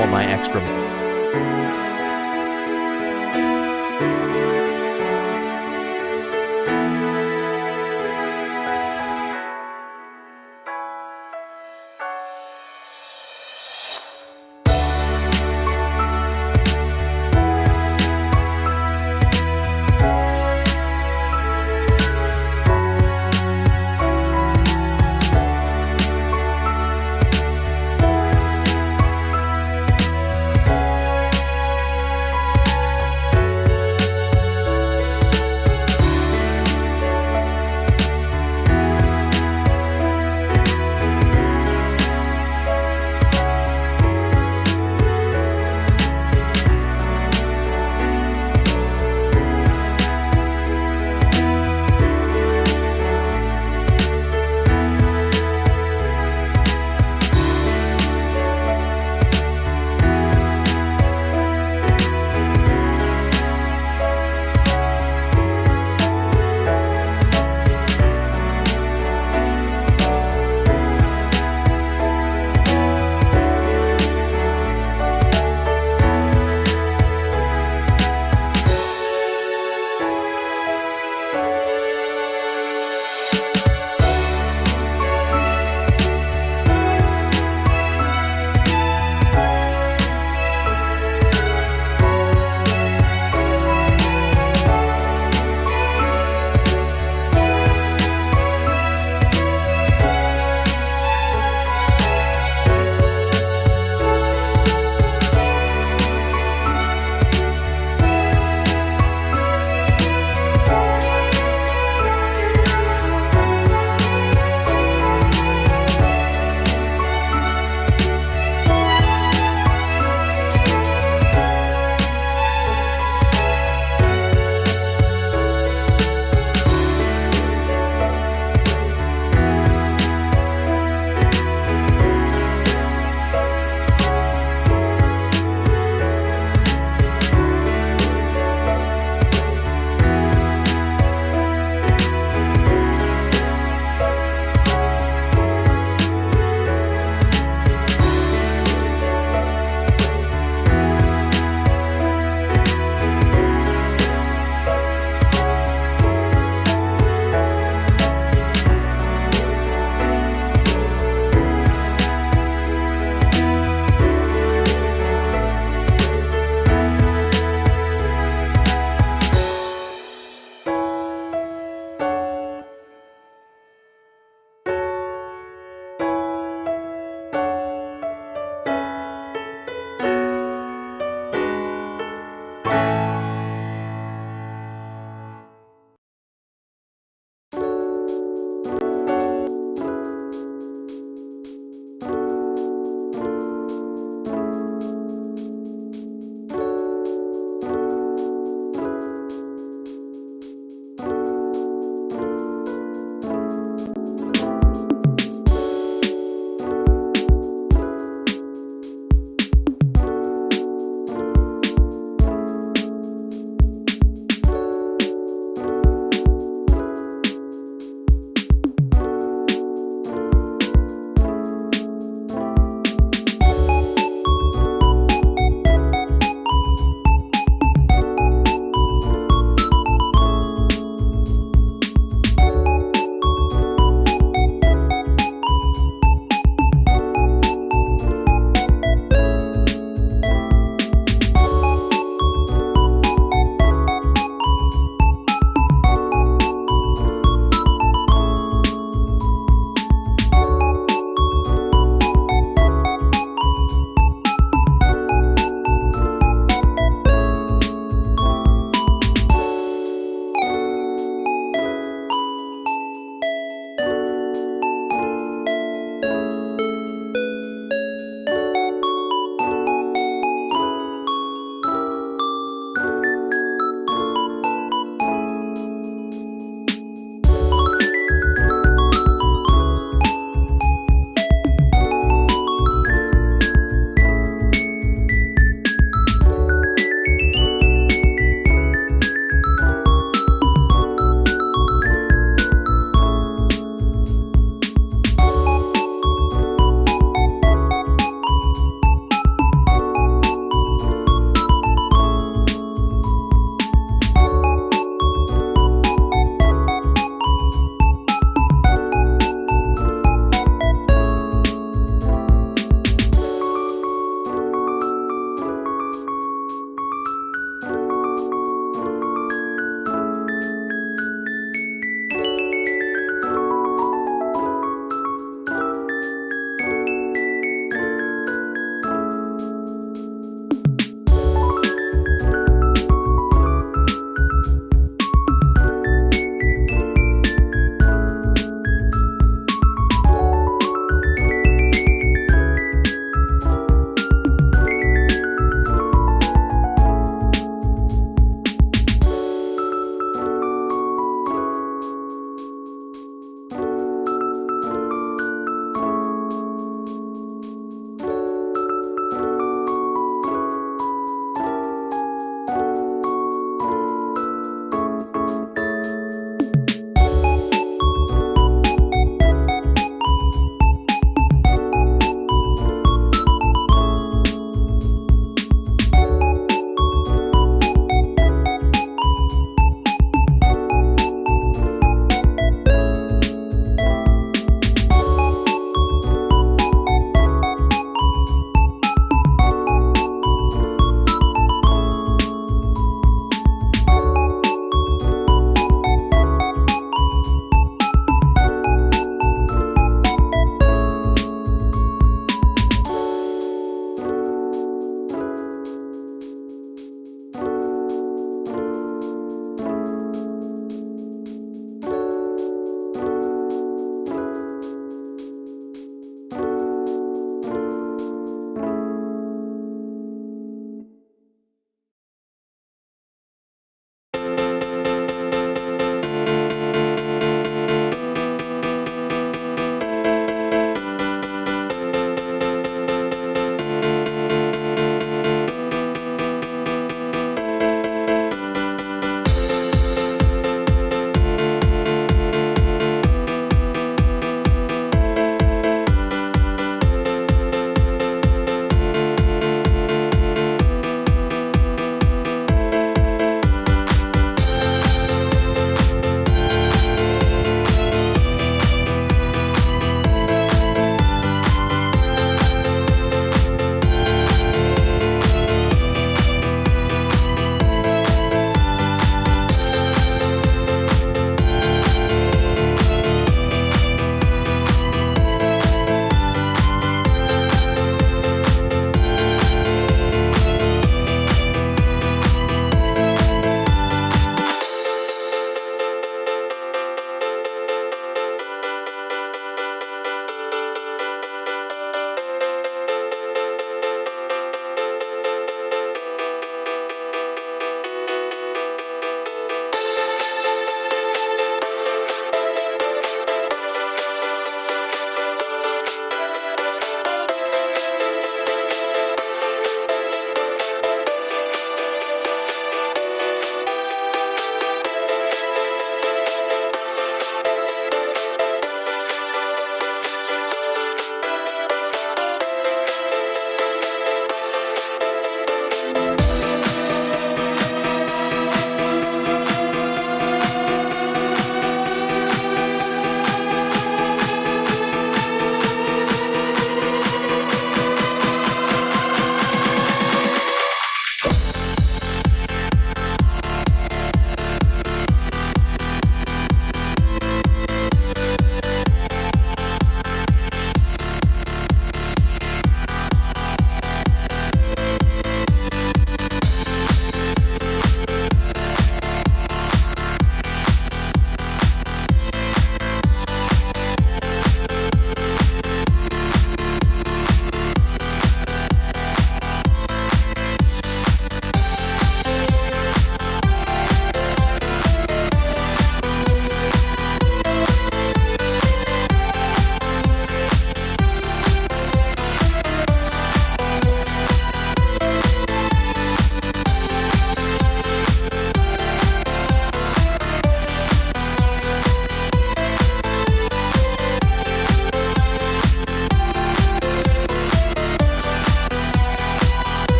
all my extra.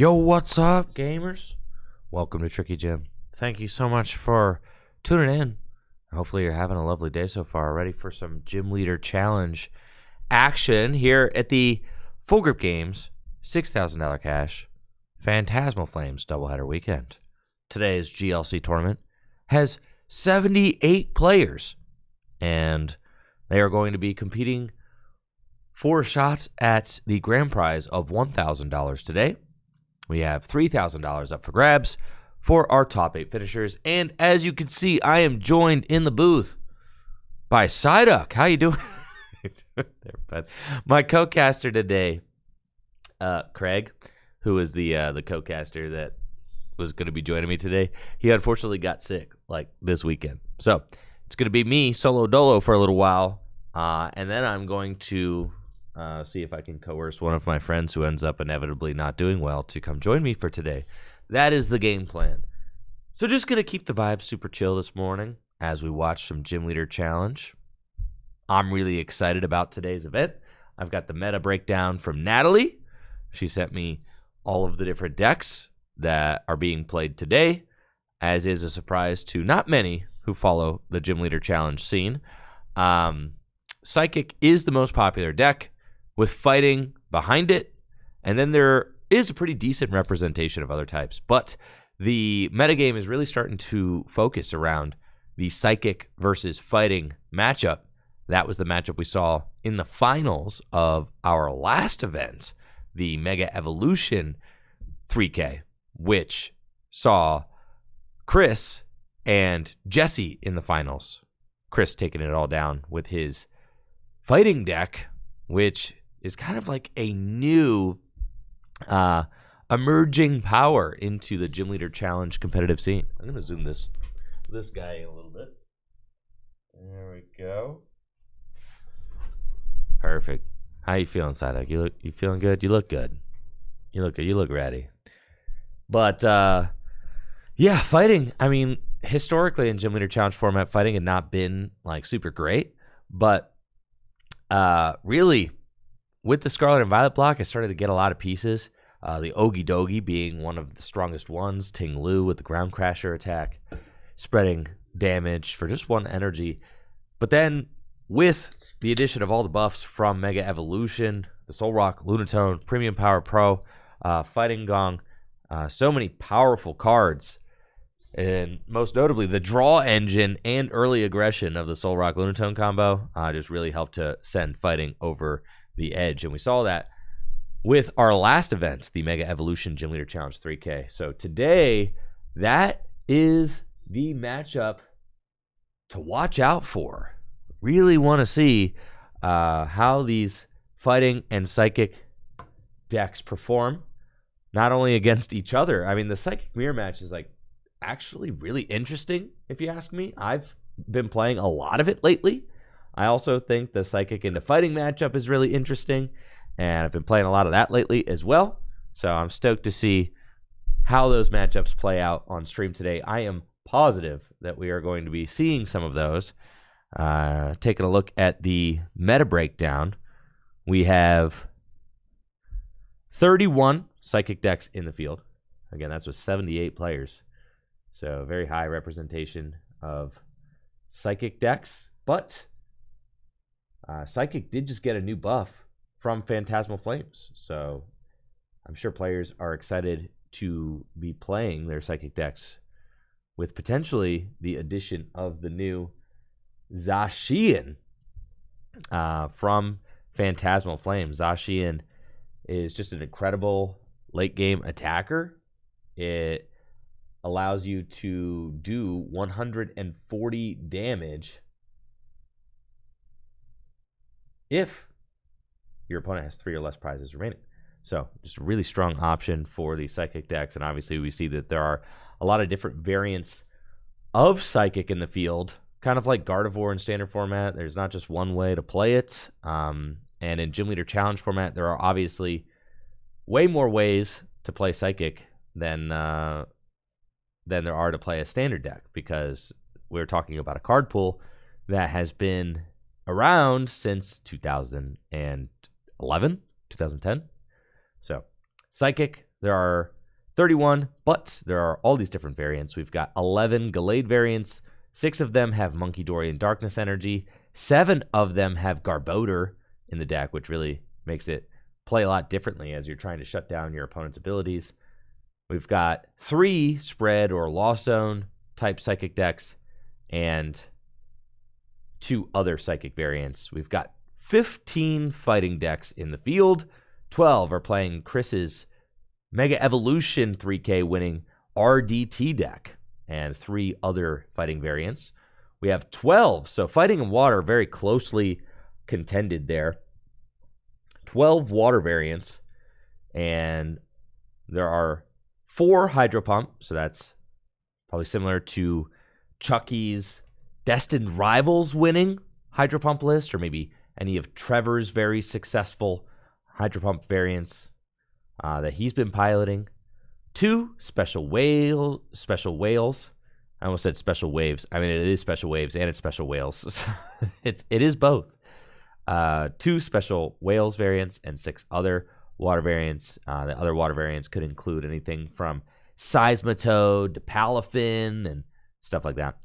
Yo, what's up, gamers? Welcome to Tricky Gym. Thank you so much for tuning in. Hopefully you're having a lovely day so far. Ready for some Gym Leader Challenge action here at the Full Grip Games $6,000 cash Phantasmal Flames doubleheader weekend. Today's GLC tournament has 78 players, and they are going to be competing for shots at the grand prize of $1,000 today. We have $3,000 up for grabs for our top 8 finishers. And as you can see, I am joined in the booth by Psyduck. How you doing? My co-caster today, Craig, who is the co-caster that was going to be joining me today. He unfortunately got sick like this weekend. So it's going to be me solo dolo for a little while. And then I'm going to see if I can coerce one of my friends who ends up inevitably not doing well to come join me for today. That is the game plan. So just going to keep the vibe super chill this morning as we watch some Gym Leader Challenge. I'm really excited about today's event. I've got the meta breakdown from Natalie. She sent me all of the different decks that are being played today, as is a surprise to not many who follow the Gym Leader Challenge scene. Psychic is the most popular deck, with fighting behind it, and then there is a pretty decent representation of other types. But the metagame is really starting to focus around the Psychic versus fighting matchup. That was the matchup we saw in the finals of our last event, the Mega Evolution 3K, which saw Chris and Jesse in the finals. Chris taking it all down with his fighting deck, which is kind of like a new emerging power into the Gym Leader Challenge competitive scene. I'm going to zoom this guy in a little bit. There we go. Perfect. How you feeling, Psyduck? You feeling good? You look good. You look good. You look ready. But yeah, fighting. I mean, historically in Gym Leader Challenge format, fighting had not been like super great, but really, with the Scarlet and Violet block, I started to get a lot of pieces. The Ogie Dogie being one of the strongest ones. Ting Lu with the Ground Crasher attack, spreading damage for just one energy. But then, with the addition of all the buffs from Mega Evolution, the Soul Rock, Lunatone, Premium Power Pro, Fighting Gong, so many powerful cards. And most notably, the draw engine and early aggression of the Soul Rock Lunatone combo just really helped to send fighting over the edge. And we saw that with our last event, the Mega Evolution Gym Leader Challenge 3K. So today, that is the matchup to watch out for. Really want to see how these fighting and psychic decks perform, not only against each other. I mean, the Psychic Mirror match is like actually really interesting, if you ask me. I've been playing a lot of it lately. I also think the Psychic into Fighting matchup is really interesting, and I've been playing a lot of that lately as well. So I'm stoked to see how those matchups play out on stream today. I am positive that we are going to be seeing some of those. Taking a look at the meta breakdown, we have 31 Psychic decks in the field. Again, that's with 78 players. So very high representation of Psychic decks, but Psychic did just get a new buff from Phantasmal Flames. So I'm sure players are excited to be playing their Psychic decks with potentially the addition of the new Zacian from Phantasmal Flames. Zacian is just an incredible late game attacker. It allows you to do 140 damage if your opponent has 3 or less prizes remaining. So just a really strong option for the Psychic decks. And obviously we see that there are a lot of different variants of Psychic in the field, kind of like Gardevoir in standard format. There's not just one way to play it. And in Gym Leader Challenge format, there are obviously way more ways to play Psychic than there are to play a standard deck, because we're talking about a card pool that has been around since 2011, 2010. So Psychic there are 31, but there are all these different variants. We've got 11 Gallade variants. 6 of them have Monkey Dory and Darkness Energy. 7 of them have Garbodor in the deck, which really makes it play a lot differently as you're trying to shut down your opponent's abilities. We've got 3 Spread or Lost Zone type Psychic decks and 2 other Psychic variants. We've got 15 fighting decks in the field. 12 are playing Chris's Mega Evolution 3K winning RDT deck and 3 other fighting variants. We have 12, so fighting and water very closely contended there. 12 water variants, and there are 4 Hydro Pump, so that's probably similar to Chucky's Destined Rivals winning Hydro Pump list, or maybe any of Trevor's very successful Hydro Pump variants that he's been piloting. 2 special whales. I almost said special waves. I mean, it is special waves and it's special whales. it is both. 2 special whales variants and 6 other water variants. The other water variants could include anything from Seismitoad to Palafin and stuff like that.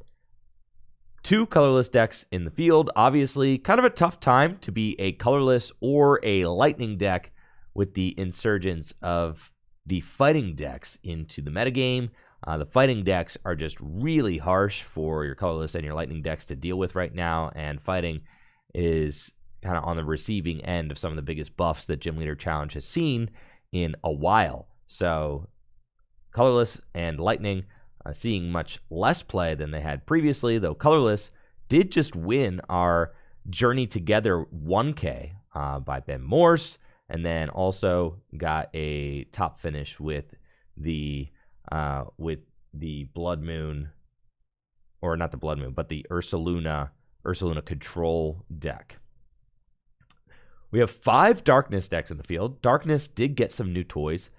2 colorless decks in the field. Obviously, kind of a tough time to be a colorless or a lightning deck with the insurgence of the fighting decks into the metagame. The fighting decks are just really harsh for your colorless and your lightning decks to deal with right now, and fighting is kind of on the receiving end of some of the biggest buffs that Gym Leader Challenge has seen in a while. So colorless and lightning seeing much less play than they had previously, though colorless did just win our Journey Together 1K by Ben Morse, and then also got a top finish with the Blood Moon, or not the Blood Moon, but the Ursaluna control deck. We have 5 Darkness decks in the field. Darkness did get some new toys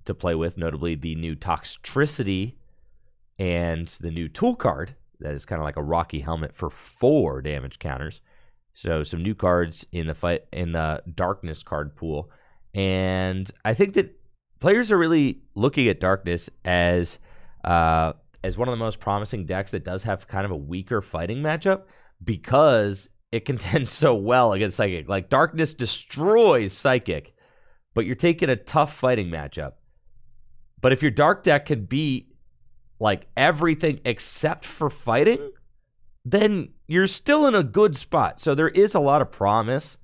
to play with, notably the new Toxtricity and the new tool card that is kind of like a Rocky helmet for 4 damage counters. So some new cards in the Darkness card pool, and I think that players are really looking at Darkness as one of the most promising decks that does have kind of a weaker fighting matchup because it contends so well against Psychic. Like, Darkness destroys Psychic, but you're taking a tough fighting matchup. But if your Dark deck can beat like everything except for fighting, then you're still in a good spot. So there is a lot of promise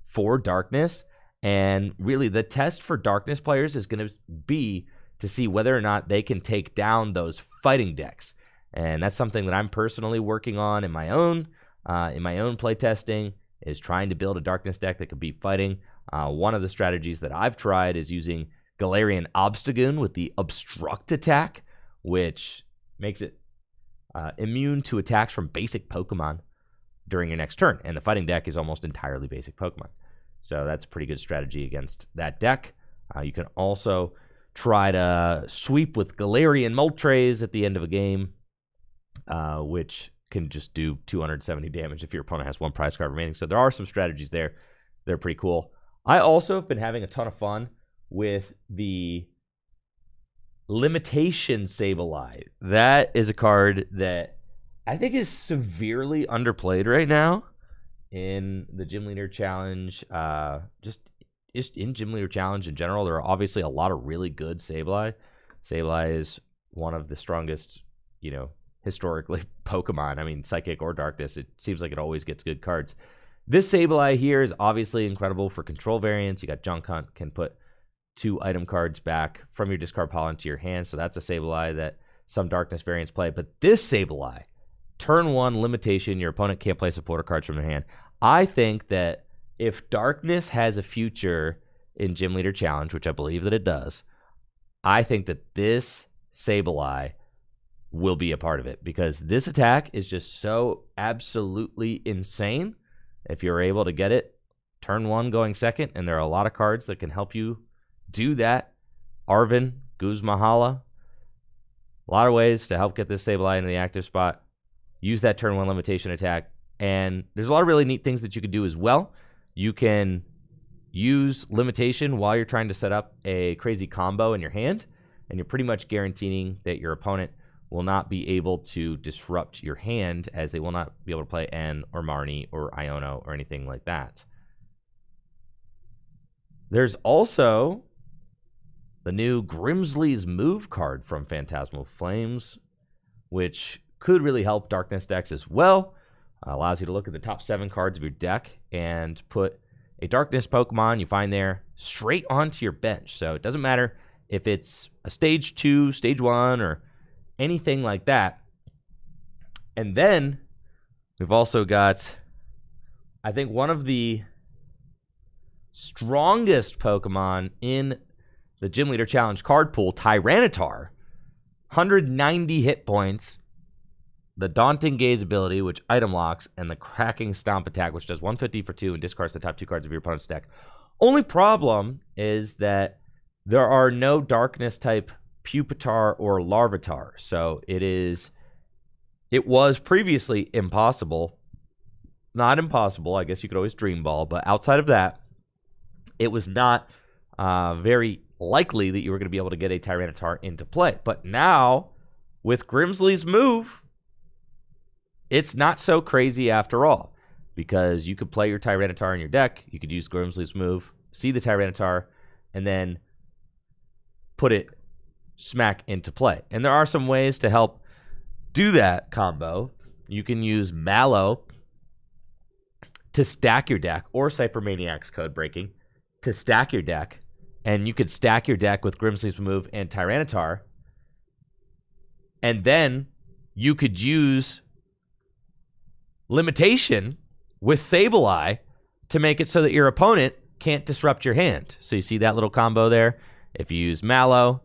for Darkness, and really the test for Darkness players is going to be to see whether or not they can take down those fighting decks. And that's something that I'm personally working on in my own playtesting, is trying to build a Darkness deck that could beat fighting. One of the strategies that I've tried is using Galarian Obstagoon with the Obstruct attack, which makes it immune to attacks from basic Pokemon during your next turn. And the fighting deck is almost entirely basic Pokemon. So that's a pretty good strategy against that deck. You can also try to sweep with Galarian Moltres at the end of a game, which can just do 270 damage if your opponent has 1 prize card remaining. So there are some strategies there. They're pretty cool. I also have been having a ton of fun with the Limitation Sableye. That is a card that I think is severely underplayed right now in the Gym Leader Challenge. Just in Gym Leader Challenge in general, there are obviously a lot of really good Sableye. Sableye is one of the strongest, historically, Pokemon. I mean, Psychic or Darkness, it seems like it always gets good cards. This Sableye here is obviously incredible for control variants. You got Junk Hunt, can put 2 item cards back from your discard pile into your hand, so that's a Sableye that some Darkness variants play. But this Sableye, turn 1 limitation, your opponent can't play supporter cards from their hand. I think that if Darkness has a future in Gym Leader Challenge, which I believe that it does, I think that this Sableye will be a part of it, because this attack is just so absolutely insane. If you're able to get it turn 1 going second, and there are a lot of cards that can help you do that. Arven, Guzmahala, a lot of ways to help get this Sableye into the active spot. Use that turn 1 limitation attack, and there's a lot of really neat things that you can do as well. You can use limitation while you're trying to set up a crazy combo in your hand, and you're pretty much guaranteeing that your opponent will not be able to disrupt your hand, as they will not be able to play N or Marnie or Iono or anything like that. There's also the new Grimsley's Move card from Phantasmal Flames, which could really help Darkness decks as well. Allows you to look at the top 7 cards of your deck and put a Darkness Pokemon you find there straight onto your bench. So it doesn't matter if it's a Stage 2, Stage 1, or anything like that. And then we've also got, I think, one of the strongest Pokemon in the Gym Leader Challenge card pool, Tyranitar. 190 hit points, the Daunting Gaze ability, which item locks, and the Cracking Stomp attack, which does 150 for 2 and discards the top 2 cards of your opponent's deck. Only problem is that there are no Darkness type Pupitar or Larvitar, so it was previously impossible. Not impossible, I guess you could always Dream Ball, but outside of that, it was not very likely that you were going to be able to get a Tyranitar into play. But now, with Grimsley's Move, it's not so crazy after all, because you could play your Tyranitar in your deck, you could use Grimsley's Move, see the Tyranitar, and then put it smack into play. And there are some ways to help do that combo. You can use Mallow to stack your deck, or Cypher Maniac's Code Breaking to stack your deck, and you could stack your deck with Grimsley's Move and Tyranitar, and then you could use limitation with Sableye to make it so that your opponent can't disrupt your hand. So you see that little combo there? If you use Mallow,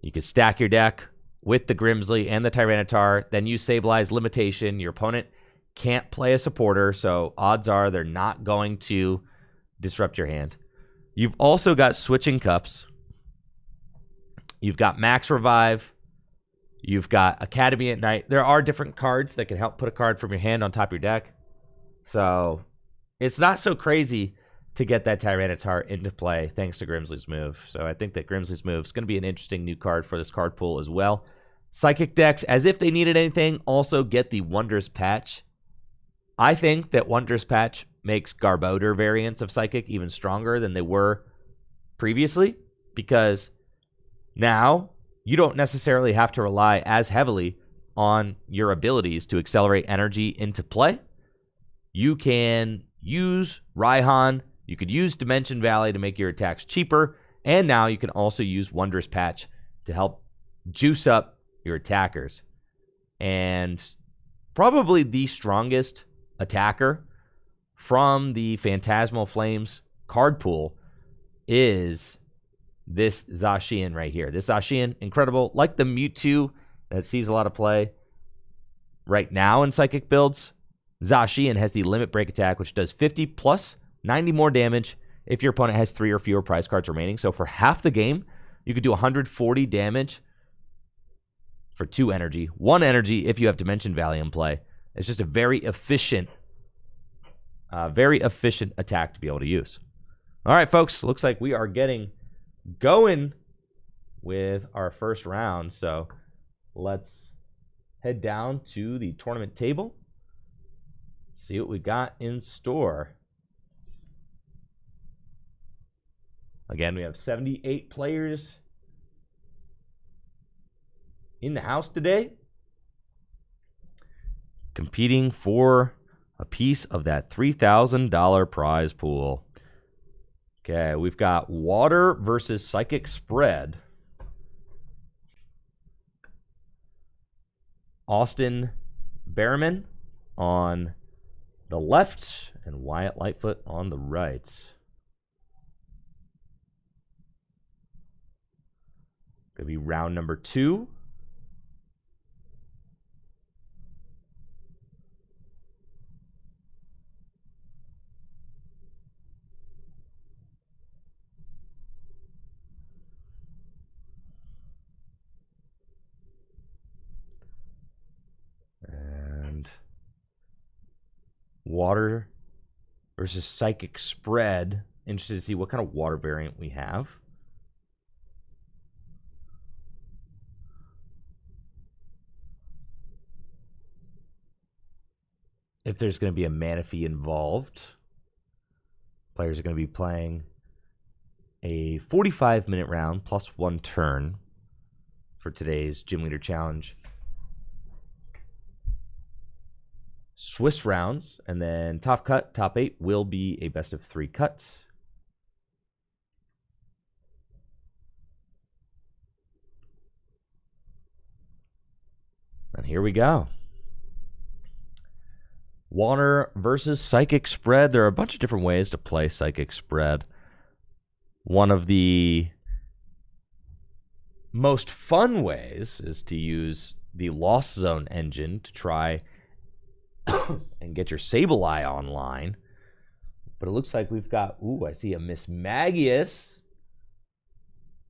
you can stack your deck with the Grimsley and the Tyranitar, then use Sableye's limitation. Your opponent can't play a supporter, so odds are they're not going to disrupt your hand. You've also got Switching Cups. You've got Max Revive. You've got Academy at Night. There are different cards that can help put a card from your hand on top of your deck. So it's not so crazy to get that Tyranitar into play thanks to Grimsley's Move. So I think that Grimsley's Move is going to be an interesting new card for this card pool as well. Psychic decks, as if they needed anything, also get the Wondrous Patch. I think that Wondrous Patch makes Garbodor variants of Psychic even stronger than they were previously, because now you don't necessarily have to rely as heavily on your abilities to accelerate energy into play. You can use Raihan, you could use Dimension Valley to make your attacks cheaper, and now you can also use Wondrous Patch to help juice up your attackers. And probably the strongest attacker from the Phantasmal Flames card pool is this Zacian right here. This Zacian, incredible. Like the Mewtwo that sees a lot of play right now in Psychic builds, Zacian has the Limit Break attack, which does 50 plus 90 more damage if your opponent has 3 or fewer prize cards remaining. So for half the game, you could do 140 damage for 2 energy. 1 energy if you have Dimension Valley in play. It's just a very efficient attack to be able to use. All right, folks. Looks like we are getting going with our first round. So let's head down to the tournament table. See what we got in store. Again, we have 78 players in the house today, competing for a piece of that $3,000 prize pool. Okay, we've got Water versus Psychic Spread. Austin Berriman on the left and Wyatt Lightfoot on the right. Gonna be round number 2. And Water versus Psychic Spread interested to see what kind of water variant we have. If there's going to be a mana fee involved, players are going to be playing a 45-minute round plus 1 turn for today's Gym Leader Challenge. Swiss rounds, and then top cut, top 8 will be a best of 3 cut. And here we go. Water versus Psychic Spread. There are a bunch of different ways to play Psychic Spread. One of the most fun ways is to use the Lost Zone engine to try and get your Sableye online. But it looks like we've got, I see a Miss Magius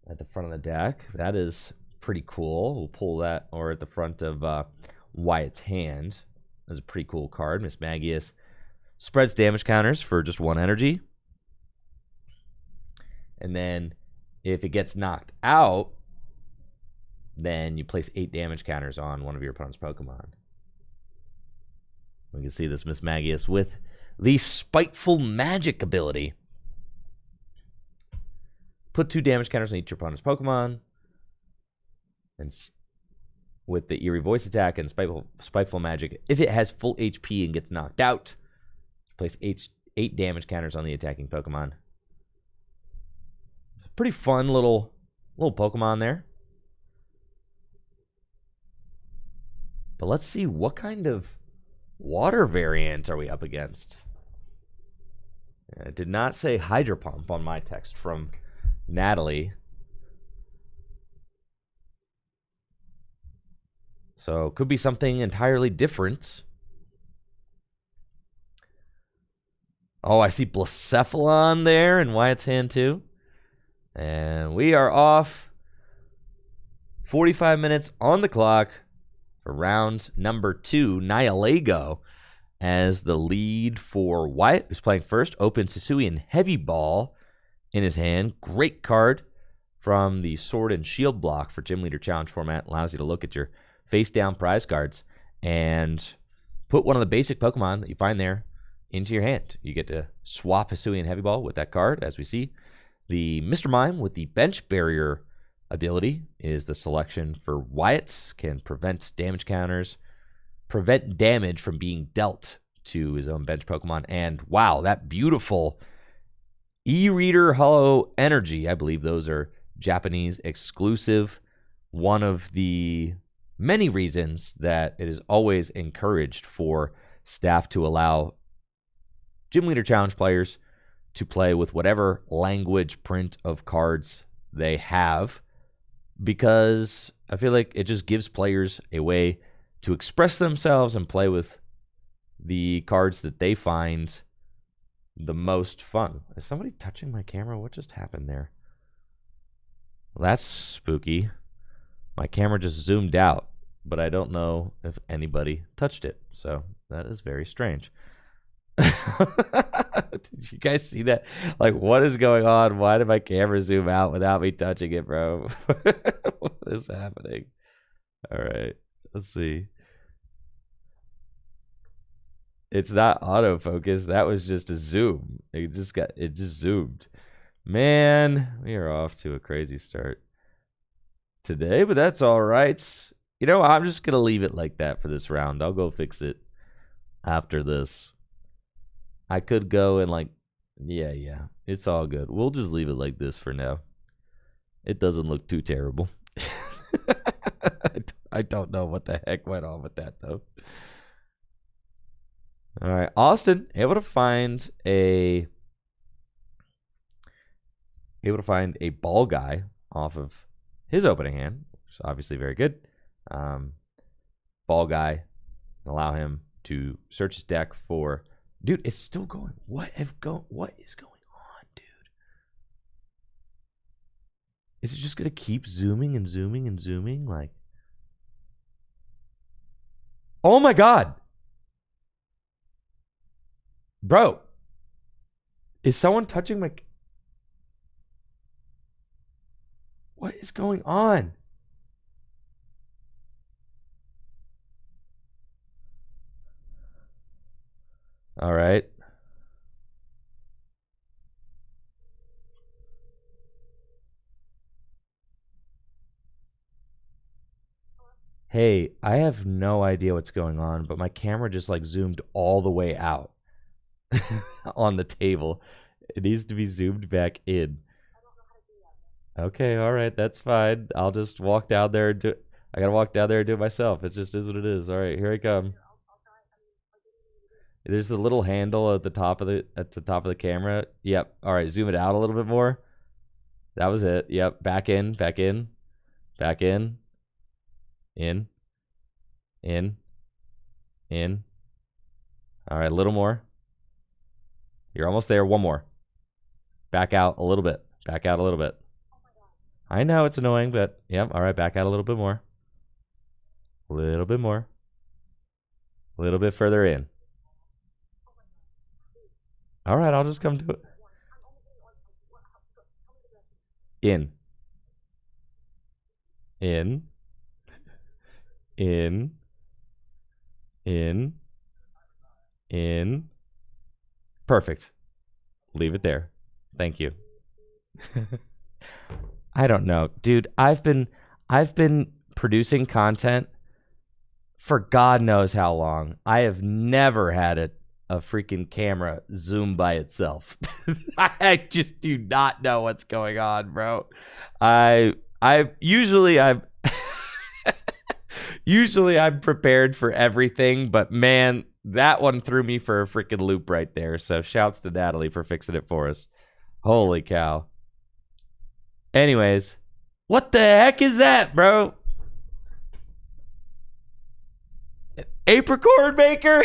at the front of the deck. That is pretty cool. We'll pull that, or at the front of Wyatt's hand. That's a pretty cool card. Miss Magius spreads damage counters for just 1 energy. And then if it gets knocked out, then you place 8 damage counters on one of your opponent's Pokemon. We can see this Miss Magius with the Spiteful Magic ability. Put 2 damage counters on each of your opponent's Pokemon. And with the Eerie Voice attack and Spiteful Magic, if it has full HP and gets knocked out, place 8 damage counters on the attacking Pokemon. Pretty fun little Pokemon there. But let's see, what kind of water variant are we up against? It did not say Hydro Pump on my text from Natalie. So could be something entirely different. Oh, I see Blacephalon there in Wyatt's hand too. And we are off. 45 minutes on the clock for round number 2. Nihilego as the lead for Wyatt, who's playing first. Open Hisuian Heavy Ball in his hand. Great card from the Sword and Shield block for Gym Leader Challenge format. Allows you to look at your face-down prize cards and put one of the basic Pokemon that you find there into your hand. You get to swap Hisuian Heavy Ball with that card, as we see. The Mr. Mime with the Bench Barrier ability is the selection for Wyatt. Can prevent damage counters, prevent damage from being dealt to his own bench Pokemon. And wow, that beautiful E-Reader Hollow Energy. I believe those are Japanese exclusive. One of the many reasons that it is always encouraged for staff to allow Gym Leader Challenge players to play with whatever language print of cards they have, because I feel like it just gives players a way to express themselves and play with the cards that they find the most fun. Is somebody touching my camera? What just happened there? Well, that's spooky. My camera just zoomed out, but I don't know if anybody touched it. So that is very strange. Did you guys see that? Like, what is going on? Why did my camera zoom out without me touching it, bro? What is happening? All right, let's see. It's not autofocus. That was just a zoom. It just zoomed. Man, we are off to a crazy start today, but that's all right. You know, I'm just gonna leave it like that for this round. I'll go fix it after this. I could go and yeah, it's all good. We'll just leave it like this for now. It doesn't look too terrible. I don't know what the heck went on with that, though. All right, Austin, able to find a ball guy off of his opening hand, which is obviously very good. Ball guy, allow him to search his deck for. Dude, it's still going. What is going on, dude? Is it just gonna keep zooming and zooming and zooming? Like, oh my god, bro! Is someone touching my? What is going on? All right. Hey, I have no idea what's going on, but my camera just like zoomed all the way out on the table. It needs to be zoomed back in. Okay, all right, that's fine. I'll just walk down there and do it. I gotta walk down there and do it myself. It just is what it is. All right, here I come. There's the little handle at the top of the camera. Yep. All right, zoom it out a little bit more. That was it. Yep. Back in, back in, back in, in, in, in. All right, a little more. You're almost there. One more. Back out a little bit. Back out a little bit. I know it's annoying, but yep. All right, back out a little bit more. A little bit more. A little bit further in. All right, I'll just come to it. In. In. In. In. In. Perfect. Leave it there. Thank you. I don't know, dude. I've been producing content for God knows how long. I have never had a freaking camera zoom by itself. I just do not know what's going on, bro. I usually I'm usually I'm prepared for everything, but man, that one threw me for a freaking loop right there. So shouts to Natalie for fixing it for us. Holy cow. Anyways, what the heck is that, bro? Apricorn maker?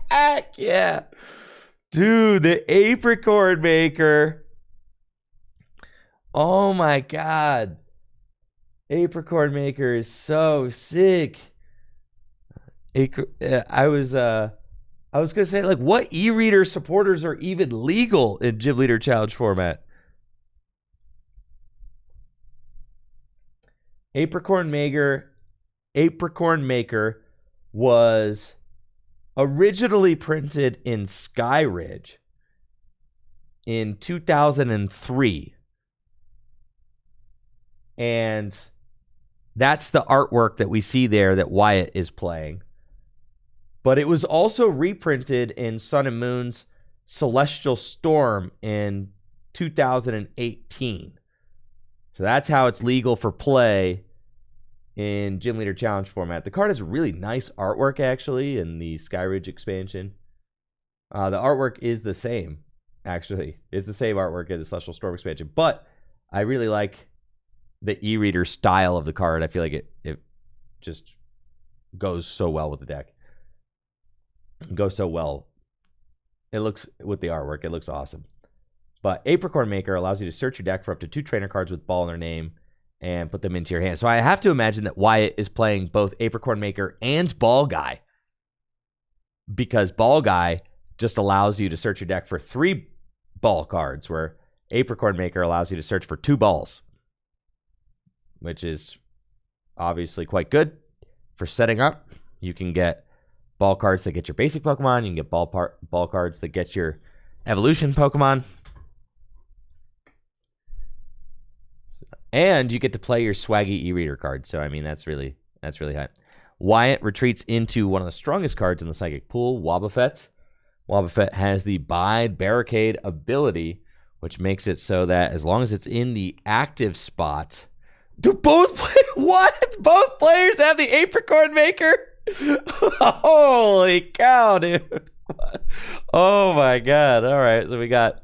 Heck yeah. Dude, the apricorn maker. Oh my God. Apricorn maker is so sick. I was gonna say, like, what e-reader supporters are even legal in Gym Leader Challenge format? Apricorn maker was originally printed in Skyridge in 2003. And that's the artwork that we see there that Wyatt is playing. But it was also reprinted in Sun and Moon's Celestial Storm in 2018. So that's how it's legal for play in Gym Leader Challenge format. The card has really nice artwork, actually, in the Skyridge expansion. The artwork is the same, actually. It's the same artwork as the Celestial Storm expansion. But I really like the e-reader style of the card. I feel like it just goes so well with the deck. It goes so well. It looks, with the artwork, it looks awesome. But Apricorn Maker allows you to search your deck for up to 2 trainer cards with ball in their name and put them into your hand. So I have to imagine that Wyatt is playing both Apricorn Maker and Ball Guy, because Ball Guy just allows you to search your deck for 3 ball cards, where Apricorn Maker allows you to search for 2 balls, which is obviously quite good for setting up. You can get ball cards that get your basic Pokemon. You can get ball cards that get your evolution Pokemon. And you get to play your swaggy e-reader card. So, I mean, that's really high. Wyatt retreats into one of the strongest cards in the Psychic pool, Wobbuffet. Wobbuffet has the Bide Barricade ability, which makes it so that as long as it's in the active spot... Do both what? Both players have the Apricorn Maker? Holy cow, dude. Oh, my God. All right, so we got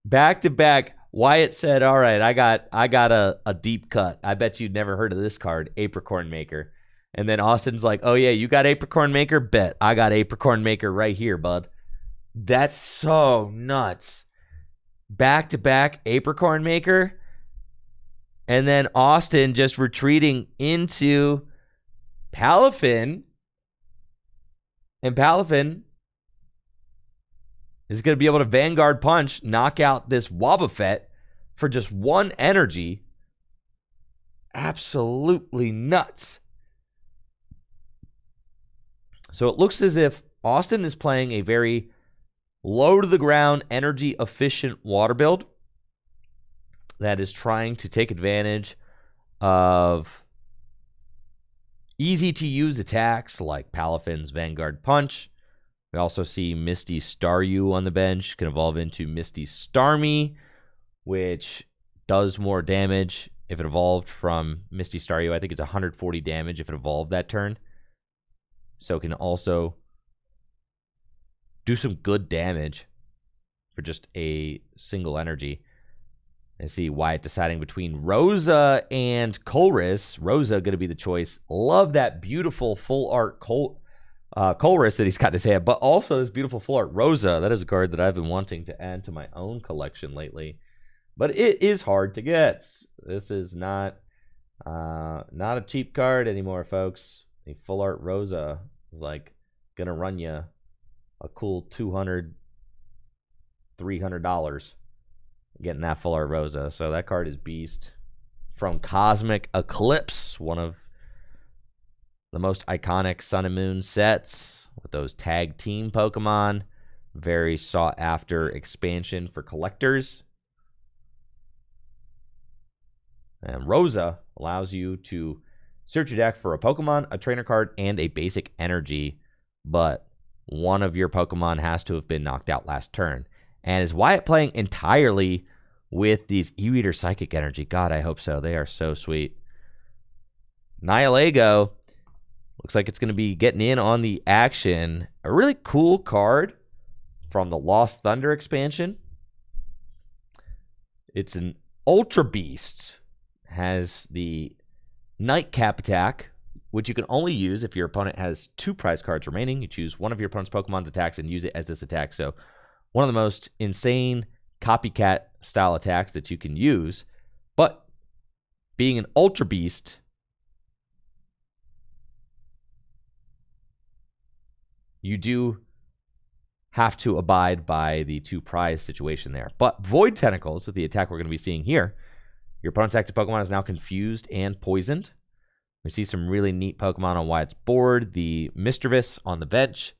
back-to-back... Wyatt said, all right, I got a deep cut. I bet you'd never heard of this card, Apricorn Maker. And then Austin's like, oh, yeah, you got Apricorn Maker? Bet. I got Apricorn Maker right here, bud. That's so nuts. Back-to-back Apricorn Maker. And then Austin just retreating into Palafin. And Palafin is going to be able to Vanguard Punch, knock out this Wobbuffet for just 1 energy. absolutely nuts. So it looks as if Austin is playing a very low-to-the-ground, energy-efficient water build that is trying to take advantage of easy-to-use attacks like Palafin's Vanguard Punch. We also see Misty Staryu on the bench. Can evolve into Misty Starmie, which does more damage if it evolved from Misty Staryu. I think it's 140 damage if it evolved that turn. So it can also do some good damage for just a single energy. I see Wyatt deciding between Rosa and Colress. Rosa going to be the choice. Love that beautiful full art Colress that he's got in his hand, but also this beautiful full art Rosa. That is a card that I've been wanting to add to my own collection lately, but it is hard to get. This is not a cheap card anymore, folks. A full art Rosa is like gonna run you a cool $200, $300 getting that full art Rosa. So that card is beast. From Cosmic Eclipse, one of the most iconic Sun and Moon sets with those tag team Pokemon. Very sought after expansion for collectors. And Rosa allows you to search your deck for a Pokemon, a trainer card, and a basic energy, but one of your Pokemon has to have been knocked out last turn. And is Wyatt playing entirely with these E-Reader Psychic Energy? God, I hope so. They are so sweet. Nihilego looks like it's going to be getting in on the action. A really cool card from the Lost Thunder expansion. It's an Ultra Beast. Has the Nightcap attack, which you can only use if your opponent has 2 prize cards remaining. You choose one of your opponent's Pokemon's attacks and use it as this attack. So one of the most insane copycat style attacks that you can use. But being an Ultra Beast, you do have to abide by the 2 prize situation there. But Void Tentacles is the attack we're going to be seeing here. Your opponent's active Pokemon is now confused and poisoned. We see some really neat Pokemon on Wyatt's board. The Misdreavus on the bench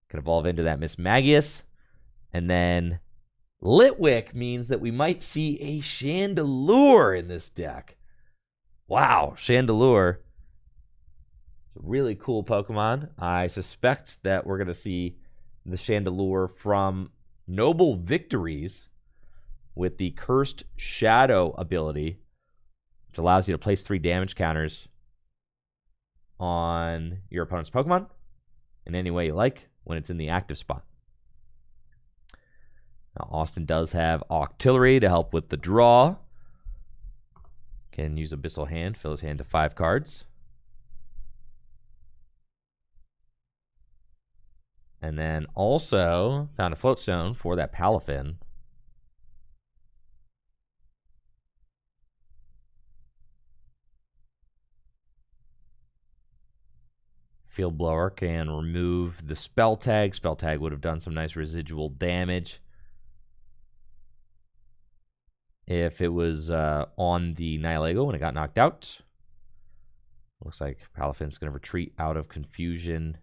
can evolve into that Miss Magius. And then Litwick means that we might see a Chandelure in this deck. Wow, Chandelure. It's a really cool Pokemon. I suspect that we're going to see the Chandelure from Noble Victories with the Cursed Shadow ability, which allows you to place 3 damage counters on your opponent's Pokemon in any way you like when it's in the active spot. Now, Austin does have Octillery to help with the draw. Can use Abyssal Hand, fill his hand to 5 cards. And then also found a Floatstone for that Palafin. Field Blower can remove the Spell Tag. Spell Tag would have done some nice residual damage if it was on the Nihilego when it got knocked out. Looks like Palafin's going to retreat out of confusion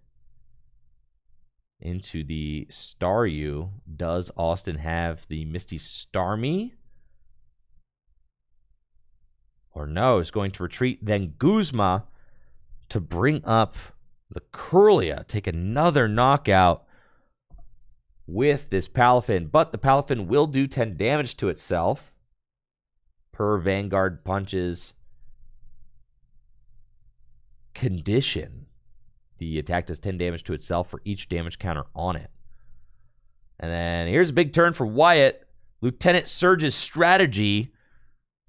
into the Staryu. Does Austin have the Misty Starmie? Or no, is going to retreat. Then Guzma to bring up the Kirlia. Take another knockout with this Palafin. But the Palafin will do 10 damage to itself per Vanguard Punch's condition. The attack does 10 damage to itself for each damage counter on it. And then here's a big turn for Wyatt. Lieutenant Surge's Strategy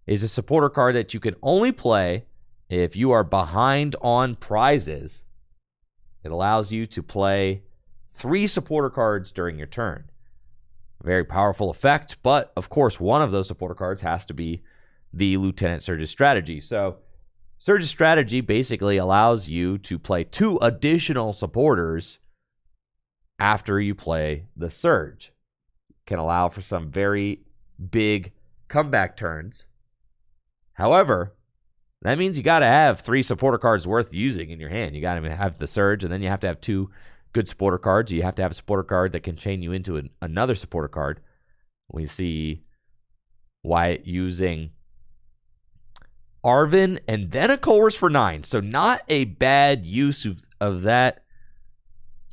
is a supporter card that you can only play if you are behind on prizes. It allows you to play 3 supporter cards during your turn. A very powerful effect, but of course one of those supporter cards has to be the Lieutenant Surge's Strategy. So Surge's Strategy basically allows you to play 2 additional supporters after you play the Surge. Can allow for some very big comeback turns. However, That means you got to have 3 supporter cards worth using in your hand. You got to have the Surge, and then you have to have 2 good supporter cards. You have to have a supporter card that can chain you into another supporter card. We see Wyatt using Arven and then a Colress for 9. So not a bad use of that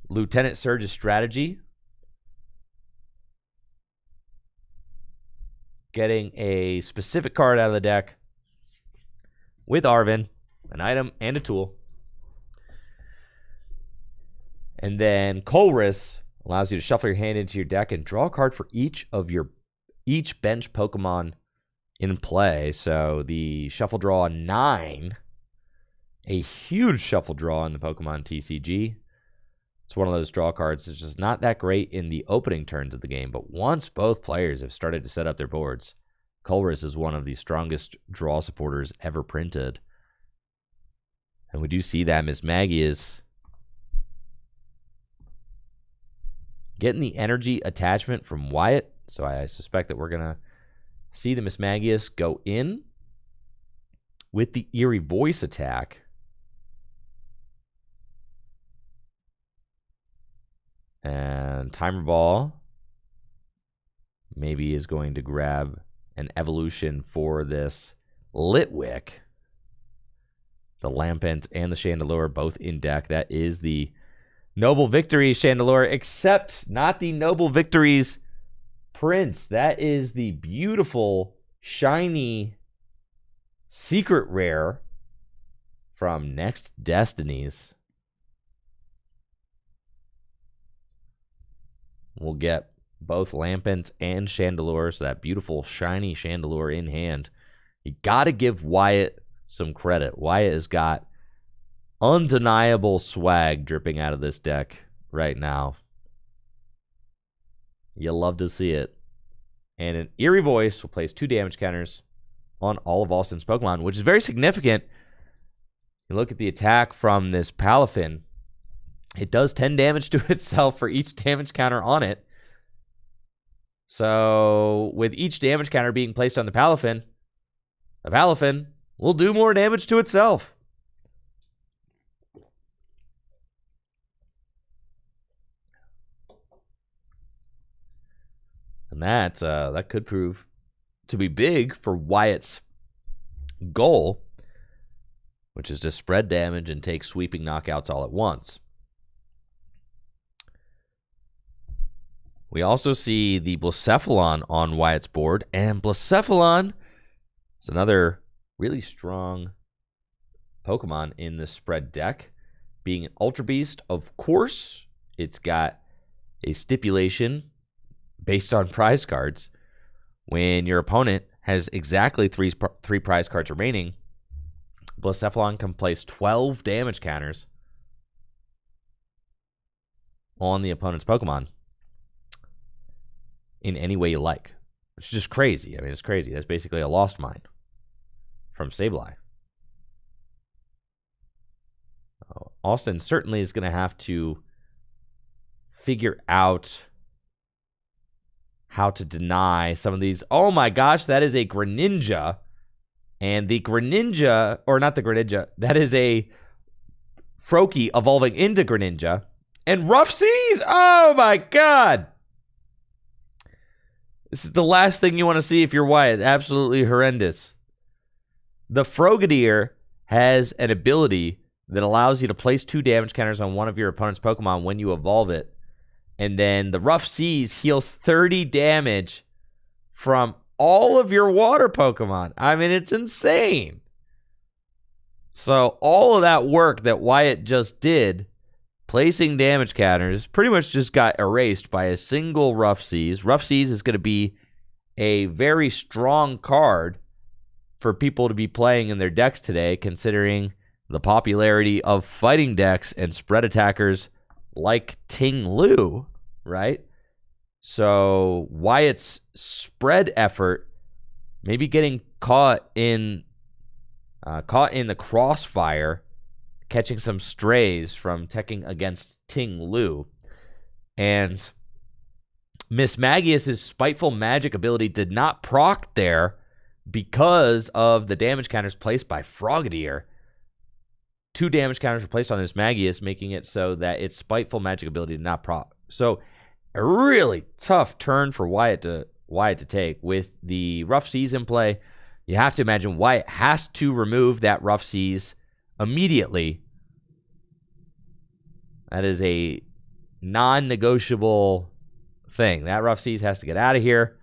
Lieutenant Surge's strategy. Getting a specific card out of the deck with Arven, an item and a tool. And then Colress allows you to shuffle your hand into your deck and draw a card for each bench Pokemon in play. So the shuffle draw 9, a huge shuffle draw in the Pokemon TCG. It's one of those draw cards that's just not that great in the opening turns of the game. But once both players have started to set up their boards, Colress is one of the strongest draw supporters ever printed. And we do see that Miss Maggie is getting the energy attachment from Wyatt. So I suspect that we're going to see the Mismagius go in with the Eerie Voice attack. And Timer Ball maybe is going to grab an evolution for this Litwick. The Lampent and the Chandelure both in deck. That is the Noble Victories Chandelure, except not the Noble Victories Prince. That is the beautiful, shiny, secret rare from Next Destinies. We'll get both Lampents and Chandelure, so that beautiful, shiny Chandelure in hand. You got to give Wyatt some credit. Wyatt has got undeniable swag dripping out of this deck right now. You'll love to see it. And an Eerie Voice will place 2 damage counters on all of Austin's Pokemon, which is very significant. You look at the attack from this Palafin. It does 10 damage to itself for each damage counter on it. So with each damage counter being placed on the Palafin will do more damage to itself. And that could prove to be big for Wyatt's goal, which is to spread damage and take sweeping knockouts all at once. We also see the Blacephalon on Wyatt's board, and Blacephalon is another really strong Pokemon in the spread deck. Being an Ultra Beast, of course, it's got a stipulation based on prize cards. When your opponent has exactly three prize cards remaining, Blacephalon can place 12 damage counters on the opponent's Pokemon in any way you like. It's just crazy. I mean, it's crazy. That's basically a Lost Mine from Sableye. Austin certainly is going to have to figure out how to deny some of these. Oh my gosh, that is a Greninja. And the Greninja, or not the Greninja, that is a Froakie evolving into Greninja. And Rough Seas! Oh my god! This is the last thing you want to see if you're Wyatt. Absolutely horrendous. The Frogadier has an ability that allows you to place 2 damage counters on one of your opponent's Pokemon when you evolve it. And then the Rough Seas heals 30 damage from all of your water Pokemon. I mean, it's insane. So all of that work that Wyatt just did, placing damage counters, pretty much just got erased by a single Rough Seas. Rough Seas is going to be a very strong card for people to be playing in their decks today, considering the popularity of fighting decks and spread attackers like Ting Lu, right? So Wyatt's spread effort maybe getting caught in the crossfire, catching some strays from teching against Ting Lu. And Mismagius's Spiteful Magic ability did not proc there because of the damage counters placed by Frogadier. 2 damage counters were placed on this Magius, making it so that its spiteful magic ability did not proc. So a really tough turn for Wyatt to take. With the Rough Seas in play, you have to imagine Wyatt has to remove that Rough Seas immediately. That is a non-negotiable thing. That Rough Seas has to get out of here.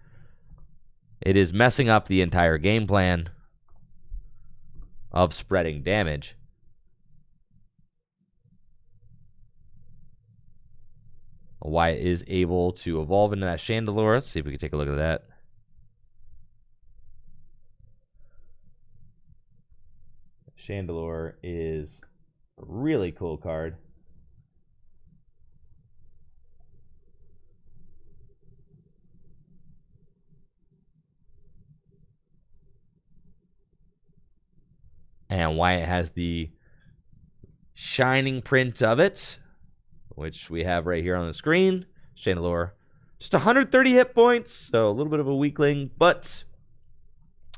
It is messing up the entire game plan of spreading damage. Wyatt is able to evolve into that Chandelure. Let's see if we can take a look at that. Chandelure is a really cool card. And Wyatt has the shining print of it, which we have right here on the screen. Chandelure, just 130 hit points, so a little bit of a weakling, but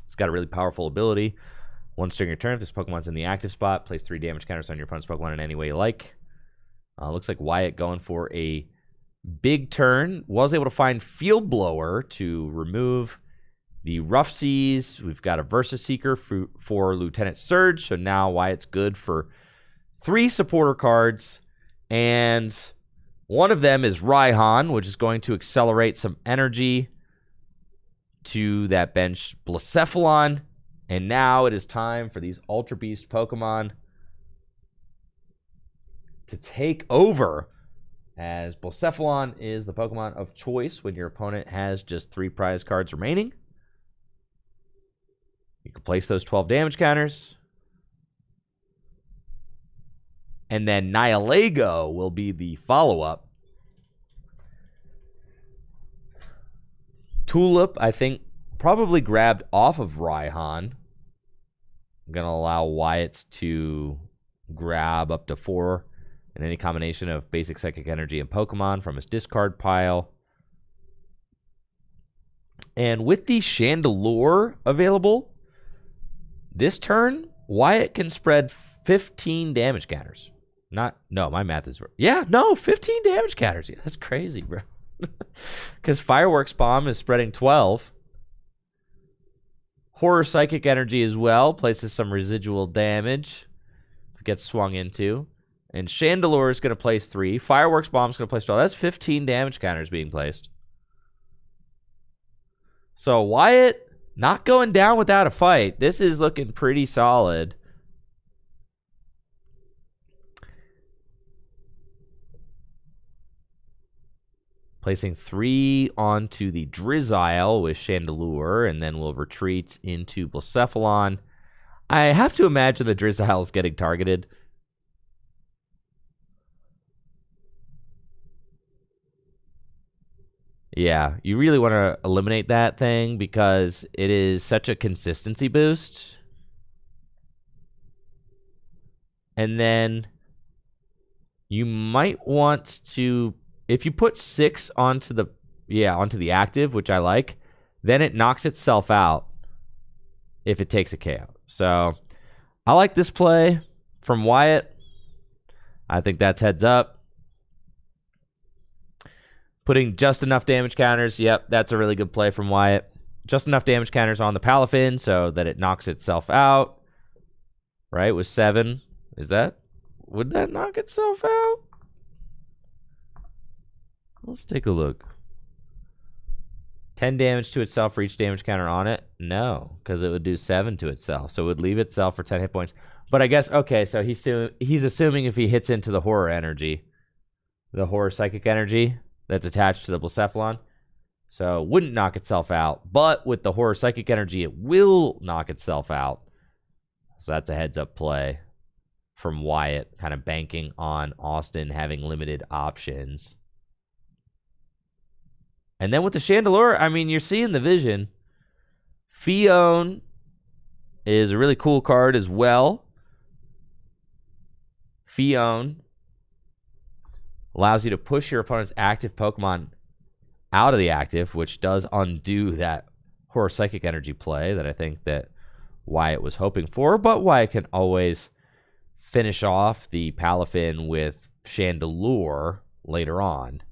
it's got a really powerful ability. Once during your turn, if this Pokemon's in the active spot, place 3 damage counters on your opponent's Pokemon in any way you like. Looks like Wyatt going for a big turn. Was able to find Field Blower to remove the Rough Seas. We've got a Versus Seeker for Lieutenant Surge, so now Wyatt's good for 3 supporter cards, and one of them is Raihan, which is going to accelerate some energy to that bench Blacephalon. And now it is time for these Ultra Beast Pokemon to take over, as Blacephalon is the Pokemon of choice when your opponent has just 3 prize cards remaining. You can place those 12 damage counters. And then Nihilego will be the follow-up. Tulip, I think, probably grabbed off of Raihan. I'm going to allow Wyatt to grab up to 4 in any combination of basic psychic energy and Pokemon from his discard pile. And with the Chandelure available, this turn, Wyatt can spread 15 damage counters. No, my math is... Yeah, no, 15 damage counters. Yeah, that's crazy, bro. Because Fireworks Bomb is spreading 12. Horror Psychic Energy as well places some residual damage. Gets swung into. And Chandelure is going to place 3. Fireworks Bomb is going to place 12. That's 15 damage counters being placed. So Wyatt not going down without a fight. This is looking pretty solid. Placing 3 onto the Drizzile with Chandelure, and then we'll retreat into Blacephalon. I have to imagine the Drizzile is getting targeted. Yeah, you really want to eliminate that thing because it is such a consistency boost. And then you might want to... If you put 6 onto the active, which I like, then it knocks itself out if it takes a KO. So I like this play from Wyatt. I think that's heads up. Putting just enough damage counters. Yep, that's a really good play from Wyatt. Just enough damage counters on the Palafin so that it knocks itself out. Right, with 7. Would that knock itself out? Let's take a look. 10 damage to itself for each damage counter on it? No, because it would do 7 to itself. So it would leave itself for 10 hit points. But I guess, okay, so he's assuming if he hits into the horror energy, the horror psychic energy that's attached to the Blacephalon, so it wouldn't knock itself out. But with the horror psychic energy, it will knock itself out. So that's a heads-up play from Wyatt, kind of banking on Austin having limited options. And then with the Chandelure, I mean, you're seeing the vision. Fion is a really cool card as well. Fion allows you to push your opponent's active Pokemon out of the active, which does undo that core psychic energy play that I think that Wyatt was hoping for, but Wyatt can always finish off the Palafin with Chandelure later on.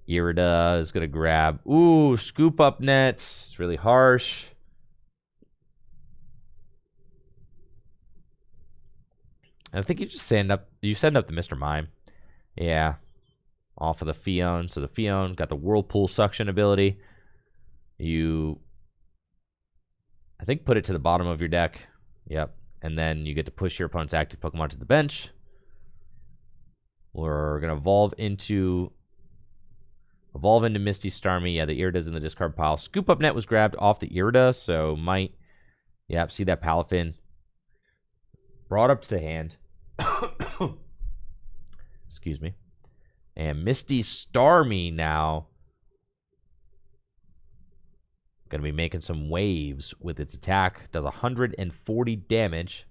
Irida is going to grab. Ooh, scoop up net. It's really harsh. I think you just send up the Mr. Mime. Yeah. Off of the Fion. So the Fion got the Whirlpool Suction ability. You, I think, put it to the bottom of your deck. Yep. And then you get to push your opponent's active Pokemon to the bench. We're going to evolve into Misty Starmie. Yeah, the Irida's in the discard pile. Scoop Up Net was grabbed off the Irida, so might, yep, see that Palafin. Brought up to the hand. Excuse me. And Misty Starmie now going to be making some waves with its attack. Does 140 damage.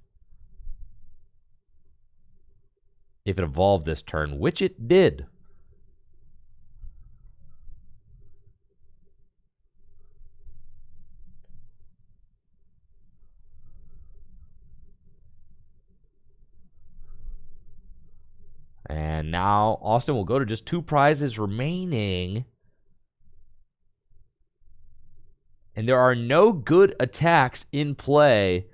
If it evolved this turn, which it did. And now Austin will go to just 2 prizes remaining. And there are no good attacks in play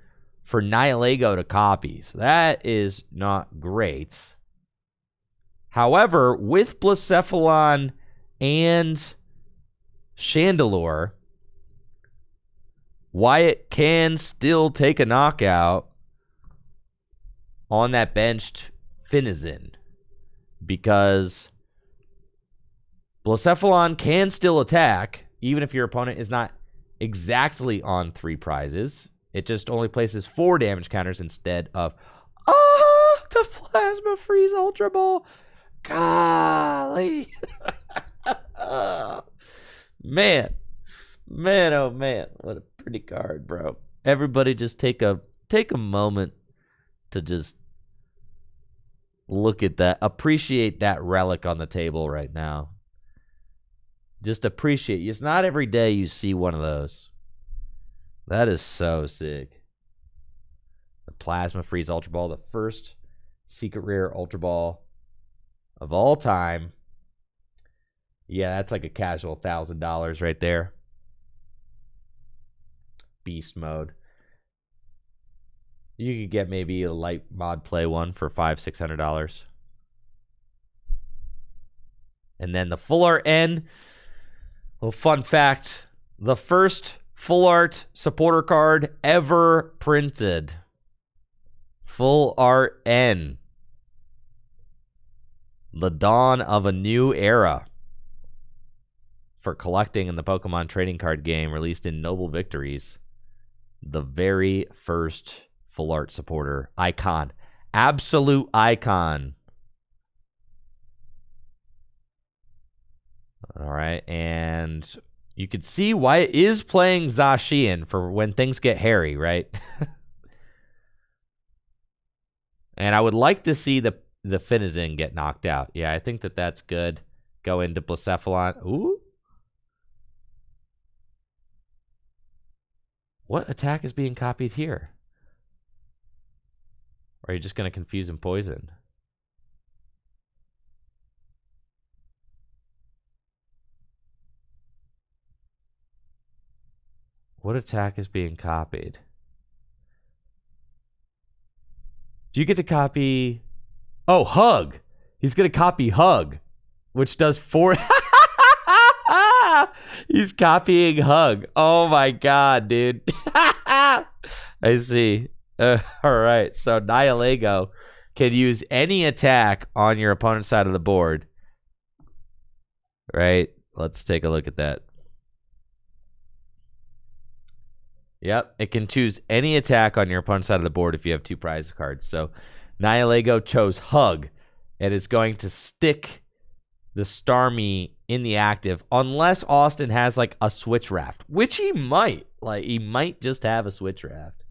for Nihilego to copy. So that is not great. However, with Blacephalon and Chandelure, Wyatt can still take a knockout on that benched Finizen. Because Blacephalon can still attack, even if your opponent is not exactly on 3 prizes. It just only places 4 damage counters instead of, the Plasma Freeze Ultra Ball. Golly. Man, oh man, what a pretty card, bro. Everybody just take a moment to just look at that. Appreciate that relic on the table right now. Just appreciate. It's not every day you see one of those. That is so sick. The Plasma Freeze Ultra Ball, the first secret rare Ultra Ball of all time. Yeah, that's like a casual $1,000 right there. Beast mode. You could get maybe a light mod play one for $500-$600. And then the full art N. Well, fun fact: the first full art supporter card ever printed. Full art N. The dawn of a new era for collecting in the Pokemon trading card game, released in Noble Victories. The very first full art supporter. Icon. Absolute icon. All right. And you can see why it is playing Zacian for when things get hairy, right? And I would like to see the Finizen get knocked out. Yeah, I think that that's good. Go into Blacephalon. Ooh. What attack is being copied here? Or are you just going to confuse and poison? What attack is being copied? Do you get to copy... Oh, Hug! He's going to copy Hug, which does 4... He's copying Hug. Oh my god, dude. I see. All right, so Nihilego can use any attack on your opponent's side of the board. Right? Let's take a look at that. Yep, it can choose any attack on your opponent's side of the board if you have 2 prize cards. So Nihilego chose Hug, and it's going to stick the Starmie in the active unless Austin has like a Switch Raft, which he might. Like, he might just have a Switch Raft.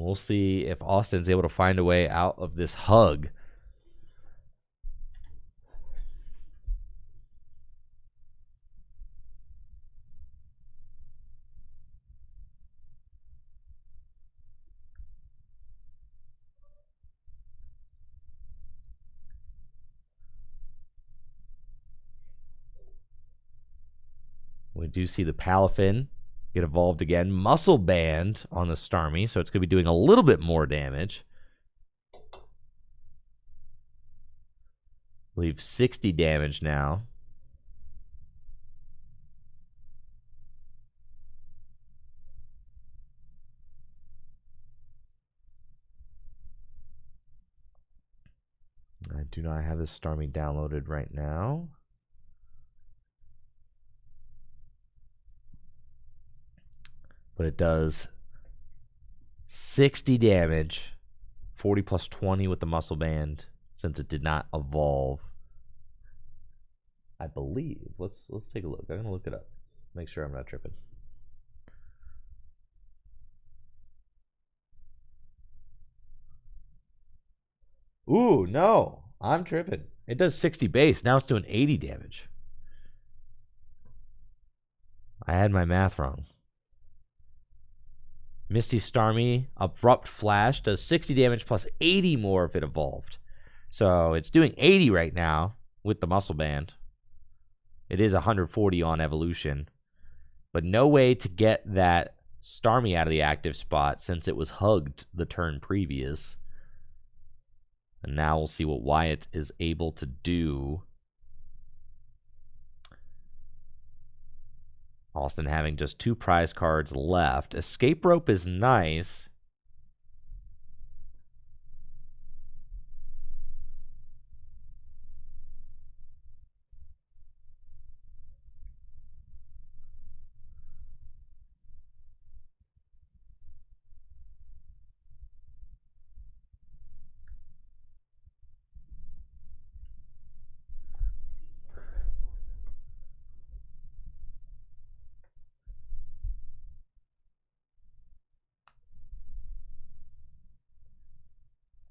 We'll see if Austin's able to find a way out of this hug. We do see the Palafin get evolved again. Muscle Band on the Starmie, so it's going to be doing a little bit more damage. I believe 60 damage now. I do not have this Starmie downloaded right now. But it does 60 damage, 40 plus 20 with the Muscle Band, since it did not evolve. I believe. Let's take a look. I'm gonna look it up. Make sure I'm not tripping. Ooh, no, I'm tripping. It does 60 base. Now it's doing 80 damage. I had my math wrong. Misty Starmie, Abrupt Flash, does 60 damage plus 80 more if it evolved. So it's doing 80 right now with the Muscle Band. It is 140 on evolution. But no way to get that Starmie out of the active spot since it was hugged the turn previous. And now we'll see what Wyatt is able to do. Austin having just 2 prize cards left. Escape Rope is nice.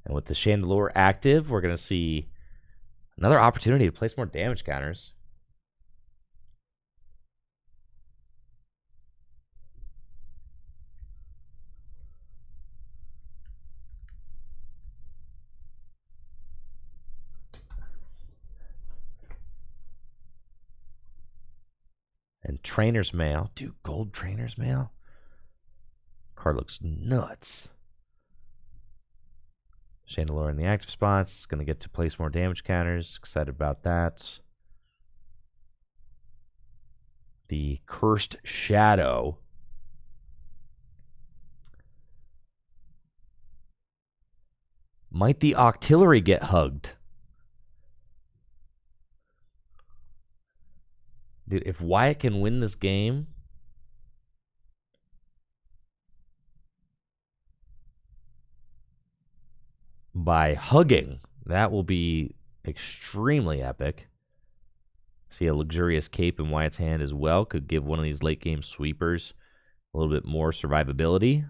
And with the Chandelure active, we're going to see another opportunity to place more damage counters. And Trainer's Mail. Dude, gold Trainer's Mail? Card looks nuts. Chandelure in the active spots. Going to get to place more damage counters. Excited about that. The Cursed Shadow. Might the Octillery get hugged? Dude, if Wyatt can win this game, by hugging, that will be extremely epic. See a luxurious cape in Wyatt's hand as well. Could give one of these late game sweepers a little bit more survivability.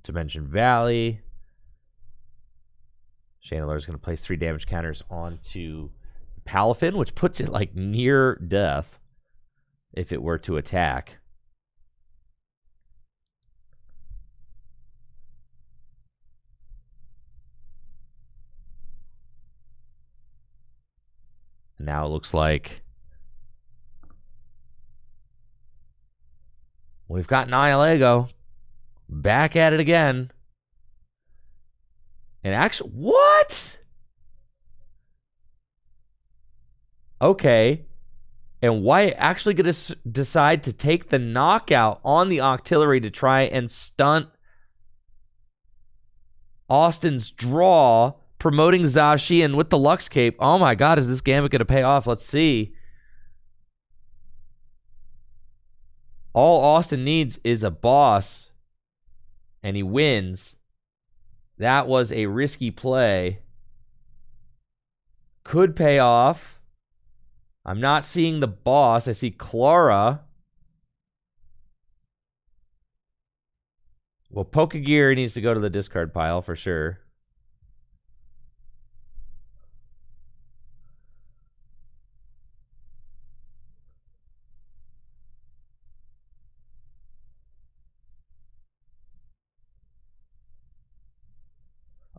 Dimension Valley. Chandelure is going to place 3 damage counters onto Palafin, which puts it like near death if it were to attack. Now it looks like we've got Nihilego back at it again. And actually, what? Okay. And Wyatt actually going to decide to take the knockout on the Octillery to try and stunt Austin's draw, promoting Zacian with the Lux Cape. Oh my God, is this gambit going to pay off? Let's see. All Austin needs is a boss, and he wins. That was a risky play. Could pay off. I'm not seeing the boss. I see Clara. Well, Pokegear needs to go to the discard pile for sure.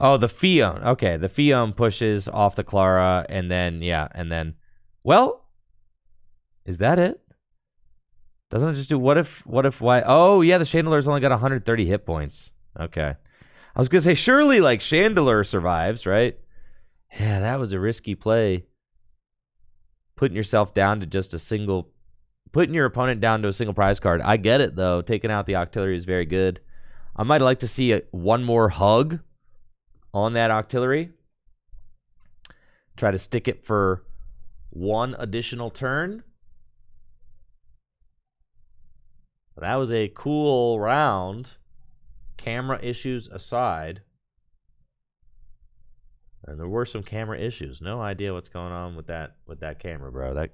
Oh, the Fion. Okay, the Fion pushes off the Clara, and then, well, is that it? Doesn't it just do what if, why? Oh, yeah, the Chandeler's only got 130 hit points. Okay. I was going to say, surely, like, Chandeler survives, right? Yeah, that was a risky play. Putting yourself down to just a single, putting your opponent down to a single prize card. I get it, though. Taking out the Octillery is very good. I might like to see one more hug on that Octillery. Try to stick it for one additional turn. That was a cool round. Camera issues aside. And there were some camera issues. No idea what's going on with that camera, bro.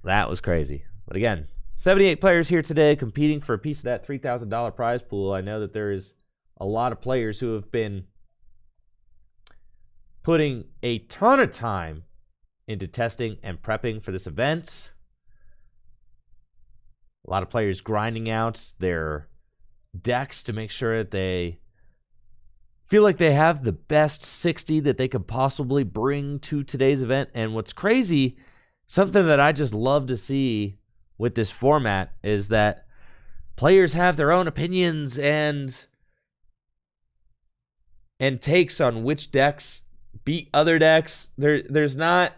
That was crazy. But again, 78 players here today competing for a piece of that $3,000 prize pool. I know that there is a lot of players who have been putting a ton of time into testing and prepping for this event. A lot of players grinding out their decks to make sure that they feel like they have the best 60 that they could possibly bring to today's event. And what's crazy, something that I just love to see with this format, is that players have their own opinions and takes on which decks beat other decks. There's not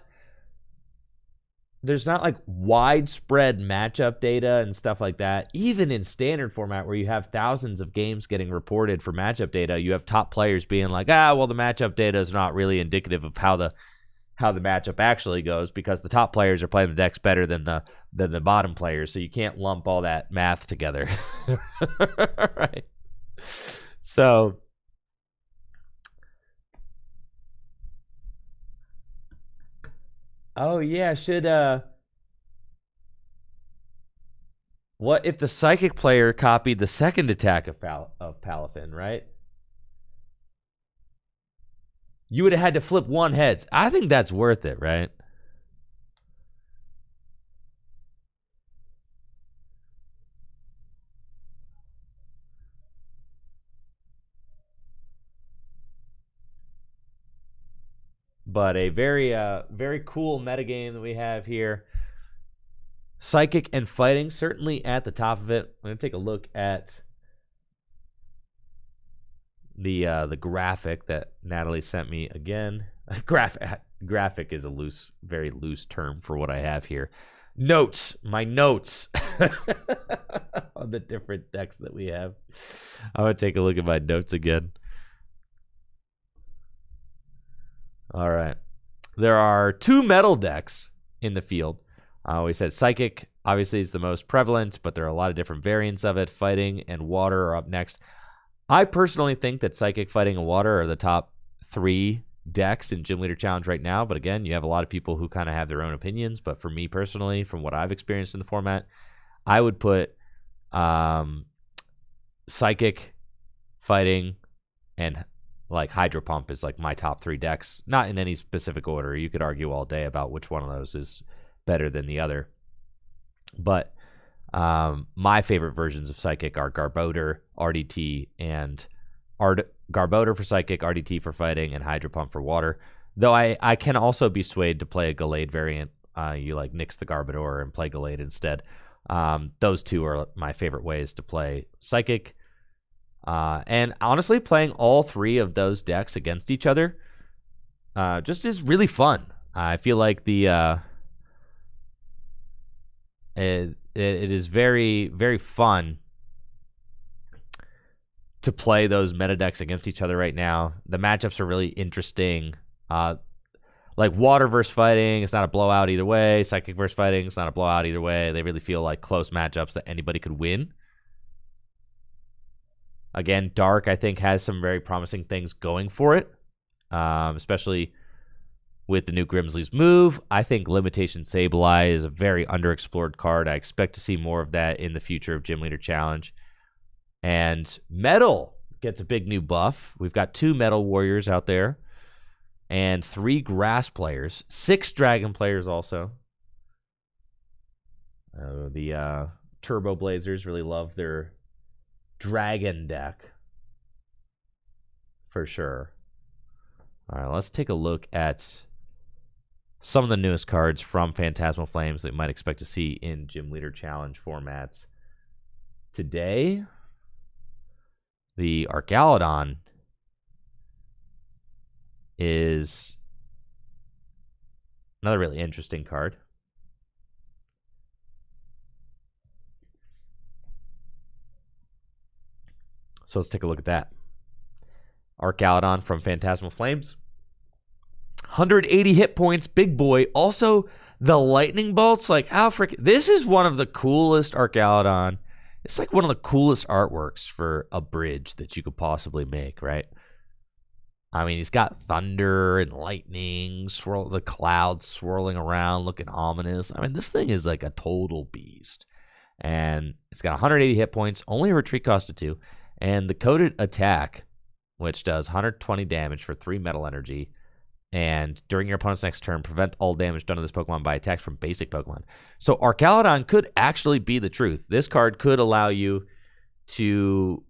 like widespread matchup data and stuff like that. Even in standard format, where you have thousands of games getting reported for matchup data, you have top players being like, well, the matchup data is not really indicative of how the matchup actually goes, because the top players are playing the decks better than the bottom players. So you can't lump all that math together. Right. So oh yeah, what if the Psychic player copied the second attack of Palafin, right? You would have had to flip one heads. I think that's worth it, right? But a very cool metagame that we have here. Psychic and Fighting certainly at the top of it. I'm going to take a look at the graphic that Natalie sent me again. Graphic is a very loose term for what I have here. My notes on the different decks that we have. I'm going to take a look at my notes again. All right. There are 2 metal decks in the field. We said Psychic obviously is the most prevalent, but there are a lot of different variants of it. Fighting and Water are up next. I personally think that Psychic, Fighting, and Water are the top 3 decks in Gym Leader Challenge right now. But again, you have a lot of people who kind of have their own opinions. But for me personally, from what I've experienced in the format, I would put Psychic, Fighting, and like Hydro Pump is like my top 3 decks. Not in any specific order. You could argue all day about which one of those is better than the other. But my favorite versions of Psychic are Garbodor, RDT, and Garbodor for Psychic, RDT for Fighting, and Hydro Pump for Water. Though I can also be swayed to play a Gallade variant. You like nix the Garbodor and play Gallade instead. Those 2 are my favorite ways to play Psychic. And honestly, playing all 3 of those decks against each other just is really fun. I feel like it is very, very fun to play those meta decks against each other right now. The matchups are really interesting. Like like water versus fighting, it's not a blowout either way. Psychic versus fighting, it's not a blowout either way. They really feel like close matchups that anybody could win. Again, Dark, I think, has some very promising things going for it, especially with the new Grimsley's move. I think Limitation Sableye is a very underexplored card. I expect to see more of that in the future of Gym Leader Challenge. And Metal gets a big new buff. We've got 2 Metal Warriors out there and 3 Grass players, 6 Dragon players also. The Turbo Blazers really love their Dragon deck for sure. All right, let's take a look at some of the newest cards from Phantasmal Flames that you might expect to see in Gym Leader Challenge formats. Today, the Archaludon is another really interesting card. So let's take a look at that. Archaludon from Phantasmal Flames. 180 hit points, big boy. Also, the lightning bolts, like how freaking... This is one of the coolest Archaludon. It's like one of the coolest artworks for a bridge that you could possibly make, right? I mean, he's got thunder and lightning, the clouds swirling around, looking ominous. I mean, this thing is like a total beast. And it's got 180 hit points, only a retreat cost of 2. And the coded attack, which does 120 damage for 3 metal energy. And during your opponent's next turn, prevent all damage done to this Pokemon by attacks from basic Pokemon. So Archaludon could actually be the truth. This card could allow you to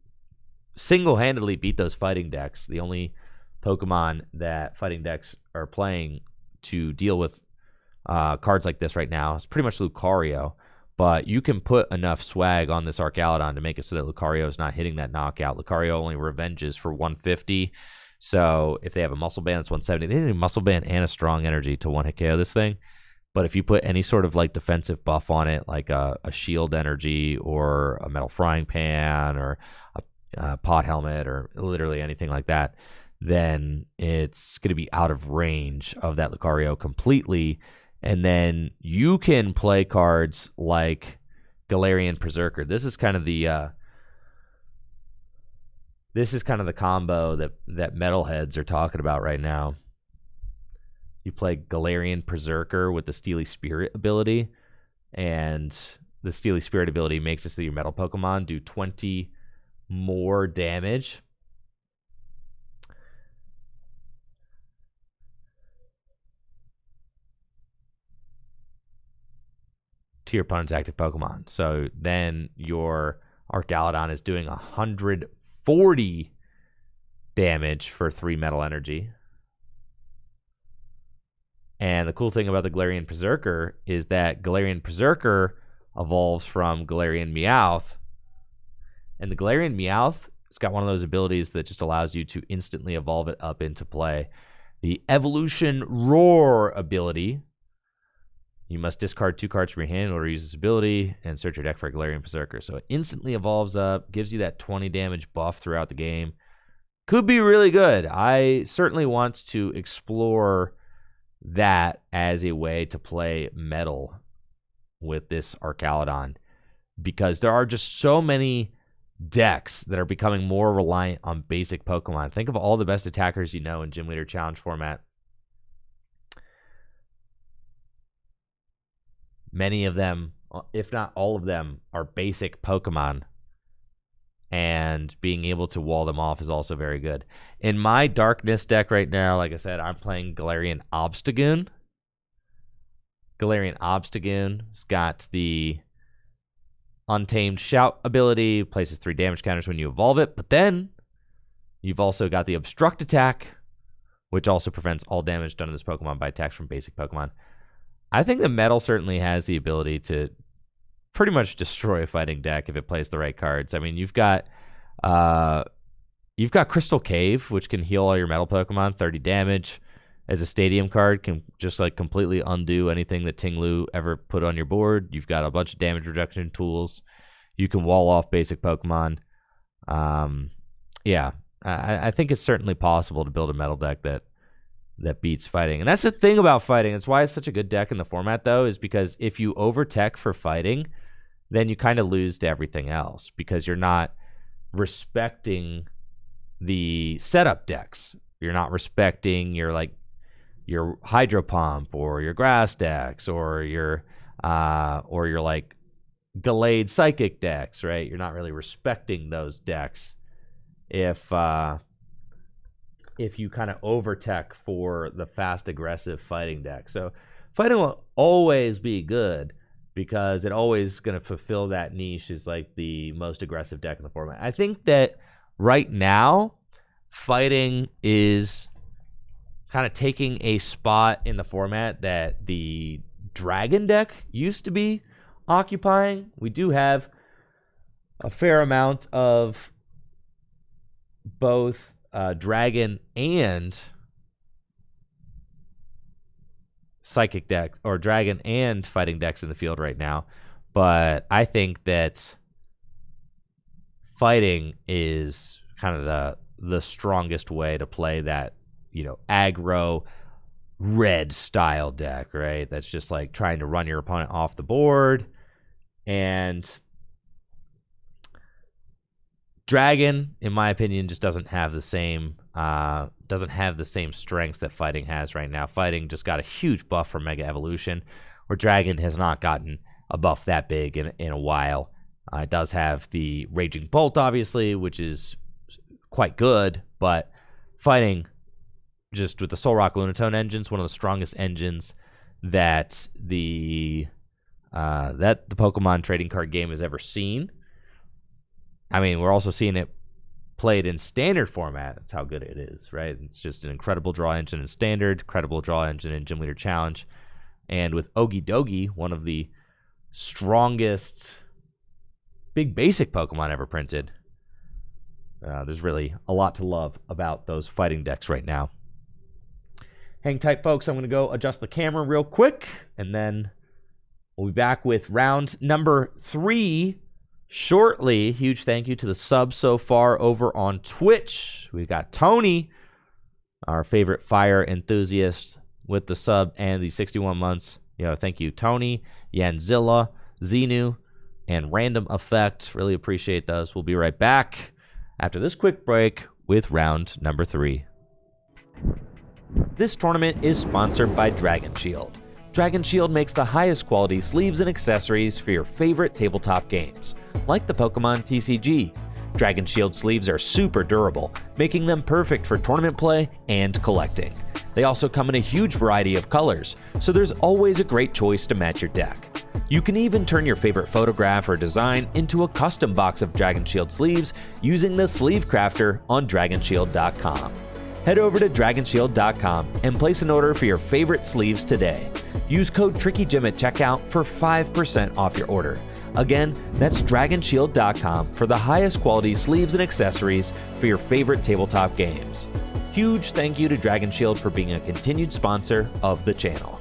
single-handedly beat those fighting decks. The only Pokemon that fighting decks are playing to deal with cards like this right now is pretty much Lucario. But you can put enough swag on this Archaludon to make it so that Lucario is not hitting that knockout. Lucario only revenges for 150. So if they have a Muscle Band, it's 170. They need a Muscle Band and a Strong Energy to one-hit KO this thing. But if you put any sort of like defensive buff on it, like a Shield Energy or a Metal Frying Pan or a Pot Helmet or literally anything like that, then it's going to be out of range of that Lucario completely. And then you can play cards like Galarian Berserker. This is kind of the combo that metalheads are talking about right now. You play Galarian Berserker with the Steely Spirit ability, and the Steely Spirit ability makes it so your metal Pokemon do 20 more damage. To your opponent's active Pokemon. So then your Archaludon is doing 140 damage for 3 metal energy. And the cool thing about the Galarian Berserker is that Galarian Berserker evolves from Galarian Meowth. And the Galarian Meowth has got one of those abilities that just allows you to instantly evolve it up into play. The Evolution Roar ability. You must discard 2 cards from your hand in order to use this ability and search your deck for a Galarian Berserker. So it instantly evolves up, gives you that 20 damage buff throughout the game. Could be really good. I certainly want to explore that as a way to play metal with this Archaludon, because there are just so many decks that are becoming more reliant on basic Pokemon. Think of all the best attackers you know in Gym Leader Challenge format. Many of them, if not all of them, are basic Pokemon. And being able to wall them off is also very good. In my Darkness deck right now, like I said, I'm playing Galarian Obstagoon. Galarian Obstagoon's got the Untamed Shout ability, places 3 damage counters when you evolve it. But then you've also got the Obstruct attack, which also prevents all damage done to this Pokemon by attacks from basic Pokemon. I think the Metal certainly has the ability to pretty much destroy a fighting deck if it plays the right cards. I mean, you've got Crystal Cave, which can heal all your Metal Pokemon 30 damage. As a Stadium card, can just like completely undo anything that Tinglu ever put on your board. You've got a bunch of damage reduction tools. You can wall off basic Pokemon. Yeah, I think it's certainly possible to build a Metal deck that that beats fighting. And that's the thing about fighting. It's why it's such a good deck in the format, though, is because if you overtech for fighting, then you kind of lose to everything else because you're not respecting the setup decks. You're not respecting your hydro pump or your grass decks or your like Gallade psychic decks, right? You're not really respecting those decks if you kind of overtech for the fast aggressive fighting deck. So fighting will always be good because it always going to fulfill that niche as like the most aggressive deck in the format. I think that right now fighting is kind of taking a spot in the format that the dragon deck used to be occupying. We do have a fair amount of both dragon and psychic deck, or dragon and fighting decks in the field right now, but I think that fighting is kind of the strongest way to play that, aggro red style deck, right? That's just like trying to run your opponent off the board. And dragon, in my opinion, just doesn't have the same strengths that fighting has right now. Fighting just got a huge buff from Mega Evolution, where dragon has not gotten a buff that big in a while. It does have the Raging Bolt, obviously, which is quite good, but fighting, just with the Soul Rock Lunatone engines, one of the strongest engines that the Pokemon trading card game has ever seen. I mean, we're also seeing it played in standard format. That's how good it is, right? It's just an incredible draw engine in standard, incredible draw engine in Gym Leader Challenge. And with Ogie Dogie, one of the strongest big basic Pokemon ever printed, there's really a lot to love about those fighting decks right now. Hang tight, folks. I'm going to go adjust the camera real quick, and then we'll be back with round number 3 shortly. Huge thank you to the subs so far over on Twitch. We've got Tony, our favorite fire enthusiast, with the sub and the 61 months. Thank you, Tony, Yanzilla, Xenu, and Random Effect. Really appreciate those. We'll be right back after this quick break with round number 3. This tournament is sponsored by Dragon Shield. Dragon Shield makes the highest quality sleeves and accessories for your favorite tabletop games, like the Pokemon TCG. Dragon Shield sleeves are super durable, making them perfect for tournament play and collecting. They also come in a huge variety of colors, so there's always a great choice to match your deck. You can even turn your favorite photograph or design into a custom box of Dragon Shield sleeves using the Sleeve Crafter on DragonShield.com. Head over to DragonShield.com and place an order for your favorite sleeves today. Use code TrickyJim at checkout for 5% off your order. Again, that's DragonShield.com for the highest quality sleeves and accessories for your favorite tabletop games. Huge thank you to Dragon Shield for being a continued sponsor of the channel.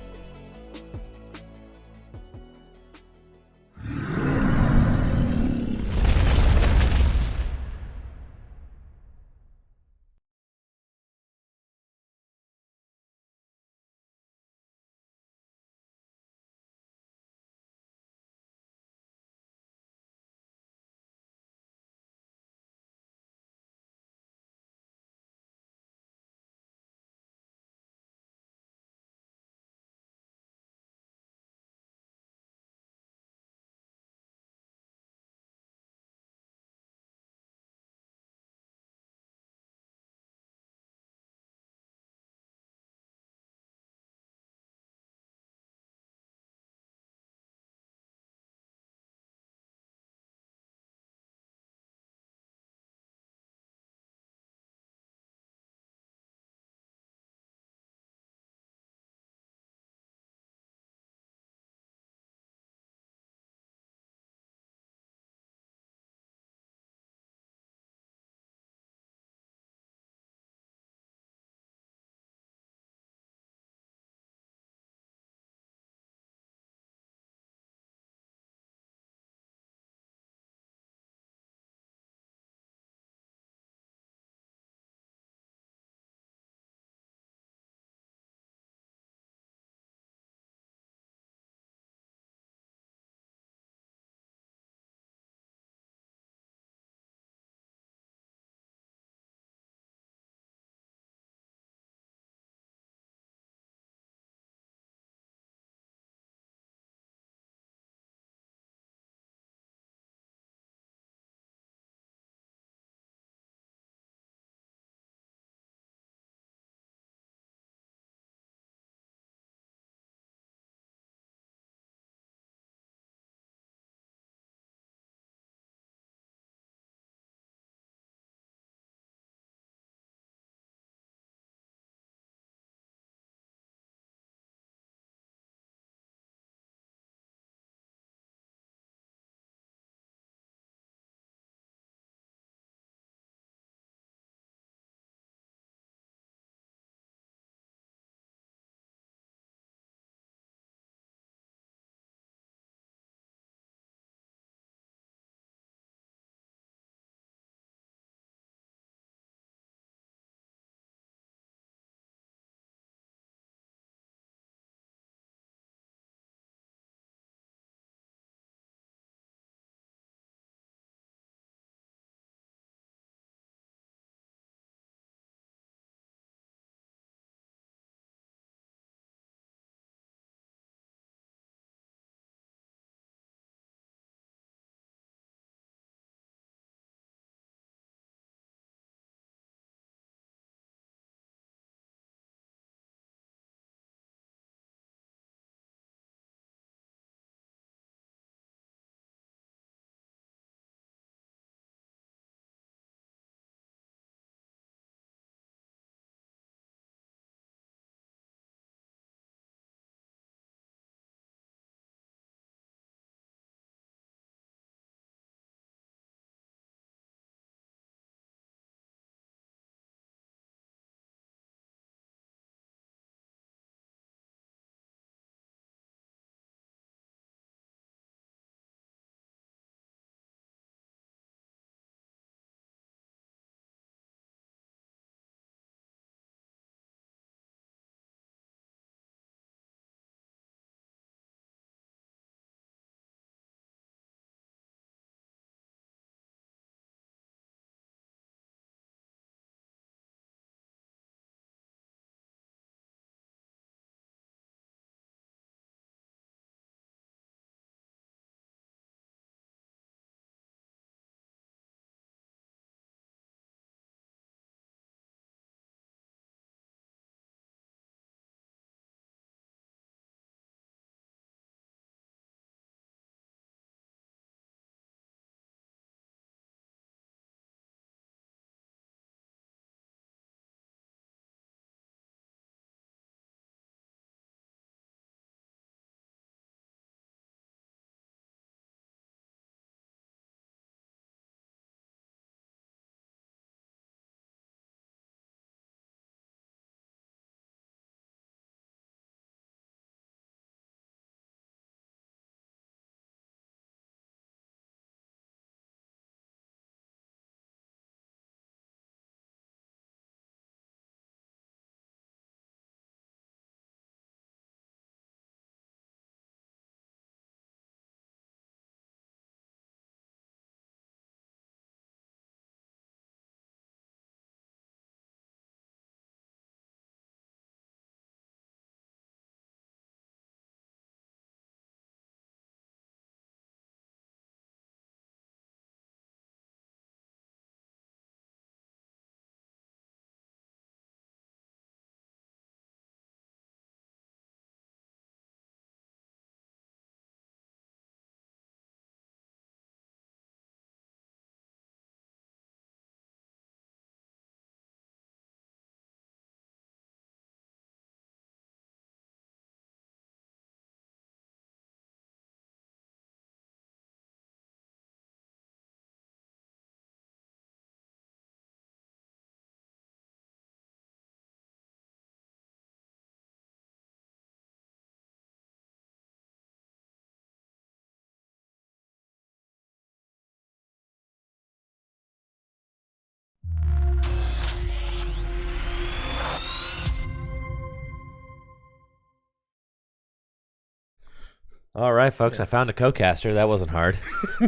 All right, folks, I found a co-caster. That wasn't hard.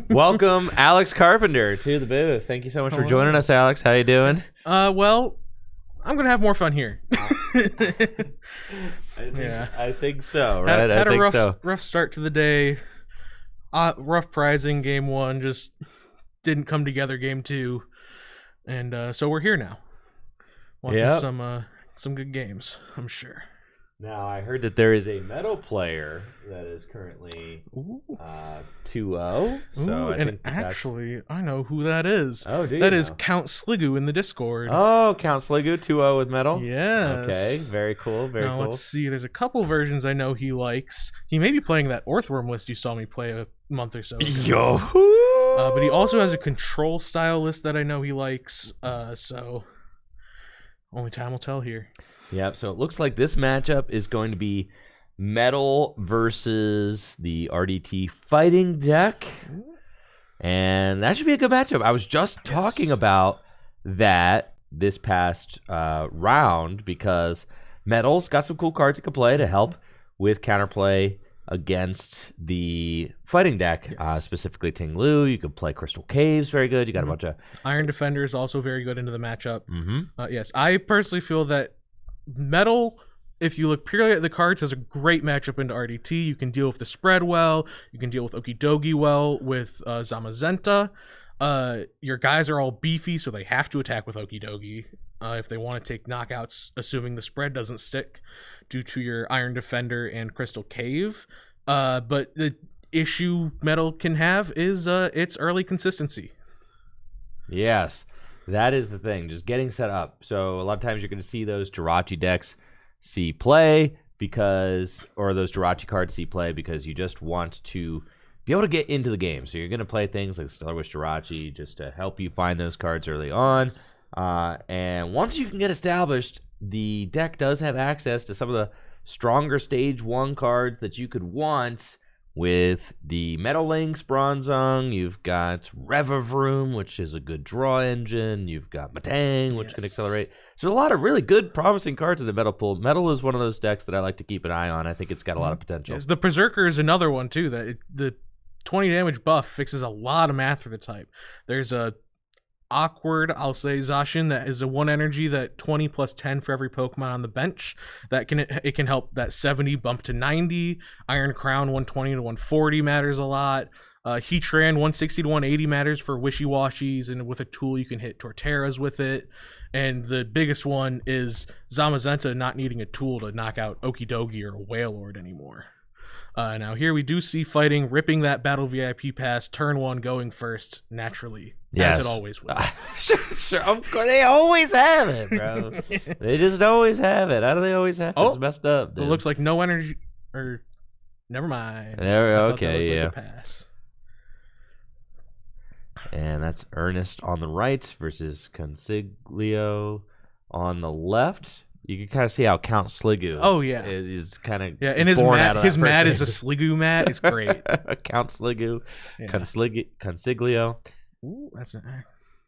Welcome, Alex Carpenter, to the booth. Thank you so much for joining us, Alex. How you doing? Well, I'm going to have more fun here. I think so, right? Had a rough start to the day. Rough prizing game 1, just didn't come together game 2. And so we're here now. Watching some good games, I'm sure. Now, I heard that there is a metal player that is currently 2-0. I know who that is. Oh, do you? That is Count Sligu in the Discord. Oh, Count Sligu, 2-0 with metal? Yes. Okay, very cool, very cool. Let's see. There's a couple versions I know he likes. He may be playing that Orthworm list you saw me play a month or so ago. Yo! But he also has a control style list that I know he likes. So only time will tell here. Yep, so it looks like this matchup is going to be metal versus the RDT fighting deck. And that should be a good matchup. I was just talking about that this past round because metal's got some cool cards it can play to help with counterplay against the fighting deck, specifically Ting Lu. You could play Crystal Caves, very good. You got a bunch of Iron Defender is also very good into the matchup. Yes, I personally feel that metal, if you look purely at the cards, has a great matchup into RDT. You can deal with the spread well. You can deal with Okidogi well with Zamazenta. Your guys are all beefy, so they have to attack with Okidogi if they want to take knockouts, assuming the spread doesn't stick due to your Iron Defender and Crystal Cave. But the issue metal can have is its early consistency. Yes. That is the thing, just getting set up. So a lot of times you're going to see those Jirachi decks see play or those Jirachi cards see play because you just want to be able to get into the game. So you're going to play things like Stellar Wish Jirachi just to help you find those cards early on. And once you can get established, the deck does have access to some of the stronger Stage 1 cards that you could want. With the Metal Links, Bronzong, you've got Revavroom, which is a good draw engine. You've got Matang, which can accelerate. So there's a lot of really good, promising cards in the Metal pool. Metal is one of those decks that I like to keep an eye on. I think it's got a lot of potential. Yes, the Berserker is another one, too. The 20 damage buff fixes a lot of math for the type. There's a awkward, I'll say, Zacian that is a 1 energy that 20 plus 10 for every Pokemon on the bench. It can help that 70 bump to 90. Iron Crown 120 to 140 matters a lot. Heatran 160 to 180 matters for wishy-washies, and with a tool you can hit Torterras with it. And the biggest one is Zamazenta not needing a tool to knock out Okidogi or Wailord anymore. Now here we do see fighting ripping that Battle VIP pass, turn 1 going first naturally. Yes. As it always will. Sure, of course, they always have it, bro. They just always have it. How do they always have it? It's messed up, dude. It looks like no energy, or never mind. Okay, yeah. Like a pass. And that's Ernest on the right versus Consiglio on the left. You can kind of see how Count Sligu is kind of and his mat is a Sligu mat. It's great. Count Sligu, Consiglio. Ooh, that's an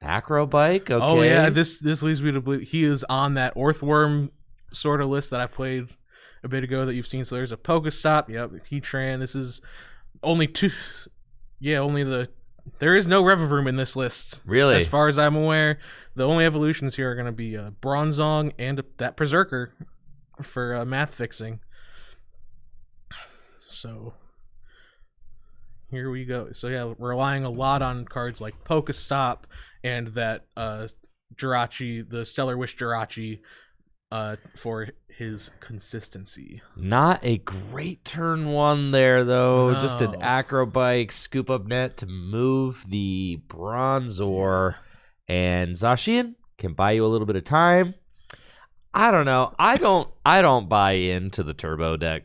Acrobike. Okay. Oh yeah, this leads me to believe he is on that Orthworm sort of list that I played a bit ago that you've seen. So there's a Pokestop. Yep, Heatran. This is only 2. Yeah, there is no Revavroom in this list. Really? As far as I'm aware, the only evolutions here are going to be Bronzong and that Berserker for math fixing. So here we go. So yeah, we're relying a lot on cards like Pokestop and that Jirachi, the Stellar Wish Jirachi, for his consistency. Not a great turn 1 there, though. No. Just an Acrobike, Scoop Up Net to move the Bronzor. And Zacian can buy you a little bit of time. I don't know. I don't buy into the Turbo deck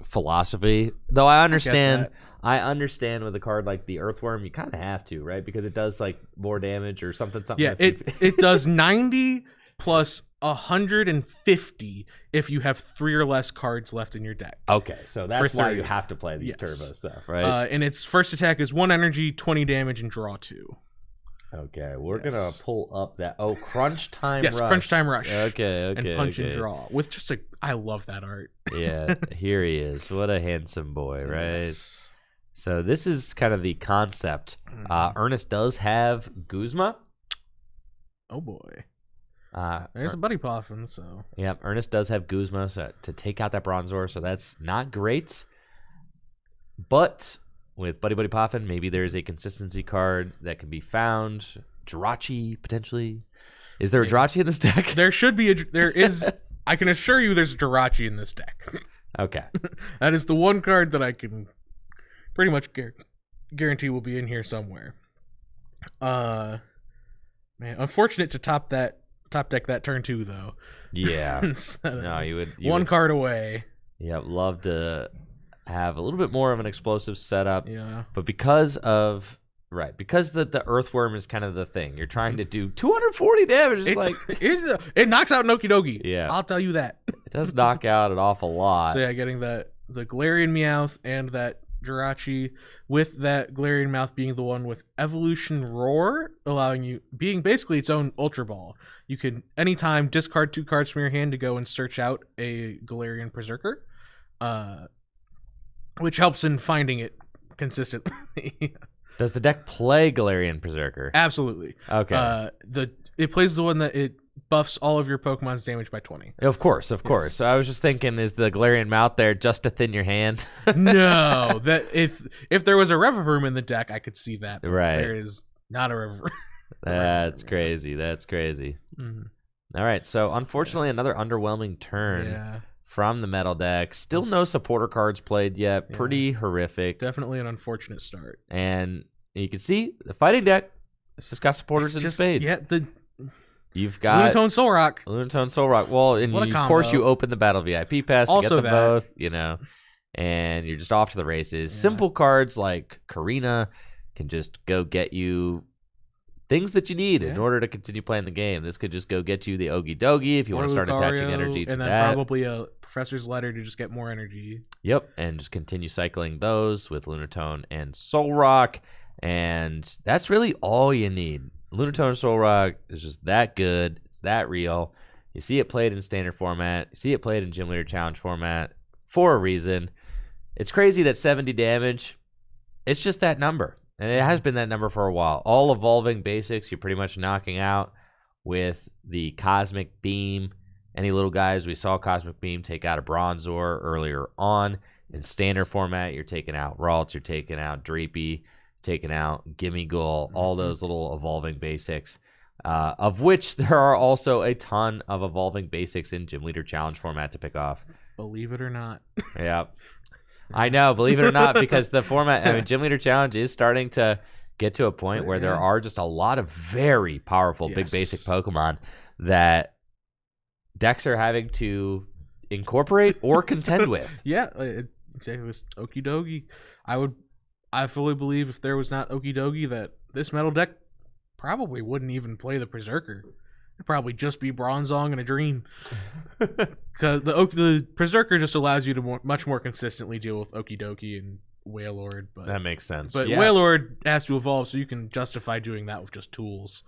philosophy, though I understand. I understand with a card like the Earthworm, you kind of have to, right? Because it does like more damage or something. Yeah, it does 90 plus 150 if you have 3 or less cards left in your deck. Okay, so that's why you have to play these turbo stuff, right? And its first attack is 1 energy, 20 damage, and draw 2. Okay, we're Yes. gonna pull up that. Oh, Crunch Time Yes, Rush. Crunch Time Rush. Okay, And Punch and Draw with just a. I love that art. Yeah, here he is. What a handsome boy, right? Yes. So this is kind of the concept. Ernest does have Guzma. Oh boy. Uh, There's a Buddy Poffin, so. Yep, Ernest does have Guzma to take out that Bronzor, so that's not great. But with Buddy Poffin, maybe there's a consistency card that can be found. Jirachi, potentially. Is there a Jirachi in this deck? There should be there is. I can assure you there's a Jirachi in this deck. Okay. That is the one card that I can pretty much guarantee will be in here somewhere. Man, unfortunate to top deck that turn 2 though. Yeah. No, you would. One card away. Yeah, love to have a little bit more of an explosive setup. Yeah. But because the earthworm is kind of the thing. You're trying to do 240 damage. It knocks out Noki Dogi. Yeah. I'll tell you that. It does knock out an awful lot. So yeah, getting the Galarian Meowth and that Jirachi, with that Galarian Mouth being the one with Evolution Roar, allowing you being basically its own Ultra Ball. You can anytime discard 2 cards from your hand to go and search out a Galarian Berserker, which helps in finding it consistently. Does the deck play Galarian Berserker? Absolutely. Okay. It plays the one that it buffs all of your Pokemon's damage by 20. Of course. So I was just thinking, is the Galarian Mouth there just to thin your hand? No, that if there was a Revivirm in the deck, I could see that. But right. There is not a Revivirm. That's crazy. Mm-hmm. All right. So unfortunately, another underwhelming turn from the Metal deck. Still no supporter cards played yet. Yeah. Pretty horrific. Definitely an unfortunate start. And you can see the fighting deck. It's just got supporters in spades. Yeah, You've got Lunatone Solrock. Well, and of course you open the Battle VIP pass. Also you get them both, and you're just off to the races. Yeah. Simple cards like Karina can just go get you things that you need in order to continue playing the game. This could just go get you the Ogie Dogie if you want to start attaching energy to that. And then probably a Professor's Letter to just get more energy. Yep, and just continue cycling those with Lunatone and Solrock. And that's really all you need. Lunatone Solrock is just that good. It's that real. You see it played in standard format. You see it played in Gym Leader Challenge format for a reason. It's crazy that 70 damage, it's just that number. And it has been that number for a while. All evolving basics, you're pretty much knocking out with the Cosmic Beam. Any little guys, we saw Cosmic Beam take out a Bronzor earlier on. In standard format, you're taking out Ralts, you're taking out Dreepy, taking out Gimmighoul, all those little evolving basics, of which there are also a ton of evolving basics in Gym Leader Challenge format to pick off. Believe it or not. Yeah. I know, believe it or not, because the format, Gym Leader Challenge is starting to get to a point where there are just a lot of very powerful big basic Pokemon that decks are having to incorporate or contend with. Yeah, it was Okie Dokie. I fully believe if there was not Okie Dokie that this Metal deck probably wouldn't even play the Berserker. It'd probably just be Bronzong and a Dream. Because the Berserker just allows you to much more consistently deal with Okie Dokie and Wailord. But that makes sense. But Wailord has to evolve, so you can justify doing that with just tools.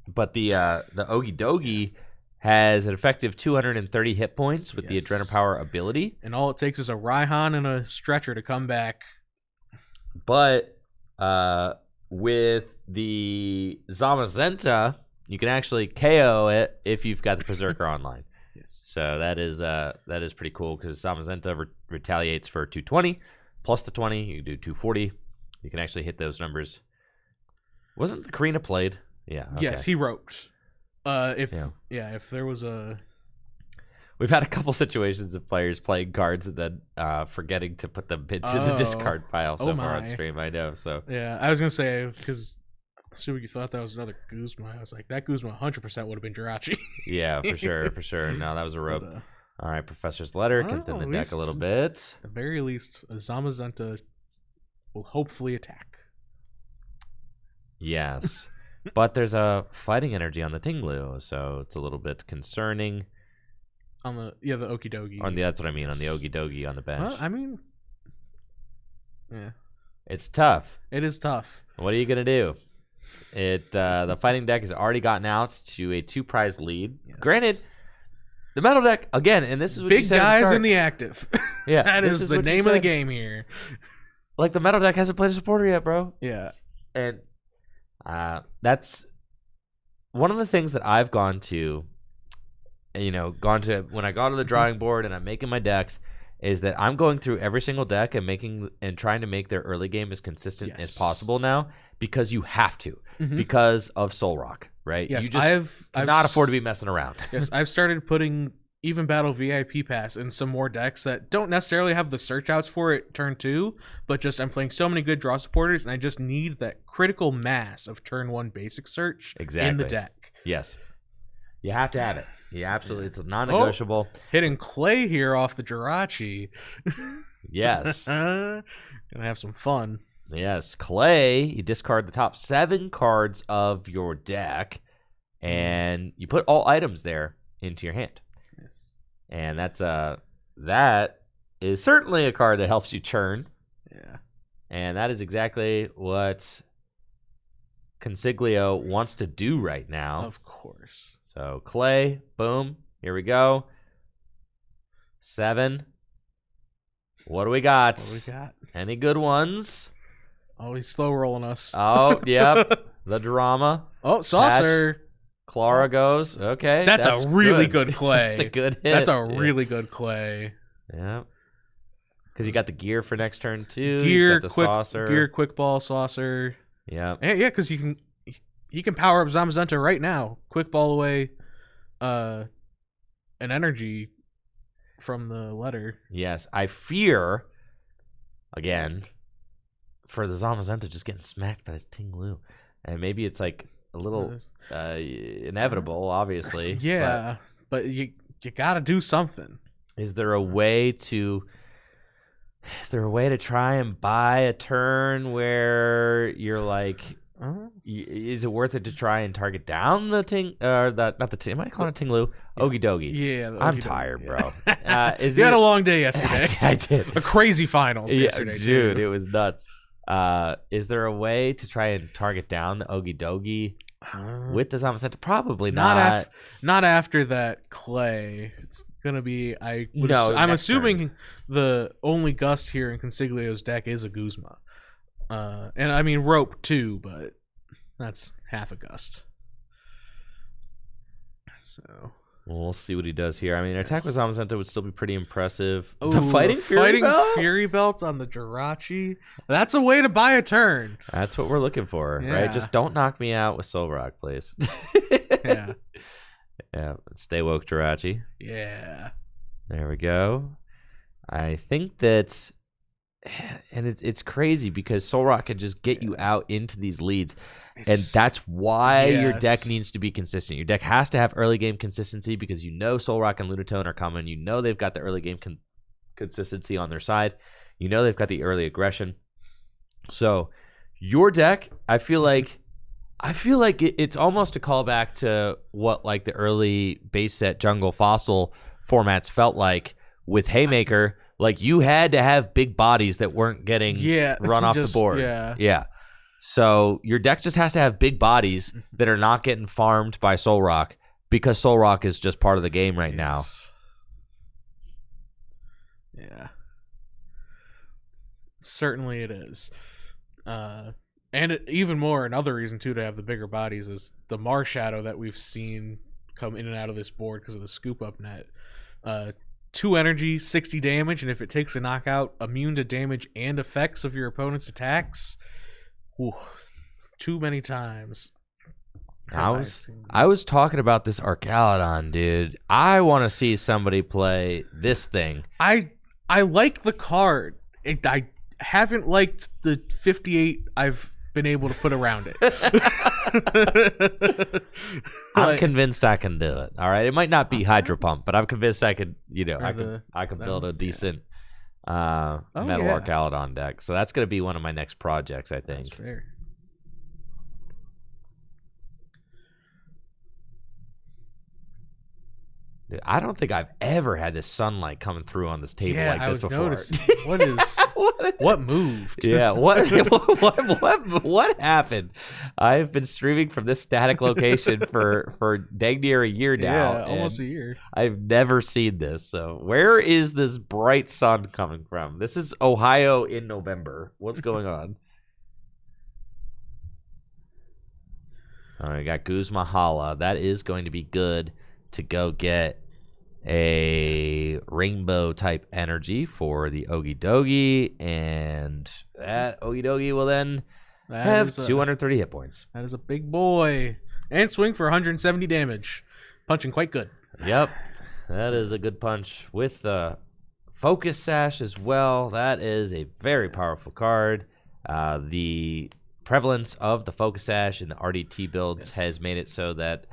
But the Okie Dokie has an effective 230 hit points with the Adrenopower ability. And all it takes is a Raihan and a Stretcher to come back. But with the Zamazenta, you can actually KO it if you've got the Berserker online. Yes. So that is pretty cool because Zamazenta retaliates for 220 plus the 20. You can do 240. You can actually hit those numbers. Wasn't the Karina played? Yeah. Okay. Yes, he wrote. If there was a... We've had a couple situations of players playing cards and then forgetting to put them into the discard pile so far on stream. I know. So yeah, I was gonna say because assuming you thought that was another Guzma, I was like that Guzma 100% would have been Jirachi. Yeah, for sure. No, that was a rope. All right, Professor's Letter can thin the deck a little bit. At the very least, a Zamazenta will hopefully attack. Yes, but there's a fighting energy on the Tinglu, so it's a little bit concerning. On the Okie Dokie. That's what I mean. On the Okie Dokie on the bench. Yeah, it's tough. It is tough. What are you gonna do? The fighting deck has already gotten out to a 2-prize lead. Yes. Granted, the metal deck again, and this is what you Big said at the guys start. in the active. Yeah, that this is what the you name of the said. game here. Like the metal deck hasn't played a supporter yet, bro. Yeah. And that's one of the things that I've gone to when I go to the drawing board and I'm making my decks, is that I'm going through every single deck and trying to make their early game as consistent as possible now, because you have to, because of Soul Rock, right? Yes, you just cannot afford to be messing around. Yes, I've started putting even Battle VIP Pass in some more decks that don't necessarily have the search outs for it turn 2, but just I'm playing so many good draw supporters, and I just need that critical mass of turn 1 basic search in the deck. Yes. You have to have it. Yeah, absolutely. It's non-negotiable. Hitting Clay here off the Jirachi. Yes. Gonna have some fun. Yes. Clay, you discard the top 7 cards of your deck, and you put all items there into your hand. Yes. And that is certainly a card that helps you churn. Yeah. And that is exactly what Consiglio wants to do right now. Of course. So Clay, boom, here we go. 7. What do we got? Any good ones? Oh, he's slow rolling us. Oh, yep. The drama. Oh, Saucer. Patch. Clara goes. Okay. That's a really good Clay. That's a good hit. That's a really good Clay. Yeah. Because you got the gear for next turn too. Gear, you got the saucer. Gear, quick ball, saucer. Yeah. Yeah, because he can power up Zamazenta right now. Quick ball away an energy from the letter. Yes. I fear, again, for the Zamazenta just getting smacked by this Ting Lu. And maybe it's like a little inevitable, obviously. Yeah, but you got to do something. Is there a way to try and buy a turn where you're like, is it worth it to try and target down the Ting, or not the Ting? Am I calling it Ting Lu? Okie dokie. Yeah, I'm tired, bro. You had a long day yesterday. I did. A crazy finals yesterday, dude. too. It was nuts. Is there a way to try and target down the Okie dokie with the Zamazenta? Probably not. Not after that Clay. It's gonna be. I'm assuming the only gust here in Consiglio's deck is a Guzma, and I mean rope too, but that's half a gust. So we'll see what he does here. I mean, attack with Zamazenta would still be pretty impressive. Ooh, the fighting Fury Belt on the Jirachi. That's a way to buy a turn. That's what we're looking for, right? Just don't knock me out with Soul Rock, please. Yeah. Yeah. Stay woke, Jirachi. Yeah. There we go. I think that, and it's crazy because Soul Rock can just get you out into these leads. And that's why your deck needs to be consistent. Your deck has to have early game consistency because you know Soul Rock and Lunatone are coming. You know they've got the early game consistency on their side. You know they've got the early aggression. So your deck, I feel like it's almost a callback to what like the early base set jungle fossil formats felt like with Haymaker. Like you had to have big bodies that weren't getting run off the board. Yeah. So your deck just has to have big bodies that are not getting farmed by Soul Rock because Soul Rock is just part of the game right now. Yeah. Certainly it is. And even more, another reason too to have the bigger bodies is the Mar Shadow that we've seen come in and out of this board because of the scoop up net. 2 energy, 60 damage, and if it takes a knockout, immune to damage and effects of your opponent's attacks. Ooh, too many times. I was talking about this Archaludon, dude. I want to see somebody play this thing. I like the card. I haven't liked the 58 I've been able to put around it. I'm convinced I can do it. All right, it might not be Hydro Pump, but I'm convinced I could. I could build a decent Metal Archaludon deck. So that's gonna be one of my next projects, I think. That's fair. Dude, I don't think I've ever had this sunlight coming through on this table like this before. What moved? Yeah, what happened? I've been streaming from this static location for dang near a year now. Yeah, almost a year. I've never seen this. So where is this bright sun coming from? This is Ohio in November. What's going on? All right, got Guzma Hala. That is going to be good to go get a rainbow type energy for the Ogie Dogie, and that Ogie Dogie will then have 230 hit points. That is a big boy. And swing for 170 damage. Punching quite good. Yep, that is a good punch with the Focus Sash as well. That is a very powerful card. The prevalence of the Focus Sash in the RDT builds has made it so that,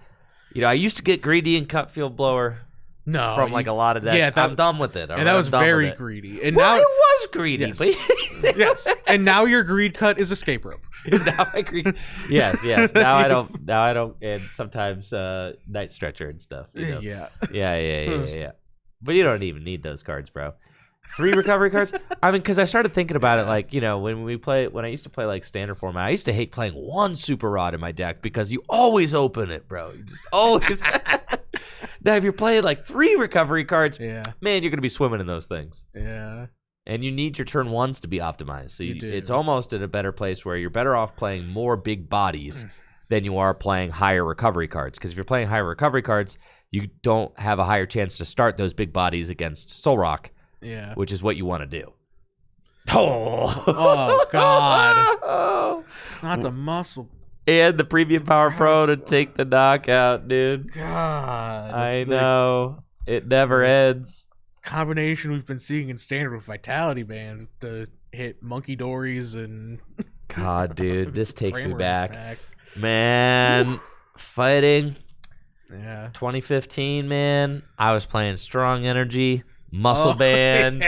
I used to get greedy and cut Field Blower from like a lot of decks. Yeah, I'm done with it. And that was very greedy. And now it was greedy. Yes. But yes. And now your greed cut is Escape Rope. Now I greed. Yes. Now I don't. And sometimes Night Stretcher and stuff. Yeah. Yeah. But you don't even need those cards, bro. 3 recovery cards. I mean, because I started thinking about it, like, when I used to play like standard format, I used to hate playing 1 Super Rod in my deck because you always open it, bro. You just always. Now, if you're playing like 3 recovery cards, man, you're gonna be swimming in those things. Yeah. And you need your turn 1s to be optimized. So it's almost in a better place where you're better off playing more big bodies than you are playing higher recovery cards. Because if you're playing higher recovery cards, you don't have a higher chance to start those big bodies against Soul Rock. Yeah. Which is what you want to do. Oh God. Not the muscle. And the Premium Power Pro to take the knockout, dude. God. I know. It never ends. Combination we've been seeing in standard with Vitality Band to hit Monkey Dories and God, dude. This takes me back. Man, fighting. Yeah. 2015, man. I was playing Strong Energy. Muscle Band,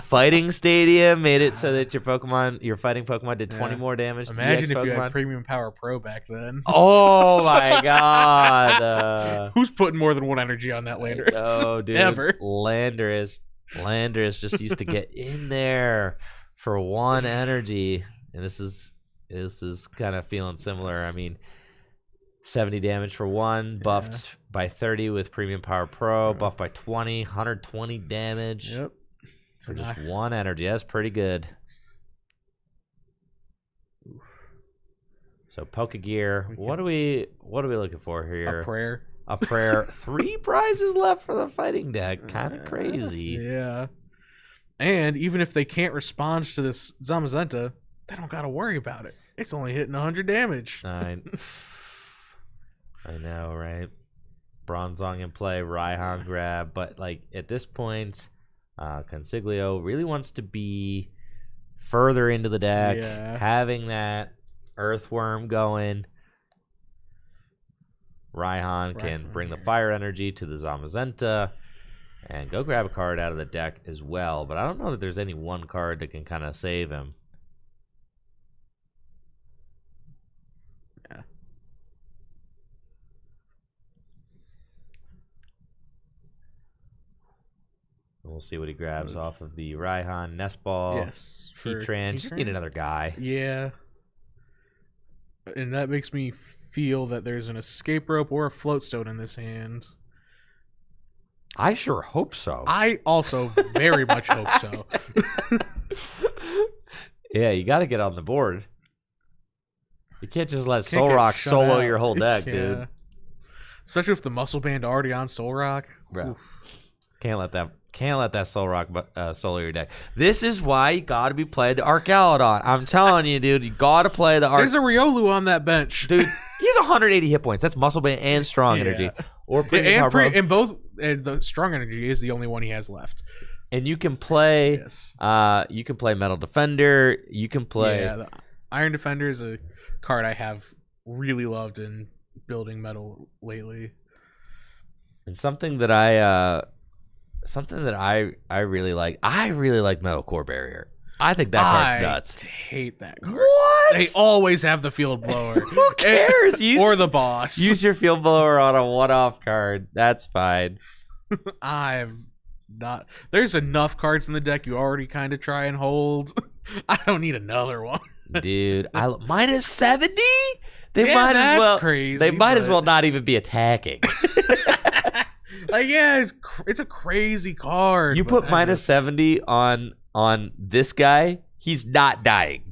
Fighting Stadium made it so that your fighting Pokemon did 20 more damage. Imagine to if Pokemon. You had Premium Power Pro back then. Oh my God! Who's putting more than 1 energy on that Landorus? Oh, dude, Ever. Landorus just used to get in there for 1 energy, and this is kind of feeling similar. I mean, 70 damage for 1, buffed by 30 with Premium Power Pro, buffed by 20, 120 damage. Yep. For just 1 energy. That's pretty good. So Pokegear. What are we looking for here? A prayer. 3 prizes left for the fighting deck. Kind of crazy. Yeah. And even if they can't respond to this Zamazenta, they don't gotta worry about it. It's only hitting 100 damage. I know, right? Bronzong in play, Raihan grab, but like at this point, Consiglio really wants to be further into the deck, having that Earthworm going. Raihan can bring the fire energy to the Zamazenta and go grab a card out of the deck as well, but I don't know that there's any one card that can kind of save him. We'll see what he grabs off of the Raihan, Nest Ball, Heatran. Just need another guy. Yeah. And that makes me feel that there's an Escape Rope or a Floatstone in this hand. I sure hope so. I also very much hope so. Yeah, you got to get on the board. You can't just let Soul Rock solo your whole deck, dude. Especially with the Muscle Band already on Soul Rock. Bro. Can't let that Soul Rock solo your deck. This is why you got to be playing the Archaludon. I'm telling you, dude, you got to play the There's a Riolu on that bench. Dude, he has 180 hit points. That's Muscle Band and Strong Energy. Or and the Strong Energy is the only one he has left. And you can play you can play Metal Defender, you can play the Iron Defender is a card I have really loved in building Metal lately. And something that I really like. I really like Metal Core Barrier. I think that card's nuts. I hate that card. What? They always have the Field Blower. Who cares? Or the boss. Use your Field Blower on a one-off card. That's fine. I've not. There's enough cards in the deck you already kind of try and hold. I don't need another one. Dude, minus 70? They Yeah, might as that's well crazy, They might as but- well not even be attacking. Like, yeah, it's a crazy card. You but put I minus just- 70 on this guy, he's not dying.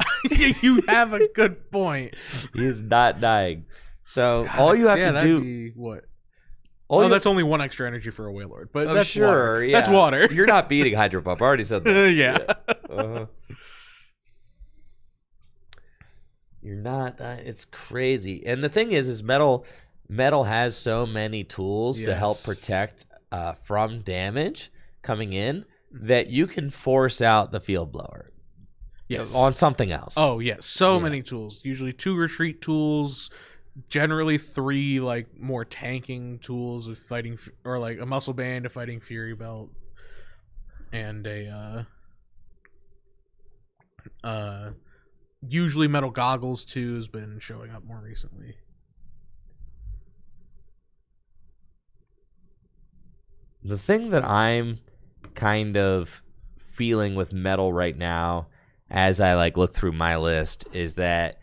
You have a good point. He's not dying. So God, all you have yeah, to that'd do be what? all Oh, you- that's only one extra energy for a Wailord, but Oh, that's sure, water. yeah. That's water. You're not beating Hydro Pump. I already said that. Yeah. Uh-huh. You're not. It's crazy. And the thing is metal has so many tools to help Yes. protect from damage coming in that you can force out the field blower. Yes. On something else. Oh, yes. So Yeah. many tools. Usually 2 retreat tools, generally 3 like more tanking tools of fighting or like a muscle band, a fighting fury belt, and a usually metal goggles too has been showing up more recently. The thing that I'm kind of feeling with metal right now as I like look through my list is that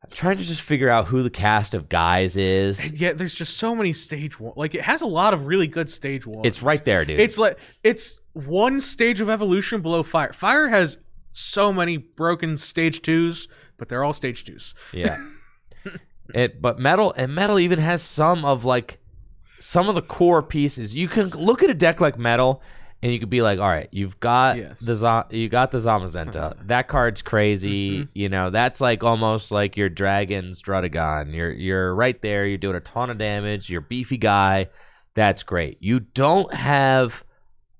I'm trying to just figure out who the cast of guys is. And yet there's just so many stage one. Like, it has a lot of really good stage ones. It's right there, dude. It's like it's one stage of evolution below Fire. Fire has so many broken stage 2s, but they're all stage 2s. Yeah. But metal even has some of the core pieces. You can look at a deck like metal and you could be like, all right, you've got Yes. the Zamazenta. That card's crazy. Mhm. You know, that's like almost like your Dragon's Drudagon. You're right there. You're doing a ton of damage. You're a beefy guy. That's great. You don't have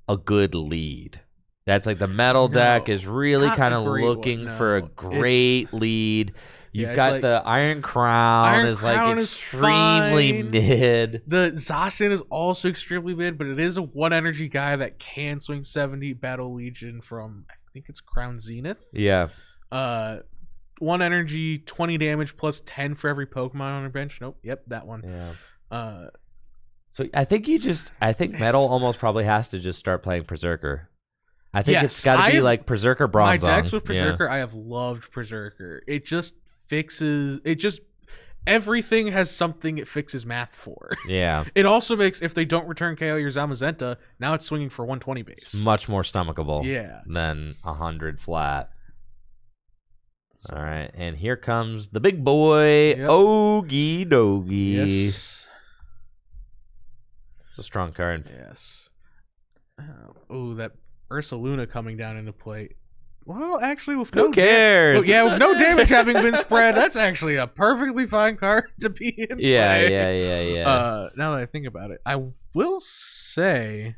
a good lead. That's like the metal No, deck is really not kind a of great looking one, for a no. great lead. You've Yeah, it's got like- the Iron Crown Iron is Crown like is extremely fine. mid. The Zacian is also extremely mid, but it is a 1 energy guy that can swing 70 Battle Legion from, I think it's Crown Zenith. Yeah. 1 energy, 20 damage plus 10 for every Pokemon on your bench. Nope. Yep, that one. Yeah. So I think metal almost probably has to just start playing Berserker. I think it's Yes, got to be I've- like Berserker My Bronzong. decks with Yeah. Berserker, I have loved Berserker. It just fixes. Everything has something it fixes math for. Yeah. It also makes, if they don't return KO your Zamazenta, now it's swinging for 120 base. It's much more stomachable Yeah. than 100 flat. All right. And here comes the big boy, Yep. Ogie Dogie. Yes. It's a strong card. Yes. Oh, that Ursaluna coming down into play. Well, actually, with Who cares? yeah, with no damage having been spread, that's actually a perfectly fine card to be in play. Yeah. Now that I think about it, I will say,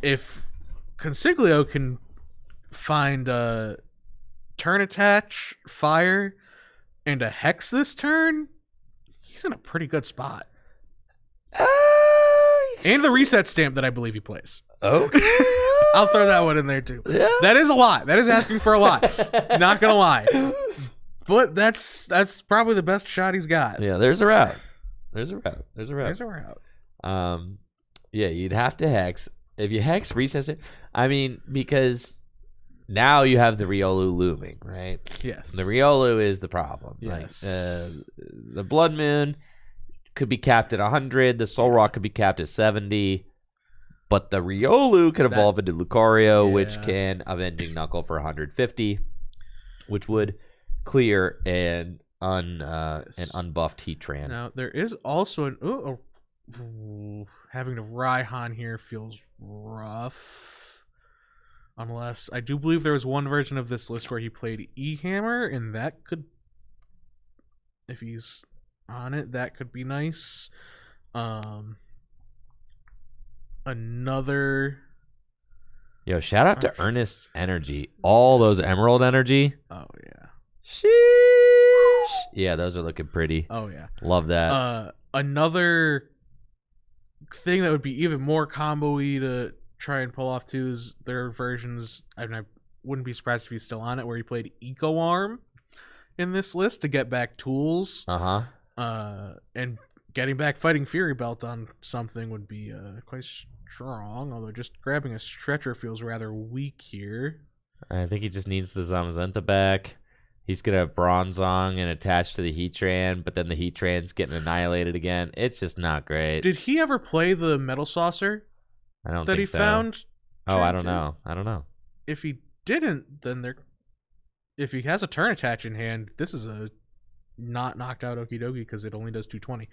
if Consiglio can find a turn attach, fire, and a hex this turn, he's in a pretty good spot. And the reset stamp that I believe he plays. Okay. I'll throw that one in there too. Yeah. That is a lot. That is asking for a lot. Not gonna lie. But that's probably the best shot he's got. Yeah, there's a route. There's a There's a route. Yeah, you'd have to hex. If you hex, resets it. I mean, because now you have the Riolu looming, right? Yes. The Riolu is the problem. Yes. The Blood Moon could be capped at 100. The Soul Rock could be capped at 70. But the Riolu could evolve into Lucario, which Yeah. can Avenging Knuckle for 150, which would clear an unbuffed Heatran. Now there is also having to Raihan here feels rough. Unless I do believe there was one version of this list where he played E-Hammer, and that could, if he's on it, that could be nice. Another. Yo, shout out to Ernest's Energy. All those Emerald Energy. Oh yeah. Sheesh. Yeah, those are looking pretty. Oh yeah. Love that. Another thing that would be even more combo-y to try and pull off too is there are versions. I wouldn't be surprised if he's still on it, where he played Eco Arm in this list to get back tools. Uh-huh. And getting back Fighting Fury Belt on something would be quite strong, although just grabbing a stretcher feels rather weak here. I think he just needs the Zamazenta back. He's going to have Bronzong and attached to the Heatran, but then the Heatran's getting annihilated again. It's just not great. Did he ever play the Metal Saucer I don't that think he so. found? Oh, I don't know. I don't know. If he didn't, then if he has a turn attach in hand, this is a not knocked out Okidogi because it only does 220.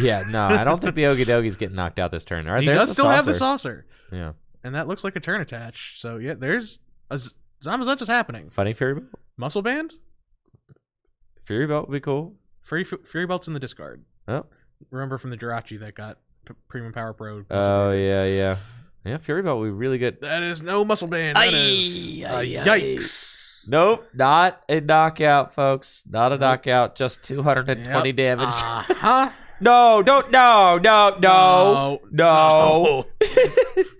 Yeah, no, I don't think the Okidogi's getting knocked out this turn. All right, he there's does the still have the Saucer. saucer. Yeah. And that looks like a turn attach. So, yeah, there's a Zamazenta's happening. Fighting Fury Belt? Muscle Band? Fury Belt would be cool. Fury Belt's in the discard. Oh. Remember from the Jirachi that got Premium Power Pro. Oh, yeah. Yeah, Fury Belt would be really good. That is no Muscle Band. That is yikes. Nope, not a knockout, folks. Not a knockout, just 220 damage. Uh-huh. No.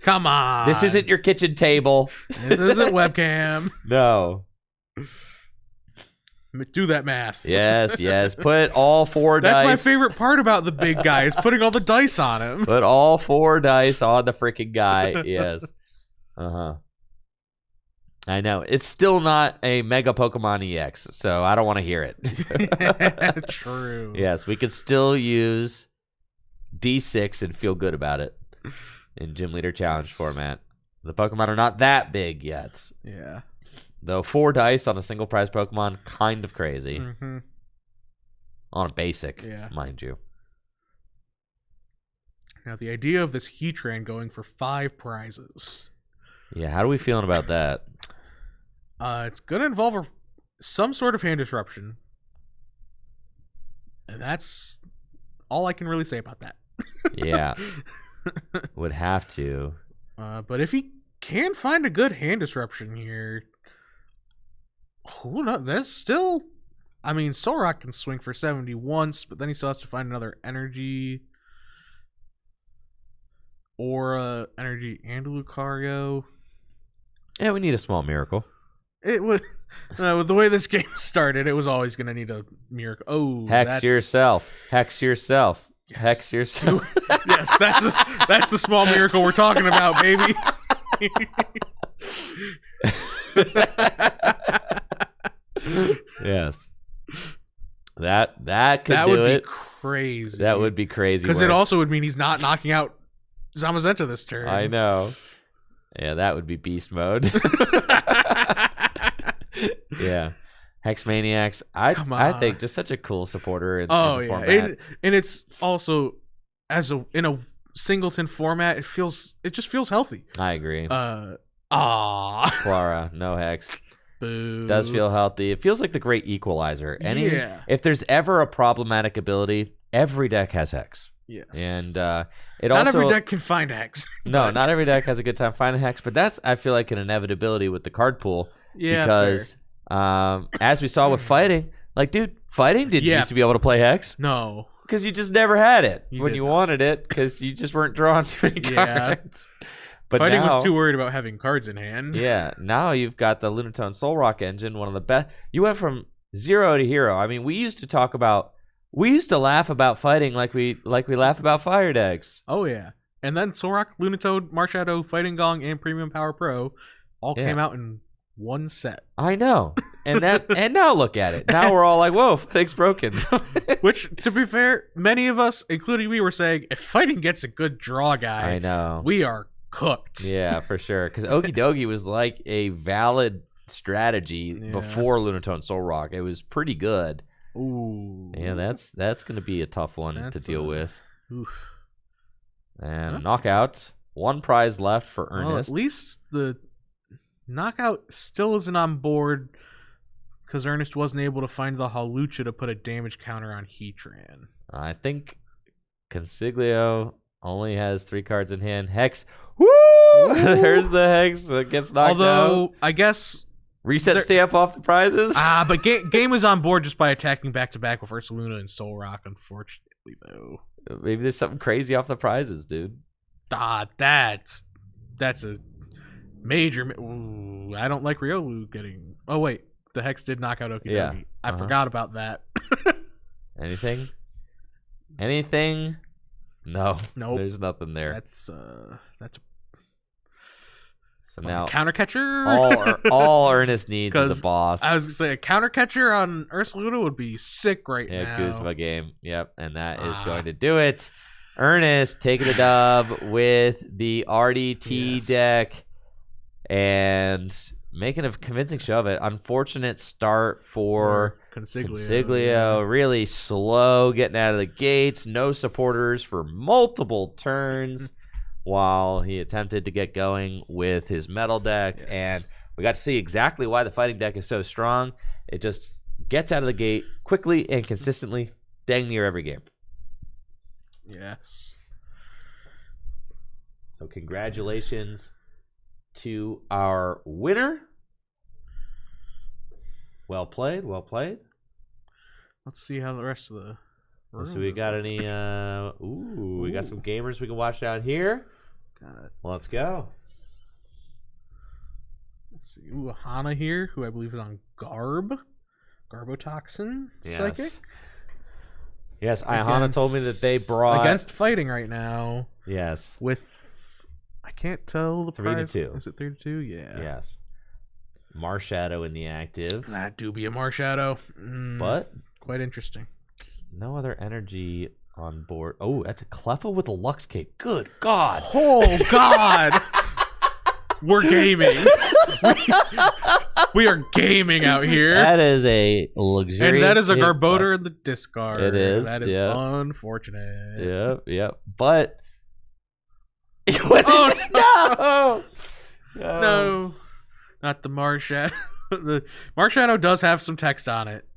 Come on. This isn't your kitchen table. This isn't webcam. No. Do that math. Yes. Put all 4 dice. That's my favorite part about the big guy is putting all the dice on him. Put all 4 dice on the freaking guy. Yes. Uh-huh. I know. It's still not a Mega Pokemon EX, so I don't want to hear it. True. Yes, we could still use D6 and feel good about it in Gym Leader Challenge format. The Pokemon are not that big yet. Yeah. Though 4 dice on a single prize Pokemon, kind of crazy. Mm-hmm. On a basic, Yeah. mind you. Now, the idea of this Heatran going for 5 prizes. Yeah, how are we feeling about that? It's going to involve some sort of hand disruption. And that's all I can really say about that. Yeah. Would have to. But if he can find a good hand disruption here, who knows? There's still... I mean, Solrock can swing for 70 once, but then he still has to find another energy. Or energy and a Lucario. Yeah, we need a small miracle. It would... with the way this game started, it was always going to need a miracle. Oh, Hex yourself. Hex yourself. Yes. Hex yourself. Yes, that's the small miracle we're talking about, baby. Yes. That could that do would it. Be crazy. That would be crazy. Because it also would mean he's not knocking out Zamazenta this turn. I know. Yeah, that would be beast mode. Yeah. Hex Maniacs. I think just such a cool supporter in the format. And it's also in a singleton format, it just feels healthy. I agree. Clara, no Hex. Boo. Does feel healthy. It feels like the great equalizer. Yeah. If there's ever a problematic ability, every deck has Hex. Yes. And not every deck can find Hex. No, not every deck has a good time finding Hex, but that's, I feel like, an inevitability with the card pool. Yeah, because as we saw with fighting, like, dude, fighting didn't used to be able to play Hex. No. Because you just never had it when you not. wanted it, because you just weren't drawing too many cards. But fighting now, was too worried about having cards in hand. Yeah, now you've got the Lunatone Solrock engine, one of the best. You went from 0 to hero. I mean, we used to laugh about fighting like we laugh about fire decks. Oh yeah, and then Solrock, Lunatone, Marshadow, Fighting Gong, and Premium Power Pro all came out in one set. I know, and now look at it. Now we're all like, "Whoa, fighting's broken." Which, to be fair, many of us, including me, were saying, if fighting gets a good draw guy, I know we are cooked. Yeah, for sure. Because Okidogi was like a valid strategy before Lunatone Solrock. It was pretty good. Ooh. Yeah, that's going to be a tough one to deal with. Oof. And knockouts. 1 prize left for Ernest. Well, at least the knockout still isn't on board because Ernest wasn't able to find the Hawlucha to put a damage counter on Heatran. I think Consiglio only has 3 cards in hand. Hex. Woo! There's the Hex that gets knocked out. Although, I guess... Reset stamp off the prizes? But game is on board just by attacking back-to-back with Ursaluna and Solrock, unfortunately, though. Maybe there's something crazy off the prizes, dude. That's a major... Ooh, I don't like Riolu getting... Oh, wait. The Hex did knock out Okidogi. Yeah. I forgot about that. Anything? Anything? No. Nope. There's nothing there. That's So now counter catcher. all Ernest needs is a boss. I was gonna say a counter catcher on Ursaluda would be sick right now. Yeah, Guzma game. Yep, and that is going to do it. Ernest taking the dub with the RDT deck and making a convincing show of it. Unfortunate start for Consiglio. Really slow getting out of the gates. No supporters for multiple turns while he attempted to get going with his metal deck. Yes. And we got to see exactly why the fighting deck is so strong. It just gets out of the gate quickly and consistently, dang near every game. Yes. So congratulations to our winner. Well played, well played. Let's see how the rest of the So we got any we got some gamers we can watch down here. Got it. Let's go. Let's see. Ooh, Hana here, who I believe is on Garbotoxin Psychic. Yes, Ihana told me that they brought against fighting right now. Yes. With I can't tell the 3-2. Is it 3-2? Yeah. Yes. Marshadow in the active. That do be a Marshadow. But quite interesting. No other energy on board. Oh, that's a Cleffa with a Lux Cape. Good God. Oh God. We're gaming. We are gaming out here. That is a luxurious. And that is a Garbodor in the discard. It is. That is unfortunate. Yep. But. Oh, no. Not the Marshadow. The Marshadow does have some text on it.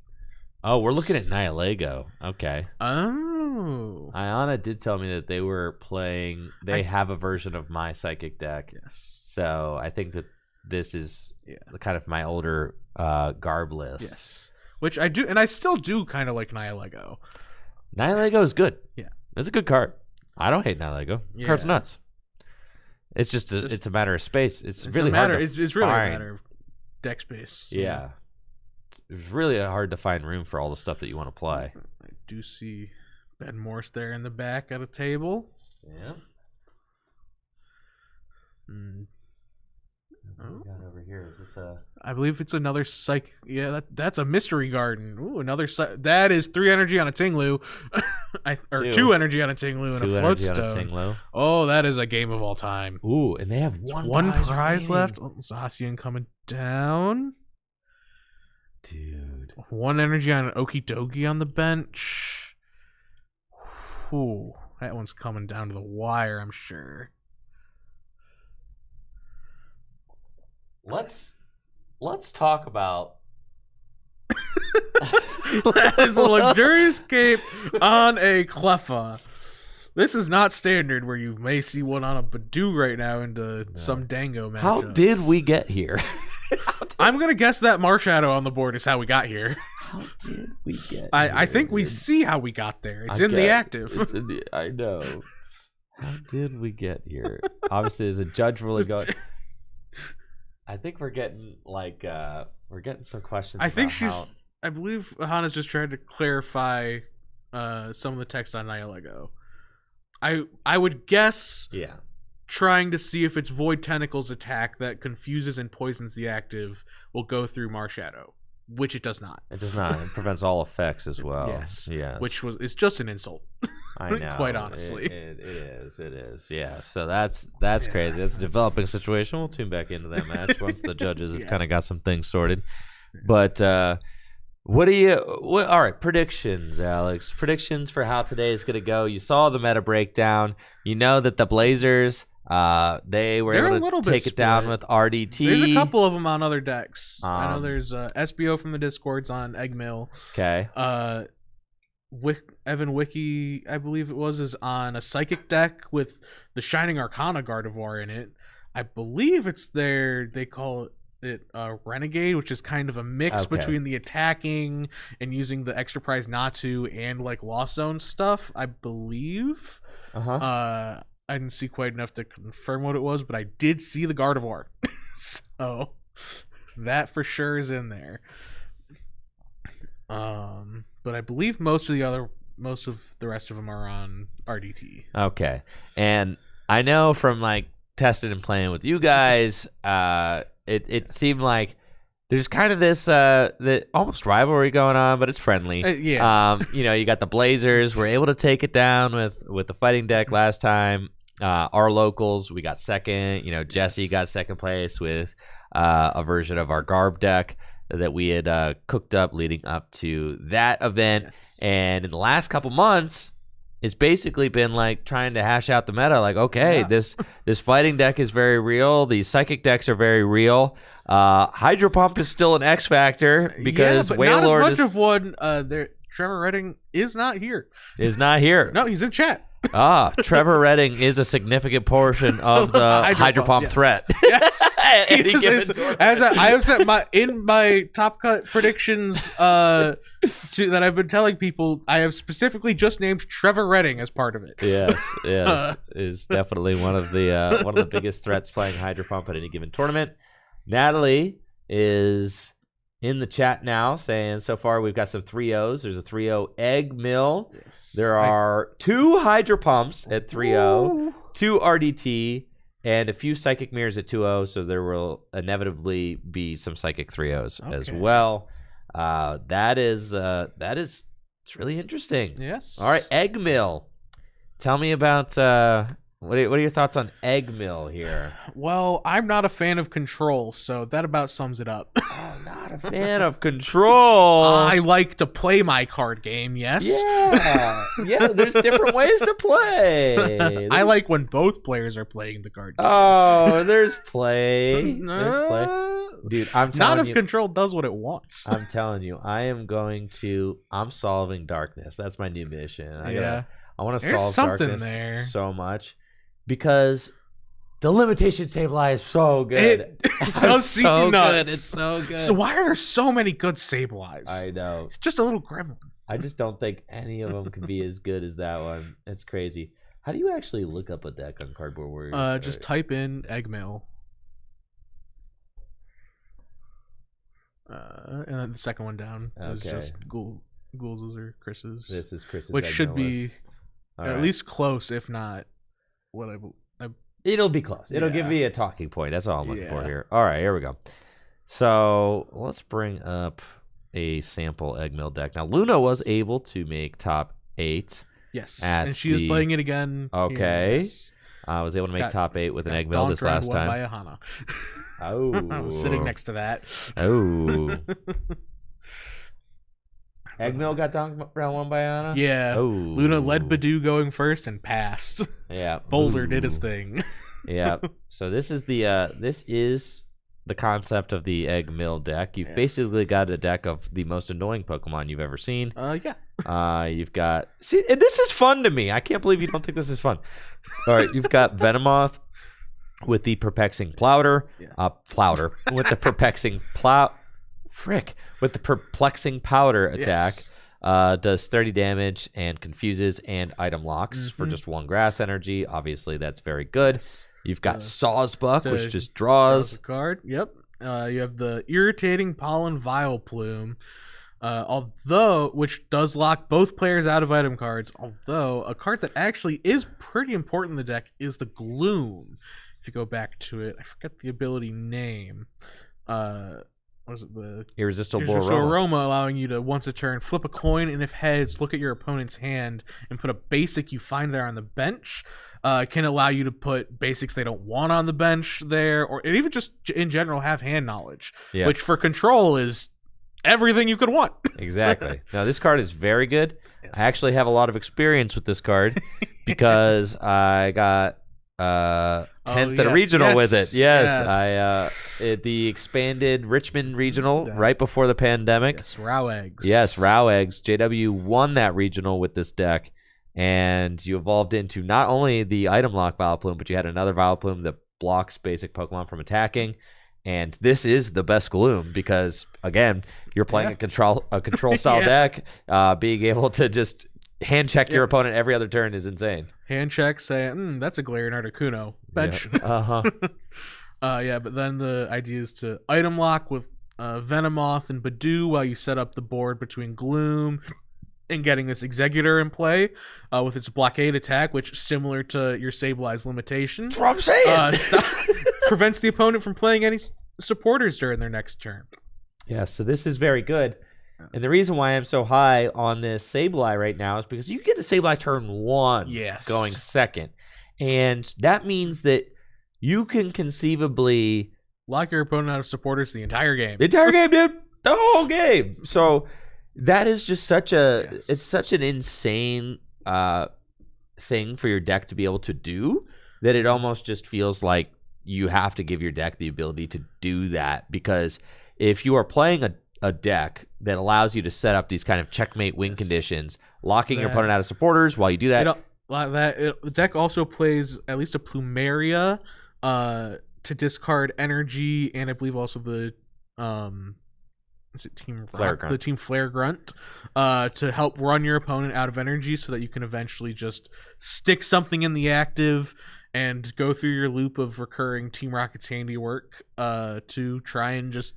Oh, we're looking at Nihilego. Okay. Oh. Ayana did tell me that they were playing. They have a version of my psychic deck. Yes. So I think that this is kind of my older Garb list. Yes. Which I do, and I still do kind of like Nihilego. Nihilego is good. Yeah. It's a good card. I don't hate Nihilego. Yeah. Card's nuts. It's just it's a matter of space. It's really hard. It's really a matter of deck space. Yeah. It's really hard to find room for all the stuff that you want to play. I do see Ben Morse there in the back at a table. Yeah. What do we got over here? Is this a? I believe it's another psych. Yeah, that's a mystery garden. Ooh, another that is 3 energy on a Tinglu, or 2 energy on a Tinglu and a Floatstone. Oh, that is a game of all time. Ooh, and they have one prize left. Oh, Zacian coming down. Dude, 1 energy on an Okidogi on the bench. Ooh, that one's coming down to the wire, I'm sure. Let's talk about that is a luxurious cape on a Cleffa. This is not standard where you may see one on a Badoo right now into some Dango matchups. How did we get here? I'm gonna guess that Marshadow on the board is how we got here. How did we get here? I think we see how we got there. It's in the active. I know. How did we get here? Obviously, as a judge, really going. I think we're getting some questions. I believe Hana's just trying to clarify some of the text on Nihilego. I would guess. Yeah. Trying to see if its Void Tentacles attack that confuses and poisons the active will go through Marshadow, which it does not. It does not. It prevents all effects as well. Yes. Which is just an insult. I know. Quite honestly. It is. Yeah. So that's crazy. That's a developing situation. We'll tune back into that match once the judges have kind of got some things sorted. But all right, predictions, Alex. Predictions for how today is going to go. You saw the meta breakdown. You know that the Blazers they were able to take it down with RDT. There's a couple of them on other decks. I know there's SBO from the Discords on Eggmill. Okay. Evan Wiki, I believe it was, is on a Psychic deck with the Shining Arcana Gardevoir in it. I believe it's they call it Renegade, which is kind of a mix between the attacking and using the extra prize Natu and like Lost Zone stuff, I believe. I didn't see quite enough to confirm what it was, but I did see the Gardevoir. So that for sure is in there. But I believe most of the other most of the rest of them are on RDT. Okay. And I know from like testing and playing with you guys, it seemed like there's kind of this the almost rivalry going on, but it's friendly. Yeah. You got the Blazers. We're able to take it down with the fighting deck last time. Our locals, we got second. Jesse got second place with a version of our Garb deck that we had cooked up leading up to that event. Yes. And in the last couple months, it's basically been like trying to hash out the meta. Like, okay, this fighting deck is very real. These psychic decks are very real. Hydro Pump is still an X factor because but Wailord not as much of one. Trevor Redding is not here. Is not here. No, he's in chat. Trevor Redding is a significant portion of the Hydro Pump threat. Yes. I have set my top cut predictions that I've been telling people. I have specifically just named Trevor Redding as part of it. Yes, is definitely one of the biggest threats playing Hydro Pump at any given tournament. Natalie is in the chat now saying so far we've got some 3-0s. There's a 3-0 Egg Mill. Yes. There are 2 Hydro Pumps at 3-0, 2 RDT, and a few Psychic Mirrors at 2-0, so there will inevitably be some Psychic 3-0s as well. It's really interesting. Yes. All right, Egg Mill. Tell me about what are your thoughts on Egg Mill here? Well, I'm not a fan of Control, so that about sums it up. Oh, not a fan of Control. I like to play my card game, yes. Yeah, there's different ways to play. I like when both players are playing the card game. Oh, there's play. There's play. Dude, I'm telling you. Not if Control does what it wants. I'm telling you, I'm solving darkness. That's my new mission. I want to solve darkness there. So much. Because the limitation Sableye is so good. It does seem so nuts. Good. It's so good. So why are there so many good Sableyes? I know. It's just a little gremlin. I just don't think any of them could be as good as that one. It's crazy. How do you actually look up a deck on Cardboard Warriors? Just type in Eggmail. And then the second one down is just Ghouls or Chris's. This is Chris's. Which should be at least close, if not what It'll be close. It'll give me a talking point. That's all I'm looking for here. All right, here we go. So let's bring up a sample Eggmill deck. Now, Luna was able to make top 8. Yes, and she is playing it again. Okay. Yes. I was able to make top 8 with an Eggmill this last time. By Ahana. Oh. I was sitting next to that. Oh. Eggmill got down round 1 by Anna? Yeah. Oh. Luna led Badoo going first and passed. Yeah. Boulder did his thing. Yeah. So this is the concept of the Eggmill deck. You've basically got a deck of the most annoying Pokemon you've ever seen. Yeah. You've got and this is fun to me. I can't believe you don't think this is fun. All right, you've got Venomoth with the Perplexing Plowder. With the Perplexing with the Perplexing Powder attack. Yes. Does 30 damage and confuses and item locks for just 1 grass energy. Obviously, that's very good. Yes. You've got Sawsbuck, which just draws a card. Yep. You have the Irritating Pollen Vileplume, which does lock both players out of item cards. Although a card that actually is pretty important in the deck is the Gloom. If you go back to it, I forget the ability name. What is it? The Irresistible Aroma, allowing you to once a turn flip a coin, and if heads, look at your opponent's hand and put a basic you find there on the bench. Can allow you to put basics they don't want on the bench there, or even just in general have hand knowledge, which for Control is everything you could want. Exactly. Now this card is very good. Yes. I actually have a lot of experience with this card because I got 10th at a regional with it. Yes. The expanded Richmond regional right before the pandemic. Yes, Row Eggs. Yes, Row Eggs. JW won that regional with this deck, and you evolved into not only the item lock Vileplume, but you had another Vileplume that blocks basic Pokemon from attacking. And this is the best Gloom because, again, you're playing a control style deck. Being able to just hand check your opponent every other turn is insane. Hand check, saying, that's a Galarian Articuno. Bench. Yeah. But then the idea is to item lock with Venomoth and Badoo while you set up the board between Gloom and getting this Executor in play with its blockade attack, which, similar to your Sableye limitation, That's what I'm saying. prevents the opponent from playing any supporters during their next turn. Yeah, so this is very good. And the reason why I'm so high on this Sableye right now is because you get the Sableye turn 1 going second. And that means that you can conceivably lock your opponent out of supporters the entire game. The entire game, dude. The whole game. So that is just such a it's such an insane thing for your deck to be able to do that it almost just feels like you have to give your deck the ability to do that, because if you are playing a deck that allows you to set up these kind of checkmate win conditions, locking your opponent out of supporters while you do that. The deck also plays at least a Plumeria to discard energy, and I believe also the Team Flare Grunt? The Team Flare Grunt to help run your opponent out of energy so that you can eventually just stick something in the active and go through your loop of recurring Team Rocket's handiwork to try and just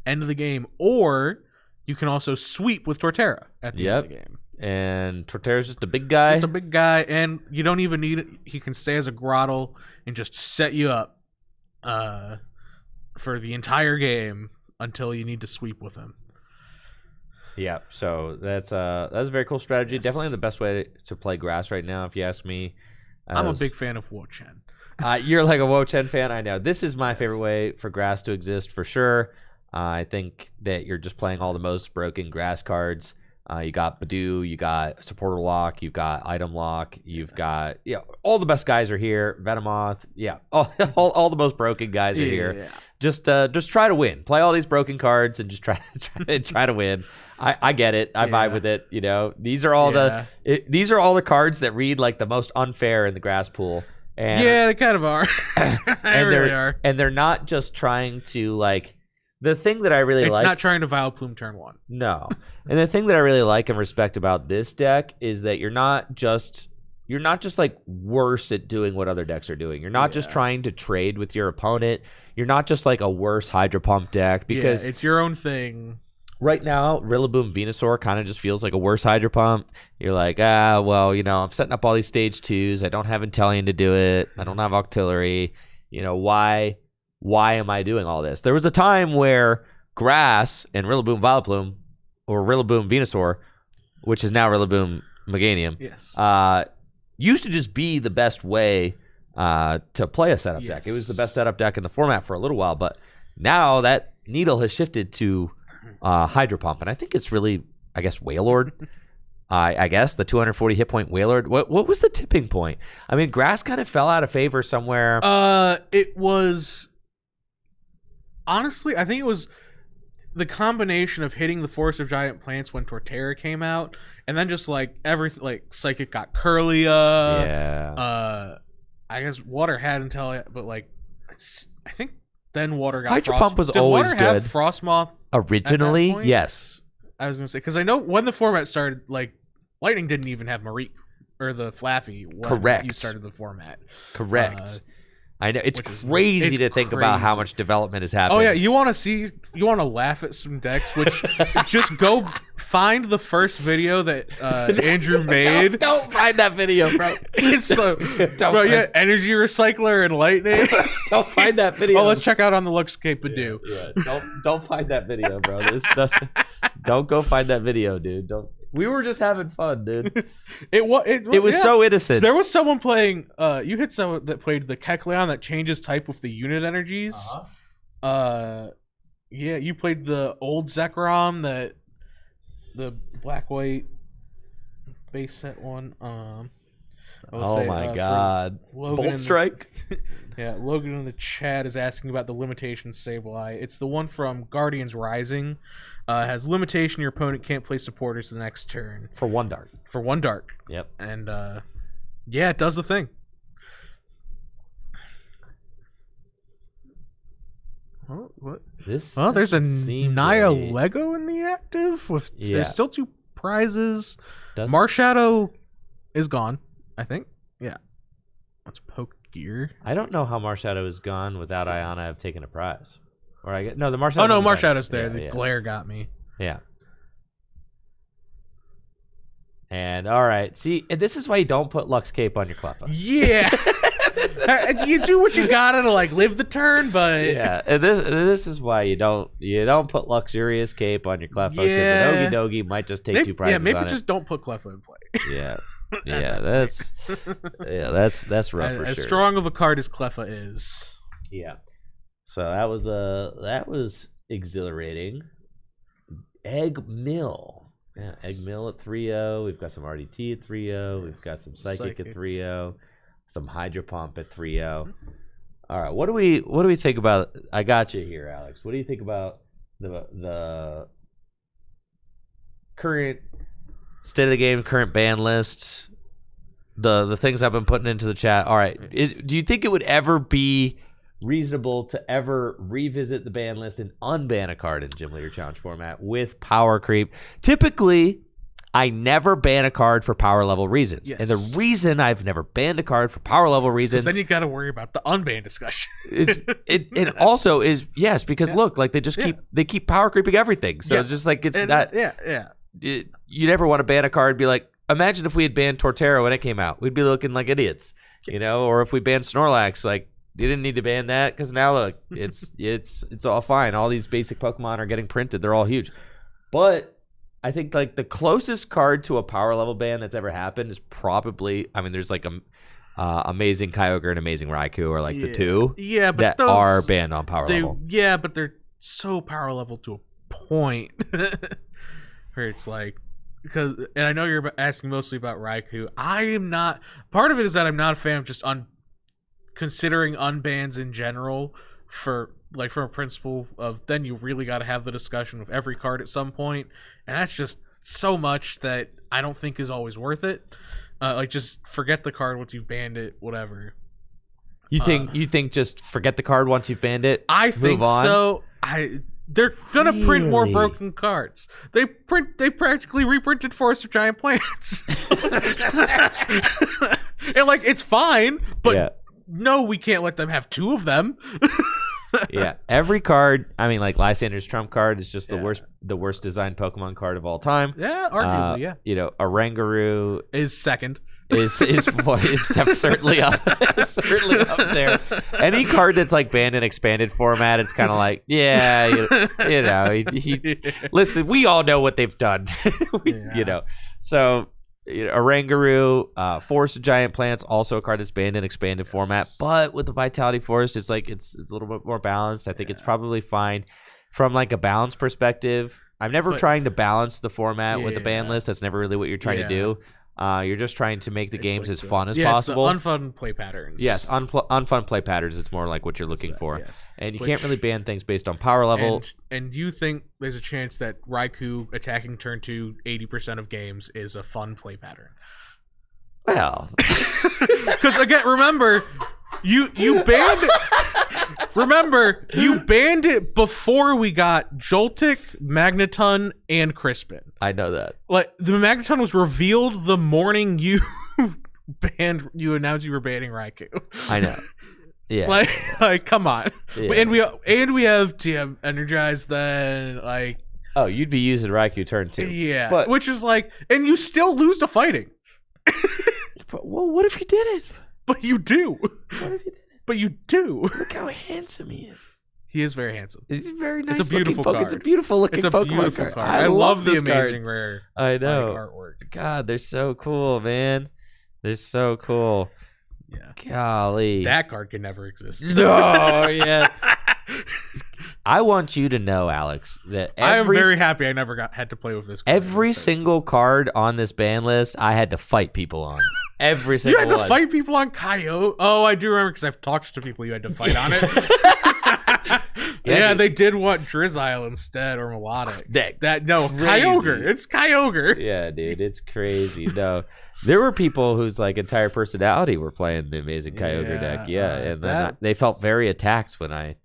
end the game. Or you can also sweep with Torterra at the end of the game. And Torterra's just a big guy. Just a big guy, and you don't even need it. He can stay as a Grottle and just set you up for the entire game until you need to sweep with him. Yeah, so that's a very cool strategy. Yes. Definitely the best way to play grass right now, if you ask me. I'm a big fan of Wo-Chen. You're like a Wo-Chen fan, I know. This is my favorite way for grass to exist for sure. I think that you're just playing all the most broken grass cards. You got Badoo, you got Supporter Lock, you've got Item Lock, you've got all the best guys are here. Venomoth, all the most broken guys are here. Yeah. Just try to win. Play all these broken cards and just try to win. I get it. I vibe with it. You know, these are all these are all the cards that read like the most unfair in the grass pool. And, they kind of are. They really are. And they're not just trying to like. The thing that I really like... It's not trying to Vileplume turn 1. No. And the thing that I really like and respect about this deck is that you're not just like worse at doing what other decks are doing. You're not just trying to trade with your opponent. You're not just like a worse Hydro Pump deck, because... it's your own thing. Right now, Rillaboom Venusaur kind of just feels like a worse Hydro Pump. You're like, I'm setting up all these stage 2s. I don't have Inteleon to do it. I don't have Octillery. You know, why am I doing all this? There was a time where Grass and Rillaboom Vileplume, or Rillaboom Venusaur, which is now Rillaboom Meganium, used to just be the best way to play a setup deck. It was the best setup deck in the format for a little while, but now that needle has shifted to Hydro Pump, and I think it's really, I guess, Wailord. I guess the 240 hit point Wailord. What was the tipping point? I mean, Grass kind of fell out of favor somewhere. It was... Honestly, I think it was the combination of hitting the Forest of Giant Plants when Torterra came out, and then just like everything, like Psychic got Curlia. Yeah. I guess Water had until, but like, I think then Water got Hydro Pump was always Water good. Have Frostmoth originally? Yes. I was gonna say, because I know when the format started, like Lightning didn't even have Marie or the Flaffy when you started the format. Correct. I know it's crazy to think about how much development has happened. Oh yeah, you want to laugh at some decks, which just go find the first video that Andrew made. Don't find that video, bro. It's so Energy Recycler and Lightning. Don't find that video. Oh, let's check out on the Luxcape Badoo. Yeah. Don't find that video, bro. There's nothing. Don't go find that video, dude. Don't. We were just having fun, dude. It was so innocent. There was someone playing. You hit someone that played the Kecleon that changes type with the unit energies. You played the old Zekrom, that the black-white base set one. My god! Bolt Strike. Logan in the chat is asking about the limitation Sableye. It's the one from Guardians Rising. Has limitation, your opponent can't play supporters the next turn. For 1 dark. Yep. And it does the thing. Oh, what? There's a Naya Lego in the active. There's still 2 prizes. Marshadow is gone, I think. Yeah. Let's poke gear. I don't know how Marshadow is gone without Iana have taken a prize. Or the Marshadow. Oh no, Marshadow's there. The glare got me. Yeah. And all right, see, and this is why you don't put Lux Cape on your Cleffa. Yeah. You do what you gotta to like live the turn, but Yeah, and this is why you don't put Luxurious Cape on your Cleffa, because an Ogie Dogie might just take 2 prizes. Yeah, maybe on just it. don't put Cleffa in play. Yeah, that's rough for as sure. strong of a card as Cleffa is. Yeah, so that was exhilarating. Egg Mill. Yeah, Egg Mill at 3-0. We've got some RDT at 3-0. We've got some Psychic at 3-0. Some Hydro Pump at 3-0. All right, what do we think about? I got you here, Alex. What do you think about the current state of the game, current ban list, the things I've been putting into the chat? All right, do you think it would ever be reasonable to ever revisit the ban list and unban a card in Gym Leader Challenge format with power creep? Typically, I never ban a card for power level reasons. Yes. And the reason I've never banned a card for power level reasons, then you got to worry about the unban discussion. it also is because look, like they just keep power creeping everything. So it's just like you never want to ban a card and be like, imagine if we had banned Torterra when it came out. We'd be looking like idiots. Or if we banned Snorlax, like you didn't need to ban that because now look, it's all fine. All these basic Pokemon are getting printed. They're all huge. But I think like the closest card to a power level ban that's ever happened is probably, there's like Amazing Kyogre and Amazing Raikou are like the two but that are banned on power level. Yeah, but they're so power level to a point where it's like, and I know you're asking mostly about Raikou. I am not. Part of it is that I'm not a fan of just considering unbans in general from a principle of then you really got to have the discussion with every card at some point, and that's just so much that I don't think is always worth it. Just forget the card once you've banned it, whatever. You think just forget the card once you've banned it? I think so. They're gonna print more broken cards. They practically reprinted Forest of Giant Plants. And like it's fine, but no, we can't let them have 2 of them. Yeah, every card. like Lysander's Trump card is just the worst designed Pokemon card of all time. Yeah, arguably, Oranguru is second. Is certainly up there. Any card that's like banned in expanded format, it's kind of like, listen, we all know what they've done. So Oranguru, Forest of Giant Plants, also a card that's banned in expanded format, but with the Vitality Forest, it's like it's a little bit more balanced. I think it's probably fine from like a balance perspective. I'm never trying to balance the format with the ban list. That's never really what you're trying to do. You're just trying to make the games as fun as possible. Unfun play patterns. Yes, unfun play patterns. It's more like what you're looking for. Yes. And you can't really ban things based on power level. And you think there's a chance that Raikou attacking turn 2 80% of games is a fun play pattern? Well, because again, remember, you banned it. Remember, you banned it before we got Joltik, Magneton, and Crispin. I know that. Like the Magneton was revealed the morning you announced you were banning Raikou. I know. Yeah. Like come on. Yeah. And we have TM Energized then like. Oh, you'd be using Raikou turn 2. Yeah. Which is like, and you still lose to fighting. Well, what if you didn't? But you do. What if you didn't? But you do. Look how handsome he is. He is very handsome. He's very nice. It's a beautiful card. It's a beautiful looking Pokemon card. I love the amazing rare. I know. Artwork. God, they're so cool, man. They're so cool. Yeah. Golly. That card can never exist. No, yeah. I want you to know, Alex, that I am very happy I never had to play with this card. Every single card on this ban list, I had to fight people on. Every single one. You had to fight people on Coyote? Oh, I do remember because I've talked to people you had to fight on it. Yeah, they did want Drizzile instead or Melodic. Kyogre. It's Kyogre. Yeah, dude, it's crazy. No, there were people whose like entire personality were playing the Amazing Kyogre deck. Yeah, and then they felt very attacked when I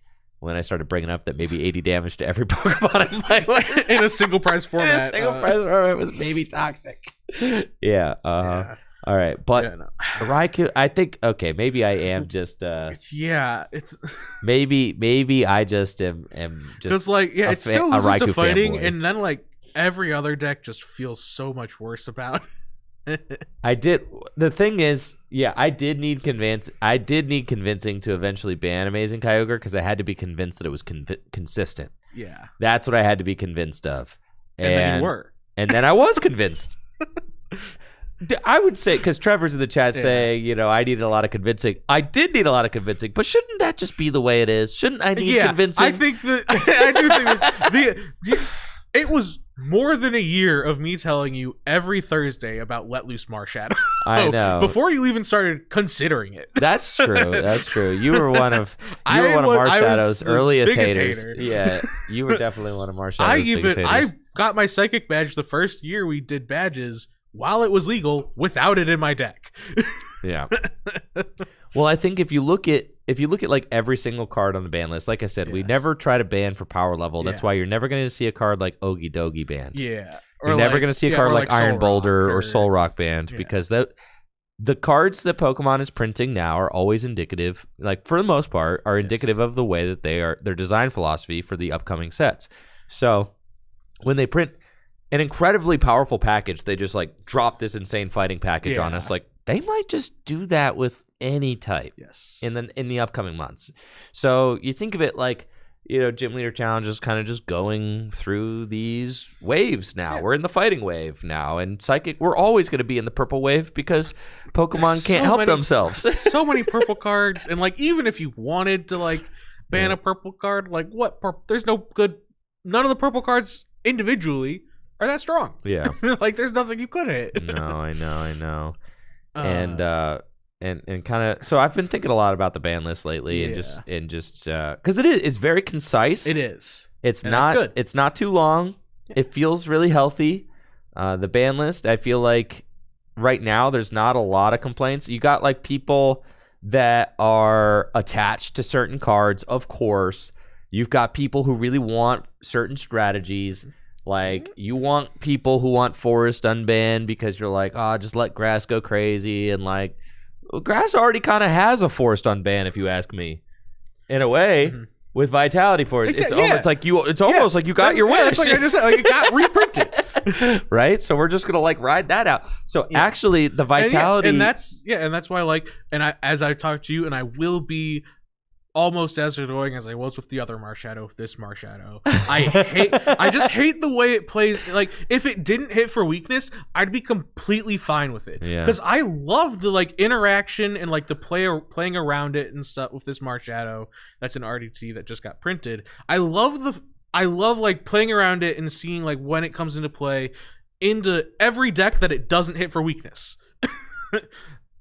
started bringing up that maybe 80 damage to every Pokemon I play in a single prize format. In a single prize format was maybe toxic. Yeah. Yeah. All right, but Raikou, I think maybe I am just it's maybe I just am just because it still loses to fighting, fanboy. and then like every other deck just feels so much worse about. I did. The thing is, yeah, I did need convincing to eventually ban Amazing Kyogre because I had to be convinced that it was consistent. Yeah. That's what I had to be convinced of. And then you were. And then I was convinced. I would say, because Trevor's in the chat saying, I needed a lot of convincing. I did need a lot of convincing, but shouldn't that just be the way it is? Shouldn't I need convincing? I think that I do think it was more than a year of me telling you every Thursday about Let Loose Marshadow. I know. Before you even started considering it. That's true. That's true. You were one of Marshadow's earliest haters. Yeah, you were definitely one of Marshadow's biggest haters. I got my psychic badge the first year we did badges while it was legal without it in my deck. Yeah. Well, I think if you look at like every single card on the ban list, like I said, we never try to ban for power level. That's why you're never going to see a card like Ogie Dogie banned. Yeah. You're never going to see a card like Iron Boulder or Soul Rock banned because the cards that Pokemon is printing now are always indicative, like for the most part, are indicative of the way that their design philosophy for the upcoming sets. So when they print an incredibly powerful package, they just like drop this insane fighting package on us. Like they might just do that with any type in the upcoming months. So you think of it like, Gym Leader Challenge is kind of just going through these waves now. We're in the fighting wave now, and Psychic, we're always going to be in the purple wave because Pokemon can't help themselves. So many purple cards, and like even if you wanted to like ban a purple card, like what? There's no good. None of the purple cards individually are that strong. Yeah, like there's nothing you could hit. No, I know. And kind of, so I've been thinking a lot about the ban list lately, and just because it's very concise. It is. It's not good. It's not too long. Yeah. It feels really healthy. The ban list, I feel like right now there's not a lot of complaints. You got like people that are attached to certain cards, of course. You've got people who really want certain strategies. Like, you want people who want Forest unbanned because you're like, just let Grass go crazy. And, like, Grass already kind of has a Forest unbanned, if you ask me. In a way, with Vitality Forest. It's almost like you got your wish. Like I just said, like it got reprinted. Right? So we're just going to, like, ride that out. So, actually, the Vitality... And that's why, like, as I talk to you, and I will be... almost as annoying as I was with the other Marshadow, this Marshadow. I just hate the way it plays. Like, if it didn't hit for weakness, I'd be completely fine with it. Yeah. Because I love the, like, interaction and, like, the playing around it and stuff with this Marshadow. That's an RDT that just got printed. I love, like, playing around it and seeing, like, when it comes into play into every deck that it doesn't hit for weakness.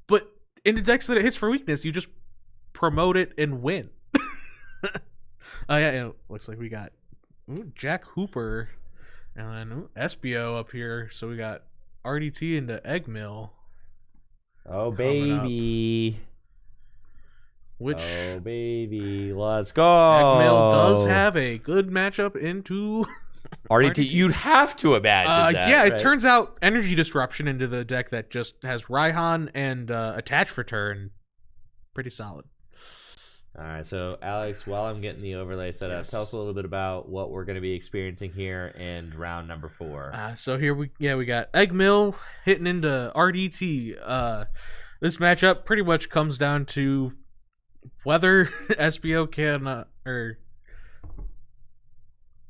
But into decks that it hits for weakness, you just promote it and win. It looks like we got Jack Hooper and then SBO up here. So we got RDT into Eggmill. Oh baby. Oh baby, let's go. Eggmill does have a good matchup into RDT. You'd have to imagine that. Yeah, it turns out Energy Disruption into the deck that just has Raihan and Attach for turn. Pretty solid. All right, so Alex, while I'm getting the overlay set up, tell us a little bit about what we're going to be experiencing here in round number 4. So here we got Eggmill hitting into RDT. This matchup pretty much comes down to whether SBO can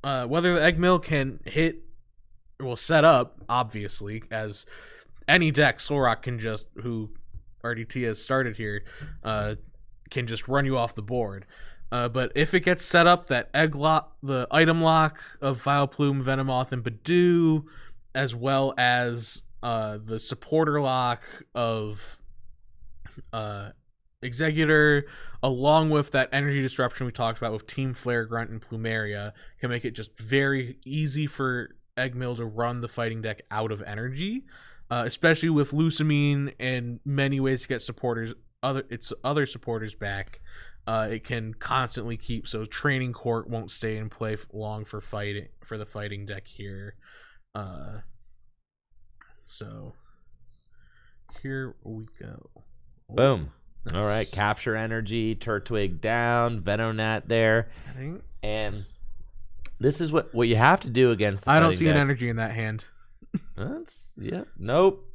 whether the Eggmill can set up, obviously, as any deck Solrock can just, who RDT has started here, can just run you off the board. But if it gets set up, that the item lock of Vileplume, Venomoth, and Badoo, as well as the supporter lock of Executor, along with that energy disruption we talked about with Team Flare, Grunt, and Plumeria, can make it just very easy for Eggmill to run the fighting deck out of energy, especially with Lusamine and many ways to get other supporters back. It can constantly keep, so Training Court won't stay in play long for the fighting deck here. So here we go. Boom. Nice. All right, capture energy, Turtwig down, Venonat there, and this is what you have to do against the I don't see deck. an energy in that hand. Nope.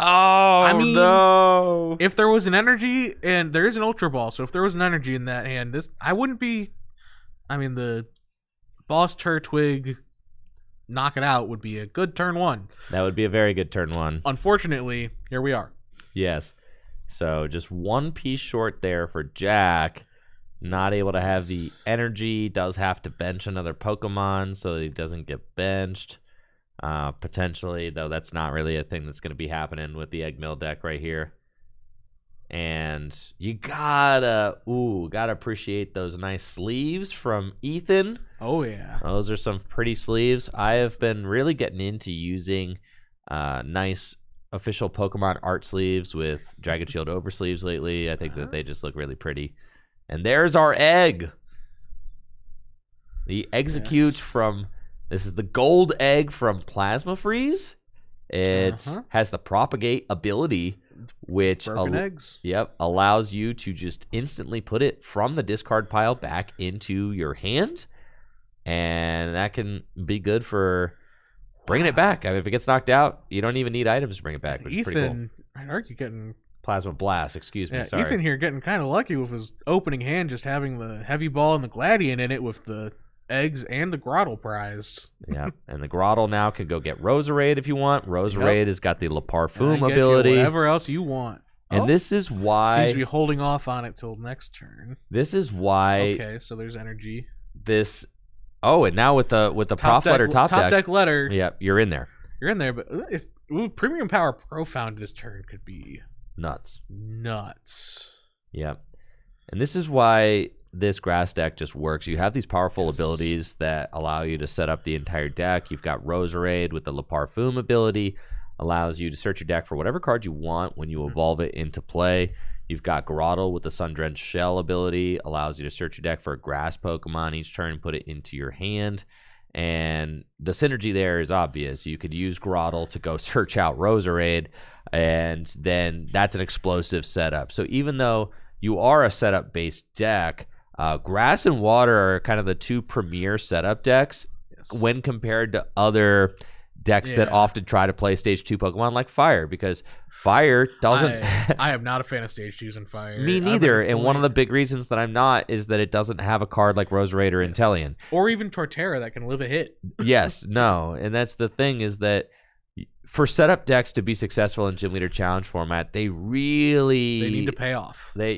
Oh, I mean, no. if there was an energy, and there is an Ultra Ball, so if there was an energy in that hand, I wouldn't be. I mean, the Boss Turtwig knock it out would be a good turn 1. That would be a very good turn 1. Unfortunately, here we are. Yes. So just 1 piece short there for Jack. Not able to have the energy. Does have to bench another Pokemon so that he doesn't get benched. Potentially, though that's not really a thing that's going to be happening with the Egg Mill deck right here. And you gotta appreciate those nice sleeves from Ethan. Oh, yeah. Those are some pretty sleeves. I have been really getting into using nice official Pokemon art sleeves with Dragon Shield oversleeves lately. I think that they just look really pretty. And there's our egg. The Execute from... This is the gold egg from Plasma Freeze. It has the Propagate ability, which allows you to just instantly put it from the discard pile back into your hand. And that can be good for bringing it back. I mean, if it gets knocked out, you don't even need items to bring it back, which is pretty cool. I'd argue getting... Plasma Blast, excuse me, sorry. Ethan here getting kind of lucky with his opening hand, just having the Heavy Ball and the Gladian in it with the eggs and the Grottle prized. Yeah, and the Grottle now can go get Roserade if you want. Roserade has got the Le Parfum get ability. You whatever else you want. And this is why... Seems to be holding off on it till next turn. This is why... Okay, so there's energy. This... Oh, and now with the Prof Letter top deck letter. Yeah, you're in there. You're in there, but if Premium Power Profound this turn could be... Nuts. Yeah. And this is why this grass deck just works. You have these powerful abilities that allow you to set up the entire deck. You've got Roserade with the Le Parfum ability, allows you to search your deck for whatever card you want when you evolve it into play. You've got Grottle with the Sun-Drenched Shell ability, allows you to search your deck for a grass Pokemon each turn and put it into your hand. And the synergy there is obvious. You could use Grottle to go search out Roserade, and then that's an explosive setup. So even though you are a setup-based deck, Grass and Water are kind of the 2 premier setup decks when compared to other decks that often try to play Stage 2 Pokemon like Fire, because Fire doesn't... I am not a fan of Stage 2s and Fire. Me neither, and one of the big reasons that I'm not is that it doesn't have a card like Roserade or Inteleon. Or even Torterra that can live a hit. Yes, no, and that's the thing, is that for setup decks to be successful in Gym Leader Challenge format, they need to pay off. They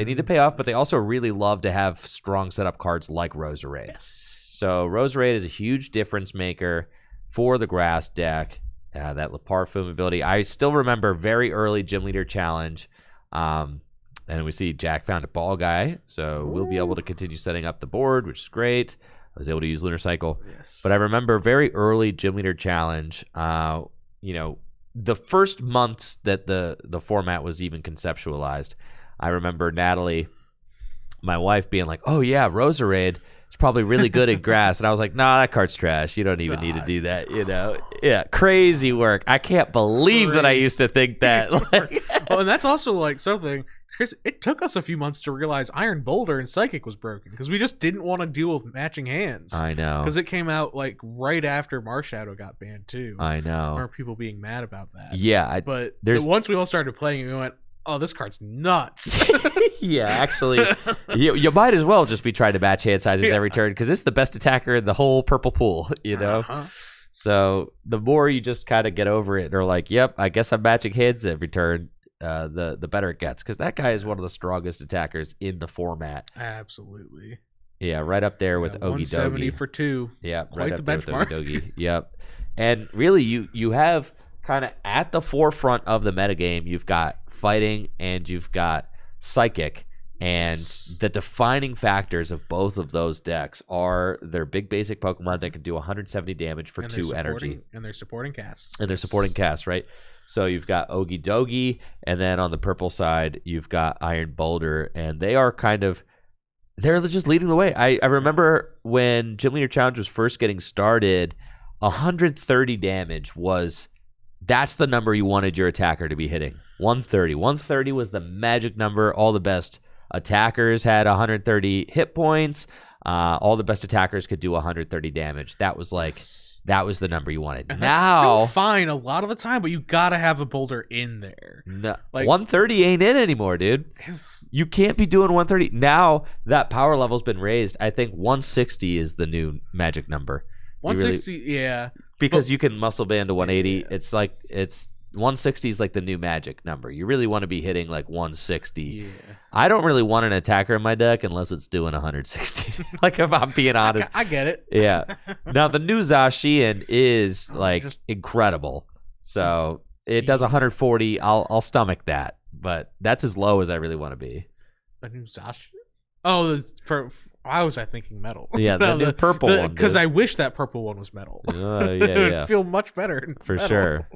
need to pay off, but they also really love to have strong setup cards like Roserade. Yes. So Roserade is a huge difference maker for the grass deck. That Le Parfum ability. I still remember very early Gym Leader Challenge. And we see Jack found a ball guy, so we'll be able to continue setting up the board, which is great. I was able to use Lunar Cycle. Yes. But I remember very early Gym Leader Challenge, the first months that the format was even conceptualized, I remember Natalie, my wife, being like, oh yeah, Roserade is probably really good at grass. And I was like, nah, that card's trash. You don't even need to do that, Yeah, crazy work. I can't believe that I used to think that. Well, and that's also like something, Chris, it took us a few months to realize Iron Boulder and Psychic was broken because we just didn't want to deal with matching hands. I know. Because it came out like right after Marshadow got banned too. I know. Or people being mad about that. Yeah. But once we all started playing, we went, oh, this card's nuts. Yeah, actually, you might as well just be trying to match hand sizes every turn because it's the best attacker in the whole purple pool, So the more you just kind of get over it and are like, yep, I guess I'm matching hands every turn, the better it gets, because that guy is one of the strongest attackers in the format. Absolutely. Yeah, right up there with Ogie 170 Dogie. for 2. Yeah, quite right up the there benchmark. with Ogie Dogie. Yep. And really, you have kind of at the forefront of the metagame, you've got Fighting and you've got Psychic. And the defining factors of both of those decks are their big basic Pokemon that can do 170 damage for 2 energy. And they're supporting casts. Right? So you've got Ogie Dogie, and then on the purple side, you've got Iron Boulder, and they're just leading the way. I remember when Gym Leader Challenge was first getting started, 130 damage that's the number you wanted your attacker to be hitting. 130. 130 was the magic number. All the best attackers had 130 hit points. All the best attackers could do 130 damage. That was like that was the number you wanted. And Now, that's still fine a lot of the time, but you gotta have a boulder in there. no, Like- 130 ain't in anymore, dude. You can't be doing 130. Now that power level's been raised, I think 160 is the new magic number. 160, yeah. Because you can muscle band to 180. Yeah. It's 160 is like the new magic number. You really want to be hitting like 160. Yeah. I don't really want an attacker in my deck unless it's doing 160. Like, if I'm being honest. I get it. Yeah. Now the new Zacian is like incredible. So it does 140. I'll stomach that, but that's as low as I really want to be. A new Zacian? Oh, why was I thinking metal? Yeah, the new purple one. Because I wish that purple one was metal. Yeah, It would yeah. feel much better. For metal. sure.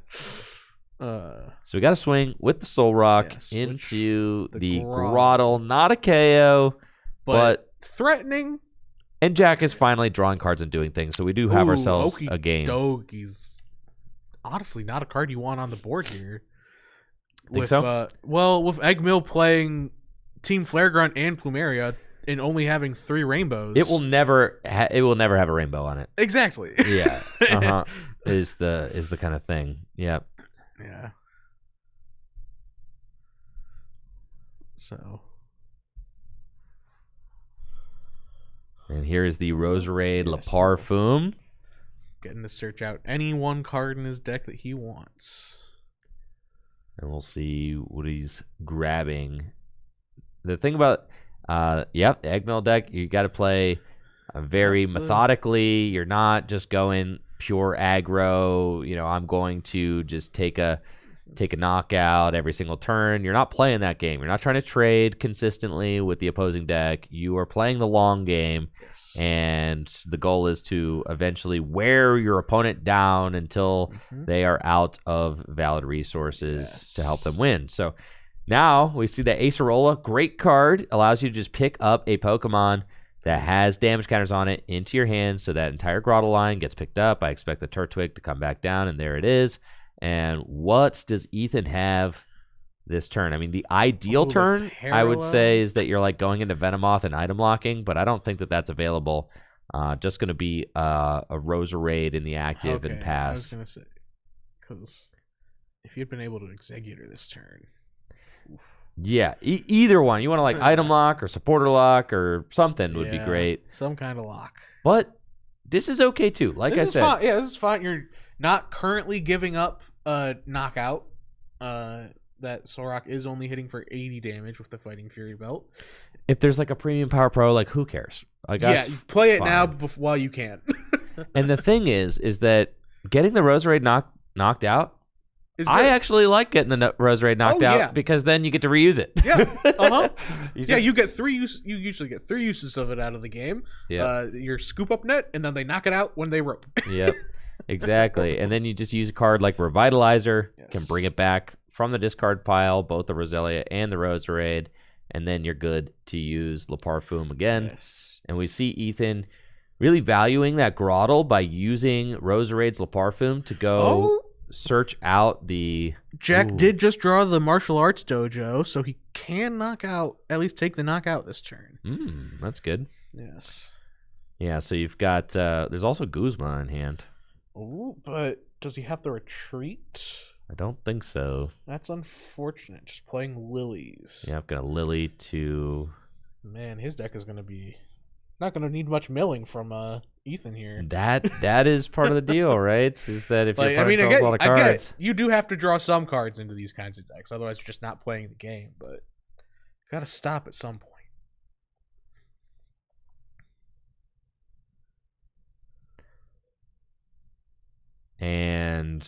So we got to swing with the Soul Rock into the Grottle. Not a KO, but threatening. And Jack is finally drawing cards and doing things. So we do have ourselves a game. Dogies. Honestly, not a card you want on the board here. Think so? With Eggmill playing Team Flare Grunt and Plumeria and only having 3 rainbows, it will never have a rainbow on it. Exactly. Yeah. Is the kind of thing. Yep. Yeah. So. And here is the Roserade La Parfum. Getting to search out any one card in his deck that he wants. And we'll see what he's grabbing. The thing about, the Eggmill deck, you got to play very methodically. You're not just going pure aggro. You know, I'm going to just take a knockout every single turn. You're not playing that game. You're not trying to trade consistently with the opposing deck. You are playing the long game, and the goal is to eventually wear your opponent down until they are out of valid resources to help them win. So now we see that Acerola, great card, allows you to just pick up a Pokemon that has damage counters on it into your hand, so that entire Grottle line gets picked up. I expect the Turtwig to come back down, and there it is. And what does Ethan have this turn? I mean, the ideal turn, I would say, is that you're like going into Venomoth and item locking, but I don't think that that's available. Just going to be a Roserade in the active and pass. I was going to say, because if you'd been able to Executor this turn. Yeah, either one. You want to like item lock or supporter lock or something would be great. Some kind of lock. But this is okay too. Like I said. Fine. Yeah, this is fine. You're not currently giving up a knockout. That Solrock is only hitting for 80 damage with the Fighting Fury belt. If there's like a premium power pro, like who cares? Like, you play it now while you can. And the thing is that getting the Roserade knocked out, I actually like getting the Roserade knocked out because then you get to reuse it. Yeah, you get 3 use. You usually get 3 uses of it out of the game. Yeah, your scoop up net, and then they knock it out when they rope. Yep, exactly. And then you just use a card like Revitalizer, can bring it back from the discard pile, both the Roselia and the Roserade, and then you're good to use La Parfum again. Yes. And we see Ethan really valuing that Grottle by using Roserade's La Parfum to go search out the... Jack did just draw the martial arts dojo, so he can at least take the knockout this turn. That's good. Yes. Yeah, so you've got... there's also Guzma in hand. Oh, but does he have the retreat? I don't think so. That's unfortunate. Just playing lilies. Yeah, I've got a Lily to... Man, his deck is going to be... not going to need much milling from Ethan here. That is part of the deal, right? Is that if your opponent draws a lot of cards... you do have to draw some cards into these kinds of decks. Otherwise, you're just not playing the game. But you got to stop at some point. And...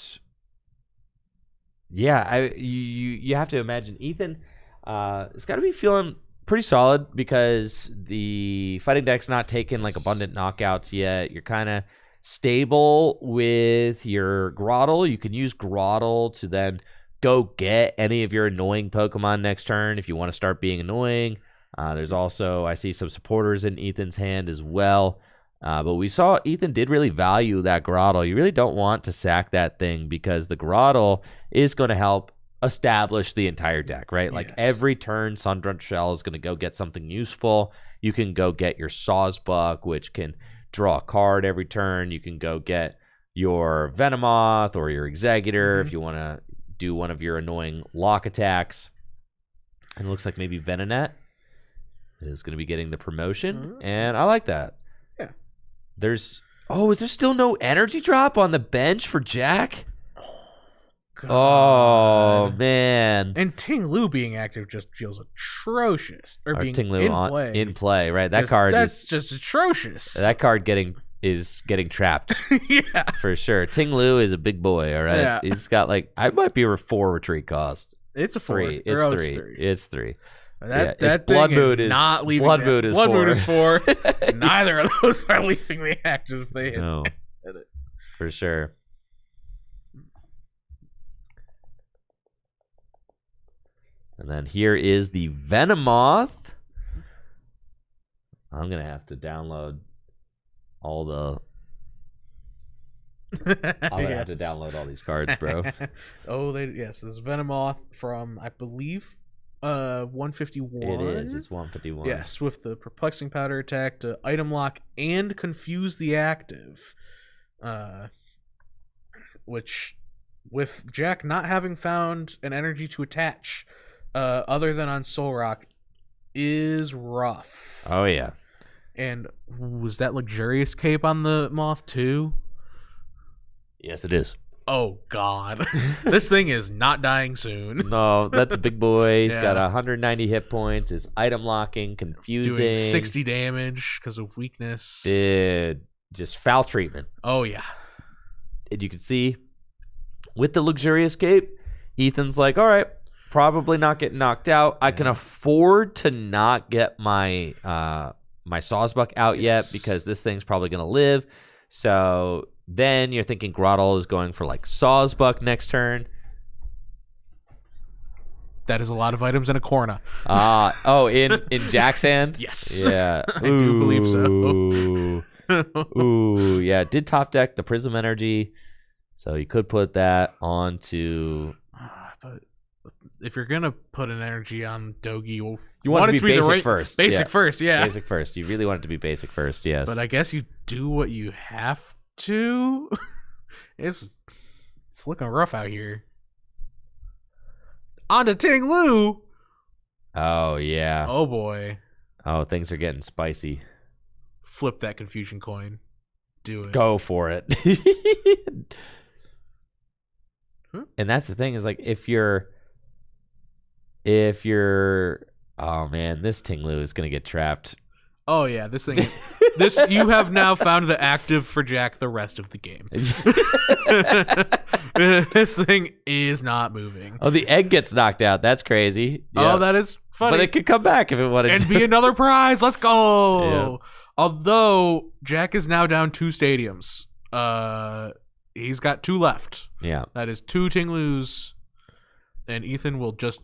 yeah, you have to imagine Ethan has got to be feeling pretty solid because the fighting deck's not taking like abundant knockouts yet. You're kind of stable with your Grottle. You can use Grottle to then go get any of your annoying Pokemon next turn if you want to start being annoying. There's also, I see some supporters in Ethan's hand as well. But we saw Ethan did really value that Grottle. You really don't want to sack that thing because the Grottle is going to help establish the entire deck, right? Like every turn, Sundrunch Shell is going to go get something useful. You can go get your Sawsbuck, which can draw a card every turn. You can go get your Venomoth or your Executor if you want to do one of your annoying lock attacks. And it looks like maybe Venonat is going to be getting the promotion, and I like that. Yeah. Is there still no energy drop on the bench for Jack? God. Oh, man. And Ting Lu being active just feels atrocious. Or being Ting Lu in play. Right? That's just atrocious. That card is getting trapped. Yeah. For sure. Ting Lu is a big boy, all right? Yeah. He's got I might be a 4 retreat cost. It's a 4. It's 3. It's 3. That Blood thing Mood is not leaving. Blood Mood is 4. Blood Mood is 4. Neither of those are leaving me active if they hit it. For sure. And then here is the Venomoth. I'm going to have to download all the... I'm going to have to download all these cards, bro. This is Venomoth from, I believe, 151. It is. It's 151. Yes, with the Perplexing Powder attack to item lock and confuse the active. Which, with Jack not having found an energy to attach other than on Soul Rock, is rough. Oh, yeah. And was that Luxurious Cape on the Moth, too? Yes, it is. Oh, God. This thing is not dying soon. No, that's a big boy. He's got 190 hit points. His item locking, confusing. Doing 60 damage because of weakness. Just foul treatment. Oh, yeah. And you can see, with the Luxurious Cape, Ethan's like, all right, probably not getting knocked out. I can afford to not get my my Sawsbuck out yet because this thing's probably going to live. So then you're thinking Groddle is going for Sawsbuck next turn. That is a lot of items in a corner. In Jack's hand? Yes. Yeah. I do believe so. Ooh, yeah. Did top deck the Prism Energy. So you could put that onto... But if you're going to put an energy on Dogi, you want it to be basic first. Basic first, yeah. Basic first. You really want it to be basic first, yes. But I guess you do what you have to. It's looking rough out here. On to Ting Lu. Oh, yeah. Oh, boy. Oh, things are getting spicy. Flip that confusion coin. Do it. Go for it. And that's the thing is if you're oh man, this Ting Lu is gonna get trapped. Oh yeah, this thing you have now found the active for Jack the rest of the game. This thing is not moving. Oh, the egg gets knocked out. That's crazy. Yeah. Oh, that is funny. But it could come back if it wanted and to. Be another prize. Let's go. Yeah. Although Jack is now down 2 stadiums. He's got 2 left. Yeah. That is 2 Ting Lus, and Ethan will just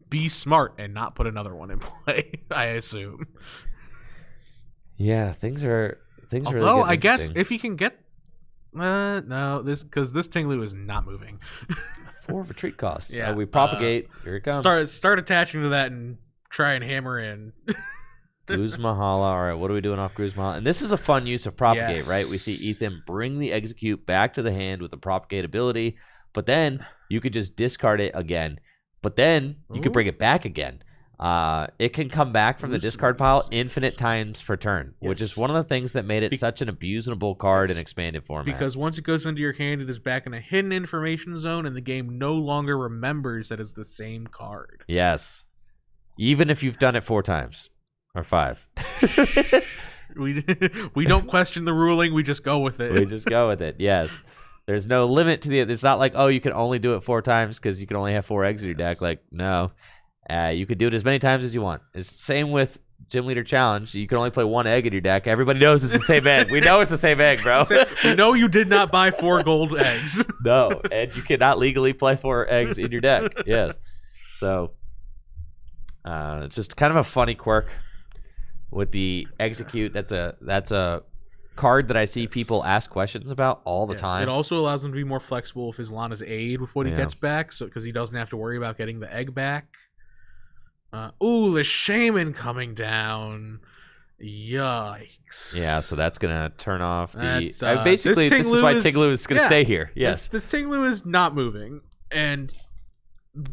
be smart and not put another one in play, I assume. Yeah, things are really Although getting I guess interesting. if he can get this Ting Lu is not moving. 4 retreat cost. Yeah. We propagate. Here it comes. Start attaching to that and try and hammer in. Guzmahala. All right, what are we doing off Guzmahala? And this is a fun use of propagate, Yes. right? We see Ethan bring the execute back to the hand with the propagate ability, but then you could just discard it again. But then you could bring it back again. It can come back from the discard pile infinite times per turn, which is one of the things that made it such an abusable card in expanded format. Because once it goes into your hand, it is back in a hidden information zone, and the game no longer remembers that it's the same card. Yes. Even if you've done it 4 times. Or 5. We don't question the ruling. We just go with it. We just go with it. Yes. There's no limit to it's not like, oh, you can only do it 4 times because you can only have 4 eggs in your deck. No. You could do it as many times as you want. It's the same with Gym Leader Challenge. You can only play 1 egg in your deck. Everybody knows it's the same egg. We know it's the same egg, bro. We know you did not buy 4 gold eggs. No. And you cannot legally play 4 eggs in your deck. Yes. So it's just kind of a funny quirk. With the execute, that's a card that I see people ask questions about all the time. It also allows him to be more flexible with his Lana's aid with what he gets back, so because he doesn't have to worry about getting the egg back. The Shaman coming down. Yikes. Yeah, so that's gonna turn off the. That's, Basically, this is why Tinglu is gonna yeah, stay here. Yes, this Tinglu is not moving, and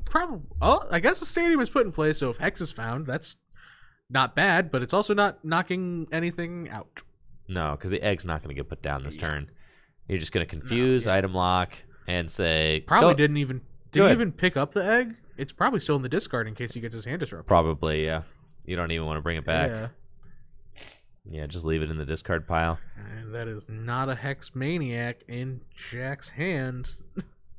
probably. Oh, I guess the stadium is put in place. So if Hex is found, that's not bad, but it's also not knocking anything out. no, because the egg's not gonna get put down this turn. You're just gonna confuse item lock and say probably go. didn't even pick up the egg. It's probably still in the discard in case he gets his hand disrupted. Probably, yeah. You don't even want to bring it back. Yeah. Yeah, just leave it in the discard pile. And that is not a Hex Maniac in Jack's hand.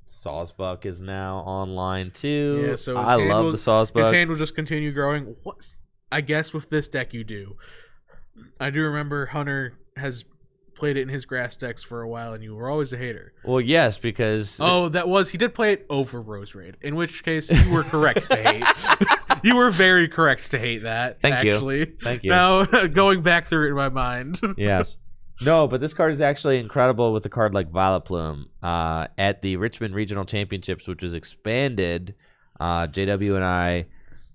Sawsbuck is now online too. Yeah, so I love the Sawsbuck. His hand will just continue growing. What? I guess with this deck you do. I do remember Hunter has played it in his grass decks for a while, and you were always a hater. Well, yes, because he did play it over Rose Raid, in which case you were correct to hate. You were very correct to hate that. Thank you. Thank you. Now going back through it in my mind. Yes. No, but this card is actually incredible with a card like Violet Plume. At the Richmond Regional Championships, which was expanded, JW and I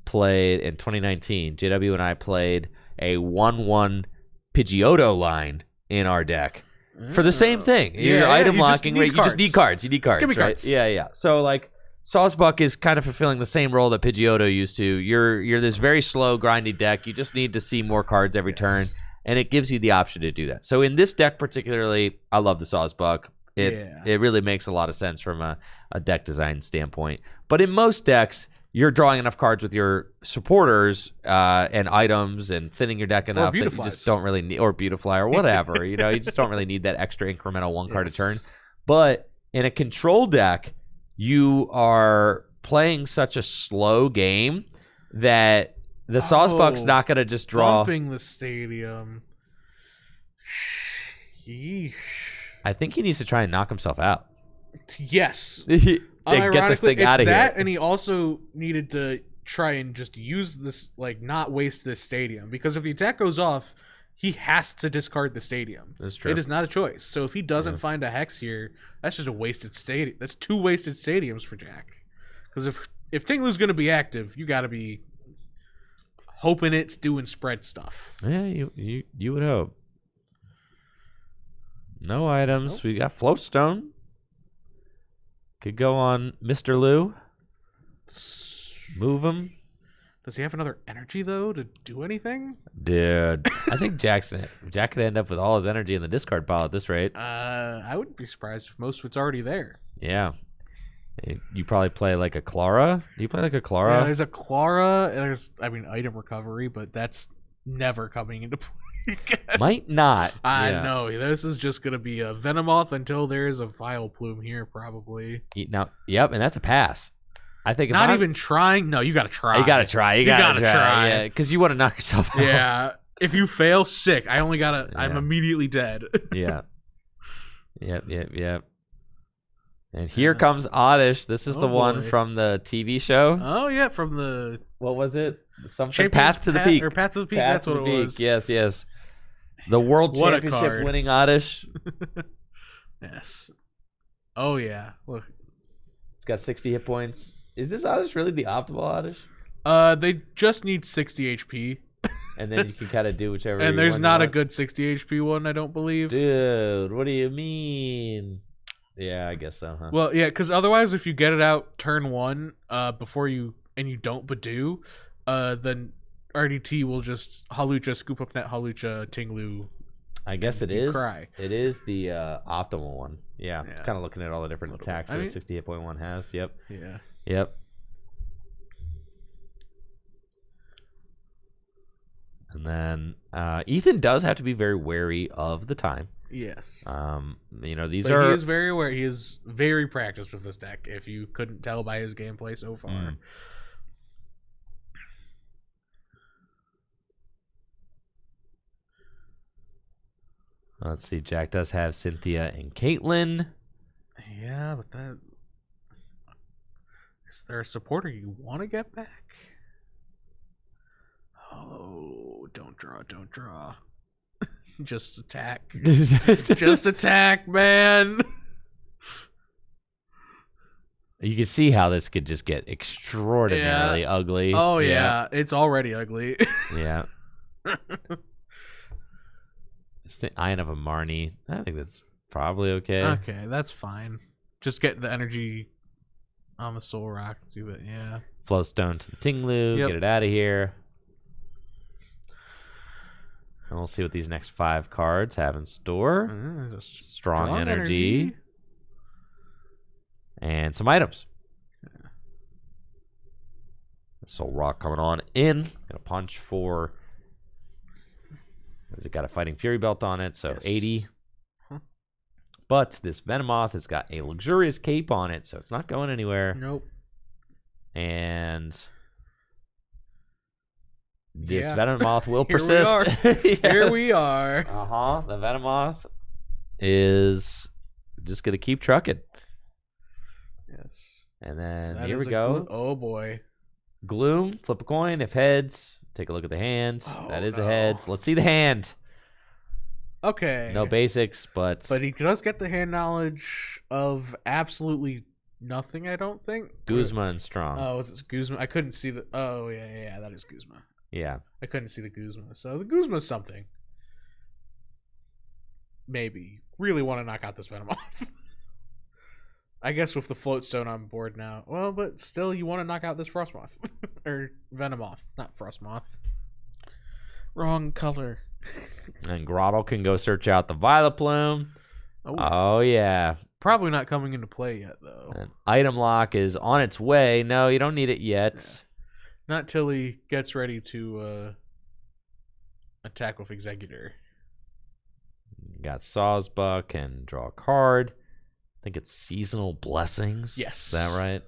played in 2019. JW and I played a 1/1 Pidgeotto line in our deck for the same thing. You're item locking, right? You just need cards. You need cards, Give me right? cards. Yeah. So like Sawsbuck is kind of fulfilling the same role that Pidgeotto used to. You're this very slow, grindy deck. You just need to see more cards every turn, and it gives you the option to do that. So in this deck particularly, I love the Sawsbuck. It really makes a lot of sense from a deck design standpoint. But in most decks, you're drawing enough cards with your supporters and items and thinning your deck enough that you just don't really need, or Beautifly or whatever. You just don't really need that extra incremental one card a turn. But in a control deck, you are playing such a slow game that the Sawsbuck's not going to just draw. Bumping the stadium. Yeesh. I think he needs to try and knock himself out. Yes. Get this thing out of here. And he also needed to try and just use this, not waste this stadium. Because if the attack goes off, he has to discard the stadium. That's true. It is not a choice. So if he doesn't find a Hex here, that's just a wasted stadium. That's 2 wasted stadiums for Jack. Because if Tinglu's going to be active, you got to be hoping it's doing spread stuff. Yeah, you would hope. No items. Nope. We got Floatstone. Could go on Mr. Lou. Move him. Does he have another energy, though, to do anything? Dude, I think Jack could end up with all his energy in the discard pile at this rate. I wouldn't be surprised if most of it's already there. Yeah. You probably play like a Clara. Do you play like a Clara? Yeah, there's a Clara. And there's, item recovery, but that's never coming into play. Might not. I know. This is just going to be a Venomoth until there's a Violet Plume here, probably. Now, yep, and that's a pass. I think not even trying. No, you got to try. You got to try. You got to try. Yeah, because you want to knock yourself out. Yeah. If you fail, sick. I only got to. I'm immediately dead. Yeah. Yep. And here comes Oddish. This is the one from the TV show. Oh yeah, from the what was it? Something Path to the Peak. Or Path to the Peak. That's what it was. Yes. The World Championship winning Oddish. Yes. Oh yeah. Look, it's got 60 hit points. Is this Oddish really the optimal Oddish? They just need 60 HP. And then you can kind of do whichever. And there's not a good 60 HP one, I don't believe. Dude, what do you mean? Yeah, I guess so, huh? Well, yeah, because otherwise, if you get it out turn 1 before you don't Badoo, then RDT will just Hawlucha, scoop up net Hawlucha, Tinglu. I guess it is. Cry. It is the optimal one. Yeah. Kind of looking at all the different attacks that a 60 hit point one has. Yep. Yeah. Yep. And then Ethan does have to be very wary of the time. Yes. He is very aware. He is very practiced with this deck. If you couldn't tell by his gameplay so far. Let's see. Jack does have Cynthia and Caitlyn. Yeah, but is there a supporter you want to get back? Oh, don't draw. Just attack. Just attack, man. You can see how this could just get extraordinarily ugly. Oh, yeah. It's already ugly. Yeah. Iron of a Marnie. I think that's probably okay. Okay, that's fine. Just get the energy on the Soul Rock. Do that, yeah. Flowstone to the Tinglu. Yep. Get it out of here. And we'll see what these next 5 cards have in store. There's a Strong energy. And some items. Yeah. Soul Rock coming on in. Gonna punch for... Has it got a Fighting Fury belt on it? So yes. 80. But this Venomoth has got a luxurious cape on it, so it's not going anywhere. Nope. And this Venomoth will persist. Here we are. Uh-huh. The Venomoth is just going to keep trucking. Yes. And then here we go. Oh, boy. Gloom. Flip a coin. If heads, take a look at the hand. Oh, that is a heads. Let's see the hand. Okay. No basics, but he does get the hand knowledge of absolutely nothing, I don't think. Guzma and Strong. Oh, is it Guzma? I couldn't see the... Oh, yeah, that is Guzma. Yeah. I couldn't see the Guzma. So the Guzma's something. Maybe. Really want to knock out this Venomoth. I guess with the Floatstone on board now. Well, but still, you want to knock out this Frostmoth. Or Venomoth, not Frostmoth. Wrong color. And Grottle can go search out the Violet Plume. Oh yeah. Probably not coming into play yet, though. And item lock is on its way. No, you don't need it yet. Yeah. Not till he gets ready to attack with Executor. Got Sawsbuck and draw a card. I think it's Seasonal Blessings. Yes. Is that right?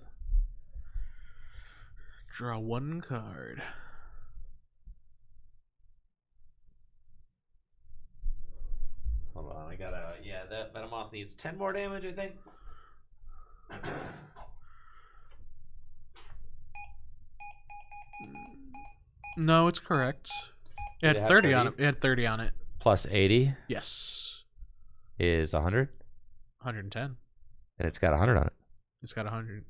Draw 1 card. Hold on, I gotta... Yeah, that Venomoth needs 10 more damage, I think. No, it's correct. It had 30 on it. It had 30 on it. Plus 80? Yes. Is 100? 110. And it's got 100 on it. It's got 100.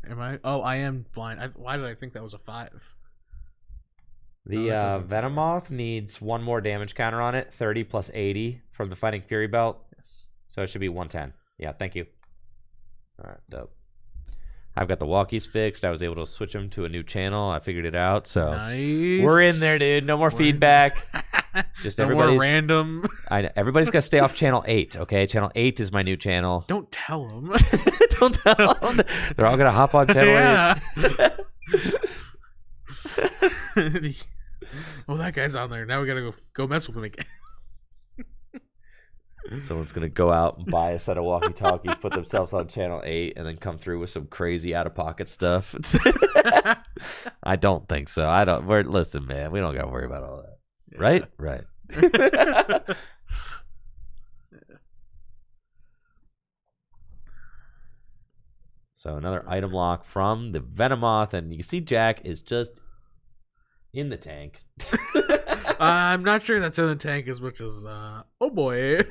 Am I? Oh, I am blind. Why did I think that was a 5? The Venomoth needs 1 more damage counter on it. 30 plus 80 from the Fighting Fury belt. Yes. So it should be 110. Yeah, thank you. All right, dope. I've got the walkies fixed. I was able to switch them to a new channel. I figured it out. So nice. We're in there, dude. No more feedback. Just no everybody's more random. I know. Everybody's got to stay off channel 8, okay? Channel 8 is my new channel. Don't tell them. Don't tell them. They're all going to hop on channel 8. Well, that guy's on there. Now we got to go mess with him again. Someone's going to go out and buy a set of walkie-talkies, put themselves on channel 8, and then come through with some crazy out-of-pocket stuff. I don't think so. Listen, man, we don't got to worry about all that. Yeah. Right? Right. So another item lock from the Venomoth, and you can see Jack is just in the tank. I'm not sure that's in the tank as much as, oh boy.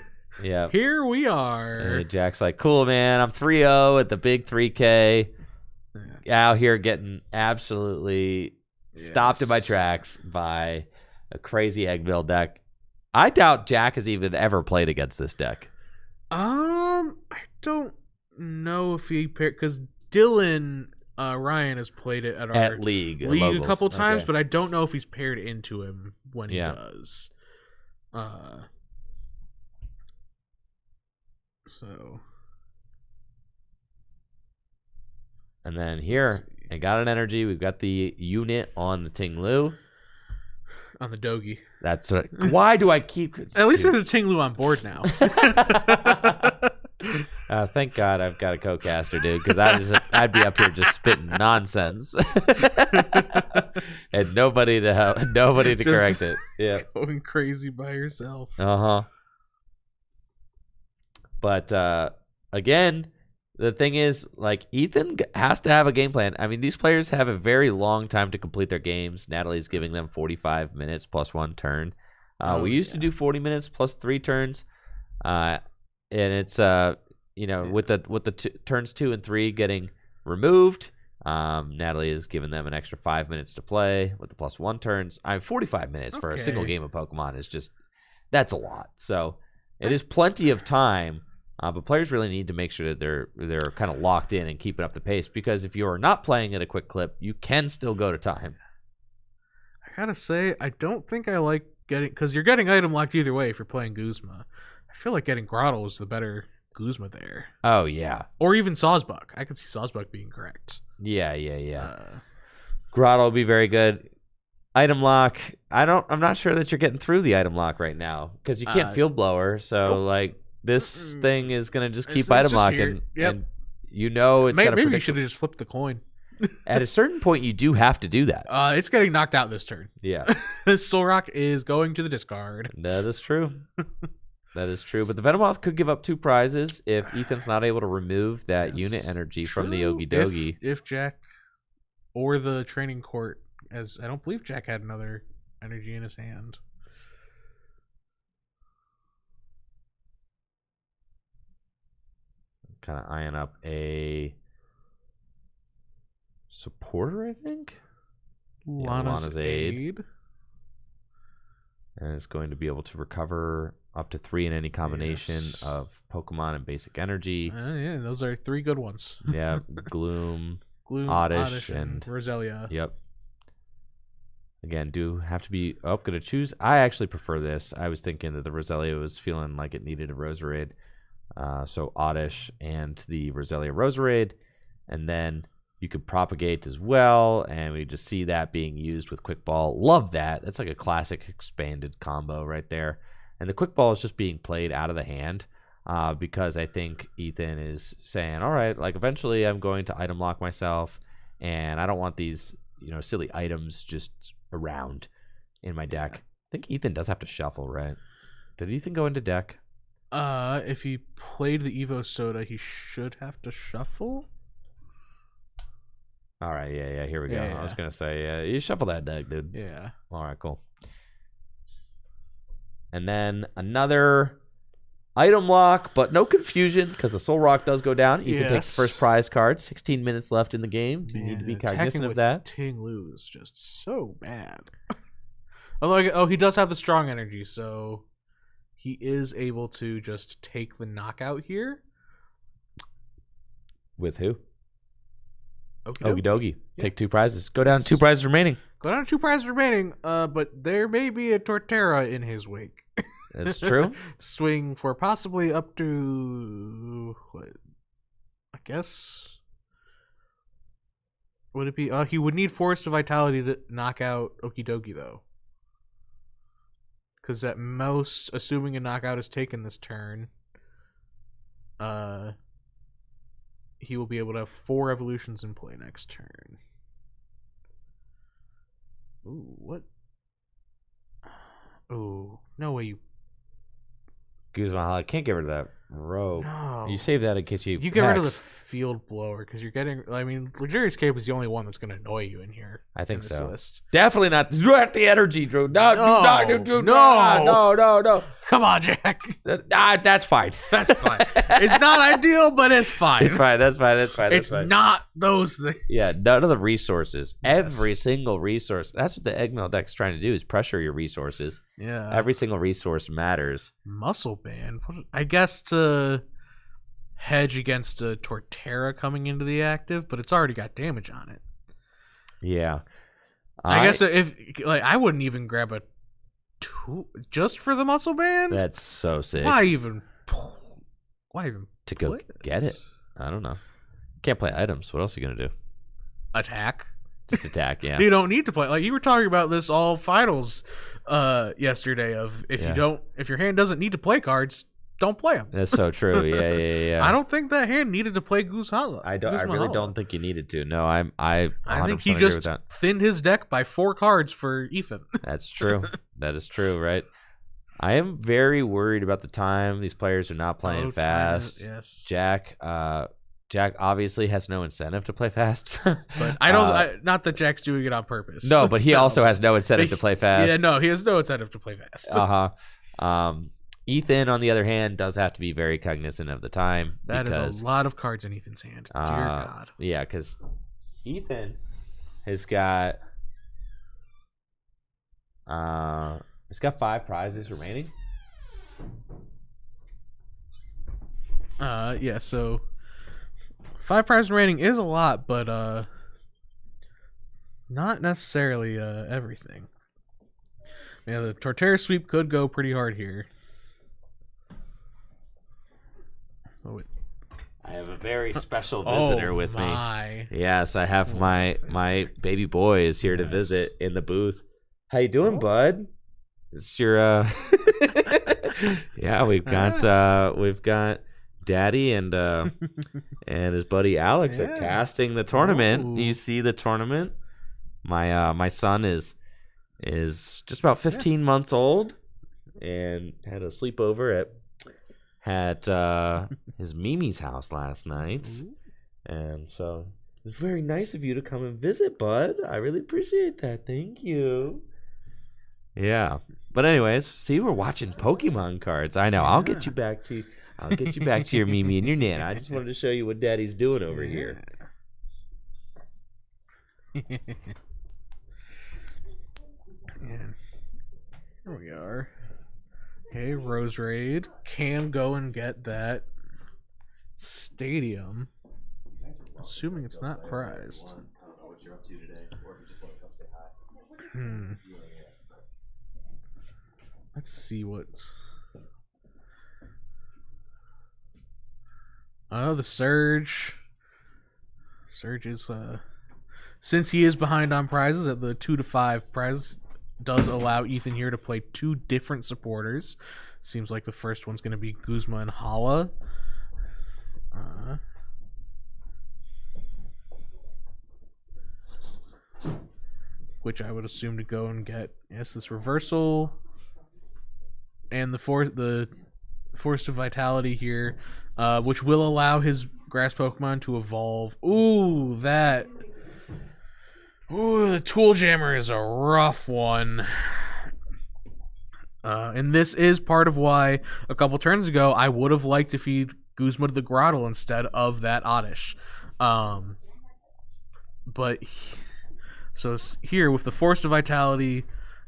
Yeah. Here we are. And Jack's like, cool, man. I'm 3-0 at the big 3K. Yeah. Out here getting absolutely stopped in my tracks by a crazy egg mill deck. I doubt Jack has even ever played against this deck. I don't know if he paired, because Dylan Ryan has played it at League a couple times, but I don't know if he's paired into him when he does. So, and then here I got an energy. We've got the unit on the Tinglu. On the Dogi. That's what, why do I keep? At least there's a Tinglu on board now. Thank God I've got a co-caster, dude, because I'd be up here just spitting nonsense, and nobody to correct it. Yeah, going crazy by yourself. But again, the thing is, like, Ethan has to have a game plan. I mean, these players have a very long time to complete their games. Natalie's giving them 45 minutes plus 1 turn. We used to do 40 minutes plus 3 turns, and it's with the turns 2 and 3 getting removed. Natalie is giving them an extra 5 minutes to play with the plus 1 turns. 45 minutes for a single game of Pokemon is just That's a lot. So it is plenty of time, but players really need to make sure that they're kind of locked in and keeping up the pace, because if you are not playing at a quick clip, you can still go to time. I gotta say, I don't think I like getting, because you're getting item locked either way if you're playing Guzma. I feel like getting Grotto is the better Guzma there. Oh, yeah. Or even Sawsbuck. I could see Sawsbuck being correct. Yeah. Grotto will be very good. Item lock. I'm not sure that you're getting through the item lock right now because you can't field blower. So this thing is gonna just keep item locking. Yep. And it's maybe you should have just flipped the coin. At a certain point, you do have to do that. It's getting knocked out this turn. Yeah. Solrock is going to the discard. That is true. That is true. But the Venomoth could give up 2 prizes if Ethan's not able to remove that unit energy from the Okie Dokie. If Jack or the training court, as I don't believe Jack had another energy in his hand. Kind of eyeing up a supporter, I think. Lana's Aid. And it's going to be able to recover up to 3 in any combination of Pokemon and basic energy. Yeah, those are 3 good ones. Yeah, Gloom, Oddish, and Roselia. Yep. Again, do have to be going to choose. I actually prefer this. I was thinking that the Roselia was feeling like it needed a Roserade. So Oddish and the Roselia Roserade. And then you could propagate as well. And we just see that being used with Quick Ball. Love that. That's like a classic expanded combo right there. And the Quick Ball is just being played out of the hand. Because I think Ethan is saying, all right, like eventually I'm going to item lock myself. And I don't want these, silly items just around in my deck. I think Ethan does have to shuffle, right? Did Ethan go into deck? If he played the Evo Soda, he should have to shuffle. All right, yeah, here we go. Yeah. I was gonna say, you shuffle that deck, dude. Yeah. All right, cool. And then another item lock, but no confusion because the Soul Rock does go down. Ethan takes the first prize card. 16 minutes left in the game. Do you need to be cognizant of that? Ting Lu is just so bad. Although, he does have the strong energy, so he is able to just take the knockout here. With who? Okie Dokie. Take 2 prizes. Go down 2 prizes remaining. But there may be a Torterra in his wake. That's true. Swing for possibly up to I guess. Would it be? He would need Forest of Vitality to knock out Okie Dokie, though. Because at most, assuming a knockout is taken this turn, he will be able to have 4 evolutions in play next turn. Ooh, what? Oh, no way you... Guzman, I can't get rid of that rope. No. You save that in case you get rid of the field blower because you're getting... I mean, Luxurious Cape is the only one that's going to annoy you in here. I think so. List. Definitely not. Direct the energy, Drew. No. Come on, Jack. That's fine. That's fine. It's not ideal, but it's fine. It's fine. That's fine. It's not those things. Yeah, none of the resources. Yes. Every single resource. That's what the Eggmail deck's trying to do, is pressure your resources. Yeah. Every single resource matters. Muscle Band. I guess to hedge against a Torterra coming into the active, but it's already got damage on it. Yeah. I guess if I wouldn't even grab a 2 just for the Muscle Band. That's so sick. Why even to go get it? I don't know. Can't play items. What else are you gonna do? Attack. Just attack, yeah. You don't need to play. Like you were talking about this all finals yesterday of if your hand doesn't need to play cards, don't play them. That's so true. Yeah. I don't think that hand needed to play Goose Hollow. I really don't think you needed to. No, I think he just thinned his deck by 4 cards for Ethan. That's true. That is true, right? I am very worried about the time. These players are not playing fast. Yes. Jack obviously has no incentive to play fast. But I don't. Not that Jack's doing it on purpose. No, but he also has no incentive to play fast. Yeah, no, he has no incentive to play fast. Ethan, on the other hand, does have to be very cognizant of the time. That is a lot of cards in Ethan's hand. Dear God. Yeah, because Ethan has got 5 prizes remaining. Yeah, so 5 prize rating is a lot, but not necessarily everything. Yeah, the Torterra sweep could go pretty hard here. I have a very special visitor with me. Yes, I have my baby boy is here to visit in the booth. How you doing, bud? Is your yeah, we've got Daddy and his buddy Alex are casting the tournament. Ooh. You see the tournament? My son is just about 15 months old and had a sleepover at his Mimi's house last night. And so it's very nice of you to come and visit, bud. I really appreciate that. Thank you. Yeah. But anyways, see, we're watching Pokemon cards. I know. Yeah. I'll get you back to your Mimi and your Nana. I just wanted to show you what Daddy's doing over here. Yeah. Here we are. Okay, Rose Raid can go and get that stadium, assuming it's not prized. Let's see what's. Oh, the Surge. Surge is since he is behind on prizes at the 2 to 5 prize. Does allow Ethan here to play 2 different supporters. Seems like the first one's going to be Guzma and Hala. Which I would assume to go and get. Yes, this reversal and the force of vitality here, which will allow his grass Pokemon to evolve. Ooh, that. Ooh, the Tool Jammer is a rough one. And this is part of why a couple turns ago I would have liked to feed Guzma to the Grottle instead of that Oddish. So here with the Force of Vitality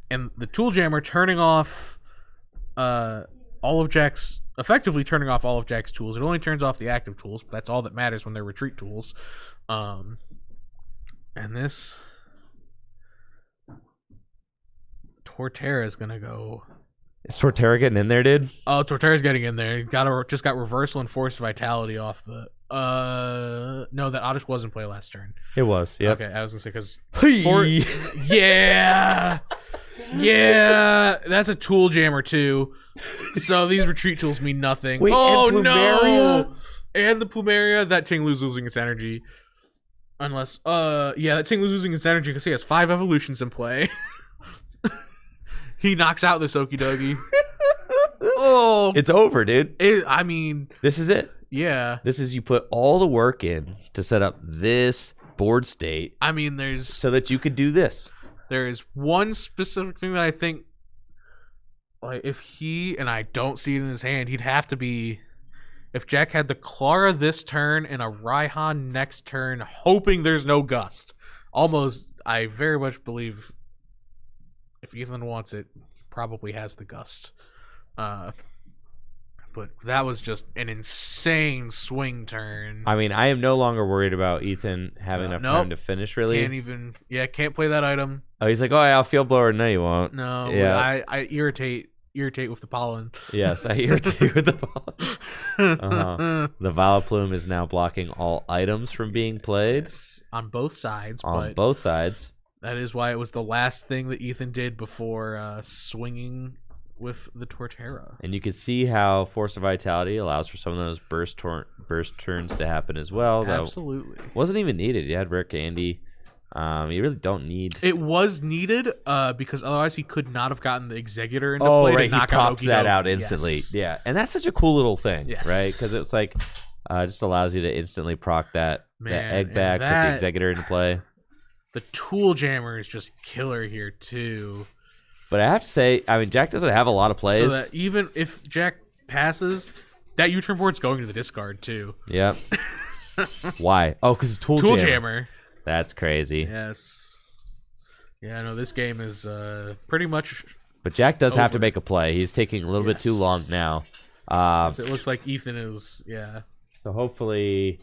and the Tool Jammer turning off effectively turning off all of Jack's tools. It only turns off the active tools, but that's all that matters when they're retreat tools. And this Torterra is gonna go. Is Torterra getting in there, dude? Oh, Torterra's getting in there. Just got reversal and force vitality off the. No, that Oddish was in play last turn. It was. Yeah. Okay, I was gonna say because. Yeah, that's a Tool Jammer too. So these retreat tools mean nothing. Wait, oh and no! And the Plumeria, that Tinglu's losing its energy. Unless, that Tinglu's losing its energy because he has 5 evolutions in play. He knocks out this Okidogi. Oh, it's over, dude. I mean, this is it. Yeah, this is you put all the work in to set up this board state. I mean, so that you could do this. There is one specific thing that I think, like, if he and I don't see it in his hand, he'd have to be. If Jack had the Clara this turn and a Raihan next turn, hoping there's no Gust. Almost, I very much believe if Ethan wants it, he probably has the Gust. But that was just an insane swing turn. I mean, I am no longer worried about Ethan having enough time to finish, really. Can't play that item. Oh, he's like, oh, I'll field blower. No, you won't. No, yeah. I irritate with the pollen. Yes, I irritate with the pollen. The Vileplume is now blocking all items from being played. Yes, on both sides. Both sides. That is why it was the last thing that Ethan did before swinging with the Torterra. And you could see how Force of Vitality allows for some of those burst turns to happen as well. Absolutely. Wasn't even needed. You had Rare Candy. You really don't need. It was needed because otherwise he could not have gotten the Executor into play. Right. To knock he popped out that out instantly. Yes. Yeah. And that's such a cool little thing, right? Because it's like, just allows you to instantly proc that egg back, put the Executor into play. The Tool Jammer is just killer here, too. But I have to say, I mean, Jack doesn't have a lot of plays. So that even if Jack passes, that U-turn board's going to the discard, too. Yep. Why? Oh, because Tool Jammer. That's crazy. Yes. Yeah, no, this game is pretty much But Jack does have to Over. make a play. He's taking a little bit too Yes. long now. So it looks like Ethan is, So hopefully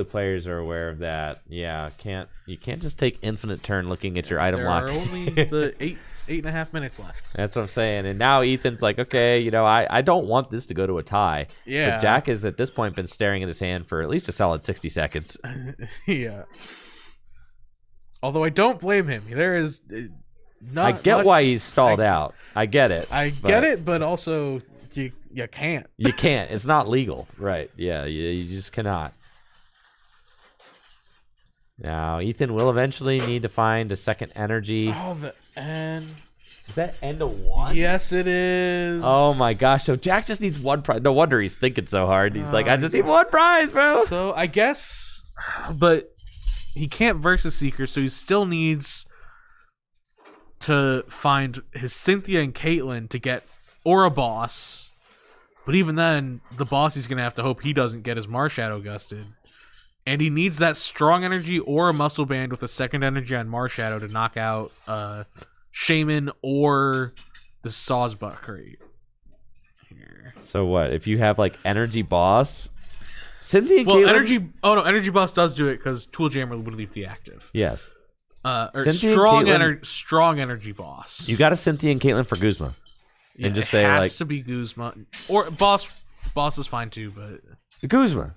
players are aware of that. Yeah, you can't just take infinite turn looking at your item lock. There are only the 8.5 minutes left. That's what I'm saying. And now Ethan's like, okay, I don't want this to go to a tie. Yeah. But Jack has at this point been staring at his hand for at least a solid 60 seconds. Yeah. Although I don't blame him. There is not I get much, why he's stalled out. I get it. I get it, but also you can't. You can't. It's not legal. Right. Yeah, you just cannot. Now, Ethan will eventually need to find a second energy. Oh, the end. Is that end of one? Yes, it is. Oh, my gosh. So Jack just needs one prize. No wonder he's thinking so hard. He's like, I just need one prize, bro. So I guess, but he can't versus Seeker, so he still needs to find his Cynthia and Caitlyn to get, or a boss. But even then, the boss he's going to have to hope he doesn't get his Marshadow gusted. And he needs that strong energy or a muscle band with a second energy on Marshadow to knock out Shaman or the Sawsbuck crate. Here. So what? If you have like energy boss, Cynthia and Caitlyn? Energy boss does do it because Tool Jammer would leave the active. Yes. Or Cynthia strong energy boss. You got a Cynthia and Caitlyn for Guzma. Yeah, and just it say has like to be Guzma or boss is fine too, but Guzma.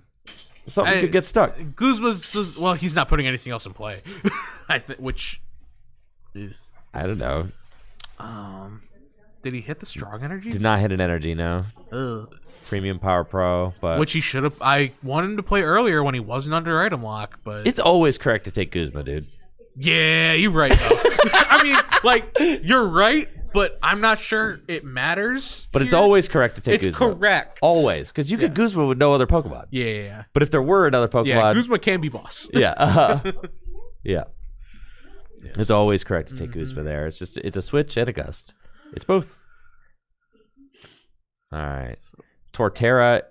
Something could get stuck. Guzma's well, he's not putting anything else in play. I think I don't know. Did he hit the strong energy? Did not hit an energy, no. Ugh. Premium Power Pro, but Which he should have. I wanted him to play earlier when he wasn't under item lock, but it's always correct to take Guzma, dude. yeah, you're right though. I mean, like you're right, but I'm not sure it matters. But it's always correct to take Guzma. It's correct. Always, because you could Guzma with no other Pokemon. Yeah. But if there were another Pokemon, Yeah, Guzma can be boss. yeah, yeah. Yes. It's always correct to take Guzma there. It's a switch and a gust. It's both. All right. Torterra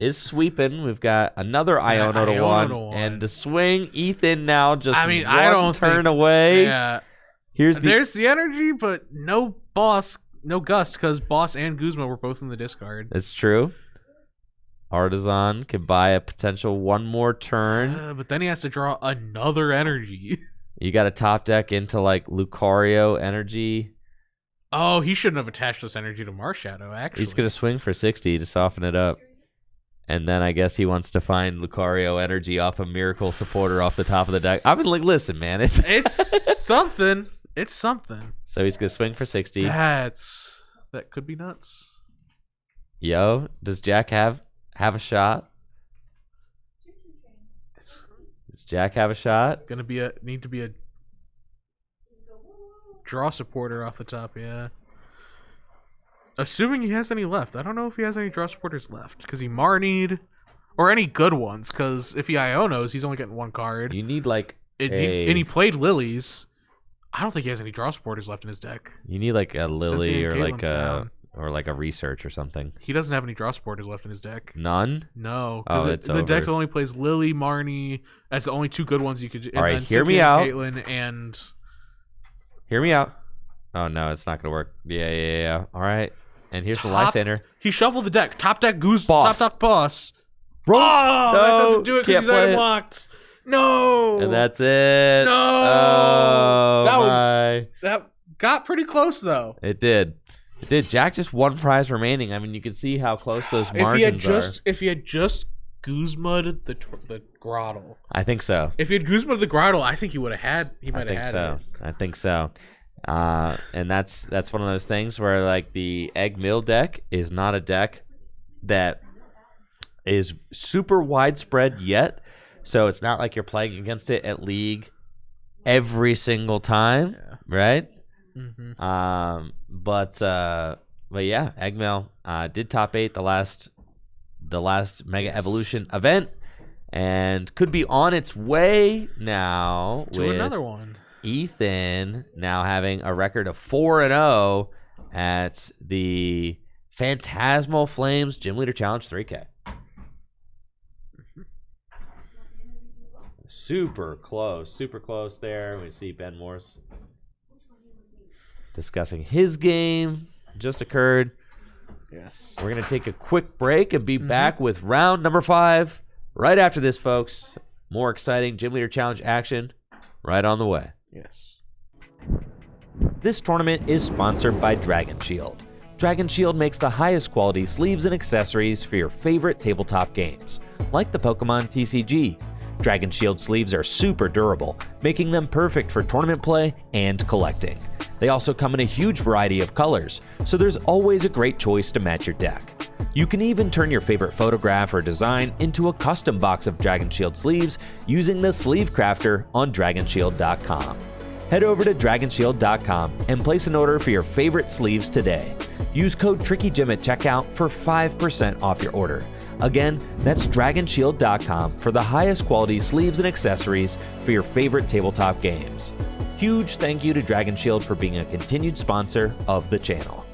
is sweeping. We've got another Iono to one. And to swing, Ethan now just I don't turn away. Yeah. There's the energy, but no boss, no gust, because boss and Guzma were both in the discard. That's true. Artisan can buy a potential one more turn. But then he has to draw another energy. You got a top deck into like Lucario energy. Oh, he shouldn't have attached this energy to Marshadow, actually. He's going to swing for 60 to soften it up. And then I guess he wants to find Lucario energy off a Miracle Supporter off the top of the deck. I mean, like, listen, man. It's something. It's something. So he's going to swing for 60. That could be nuts. Yo, does Jack have a shot? Does Jack have a shot? Need to be a draw supporter off the top, yeah. Assuming he has any left. I don't know if he has any draw supporters left. Because he Marnied. Or any good ones. Because if he Ionos, he's only getting one card. You need like and he played Lilies. I don't think he has any draw supporters left in his deck. You need like a Lily or like down. a research or something. He doesn't have any draw supporters left in his deck. None? No. Oh, the deck only plays Lily, Marnie. That's the only two good ones you could do. All right, hear me out. Caitlyn and... Hear me out. Oh, no, it's not going to work. Yeah. All right. And here's the Lysander. He shuffled the deck. Top deck Goose. Boss. Top boss. Bro, that doesn't do it because he's item locked. No. And that's it. No. Oh, that got pretty close though. It did. Jack just one prize remaining. I mean, you can see how close those margins are. If he had just Guzma'd the Grottle. I think so. If he had Guzma'd the Grottle, I think he would have had. He might have had it. I think so. And that's one of those things where like the Egg Mill deck is not a deck that is super widespread yet. So it's not like you're playing against it at League every single time, right? Mm-hmm. But yeah, Eggmail did top 8 the last Mega Evolution event, and could be on its way now to with another one. Ethan now having a record of 4-0 at the Phantasmal Flames Gym Leader Challenge 3K. Super close there. We see Ben Morse. discussing his game. Just occurred. Yes. We're going to take a quick break and be back with round number 5 right after this, folks. More exciting Gym Leader Challenge action right on the way. Yes. This tournament is sponsored by Dragon Shield. Dragon Shield makes the highest quality sleeves and accessories for your favorite tabletop games, like the Pokemon TCG. Dragon Shield sleeves are super durable, making them perfect for tournament play and collecting. They also come in a huge variety of colors, so there's always a great choice to match your deck. You can even turn your favorite photograph or design into a custom box of Dragon Shield sleeves using the Sleeve Crafter on DragonShield.com. Head over to DragonShield.com and place an order for your favorite sleeves today. Use code TrickyGym at checkout for 5% off your order. Again, that's DragonShield.com for the highest quality sleeves and accessories for your favorite tabletop games. Huge thank you to Dragon Shield for being a continued sponsor of the channel.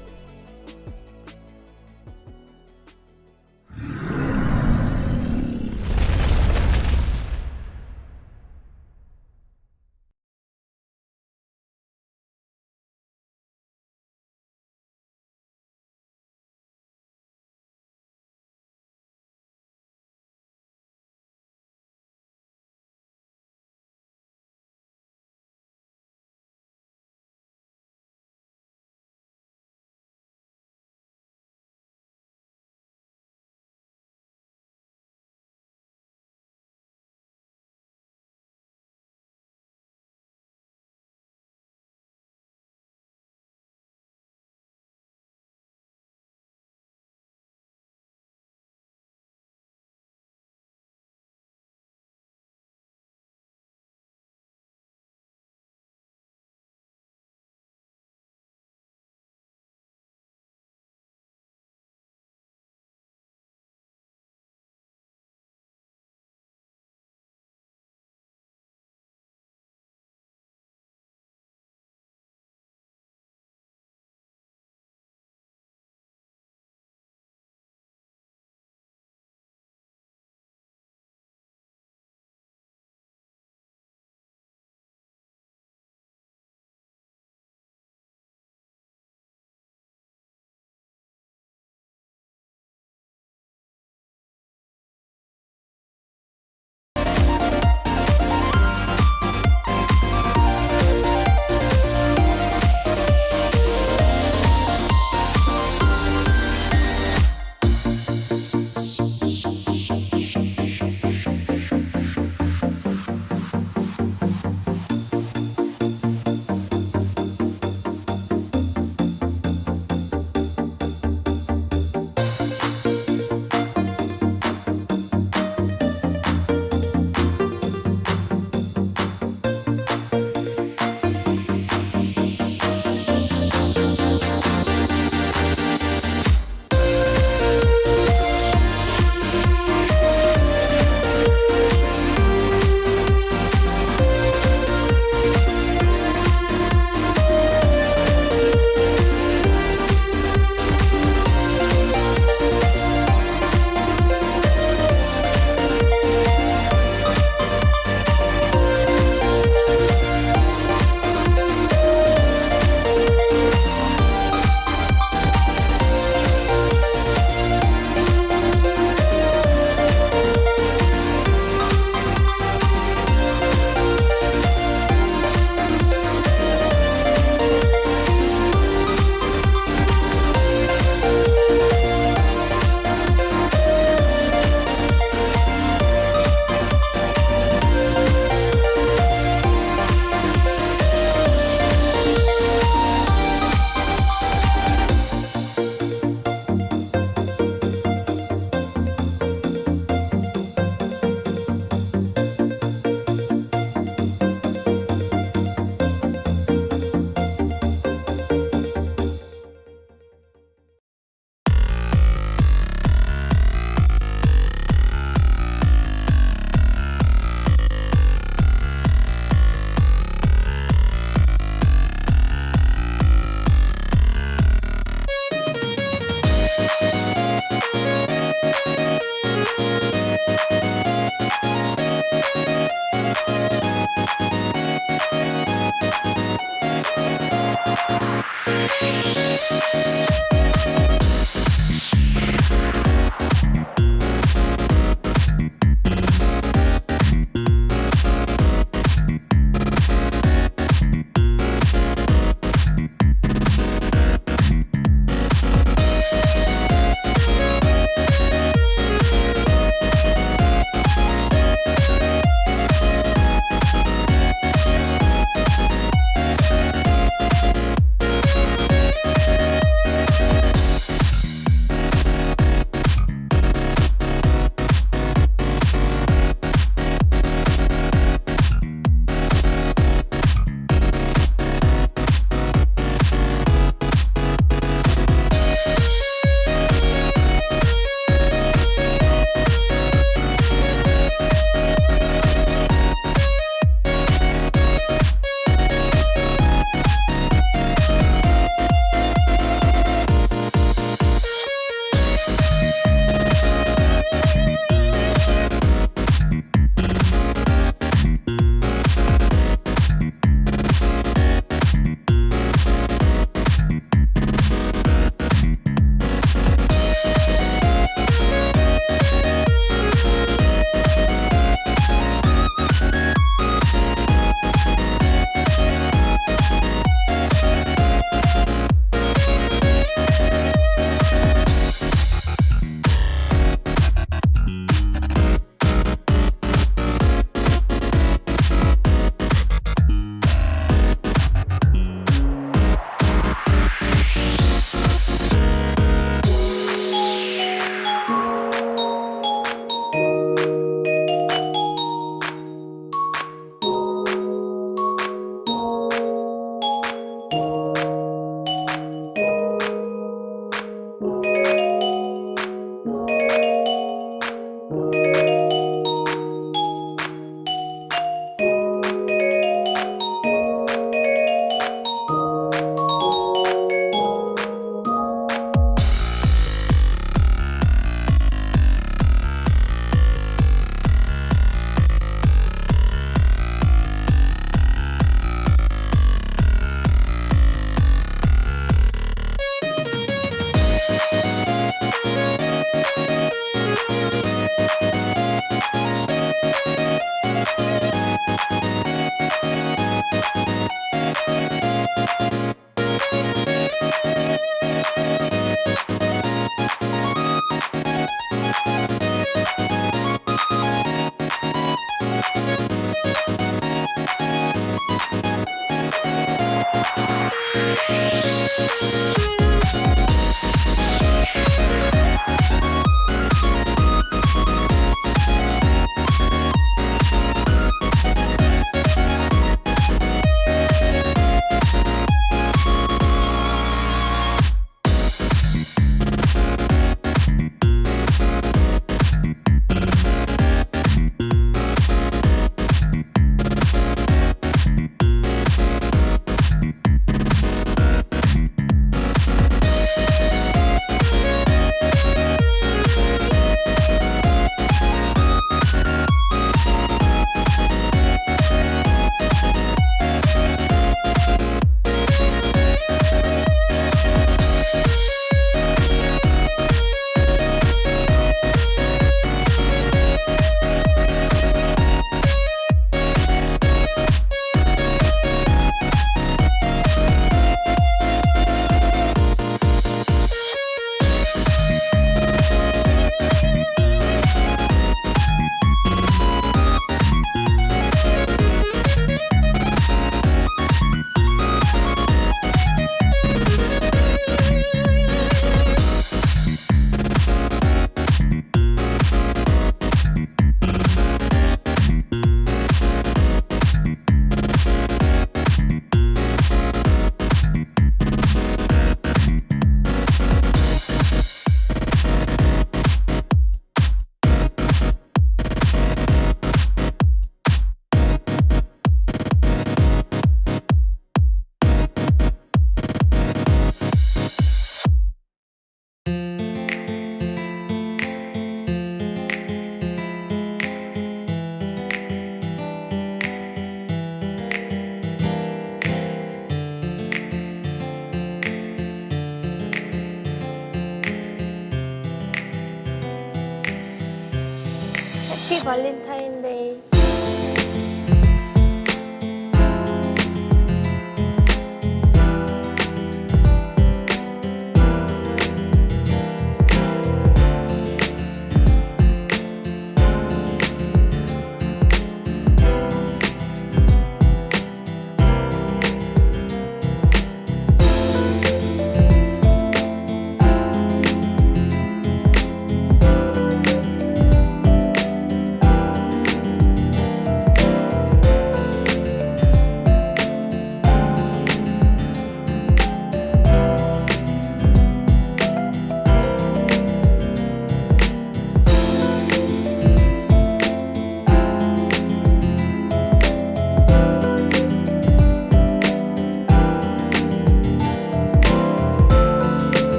해피 발렌타인데이.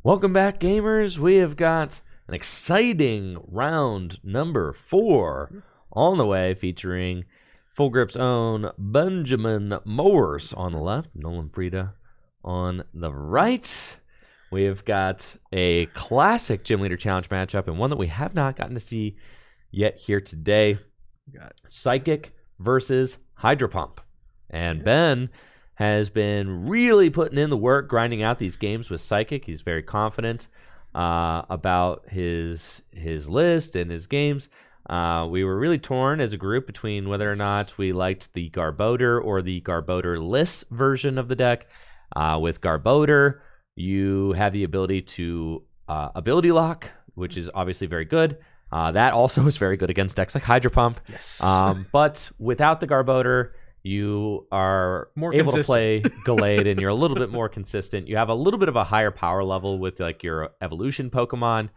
Welcome back, gamers. We have got an exciting round number 4 on the way, featuring Full Grip's own Benjamin Mowers on the left, Nolan Frieda on the right. We have got a classic Gym Leader Challenge matchup and one that we have not gotten to see yet here today. Got Psychic versus Hydro Pump. And Ben has been really putting in the work, grinding out these games with Psychic. He's very confident about his list and his games. We were really torn as a group between whether or not we liked the Garbodor or the Garbodor-less version of the deck. With Garbodor, you have the ability to ability lock, which is obviously very good. That also is very good against decks like Hydro Pump. Yes. But without the Garbodor, you are More able to consistent. play Gallade, and you're a little bit more consistent. You have a little bit of a higher power level with like your evolution Pokemon.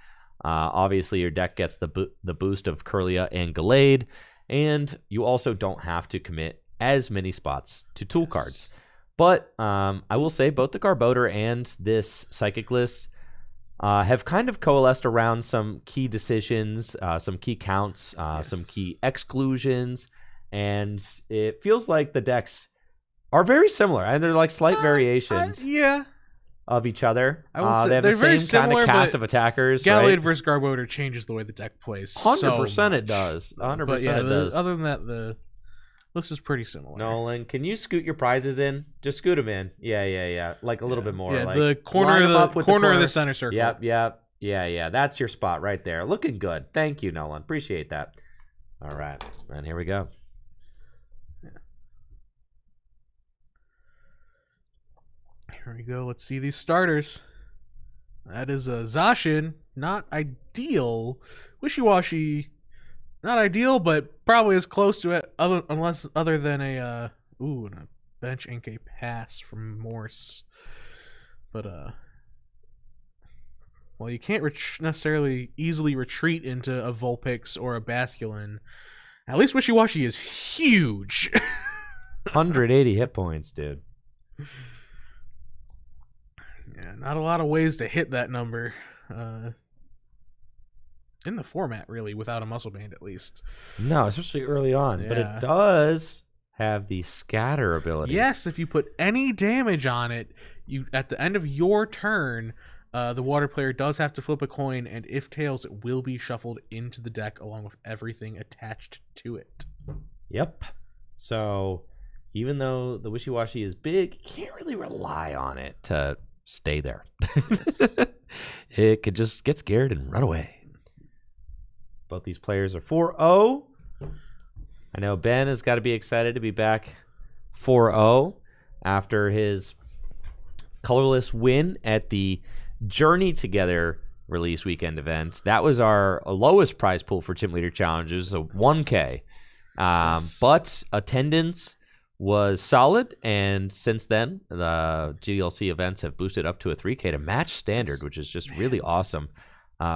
Obviously, your deck gets the boost of Kirlia and Gallade, and you also don't have to commit as many spots to tool cards. But I will say both the Garbodor and this Psychic list have kind of coalesced around some key decisions, some key counts, some key exclusions, and it feels like the decks are very similar, and they're like slight variations of each other. I will say they have they're the very same kind similar, of cast but of attackers. Gallade right? versus Garbodor changes the way the deck plays. 100% it does. 100% But yeah, it does. other than that, the list is pretty similar. Nolan, can you scoot your prizes in? Just scoot them in. Yeah. Like a little bit more. Yeah, like, the corner of the center circle. Yep. Yeah. That's your spot right there. Looking good. Thank you, Nolan. Appreciate that. All right. And here we go. Here we go. Let's see these starters. That is a Zacian. Not ideal. Wishy-washy. Not ideal, but probably as close to it, other than a bench ink a pass from Morse. But well, you can't necessarily easily retreat into a Vulpix or a Basculin. At least Wishy-washy is huge. 180 hit points, dude. Yeah, not a lot of ways to hit that number. In the format, really, without a muscle band, at least. No, especially early on. But it does have the scatter ability. Yes, if you put any damage on it, you at the end of your turn, the water player does have to flip a coin, and if tails, it will be shuffled into the deck along with everything attached to it. Yep. So even though the Wishy-washy is big, you can't really rely on it to stay there. Yes. It could just get scared and run away. Both these players are 4-0. I know Ben has got to be excited to be back 4-0 after his colorless win at the Journey Together release weekend event. That was our lowest prize pool for Gym Leader Challenges, so 1K. But attendance was solid, and since then, the GLC events have boosted up to a 3K to match standard, which is just really awesome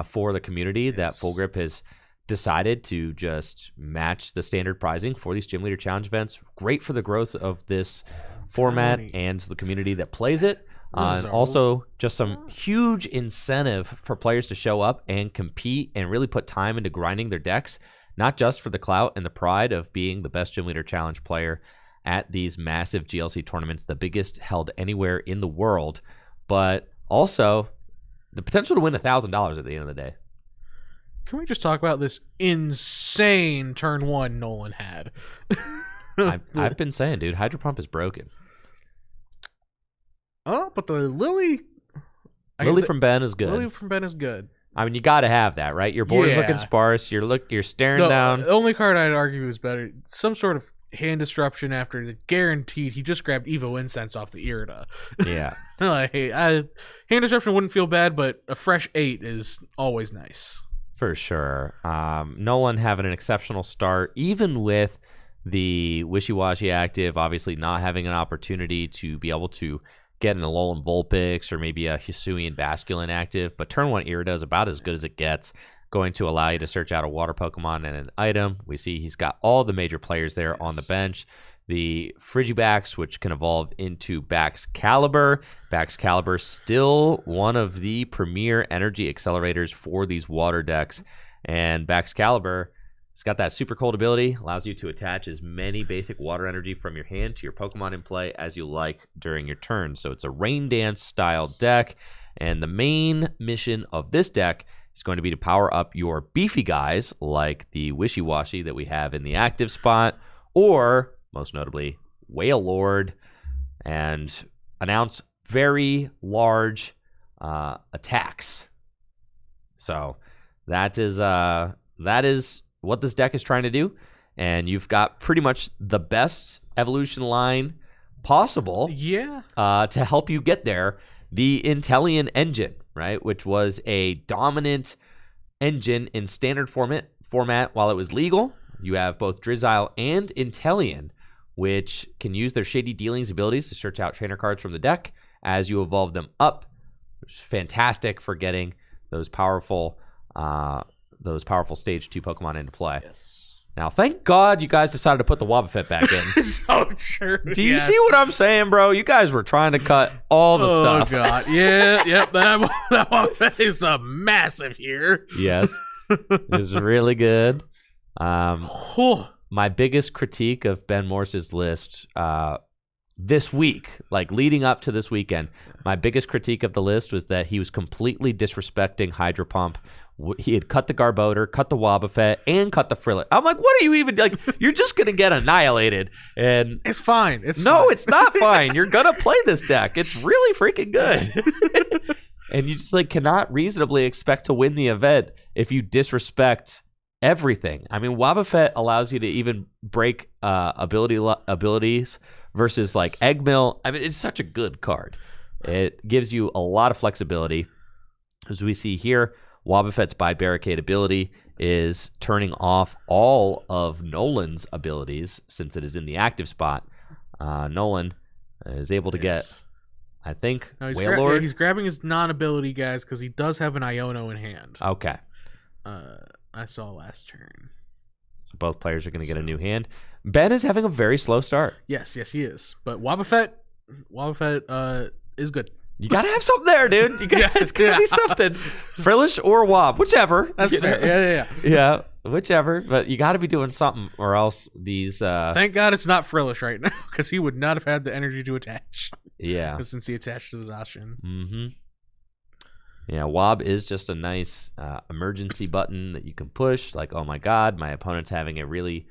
for the community that Full Grip has decided to just match the standard pricing for these Gym Leader Challenge events. Great for the growth of this format and the community that plays it. And also just some huge incentive for players to show up and compete and really put time into grinding their decks, not just for the clout and the pride of being the best Gym Leader Challenge player at these massive GLC tournaments, the biggest held anywhere in the world, but also the potential to win $1,000 at the end of the day. Can we just talk about this insane turn one Nolan had? I've been saying, dude, Hydro Pump is broken. Oh, but the Lily from Ben is good. Lily from Ben is good. I mean, you got to have that, right? Your board is looking sparse. You're staring down. The only card I'd argue is better. Some sort of hand disruption after the guaranteed. He just grabbed Evo Incense off the Irida. Yeah. Hand disruption wouldn't feel bad, but a fresh 8 is always nice. For sure. Nolan having an exceptional start, even with the Wishy-washy active, obviously not having an opportunity to be able to get an Alolan Vulpix or maybe a Hisuian Basculin active, but turn 1 Irida is about as good as it gets, going to allow you to search out a water Pokemon and an item. We see he's got all the major players there on the bench. The Frigibax, which can evolve into Baxcalibur. Baxcalibur still one of the premier energy accelerators for these water decks. And Baxcalibur, it's got that super cold ability, allows you to attach as many basic water energy from your hand to your Pokemon in play as you like during your turn. So it's a Rain Dance style deck, and the main mission of this deck is going to be to power up your beefy guys like the Wishy-washy that we have in the active spot, or most notably Whale Lord, and announce very large attacks. So that is what this deck is trying to do, and you've got pretty much the best evolution line possible to help you get there. The Inteleon engine, right, which was a dominant engine in standard format while it was legal. You have both Drizzile and Inteleon, which can use their Shady Dealings abilities to search out trainer cards from the deck as you evolve them up, which is fantastic for getting those powerful stage 2 Pokemon into play. Yes. Now, thank God you guys decided to put the Wobbuffet back in. So true. Do you see what I'm saying, bro? You guys were trying to cut all the stuff. Oh, God. Yeah, yep. That Wobbuffet is a massive here. Yes. It was really good. My biggest critique of Ben Morse's list this week, like leading up to this weekend, my biggest critique of the list was that he was completely disrespecting Hydro Pump. He had cut the Garbodor, cut the Wobbuffet, and cut the Frillet. I'm like, what are you even like? You're just gonna get annihilated. And it's fine. It's not fine. You're gonna play this deck. It's really freaking good. And you just like cannot reasonably expect to win the event if you disrespect everything. I mean, Wobbuffet allows you to even break abilities versus like Eggmill. I mean, it's such a good card. It gives you a lot of flexibility. As we see here, Wobbuffet's Bide Barricade ability is turning off all of Nolan's abilities since it is in the active spot. Nolan is able to get, I think, Wailord. He's grabbing his non-ability guys because he does have an Iono in hand. Okay. I saw last turn. So both players are going to get a new hand. Ben is having a very slow start. Yes, he is. But Wobbuffet is good. You gotta have something there, dude. It's gotta be something. Frillish or Wob, whichever. That's fair. Yeah, whichever. But you gotta be doing something, or else these. Thank God it's not Frillish right now, because he would not have had the energy to attach. Yeah. Since he attached to the Zacian. Mm-hmm. Yeah, Wob is just a nice emergency button that you can push. Like, oh my God, my opponent's having a really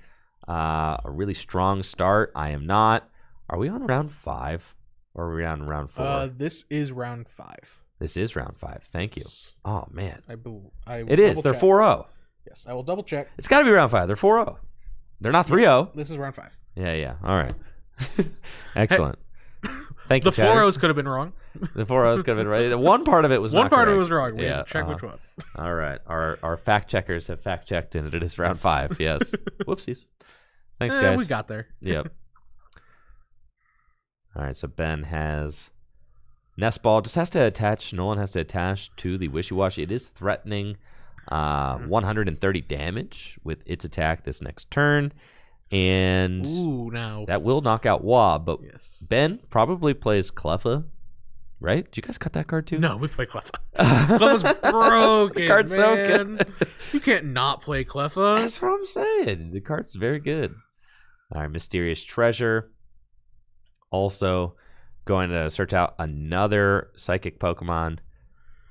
strong start. I am not. Are we on round 5? Or are we on round 4? This is round 5. This is round 5. Thank you. Oh, man. It is. They're 4-0. Yes, I will double check. It's got to be round 5. They're 4-0. They're not 3-0. Yes, this is round 5. Yeah. All right. Excellent. Thank you, The 4-0s could have been wrong. The 4-0s could have been right. One part of it was One not part correct. of it was wrong. We had to check which one. All right. Our fact checkers have fact checked, and it is round 5. Yes. Whoopsies. Thanks, guys. We got there. Yep. All right, so Ben has Nest Ball. Just has to attach. Nolan has to attach to the Wishy-Washy. It is threatening 130 damage with its attack this next turn. And that will knock out Wob. But Ben probably plays Cleffa, right? Did you guys cut that card too? No, we play Cleffa. Cleffa's broken, The card's man. so good. You can't not play Cleffa. That's what I'm saying. The card's very good. All right, Mysterious Treasure. Also going to search out another Psychic Pokemon.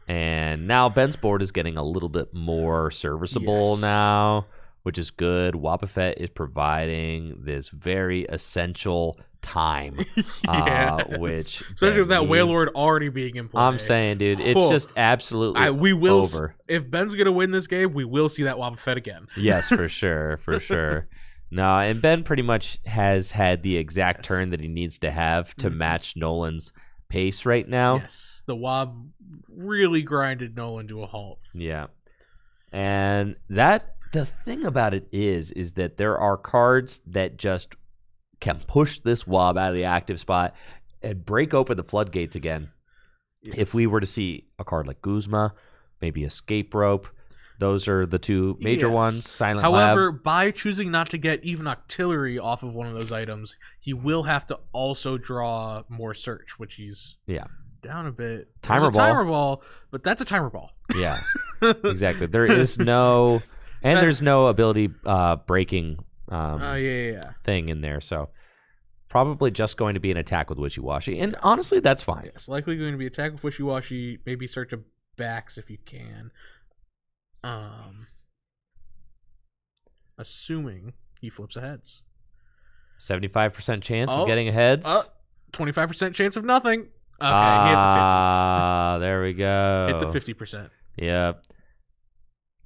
And now Ben's board is getting a little bit more serviceable now, which is good. Wobbuffet is providing this very essential time, which especially with that Wailord already being in play. I'm saying, dude, it's just absolutely over. If Ben's going to win this game, we will see that Wobbuffet again. Yes, for sure, for sure. No, and Ben pretty much has had the exact turn that he needs to have to match Nolan's pace right now. Yes, the Wob really grinded Nolan to a halt. Yeah, and the thing about it is that there are cards that just can push this Wob out of the active spot and break open the floodgates again. Yes. If we were to see a card like Guzma, maybe Escape Rope. Those are the two major ones. Silent However, Lab. by choosing not to get even Octillery off of one of those items, he will have to also draw more Search, which he's down a bit. Timer Ball, but that's a Timer Ball. Yeah, exactly. There is no, and there's no ability breaking thing in there. So probably just going to be an attack with Wishy-Washy, and honestly, that's fine. Yes, likely going to be attack with Wishy-Washy. Maybe search a backs if you can. Assuming he flips a heads. 75% chance of getting a heads. 25% chance of nothing. Okay, he hit the 50. There we go. Hit the 50%. Yep.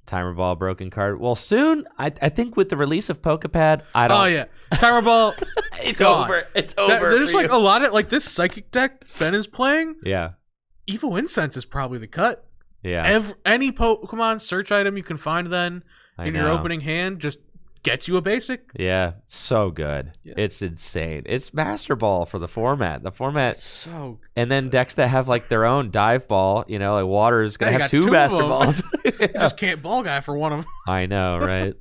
Timer Ball, broken card. Well, soon, I think with the release of Pokepad, I don't... Oh, yeah. Timer Ball, it's over. It's over. There's like a lot of... Like this Psychic deck Ben is playing. Yeah. Evo Incense is probably the cut. Yeah. Any Pokemon search item you can find then in your opening hand just gets you a basic. Yeah, so good. Yeah. It's insane. It's Master Ball for the format. The format. It's so good. And then decks that have like their own Dive Ball, like Water's going to have two Master Balls. You just can't Ball Guy for one of them. I know, right?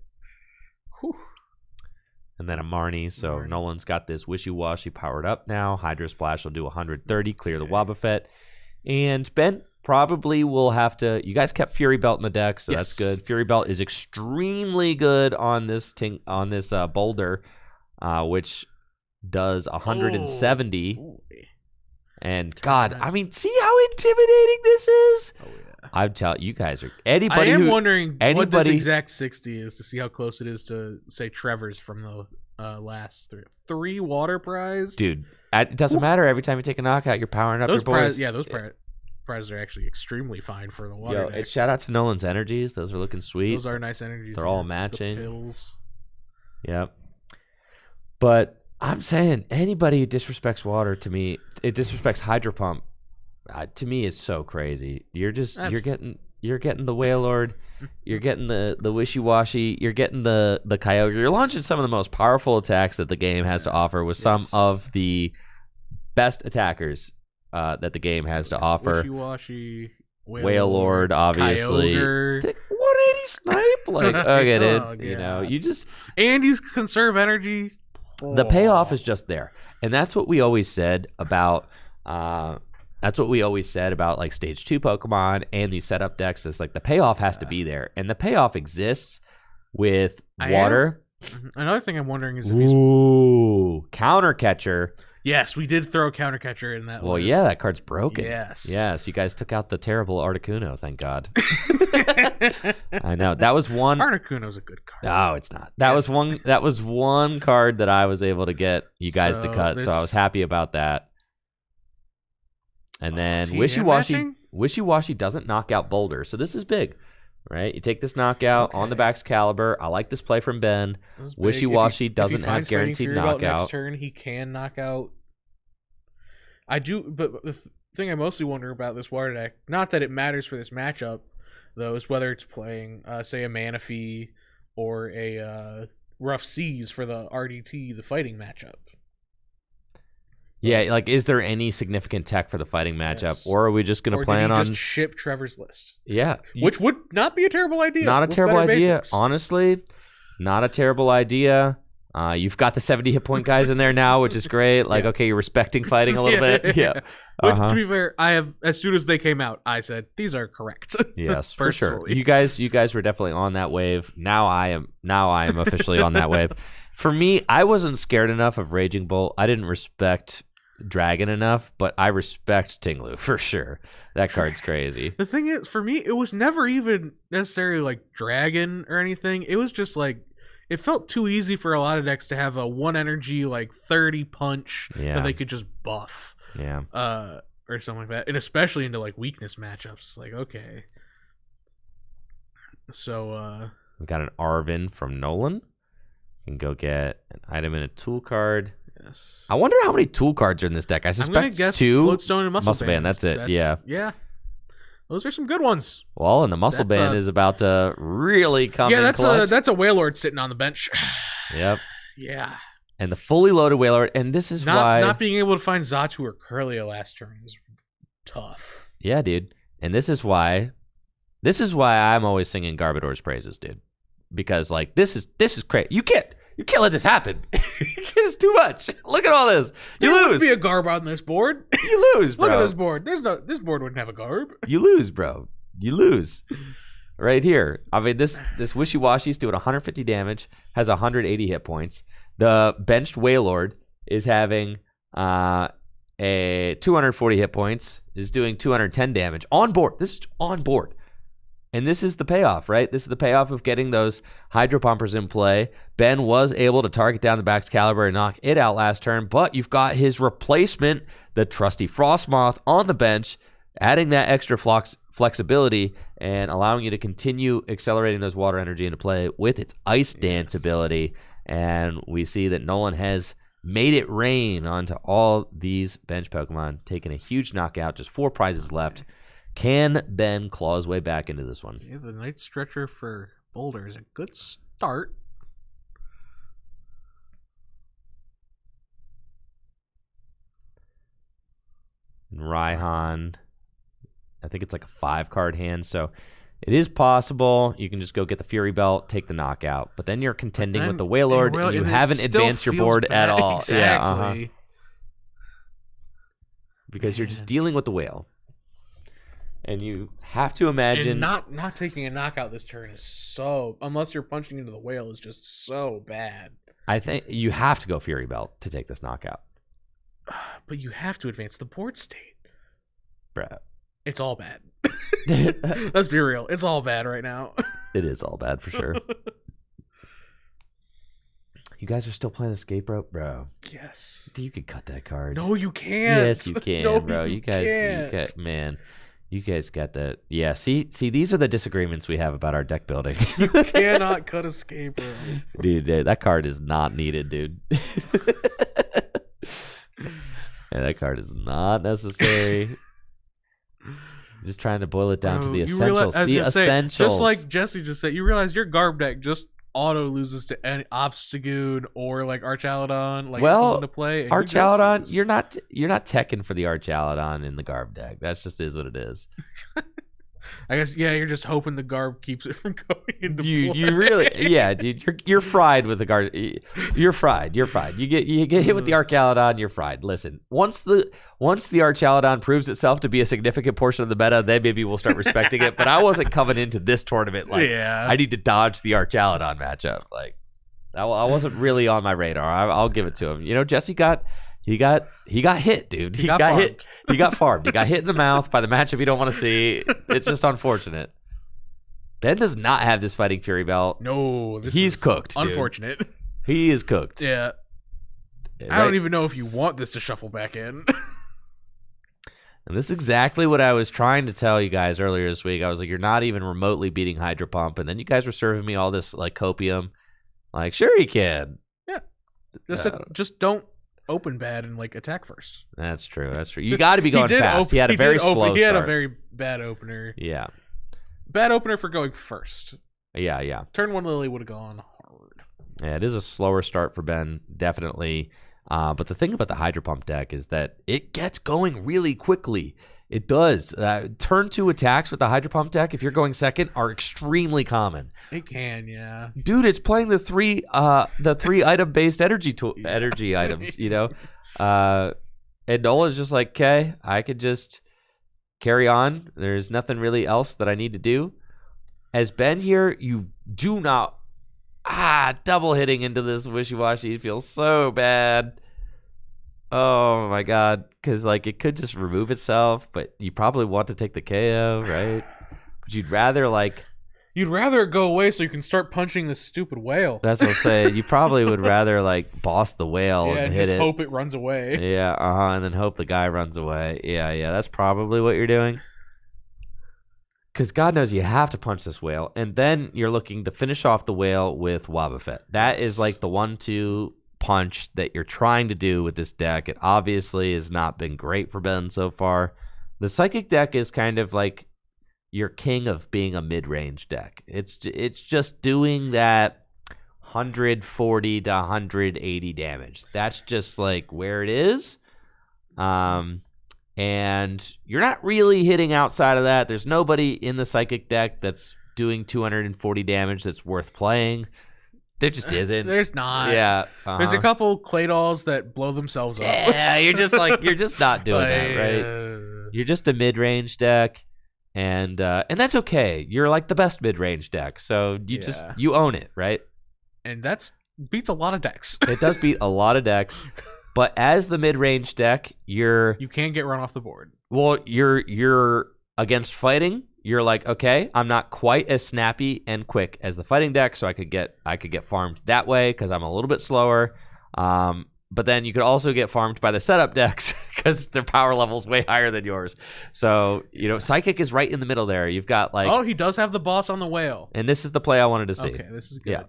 and then a Marnie. So Marnie. Nolan's got this Wishy-Washy powered up now. Hydro Splash will do 130, clear the Wobbuffet. And Ben probably will have to... You guys kept Fury Belt in the deck, so that's good. Fury Belt is extremely good on this boulder, which does 170. Oh. And God, I mean, see how intimidating this is? Oh, yeah. I'm telling you guys are... Anybody I am who, wondering what this exact 60 is to see how close it is to, say, Trevor's from the last three water prize. Dude, it doesn't matter. Every time you take a knockout, you're powering up your boys. Those prizes are actually extremely fine for the water. And shout out to Nolan's energies. Those are looking sweet. Those are nice energies. They're all matching. The pills. Yep. But I'm saying anybody who disrespects water, to me, it disrespects Hydro Pump. To me, is so crazy. You're getting the Wailord, you're getting the Wishy-Washy, you're getting the Kyogre. You're launching some of the most powerful attacks that the game has to offer with some of the best attackers that the game has to offer. Wishy-Washy, Wailord, obviously. Kyogre. 180 snipe, like okay, dude. Oh, You know, and you conserve energy. The payoff is just there, and that's what we always said about. Like stage 2 Pokemon and these setup decks. Is like the payoff has to be there, and the payoff exists with water. Another thing I'm wondering is if Counter Catcher. Yes, we did throw Counter Catcher in that. Well, yeah, that card's broken. Yes, you guys took out the terrible Articuno. Thank God. I know that was one. Articuno's a good card. No, it's not. That was one card that I was able to get you guys to cut. So I was happy about that. And then Wishy-Washy doesn't knock out Boulder. So this is big, right? You take this knockout on the Baxcalibur. I like this play from Ben. Wishy-Washy doesn't have guaranteed knockout. Next turn, he can knock out. I do, but the thing I mostly wonder about this water deck, not that it matters for this matchup, though, is whether it's playing, say, a Manaphy or a Rough Seas for the RDT, the fighting matchup. Yeah, like, is there any significant tech for the fighting matchup, or are we just going to plan on just ship Trevor's list? Yeah, which would not be a terrible idea. Not a terrible idea, honestly. Not a terrible idea. You've got the 70 hit point guys in there now, which is great. Like, okay, you're respecting fighting a little bit. Yeah. Which, to be fair, I have, as soon as they came out, I said these are correct. Yes, for sure. You guys were definitely on that wave. Now I am officially on that wave. For me, I wasn't scared enough of Raging Bolt. I didn't respect Dragon enough, but I respect Tinglu for sure. That card's crazy. The thing is, for me, it was never even necessarily like Dragon or anything. It was just like, it felt too easy for a lot of decks to have a 1 energy, like 30 punch that they could just buff. Yeah. Or something like that. And especially into like weakness matchups. Like, okay. So, we got an Arvin from Nolan. You can go get an item in a tool card. Yes. I wonder how many tool cards are in this deck. I suspect I'm gonna guess 2. Floatstone and Muscle Band. That's it. Yeah. Those are some good ones. Well, and the Muscle Band is about to really come in clutch. That's a Wailord sitting on the bench. Yep. Yeah. And the fully loaded Wailord, and this is why... Not being able to find Xatu or Kirlia last turn is tough. Yeah, dude. And this is why I'm always singing Garbodor's praises, dude. Because, like, this is crazy. You can't let this happen. It's too much. Look at all this. You lose. There would be a Garb on this board. You lose, bro. Look at this board. This board wouldn't have a Garb. You lose, bro. You lose. Right here. I mean, this Wishy-Washy's doing 150 damage, has 180 hit points. The benched Wailord is having a 240 hit points, is doing 210 damage. On board. This is on board. And this is the payoff, right? This is the payoff of getting those Hydro Pumpers in play. Ben was able to target down the Baxcalibur and knock it out last turn, but you've got his replacement, the trusty Frostmoth, on the bench, adding that extra flexibility and allowing you to continue accelerating those water energy into play with its Ice Dance ability. And we see that Nolan has made it rain onto all these bench Pokemon, taking a huge knockout, just 4 prizes left. Can Ben claw his way back into this one? Yeah, the Night Stretcher for Boulder is a good start. And Raihan, I think it's like a 5-card hand. So It is possible. You can just go get the Fury Belt, take the knockout. But then you're contending with the Wailord, and you haven't advanced your board at all. Exactly. Yeah, because you're just dealing with the whale. And you have to imagine... And not taking a knockout this turn is so... Unless you're punching into the whale is just so bad. I think you have to go Fury Belt to take this knockout. But you have to advance the board state. Bruh. It's all bad. Let's be real. It's all bad right now. It is all bad for sure. You guys are still playing Escape Rope, bro. Yes. You could cut that card. No, you can't. Yes, you can, no, bro. You guys, can't. Man. You guys got that. Yeah, see, these are the disagreements we have about our deck building. You cannot cut Escape Rope. Dude, that card is not needed, dude. Yeah, that card is not necessary. Just trying to boil it down to the essentials. Essentials. Just like Jesse just said, you realize your Garb deck just auto loses to any Obstagoon or like Archaludon. Like comes into play. Archaludon, you're not teching for the Archaludon in the Garb deck. That just is what it is. I guess you're just hoping the Garb keeps it from going into play. You really, dude. You're fried with the Garb. You're fried. You get hit with the Archaludon. You're fried. Listen, once the Archaludon proves itself to be a significant portion of the meta, then maybe we'll start respecting it. But I wasn't coming into this tournament like I need to dodge the Archaludon matchup. Like I wasn't really on my radar. I'll give it to him. Jesse got hit, dude. He got hit. He got farmed. He got hit in the mouth by the matchup you don't want to see. It's just unfortunate. Ben does not have this Fighting Fury Belt. No, he's cooked. Unfortunate. Dude. He is cooked. Yeah. Right? I don't even know if you want this to shuffle back in. And this is exactly what I was trying to tell you guys earlier this week. I was like, you're not even remotely beating Hydro Pump. And then you guys were serving me all this like copium. Like, sure you can. Yeah. Just don't open bad and like attack first. That's true. You got to be going fast. He had a very slow start. He had a very bad opener. Yeah. Bad opener for going first. Yeah. Turn 1 Lily would have gone hard. Yeah, it is a slower start for Ben, definitely. But the thing about the Hydro Pump deck is that it gets going really quickly. It does. Turn 2 attacks with the Hydro Pump deck, if you're going second, are extremely common. It can, yeah. Dude, it's playing the three item based energy items, and Nola's just like, okay, I could just carry on. There's nothing really else that I need to do. As Ben here, you do not double hitting into this wishy-washy feels so bad. Oh my god, because like it could just remove itself, but you probably want to take the KO, right? But you'd rather it go away so you can start punching this stupid whale. That's what I'm saying. You probably would rather like boss the whale and hit just it. Hope it runs away. Yeah, and then hope the guy runs away. Yeah, that's probably what you're doing. Because God knows you have to punch this whale, and then you're looking to finish off the whale with Wobbuffet. That is like the 1-2 punch that you're trying to do with this deck. It obviously has not been great for Ben so far. The Psychic deck is kind of like your king of being a mid-range deck. It's just doing that 140 to 180 damage. That's just like where it is. And you're not really hitting outside of that. There's nobody in the Psychic deck that's doing 240 damage that's worth playing. There just isn't. There's not. Yeah. There's a couple clay dolls that blow themselves up. Yeah, you're just not doing that, right? You're just a mid-range deck, and that's okay. You're like the best mid-range deck, so you own it, right? And that's beats a lot of decks. It does beat a lot of decks, but as the mid-range deck, you can get run off the board. Well, you're against fighting. You're like, okay, I'm not quite as snappy and quick as the fighting deck, so I could get farmed that way because I'm a little bit slower. But then you could also get farmed by the setup decks because their power level's way higher than yours. So, Psychic is right in the middle there. You've got like... Oh, he does have the boss on the whale. And this is the play I wanted to see. Okay, this is good. Yeah.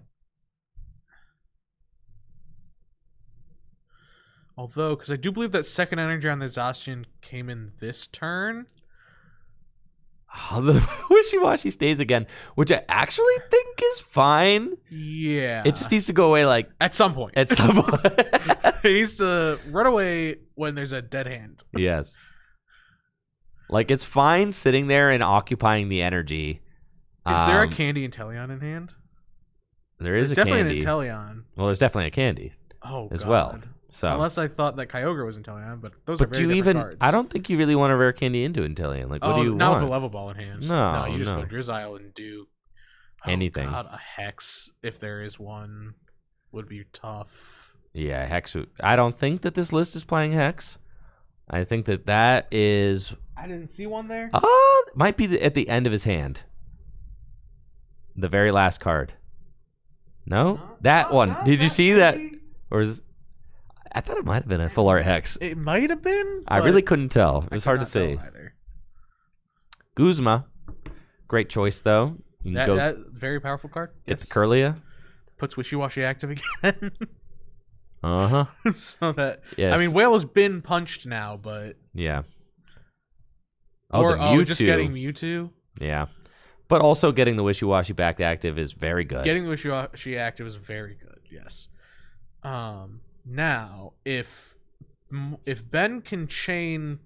Although, because I do believe that second energy on the Zacian came in this turn. Oh, the wishy-washy stays again, which I actually think is fine. Yeah. It just needs to go away like... At some point. It needs to run away when there's a dead hand. Yes. Like, it's fine sitting there and occupying the energy, Is there a Candy Inteleon in hand? There is There's a definitely Candy. an Inteleon. Well, there's definitely a Candy as well. So. Unless I thought that Kyogre was Inteleon, but those are But very different cards. I don't think you really want a rare Candy into Inteleon. Like, what do you not want? with a level ball in hand. No, you just no. go Drizzile and do anything. God, a Hex, if there is one, would be tough. Yeah, Hex. I don't think that this list is playing Hex. I think that is. I didn't see one there. Might be at the end of his hand. The very last card. No, that one. Did you see that? Or is? I thought it might have been a full art Hex. It might have been. I really couldn't tell. It was hard to see. Guzma, great choice though. You can that very powerful card. Get the Curlia. Puts Wishy-Washy active again. So that yes. I mean, Whale has been punched now, but yeah. Or just getting Mewtwo. Yeah, but also getting the Wishy-Washy back active is very good. Getting the Wishy-Washy active is very good. Yes. Now, if Ben can chain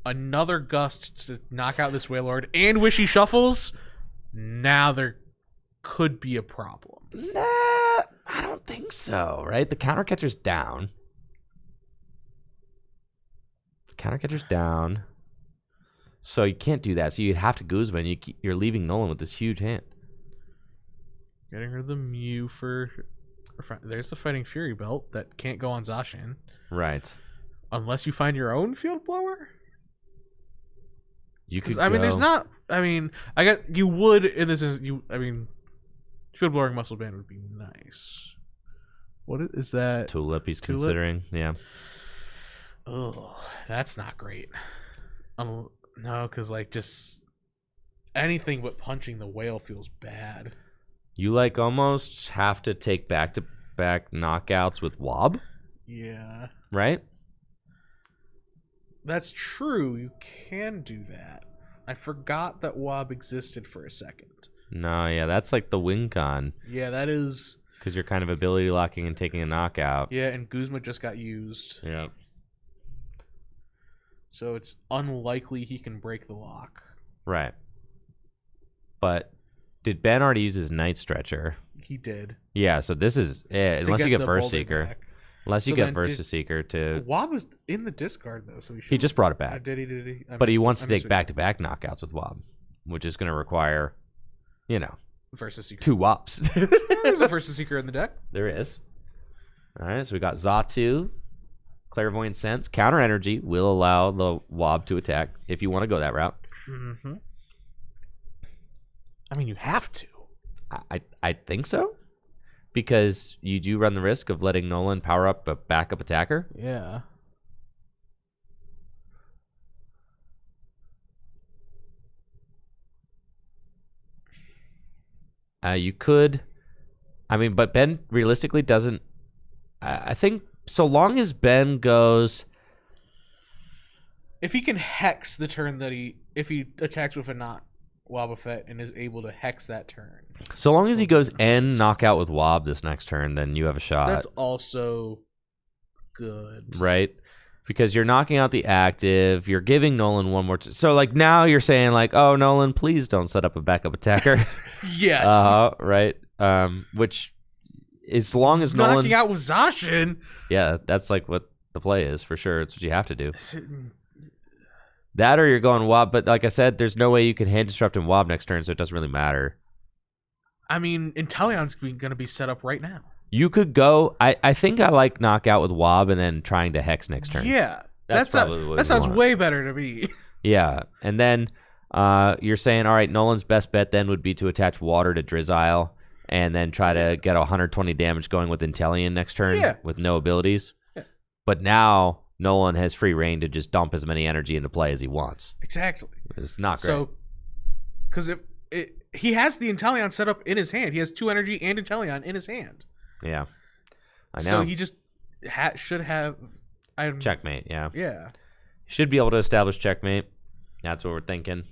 another Gust to knock out this Wailord and Wishy Shuffles, now there could be a problem. Nah, I don't think so, right? The counter catcher's down. So you can't do that. So you'd have to Guzma, and you're leaving Nolan with this huge hand. Getting rid of the Mew for... There's the Fighting Fury belt that can't go on Zacian. Right. Unless you find your own Field Blower? You could. There's not... you would... And this is... Field Blowing Muscle Band would be nice. What is that? Tulip he's considering. Yeah. Oh, that's not great. No, because just anything but punching the whale feels bad. You almost have to take back-to-back knockouts with Wob? Yeah. Right? That's true. You can do that. I forgot that Wob existed for a second. No, yeah, that's the win con. Yeah, that is... Because you're kind of ability locking and taking a knockout. Yeah, and Guzma just got used. Yeah. So it's unlikely he can break the lock. Right. But did Ben already use his Night Stretcher? He did. Yeah, so this is... unless you get Burst Seeker. Back. Unless you get Versus Seeker to... Wob was in the discard, though, so he just brought it back. Did he? But he wants to take back-to-back knockouts with Wob, which is going to require, Versus Seeker. 2 Wops. There's a Versus Seeker in the deck. There is. All right, so we got Xatu, Clairvoyant Sense. Counter Energy will allow the Wob to attack if you want to go that route. Mm-hmm. You have to. I think so. Because you do run the risk of letting Nolan power up a backup attacker. Yeah. You could... but Ben realistically doesn't... I think so long as Ben goes... If he can Hex the turn that if he attacks with a not Wobbuffet and is able to Hex that turn. So long as he goes N knockout with Wob this next turn, then you have a shot. That's also good. Right? Because you're knocking out the active, you're giving Nolan one more... So, now you're saying, oh, Nolan, please don't set up a backup attacker. Yes. Right? Which, as long as Nolan... Knocking out with Zacian. Yeah, that's, what the play is, for sure. It's what you have to do. That or you're going Wob, but like I said, there's no way you can hand disrupt and Wob next turn, so it doesn't really matter. Inteleon's going to be set up right now. You could go... I think I like knockout with Wob and then trying to Hex next turn. Yeah. That's probably what that sounds want. way better to me. Yeah. And then you're saying, all right, Nolan's best bet then would be to attach Water to Drizzile and then try to get 120 damage going with Inteleon next turn with no abilities. Yeah. But now Nolan has free reign to just dump as many energy into play as he wants. Exactly. It's not great. So, because he has the Inteleon set up in his hand. He has 2 energy and Inteleon in his hand. Yeah. I know. So he just should have... checkmate, yeah. Yeah. Should be able to establish checkmate. That's what we're thinking.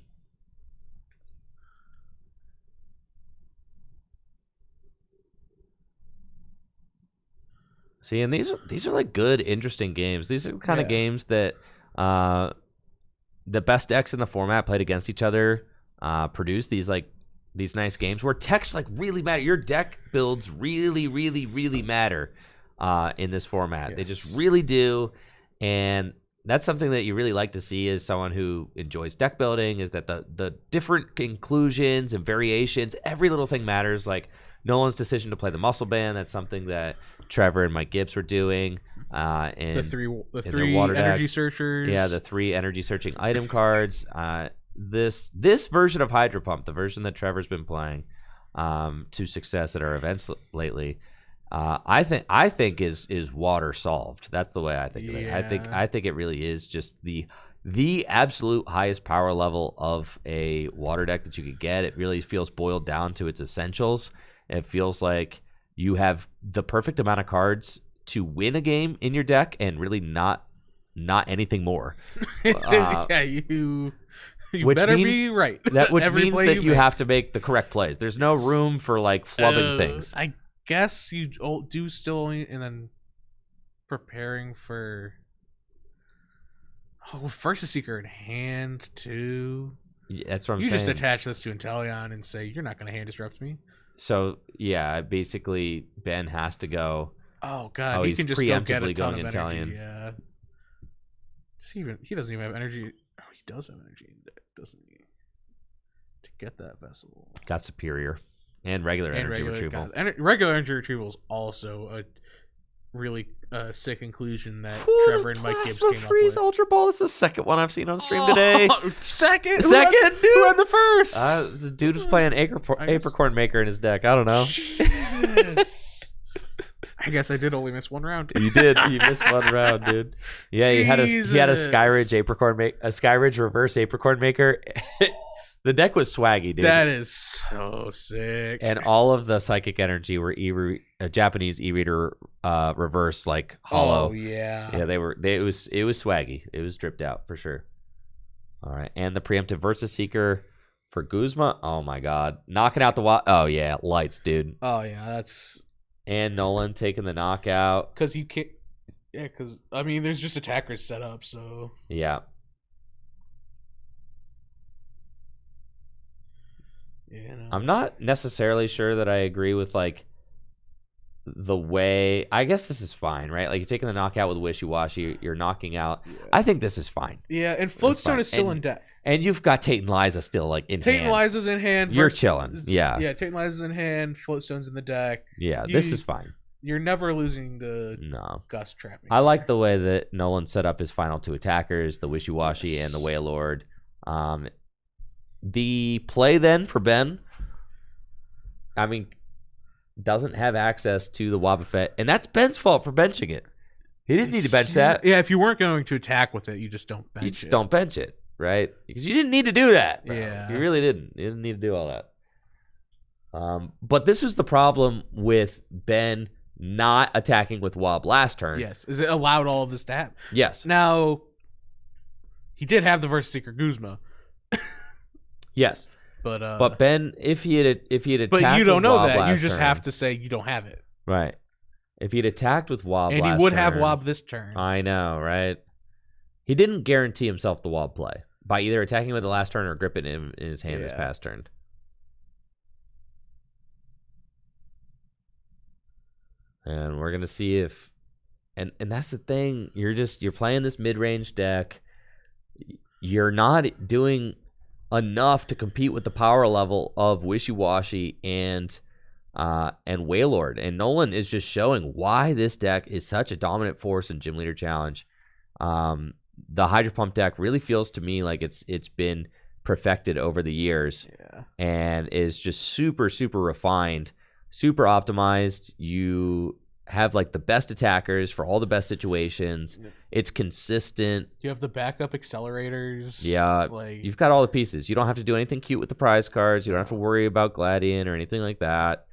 See, and these are good, interesting games. These are the kind of games that the best decks in the format played against each other produce these nice games where techs like really matter. Your deck builds really, really, really matter in this format. Yes. They just really do, and that's something that you really like to see as someone who enjoys deck building, is that the different conclusions and variations, every little thing matters. Like Nolan's decision to play the muscle band, that's something that Trevor and Mike Gibbs were doing. And the three water energy deck. searchers. Yeah, the 3 energy searching item cards. This version of Hydro Pump, the version that Trevor's been playing to success at our events lately, I think is water solved. That's the way I think of it. I think it really is just the absolute highest power level of a water deck that you could get. It really feels boiled down to its essentials. It feels like you have the perfect amount of cards to win a game in your deck, and really not anything more. Yeah, you which better means, be right. Which means that you have to make the correct plays. There's no room for like flubbing things. I guess you do still only, and then preparing for Versus Seeker in hand too. Yeah, that's what I'm saying. You just attach this to Inteleon and say you're not going to hand disrupt me. So yeah, basically Ben has to go. Oh god, he can just go get a ton of energy. Inteleon. Yeah. He doesn't even have energy. Oh, he does have energy in deck, doesn't he? To get that vessel. Got superior and regular energy retrieval. Regular energy retrieval is also a really sick inclusion that Trevor and Mike Gibbs came up with. Ultra Ball is the second one I've seen on stream today. Second, dude. Who had the first? The dude was playing Apricorn Maker in his deck. I don't know. Jesus. I guess I did only miss one round. You did. You missed one round, dude. Yeah, he had a Skyridge reverse Apricorn Maker. The deck was swaggy, dude. That is so sick. And all of the psychic energy were Japanese e-reader reverse, like hollow. Oh yeah. Yeah, it was swaggy. It was dripped out for sure. All right, and the preemptive Versus Seeker for Guzma. Oh my god, knocking out the oh yeah, lights, dude. Oh yeah, that's. And Nolan taking the knockout. Because you can't. Yeah, because, I mean, there's just attackers set up, so. Yeah. Yeah. No, I'm not necessarily sure that I agree with, like, the way. I guess this is fine, right? Like, you're taking the knockout with Wishy Washy, you're knocking out. Yeah. I think this is fine. Yeah, and Floatstone is still in deck. And you've got Tate and Liza still, like, in hand. Tate and Liza's in hand. You're chilling. Yeah. Yeah, Tate and Liza's in hand. Floatstone's in the deck. Yeah, this is fine. You're never losing the Gus trapping. I like the way that Nolan set up his final 2 attackers, the Wishy Washy and the Wailord. The play then for Ben, I mean, doesn't have access to the Wobbuffet, and that's Ben's fault for benching it. He didn't need to bench that. Yeah, if you weren't going to attack with it, you just don't bench it. You just don't bench it. Right? Because you didn't need to do that. Bro. Yeah. You really didn't. You didn't need to do all that. But this is the problem with Ben not attacking with Wob last turn. Yes. Is it allowed all of this to happen? Yes. Now, he did have the Versus Seeker Guzma. Yes. But Ben, if he had attacked, but you don't know Wob that. You just turn, have to say you don't have it. Right. If he had attacked with Wob and last turn. he would have Wob this turn. I know, right? He didn't guarantee himself the Wob play by either attacking with the last turn or gripping him in his hand this past turn. And we're gonna see if, and that's the thing. You're playing this mid-range deck. You're not doing enough to compete with the power level of Wishy Washy and Wailord. And Nolan is just showing why this deck is such a dominant force in Gym Leader Challenge. The Hydro Pump deck really feels to me like it's been perfected over the years, and is just super, super refined, super optimized. You have like the best attackers for all the best situations. It's consistent. You have the backup accelerators. Yeah, you've got all the pieces. You don't have to do anything cute with the prize cards. You don't have to worry about Gladian or anything like that.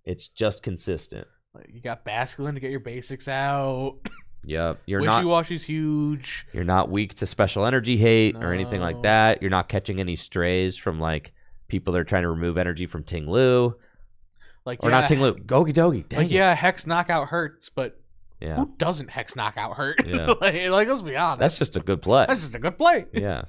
It's just consistent. You got Basculin to get your basics out. Yep. Wishy-Washy's huge. You're not weak to special energy hate or anything like that. You're not catching any strays from like people that are trying to remove energy from Ting Lu. Not Ting Lu. Gogi Dogi. Dang it. Hex knockout hurts, but who doesn't Hex knockout hurt? Yeah. Let's be honest. That's just a good play. That's just a good play. Yeah.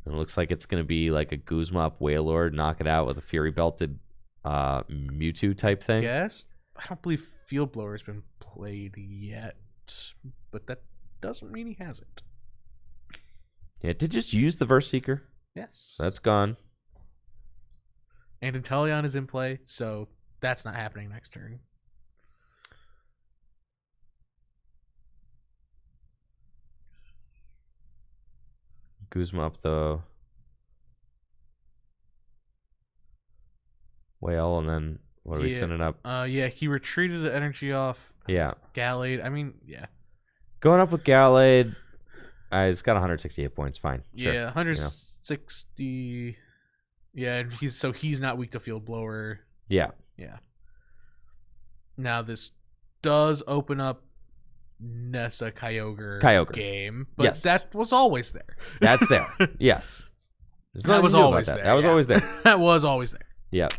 And it looks like it's going to be like a Guzma up Wailord, knock it out with a Fury Belted Mewtwo type thing. Yes. I don't believe Field Blower has been played yet, but that doesn't mean he hasn't. Yeah, it did just use the Verse Seeker. Yes. That's gone. And Inteleon is in play, so that's not happening next turn. Guzma up the Whale, and then what are we sending up? Yeah, he retreated the energy off. Yeah. Gallade. I mean, yeah. Going up with Gallade. He's got 168 points. Fine. Sure. Yeah, 160. Yeah, and he's not weak to Field Blower. Yeah. Yeah. Now this does open up Nessa Kyogre game, but yes. that was always there. That's there. Yes. That was always there. That was always there. That was always there. Yep.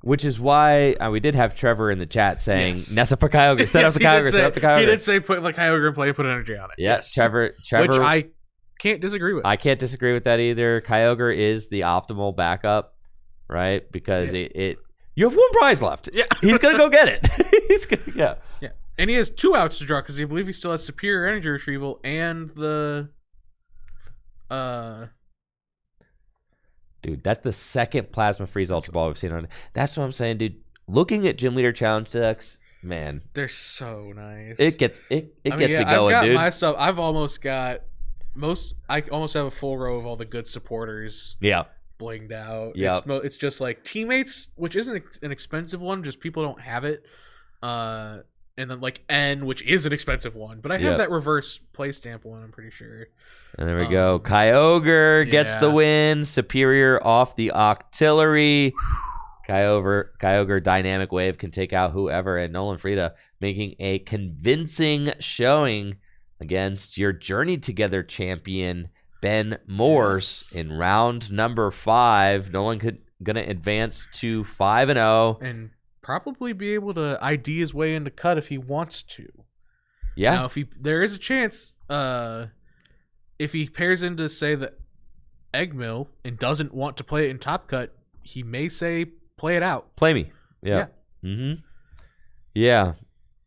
Which is why we did have Trevor in the chat saying Nessa for Kyogre, set up the Kyogre, set up the Kyogre. He did say put the Kyogre in play and put energy on it. Yes, Trevor. Which I can't disagree with. I can't disagree with that either. Kyogre is the optimal backup, right? Because it you have one prize left. Yeah. He's gonna go get it. He's gonna Yeah. And he has 2 outs to draw because I believe he still has Superior Energy Retrieval and the Dude, that's the second Plasma Freeze Ultra Ball we've seen on it. That's what I'm saying, dude. Looking at Gym Leader Challenge decks, man, they're so nice. It gets me going, I've got dude. my stuff. I've almost got I almost have a full row of all the good supporters. Yeah. Blinged out. Yeah. It's just like Teammates, which isn't an expensive one, just people don't have it. And then like N, which is an expensive one, but I have that reverse play stamp one, I'm pretty sure. And there we go. Kyogre gets the win. Superior off the Octillery. Kyogre Dynamic Wave can take out whoever, and Nolan Frida making a convincing showing against your Journey Together champion, Ben Morse, in round number 5. Nolan gonna advance to 5-0. And probably be able to ID his way into cut if he wants to. Yeah. Now, there is a chance, if he pairs into, say, the Egg Mill and doesn't want to play it in Top Cut, he may say, play it out. Play me. Yeah. Mm-hmm. Yeah.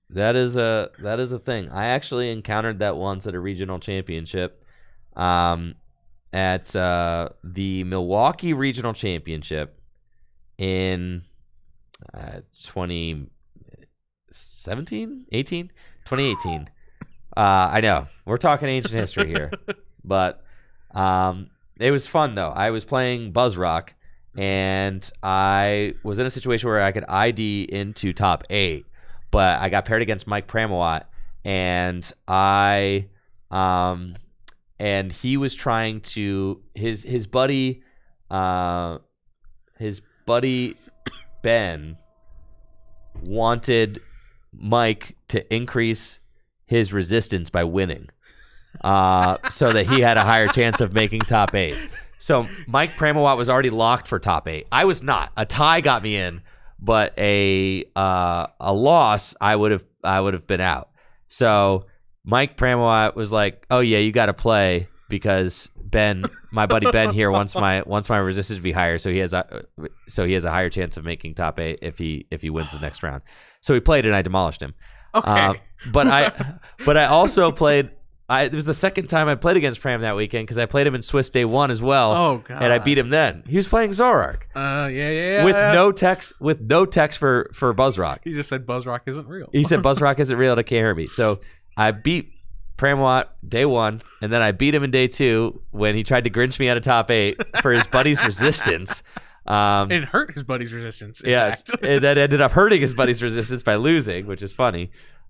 That is a thing. I actually encountered that once at a regional championship. At the Milwaukee Regional Championship in 2018. I know we're talking ancient history here, but it was fun though. I was playing Buzzrock, and I was in a situation where I could ID into top 8, but I got paired against Mike Pramawat, and and he was trying to his buddy Ben wanted Mike to increase his resistance by winning, so that he had a higher chance of making top 8. So Mike Pramawat was already locked for top 8. I was not. A tie got me in, but a loss I would have been out. So Mike Pramawat was like, "Oh yeah, you got to play because Ben, my buddy Ben here wants my resistance to be higher, so he has a higher chance of making top 8 if he wins the next round." So he played and I demolished him. Okay. But I also played. It was the second time I played against Pram that weekend because I played him in Swiss Day 1 as well. Oh god! And I beat him then. He was playing Zoroark. Yeah. With no text for Buzzrock. He just said Buzzrock isn't real. He said Buzzrock isn't real to K. Herbie. So I beat Pramawat day 1, and then I beat him in day 2 when he tried to Grinch me out of top 8 for his buddy's resistance. It hurt his buddy's resistance. Yes, and that ended up hurting his buddy's resistance by losing, which is funny.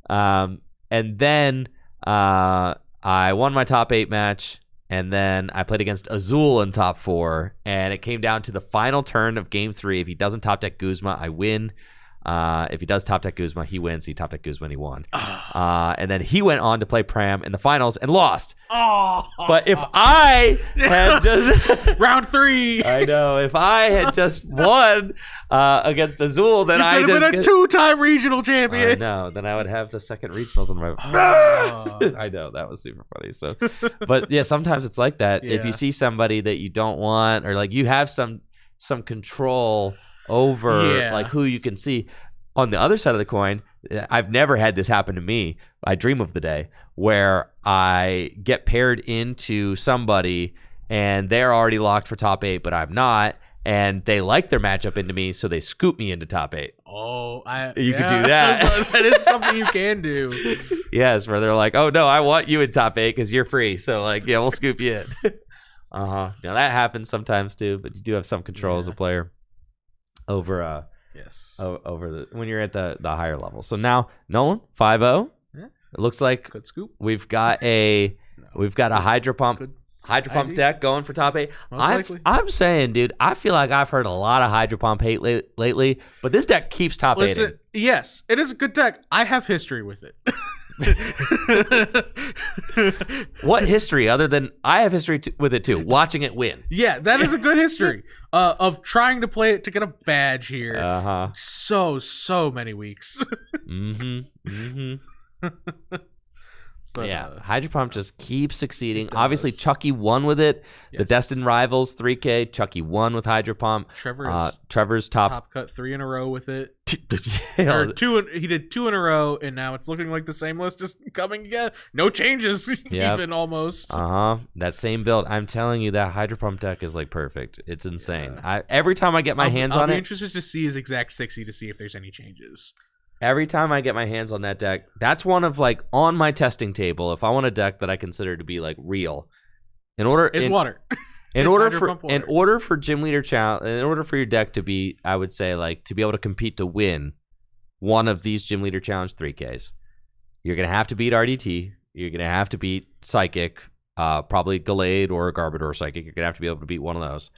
And then I won my top 8 match, and then I played against Azul in top 4, and it came down to the final turn of game 3. If he doesn't top deck Guzma, I win. If he does top deck Guzma, he wins. He top deck Guzma, and he won. And then he went on to play Pram in the finals and lost. But if I had just round 3, I know, if I had just won against Azul, then I could just have been a 2-time regional champion. I know. Then I would have the second regionals on my. I know, that was super funny. So, but yeah, sometimes it's like that. If you see somebody that you don't want, or like you have some control over like who you can see. On the other side of the coin, I've never had this happen to me. I dream of the day where I get paired into somebody and they're already locked for top 8, but I'm not. And they like their matchup into me, so they scoop me into top 8. You could do that. That is something you can do. Yes, where they're like, oh, no, I want you in top 8 because you're free. So, like, yeah, we'll scoop you in. Now, that happens sometimes, too, but you do have some control as a player over over when you're at the higher level. So now, Nolan, 5-0. Yeah. It looks like good scoop. We've got a Hydro Pump deck going for top 8. I'm saying, dude, I feel like I've heard a lot of Hydro Pump hate lately, but this deck keeps top 8. Yes, it is a good deck. I have history with it. What history other than I have history with it too, watching it win? Yeah, that is a good history of trying to play it to get a badge here. So many weeks. But, Hydro Pump just keeps succeeding. Obviously, Chucky won with it. Yes. The Destined Rivals 3K, Chucky won with Hydro Pump. Trevor's top cut 3 in a row with it. Yeah. He did 2 in a row, and now it's looking like the same list is coming again. No changes, even almost. That same build. I'm telling you, that Hydro Pump deck is like perfect. It's insane. Every time I get my hands on it, I'll be interested to see his exact 60 to see if there's any changes. Every time I get my hands on that deck, that's one of like on my testing table. If I want a deck that I consider to be like real, water. In order for Gym Leader Challenge, in order for your deck to be, I would say, like to be able to compete to win one of these Gym Leader Challenge 3Ks, you're gonna have to beat RDT. You're gonna have to beat Psychic, probably Gallade or Garbodor Psychic. You're gonna have to be able to beat one of those,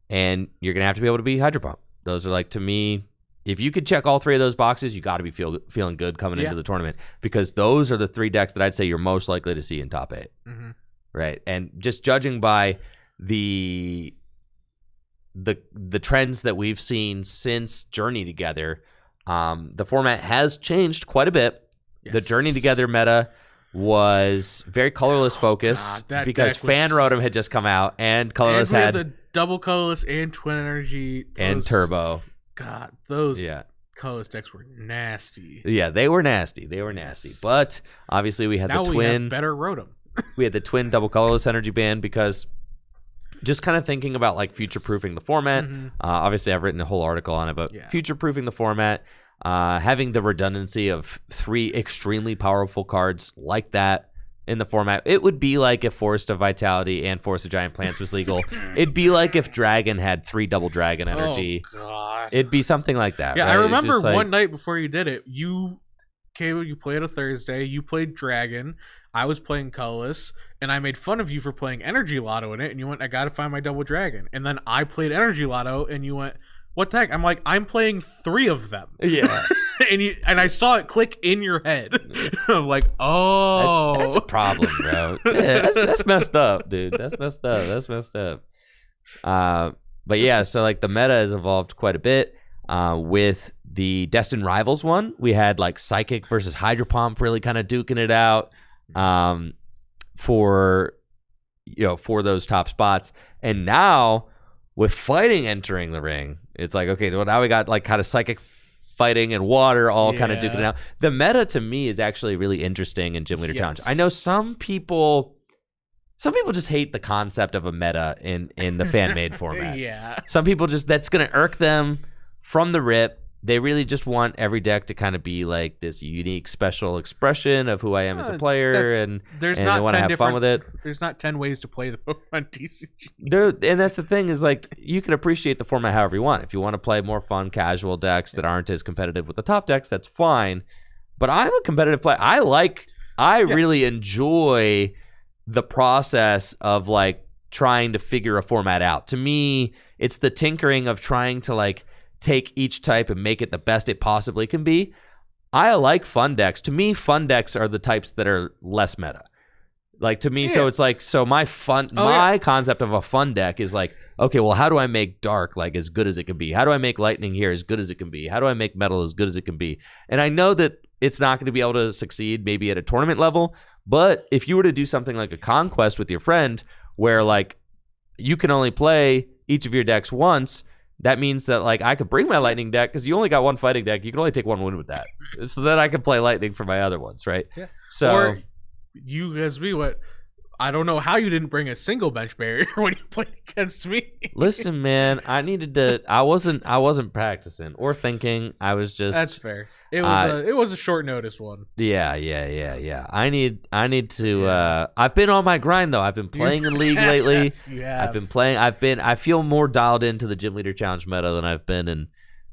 and you're gonna have to be able to beat Hydro Pump. Those are like, to me. If you could check all 3 of those boxes, you got to be feeling good coming into the tournament, because those are the 3 decks that I'd say you're most likely to see in top 8. Right? And just judging by the trends that we've seen since Journey Together, the format has changed quite a bit. Yes. The Journey Together meta was very colorless focused because Fan Rotom had just come out, and colorless had the double colorless and twin energy and turbo. God, those colorless decks were nasty. Yeah, they were nasty. But obviously, we had the twin. We have better Rotom. We had the twin double colorless energy band because just kind of thinking about like future-proofing the format. Obviously, I've written a whole article on it, but future-proofing the format, having the redundancy of 3 extremely powerful cards like that in the format. It would be like if Forest of Vitality and Forest of Giant Plants was legal. It'd be like if Dragon had 3 double Dragon energy. Oh, God. It'd be something like that. Yeah, right? I remember one night before you did it, you played a Thursday, you played Dragon, I was playing colorless, and I made fun of you for playing Energy Lotto in it, and you went, I gotta find my double Dragon. And then I played Energy Lotto, and you went, what the heck? I'm like, I'm playing 3 of them. Yeah. and I saw it click in your head. I'm like, oh. That's a problem, bro. Yeah, that's messed up, dude. That's messed up. But yeah, so like the meta has evolved quite a bit. With the Destined Rivals one, we had like Psychic versus Hydro Pump really kind of duking it out for those top spots. And now with Fighting entering the ring, it's like, okay, well, now we got like kind of Psychic Fighting and Water all kind of duking it out. The meta to me is actually really interesting in Gym Leader Challenge. I know some people just hate the concept of a meta in the fan-made format. Yeah. Some people that's going to irk them from the rip. They really just want every deck to kind of be like this unique, special expression of who I am as a player, and they want to have fun with it. There's not 10 ways to play the Pokemon TCG. And that's the thing is, like, you can appreciate the format however you want. If you want to play more fun, casual decks that aren't as competitive with the top decks, that's fine. But I'm a competitive player. I really enjoy the process of like trying to figure a format out. To me, it's the tinkering of trying to like take each type and make it the best it possibly can be. I like fun decks. To me, fun decks are the types that are less meta. Like, to me, so it's like, so my concept of a fun deck is like, okay, well, how do I make dark like as good as it can be? How do I make lightning here as good as it can be? How do I make metal as good as it can be? And I know that it's not going to be able to succeed maybe at a tournament level, but if you were to do something like a conquest with your friend where like you can only play each of your decks once, that means that like I could bring my lightning deck because you only got one fighting deck. You can only take one win with that. So then I can play lightning for my other ones, right? Yeah. So or you as me, what? I don't know how you didn't bring a single bench barrier when you played against me. Listen, man, I needed to. I wasn't practicing or thinking. I was just. That's fair. It was a short notice one. Yeah. I need to. I've been on my grind though. I've been playing in League lately. I've been playing. I feel more dialed into the Gym Leader Challenge meta than I've been in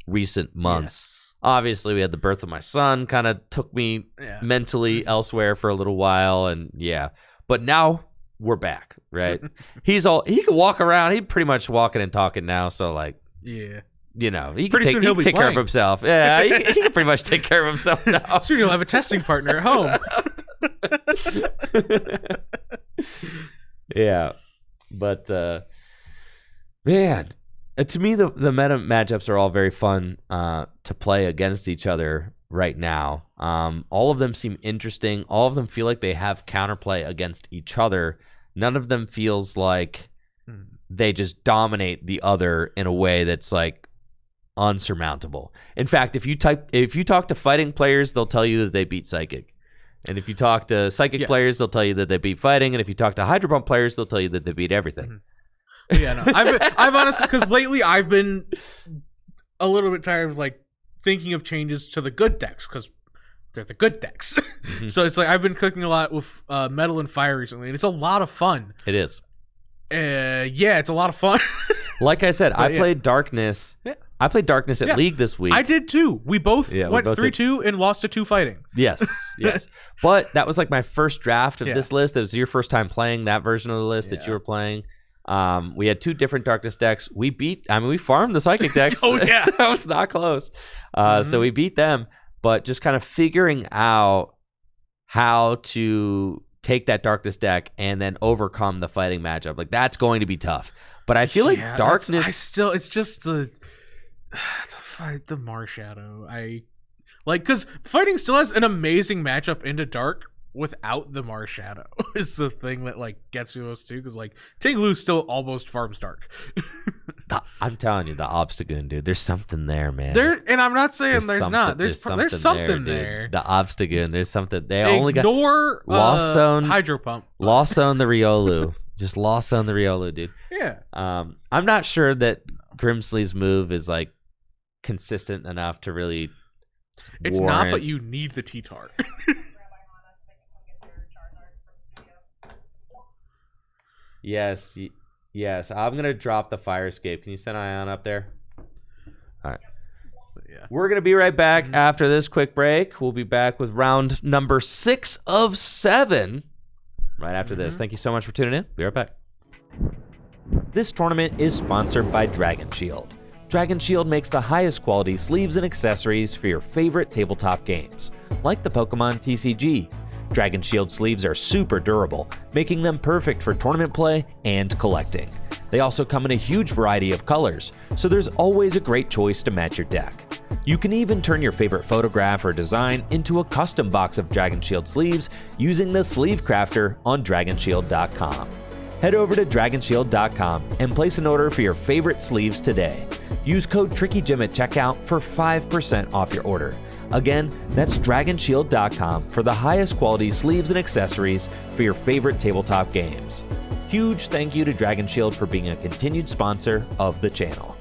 recent months. Yes. Obviously, we had the birth of my son, kind of took me mentally elsewhere for a little while, and but now we're back, right? He can walk around. He's pretty much walking and talking now, so like, he can take care of himself. Yeah, he can pretty much take care of himself now. Soon you'll have a testing partner at home. Yeah, but man. To me, the meta matchups are all very fun to play against each other right now. All of them seem interesting. All of them feel like they have counterplay against each other. None of them feels like they just dominate the other in a way that's like unsurmountable. In fact, if you talk to fighting players, they'll tell you that they beat psychic. And if you talk to psychic players, they'll tell you that they beat fighting. And if you talk to hydro pump players, they'll tell you that they beat everything. Mm-hmm. Yeah, no. I've honestly, because lately I've been a little bit tired of like thinking of changes to the good decks because they're the good decks. Mm-hmm. So it's like I've been cooking a lot with metal and fire recently, and it's a lot of fun. It is. It's a lot of fun. Like I said, I played Darkness. Yeah. I played Darkness at League this week. I did too. We both went 3-2 and lost to 2 fighting. Yes. But that was like my first draft of this list. It was your first time playing that version of the list that you were playing. We had 2 different Darkness decks. We farmed the Psychic decks. Oh, yeah. That was not close. So we beat them, but just kind of figuring out how to take that Darkness deck and then overcome the fighting matchup. Like, that's going to be tough. But I feel like Darkness... it's just the Marshadow. Because fighting still has an amazing matchup into Dark without the Marshadow is the thing that like gets me most too, because like Tinglu still almost farms Dark. I'm telling you, the Obstagoon, dude, there's something there, man. And I'm not saying there's not. There's something there. The Obstagoon, there's something. They only got Lost Zone, Hydro Pump, Lost Zone the Riolu, just Lost Zone the Riolu, dude. Yeah. I'm not sure that Grimsley's move is like consistent enough to really. It's not, but you need the T-Tar. Yes. I'm going to drop the Fire Escape. Can you send Ion up there? All right. Yeah. We're going to be right back after this quick break. We'll be back with round number 6 of 7 right after this. Thank you so much for tuning in. Be right back. This tournament is sponsored by Dragon Shield. Dragon Shield makes the highest quality sleeves and accessories for your favorite tabletop games, like the Pokemon TCG. Dragon Shield sleeves are super durable, making them perfect for tournament play and collecting. They also come in a huge variety of colors, so there's always a great choice to match your deck. You can even turn your favorite photograph or design into a custom box of Dragon Shield sleeves using the Sleeve Crafter on DragonShield.com. Head over to DragonShield.com and place an order for your favorite sleeves today. Use code TrickyJim at checkout for 5% off your order. Again, that's DragonShield.com for the highest quality sleeves and accessories for your favorite tabletop games. Huge thank you to Dragon Shield for being a continued sponsor of the channel.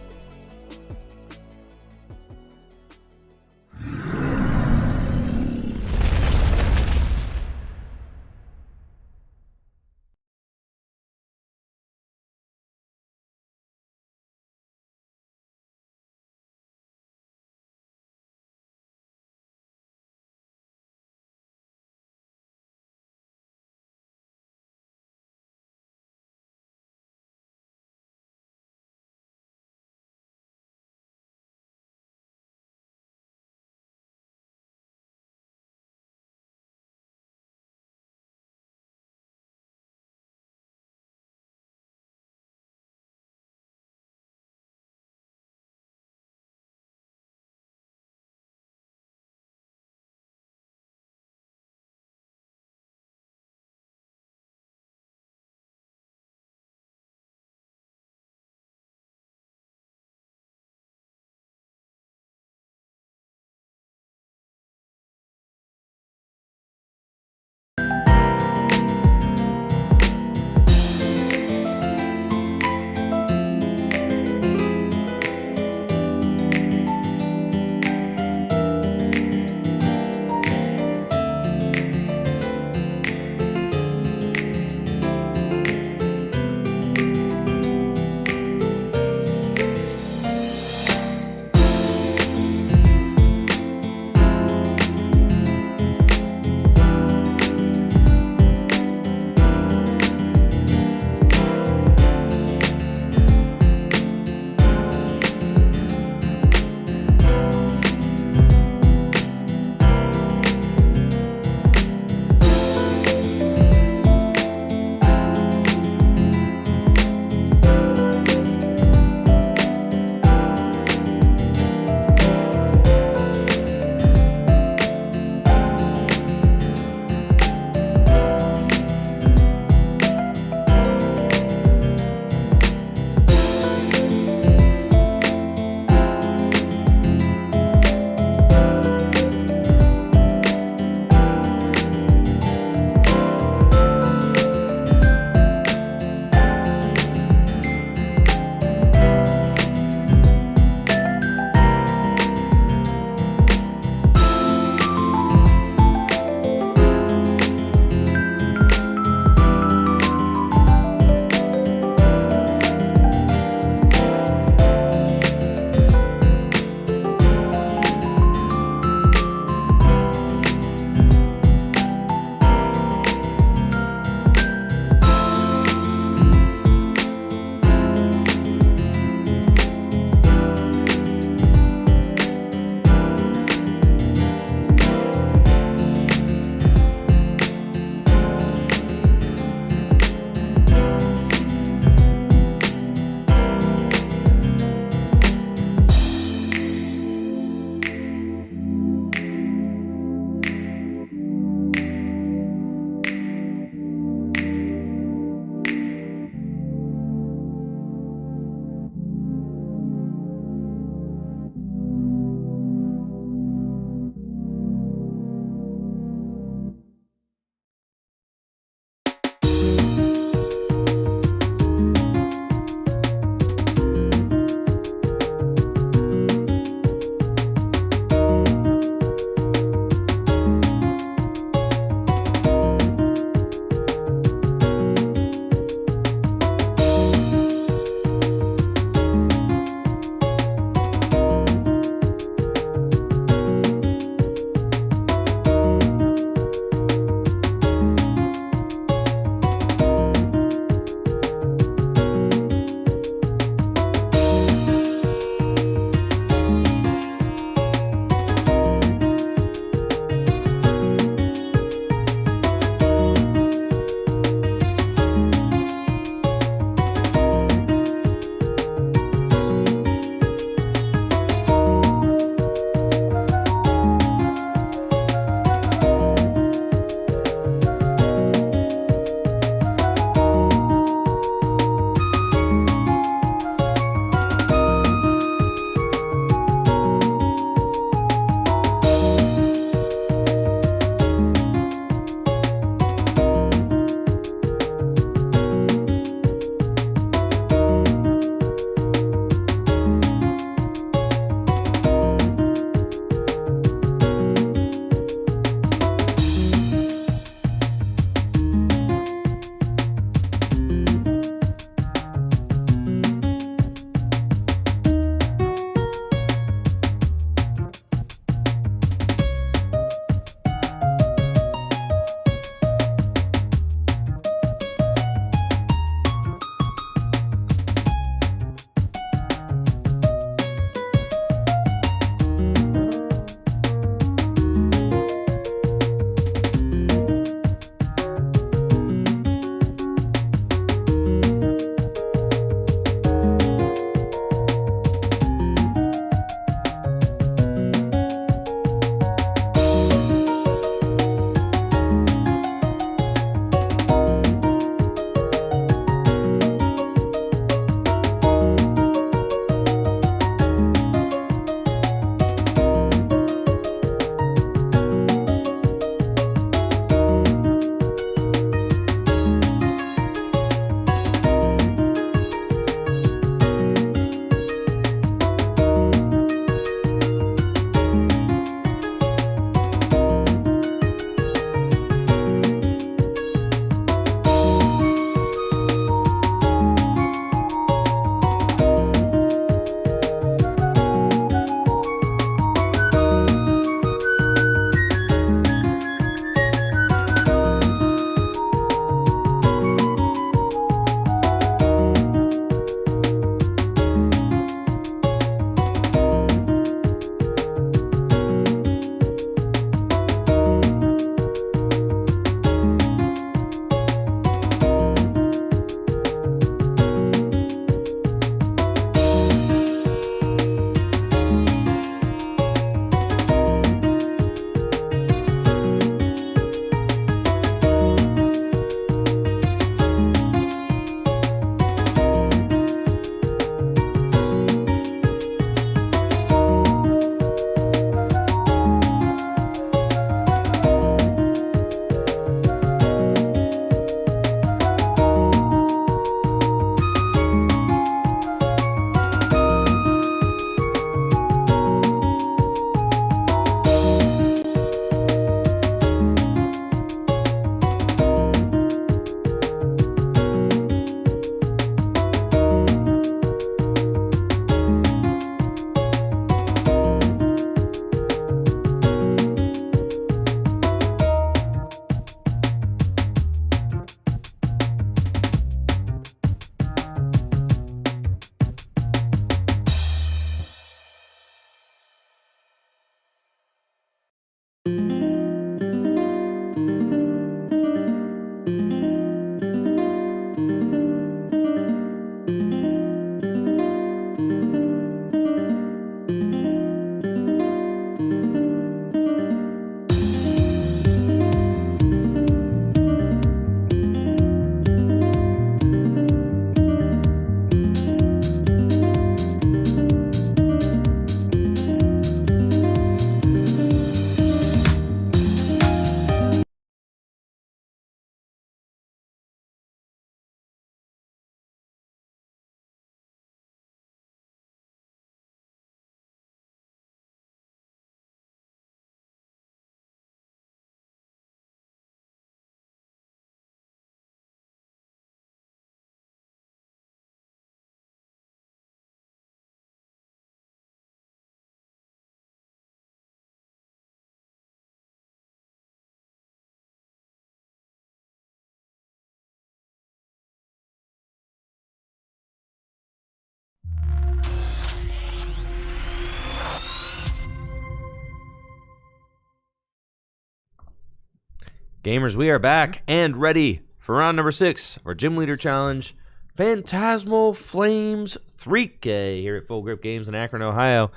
Gamers, we are back and ready for round number 6 of our Gym Leader Challenge, Phantasmal Flames 3K here at Full Grip Games in Akron, Ohio.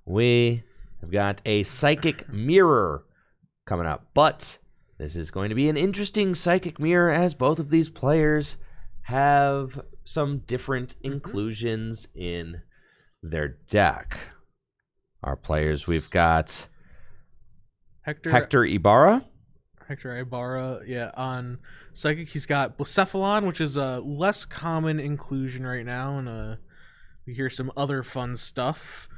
We have got a Psychic Mirror coming up, but this is going to be an interesting Psychic Mirror as both of these players have some different inclusions in their deck. Our players, we've got Hector Ibarra. Hector Ibarra, yeah. On Psychic, he's got Blacephalon, which is a less common inclusion right now, and we hear some other fun stuff.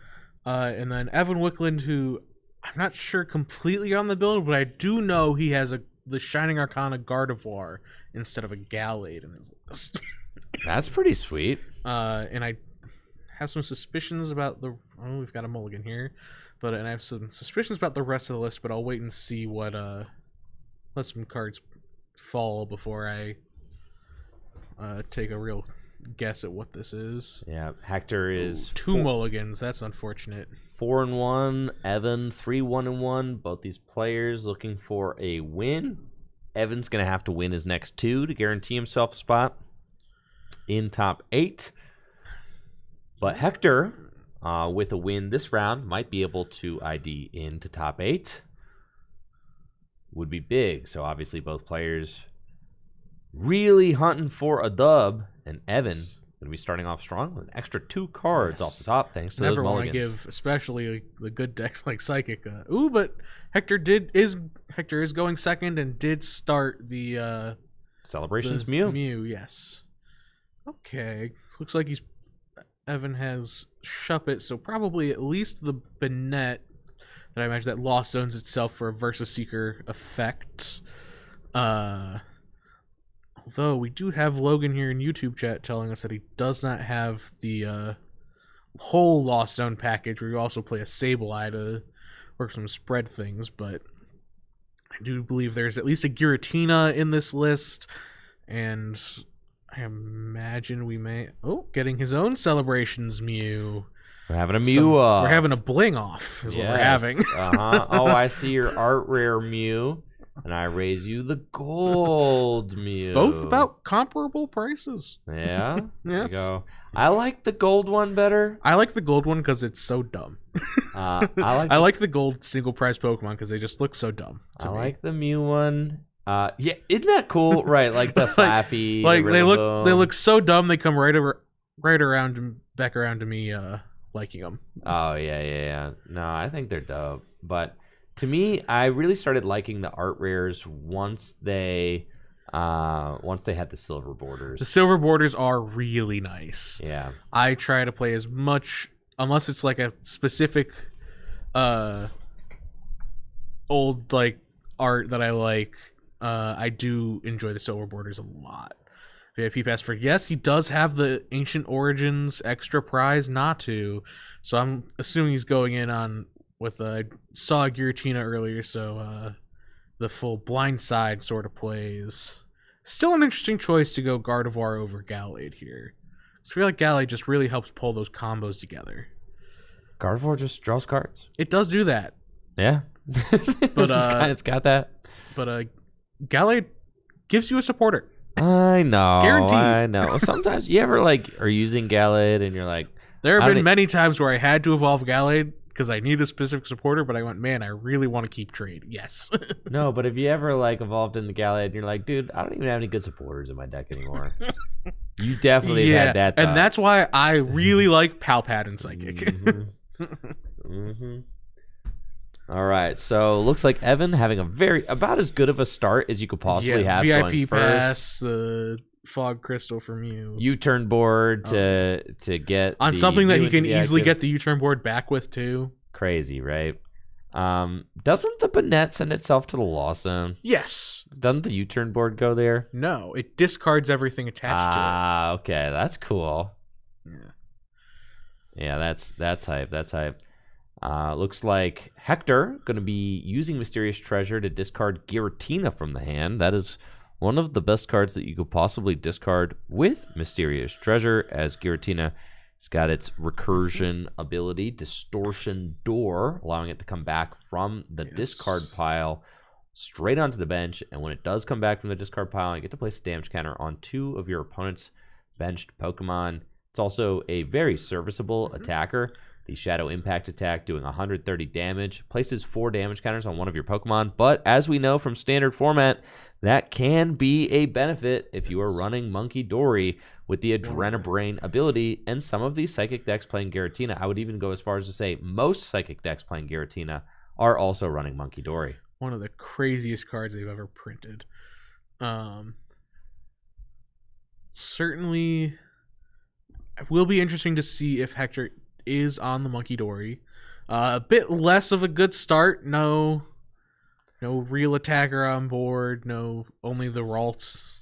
And then Evan Wickland, who I'm not sure completely on the build, but I do know he has the Shining Arcana Gardevoir instead of a Gallade in his list. That's pretty sweet. And I have some suspicions about we've got a mulligan here, and I have some suspicions about the rest of the list, but I'll wait and see what let some cards fall before I take a real guess at what this is. Yeah, Hector is two mulligans. That's unfortunate. 4-1. Evan 3-1-1. Both these players looking for a win. Evan's gonna have to win his next 2 to guarantee himself a spot in top 8. But Hector, with a win this round, might be able to ID into top 8. Would be big. So obviously both players really hunting for a dub, and Evan going to be starting off strong with an extra 2 cards off the top thanks to those mulligans. Never want to give, especially the good decks like Psychic. But Hector is going second and did start the Celebrations Mew. Mew, yes. Okay, looks like Evan has Shuppet, so probably at least the Bennett. And I imagine that Lost Zones itself for a Versus Seeker effect. Although we do have Logan here in YouTube chat telling us that he does not have the whole Lost Zone package where you also play a Sableye to work some spread things, but I do believe there's at least a Giratina in this list, and I imagine we may... Oh, getting his own Celebrations Mew. We're having a Mew off. We're having a bling off is what we're having. Oh, I see your art rare Mew, and I raise you the gold Mew. Both about comparable prices. Yeah? Yes. There you go. I like the gold one better. I like the gold one because it's so dumb. I like the gold single prize Pokemon because they just look so dumb to me. like the Mew one. Yeah, isn't that cool? Right, like the Flaffy. Like the they look so dumb they come right around and back around to me liking them. Oh yeah. No, I think they're dope. But to me, I really started liking the art rares once they had the silver borders. The silver borders are really nice. Yeah. I try to play as much, unless it's like a specific old like art that I like. I do enjoy the silver borders a lot. VIP pass for yes, he does have the Ancient Origins extra prize Natu, so I'm assuming he's going in on with I saw Giratina earlier, so the full blind side sort of plays. Still an interesting choice to go Gardevoir over Gallade here. I feel like Gallade just really helps pull those combos together. Gardevoir just draws cards. It does do that. Yeah. But it's got that. But Gallade gives you a supporter. I know. Guaranteed. I know. Sometimes you ever are using Gallade and you're like, there have been many times where I had to evolve Gallade because I need a specific supporter, but I went, man, I really want to keep trade. Yes. No, but if you ever evolved in the Gallade and you're like, dude, I don't even have any good supporters in my deck anymore. You definitely had that thought. And that's why I really like Palpad and Psychic. Mm-hmm. All right, so looks like Evan having about as good of a start as you could possibly have. VIP pass, the Fog Crystal from you. U-turn board to get on something that he can easily get the U-turn board back with too. Crazy, right? Doesn't the Bennett send itself to the Lost Zone? Yes. Doesn't the U-turn board go there? No, it discards everything attached to it. Ah, okay, that's cool. Yeah. Yeah, that's hype. That's hype. Looks like Hector going to be using Mysterious Treasure to discard Giratina from the hand. That is one of the best cards that you could possibly discard with Mysterious Treasure, as Giratina has got its recursion ability, Distortion Door, allowing it to come back from the discard pile straight onto the bench, and when it does come back from the discard pile, you get to place a damage counter on 2 of your opponent's benched Pokemon. It's also a very serviceable attacker. The Shadow Impact attack doing 130 damage, places 4 damage counters on one of your Pokemon, but as we know from standard format, that can be a benefit if you are running Monkey Dory with the Adrenabrain ability, and some of these Psychic decks playing Giratina, I would even go as far as to say most Psychic decks playing Giratina are also running Monkey Dory. One of the craziest cards they've ever printed. Certainly, it will be interesting to see if Hector is on the Monkey Dory. A bit less of a good start. No real attacker on board. No, only the Ralts.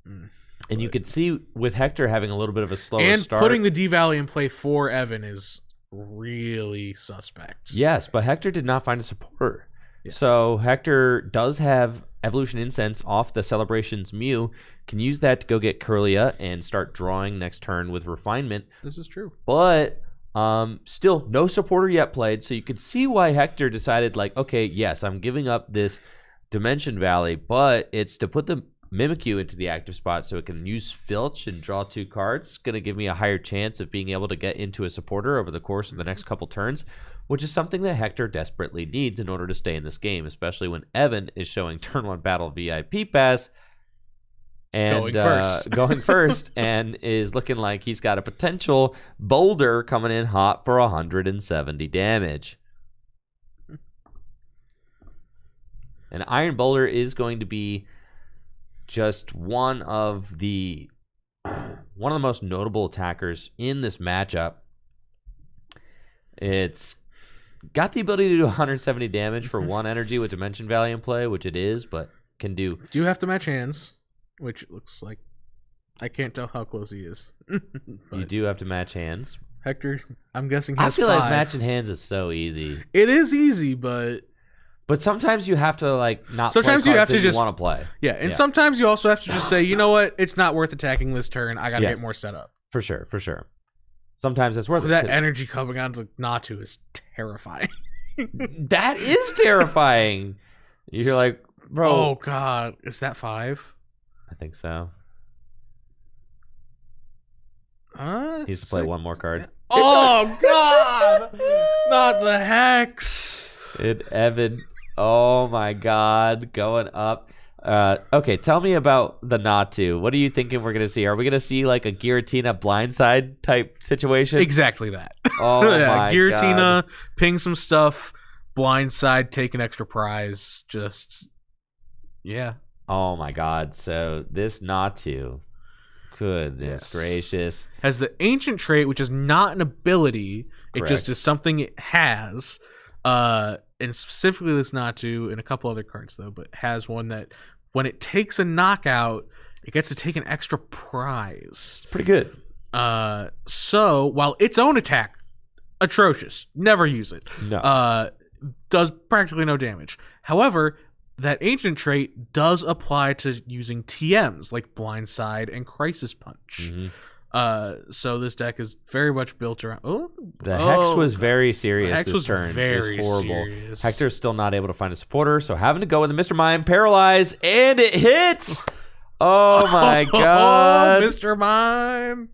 And you could see with Hector having a little bit of a slower start. And putting the D-Valley in play for Evan is really suspect. Yes, but Hector did not find a supporter. Yes. So Hector does have Evolution Incense off the Celebrations Mew, can use that to go get Curlia and start drawing next turn with Refinement. This is true. But still, no supporter yet played, so you could see why Hector decided, like, okay, yes, I'm giving up this Dimension Valley, but it's to put the Mimikyu into the active spot so it can use Filch and draw 2 cards. It's going to give me a higher chance of being able to get into a supporter over the course of the next couple turns, which is something that Hector desperately needs in order to stay in this game, especially when Evan is showing Turn 1 Battle VIP Pass and going first and is looking like he's got a potential Boulder coming in hot for 170 damage. And Iron Boulder is going to be just one of the most notable attackers in this matchup. It's got the ability to do 170 damage for 1 energy with Dimension Valley in play, which it is, but can do. Do you have to match hands? Which looks like I can't tell how close he is. You do have to match hands. Hector, I'm guessing I has feel 5. like matching hands is so easy. It is easy, but sometimes you have to like not. Sometimes play you have cards to that just want to play. Yeah, and sometimes you also have to just say, you know what, it's not worth attacking this turn. I got to get more set up. For sure. Sometimes it's worth it. That energy coming onto Natu is terrifying. That is terrifying. You're like, bro. Oh god, is that 5? I think so. He needs to play 1 more card. Oh god, not the Hex. Evan. Oh my god, going up. Okay, tell me about the Natu. What are you thinking we're gonna see? Are we gonna see like a Giratina blindside type situation? Exactly that. Oh my Giratina, god. ping some stuff, blindside, take an extra prize. Just yeah. Oh my god. So this Natu, goodness gracious, has the ancient trait, which is not an ability. It Correct. just is something it has. And specifically this Natu, and a couple other cards though, but has one that when it takes a knockout, it gets to take an extra prize. It's pretty good. So while its own attack, atrocious, never use it. No. Does practically no damage. However, that ancient trait does apply to using TMs like Blindside and Crisis Punch. Mm-hmm. So this deck is very much built around. The Hex was very serious Hex this was turn. very it was horrible. serious. Hector's still not able to find a supporter, so having to go with the Mr. Mime Paralyze, and it hits! Oh my god. Mr. Mime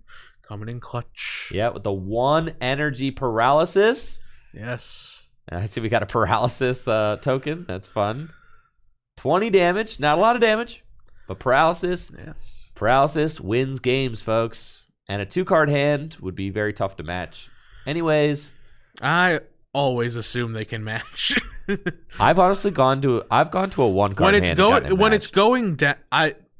coming in clutch. Yeah, with the 1 energy paralysis. Yes. I see we got a paralysis token. That's fun. 20 damage. Not a lot of damage, but paralysis. Yes. Paralysis wins games, folks. And a 2-card hand would be very tough to match. Anyways, I always assume they can match. I've honestly gone to a 1-card hand. When it's going down,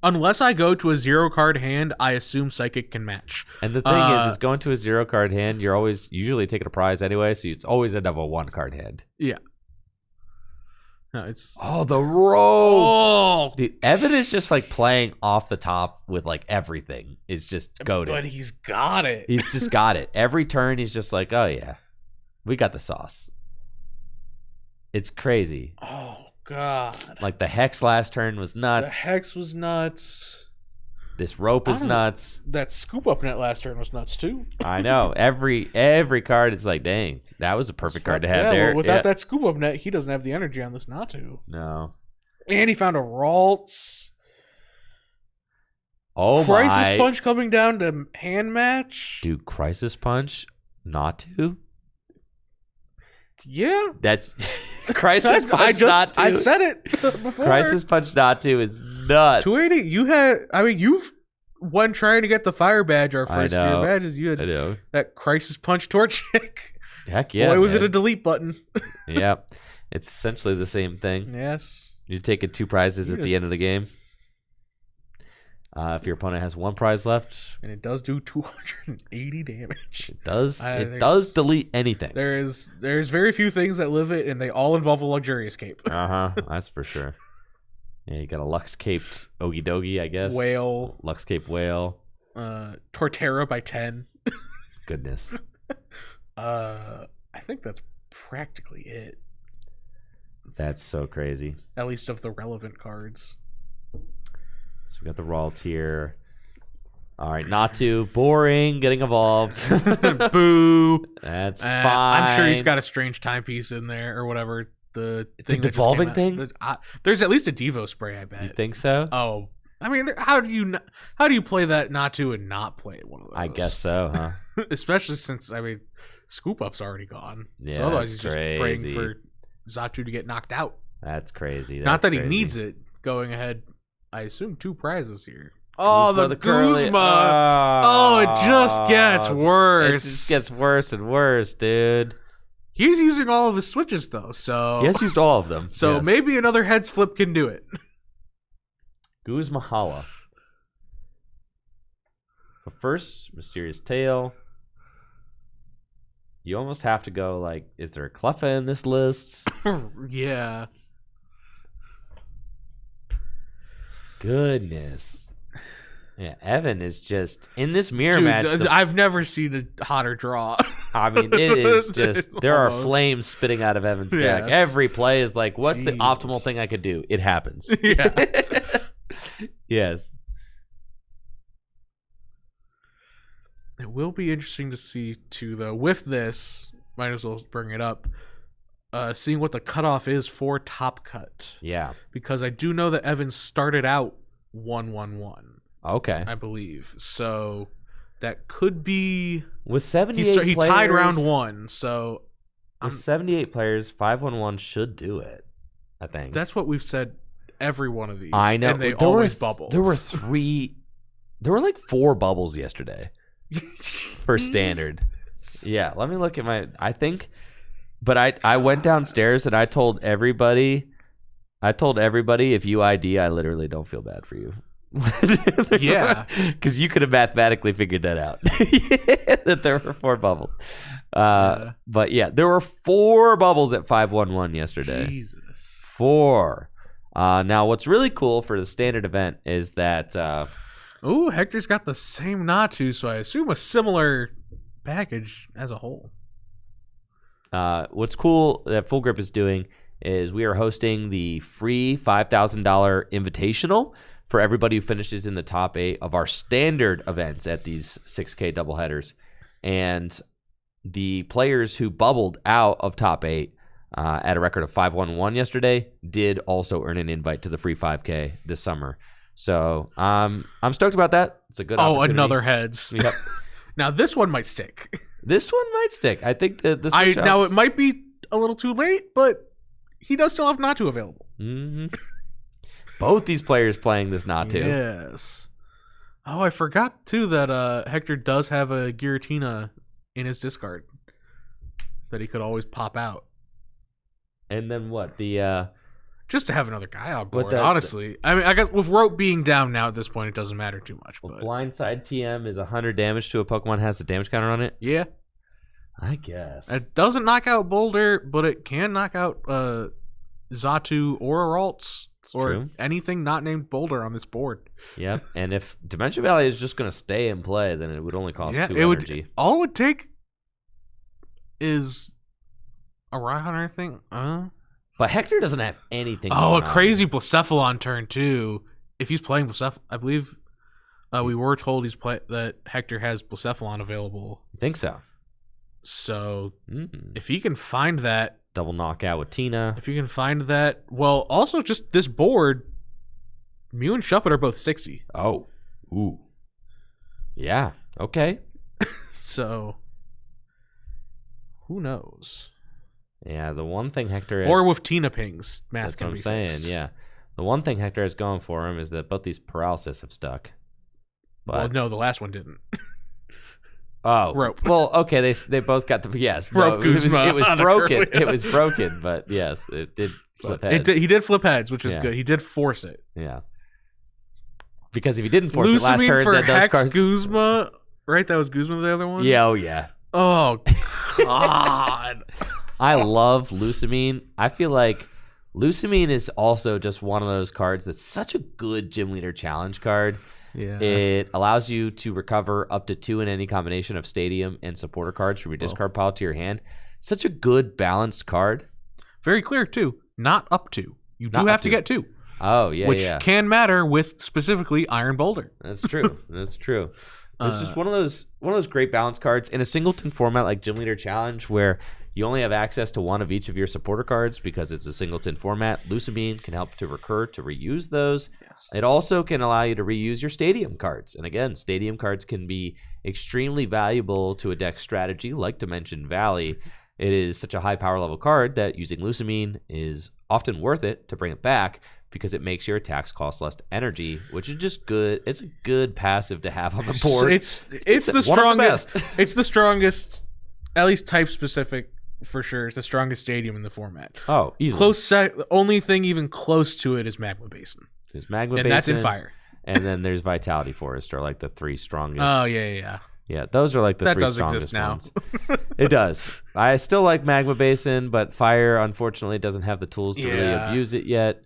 unless I go to a 0-card hand, I assume Psychic can match. And the thing is going to a 0-card hand, you're always usually taking a prize anyway, so it's always end up a 1-card hand. Yeah. No, it's the rope. Oh, Dude, Evan is just like playing off the top with like everything. Is just goated. but he's got it. He's just got it. Every turn he's just like, oh yeah, we got the sauce. It's crazy. Oh god. Like the Hex last turn was nuts. The Hex was nuts. This rope is nuts. That scoop up net last turn was nuts too. I know. Every card, it's like, dang, that was a perfect card to have there. Well, without that scoop up net, he doesn't have the energy on this Natu. No. And he found a Ralts. Oh, Crisis Punch coming down to hand match. Dude, Crisis Punch, Natu? Yeah. That's Crisis Punch Natu. I said it before. Crisis Punch Natu is nuts. 280. You've when trying to get the fire badge, our first year badges, you had that Crisis Punch Torchic. Heck yeah. Boy, was it a delete button. Yep. It's essentially the same thing. Yes. You're taking 2 prizes at the end of the game. If your opponent has 1 prize left. And it does do 280 damage. It does. It does delete anything. There's very few things that live it, and they all involve a luxurious cape. That's for sure. Yeah, you got a Lux Caped Ogie Dogie, I guess. Whale. Lux Cape Whale. Torterra by 10. Goodness. I think that's practically it. That's so crazy. At least of the relevant cards. So we got the Ralts here. All right, Natu, boring, getting evolved. Boo. That's fine. I'm sure he's got a strange timepiece in there or whatever. The devolving thing? There's at least a Devo spray, I bet. You think so? Oh, I mean, how do you play that Natu and not play one of those? I guess so, huh? Especially since Scoop Up's already gone. Yeah, so otherwise he's crazy. just praying for Xatu to get knocked out. That's crazy. Not that he needs it. Going ahead, I assume 2 prizes here. Oh, the Guzma! Oh, it just gets worse. It just gets worse and worse, dude. He's using all of his switches, though, so... He has used all of them. So maybe another heads flip can do it. Guzma Hala. But first, Mysterious Tail. You almost have to go, like, is there a Cleffa in this list? Yeah. Goodness. Yeah, Evan is just in this mirror match. I've never seen a hotter draw. I mean, it is just there are flames spitting out of Evan's deck. Yes. Every play is like, what's the optimal thing I could do? It happens. Yeah. Yes. It will be interesting to see too, though. With this, might as well bring it up. Seeing what the cutoff is for top cut. Yeah. Because I do know that Evan started out 1-1-1. Okay. I believe. So that could be with 78 he players, tied round 1, so with 78 players, 5-1-1 should do it, I think. That's what we've said every one of these. I know. And they always bubble. There were 4 bubbles yesterday for standard. Yeah, let me look at I think, but I went downstairs and I told everybody if you ID, I literally don't feel bad for you. Yeah, because you could have mathematically figured that out. That there were 4 bubbles. But yeah, there were 4 bubbles at 5-1-1 yesterday. Jesus. 4. Now, what's really cool for the standard event is that. Hector's got the same Natu, so I assume a similar package as a whole. What's cool that Full Grip is doing is we are hosting the free $5,000 invitational for everybody who finishes in the top 8 of our standard events at these 6K doubleheaders. And the players who bubbled out of top 8 at a record of 5-1-1 yesterday did also earn an invite to the free 5K this summer. So I'm stoked about that. It's a good opportunity. Another heads. Yep. Now this one might stick. This one might stick. I think that this now it might be a little too late, but he does still have Natu available. Mm-hmm. Both these players playing this Natu. Yes. Oh, I forgot too that Hector does have a Giratina in his discard that he could always pop out. And then what? Just to have another guy on board, honestly. I mean, I guess with Rope being down now at this point, it doesn't matter too much. Well, but Blindside TM is 100 damage to a Pokemon has a damage counter on it? Yeah. I guess. It doesn't knock out Boulder, but it can knock out Xatu or Ralts or anything not named Boulder on this board. Yep. And if Dimension Valley is just going to stay in play, then it would only cost 2 energy. All it would take is a Rhyhorn, I think. But Hector doesn't have anything. A crazy Blacephalon turn, too. If he's playing Blacephalon, I believe We were told that Hector has Blacephalon available. I think so. So if he can find that, double knockout with Tina. If you can find that, well, also just this board, Mew and Shuppet are both 60. Oh, ooh, yeah, okay. So who knows? Yeah, the one thing Hector is, or with Tina pings, math that's can what I'm be saying. fixed. Yeah, the one thing Hector has going for him is that both these paralysis have stuck. But, well, no, the last one didn't. Oh, rope. Well, okay, they both got the yes. Rope no, Guzma it was on a broken. curly. It was broken, but yes, it did flip heads. He did flip heads, which is Yeah. good. He did force it. Yeah. Because if he didn't force it last turn, for then those Hex cards. Guzma, right? That was Guzma, the other one. Yeah, oh yeah. Oh God. I love Lusamine. I feel like Lusamine is also just one of those cards that's such a good gym leader challenge card. Yeah. It allows you to recover up to 2 in any combination of stadium and supporter cards from your discard pile to your hand. Such a good balanced card. Very clear too. Not up to. You do Not have up to to. get 2. Oh, yeah, which yeah. can matter with specifically Iron Boulder. That's true. That's true. It's just one of those great balance cards in a singleton format like Gym Leader Challenge, where you only have access to one of each of your supporter cards because it's a singleton format. Lusamine can help to recur to reuse those. Yes. It also can allow you to reuse your stadium cards. And again, stadium cards can be extremely valuable to a deck strategy like Dimension Valley. It is such a high power level card that using Lusamine is often worth it to bring it back, because it makes your attacks cost less energy, which is just good. It's a good passive to have on the board. It's the one of the strongest. best. It's the strongest, at least type specific for sure. It's the strongest stadium in the format. Oh, easily. The only thing even close to it is Magma Basin, There's Magma and Basin, that's in fire. and then there's Vitality Forest, are like the 3 strongest. Oh yeah. Yeah, those are like the That 3 does strongest exist now. ones. It does. I still like Magma Basin, but Fire unfortunately doesn't have the tools to really abuse it yet.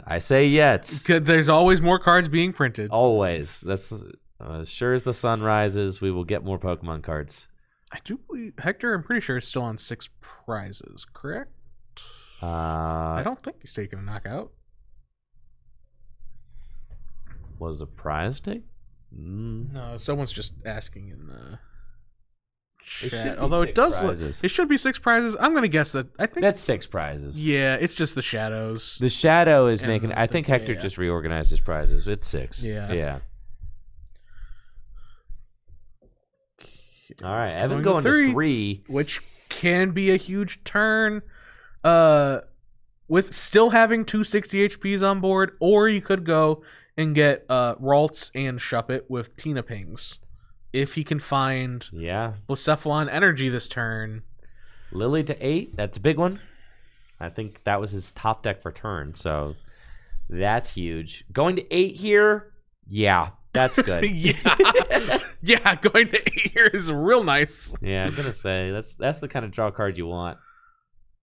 I say yet. There's always more cards being printed. Always. That's as sure as the sun rises, we will get more Pokemon cards. I do believe Hector. I'm pretty sure is still on 6 prizes. Correct? I don't think he's taking a knockout. Was a prize take? No, someone's just asking in the It should chat. be Although 6 it does, prizes. it should be 6 prizes. I'm gonna guess that. I think That's 6 prizes. Yeah, it's just the shadows. The Shadow is And making. the- I think the- Hector yeah. just reorganized his prizes. It's 6. Yeah. Yeah. All right, Evan Going going to to 3. Which can be a huge turn. With still having 260 HPs on board, or you could go and get Ralts and Shuppet with Tina Pings. If he can find Yeah. Blacephalon energy this turn. Lily to 8. That's a big one. I think that was his top deck for turn, so that's huge. Going to 8 here. Yeah, that's good. yeah, going to 8 here is real nice. Yeah, I'm gonna say that's the kind of draw card you want.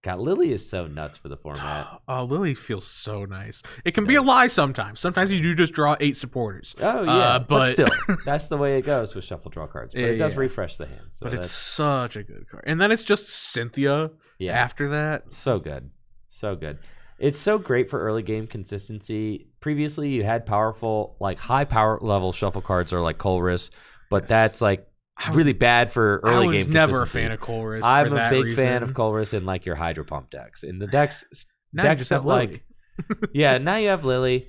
God, Lily is so nuts for the format. Oh, Lily feels so nice. It can be a lie sometimes. Sometimes you do just draw 8 supporters. Oh yeah, but but still, that's the way it goes with shuffle draw cards. But Yeah, it does yeah. refresh the hand. So But it's that's such a good card. And then it's just Cynthia after that. so good, so good. It's so great for early game consistency. Previously, you had powerful, like high power level shuffle cards, or like Colress, but that's like really bad for early game I was consistency. never a fan of Colress. I'm for a that big reason. fan of Colress in like your Hydro Pump decks. In the decks Now you decks just that have like Lily. yeah, now you have Lily,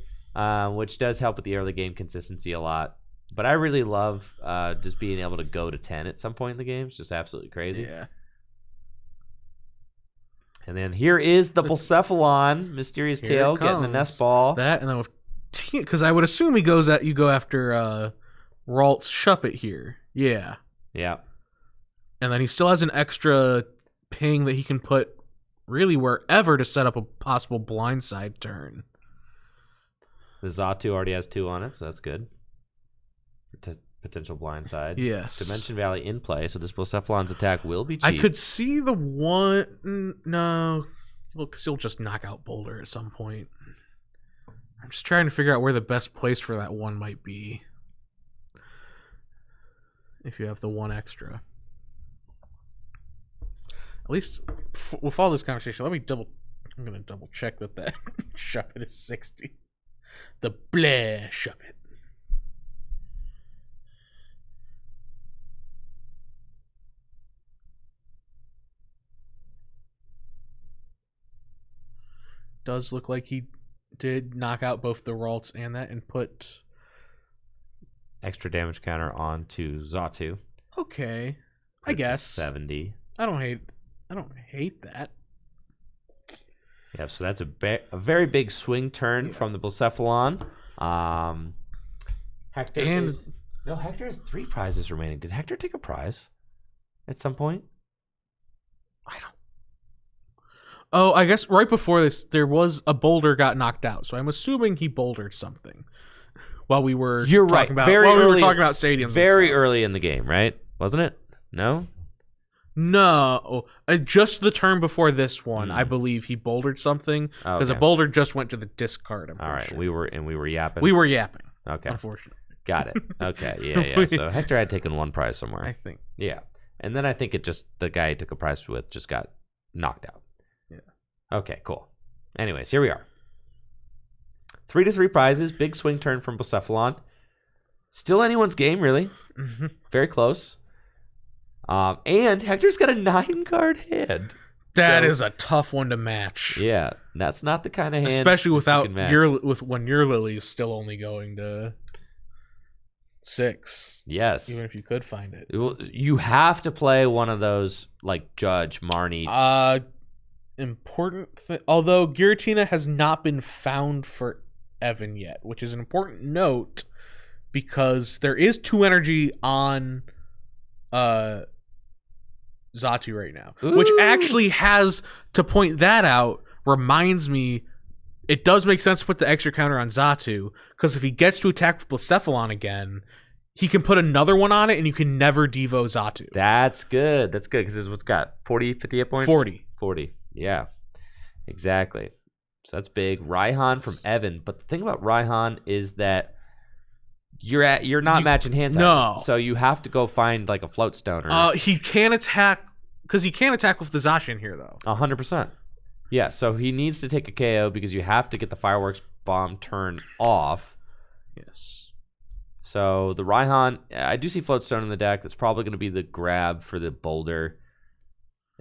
which does help with the early game consistency a lot. But I really love just being able to go to 10 at some point in the game. It's just absolutely crazy. Yeah. And then here is the Blacephalon, Mysterious Here Tail, it getting the comes. nest ball. That, and then with because I would assume you go after Ralts Shuppet here. Yeah. Yeah. And then he still has an extra ping that he can put really wherever to set up a possible blindside turn. The Zatu already has 2 on it, so that's good. Potential blindside. Yes. Dimension Valley in play, so this Blacephalon's attack will be cheap. I could see the one. No. He'll just knock out Boulder at some point. I'm just trying to figure out where the best place for that one might be. If you have the 1 extra. At least with all this conversation, I'm going to double check that Shuppet is 60. The Blair Shuppet. does look like he did knock out both the Ralts and that and put extra damage counter onto Xatu. Okay. I guess 70. I don't hate that. Yeah, so that's a very big swing turn from the Blacephalon. Hector Hector has 3 prizes remaining. Did Hector take a prize at some point? I don't. Oh, I guess right before this, there was a boulder got knocked out, so I'm assuming he bouldered something while we were. You're talking right. about Very while we early, were talking about stadiums. Very early in the game, right? Wasn't it? No. No, just the turn before this one, I believe he bouldered something because a boulder just went to the discard. All right, sure. we were yapping. We were yapping. Okay, unfortunately. Got it. Okay, yeah. So Hector had taken 1 prize somewhere. I think. Yeah, and then I think the guy he took a prize with just got knocked out. Yeah. Okay, cool. Anyways, here we are. 3 to 3 prizes. Big swing turn from Blacephalon. Still anyone's game, really. Mm-hmm. Very close. And Hector's got a 9-card hand. That is a tough one to match. Yeah, that's not the kind of hand, especially without when your Lily's still only going to 6. Yes, even if you could find it, you have to play one of those like Judge Marnie. Important thing. Although Giratina has not been found for Evan yet, which is an important note because there is 2 energy on Xatu right now. Ooh. Which actually has, to point that out, reminds me it does make sense to put the extra counter on Xatu, because if he gets to attack with Blacephalon again, he can put another one on it and you can never Devo Xatu. That's good. That's good, because what's got 40, 50 hit points? 40. Yeah, exactly. So that's big. Raihan from Evan. But the thing about Raihan is that you're not matching hand sizes. No. So you have to go find like a float stone. He can attack, because he can't attack with the Zacian here, though. 100%. Yeah, so he needs to take a KO because you have to get the fireworks bomb turn off. Yes. So the Raihan, I do see float stone in the deck. That's probably going to be the grab for the boulder.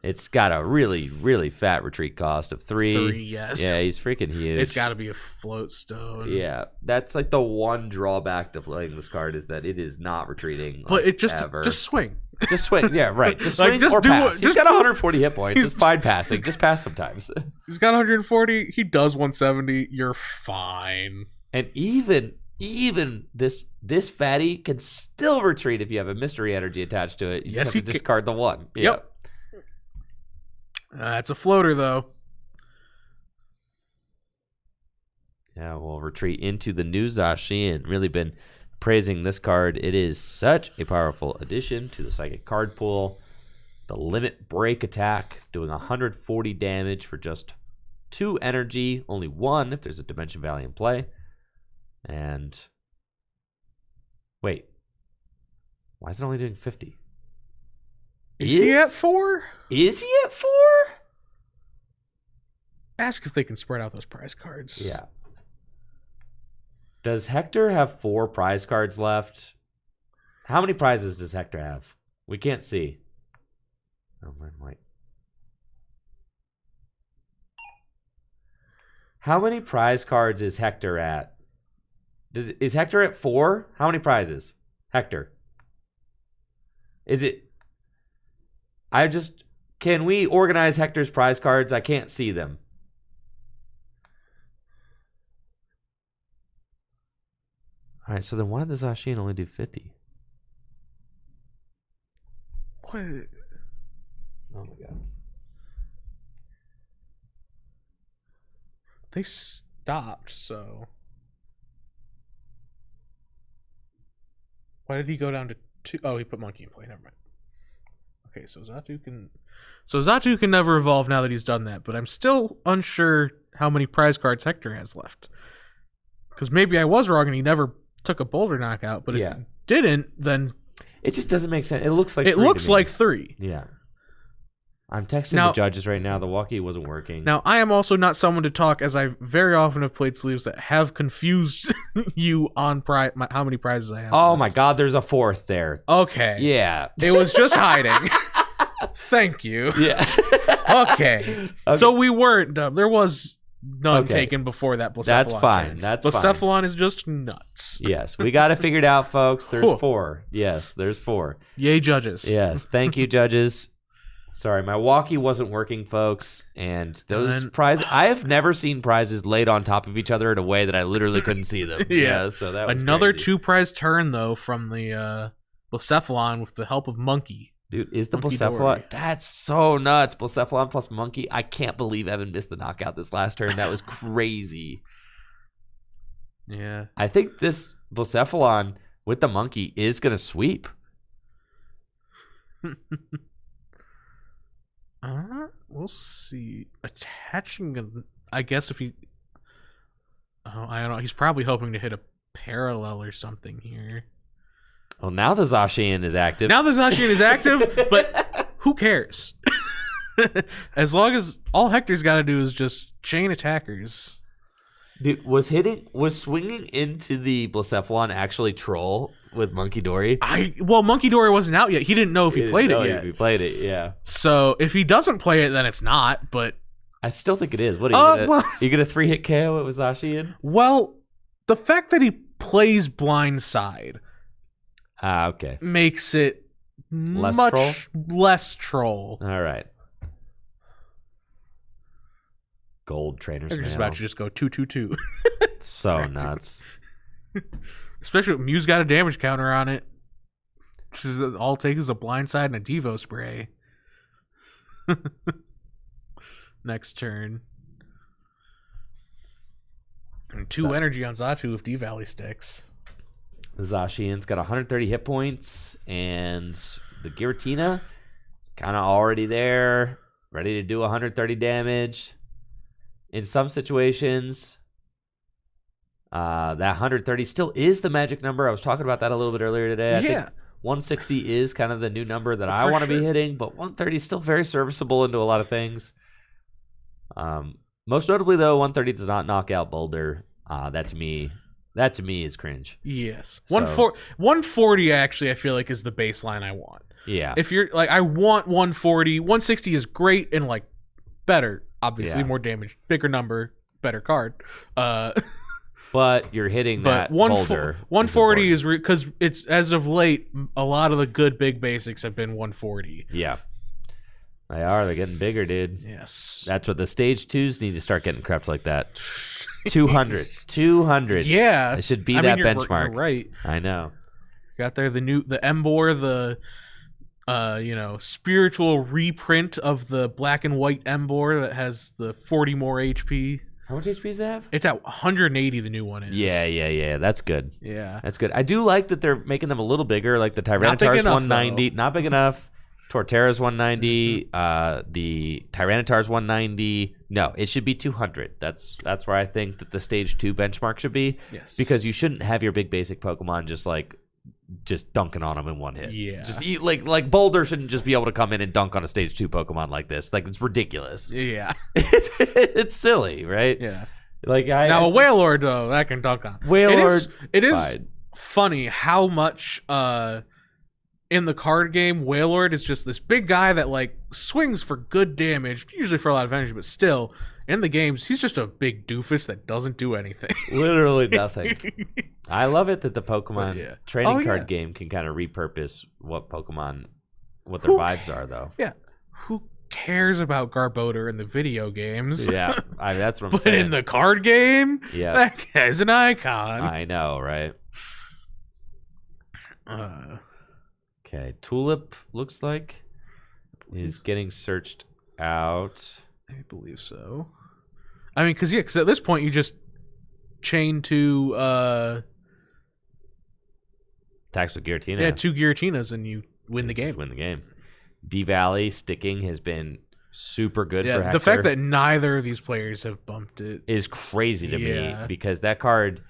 It's got a really, really fat retreat cost of 3. 3, yes. Yeah, he's freaking huge. It's got to be a float stone. Yeah, that's like the one drawback to playing this card is that it is not retreating. But it just ever. Just swing. Just swing. Yeah, right. Just swing just or do pass. it. He's got 140 hit points. It's fine passing. Just pass sometimes. He's got 140. He does 170. You're fine. And even this fatty can still retreat if you have a mystery energy attached to it. You just have to discard the 1. Yeah. Yep. It's a floater, though. Yeah, we'll retreat into the new Zacian. Really been praising this card. It is such a powerful addition to the Psychic card pool. The limit break attack, doing 140 damage for just 2 energy, only 1 if there's a Dimension Valley in play. And wait, why is it only doing 50? Is he at 4? Is he at 4? Ask if they can spread out those prize cards. Yeah. Does Hector have 4 prize cards left? How many prizes does Hector have? We can't see. Oh, wait. How many prize cards is Hector at? Is Hector at 4? How many prizes? Hector. Is it... Can we organize Hector's prize cards? I can't see them. All right, so then why does Zacian only do 50? What? Oh my god. They stopped, so... Why did he go down to 2? Oh, he put Monkey in play. Never mind. Okay, so Xatu can never evolve now that he's done that, but I'm still unsure how many prize cards Hector has left. Because maybe I was wrong and he never took a boulder knockout, but if he didn't, then it just doesn't make sense. It looks like 3. Yeah. I'm texting the judges right now. The walkie wasn't working. Now, I am also not someone to talk, as I very often have played sleeves that have confused you on how many prizes I have. Oh left. my god, there's a 4th there. Okay. Yeah. It was just hiding. Thank you. Yeah. Okay. So we weren't dumb. There was none Okay. taken before that Blacephalon. That's fine. turn. That's fine. Blacephalon is just nuts. Yes, we got it figured out, folks. There's Cool. 4. Yes, there's 4. Yay, judges. Yes, thank you, judges. Sorry, my walkie wasn't working, folks. And those prizes, I have never seen prizes laid on top of each other in a way that I literally couldn't see them. Yeah. So that was Another crazy. 2-prize turn, though, from the Blacephalon with the help of Monkey. Dude, is the Monkey Blacephalon? Dory. That's so nuts. Blacephalon plus Monkey. I can't believe Evan missed the knockout this last turn. That was crazy. Yeah. I think this Blacephalon with the Monkey is going to sweep. We'll see. Attaching, I guess if he... Oh, I don't know. He's probably hoping to hit a parallel or something here. Well, now the Zacian is active. Now the Zacian is active, but who cares? As long as all Hector's got to do is just chain attackers. Dude, was swinging into the Blacephalon actually troll with Monkey Dory? Monkey Dory wasn't out yet. He didn't know if he played it yet. He played it, yeah. So if he doesn't play it, then it's not. But I still think it is. What are you well, you get a 3-hit KO with Zacian? well, the fact that he plays Blindside Okay. makes it Less much troll? less troll. All right. Gold Trainer's They're just Mail. about to just go 2-2-2. So nuts. Especially when Mew's got a damage counter on it. Which is all it takes is a Blindside and a Devo spray. Next turn. And 2 energy on Zatu if D-Valley sticks. Zacian's got 130 hit points, and the Giratina kind of already there, ready to do 130 damage. In some situations, that 130 still is the magic number. I was talking about that a little bit earlier today. I think 160 is kind of the new number that I want to be hitting, but 130 is still very serviceable into a lot of things. Most notably, though, 130 does not knock out Boulder. That to me is cringe. Yes. So- 140 actually I feel like is the baseline I want. Yeah. If you're like I want 140, 160 is great and like better, obviously Yeah. more damage, bigger number, better card. But you're hitting But that Boulder. 140 is because it's as of late a lot of the good big basics have been 140. Yeah. They are. They're getting bigger, dude. Yes. That's what the stage 2s need to start getting crept like that. 200. 200. Yeah. It should be I that mean, benchmark. You're right. I know. Got there the Embor, the spiritual reprint of the black and white Embor that has the 40 more HP. How much HP does it have? It's at 180, the new one is. Yeah. That's good. Yeah. That's good. I do like that they're making them a little bigger, like the Not big Tyranitar's enough, 190. though. Not big enough. Torterra's 190. The Tyranitar's 190. No, it should be 200. That's where I think that the stage 2 benchmark should be. Yes. Because you shouldn't have your big basic Pokemon just dunking on them in one hit. Yeah. Just eat like Boulder shouldn't just be able to come in and dunk on a stage 2 Pokemon like this. Like, it's ridiculous. Yeah. It's silly, right? Yeah. Like Now a Wailord though, that can dunk on. Wailord, It is fine. funny how much in the card game Wailord is just this big guy that like swings for good damage, usually for a lot of energy, but still in the games he's just a big doofus that doesn't do anything. Literally nothing. I love it that the Pokemon Yeah. trading card yeah. game can kind of repurpose what their vibes are, though. Yeah. Who cares about Garbodor in the video games? Yeah, that's what I'm But saying. in the card game, Yeah. that guy's an icon. I know, right? Okay, Tulip looks like is getting searched out. I believe so. I mean, because at this point you just chain two, Attacks with Giratina. 2 Giratinas and you win the Just game. Win the game. D-Valley sticking has been super good for Yeah, Hector. the fact that neither of these players have bumped it. is crazy to Yeah. me because that card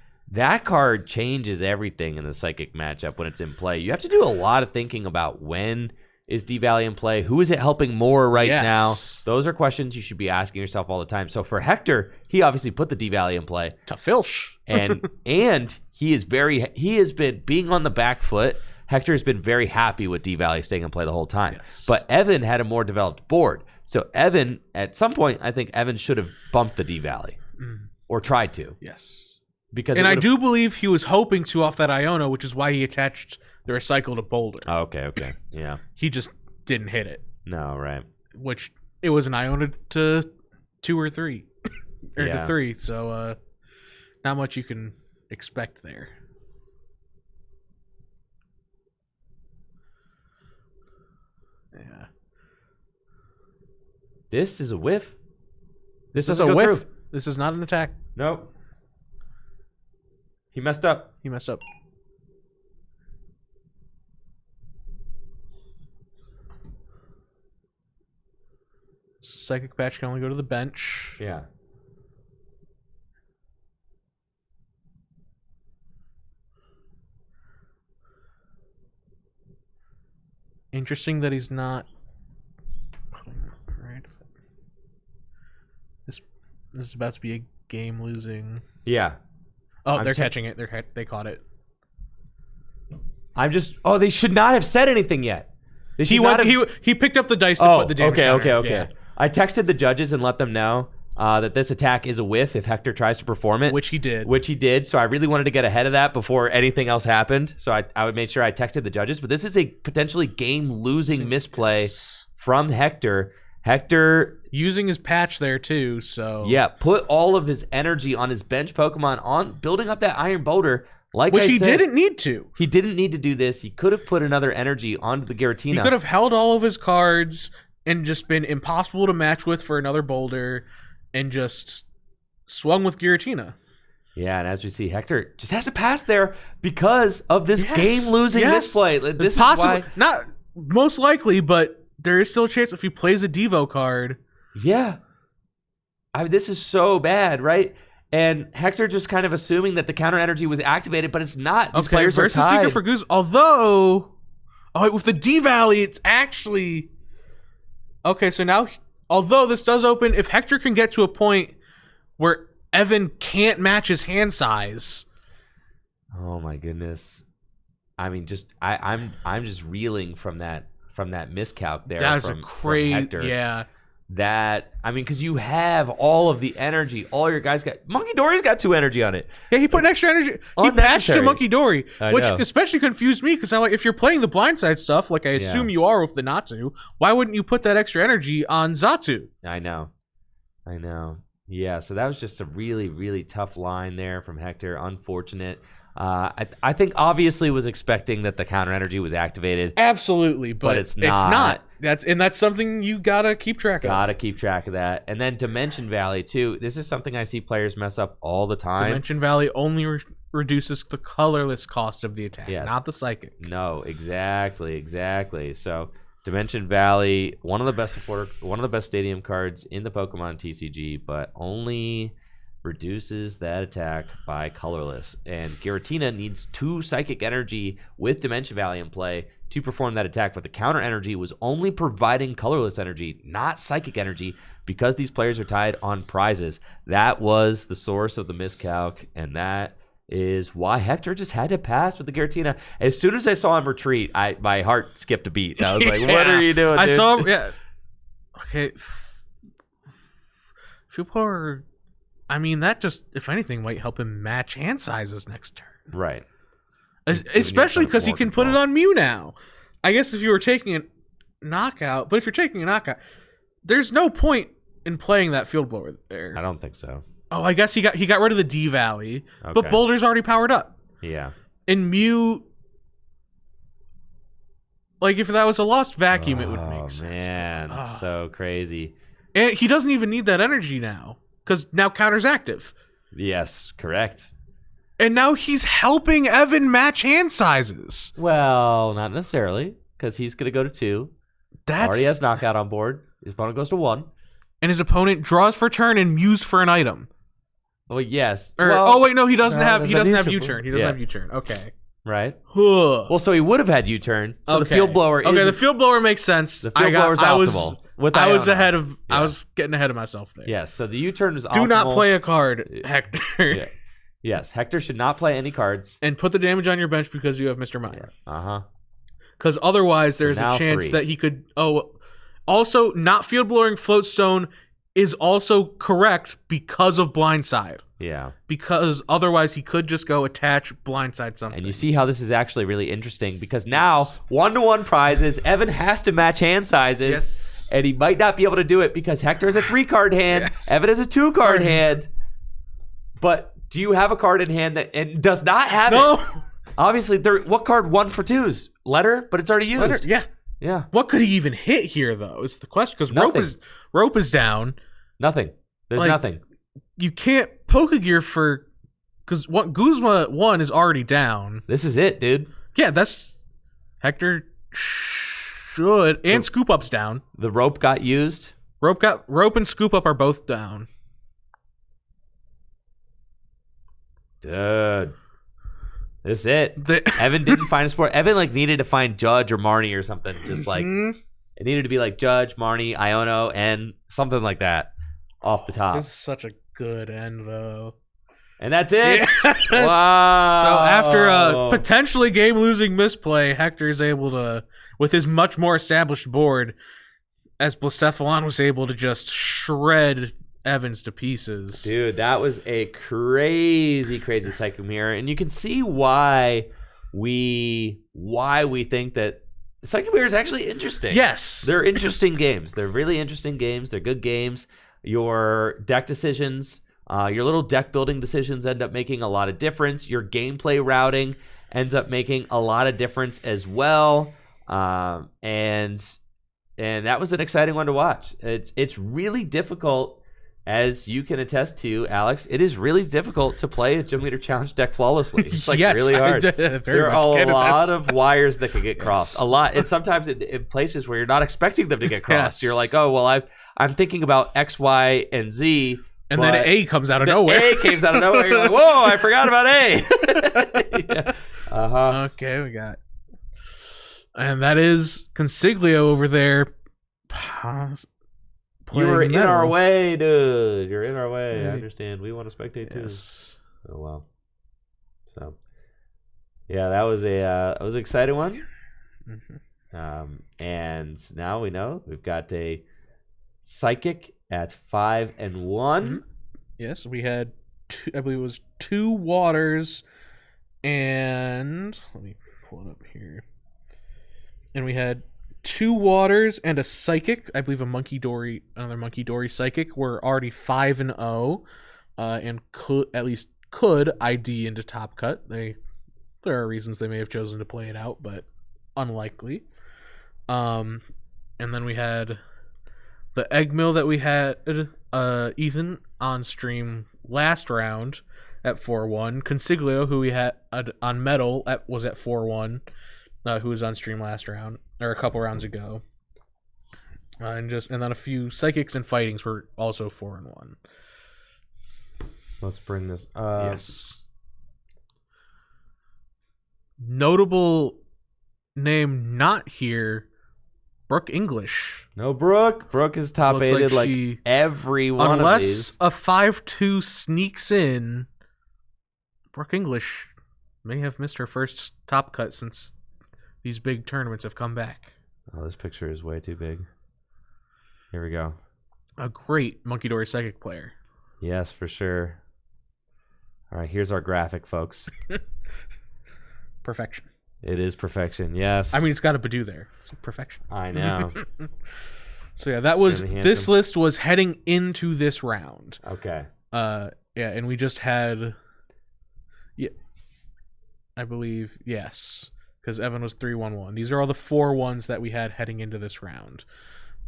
changes everything in the Psychic matchup when it's in play. You have to do a lot of thinking about when is D-Valley in play, who is it helping more right Yes. now. Those are questions you should be asking yourself all the time. So for Hector, he obviously put the D-Valley in play, To filch. and he has been being on the back foot. Hector has been very happy with D-Valley staying in play the whole time. Yes. But Evan had a more developed board. So Evan, at some point, I think Evan should have bumped the D-Valley. or tried to. Yes. Because and I do believe he was hoping to off that Iona, which is why he attached the recycle to Boulder. Oh, okay. Yeah. He just didn't hit it. No, right. Which it was an Iona to 2 or 3. Or Yeah. to 3, so not much you can expect there. Yeah. This is a whiff. This is doesn't a go whiff. through. This is not an attack. Nope. He messed up. He messed up. Psychic Patch can only go to the bench. Yeah. Interesting that he's not. Right. This is about to be a game losing. Yeah. Oh, they're catching it. They caught it. I'm just. Oh, they should not have said anything yet. They should not have... He picked up the dice to put the damage counter. Okay. Yeah. I texted the judges and let them know that this attack is a whiff if Hector tries to perform it. Which he did. So I really wanted to get ahead of that before anything else happened. So I would make sure I texted the judges. But this is a potentially game-losing misplay from Hector. Hector using his patch there too. So yeah, put all of his energy on his bench Pokemon on building up that Iron Boulder. Which he didn't need to. He didn't need to do this. He could have put another energy onto the Giratina. He could have held all of his cards and just been impossible to match with for another Boulder and just swung with Giratina. Yeah, and as we see, Hector just has to pass there because of this game-losing misplay. This is possible. why... Not most likely, but there is still a chance if he plays a Devo card. Yeah. This is so bad, right? And Hector just kind of assuming that the counter energy was activated, but it's not. These players are tied. Secret for Goose. Although, with the D Valley, it's actually okay. So now, although this does open, if Hector can get to a point where Evan can't match his hand size. Oh my goodness! I mean, I'm just reeling from that miscalc there. That's a crazy. Hector. Yeah. Because you have all of the energy. All your guys got. Monkey Dory's got 2 energy on it. Yeah, he put an extra energy. He patched to Monkey Dory, which especially confused me because if you're playing the blindside stuff, like I assume you are with the Natu, why wouldn't you put that extra energy on Xatu? I know. Yeah, so that was just a really, really tough line there from Hector. Unfortunate. I think obviously was expecting that the counter energy was activated. Absolutely, but it's not. That's something you gotta keep track of. Gotta keep track of that. And then Dimension Valley too. This is something I see players mess up all the time. Dimension Valley only reduces the colorless cost of the attack, not the psychic. No, exactly. So Dimension Valley, one of the best stadium cards in the Pokemon TCG, but only reduces that attack by colorless. And Giratina needs 2 psychic energy with Dimension Valley in play to perform that attack, but the counter energy was only providing colorless energy, not psychic energy, because these players are tied on prizes. That was the source of the miscalc, and that is why Hector just had to pass with the Giratina. As soon as I saw him retreat, my heart skipped a beat. I was like, what are you doing, dude? I saw him, okay. Field Power, I mean, that just, if anything, might help him match hand sizes next turn. Right. Especially because he can put it on Mew now. I guess if you were taking a knockout, but if you're taking a knockout, there's no point in playing that Field Blower there. I don't think so. Oh, I guess he got rid of the D Valley, but Boulder's already powered up. Yeah. And Mew, like if that was a lost vacuum, it would make sense. Man, so crazy. And he doesn't even need that energy now because now counter's active. Yes, correct. And now he's helping Evan match hand sizes. Well, not necessarily, because he's going to go to 2. Already has knockout on board. His opponent goes to 1. And his opponent draws for turn and mews for an item. Well, yes. No, he doesn't have U-turn. He doesn't have U-turn. Okay. Right. Well, so he would have had U-turn. So the Field Blower is... Okay, the Field Blower makes sense. The Field Blower is optimal. I was getting ahead of myself there. Yes, so the U-turn is optimal. Do not play a card, Hector. Yeah. Yes, Hector should not play any cards. And put the damage on your bench because you have Mr. Mime. Uh-huh. Because otherwise there's a chance that he could... also, not Field Blowing Floatstone is also correct because of blindside. Yeah. Because otherwise he could just go attach blindside something. And you see how this is actually really interesting because now 1-to-1 prizes. Evan has to match hand sizes. Yes. And he might not be able to do it because Hector has a 3-card hand. Yes. Evan has a 2-card hand. But do you have a card in hand that and does not have No. it? Obviously, what card won for 2s? Letter, but it's already used. Letter, yeah. Yeah. What could he even hit here, though, is the question. Because rope is down. Nothing. There's Like, nothing. You can't Pokegear for... Because Guzma 1 is already down. This is it, dude. Yeah, that's... Hector should... And Scoop Up's down. The rope got used. Rope and Scoop Up are both down. Dude. This is it. Evan didn't find a sport. Evan needed to find Judge or Marnie or something. Just it needed to be like Judge, Marnie, Iono, and something like that off the top. This is such a good end, though. And that's it. Yes. Wow. So after a potentially game-losing misplay, Hector is able to, with his much more established board, as Blacephalon was able to just shred Evans to pieces. Dude, that was a crazy Psychic Mirror. And you can see why we think that Psychic Mirror is actually interesting. Yes. They're interesting games. They're really interesting games. They're good games. Your deck decisions, your little deck building decisions end up making a lot of difference. Your gameplay routing ends up making a lot of difference as well. And that was an exciting one to watch. It's really difficult. As you can attest to, Alex, it is really difficult to play a Gym Leader Challenge deck flawlessly. It's really hard. There are a lot of wires that can get crossed. A lot, and sometimes in places where you're not expecting them to get crossed. You're like, oh well, I'm thinking about X, Y, and Z, and then A comes out of nowhere. A comes out of nowhere. You're like, whoa, I forgot about A. Yeah. Okay, we got, and that is Consiglio over there. You were in our way, dude. You're in our way. I understand. We want to spectate too. Yes. Oh well. So, yeah, that was an exciting one. Mm-hmm. And now we know we've got a Psychic at 5-1. Mm-hmm. Yes, we had I believe it was 2 waters, and let me pull it up here. And we had 2 waters and a Psychic. I believe another Monkey Dory Psychic were already 5-0, and could ID into Top Cut. There are reasons they may have chosen to play it out, but unlikely. And then we had the Egg Mill that we had Ethan on stream last round at 4-1. Consiglio, who we had on Metal was at 4-1, who was on stream last round. Or a couple rounds ago, and then a few Psychics and Fightings were also 4-1. So let's bring this up. Yes. Notable name not here, Brooke English. No, Brooke. Brooke is top aided like every one of these. Unless a 5-2 sneaks in, Brooke English may have missed her first Top Cut since these big tournaments have come back. Oh, this picture is way too big. Here we go. A great Monkey Dory Psychic player. Yes, for sure. All right, here's our graphic, folks. Perfection. It is perfection, yes. I mean, it's got a Badoo there. It's perfection. I know. So yeah, this list was heading into this round. Okay. Yeah, and we just had, I believe, yes. Because Evan was 3-1-1. These are all the 4-1s that we had heading into this round.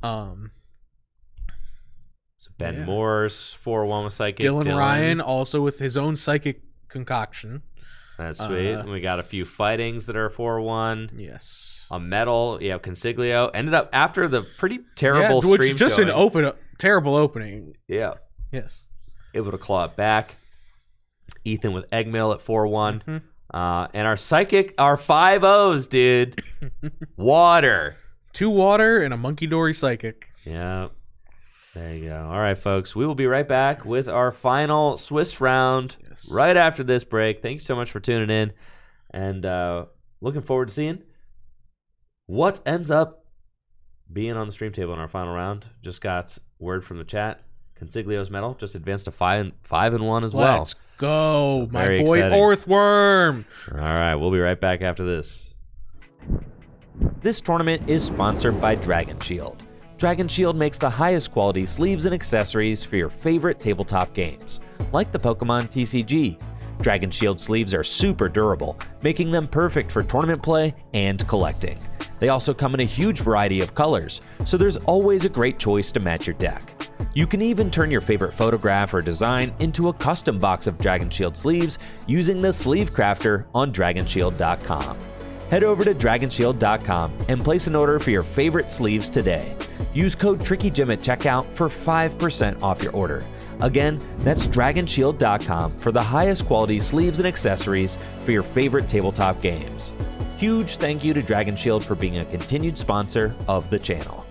So Ben Morse, 4-1 with Psychic. Dylan Ryan also with his own Psychic concoction. That's sweet. And we got a few Fightings that are 4-1. Yes. A Metal, Consiglio. Ended up after the pretty terrible stream which is just showing, terrible opening. Yeah. Yes. Able to claw it back. Ethan with Eggmill at 4-1. Mm-hmm. And our Psychic, our 5-0s, dude. Water. 2 water and a Monkey Dory Psychic. Yeah. There you go. All right, folks. We will be right back with our final Swiss round right after this break. Thank you so much for tuning in. And looking forward to seeing what ends up being on the stream table in our final round. Just got word from the chat. Consiglio's medal just advanced to 5-1 as well. Let's go, my Very boy exciting. Orthworm. All right, we'll be right back after this. This tournament is sponsored by Dragon Shield. Dragon Shield makes the highest quality sleeves and accessories for your favorite tabletop games, like the Pokemon TCG. Dragon Shield sleeves are super durable, making them perfect for tournament play and collecting. They also come in a huge variety of colors, so there's always a great choice to match your deck. You can even turn your favorite photograph or design into a custom box of Dragon Shield sleeves using the Sleeve Crafter on DragonShield.com. Head over to DragonShield.com and place an order for your favorite sleeves today. Use code TrickyJim at checkout for 5% off your order. Again, that's DragonShield.com for the highest quality sleeves and accessories for your favorite tabletop games. Huge thank you to Dragon Shield for being a continued sponsor of the channel.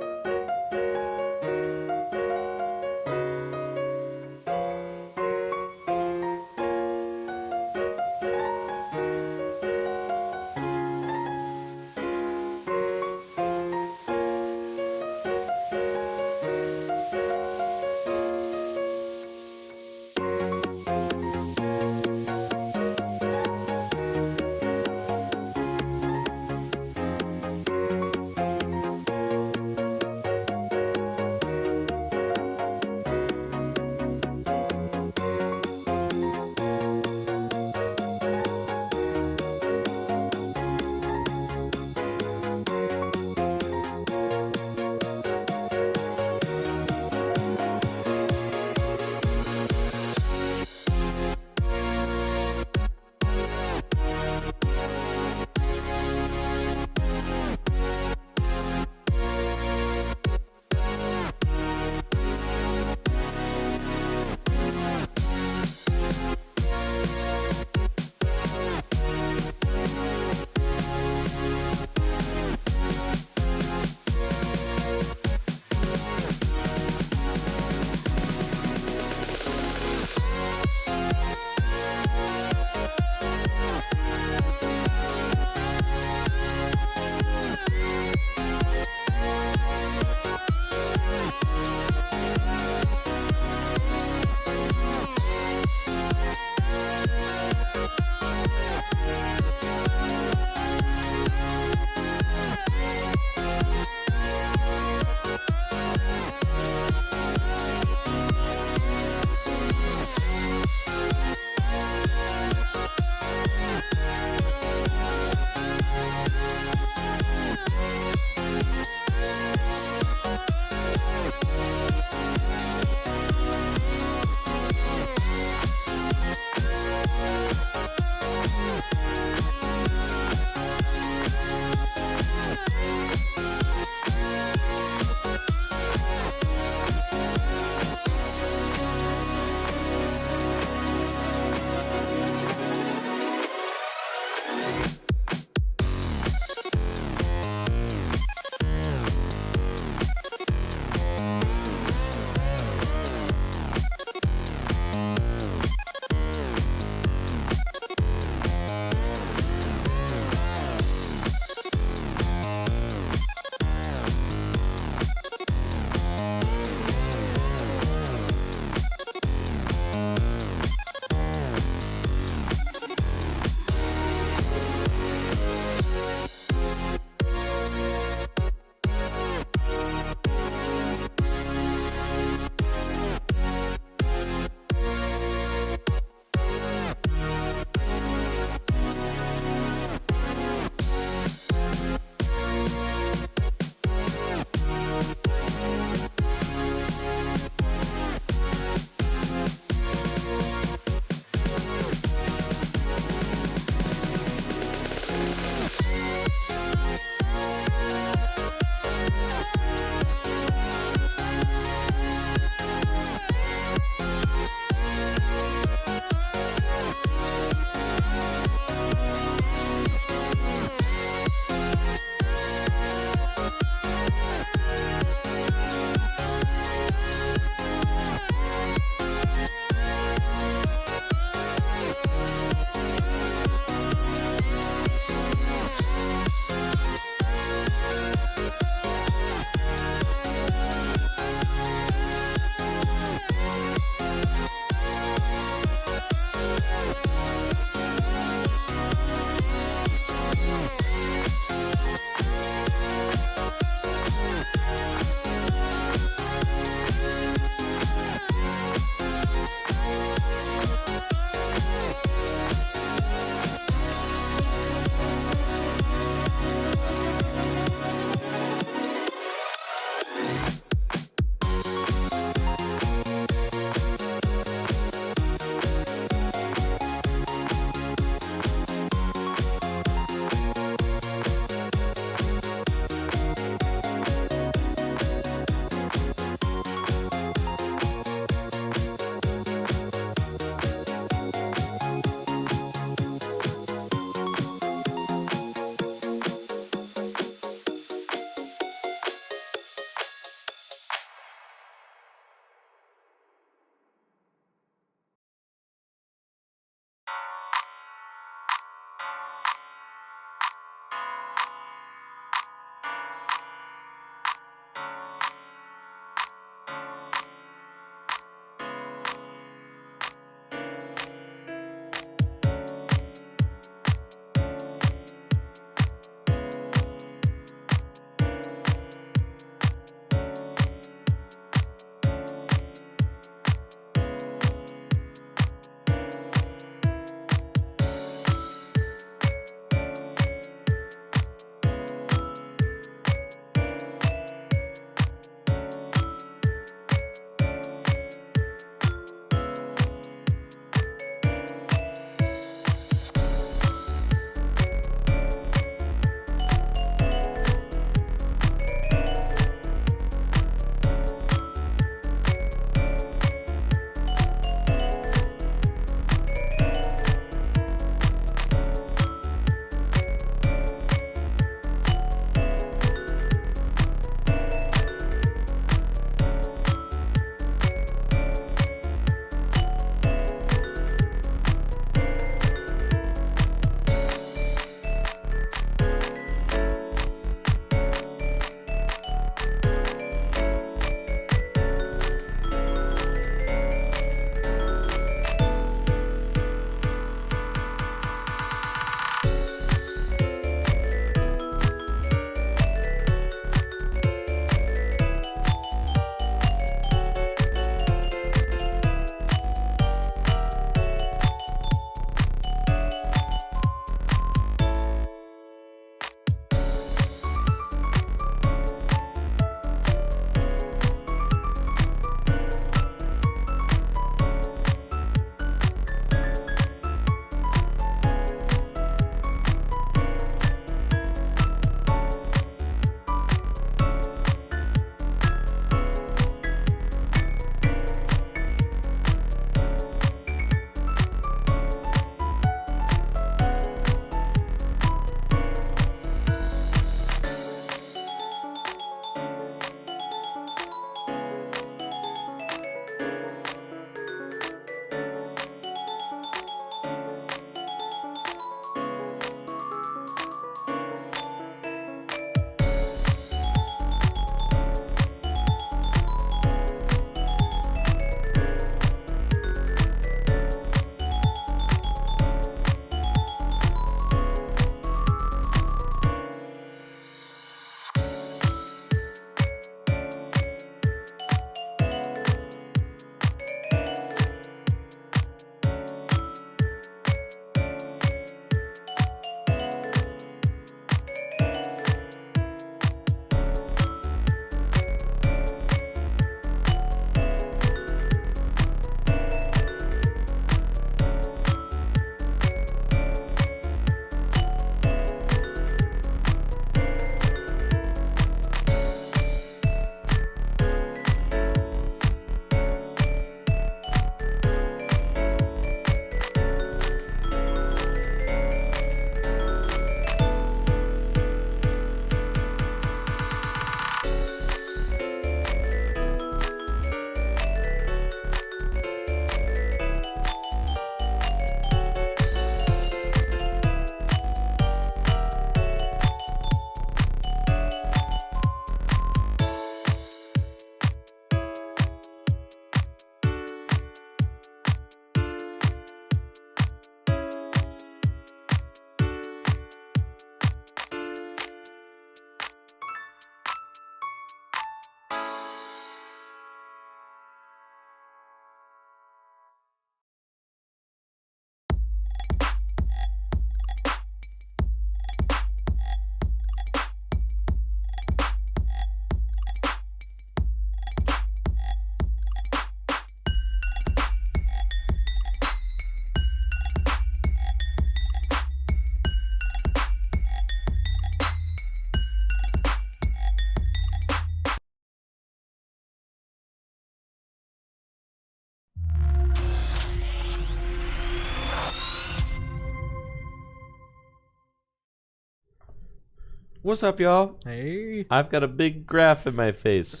What's up, y'all? Hey. I've got a big graph in my face.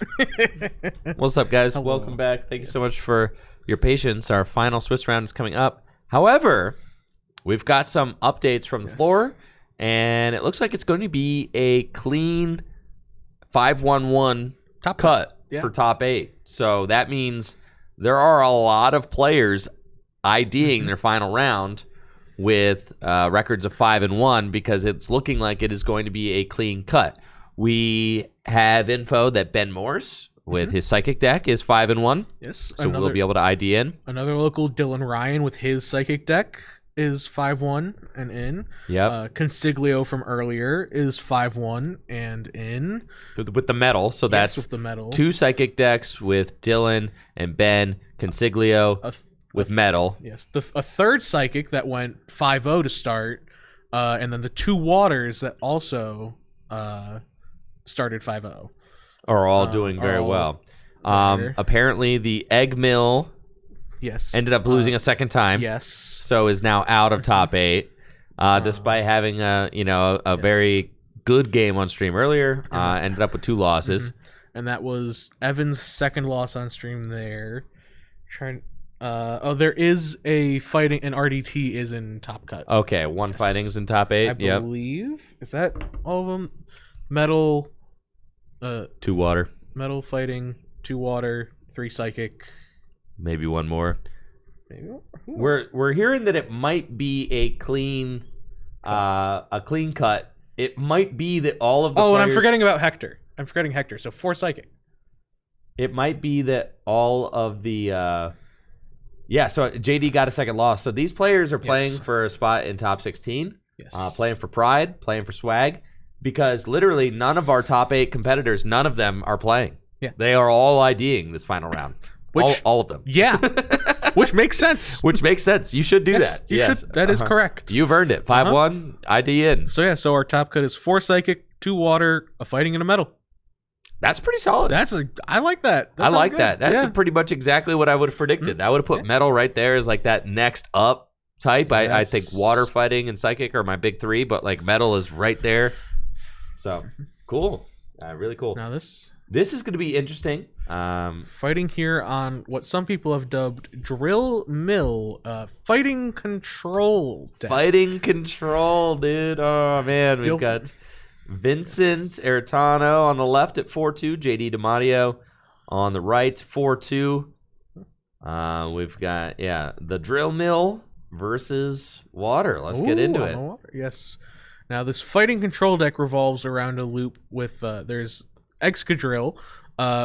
What's up, guys? Hello. Welcome back. Thank you so much for your patience. Our final Swiss round is coming up. However, we've got some updates from the floor, and it looks like it's going to be a clean 5-1-1 Top cut yeah. for top 8. So that means there are a lot of players IDing their final round with records of 5-1 because it's looking like it is going to be a clean cut. We have info that Ben Morse with his psychic deck is 5-1. Yes. So we'll be able to ID in. Another local, Dylan Ryan, with his psychic deck is 5-1 and in. Yep. Consiglio from earlier is 5-1 and in. With the metal. So that's with the metal. 2 psychic decks with Dylan and Ben, Consiglio with metal. Yes. A third psychic that went 5-0 to start, and then the 2 waters that also started 5-0. Are all doing very well. Apparently the Egg Mill ended up losing a second time. Yes. So is now out of top 8, despite having a very good game on stream earlier. Ended up with 2 losses. And that was Evan's second loss on stream there. There is a fighting, and RDT is in top cut. Okay, 1 fighting's in top 8. I believe. Is that all of them? Metal. 2 water. Metal fighting, 2 water, 3 psychic. Maybe 1 more. Maybe. We're hearing that it might be a clean cut. It might be that all of the and players, I'm forgetting about Hector. I'm forgetting Hector. So 4 psychic. It might be that all of the so JD got a second loss. So these players are playing for a spot in top 16. Yes. Playing for pride, playing for swag, because literally none of our top 8 competitors, none of them are playing. Yeah. They are all IDing this final round. All of them. Yeah. Which makes sense. Which makes sense. You should do that. You should. That is correct. You've earned it. 5-1, ID in. So our top cut is 4 psychic, 2 water, a fighting, and a metal. That's pretty solid. I like that. I like good. that. That's pretty much exactly what I would have predicted. I would have put metal right there as like that next up type. Yes. I think water, fighting, and psychic are my big 3, but like metal is right there. So cool. Really cool. Now this is going to be interesting. Fighting here on what some people have dubbed Drill Mill, fighting control deck. Fighting control, dude. Oh man, we've got Vincent Aretano on the left at 4-2, JD DiMatteo on the right 4-2. We've got the Drill Mill versus Water. Let's get into it. Yes. Now this fighting control deck revolves around a loop with there's Excadrill,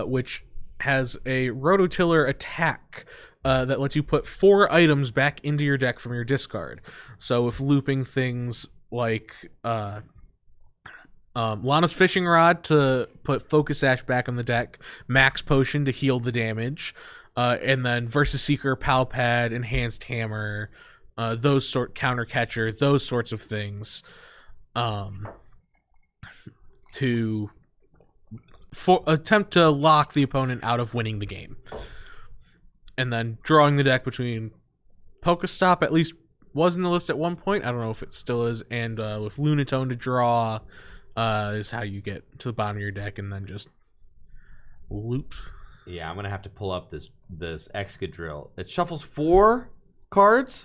which has a rototiller attack that lets you put 4 items back into your deck from your discard. So if looping things like Lana's Fishing Rod to put Focus Sash back on the deck, Max Potion to heal the damage, and then Versus Seeker, Pal Pad, Enhanced Hammer, Counter Catcher, those sorts of things, to attempt to lock the opponent out of winning the game. And then drawing the deck between Pokestop, at least was in the list at one point. I don't know if it still is. And with Lunatone to draw is how you get to the bottom of your deck and then just loop. Yeah, I'm going to have to pull up this Excadrill. It shuffles 4 cards?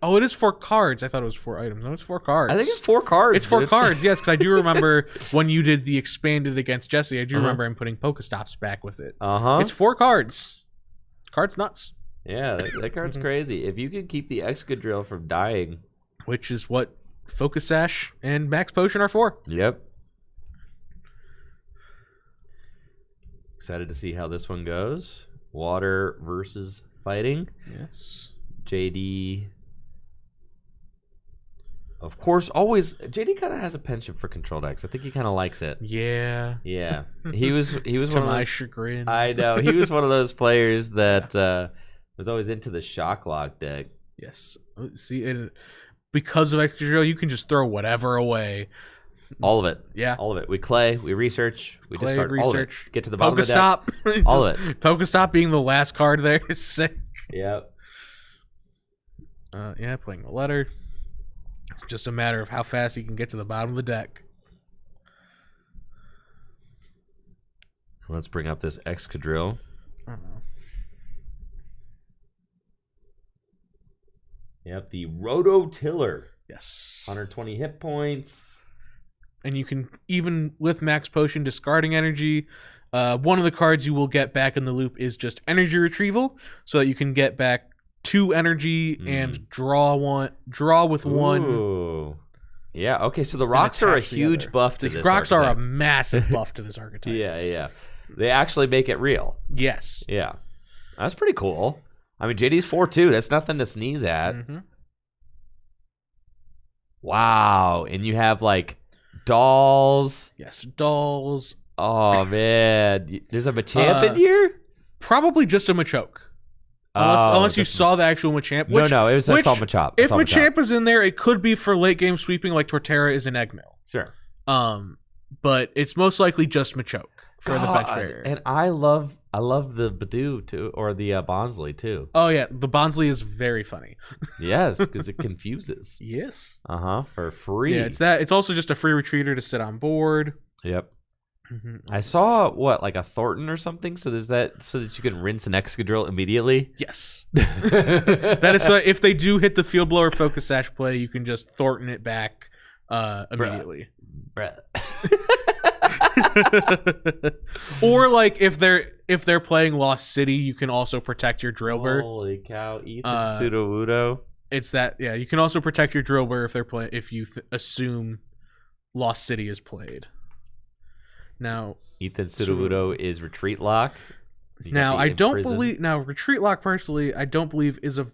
It is 4 cards. I thought it was 4 items. No, it's 4 cards. I think it's 4 cards. It's 4 cards, yes, because I do remember when you did the expanded against Jesse, I do remember him putting Pokestops back with it. It's 4 cards. Card's nuts. Yeah, that card's crazy. If you could keep the Excadrill from dying. Which is what Focus Sash and Max Potion are for. Yep. Excited to see how this one goes. Water versus fighting. Yes. JD... Of course, always JD kind of has a penchant for control decks. I think he kind of likes it. Yeah. Yeah. He was to one of those, my chagrin. I know. He was one of those players that was always into the Shock Lock deck. Yes. See, and because of Excadrill, you can just throw whatever away. All of it. Yeah. All of it. We play, we research, we discard all of it. Get to the bottom of the deck. All of it. Pokestop being the last card there is sick. Yep. Playing the letter. It's just a matter of how fast you can get to the bottom of the deck. Let's bring up this Excadrill. Yep, the Rototiller. Yes. 120 hit points. And you can, even with Max Potion discarding energy, one of the cards you will get back in the loop is just energy retrieval, so that you can get back 2 energy and draw with one. Ooh. Yeah, okay, so the rocks are a huge buff to this rocks are a archetype. massive buff to this archetype. Yeah. They actually make it real. Yes. Yeah. That's pretty cool. I mean, JD's 4-2. That's nothing to sneeze at. Mm-hmm. Wow. And you have, like, dolls. Yes, dolls. Oh, man. There's a Machamp in here? Probably just a Machoke. Unless you saw the actual Machamp. No, it was I saw Machop. If Machamp is in there, it could be for late game sweeping like Torterra is in Eggmill. Sure. But it's most likely just Machoke for the bench barrier. And I love the Badoo too, or the Bonsley too. Oh yeah, the Bonsley is very funny. Yes, because it confuses. Yes. For free. Yeah, it's that. It's also just a free retreater to sit on board. Yep. I saw like a Thornton or something. So there's that, so that you can rinse an Excadrill immediately. Yes. That is if they do hit the Field Blower Focus Sash play, you can just Thornton it back immediately. Bruh. Or like if they're playing Lost City, you can also protect your Drillbur. Holy cow, Ethan Sudowoodo. It's that, yeah. You can also protect your Drillbur if they're if you assume Lost City is played. Now, Ethan Sudowoodo is Retreat Lock. Now, I don't believe. Now, Retreat Lock, personally, I don't believe is a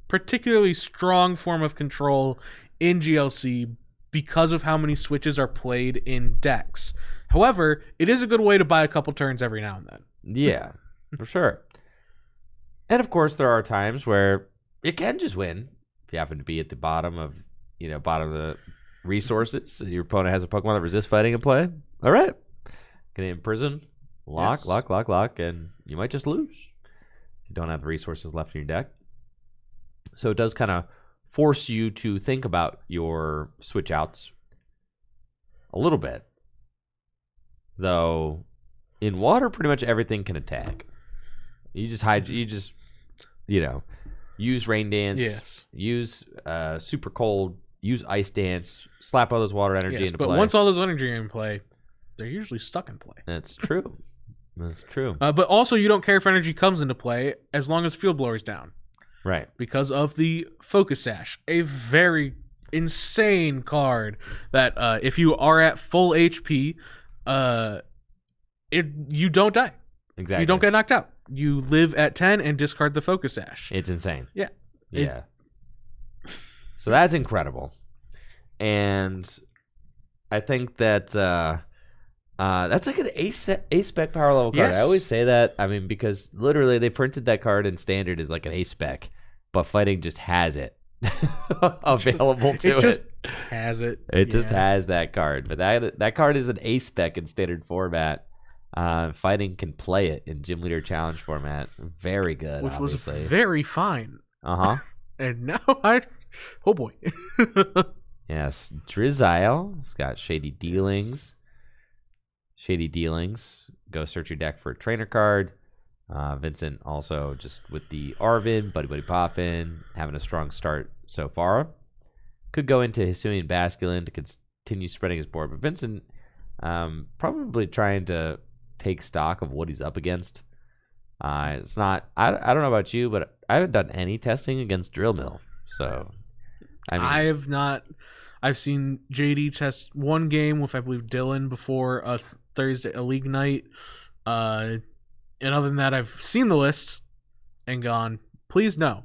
particularly strong form of control in GLC because of how many switches are played in decks. However, it is a good way to buy a couple turns every now and then. Yeah, for sure. And of course, there are times where it can just win if you happen to be at the bottom of the resources. Your opponent has a Pokemon that resists fighting in play. All right. Gonna imprison, lock, and you might just lose if you don't have the resources left in your deck. So it does kind of force you to think about your switch outs a little bit. Though in water, pretty much everything can attack. You just use Rain Dance, yes. Use Super Cold, use Ice Dance, slap all those water energy into play. But once all those energy are in play, they're usually stuck in play. That's true. That's true. But also, you don't care if energy comes into play as long as Field Blower's down. Right. Because of the Focus Sash, a very insane card that if you are at full HP, you don't die. Exactly. You don't get knocked out. You live at 10 and discard the Focus Sash. It's insane. Yeah. Yeah. So that's incredible. And I think that that's like an A-spec power level card. Yes. I always say that. I mean, because literally they printed that card in standard as like an A-spec, but fighting just has it available to it. It just has it. It just has that card. But that card is an A-spec in standard format. Fighting can play it in Gym Leader Challenge format. Very good, Which obviously. was very fine. Uh-huh. And now oh boy. Yes. Drizzile. It's got Shady Dealings. Go search your deck for a trainer card. Vincent also just with the Arvin, Buddy Poffin, having a strong start so far. Could go into Hisuian Basculin to continue spreading his board, but Vincent probably trying to take stock of what he's up against. It's not. I don't know about you, but I haven't done any testing against Drill Mill. So I have not. I've seen JD test one game with I believe Dylan before a league night. And other than that, I've seen the list and gone, please no.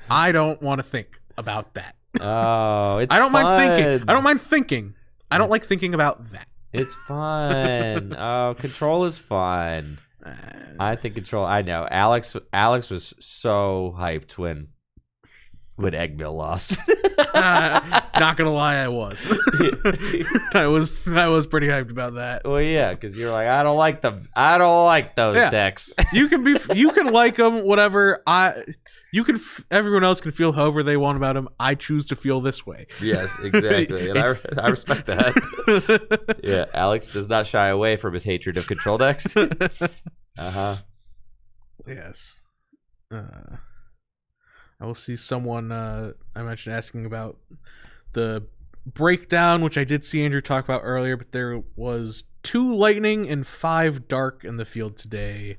I don't want to think about that. Oh, it's I don't fun. mind thinking. I don't mind thinking. I don't like thinking about that. It's fun. Oh, control is fun. I think control. I know. Alex was so hyped when when Eggmill lost. Not gonna lie, I was. I was pretty hyped about that. Well, yeah, because you're like, I don't like them. I don't like those decks. You can like them, whatever. Everyone else can feel however they want about them. I choose to feel this way. Yes, exactly, and I respect that. Yeah, Alex does not shy away from his hatred of control decks. Yes. I will see someone I mentioned asking about the breakdown, which I did see Andrew talk about earlier, but there was 2 lightning and 5 dark in the field today.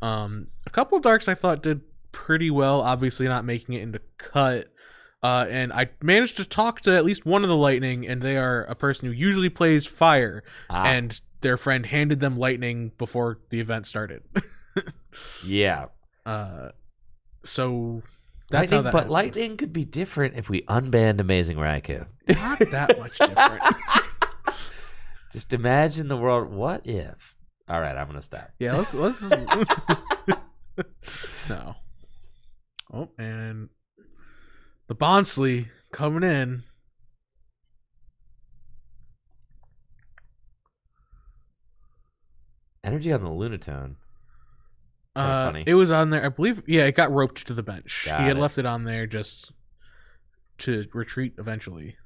A couple of darks I thought did pretty well, obviously not making it into cut. And I managed to talk to at least one of the lightning, and they are a person who usually plays fire, and their friend handed them lightning before the event started. Yeah. So that's how that but happened. lightning could be different if we unbanned Amazing Raikou. Not that much different. Just imagine the world. What if? All right, I'm gonna stop. Yeah, let's no. Oh, and the Bonsley coming in. Energy on the Lunatone. Funny. It was on there, I believe. Yeah, it got roped to the bench. Got he had it. left it on there just to retreat eventually.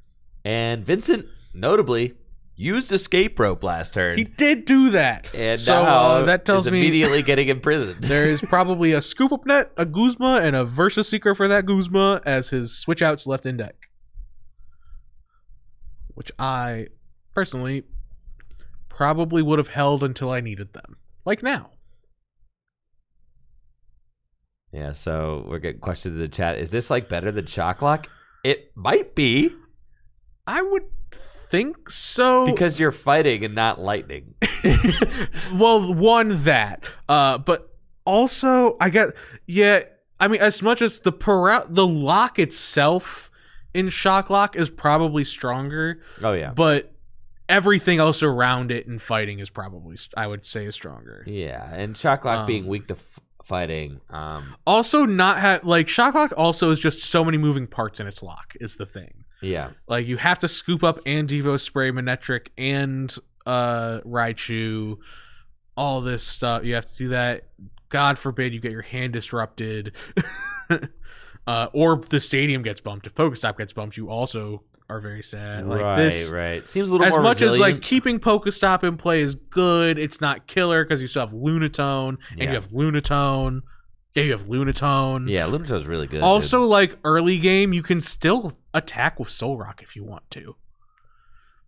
And Vincent, notably, used escape rope last turn. He did do that. And so now that tells is me immediately getting imprisoned. there is probably a scoop up net, a Guzma, and a Versus Seeker for that Guzma as his switch outs left in deck. Which I personally probably would have held until I needed them. Like now. Yeah, so we're getting questions in the chat. Is this like better than Shocklock? It might be. I would think so. Because you're fighting and not lightning. Well, one that. But also I mean, as much as the lock itself in Shocklock is probably stronger. Oh yeah. But everything else around it in fighting is probably, I would say, is stronger. Yeah, and Shocklock being weak to fighting. Also, Shocklock also is just so many moving parts in its lock is the thing. Yeah. Like, you have to scoop up and Devo Spray Manectric and Raichu, all this stuff. You have to do that. God forbid you get your hand disrupted. Or the stadium gets bumped. If Pokestop gets bumped, you also are very sad. Like right. Seems a little as more much resilient. as like keeping Pokestop in play is good, it's not killer because you still have Lunatone and you have Lunatone. Yeah, you have Lunatone. Yeah, Lunatone's really good. Also, like early game, you can still attack with Soul Rock if you want to.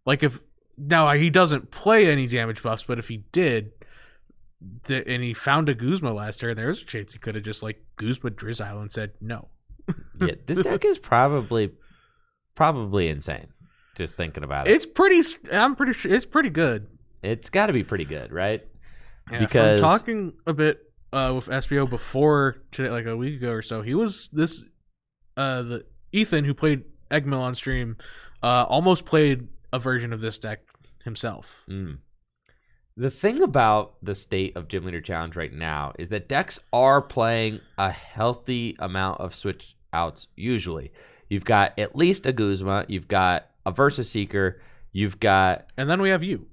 Like he doesn't play any damage buffs, but if he did, and he found a Guzma last turn, there's a chance he could have just like Guzma Drizzile and said no. Yeah, this deck is probably insane. Just thinking about it, I'm pretty sure it's pretty good. It's got to be pretty good, right? Yeah, because from talking a bit with SBO before today, like a week ago or so, he was the Ethan who played Eggmill on stream, almost played a version of this deck himself. The thing about the state of Gym Leader Challenge right now is that decks are playing a healthy amount of switch outs usually. You've got at least a Guzma, you've got a Versus Seeker, you've got... And then we have you.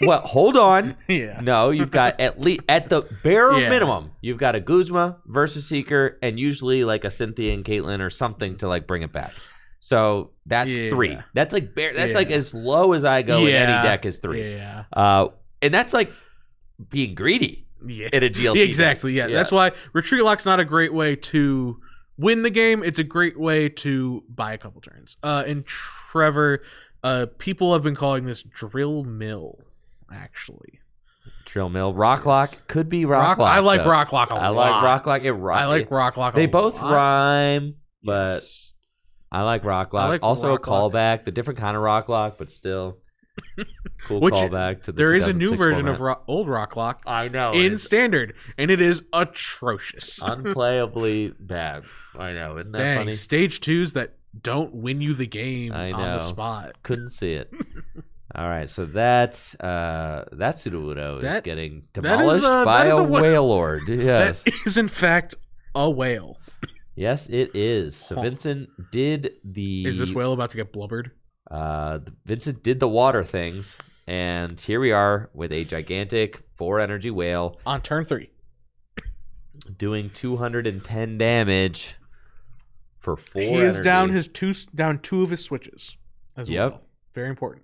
Well, hold on. Yeah. No, you've got at the bare minimum, you've got a Guzma, Versus Seeker, and usually like a Cynthia and Caitlyn or something to like bring it back. So that's 3. That's like like as low as I go in any deck is 3. Yeah. And that's like being greedy in a GLC. Exactly. Yeah. That's why Retreat Lock's not a great way to win the game. It's a great way to buy a couple turns. And Trevor, people have been calling this Drill Mill, actually. Drill Mill. Rocklock could be Rocklock. I like Rocklock a lot. I like Rocklock. I like Rocklock a lot. They both rhyme, but Yes. I like Rocklock. I like also Rocklock. a callback, the different kind of Rocklock, but still cool Which, callback to the there is a new 2006 version format. of old Rocklock I know. in standard, and it is atrocious. Unplayably bad. I know. Isn't that Dang, funny? stage 2s that don't win you the game I on the know. spot. Couldn't see it. All right, so that Sudowoodo is getting demolished by a whale lord. Yes. That is in fact a whale. Yes, it is. So Vincent did the... Is this whale about to get blubbered? Vincent did the water things, and here we are with a gigantic 4 energy whale On turn 3. doing 210 damage for 4 He is energy. down 2 of his switches as well. Very important.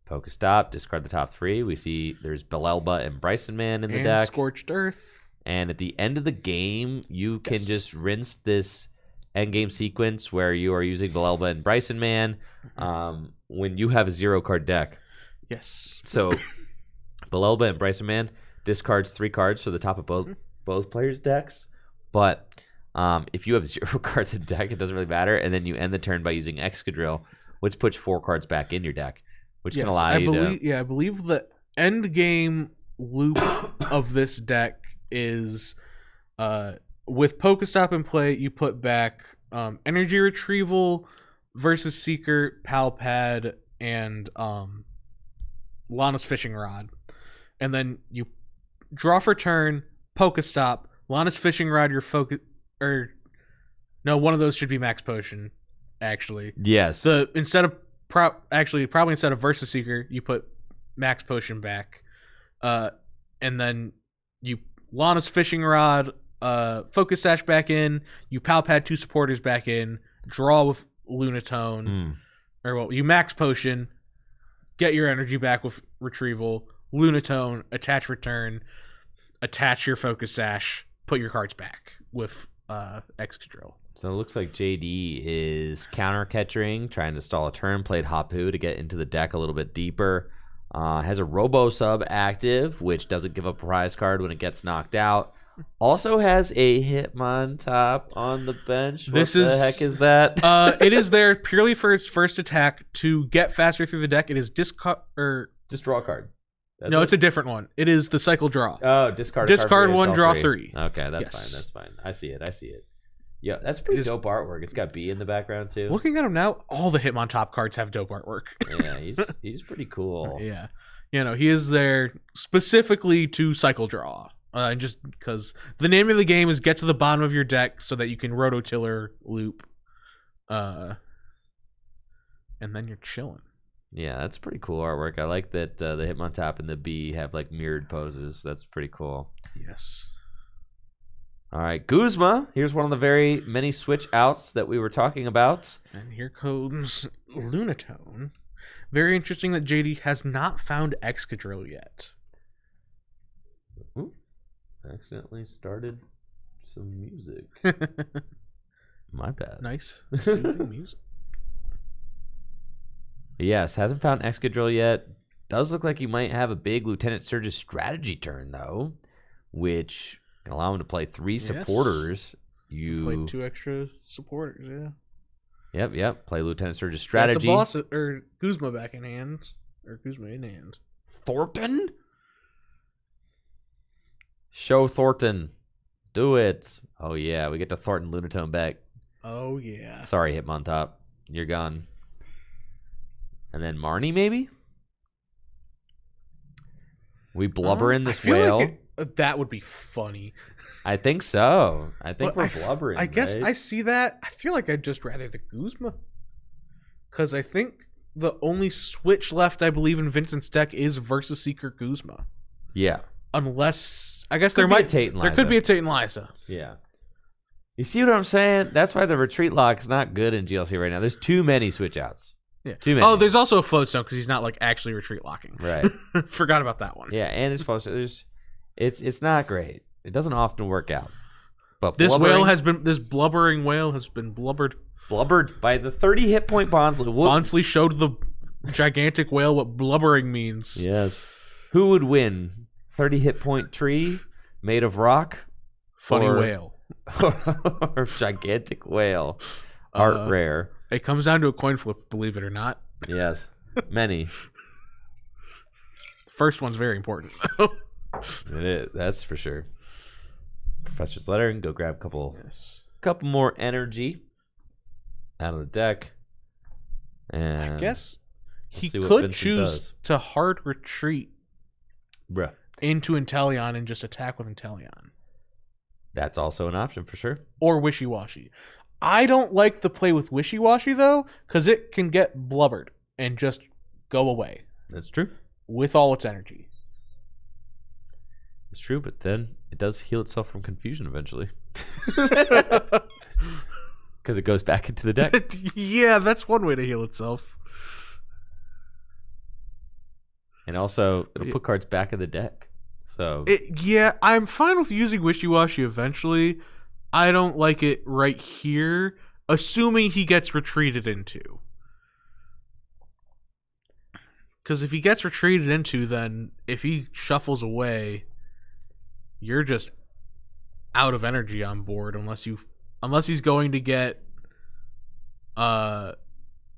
Pokestop, discard the top 3. We see there's Belelba and Bryson Man in the deck. Scorched Earth. And at the end of the game, you can just rinse this endgame sequence where you are using Belelba and Bryson Man when you have a 0-card deck. Yes. So Belelba and Bryson Man discards 3 cards for the top of both players' decks. But if you have 0 cards in deck, it doesn't really matter. And then you end the turn by using Excadrill, which puts 4 cards back in your deck, which can allow you to... Yeah, I believe the end game loop of this deck is with Pokestop in play, you put back Energy Retrieval, Versus Seeker, Pal Pad, and Lana's Fishing Rod. And then you draw for turn, Pokestop, Lana's Fishing Rod, your focus... No, one of those should be Max Potion, actually. Yes. Probably instead of Versus Seeker, you put Max Potion back. And then you Lana's Fishing Rod, Focus Sash back in, you Pal Pad 2 supporters back in, draw with Lunatone. You Max Potion, get your energy back with Retrieval, Lunatone, attach return, attach your Focus Sash, put your cards back with Excadrill. So it looks like JD is counter catching, trying to stall a turn, played Hapu to get into the deck a little bit deeper. Has a Robo Sub active, which doesn't give up a prize card when it gets knocked out. Also has a Hitmontop on the bench. What the heck is that? It is there purely for its first attack to get faster through the deck. It is Just draw a card. It's a different one. It is the cycle draw. Oh, discard one, draw 3. Okay, that's fine. I see it. Yeah, that's pretty dope artwork. It's got B in the background too. Looking at him now, all the Hitmontop cards have dope artwork. Yeah, he's pretty cool. Yeah, he is there specifically to cycle draw. Just because the name of the game is get to the bottom of your deck so that you can rototiller loop, and then you're chilling. Yeah, that's pretty cool artwork. I like that the Hitmontop and the B have like mirrored poses. That's pretty cool. Yes. All right, Guzma. Here's one of the very many switch outs that we were talking about. And here comes Lunatone. Very interesting that JD has not found Excadrill yet. Ooh, accidentally started some music. My bad. Nice. Soothing music. Yes, hasn't found Excadrill yet. Does look like you might have a big Lieutenant Surge's strategy turn, though, which can allow him to play 3 supporters. You played 2 extra supporters, yeah. Yep. Play Lieutenant Surge's strategy. That's a boss, or Guzma back in hand. Or Guzma in hand. Thornton? Show Thornton. Do it. Oh, yeah. We get to Thornton Lunatone back. Oh, yeah. Sorry, Hitmontop. You're gone. And then Marnie, maybe? We blubber in this whale. Like that would be funny. I think so. I think we're blubbering. I guess right? I see that. I feel like I'd just rather the Guzma. Because I think the only switch left, I believe, in Vincent's deck is Versus Seeker Guzma. Yeah. Unless, I guess there could be a Tate and Liza. Yeah. You see what I'm saying? That's why the retreat lock is not good in GLC right now. There's too many switch outs. Yeah. Too many. Oh, there's also a Floatstone because he's not like actually retreat locking. Right. Forgot about that one. Yeah, and it's Floatstone. It's not great. It doesn't often work out. But this blubbering whale has been blubbered by the 30 hit point Bonsly. Bonsly showed the gigantic whale what blubbering means. Yes. Who would win? 30 hit point tree made of rock? Funny whale. Or gigantic whale. Art rare. It comes down to a coin flip, believe it or not. Yes. Many. First one's very important. It is, that's for sure. Professor's letter, and go grab a couple more energy out of the deck. And I guess he could choose to hard retreat into Inteleon and just attack with Inteleon. That's also an option for sure. or Wishy-Washy. I don't like the play with Wishy-Washy, though, because it can get blubbered and just go away That's true. with all its energy. It's true, but then it does heal itself from confusion eventually. Because it goes back into the deck. Yeah, that's one way to heal itself. And also, it'll put cards back in the deck. So Yeah, I'm fine with using Wishy-Washy eventually. I don't like it right here, assuming he gets retreated into. Because if he gets retreated into, then if he shuffles away, you're just out of energy on board unless he's going to get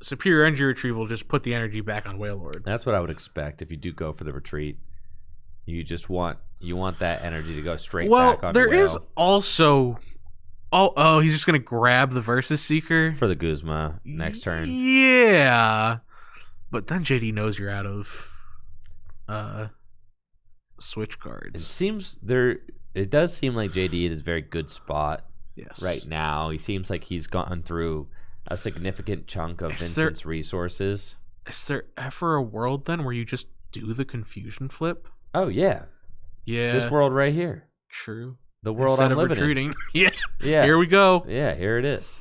superior energy retrieval, just put the energy back on Wailord. that's what I would expect if you do go for the retreat. You just want that energy to go straight back on there Whale is also he's just gonna grab the Versus Seeker for the Guzma next turn. Yeah, but then JD knows you're out of switch It cards. seems there. It does seem like JD is a very good spot Yes, right now. He seems like he's gotten through a significant chunk of Is there- Vincent's resources. Is there ever a world then where you just do the confusion flip? Oh yeah, Yeah, this world right here, true. the world Instead I'm of living retreating, yeah. in. Yeah, Here we go. yeah, here it is.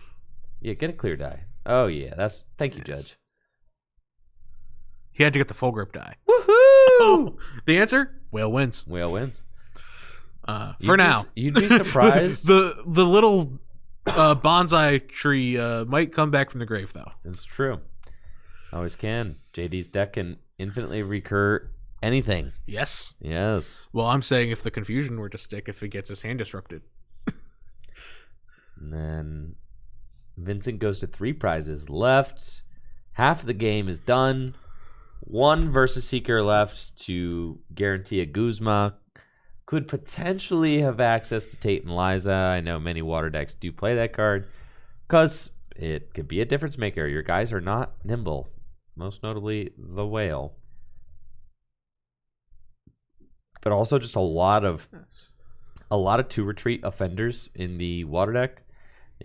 Yeah, get a clear die. Oh yeah, thank you, Yes. Judge. He had to get the full grip die. Woohoo! The answer: Whale wins. Whale wins. For now, You'd be surprised. the little bonsai tree might come back from the grave, though. It's true. Always can. JD's deck can infinitely recur anything. Yes. Yes. Well, I'm saying if the confusion were to stick, if it gets his hand disrupted. And then Vincent goes to 3 prizes left. Half of the game is done. 1 Versus Seeker left to guarantee a Guzma. Could potentially have access to Tate and Liza. I know many water decks do play that card because it could be a difference maker. Your guys are not nimble, most notably the Whale. But also just a lot of 2 retreat offenders in the water deck.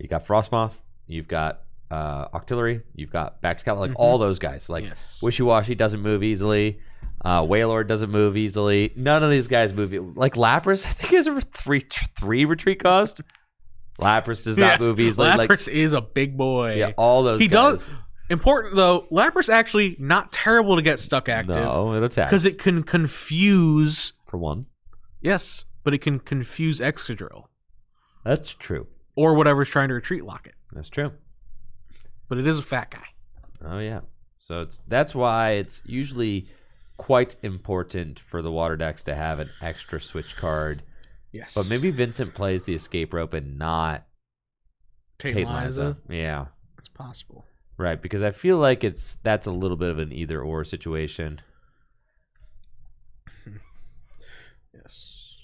You got Frostmoth, you've got Octillery, you've got Backscout, like all those guys. Like Yes. Wishy-Washy doesn't move easily. Wailord doesn't move easily. None of these guys move. Like Lapras, I think is a 3 retreat cost. Lapras does not move easily. Lapras is a big boy. Yeah, all those. He guys. does. Important though, Lapras actually not terrible to get stuck active. No, it attacks because it can confuse. for 1. Yes, but it can confuse Excadrill That's true. or whatever's trying to retreat lock it. That's true. But it is a fat guy. Oh yeah. So that's why it's usually quite important for the water decks to have an extra switch card. Yes, But maybe Vincent plays the escape rope and not Tate Tate Liza. Liza. Yeah. It's possible. Right, because I feel like that's a little bit of an either or situation. Yes.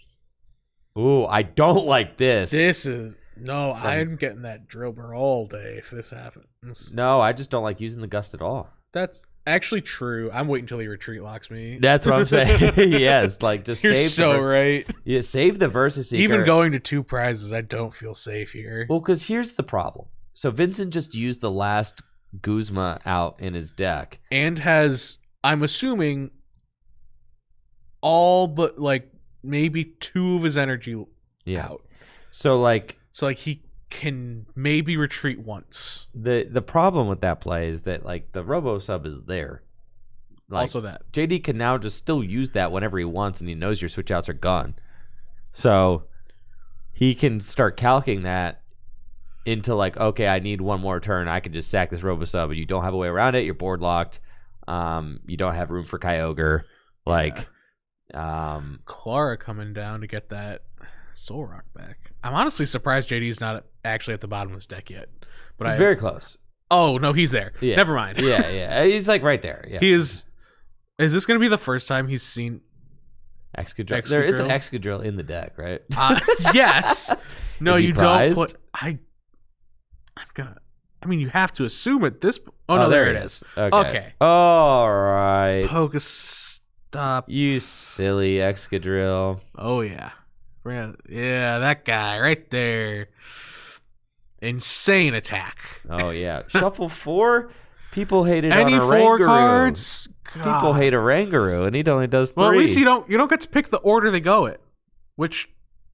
Ooh, I don't like this. I'm getting that Drillbur all day if this happens. No, I just don't like using the gust at all. That's actually true. I'm waiting until he retreat locks me. That's what I'm saying. Yes, like just You're save so right. Yeah, save the Versus Seeker. Even going to 2 prizes, I don't feel safe here. Well, because here's the problem. So Vincent just used the last Guzma out in his deck. And has, I'm assuming, all but like maybe 2 of his energy out. So like he can maybe retreat once. the problem with that play is that like the Robo Sub is there. Like, Also that. JD can now just still use that whenever he wants, and he knows your switch outs are gone. So he can start calcing that into like, okay, I need 1 more turn. I can just sack this Robo Sub, and you don't have a way around it. You're board locked. You don't have room for Kyogre. Like, Clara coming down to get that Soul Rock back. I'm honestly surprised JD's not actually at the bottom of his deck yet. But he's very close. Oh no, he's there. Yeah. Never mind. Yeah. He's like right there. Yeah. He is. Is this going to be the first time he's seen Excadrill? There is an Excadrill in the deck, right? Yes. No, Is he you prized? don't put. I'm gonna. I mean, you have to assume at this. Oh no, there it is. Okay. All right. Pokestop. You silly Excadrill. Oh yeah. Yeah, that guy right there. Insane attack. Oh yeah, shuffle 4. People hated Any on a 4 Rangaroo. cards. People God. hate a Rangaroo, and he only does 3. Well, at least you don't get to pick the order they go in, which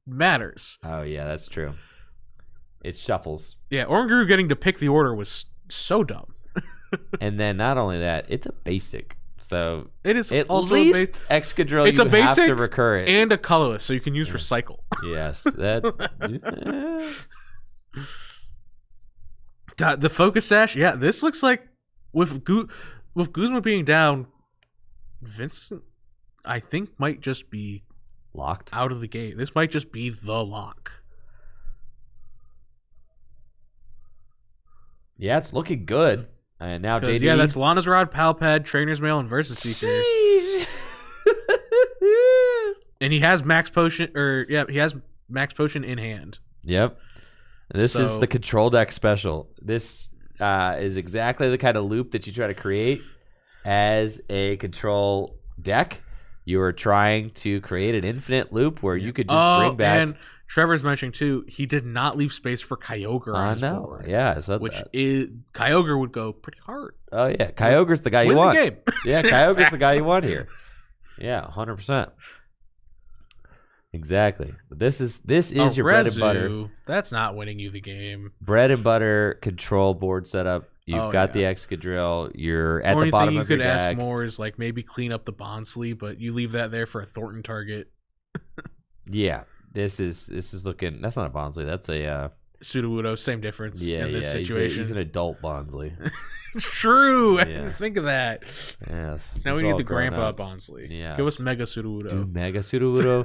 matters. Oh yeah, that's true. It shuffles, Yeah, Oranguru getting to pick the order was so dumb. and then not only that, it's a basic. So It is at also least Excadrill, it's you a basic have to recur it. and a colorless, so you can use recycle. Yes, that. God, the focus sash. Yeah, this looks like with Guzma being down, Vincent, I think might just be Locked. out of the gate. This might just be the lock. Yeah, it's looking good. And now JD. Yeah, that's Lana's Rod, Palpad, Trainer's Mail, and Versus Seeker. Jeez. And he has Max Potion, he has Max Potion in hand. Yep. This is So- the control deck special. This is exactly the kind of loop that you try to create as a control deck. You are trying to create an infinite loop where you could just bring back. And Trevor's mentioning too, he did not leave space for Kyogre on his board. Yeah, so Which is Kyogre would go pretty hard. Oh yeah, Kyogre's the guy you Win want. the game. Yeah, Kyogre's the guy you want here. Yeah, 100%. Exactly. But this is your bread and butter. Rezu, that's not winning you the game. Bread and butter control board setup. You've got the yeah. Excadrill. You're at Only the bottom thing you of your could deck. ask more is like maybe clean up the Bonsly, but you leave that there for a Thornton target. Yeah, this is looking. That's not a Bonsly. That's a Sudowoodo, same difference in this He's situation. an adult Bonsly. True. I Yeah. didn't think of that. Yes. Now we he's need all the grown grandpa up. Bonsly. Yes. Give us Mega Sudowoodo. Dude, Mega Sudowoodo.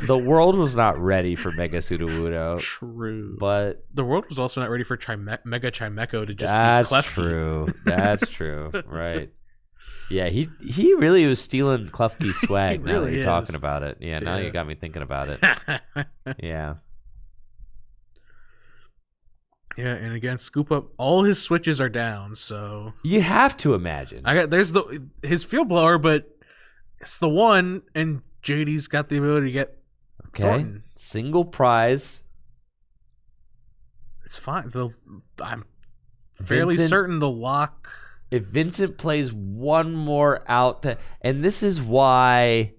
the world was not ready for Mega Sudowoodo. True. But The world was also not ready for Mega Chimecho to just that's be Klefki. true. That's true. Right. Yeah, he really was stealing Klefki's swag. He Now that really you're is. talking about it. Yeah, now Yeah. you got me thinking about it. Yeah. Yeah, and again, Scoop Up, all his switches are down, so You have to imagine. there's his field blower, but it's the one, and JD's got the ability to get Okay. Thornton. Single prize. It's fine. I'm fairly Vincent- certain the lock. If Vincent plays one more out, and this is why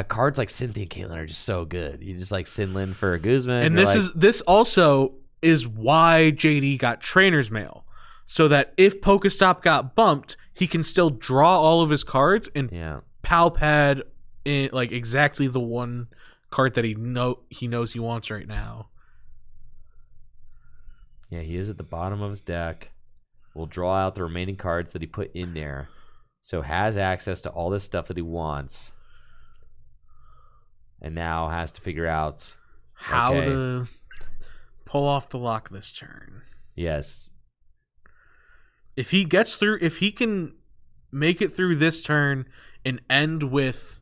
cards like Cynthia and Caitlin are just so good. You just like Sinlin for a Guzman, And this also is why JD got Trainer's Mail, so that if Pokestop got bumped, he can still draw all of his cards and yeah. Palpad in like exactly the one card that he knows he wants right now. Yeah, he is at the bottom of his deck. We'll draw out the remaining cards that he put in there. So has access to all this stuff that he wants. And now has to figure out How okay, to pull off the lock this turn. Yes. If he can make it through this turn and end with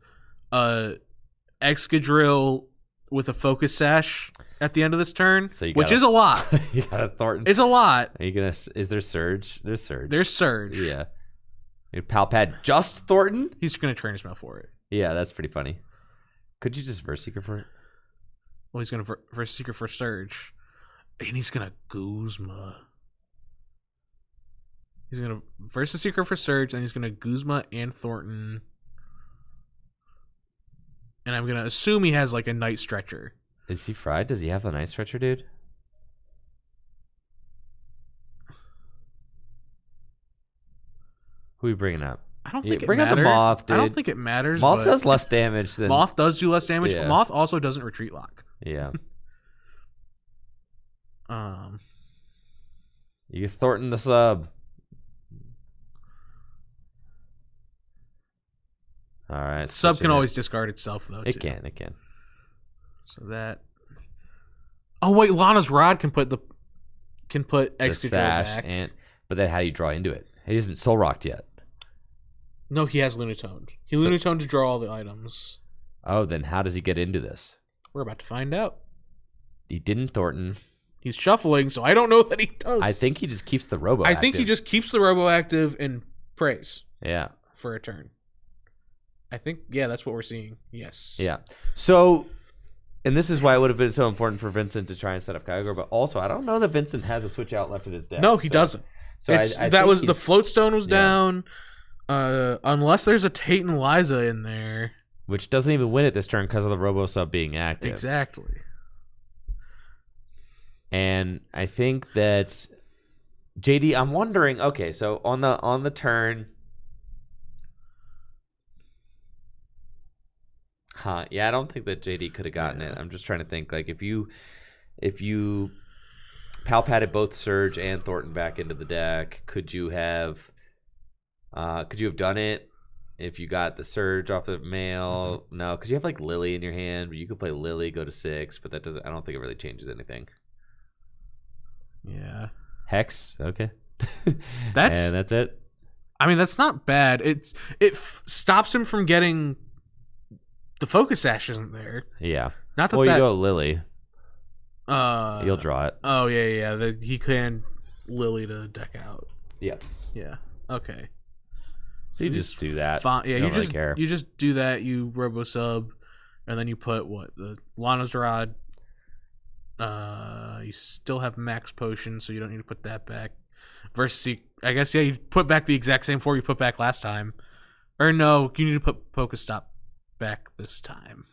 Excadrill with a Focus Sash at the end of this turn, So you which gotta- is a lot. You got a Thornton. It's a lot. Are you gonna? Is there Surge? There's Surge. There's Surge. Yeah. Palpad just Thornton? He's going to Trainer's Mail for it. Yeah, that's pretty funny. Could you just Verse Seeker for it? Well, he's going to Verse Seeker for Surge. And he's going to Guzma. He's going to Versus Seeker for Surge, and he's going to Guzma and Thornton. And I'm going to assume he has like a Night Stretcher. Is he fried? Does he have the Night Stretcher, dude? Who are you bringing up? I don't think it bring out the matters. Moth, dude. I don't think it matters. Moth but does less damage than Moth does do less damage. Yeah. Moth also doesn't retreat lock. Yeah. Um, You Thornton the sub. All right. sub switching can it. always discard itself though. It too. can. It can. So that. Oh wait, Lana's Rod can put The Excadrill sash back. and but then how do you draw into it? He isn't soul rocked yet. No, he has Lunatoned. He So- Lunatoned to draw all the items. Oh, then how does he get into this? We're about to find out. He didn't Thornton. He's shuffling, so I don't know that he does. I think he just keeps the robo. I think he active. just keeps the Robo active and prays Yeah. for a turn. I think, yeah, that's what we're seeing. Yes. Yeah. So And this is why it would have been so important for Vincent to try and set up Kyogre, but also I don't know that Vincent has a switch out left in his deck. No, he doesn't. So I that think was the he's- float stone was yeah. down. Unless there's a Tate and Liza in there. which doesn't even win it this turn because of the Robo Sub being active. Exactly. And I think that JD, I'm wondering. Okay, so on the turn, yeah, I don't think that JD could have gotten it. I'm just trying to think, like, if you Palpatted both Surge and Thornton back into the deck, could you have done it if you got the Surge off the mail? No, because you have like Lily in your hand. But you could play Lily, go to 6, but that doesn't. I don't think it really changes anything. Yeah. Hex, okay. And that's it. I mean, that's not bad. It stops him from getting the Focus Sash isn't there. Yeah. Not that Well, that you go Lily. you'll draw it. Oh yeah. He can Lily to deck out. Yeah. Yeah. Okay. So you just do that. Yeah, You you don't really just care. You just do that. You Robo Sub, and then you put the Lana's Rod. You still have Max Potion, so you don't need to put that back. Versus, I guess, yeah, you put back the exact same 4 you put back last time. Or no, you need to put Pokestop back this time.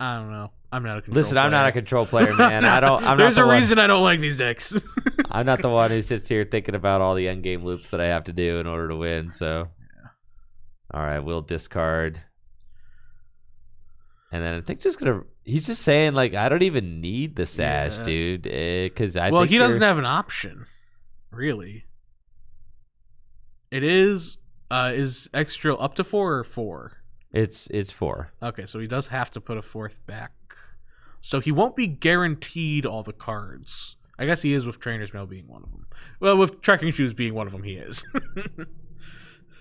I don't know. I'm not a control Listen, player. I'm not a control player, man. There's a reason I don't like these decks. I'm not the one who sits here thinking about all the end game loops that I have to do in order to win. So, all right, we'll discard, and then I think he's just saying, like, I don't even need the Sash, dude, because well, he doesn't have an option, really. It is extra up to 4 or 4. It's 4. Okay, so he does have to put a 4th back. So he won't be guaranteed all the cards. I guess he is with Trainer's Mail being one of them. Well, with Trekking Shoes being one of them, he is.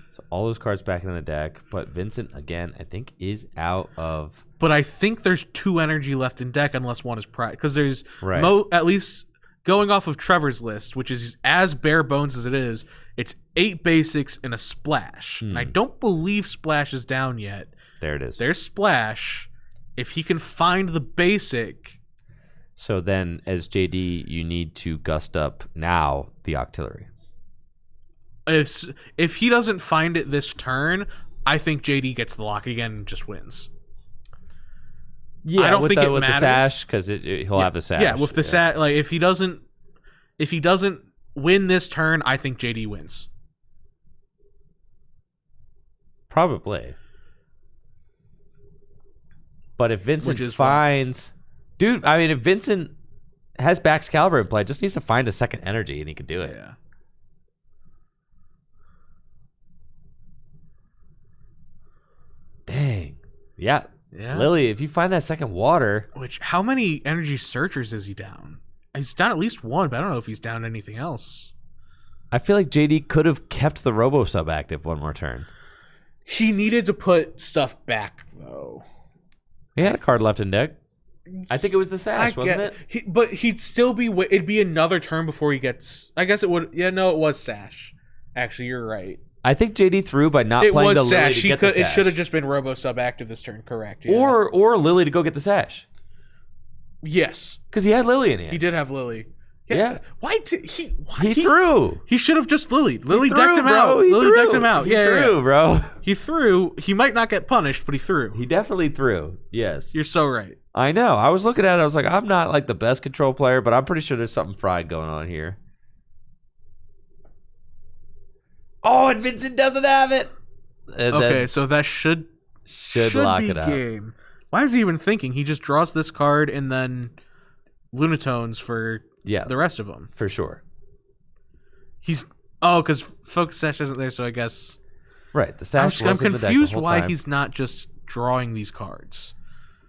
So all those cards back in the deck, but Vincent again, I think, is out of. But I think there's 2 energy left in deck unless one is prize. Because there's Right. at least going off of Trevor's list, which is as bare bones as it is, it's 8 basics and a splash. And I don't believe splash is down yet. There it is. There's splash. If he can find the basic. So then, as JD, you need to gust up now the Octillery. If he doesn't find it this turn, I think JD gets the lock again and just wins. Yeah, I don't think it with matters. the Sash, because he'll have the Sash. Yeah, with the Sash, like if he doesn't win this turn, I think JD wins. Probably. But if Vincent Which is finds... Dude, I mean, if Vincent has Baxcalibur in play, just needs to find a second energy and he can do it. Yeah. Dang. Yeah. Yeah. Lily, if you find that second water... How many energy searchers is he down? He's down at least 1, but I don't know if he's down anything else. I feel like JD could have kept the Robo Sub active one more turn. He needed to put stuff back, though. He had a card left in deck. I think it was the Sash, wasn't it? But he'd still be... It'd be another turn before he gets... I guess it would... Yeah, no, it was Sash. Actually, you're right. I think JD threw by not It playing was the Lily Sash. to get the Sash. It should have just been Robo Sub active this turn, correct. Yeah. Or Lily to go get the Sash. Yes. Because he had Lily in hand. He did have Lily. Yeah. Why did he... He threw. He should have just Lilied. Lily decked him bro. out. He Lily threw. decked him out. He Yeah, threw, bro. He threw. He might not get punished, but he threw. He definitely threw. Yes. You're so right. I know. I was looking at it. I was like, I'm not like the best control player, but I'm pretty sure there's something fried going on here. Oh, and Vincent doesn't have it. And Okay, so that should lock be it up. game. Why is he even thinking? He just draws this card and then Lunatones for the rest of them. For sure. Because Focus Sash isn't there, so I guess... Right. The Sash I'm was in the deck the confused whole why time. he's not just drawing these cards.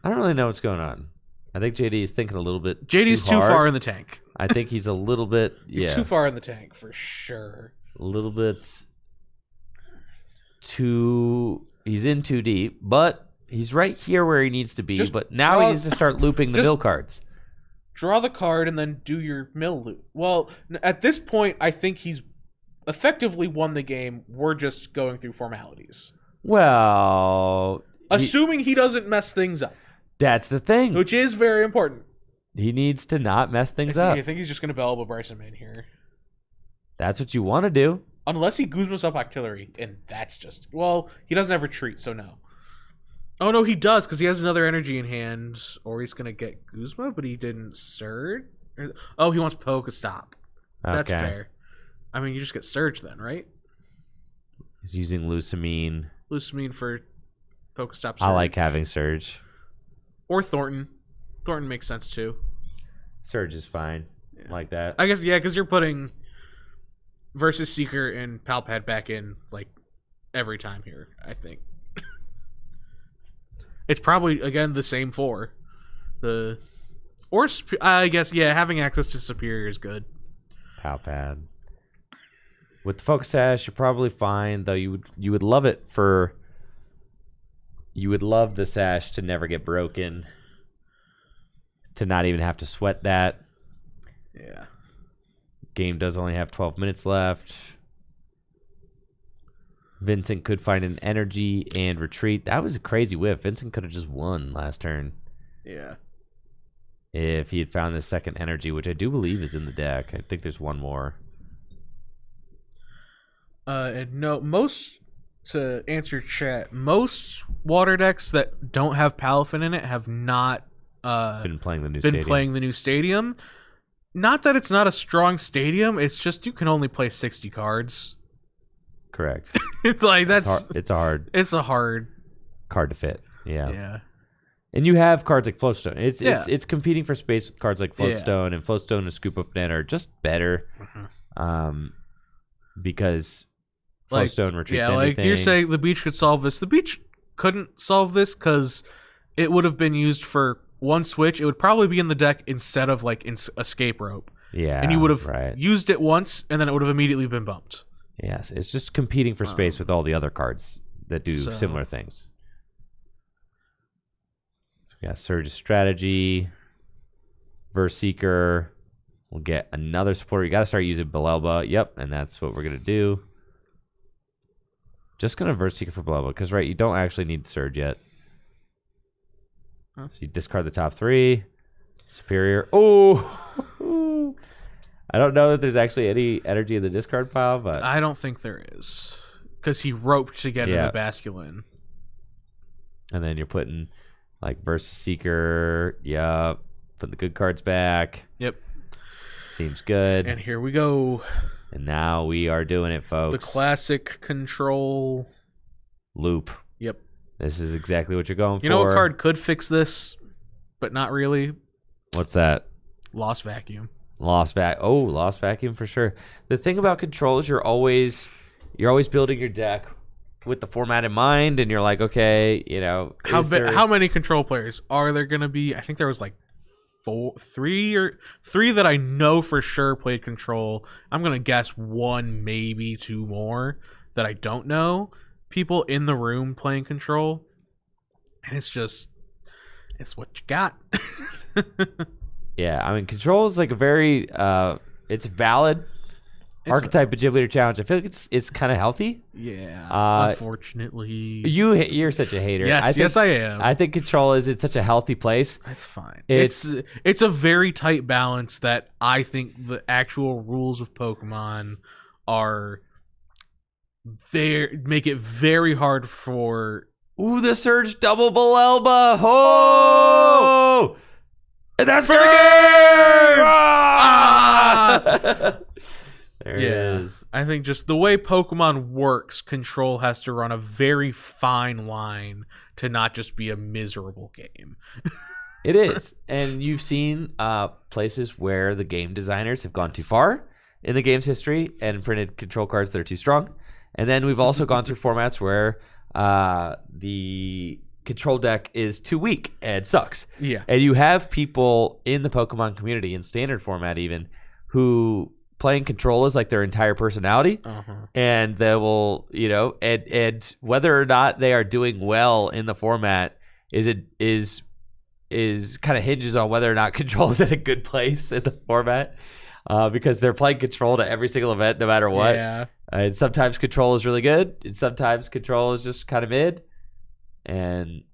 I don't really know what's going on. I think JD is thinking a little bit JD's too hard. far in the tank. I think he's a little bit... He's too far in the tank, for sure. A little bit too... He's in too deep, but he's right here where he needs to be. But now he needs to start looping the mill cards. Draw the card and then do your mill loop. Well, at this point, I think he's effectively won the game. We're just going through formalities. Well, Assuming he doesn't mess things up. That's the thing. Which is very important. He needs to not mess things up. I think he's just going to Bellable Bryson Man here. That's what you want to do. Unless he Guzmas up Octillery, and that's just... Well, he doesn't have Retreat, so no. Oh, no, he does, because he has another energy in hand, or he's going to get Guzma, but he didn't Surge. Oh, he wants Pokestop. That's fair. I mean, you just get Surge then, right? He's using Lusamine. Lusamine for Pokestop Surge. I like having Surge. Or Thornton. Thornton makes sense, too. Surge is fine. Yeah. Like that. I guess, yeah, because you're putting Versus Seeker and Palpad back in, like, every time here, I think. It's probably, again, the same 4. I guess, yeah, having access to Superior is good. Palpad. With the Focus Sash, you're probably fine, though you would love it for... You would love the Sash to never get broken. To not even have to sweat that. Yeah. Game does only have 12 minutes left. Vincent could find an energy and retreat. That was a crazy whiff. Vincent could have just won last turn. Yeah. If he had found the second energy, which I do believe is in the deck. I think there's one more. And no, to answer chat, most water decks that don't have Palafin in it have not been playing the new stadium. Not that it's not a strong stadium, it's just you can only play 60 cards. Correct. It's like it's a hard card to fit. Yeah. Yeah. And you have cards like Floatstone. It's competing for space with cards like Floatstone, and Floatstone and Scoop Up Net are just better. Because Floatstone retreats anything. Like you're saying the beach could solve this. The beach couldn't solve this because it would have been used for one switch. It would probably be in the deck instead of like Escape Rope. Yeah. And you would have used it once, and then it would have immediately been bumped. Yes, it's just competing for space with all the other cards that do similar things. Yeah, Surge Strategy, Verse Seeker. We'll get another supporter. You got to start using Belelba. Yep, and that's what we're going to do. Just going to Verse Seeker for Belelba because, you don't actually need Surge yet. So you discard the top 3. Superior. Oh! I don't know that there's actually any energy in the discard pile, but... I don't think there is. Because he roped to get in the Basculin. And then you're putting, Versus Seeker. Yep. Put the good cards back. Yep. Seems good. And here we go. And now we are doing it, folks. The classic control... Loop. Yep. This is exactly what you're going for. You know what card could fix this, but not really? What's that? Lost Vacuum. Lost Vacuum for sure. The thing about control is you're always building your deck with the format in mind, and you're like, okay, how many control players are there going to be? I think there was three that I know for sure played control. I'm going to guess 1, maybe 2 more that I don't know. People in the room playing control, and it's what you got. Yeah, I mean, control is a very it's valid archetype of Gym Leader Challenge. I feel like it's kind of healthy. Yeah, unfortunately, you're such a hater. Yes, I am. I think control is in such a healthy place. That's fine. It's a very tight balance that I think the actual rules of Pokemon make it very hard for... Ooh, the Surge double Belelba! Oh! And that's for the game! There it is. I think just the way Pokemon works, control has to run a very fine line to not just be a miserable game. It is. And you've seen places where the game designers have gone too far in the game's history and printed control cards that are too strong. And then we've also gone through formats where the control deck is too weak and sucks. Yeah. And you have people in the Pokemon community, in standard format even, who playing control is like their entire personality. And they will, and whether or not they are doing well in the format is kind of hinges on whether or not control is in a good place in the format. Because they're playing control to every single event no matter what. Yeah. And sometimes control is really good, and sometimes control is just kind of mid. And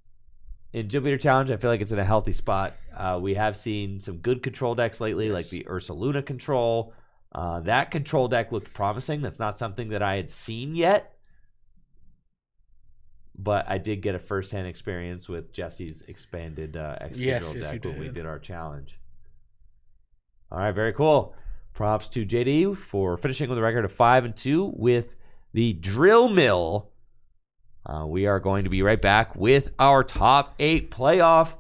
in Gym Leader Challenge, I feel like it's in a healthy spot. We have seen some good control decks lately, like the Ursa Luna control. That control deck looked promising. That's not something that I had seen yet. But I did get a first-hand experience with Jesse's expanded Excadrill deck when we did our challenge. All right, very cool. Props to JD for finishing with a record of 5-2 with the Drill Mill. We are going to be right back with our top 8 playoff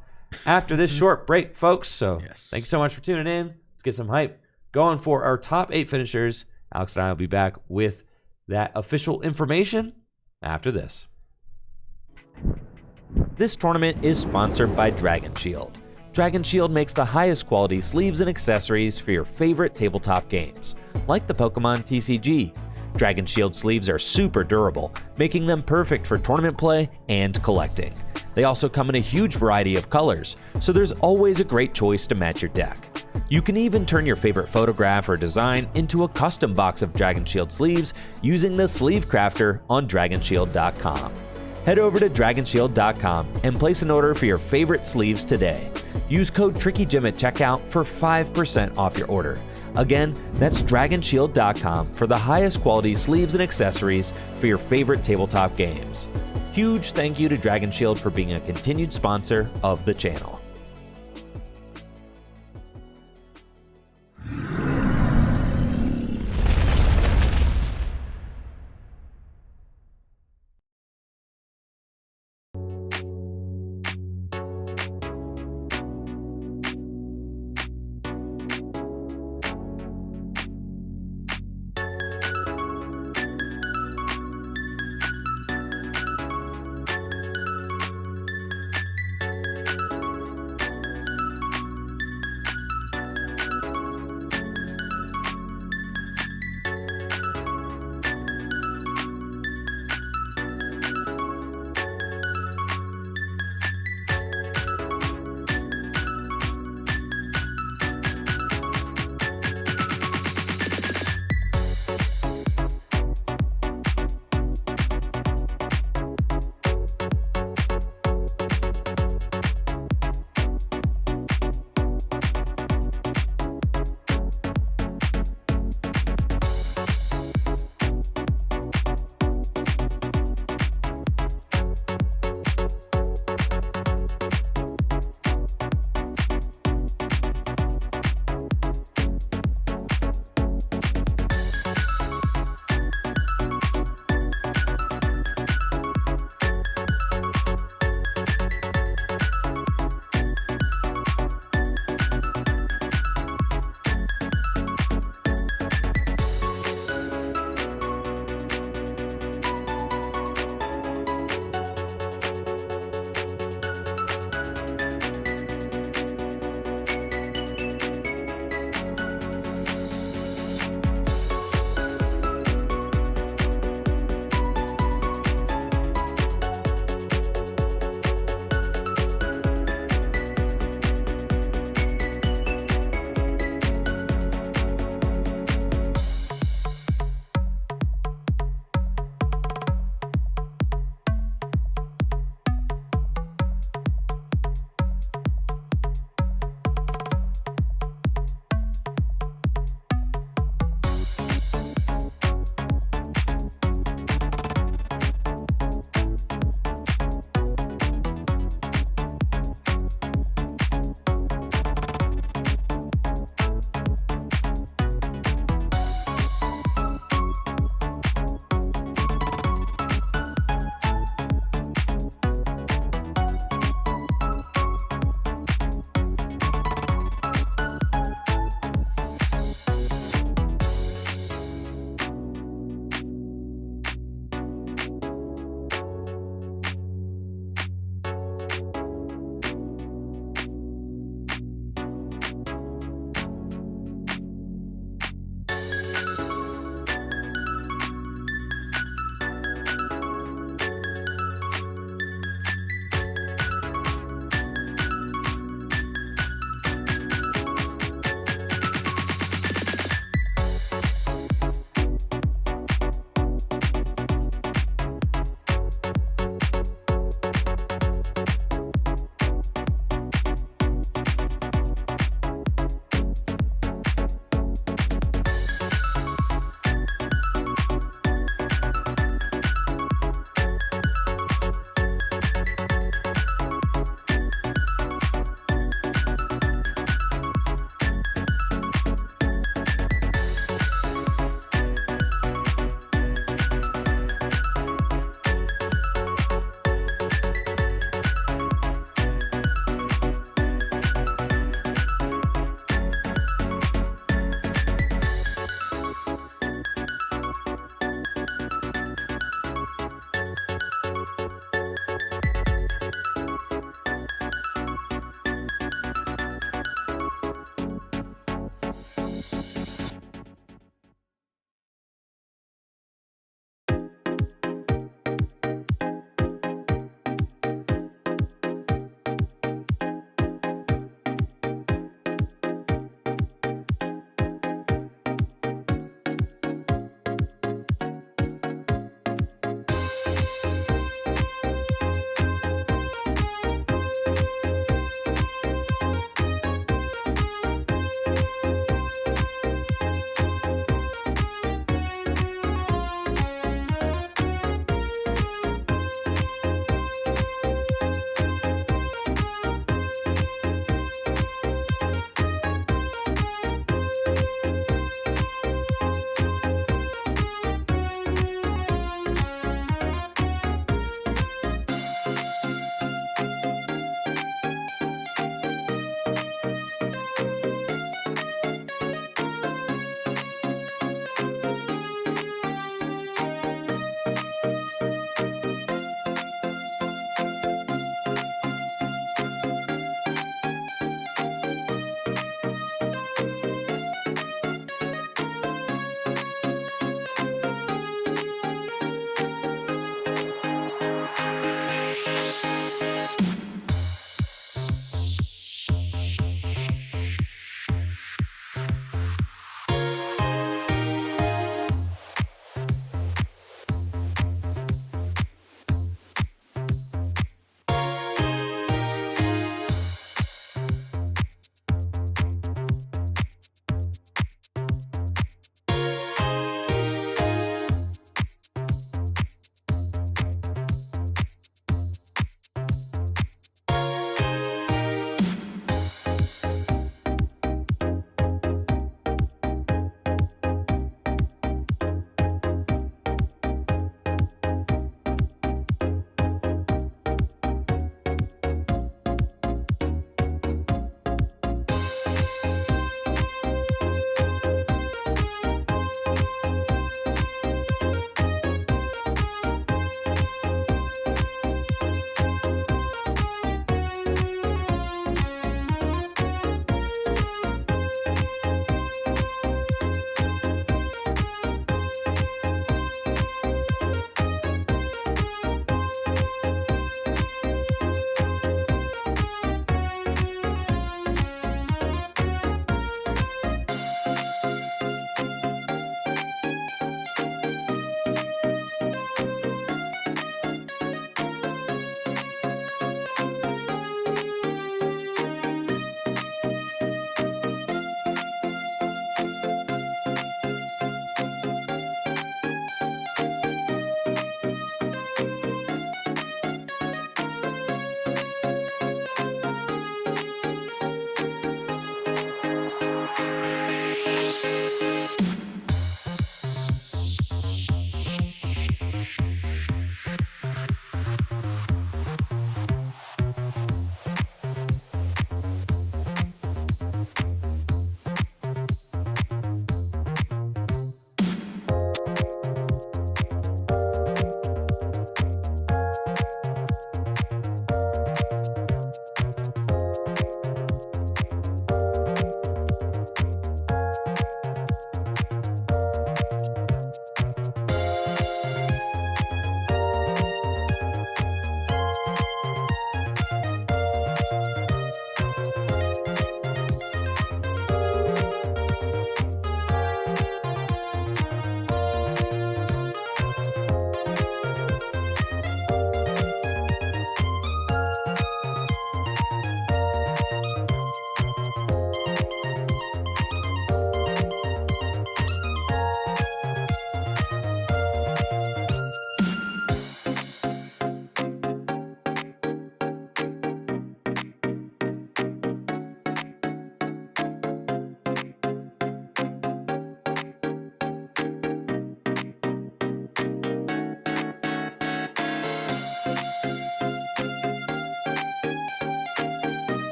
after this short break, folks. So thanks so much for tuning in. Let's get some hype going for our top 8 finishers. Alex and I will be back with that official information after this. This tournament is sponsored by Dragon Shield. Dragon Shield makes the highest quality sleeves and accessories for your favorite tabletop games, like the Pokemon TCG. Dragon Shield sleeves are super durable, making them perfect for tournament play and collecting. They also come in a huge variety of colors, so there's always a great choice to match your deck. You can even turn your favorite photograph or design into a custom box of Dragon Shield sleeves using the Sleeve Crafter on DragonShield.com. Head over to DragonShield.com and place an order for your favorite sleeves today. Use code TrickyGym at checkout for 5% off your order. Again, that's DragonShield.com for the highest quality sleeves and accessories for your favorite tabletop games. Huge thank you to Dragon Shield for being a continued sponsor of the channel.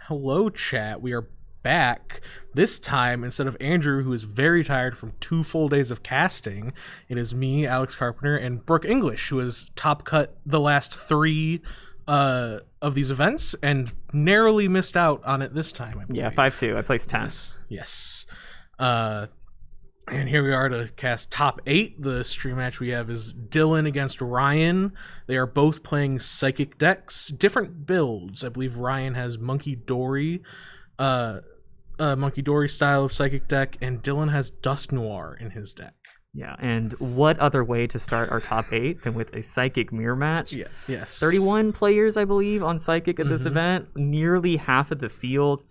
Hello, chat. We are back. This time, instead of Andrew, who is very tired from 2 full days of casting, it is me, Alex Carpenter, and Brooke English, who has top cut the last 3 of these events and narrowly missed out on it this time. I believe. Yeah, 5-2. I placed 10th. Yes. And here we are to cast top 8. The stream match we have is Dylan against Ryan. They are both playing Psychic decks, different builds. I believe Ryan has Monkey Dory style of Psychic deck, and Dylan has Dusk Noir in his deck. Yeah, and what other way to start our top 8 than with a Psychic mirror match? Yeah, yes. 31 players, I believe, on Psychic at this event. Nearly half of the field.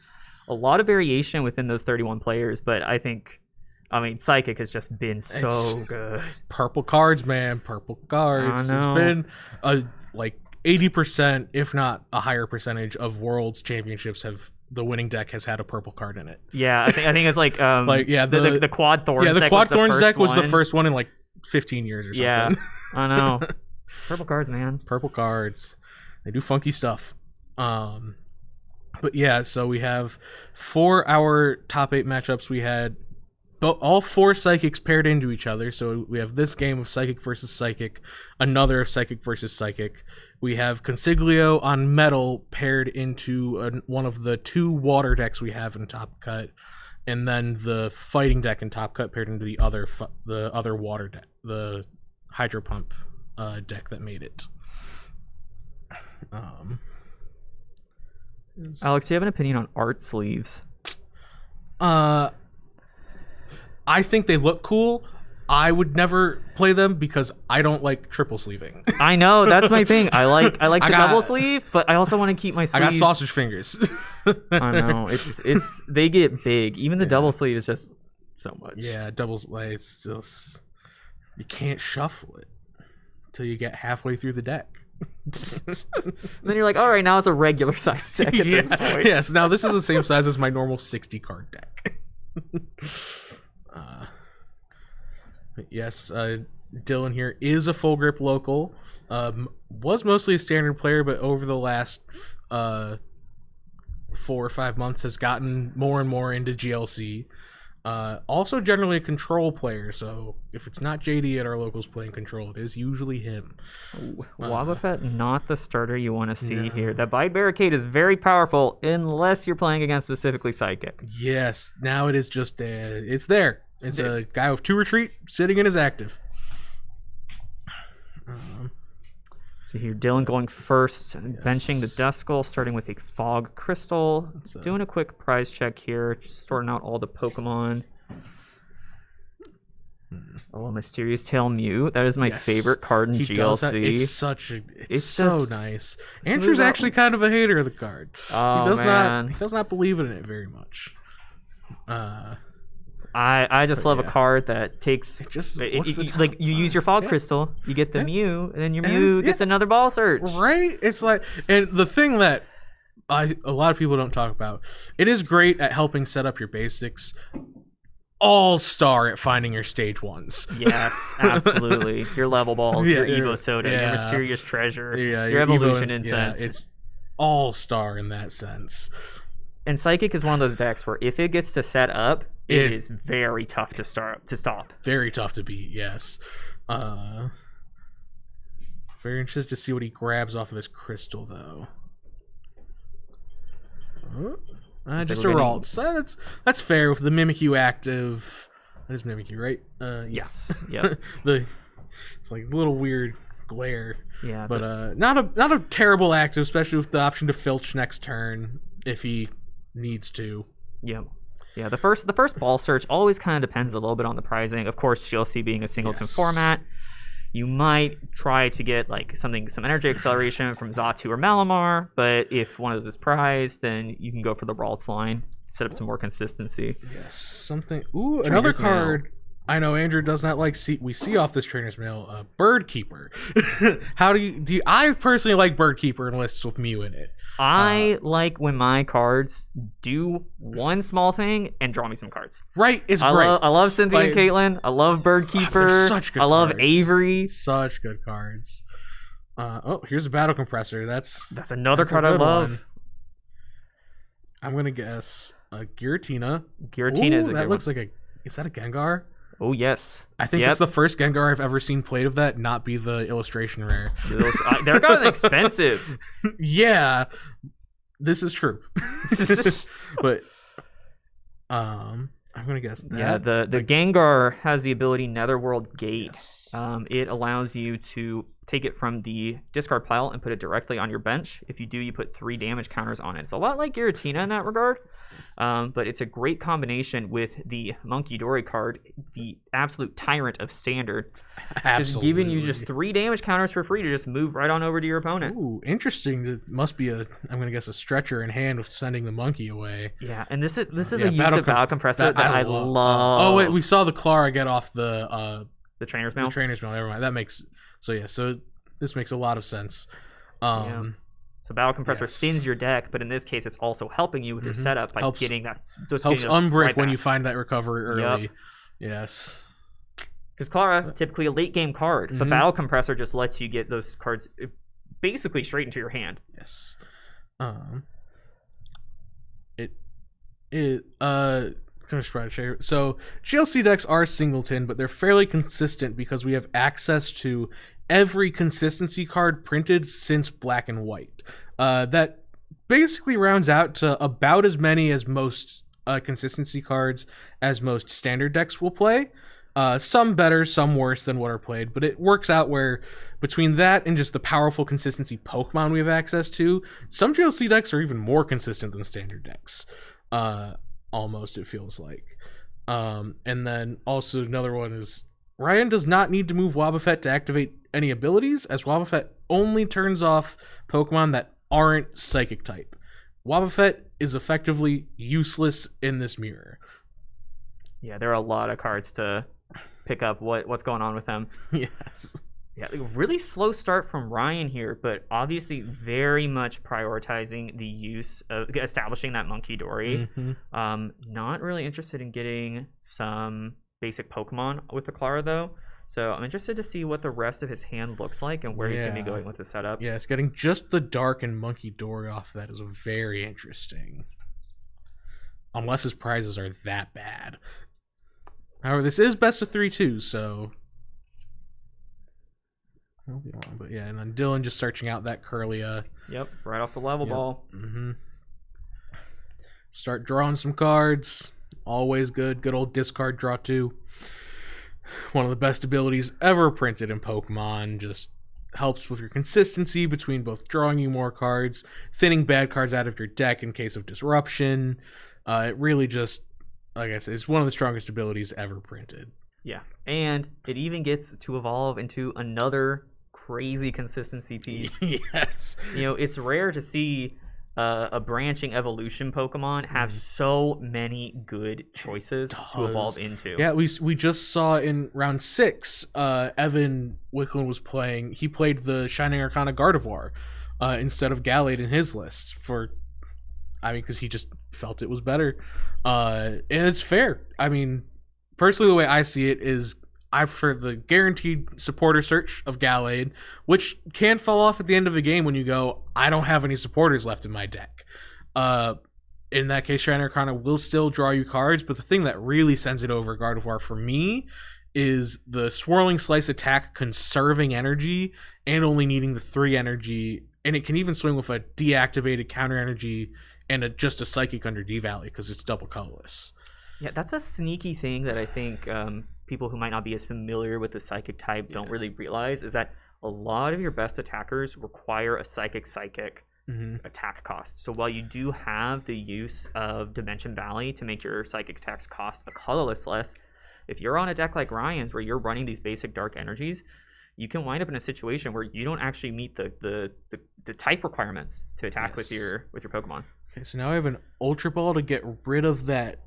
A lot of variation within those 31 players, but I mean, Psychic has just been so good. Purple cards, man. Purple cards. I It's know. been like 80%, if not a higher percentage, of Worlds Championships the winning deck has had a purple card in it. Yeah, I think it's like the Quad Thorns. Yeah, the deck Quad Thorns first deck was the one. first one in like 15 years or something. Yeah, I know. Purple cards, man. Purple cards. They do funky stuff. But yeah, so we have for our top 8 matchups, we had all 4 Psychics paired into each other. So we have this game of Psychic versus Psychic, another of Psychic versus Psychic. We have Consiglio on Metal paired into one of the 2 water decks we have in Top Cut, and then the fighting deck in Top Cut paired into the other water deck, the Hydro Pump deck that made it. Alex, do you have an opinion on art sleeves? I think they look cool. I would never play them because I don't like triple sleeving. I know, that's my thing. I like the got- double sleeve, but I also want to keep my I sleeves. got sausage fingers. I know. It's they get big. Even the double sleeve is just so much. Yeah, doubles. Like, it's just you can't shuffle it until you get halfway through the deck. And then you're like, all right, now it's a regular size deck at this point. Yes. Now this is the same size as my normal 60 card deck. But yes, Dylan here is a full grip local. Was mostly a standard player, but over the last 4 or 5 months has gotten more and more into GLC. Also generally a control player, so if it's not JD at our locals playing control, it is usually him. Wobbuffet, not the starter you want to see here. That Bite Barricade is very powerful unless you're playing against specifically Psychic. Yes, now it is just it's there. It's a guy with 2 retreat sitting in his active. So here, Dylan going first, benching the Duskull, starting with a Fog Crystal. Doing a quick prize check here, just sorting out all the Pokemon. Oh, a Mysterious Tail Mew. That is my favorite card in GLC. It's so nice. Andrew's actually kind of a hater of the card. Oh, he does not believe in it very much. I just love a card that takes you use your Fog Crystal, you get the Mew, and then your Mew gets another Ball Search. Right? It's like, and the thing that a lot of people don't talk about, it is great at helping set up your basics. All-star at finding your stage 1s. Yes, absolutely. Your level balls, your your- Evo Soda, yeah. your Mysterious Treasure, Yeah, your Evolution Evo, Incense. Yeah, it's all-star in that sense. And Psychic is one of those decks where if it gets to set up, it is very tough to stop. Very tough to beat, yes. Very interested to see what he grabs off of this crystal, though. Just a Ralt. So that's fair with the Mimikyu active. That is Mimikyu, right? Yes. Yep. It's like a little weird glare. Yeah. But not a terrible active, especially with the option to filch next turn if he needs to. Yep. Yeah, the first Ball Search always kind of depends a little bit on the pricing. Of course, GLC being a singleton format, you might try to get like some energy acceleration from Xatu or Malamar, but if one of those is prized, then you can go for the Ralts line, set up some more consistency. Yes, something. Ooh, another card. I know Andrew does not like we see off this trainer's mail, Bird Keeper. How do you I personally like Bird Keeper in lists with Mew in it. I like when my cards do one small thing and draw me some cards. Right, it's great. I love Cynthia and Caitlin. I love Bird Keeper. They're such good I love cards. Avery. Such good cards. Here's a Battle Compressor. That's another card I love. I'm going to guess Giratina. Giratina is a that good looks one. like is that a Gengar? Oh, yes. I think Yep. it's the first Gengar I've ever seen played of that not be the illustration rare. They're kind of expensive. Yeah, this is true. But I'm gonna guess that. Yeah, the Gengar has the ability Netherworld Gate. Yes. It allows you to take it from the discard pile and put it directly on your bench. If you do, you put 3 damage counters on it. It's a lot like Giratina in that regard, but it's a great combination with the Monkey Dory card, the absolute tyrant of Standard. Just giving you just 3 damage counters for free to just move right on over to your opponent. Ooh, interesting. It must be I'm gonna guess a stretcher in hand with sending the monkey away. Yeah, and this is Yeah, a use of Battle Compressor that I love. Oh wait, we saw the Clara get off the Trainer's Mail. The trainer's mail. Never mind. That makes so this makes a lot of sense. Yeah. So Battle Compressor Yes. thins your deck, but in this case, it's also helping you with your setup by Helps- getting that. Helps unbrick when you find that recovery early. Yep. Yes. Because Clara, typically a late game card, but Battle Compressor just lets you get those cards basically straight into your hand. Yes. So GLC decks are singleton, but they're fairly consistent because we have access to every consistency card printed since Black and White. That basically rounds out to about as many as most consistency cards as most standard decks will play. Some better, some worse than what are played, but it works out where between that and just the powerful consistency Pokemon we have access to, some GLC decks are even more consistent than standard decks. Almost, it feels like. And then also another one is Ryan does not need to move Wobbuffet to activate any abilities, as Wobbuffet only turns off Pokemon that aren't Psychic type. Wobbuffet is effectively useless in this mirror. Yeah, there are a lot of cards to pick up what's going on with them. Yes. Yeah, really slow start from Ryan here, but obviously very much prioritizing the use of establishing that Monkey Dory. Not really interested in getting some basic Pokemon with the Clara though. So I'm interested to see what the rest of his hand looks like and where he's going to be going with the setup. Yes, getting just the Dark and Monkey Dory off that is very interesting. Unless his prizes are that bad. However, this is best of 3 too, so I won't be wrong. But yeah, and then Dylan just searching out that Curlia. Yep, right off the level ball. Start drawing some cards. Always good. Good old discard draw 2. One of the best abilities ever printed in Pokemon. Just helps with your consistency between both drawing you more cards, thinning bad cards out of your deck in case of disruption. It really just, like I said, it's one of the strongest abilities ever printed. Yeah, and it even gets to evolve into another crazy consistency piece. Yes. You know, it's rare to see a branching evolution Pokemon have so many good choices to evolve into. Yeah, we just saw in round 6, Evan Wicklund was playing. He played the Shining Arcana Gardevoir instead of Gallade in his list because he just felt it was better. And it's fair. I mean, personally, the way I see it is I prefer the guaranteed supporter search of Gallade, which can fall off at the end of the game when you go, I don't have any supporters left in my deck. In that case, Shining Arcana will still draw you cards, but the thing that really sends it over Gardevoir for me is the Swirling Slice attack conserving energy and only needing the 3 energy, and it can even swing with a deactivated counter energy and just a Psychic under D-Valley because it's double colorless. Yeah, that's a sneaky thing that I think people who might not be as familiar with the Psychic type don't really realize, is that a lot of your best attackers require a Psychic attack cost. So while you do have the use of Dimension Valley to make your Psychic attacks cost a colorless less, if you're on a deck like Ryan's where you're running these basic dark energies, you can wind up in a situation where you don't actually meet the type requirements to attack with your Pokemon. Okay, so now I have an Ultra Ball to get rid of that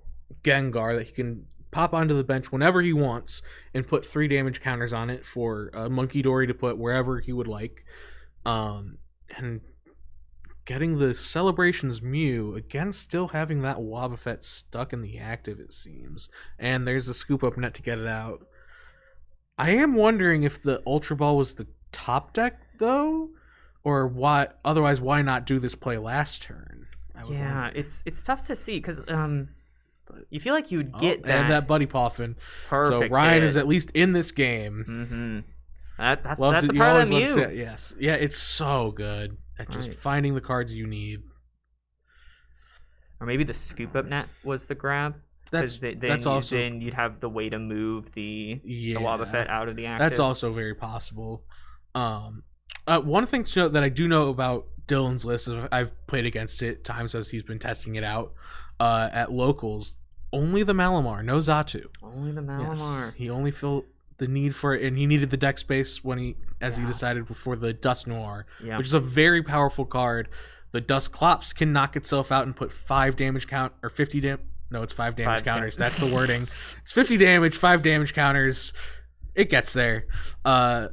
Gengar that he can pop onto the bench whenever he wants and put 3 damage counters on it for Monkey Dory to put wherever he would like. And getting the Celebrations Mew, again still having that Wobbuffet stuck in the active, it seems. And there's a Scoop Up Net to get it out. I am wondering if the Ultra Ball was the top deck, though? Or why? Otherwise, why not do this play last turn? Yeah, it's tough to see because you feel like you'd get and that Buddy Poffin. perfect. So Ryan hit. is at least in this game. Mm-hmm. That's You the part always of love to you. see it. Yes, yeah, it's so good at just Right. finding the cards you need. Or maybe the scoop up net was the grab. That's also then you'd have the way to move the Wobbuffet out of the active. That's also very possible. One thing to note that I do know about Dylan's list is I've played against it times as he's been testing it out at locals. Only the Malamar, no Xatu. Only the Malamar. Yes, he only felt the need for it, and he needed the deck space when he decided before the Dust Noir, which is a very powerful card. The Dust Clops can knock itself out and put 5 damage count or 50 damage. No, it's 5 damage counters. That's the wording. It's 50 damage, 5 damage counters. It gets there. On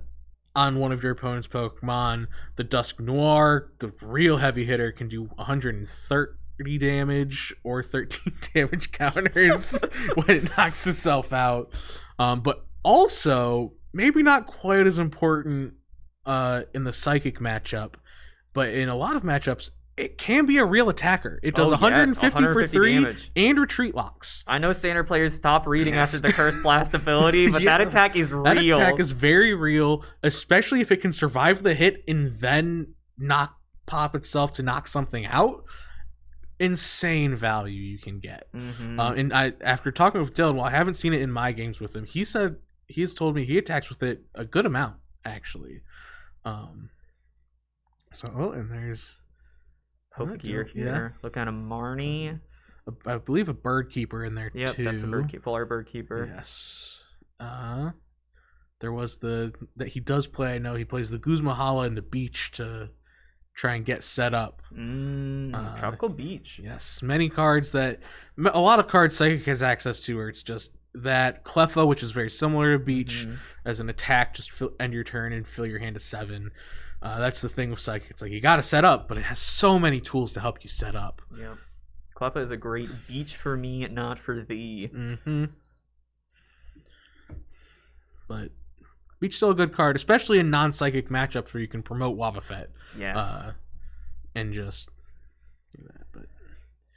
one of your opponent's Pokemon, the Dusk Noir, the real heavy hitter, can do 130 damage or 13 damage counters when it knocks itself out. But also, maybe not quite as important in the Psychic matchup, but in a lot of matchups, it can be a real attacker. It does 150 for 3 damage. And retreat locks. I know standard players stop reading after the Curse Blast ability, but that attack is real. That attack is very real, especially if it can survive the hit and then pop itself to knock something out. Insane value you can get. Mm-hmm. And after talking with Dylan, while I haven't seen it in my games with him, he has told me he attacks with it a good amount, actually. And there's Pokegear here. Look at a Marnie. I believe a Bird Keeper in there too. Yep, that's a Bird Keeper. Full art Bird Keeper. Yes. There was that he does play. I know he plays the Guzma Hala in the beach to try and get set up. Tropical Beach. Yes, many cards that a lot of cards Psychic has access to, where it's just that Cleffa, which is very similar to Beach, as an attack, just end your turn and fill your hand to 7. That's the thing with Psychic. It's like you got to set up, but it has so many tools to help you set up. Yep. Cleffa is a great beach for me, not for thee. But Beach still a good card, especially in non-Psychic matchups where you can promote Wobbuffet. Yes. And just do that. But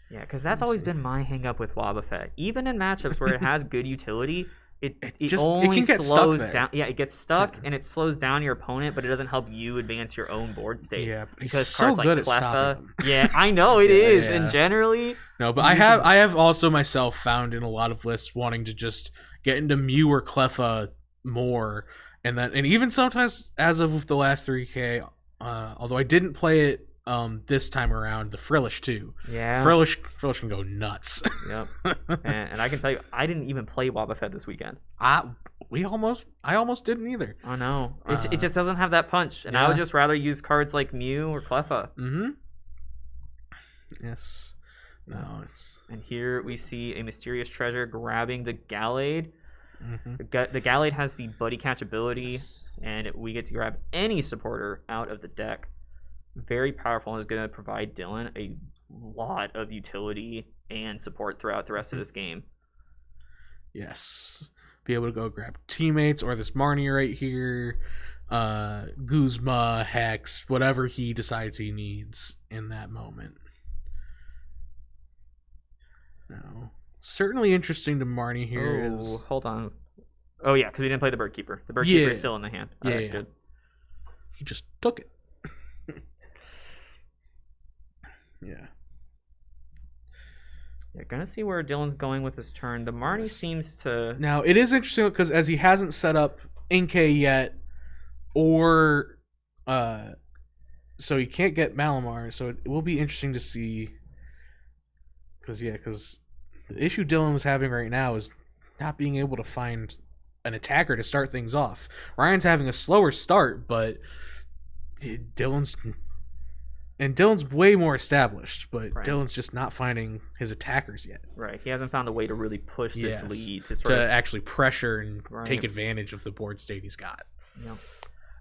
yeah, because that's always been my hang-up with Wobbuffet. Even in matchups where it has good utility, it only can get slows stuck down. Yeah, it gets stuck and it slows down your opponent, but it doesn't help you advance your own board state. Yeah, but because he's so cards good like at Cleffa. stopping them. Yeah, I know it is, Yeah. and generally. No, but I have also myself found in a lot of lists wanting to just get into Mew or Cleffa more, and even sometimes as of with the last 3K, although I didn't play it this time around, the Frillish too. Yeah. Frillish can go nuts. Yep. and I can tell you, I didn't even play Wobbuffet this weekend. I almost didn't either. I know. It just doesn't have that punch, and I would just rather use cards like Mew or Cleffa. Yes. No, it's... And here we see a mysterious treasure grabbing the Gallade. The Gallade has the Buddy Catch ability, and we get to grab any supporter out of the deck. Very powerful, and is going to provide Dylan a lot of utility and support throughout the rest of this game. Yes. Be able to go grab teammates or this Marnie right here, Guzma, Hex, whatever he decides he needs in that moment. No. Certainly interesting to Marnie here is... Hold on. Oh, yeah, because we didn't play the Bird Keeper. The Bird Keeper is still in the hand. All right, good. He just took it. Yeah. Yeah, gonna see where Dylan's going with this turn. The Marnie seems to... Now, it is interesting because as he hasn't set up Inkay yet, or... so he can't get Malamar, so it will be interesting to see... Because the issue Dylan was having right now is not being able to find an attacker to start things off. Ryan's having a slower start, but Dylan's way more established, but Dylan's just not finding his attackers yet. Right, he hasn't found a way to really push this lead to actually pressure and take advantage of the board state he's got. Yeah.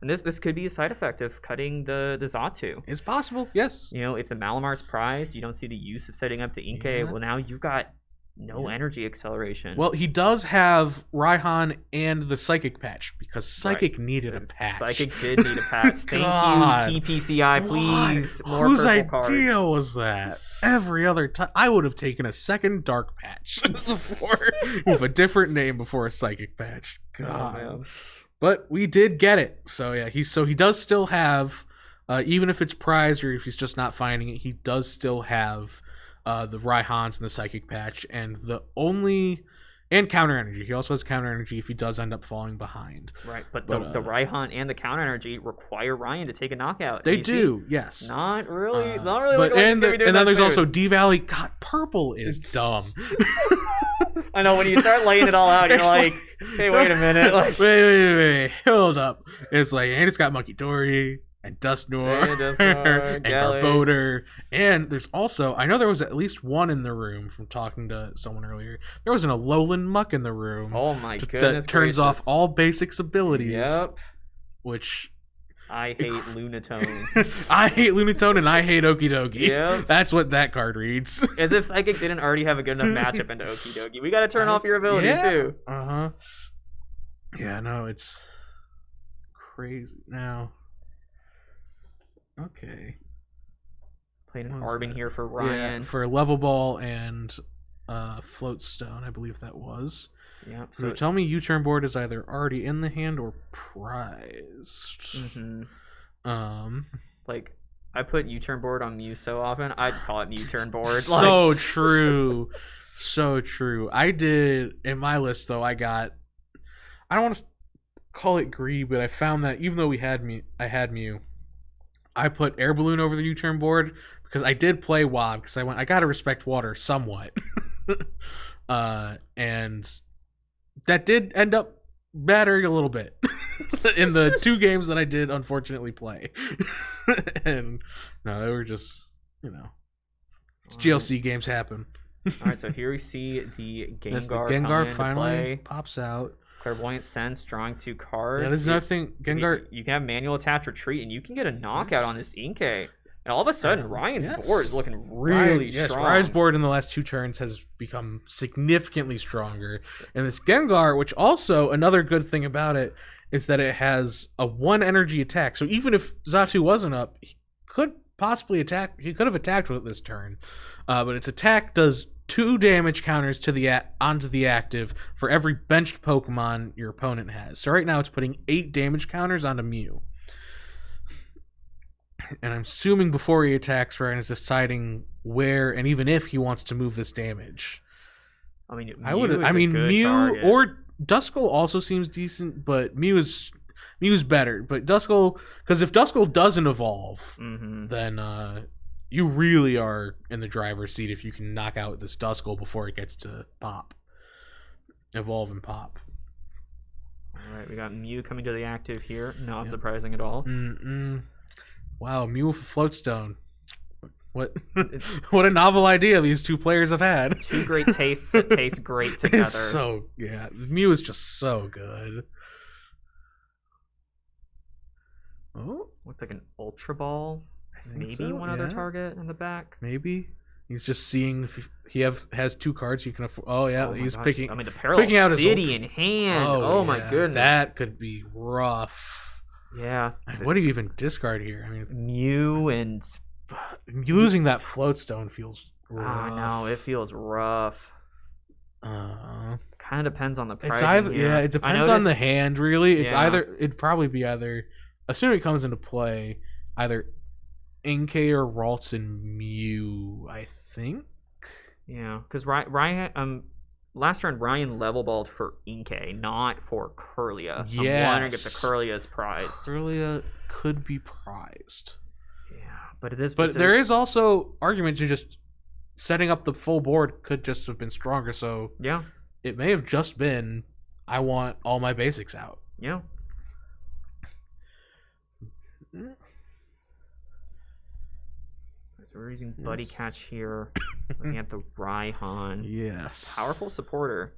And this could be a side effect of cutting the Xatu. It's possible, yes. You know, if the Malamar's prized, you don't see the use of setting up the Inkay. Well, now you've got No energy acceleration. Well, he does have Raihan and the Psychic patch because Psychic needed a patch. Psychic did need a patch. Thank God. you, TPCI. Please, more Whose purple idea cards. was that? Every other time, I would have taken a second Dark patch before, with a different name before a Psychic patch. God. man. But we did get it. So yeah, he does still have, even if it's prized or if he's just not finding it, he does still have the Raihans and the Psychic patch, and counter energy. He also has counter energy if he does end up falling behind. Right, but the Raihan and the counter energy require Ryan to take a knockout. They You see, do, yes. Not really. But looking like and it's gonna be doing then that there's soon. also D Valley. God, purple is dumb. I know when you start laying it all out, you're It's like, hey, wait a minute. Like, wait, hold up. It's like, and it's got Monkey Dory and Dustnor And Dustnor, and Galley. Garbodor. And there's also, I know there was at least one in the room from talking to someone earlier. There was an Alolan Muck in the room. oh my goodness that turns off gracious. all basics abilities. Yep. Which I hate Lunatone. I hate Lunatone and I hate Okidogi. Yep. That's what that card reads. As if Psychic didn't already have a good enough matchup into Okidogi. We gotta turn off your abilities Yeah. too. Uh-huh. Yeah, no, it's crazy. Now, okay. Playing an What was Arbin that? here for Yeah, Ryan. for Level Ball and Floatstone, I believe that was. Yep. So tell me U-turn board is either already in the hand or prized. Mhm. Um, Like, I put U-turn board on Mew so often, I just call it U-turn board. so Like, true. So true. I did, in my list though, I don't want to call it greed, but I found that even though I had Mew, I put Air Balloon over the U-turn board because I did play WoB because I gotta respect water somewhat. And that did end up mattering a little bit in the 2 games that I did unfortunately play. And no, they were just, GLC games happen. Alright, so here we see the Yes, the Gengar, Gengar coming into finally play. pops out. Clairvoyant Sense, drawing 2 cards. That is another thing. Gengar. You can have manual attach retreat, and you can get a knockout on this Inkay. And all of a sudden, Ryan's yes. board is looking really Yes, strong. Ryan's board in the last 2 turns has become significantly stronger. And this Gengar, which also another good thing about it is that it has a 1 energy attack. So even if Xatu wasn't up, he could possibly attack. He could have attacked with it this turn, but its attack does 2 damage counters to onto the active for every benched Pokemon your opponent has. So right now it's putting 8 damage counters onto Mew. And I'm assuming before he attacks, Ryan is deciding where and even if he wants to move this damage. I mean, Mew target. or Duskull also seems decent, but Mew's better. But Duskull, because if Duskull doesn't evolve, Mhm. then you really are in the driver's seat if you can knock out this Duskull before it gets to evolve and pop. All right, we got Mew coming to the active here. Not surprising at all. Wow, Mew with a Floatstone. What what a novel idea these 2 players have had. 2 great tastes that taste great together. Mew is just so good. Oh, Looks like an Ultra Ball. think Maybe so, one other yeah. target in the back. maybe he's just seeing if he has 2 cards he can afford. Oh yeah, Oh my he's gosh. picking. I mean, the Parallel picking out his City Ultra- in hand. Oh my yeah, goodness. that could be rough. Yeah. What do you even discard here? I mean, Mew and losing that Floatstone feels rough. I know it feels rough. Uh, Kind of depends on the price. it's either it depends on the hand really. It's Yeah. it'd probably be either, assuming it comes into play, either Inkay or Ralts Mew, I think. Yeah, because Ryan, last turn Ryan level balled for Inkay, not for Kirlia. I'm wondering if the Yes. Kirlia is prized. Kirlia could be prized. Yeah, but it is. But there is also argument to just setting up the full board could just have been stronger. So Yeah, it may have just been, I want all my basics out. yeah. So we're using Buddy Catch here. Looking at the Raihan. Yes. Powerful supporter.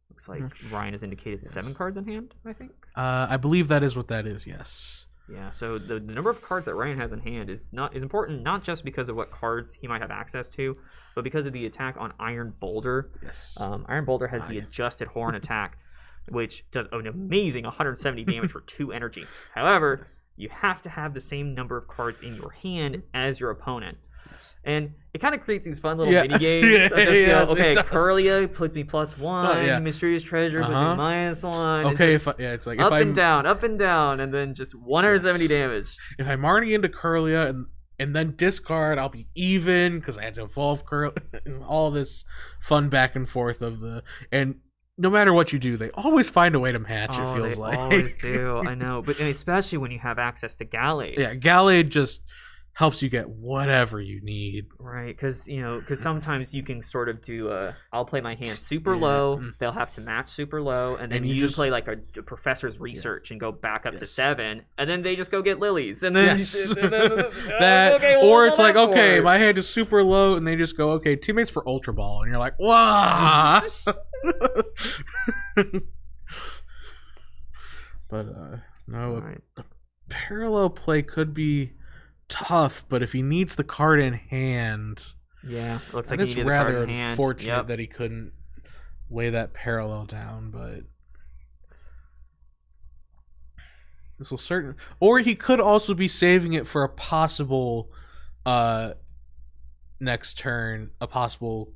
Looks like Ryan has indicated 7 cards in hand, I think. I believe that is what that is. Yes. Yeah, so the number of cards that Ryan has in hand is important not just because of what cards he might have access to, but because of the attack on Iron Boulder. Yes. Iron Boulder has the adjusted horn attack, which does an amazing 170 damage for 2 energy. However, you have to have the same number of cards in your hand as your opponent. And it kind of creates these fun little mini games. Okay, Curlia puts me +1. Mysterious Treasure puts me -1. Okay, it's like up and down, and then just 170 damage. If I'm already into Curlia and then discard, I'll be even because I had to evolve Curlia. All this fun back and forth and no matter what you do, they always find a way to match. It feels like they always do. I know, but especially when you have access to Gallade. Yeah, Gallade just helps you get whatever you need. Right, because sometimes you can sort of do I'll play my hand super low, they'll have to match super low, and then you just play like a Professor's Research and go back up to 7, and then they just go get lilies, and then or it's like, okay, my hand is super low, and they just go, okay, teammates for Ultra Ball, and you're like, wow. But no, a parallel play could be tough, but if he needs the card in hand, it looks like it's rather unfortunate Yep. that he couldn't lay that parallel down. But this will or he could also be saving it for a possible next turn, a possible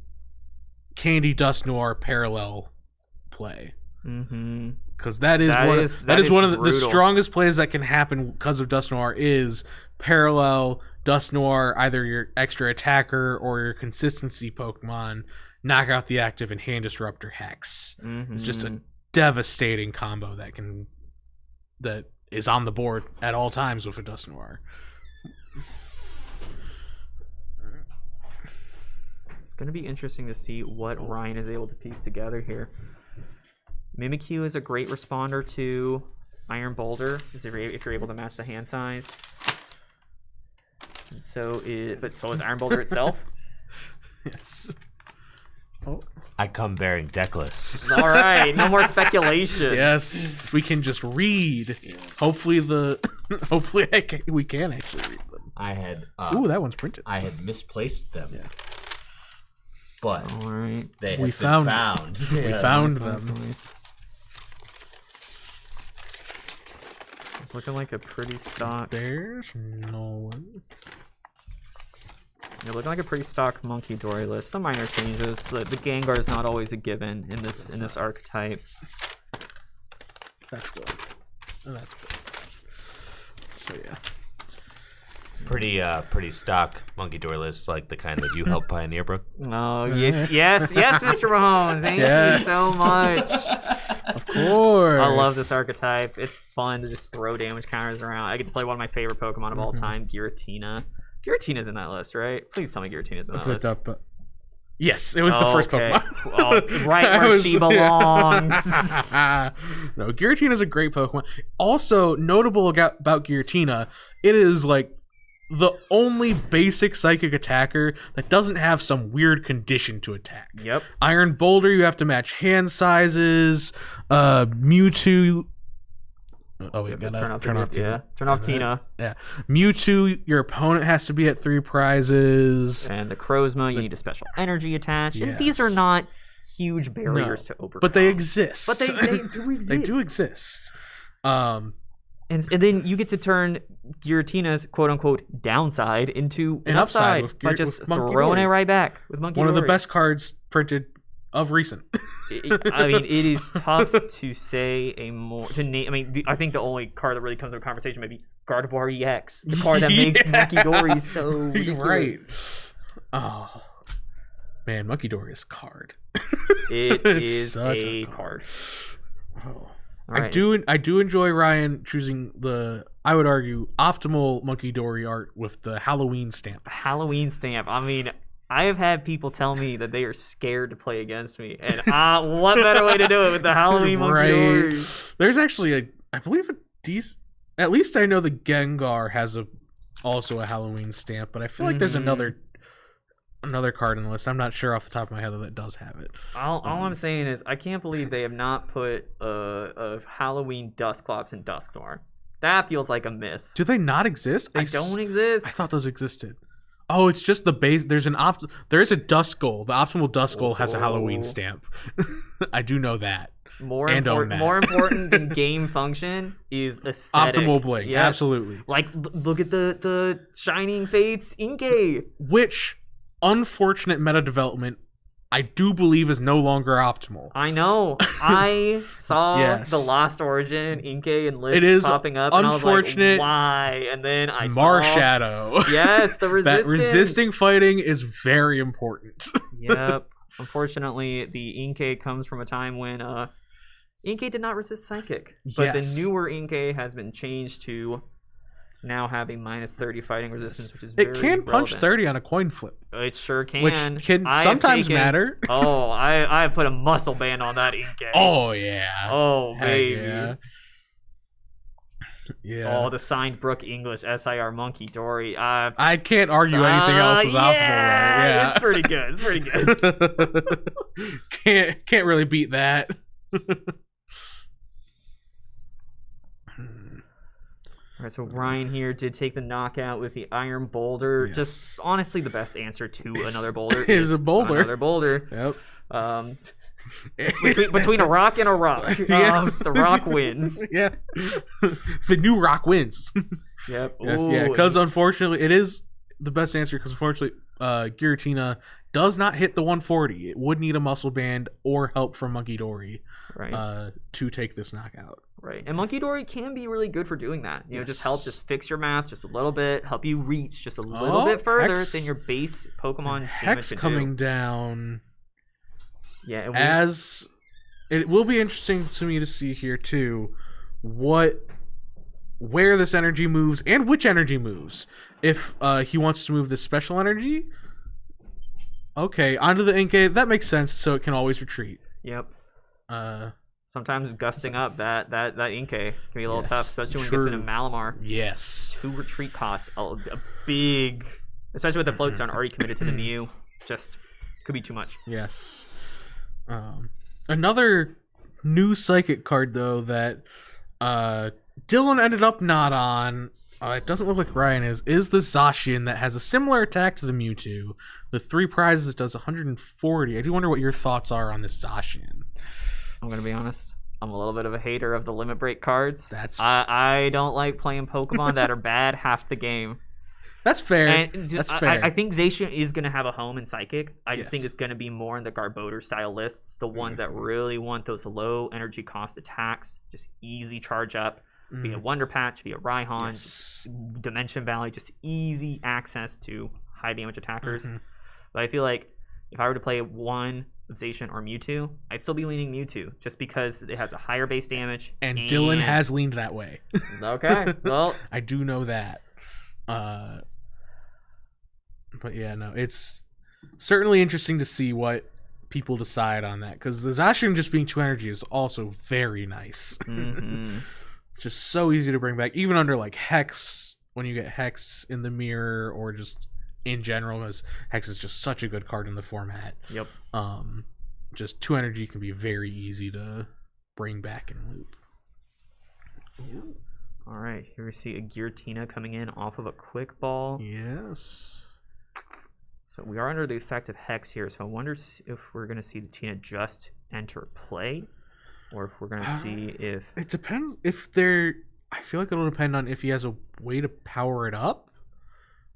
Candy Dust Noir parallel play. Because that is one of the strongest plays that can happen because of Dust Noir is parallel Dust Noir, either your extra attacker or your consistency Pokemon, knock out the active and Hand Disruptor Hex. It's just a devastating combo that is on the board at all times with a Dust Noir. It's going to be interesting to see what Ryan is able to piece together here. Mimikyu is a great responder to Iron Boulder if you're able to match the hand size. And so is Iron Boulder itself. Yes. I come bearing Deckless. All right, no more speculation. Yes, we can just read. Hopefully we can actually read them. I had that one's printed. I had misplaced them. Yeah. But all right, we found. We found them. Nice. Looking like a pretty stock. There's no one. You're looking like a pretty stock Monkey Dory list. Some minor changes. The Gengar is not always a given in this archetype. That's good. That's good. So yeah. Pretty stock Monkey Dory list, like the kind that you helped pioneer, bro. Oh yes, Mr. Mahone. Thank you so much. Of course. I love this archetype. It's fun to just throw damage counters around. I get to play one of my favorite Pokemon of all time, Giratina. Giratina's in that list, right? Please tell me Giratina's in that list. Yes, it was the first Pokemon. Right where she belongs. No, Giratina is a great Pokemon. Also, notable about Giratina, it is like the only basic psychic attacker that doesn't have some weird condition to attack. Yep. Iron Boulder, you have to match hand sizes. Mewtwo. Oh, we gotta turn off Tina. Yeah, turn off Tina. Yeah. Mewtwo, your opponent has to be at 3 prizes. And the Crozma, you need a special energy attached. And these are not huge barriers to overcome. But they exist. But they do exist. They do exist. And then you get to turn Giratina's quote-unquote downside into an upside by just throwing it right back with Monkey Dory. One of the best cards printed of recent. I mean, it is tough to say a more to name. I mean, I think the only card that really comes into conversation may be Gardevoir EX, the card that makes Monkey Dory so ridiculous. Right. Oh man, Monkey Dory is card. It is a card. Oh. Right. I do enjoy Ryan choosing I would argue, optimal Monkey Dory art with the Halloween stamp. Halloween stamp. I mean, I have had people tell me that they are scared to play against me, and what better way to do it with the Halloween Monkey Dory? There's actually I believe at least I know the Gengar has also a Halloween stamp, but I feel like there's another card in the list. I'm not sure off the top of my head that does have it. All I'm saying is I can't believe they have not put a Halloween Dusclops in Dusknoir. That feels like a miss. Do they not exist? They don't exist. I thought those existed. Oh, it's just the base. There is a Duskull. The optimal Duskull has a Halloween stamp. I do know that. More important than game function is aesthetic. Optimal bling, Yep. absolutely. Like, look at the Shining Fates Inkay. Which, unfortunate meta development, I do believe is no longer optimal. I know. I saw Yes. the Lost Origin Inkay and It is lists popping up, and unfortunate. I was like, why? And then I saw... Marshadow. Yes, the resistance. That resisting fighting is very important. Yep. Unfortunately, the Inkay comes from a time when Inkay did not resist Psychic. But Yes. the newer Inkay has been changed to now have a minus 30 fighting resistance, which is It very can punch relevant. 30 on a coin flip. It sure can. Which can I have sometimes taken- matter. Oh, I put a muscle band on that Inkay. Oh, yeah. Oh, Heck baby. yeah. Yeah. Oh, the signed Brook English SIR Monkey Dory. I can't argue anything else is optimal there. Yeah. It's pretty good. It's pretty good. Can't really beat that. All right, so Ryan here did take the knockout with the Iron Boulder. Yes. Just honestly, the best answer to another boulder is a boulder. Another boulder. Yep. Between a rock and a rock, Yes. the rock wins. Yeah. The new rock wins. Yep. Yes, Ooh, yeah, because unfortunately, it is the best answer. Because unfortunately, Giratina does not hit the 140. It would need a muscle band or help from Monkey Dory, right, to take this knockout. right. And Monkey Dory can be really good for doing that. You know, just help, Yes. just fix your math just a little bit, help you reach just a little bit further Hex- than your base Pokemon Hex damage could coming do. down. Yeah, and As it will be interesting to me to see here too, where this energy moves and which energy moves. If he wants to move this special energy, okay, onto the Inkay, that makes sense. So it can always retreat. Yep. Uh, Sometimes gusting up that Inkay can be a little Yes, tough, especially when it true. gets into Malamar. yes. 2 retreat costs, a big, especially with the float stone already committed to the Mew. Just could be too much. Yes. Another new psychic card though that Dylan ended up not on. It doesn't look like Ryan is the Zacian that has a similar attack to the Mewtwo. The 3 prizes it does 140. I do wonder what your thoughts are on this Zacian. I'm gonna be honest. I'm a little bit of a hater of the limit break cards. That's I don't like playing Pokemon that are bad half the game. That's fair. And That's fair. I think Zacian is going to have a home in Psychic. I just think Yes. it's going to be more in the Garbodor style lists. The ones that really want those low energy cost attacks, just easy charge up, be a Wonder Patch, be a Raihan, Yes. Dimension Valley, just easy access to high damage attackers. Mhm. But I feel like if I were to play one of Zacian or Mewtwo, I'd still be leaning Mewtwo just because it has a higher base damage. And Dylan has leaned that way. Okay, well, I do know that. But yeah, no, it's certainly interesting to see what people decide on that, because the Zacian just being 2 energy is also very nice. mhm. It's just so easy to bring back, even under like Hex, when you get Hex in the mirror, or just in general, because Hex is just such a good card in the format. Yep. Just 2 energy can be very easy to bring back and loop. All right, here we see a Giratina coming in off of a Quick Ball. Yes. So we are under the effect of Hex here, so I wonder if we're going to see the Tina just enter play, or if we're going to see if... It depends if they're... I feel like it'll depend on if he has a way to power it up,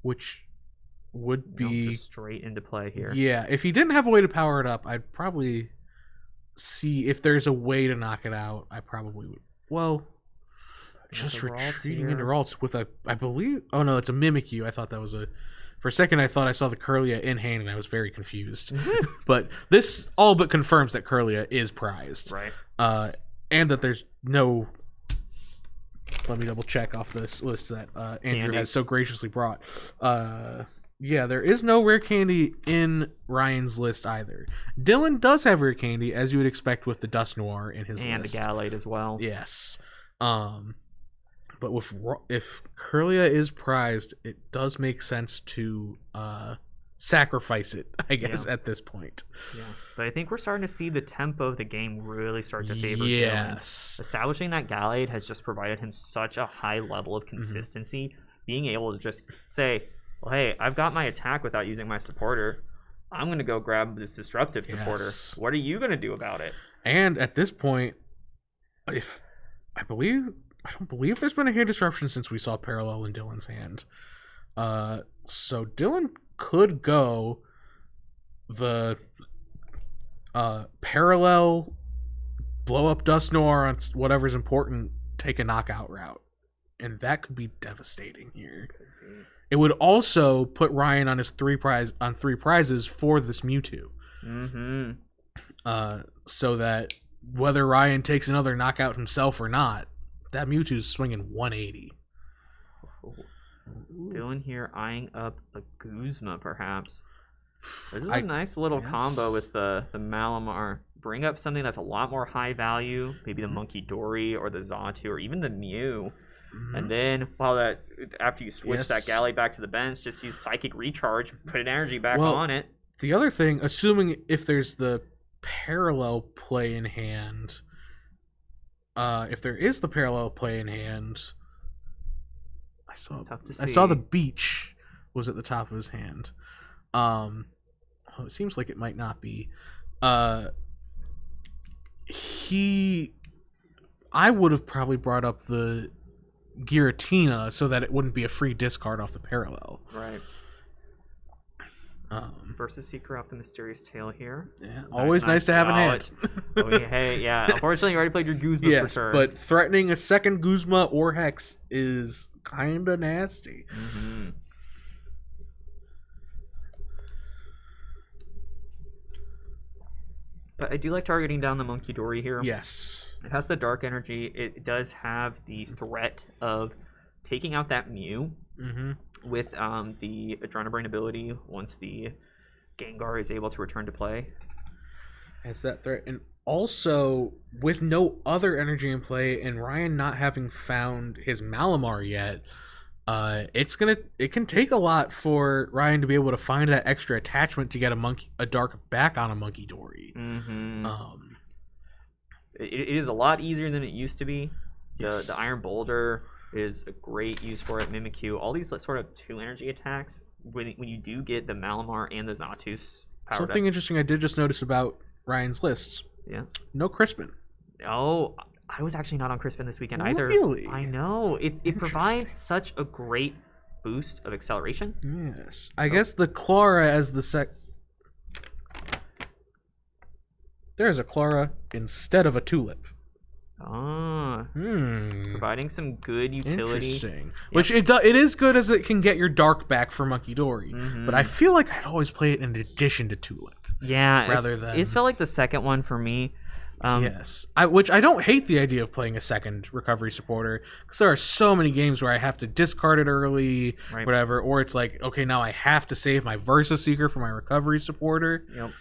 which would be... just straight into play here. Yeah, if he didn't have a way to power it up, I'd probably see if there's a way to knock it out. I probably would. Well, just the Ralts retreating here. into Ralts with a... I believe... Oh, no, it's a Mimikyu. I thought that was a... For a second, I thought I saw the Kirlia in hand, and I was very confused. But this all but confirms that Kirlia is prized. Right. And that there's no... Let me double check off this list that Andrew Candy. has so graciously brought. Yeah, there is no rare candy in Ryan's list either. Dylan does have rare candy, as you would expect with the Dust Noir in his And list. the Gallade as well. Yes. But if Kirlia is prized, it does make sense to sacrifice it, I guess, at this point. Yeah, but I think we're starting to see the tempo of the game really start to favor Dylan. Yes. Establishing that Gallade has just provided him such a high level of consistency. Being able to just say, well, hey, I've got my attack without using my supporter. I'm going to go grab this disruptive supporter. Yes. What are you going to do about it? And at this point, I don't believe there's been a hand disruption since we saw Parallel in Dylan's hand. So Dylan could go the Parallel, blow up Dust Noir on whatever's important, take a knockout route. And that could be devastating here. It would also put Ryan on his three prizes for this Mewtwo. Mm-hmm. So that whether Ryan takes another knockout himself or not, that Mewtwo's swinging 180. Dylan here eyeing up a Guzma, perhaps. This is a nice little combo with the Malamar. Bring up something that's a lot more high value, maybe the Monkey Dory or the Xatu or even the Mew. And then, after you switch that Galley back to the bench, just use Psychic Recharge, put an energy back on it. The other thing, assuming if there's the Parallel play in hand, if there is the Parallel play in hand, I saw the Beach was at the top of his hand. It seems like it might not be. I would have probably brought up the Giratina so that it wouldn't be a free discard off the Parallel. Right. Versus Seeker off the Mysterious Tail here. Yeah, always nice to have in hand. Hey, yeah. Unfortunately, you already played your Guzma for turn. But threatening a second Guzma or Hex is kind of nasty. Mm-hmm. But I do like targeting down the Monkey Dory here. Yes. It has the Dark Energy. It does have the threat of taking out that Mew with the Adrenabrain ability once the Gengar is able to return to play. Has that threat. And also, with no other energy in play and Ryan not having found his Malamar yet, it can take a lot for Ryan to be able to find that extra attachment to get a Dark back on a Monkey Dory. Mm-hmm. It is a lot easier than it used to be. The Iron Boulder is a great use for it. Mimikyu, all these sort of 2 energy attacks. When you do get the Malamar and the Xatu's powered Something interesting I did just notice about Ryan's lists. Yeah. No Crispin. Oh, I was actually not on Crispin this weekend either. Really? I know. It provides such a great boost of acceleration. Yes. I guess the Clara as the There's a Clara instead of a Tulip. Providing some good utility. Interesting. Yep. Which it is good as it can get your Dark back for Monkey Dory. But I feel like I'd always play it in addition to Tulip. Yeah. Rather than... It's felt like the second one for me. Yes. Which I don't hate the idea of playing a second recovery supporter, because there are so many games where I have to discard it early, whatever, or it's like, okay, now I have to save my Versa Seeker for my recovery supporter. Yep.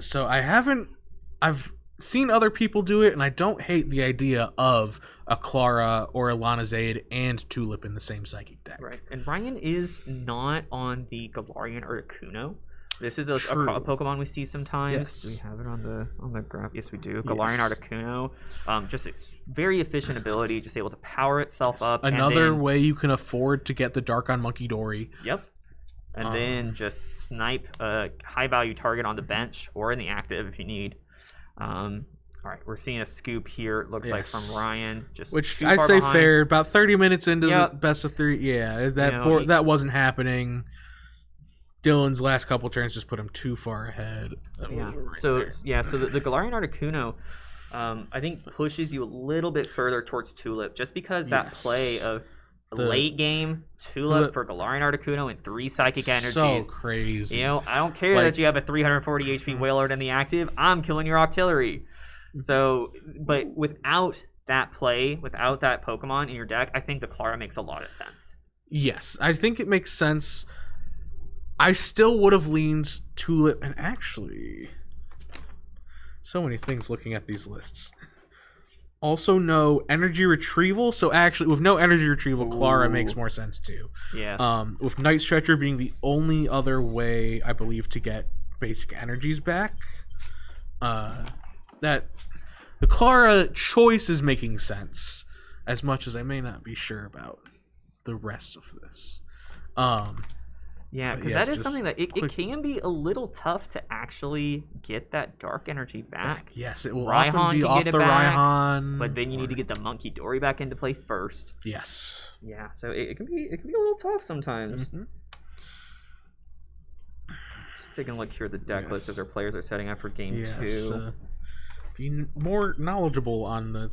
So I've seen other people do it, and I don't hate the idea of a Clara or a Lanazade and Tulip in the same Psychic deck. Right. And Ryan is not on the Galarian Articuno. This is a Pokemon we see sometimes. Yes. Do we have it on the graph? Yes, we do. Galarian Articuno. Just a very efficient ability, just able to power itself up. Another way you can afford to get the Dark on Monkey Dory. Yep. And then just snipe a high value target on the bench or in the active if you need. All right, we're seeing a scoop here. It looks like from Ryan. Which I'd say behind. Fair. About 30 minutes into the best of 3. Yeah, that wasn't happening. Dylan's last couple turns just put him too far ahead. Yeah. So the Galarian Articuno, I think pushes you a little bit further towards Tulip, just because that play of late game Tulip for Galarian Articuno and 3 Psychic Energies. So crazy. You know, I don't care that you have a 340 HP Wailord in the active. I'm killing your Octillery. So, but without that play, without that Pokemon in your deck, I think the Clara makes a lot of sense. Yes, I think it makes sense. I still would have leaned Tulip, and actually, so many things looking at these lists. Also, no energy retrieval. So actually, with no energy retrieval, Clara makes more sense too. Yes. With Night Stretcher being the only other way, I believe, to get basic energies back, that the Clara choice is making sense. As much as I may not be sure about the rest of this. Yeah, because that is something that it can be a little tough to actually get that dark energy back. Yes, it will Raihan often be can off get it the back, Raihan. but then you need to get the Monkey Dory back into play first. Yes. Yeah, so it can be a little tough sometimes. Mm-hmm. Just taking a look here at the deck list as our players are setting up for game 2. Be more knowledgeable on the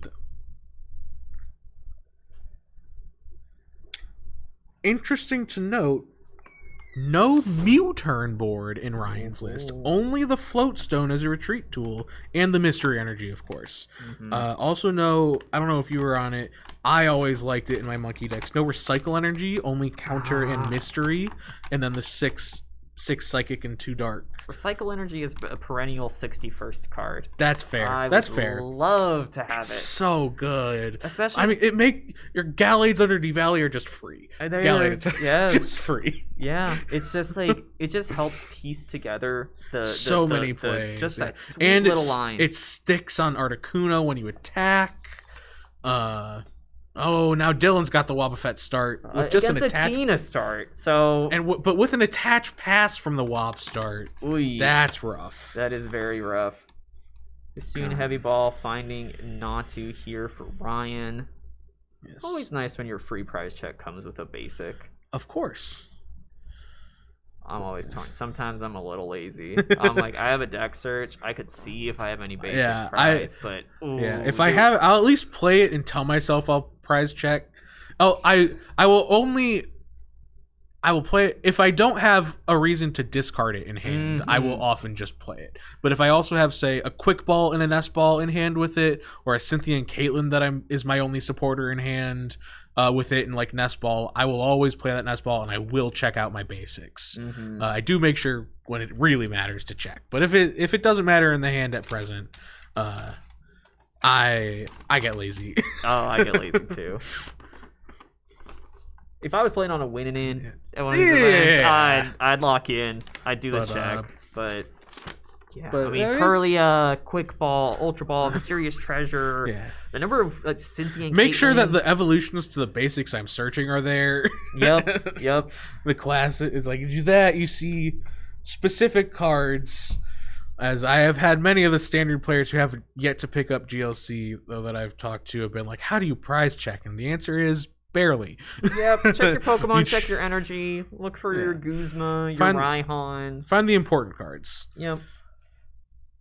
interesting to note, no Mew-turn board in Ryan's list. Only the Floatstone as a retreat tool, and the Mystery Energy, of course. Also, no, I don't know if you were on it. I always liked it in my Monkey decks. No Recycle Energy, only Counter and Mystery, and then the six Psychic and 2 Dark. Recycle Energy is a perennial 61st card. That's fair. I That's would fair. love to have It's it. so good. Especially, I mean, it make your Gallades under D-Valley are just free. Gallades just free. Yeah, it's just like it just helps piece together many plays. Just that sweet and little line. It sticks on Articuno when you attack. Oh, now Dylan's got the Wobbuffet start with just an attach. Tina start. So but with an attached pass from the Wob start. Ooh, that's rough. That is very rough. Soon Heavy Ball finding Natu here for Ryan. Yes. Always nice when your free prize check comes with a basic. Of course. I'm always torn. Sometimes I'm a little lazy. I'm like, I have a deck search. I could see if I have any basics prize, but if I have, I'll at least play it and tell myself I'll prize check. Oh, I will play it if I don't have a reason to discard it in hand. I will often just play it. But if I also have, say, a Quick Ball and a Nest Ball in hand with it, or a Cynthia and Caitlyn that is my only supporter in hand with it, and like Nest Ball, I will always play that Nest Ball, and I will check out my basics. I do make sure when it really matters to check. But if it doesn't matter in the hand at present, I get lazy. Oh, I get lazy too. If I was playing on a winning in at one of these events, I'd lock in. I'd do the check. But yeah, I mean, Kirlia, Quick Ball, Ultra Ball, Mysterious Treasure. Yeah. The number of Cynthia and make sure Caitlyn. that the evolutions to the basics I'm searching are there. Yep. The class is like, you do that, you see specific cards. As I have had many of the standard players who have yet to pick up GLC, though, that I've talked to have been like, how do you prize check? And the answer is barely. Yep, check your Pokemon, check your energy, look for your Guzma, your Raihan. Find the important cards. Yep.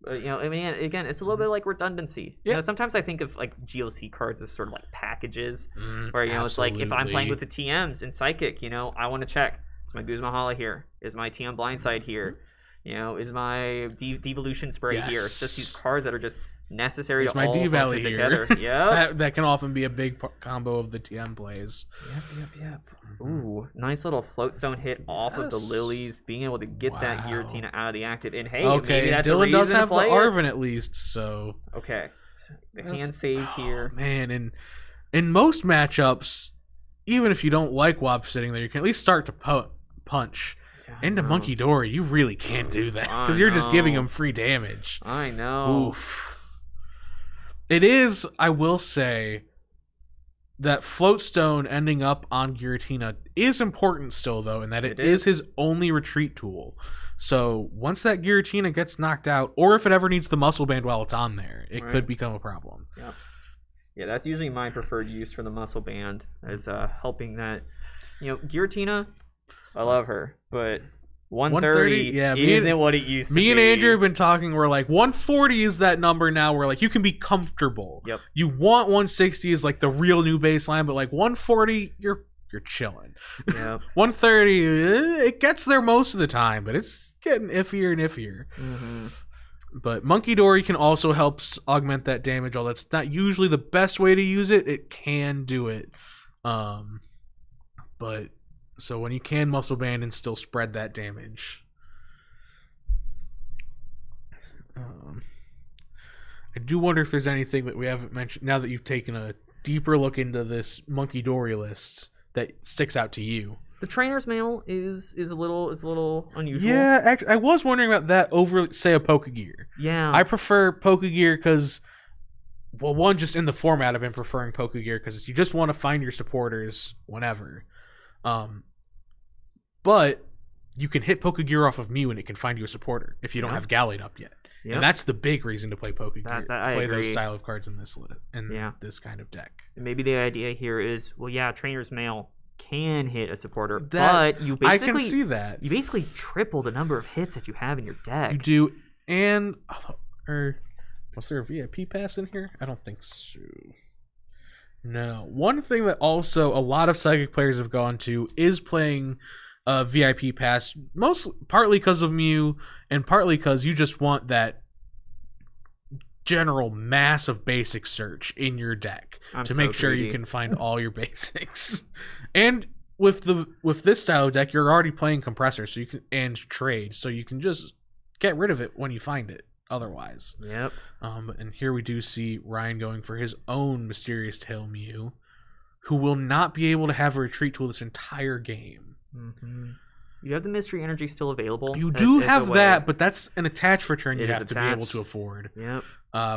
I mean, again, it's a little bit like redundancy. Sometimes I think of like GLC cards as sort of like packages, where it's like if I'm playing with the TMs in Psychic, I want to check: is my Guzma Hala here? Is my TM Blindside here? Is my Devolution Spray here? It's just these cards that are just necessary to all function together. Yeah, that can often be a big combo of the TM plays. Yep. Ooh, nice little Floatstone hit off of the Lilies, being able to get that Giratina out of the active. And hey, maybe that's Dylan a does have to the play Arven at least, so okay. The hand saved here. Man, in most matchups, even if you don't like Wob sitting there, you can at least start to punch. Into Monkey Dory, you really can't do that because you're just giving him free damage. I know. Oof. It is, I will say, that Floatstone ending up on Giratina is important still, though, in that it is his only retreat tool. So once that Giratina gets knocked out, or if it ever needs the Muscle Band while it's on there, it could become a problem. Yeah, that's usually my preferred use for the Muscle Band, as helping that. Giratina, I love her, but 130 isn't what it used to be. Me and Andrew have been talking, we're like, 140 is that number now where like you can be comfortable. Yep. You want 160 is like the real new baseline, but like 140, you're chilling. Yep. 130, it gets there most of the time, but it's getting iffier and iffier. But Monkey Dory can also help augment that damage, although that's not usually the best way to use it. It can do it. But so when you can Muscle Band and still spread that damage. I do wonder if there's anything that we haven't mentioned now that you've taken a deeper look into this Monkey Dory list that sticks out to you. The trainer's mail is a little unusual. Yeah, actually, I was wondering about that over, say, a Pokegear. Yeah. I prefer Pokegear because, well, one, just in the format I've been preferring Pokegear because you just want to find your supporters whenever. But you can hit Pokegear off of Mew and it can find you a supporter if you don't have Gallade up yet. Yep. And that's the big reason to play Pokegear. Play those style of cards in this this kind of deck. And maybe the idea here is, well, yeah, Trainer's Mail can hit a supporter, but you basically I can see that. You basically triple the number of hits that you have in your deck. You do, and was there a VIP pass in here? I don't think so. No. One thing that also a lot of Psychic players have gone to is playing VIP pass, partly because of Mew and partly because you just want that general massive basic search in your deck to make sure you can find all your basics. And with this style of deck, you're already playing compressor, so you can and trade, so you can just get rid of it when you find it. Otherwise, yep. And here we do see Ryan going for his own Mysterious Tail Mew, who will not be able to have a retreat tool this entire game. Mm-hmm. You have the Mystery Energy still available. You do have that, but that's an attach return you have to be able to afford. Yep.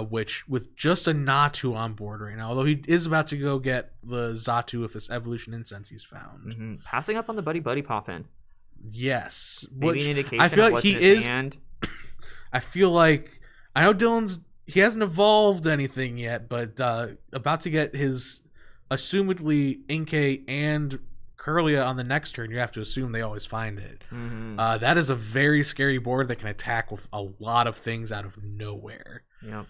Which, with just a Natu on board right now, although he is about to go get the Xatu if this Evolution Incense he's found. Mm-hmm. Passing up on the Buddy Poffin. Yes. Maybe an indication I feel of like what's he in his is. hand. I feel like I know he hasn't evolved anything yet, but about to get his assumedly Inkay and Kirlia on the next turn. You have to assume they always find it. Mm-hmm. That is a very scary board that can attack with a lot of things out of nowhere. Yep.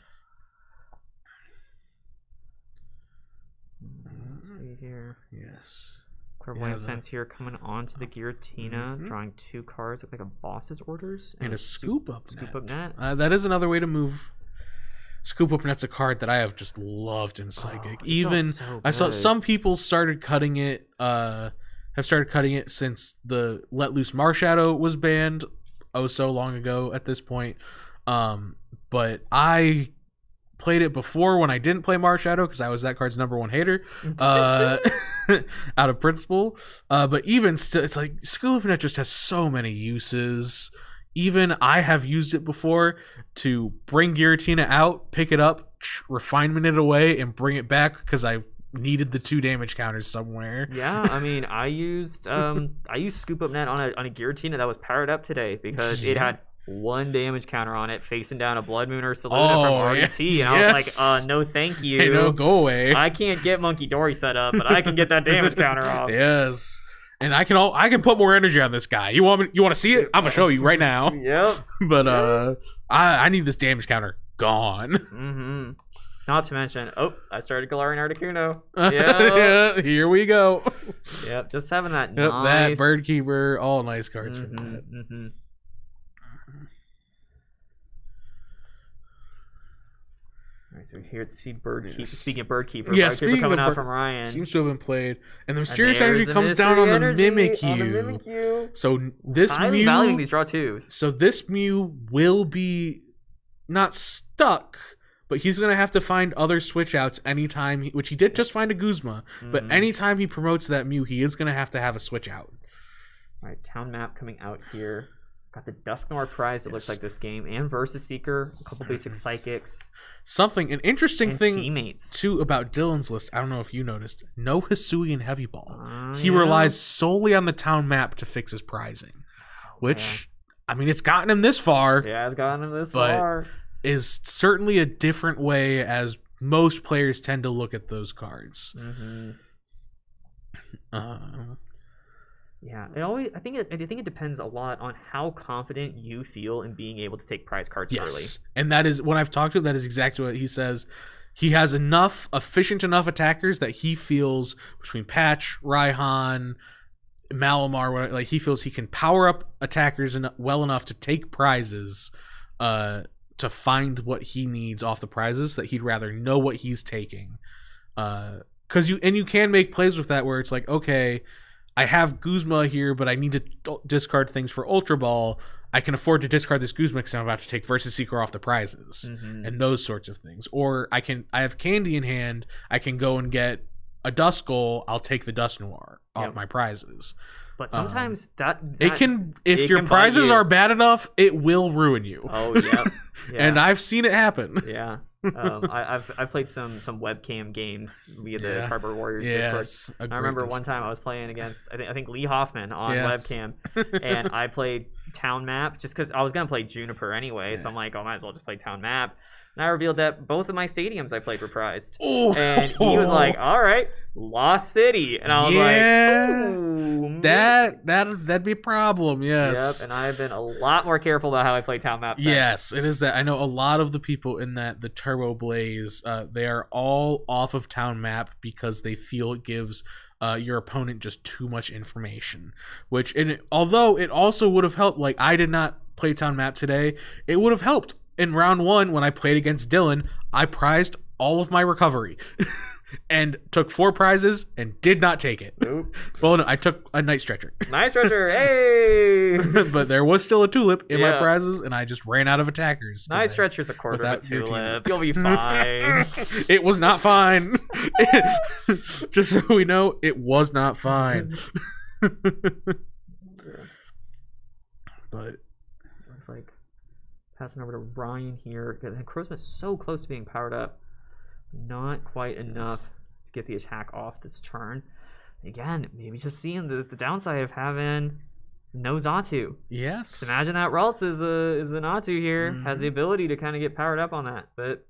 Let's see here. Yes. Clairvoyant Sense here coming on to the Giratina, drawing 2 cards, look like a boss's orders. And a Scoop Up Net. That is another way to move. Scoop Up Net's a card that I have just loved in Psychic. I saw some people started cutting it, have started cutting it since the Let Loose Marshadow was banned so long ago at this point. But I played it before when I didn't play Marshadow because I was that card's #1 hater out of principle. But even still, it's like Scoop Up Net just has so many uses. Even I have used it before to bring Giratina out, pick it up, refinement it away, and bring it back because I needed the 2 damage counters somewhere. Yeah, I mean, I used Scoop Up Net on a Giratina that was powered up today because it had 1 damage counter on it facing down a Blood Moon or Saluna from RET, and I was like, no thank you. Hey, no, go away. I can't get Monkey Dory set up, but I can get that damage counter off. Yes. And I can put more energy on this guy. You want to see it? I'm gonna show you right now. Yep. But I need this damage counter gone. Mm-hmm. Not to mention, I started Galarian Articuno. Yeah, here we go. Yep, just having that that Bird Keeper, all nice cards for that. Mm-hmm. Alright, so here to see Bird Keeper. Speaking of Bird Keeper, yeah, Bird Keeper coming out from Ryan. Seems to have been played. And the Mysterious Energy comes down on the Mimikyu. So this highly Mew... valuing these draw 2s. So this Mew will be not stuck, but he's going to have to find other switch outs anytime, which he did just find a Guzma, but anytime he promotes that Mew, he is going to have a switch out. Alright, town map coming out here. Got the Dusknoir prize that looks like this game, and Versus Seeker, a couple basic Psychics. An interesting thing teammates. Too about Dylan's list, I don't know if you noticed, no Hisuian Heavy Ball. He relies solely on the town map to fix his prizing, which, I mean, it's gotten him this far. Yeah, it's gotten him this far. Is certainly a different way as most players tend to look at those cards. Mm-hmm. Yeah, I think it depends a lot on how confident you feel in being able to take prize cards early. And that is when I've talked to him. That is exactly what he says. He has efficient enough attackers that he feels between Patch, Raihan, Malamar, like he feels he can power up attackers well enough to take prizes, to find what he needs off the prizes that he'd rather know what he's taking. Because you can make plays with that where it's like, okay, I have Guzma here, but I need to discard things for Ultra Ball. I can afford to discard this Guzma because I'm about to take Versus Seeker off the prizes and those sorts of things. Or I have Candy in hand. I can go and get a Duskull. I'll take the Dust Noir off my prizes. But sometimes that it can, if it your can bite prizes you. are bad enough, it will ruin you. Oh yeah, And I've seen it happen. yeah. I've played some webcam games via the Cardboard Warriors Discord. I remember one time I was playing against I think Lee Hoffman on webcam, and I played Town Map just because I was gonna play Juniper anyway. So I'm like, I might as well just play Town Map. And I revealed that both of my stadiums I played were prized. Oh. And he was like, all right, Lost City. And I was like, ooh, that'd be a problem, yes. Yep, and I've been a lot more careful about how I play Town Map. Yes, it is that. I know a lot of the people in the Turbo Blaze, they are all off of Town Map because they feel it gives your opponent just too much information. Although it also would have helped, like I did not play Town Map today, it would have helped. In round 1, when I played against Dylan, I prized all of my recovery and took 4 prizes and did not take it. Nope. Well, no, I took a Night Stretcher. Night Stretcher, hey! But there was still a Tulip in my prizes, and I just ran out of attackers. Night Stretcher's a quarter of a without Tulip. You'll be fine. It was not fine. Just so we know, it was not fine. But looks like passing over to Ryan here. Crozma's so close to being powered up. Not quite enough to get the attack off this turn. Again, maybe just seeing the downside of having no Xatu. yes. Imagine that Ralts is a Natu here. Has the ability to kind of get powered up on that. But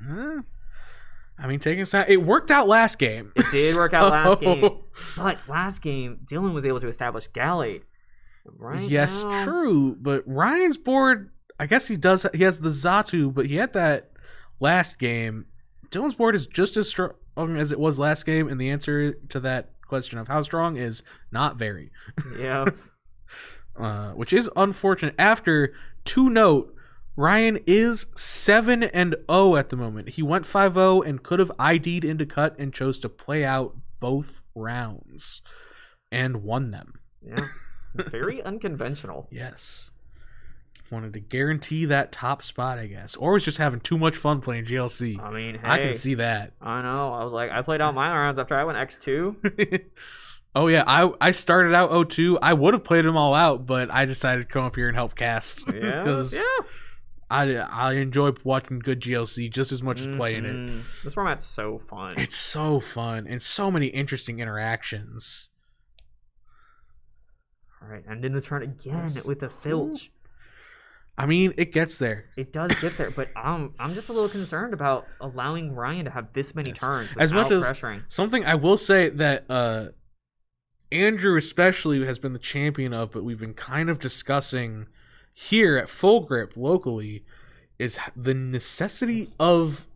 I mean, taking a it worked out last game. it did work out last game. But last game, Dylan was able to establish Gallade. Yes, now, true. But Ryan's board, I guess he has the Xatu, but he had that last game. Dylan's board is just as strong as it was last game, and the answer to that question of how strong is not very. Yeah. Which is unfortunate. After, to note, Ryan is 7-0 at the moment. He went 5-0 and could have ID'd into cut and chose to play out both rounds and won them. Yeah. Very unconventional. Yes. Wanted to guarantee that top spot, I guess. Or was just having too much fun playing GLC. I mean, hey, I can see that. I know. I was like, I played out my rounds after I went X2. Oh, yeah. I started out 0-2. I would have played them all out, but I decided to come up here and help cast. Yeah. Because I enjoy watching good GLC just as much as playing it. This format's so fun. It's so fun. And so many interesting interactions. All right. And in the turn again with a Filch. I mean, it gets there. It does get there, but I'm just a little concerned about allowing Ryan to have this many turns without as much as pressuring. Something I will say that Andrew especially has been the champion of, but we've been kind of discussing here at Full Grip locally, is the necessity of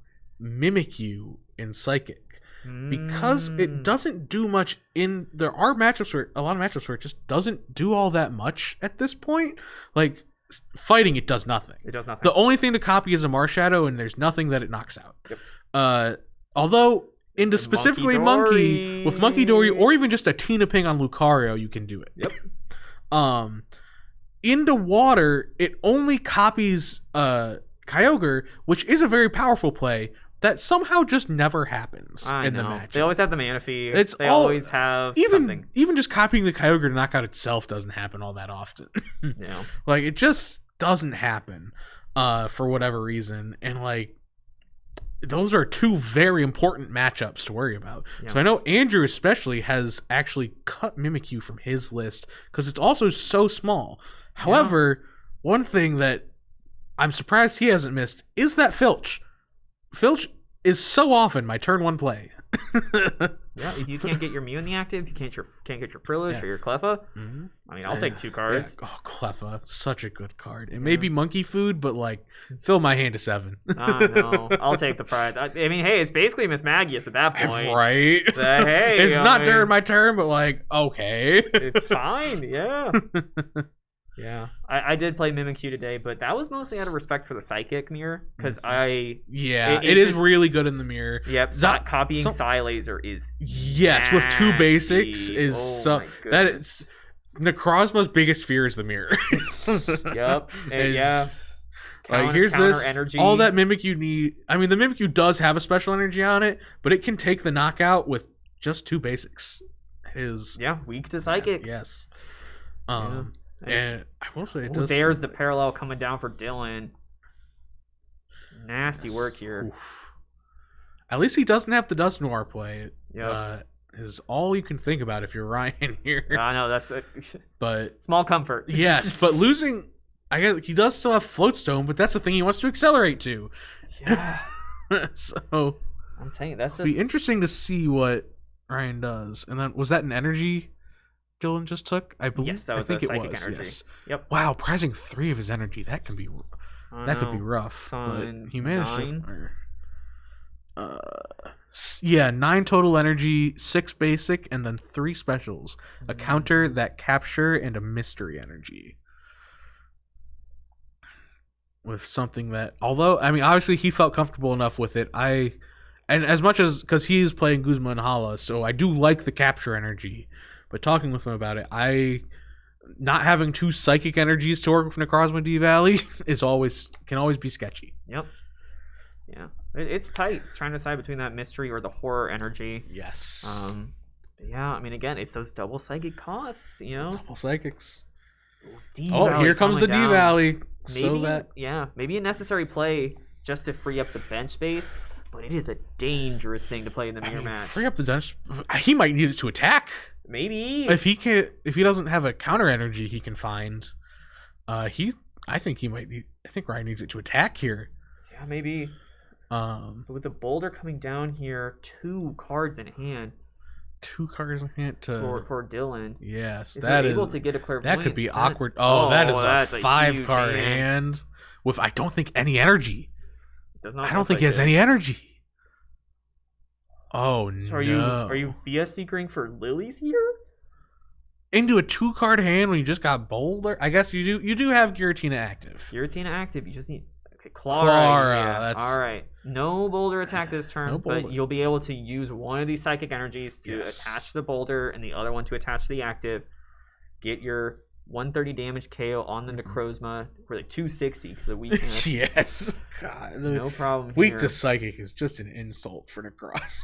Mimikyu in Psychic. Because it doesn't do much there are a lot of matchups where it just doesn't do all that much at this point. Like, fighting, it does nothing. It does nothing. The only thing to copy is a Marshadow, and there's nothing that it knocks out. Yep. Although into specifically Monkey with Monkey Dory, or even just a Tina Ping on Lucario, you can do it. Yep. Into water, it only copies Kyogre, which is a very powerful play that somehow just never happens in the match. They always have the Manaphy. They always have something. Even just copying the Kyogre to knock out itself doesn't happen all that often. Yeah. Like, it just doesn't happen for whatever reason. And, like, those are two very important matchups to worry about. Yeah. So I know Andrew especially has actually cut Mimikyu from his list because it's also so small. However, one thing that I'm surprised he hasn't missed is that Filch. Filch is so often my turn 1 play. Yeah, if you can't get your Mew in the active, you can't get your Prillish or your Cleffa. I mean, I'll take 2 cards. Yeah. Oh, Cleffa, such a good card. It may be monkey food, but like, fill my hand to 7. I know. I'll take the prize. I mean, hey, it's basically Miss Magius at that point, right? But, hey, it's not during my turn, but like, okay, it's fine. Yeah. Yeah, I did play Mimikyu today, but that was mostly out of respect for the Psychic mirror, because it is really good in the mirror. Yep, copying Psylaser is with 2 basics is that is Necrozma's biggest fear is the mirror. Yep. Is- Yeah. Like, here's Counter this. energy. All that Mimikyu need. I mean, the Mimikyu does have a special energy on it, but it can take the knockout with just 2 basics. It is. Yeah, weak to psychic. Yes. Yeah. And I will say it Ooh, does. there's the parallel coming down for Dylan. Nasty work here. Oof. At least he doesn't have the Dust Noir play. Yep. Is all you can think about if you're Ryan here. I know that's a But small comfort. yes, but losing. I guess he does still have Floatstone, but that's the thing he wants to accelerate to. Yeah. So I'm saying that's it'll just be interesting to see what Ryan does. And then was that an energy Dylan just took? I believe. Yes, that was I think a it psychic was. energy. Yes. Yep. Wow, prizing 3 of his energy. That can be I could be know. rough. Fine. But he managed 9. to. 9 total energy, 6 basic, and then 3 specials. A counter, that capture, and a mystery energy. With something that, although I mean, obviously he felt comfortable enough with it. And as much as because he's playing Guzma and Hala, so I do like the capture energy. But talking with him about it, not having 2 psychic energies to work with Necrozma D Valley can always be sketchy. Yep. Yeah. It's tight trying to decide between that mystery or the horror energy. Yes. But yeah, I mean, again, it's those double psychic costs, you know? Double psychics. D-Valley Here comes the coming D down. Valley. Maybe, maybe a necessary play just to free up the bench space, but it is a dangerous thing to play in the mirror match. Free up the dungeon. He might need it to attack. Maybe If he doesn't have a counter energy he can find, I think Ryan needs it to attack here. Yeah, maybe. But with the boulder coming down here, 2 cards in hand. 2 cards in hand for Dylan. Yes, If that they're is able to get a clairvoyant that could be sense- awkward. Oh, that is that's a 5 huge card hand with I don't think any energy. Does not I don't look think like he has it. any energy. Oh So no! are you BS seekering for lilies here? Into a 2 card hand when you just got boulder? I guess you do have Giratina active. Giratina active. You just need Clara. Clara, Yeah. that's- All right. No boulder attack this turn, No boulder. but you'll be able to use one of these psychic energies to Yes. attach the boulder and the other one to attach the active. Get your 130 damage KO on the Necrozma for like 260 because of weakness. Yes. God, No problem. weak here. to psychic is just an insult for Necros.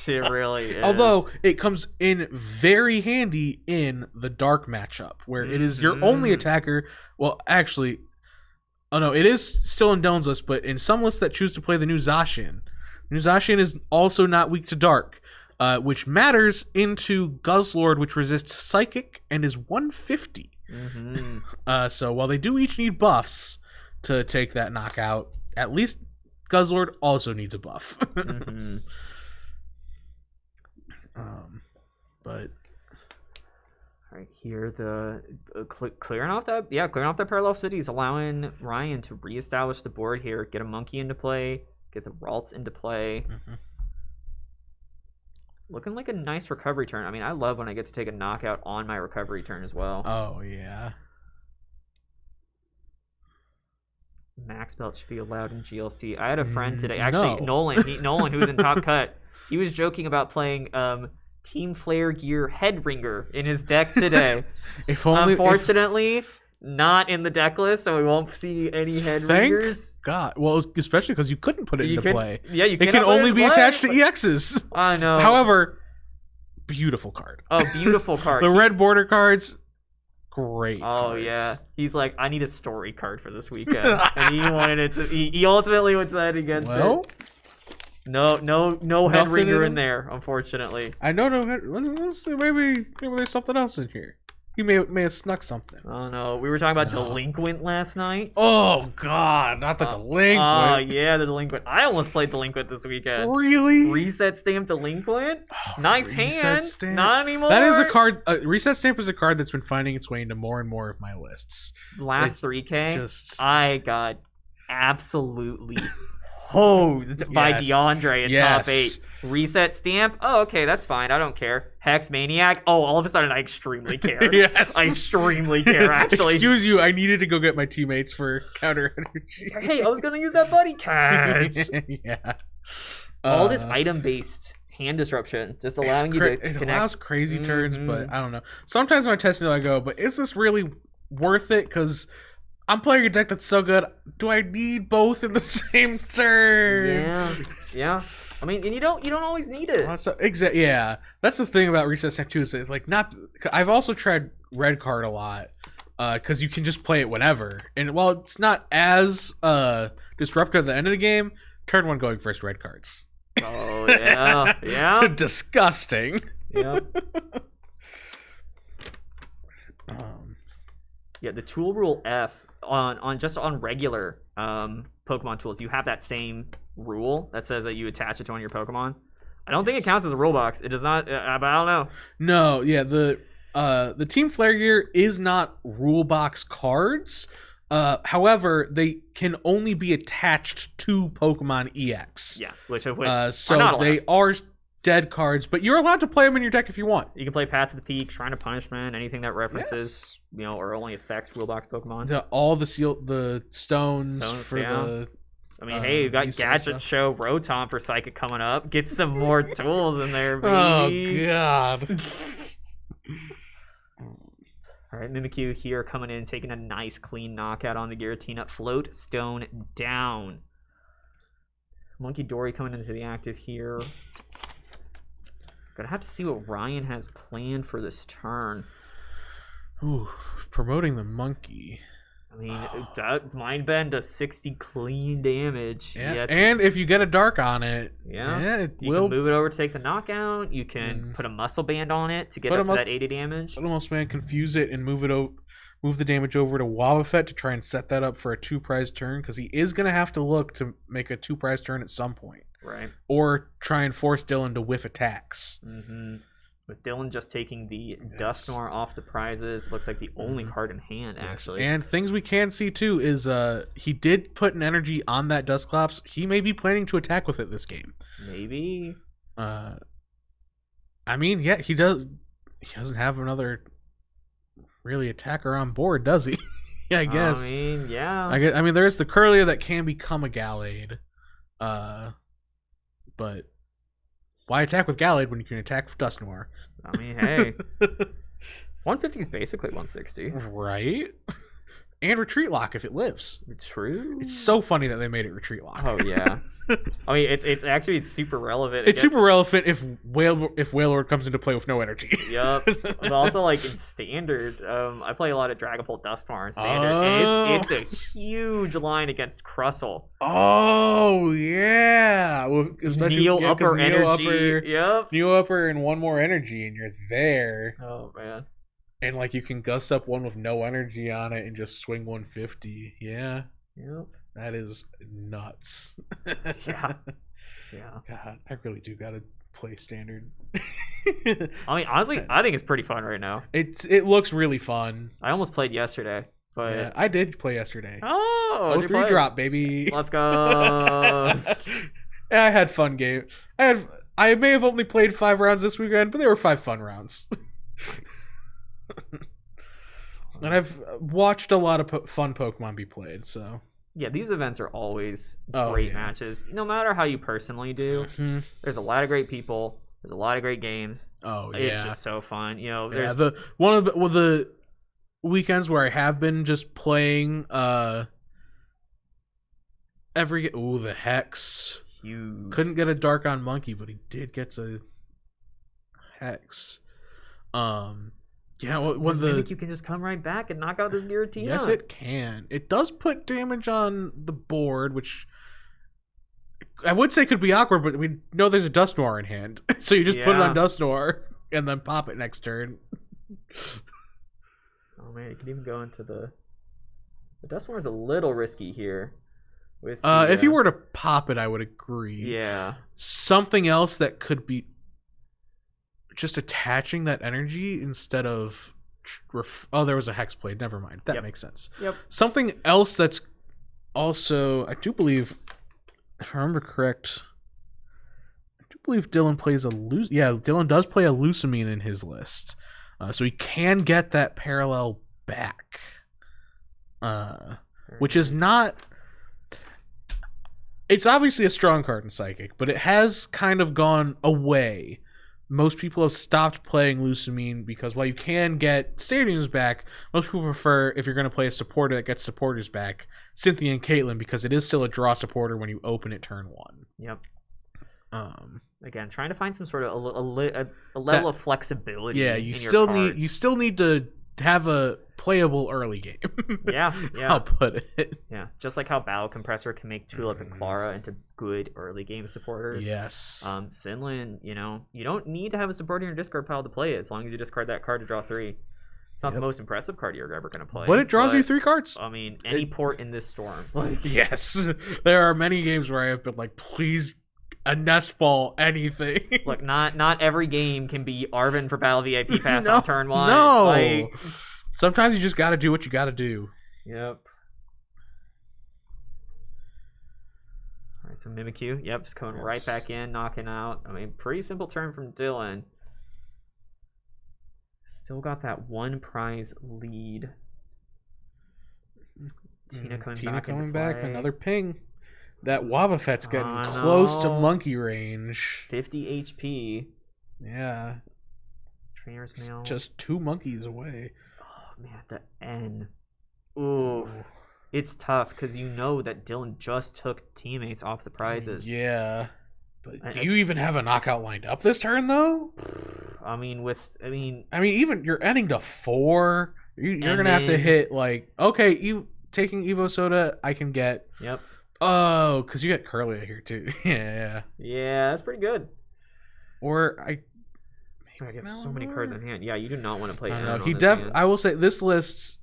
It really is. Although it comes in very handy in the dark matchup where it is your only attacker. Well, actually, oh no, it is still in Dylan's list, but in some lists that choose to play the new Zacian is also not weak to dark, which matters into Guzzlord, which resists psychic and is 150. So while they do each need buffs to take that knockout, at least Guzzlord also needs a buff. But right here, the clearing off the parallel cities, allowing Ryan to reestablish the board here, get a monkey into play, get the Ralts into play. Looking like a nice recovery turn. I mean, I love when I get to take a knockout on my recovery turn as well. oh yeah. Max belt should be allowed in GLC. I had a friend today, actually No. Nolan, who's in Top Cut. He was joking about playing Team Flare Gear Headringer in his deck today. If only. Unfortunately, not in the deck list, so we won't see any Thank Headringers. God. Well, especially because you couldn't put it into play. Yeah, you It cannot can put only in be play, attached to but- EXs. I know. However, beautiful card. Oh, beautiful card. The red border cards, great. Oh cards. yeah, he's like, I need a story card for this weekend, and he wanted it to. He ultimately would side against Well, it. No nothing Headringer in in there, unfortunately. I don't know. Let's see. Maybe there's something else in here. He may have snuck something. Oh no, we were talking about No. Delinquent last night. Oh God, not the delinquent. Oh yeah, the Delinquent. I almost played Delinquent this weekend. Really? Reset Stamp Delinquent. Nice Reset hand. Stamp. Not anymore. That is a card. Reset Stamp is a card that's been finding its way into more and more of my lists. Last It's 3K. just- I got absolutely hosed by Yes. DeAndre in Yes. top 8. Reset Stamp. Oh, okay, that's fine. I don't care. Hex Maniac. Oh, all of a sudden I extremely care. Yes. I extremely care, actually. Excuse you, I needed to go get my teammates for counter energy. Hey, I was going to use that buddy catch. Yeah. All this item-based hand disruption, just allowing you to It connect. allows crazy turns, but Mhm. I don't know. Sometimes when I test it, I go, but is this really worth it? Because I'm playing a deck that's so good. Do I need both in the same turn? Yeah. I mean, and you don't always need it. Yeah, that's the thing about Reset Step 2 is it's like not. I've also tried red card a lot because you can just play it whenever, and while it's not as disruptive at the end of the game, turn 1 going first red cards. Oh yeah. Disgusting. Yeah. Yeah, the tool rule F on regular Pokemon tools, you have that same rule that says that you attach it to one of your Pokemon. I don't think it counts as a rule box. It does not, but I don't know. No, yeah, the Team Flare Gear is not rule box cards. However, they can only be attached to Pokemon EX. Yeah, which are so not allowed. they are dead cards, but you're allowed to play them in your deck if you want. You can play Path of the Peak, Shrine of Punishment, anything that references, or only affects rule box Pokemon. All the stones for yeah. the. I mean, hey, you got these Gadget sort of Show Rotom for Psychic coming up. Get some more tools in there, Oh baby. God. All right, Mimikyu here coming in, taking a nice clean knockout on the Giratina. Float Stone down. Monkey Dory coming into the active here. Gonna have to see what Ryan has planned for this turn. Ooh, promoting the monkey. I mean, that Mind Bend does 60 clean damage. Yeah, Yet- and if you get a dark on it, yeah, it you will. can move it over, take the knockout. You can put a muscle band on it to get Put a up to that 80 damage. But almost man confuse it and move the damage over to Wobbuffet to try and set that up for a 2-prize turn because he is gonna have to look to make a 2-prize turn at some point, Right. or try and force Dylan to whiff attacks. Mm-hmm. With Dylan just taking the Dusknoir off the prizes, looks like the only card in hand, actually. And things we can see too is he did put an energy on that Dusclops. He may be planning to attack with it this game. Maybe. I mean, yeah, he does. He doesn't have another really attacker on board, does he? Yeah, I guess. I mean, yeah. I mean, there is the Curlier that can become a Gallade, but why attack with Gallade when you can attack with Dusknoir? I mean, hey. 150 is basically 160. Right? And Retreat Lock if it lives. True. It's so funny that they made it Retreat Lock. Oh, yeah. I mean, it's actually super relevant. It's super relevant if Wailord comes into play with no energy. Yup. But also, like, in Standard, I play a lot of Dragapult Dusknoir in Standard, and it's a huge line against Crustle. Oh, yeah. Well, especially Neo 'cause upper Neo energy. Yep. Neo upper and one more energy, and you're there. Oh, man. And, like, you can gust up one with no energy on it and just swing 150. Yeah. Yep. That is nuts. Yeah. Yeah. God, I really do gotta play Standard. I mean, honestly, I think it's pretty fun right now. It looks really fun. I almost played yesterday, but... Yeah, I did play yesterday. Oh! what'd you 3 play? drop, baby. Let's go! Yeah, I had fun game. I may have only played 5 rounds this weekend, but they were 5 fun rounds. And I've watched a lot of fun Pokemon be played, so... Yeah, these events are always Oh, great yeah. matches. No matter how you personally do, Mhm. there's a lot of great people. There's a lot of great games. Oh, yeah. It's just so fun. You know, Yeah, there's one of the weekends where I have been just playing the Hex. huge. Couldn't get a dark on Monkey, but he did get a Hex. Yeah, one of the You can just come right back and knock out this Giratina. yes, it can. It does put damage on the board, which I would say could be awkward, but we know there's a Dusknoir in hand, so you just put it on Yeah. Dusknoir and then pop it next turn. Oh man, you can even go into the Dusknoir is a little risky here. With If you were to pop it, I would agree. yeah. Something else that could be just attaching that energy instead of there was a Hex blade. Never mind. That Yep. makes sense. Yep. Something else that's also, I do believe, if I remember correct, I do believe Dylan plays Dylan does play a Lusamine in his list, so he can get that parallel back, which is not. It's obviously a strong card in Psychic, but it has kind of gone away. Most people have stopped playing Lusamine because while you can get stadiums back, most people prefer, if you're going to play a supporter that gets supporters back, Cynthia and Caitlyn, because it is still a draw supporter when you open it turn 1. Yep. Again, trying to find some sort of a level of flexibility. Yeah, you still need to have a playable early game. yeah. I'll put it. Yeah, just like how Battle Compressor can make Tulip and Clara into good early game supporters. Yes. Sinlin, you don't need to have a supporter in your discard pile to play it as long as you discard that card to draw 3. It's not the most impressive card you're ever going to play. But it draws you 3 cards. I mean, any port in this storm. Yes. There are many games where I have been like, please, a nest ball, anything. Look, not every game can be Arvin for Battle VIP Pass on turn 1. No. Sometimes you just got to do what you got to do. Yep. All right, so Mimikyu. Yep, just coming right back in, knocking out. I mean, pretty simple turn from Dylan. Still got that 1 prize lead. Tina coming back. Another ping. That Wobbuffet's getting close to monkey range. 50 HP. Yeah. Trainer's Mail. Just 2 monkeys away. Oh, man, the N. Ooh. It's tough because you know that Dylan just took teammates off the prizes. Yeah. But do you even have a knockout lined up this turn, though? I mean, even you're ending to 4. You're going to have to hit, like, okay, you taking Evo Soda, I can get. Yep. Oh, because you got Curlia here, too. Yeah. Yeah, that's pretty good. Or I get so many cards in hand. Yeah, you do not want to play. I will say this list.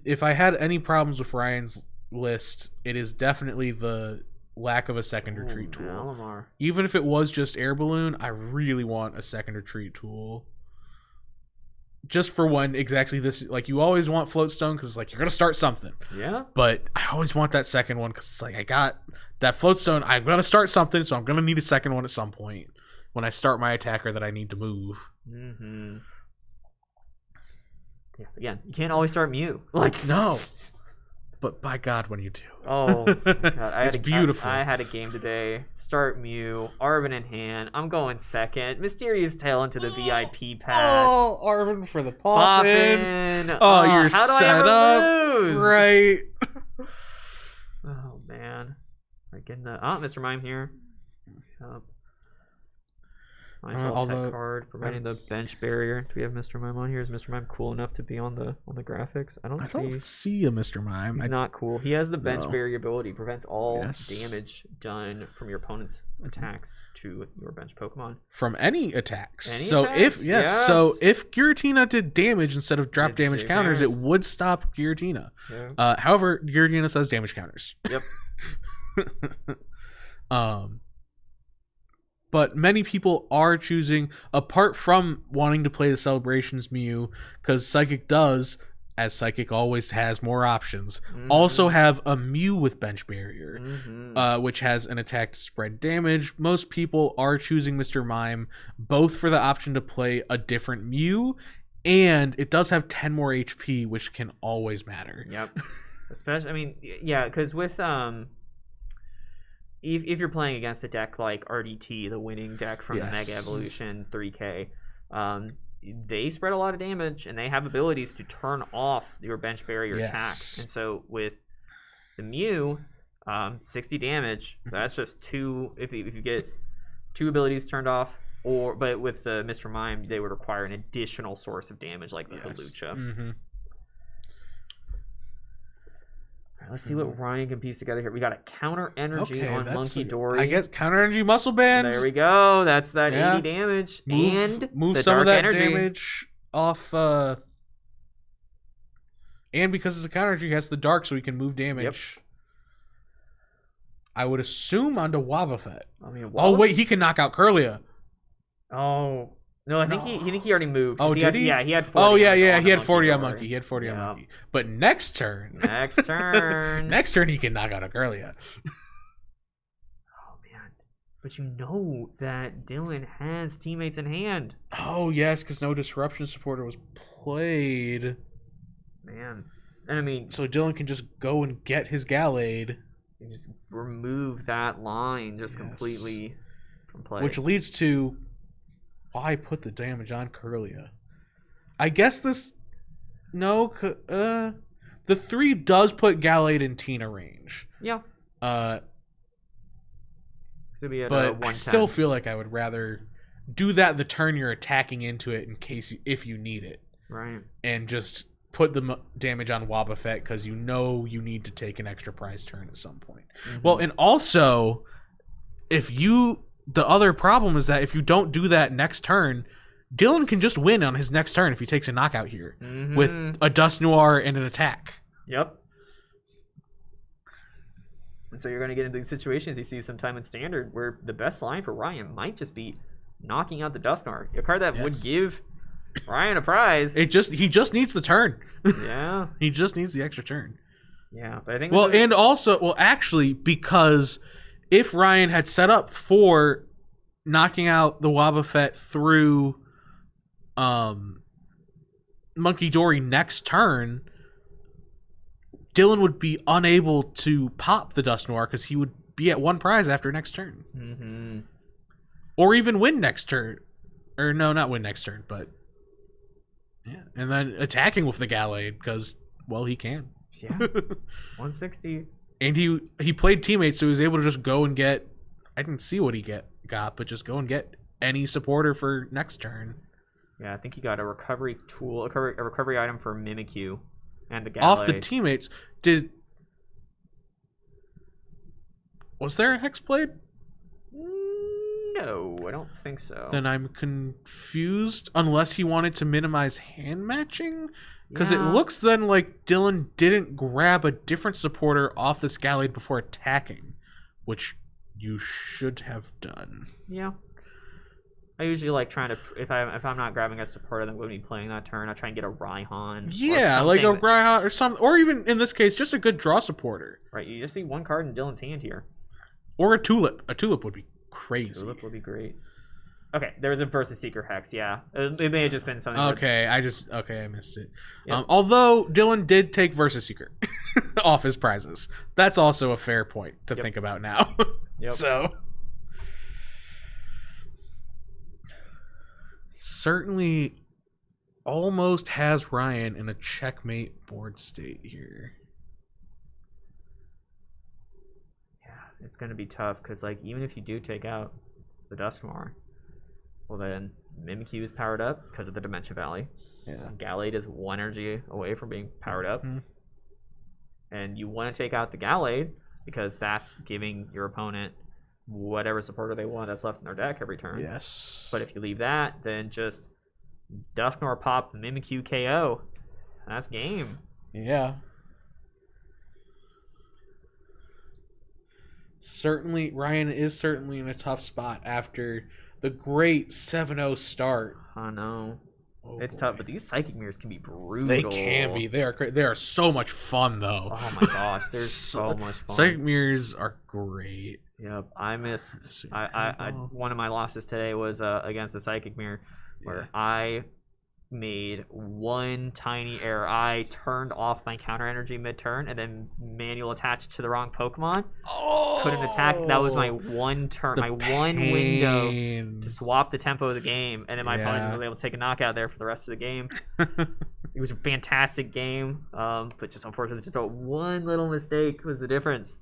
If I had any problems with Ryan's list, it is definitely the lack of a second retreat tool. Malamar. Even if it was just Air Balloon, I really want a second retreat tool. Just for when exactly this, like you always want Floatstone because it's like you're gonna start something. Yeah. But I always want that second one because it's like I got that Floatstone. I'm gonna start something, so I'm gonna need a second one at some point when I start my attacker that I need to move. Mm-hmm. Yeah. Again, you can't always start Mew. No. But by God, when you do. Oh, God. It's beautiful. I had a game today. Start Mew, Arvin in hand. I'm going second. Mysterious Tail into the VIP pass. Oh, Arvin for the Poffin. Oh, you're how do set I ever up. lose? Right. Oh, man. Right, getting the... Oh, Mr. Mime here. Yep. Nice little tech card, providing the bench barrier. Do we have Mr. Mime on here? Is Mr. Mime cool enough to be on the graphics? I don't see a Mr. Mime. He's not cool. He has the bench barrier ability. Prevents all damage done from your opponent's attacks to your bench Pokemon. From any attacks. So if Giratina did damage instead of drop damage counters, it would stop Giratina. Yeah. However, Giratina says damage counters. Yep. But many people are choosing, apart from wanting to play the Celebrations Mew, because Psychic does, as Psychic always has more options, also have a Mew with Bench Barrier, which has an attack to spread damage. Most people are choosing Mr. Mime, both for the option to play a different Mew, and it does have 10 more HP, which can always matter. Yep. Especially, because with... If you're playing against a deck like RDT, the winning deck from the Mega Evolution 3K, they spread a lot of damage and they have abilities to turn off your bench barrier attack. And so with the Mew, 60 damage, that's just 2. If you get 2 abilities turned off, but with the Mr. Mime, they would require an additional source of damage like the Hawlucha. Mm-hmm. Let's see what Ryan can piece together here. We got a counter energy on Monkey Dory. I guess counter energy muscle band. There we go. That's that 80 damage. Move the some dark of that energy. Damage off. And because it's a counter energy, it has the dark, so he can move damage. Yep. I would assume onto Wobbuffet. Oh wait, he can knock out Curlia. Oh. No, I think he already moved. Oh, did he? Yeah, he had 40. Oh, yeah, he had 40 on Monkey. He had 40 on Monkey. But next turn, next turn, he can knock out a Curlia. Oh man! But you know that Dylan has teammates in hand. Oh yes, because no disruption supporter was played. Man, and I mean, so Dylan can just go and get his Gallade. You just remove that line just completely from play. Which leads to why put the damage on Corellia? I guess this... No, the 3 does put Gallade in Tina range. Yeah. But I still feel like I would rather do that the turn you're attacking into it in case if you need it. Right. And just put the damage on Wobbuffet because you know you need to take an extra prize turn at some point. Mm-hmm. Well, and also, the other problem is that if you don't do that next turn, Dylan can just win on his next turn if he takes a knockout here with a Dust Noir and an attack. Yep. And so you're going to get into these situations you see sometime in Standard where the best line for Ryan might just be knocking out the Dust Noir, a card that would give Ryan a prize. He just needs the turn. Yeah. He just needs the extra turn. Yeah, but I think actually, because if Ryan had set up for knocking out the Wobbuffet through Monkey Dory next turn, Dylan would be unable to pop the Dust Noir because he would be at 1 prize after next turn. Mm-hmm. Or even win next turn. Or no, not win next turn, but... Yeah, and then attacking with the Gallade because, well, he can. Yeah, 160. And he played teammates, so he was able to just go and get... I didn't see what he got, but just go and get any supporter for next turn. Yeah, I think he got a recovery tool, a recovery item for Mimikyu and the Gallade. Off the teammates. Was there a Hexblade? No, I don't think so. Then I'm confused, unless he wanted to minimize hand matching? Because it looks then like Dylan didn't grab a different supporter off this Gallade before attacking, which you should have done. Yeah. I usually like trying to, if I'm not grabbing a supporter that would be playing that turn, I try and get a Raihan. Yeah, like a Raihan or something, or even in this case, just a good draw supporter. Right, you just see 1 card in Dylan's hand here. Or a Tulip. A Tulip would be crazy. Tulip would be great. Okay, there was a Versus Seeker Hex, yeah. It may have just been something. Okay, I missed it. Yep. Although Dylan did take Versus Seeker off his prizes. That's also a fair point to think about now. Yep. So... certainly almost has Ryan in a checkmate board state here. Yeah, it's going to be tough because, like, even if you do take out the Dusknoir, well, then Mimikyu is powered up because of the Dementia Valley. Yeah. Gallade is 1 energy away from being powered up. Mm-hmm. And you want to take out the Gallade because that's giving your opponent whatever supporter they want that's left in their deck every turn. Yes. But if you leave that, then just Dusknoir pop Mimikyu KO. That's game. Yeah. Certainly, Ryan is certainly in a tough spot after the great 7-0 start. I know. It's tough, but these Psychic Mirrors can be brutal. They can be. They are so much fun, though. Oh my gosh, they're so much fun. Psychic Mirrors are great. Yep, I missed. I one of my losses today was against a Psychic Mirror, where I made 1 tiny error. I turned off my counter energy mid-turn and then manual attached to the wrong Pokemon. Couldn't attack. That was my 1 turn, my 1 window to swap the tempo of the game, and then my opponent was able to take a knockout there for the rest of the game. It was a fantastic game, but just unfortunately, just 1 little mistake was the difference.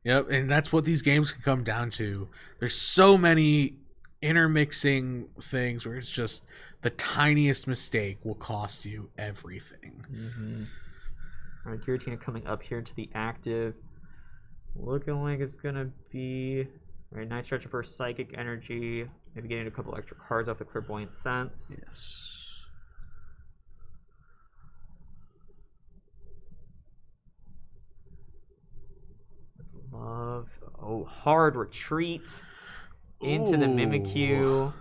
Yep, and that's what these games can come down to. There's so many intermixing things where it's just the tiniest mistake will cost you everything. Mm-hmm. All right, Giratina coming up here to the active. Looking like it's going to be a nice stretch for Psychic Energy. Maybe getting a couple extra cards off the Clairvoyant Sense. Yes. Love. Oh, hard retreat into the Mimikyu.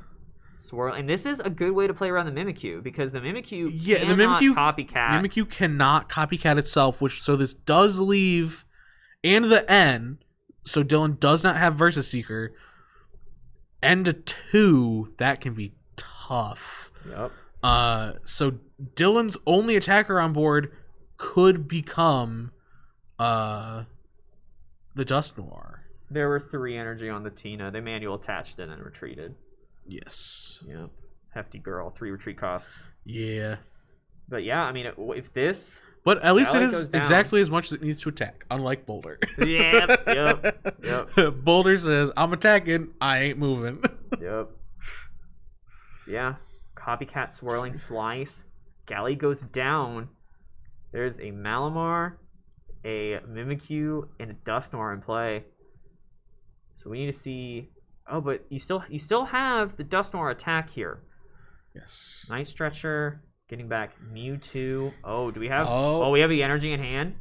Swirl. And this is a good way to play around the Mimikyu because the Mimikyu cannot copycat. Mimikyu cannot copycat itself, so this does leave, and the N, so Dylan does not have Versus Seeker. N to 2, that can be tough. Yep. So Dylan's only attacker on board could become the the Dust Noir. There were 3 energy on the Tina. They manual attached it and retreated. Yes. Yep. Hefty girl. 3 retreat cost. Yeah. But yeah, I mean, if this... But at least it Valley is goes down. exactly as much as it needs to attack, unlike Boulder. Yep. Boulder says, I'm attacking, I ain't moving. Yep. Yeah. Copycat Swirling Slice. Galley goes down. There's a Malamar, a Mimikyu, and a Dusknoir in play. So we need to see... Oh, but you still have the Dusknoir attack here. Yes. Night Stretcher, getting back Mewtwo. Oh, do we have... Oh. Oh, we have the energy in hand.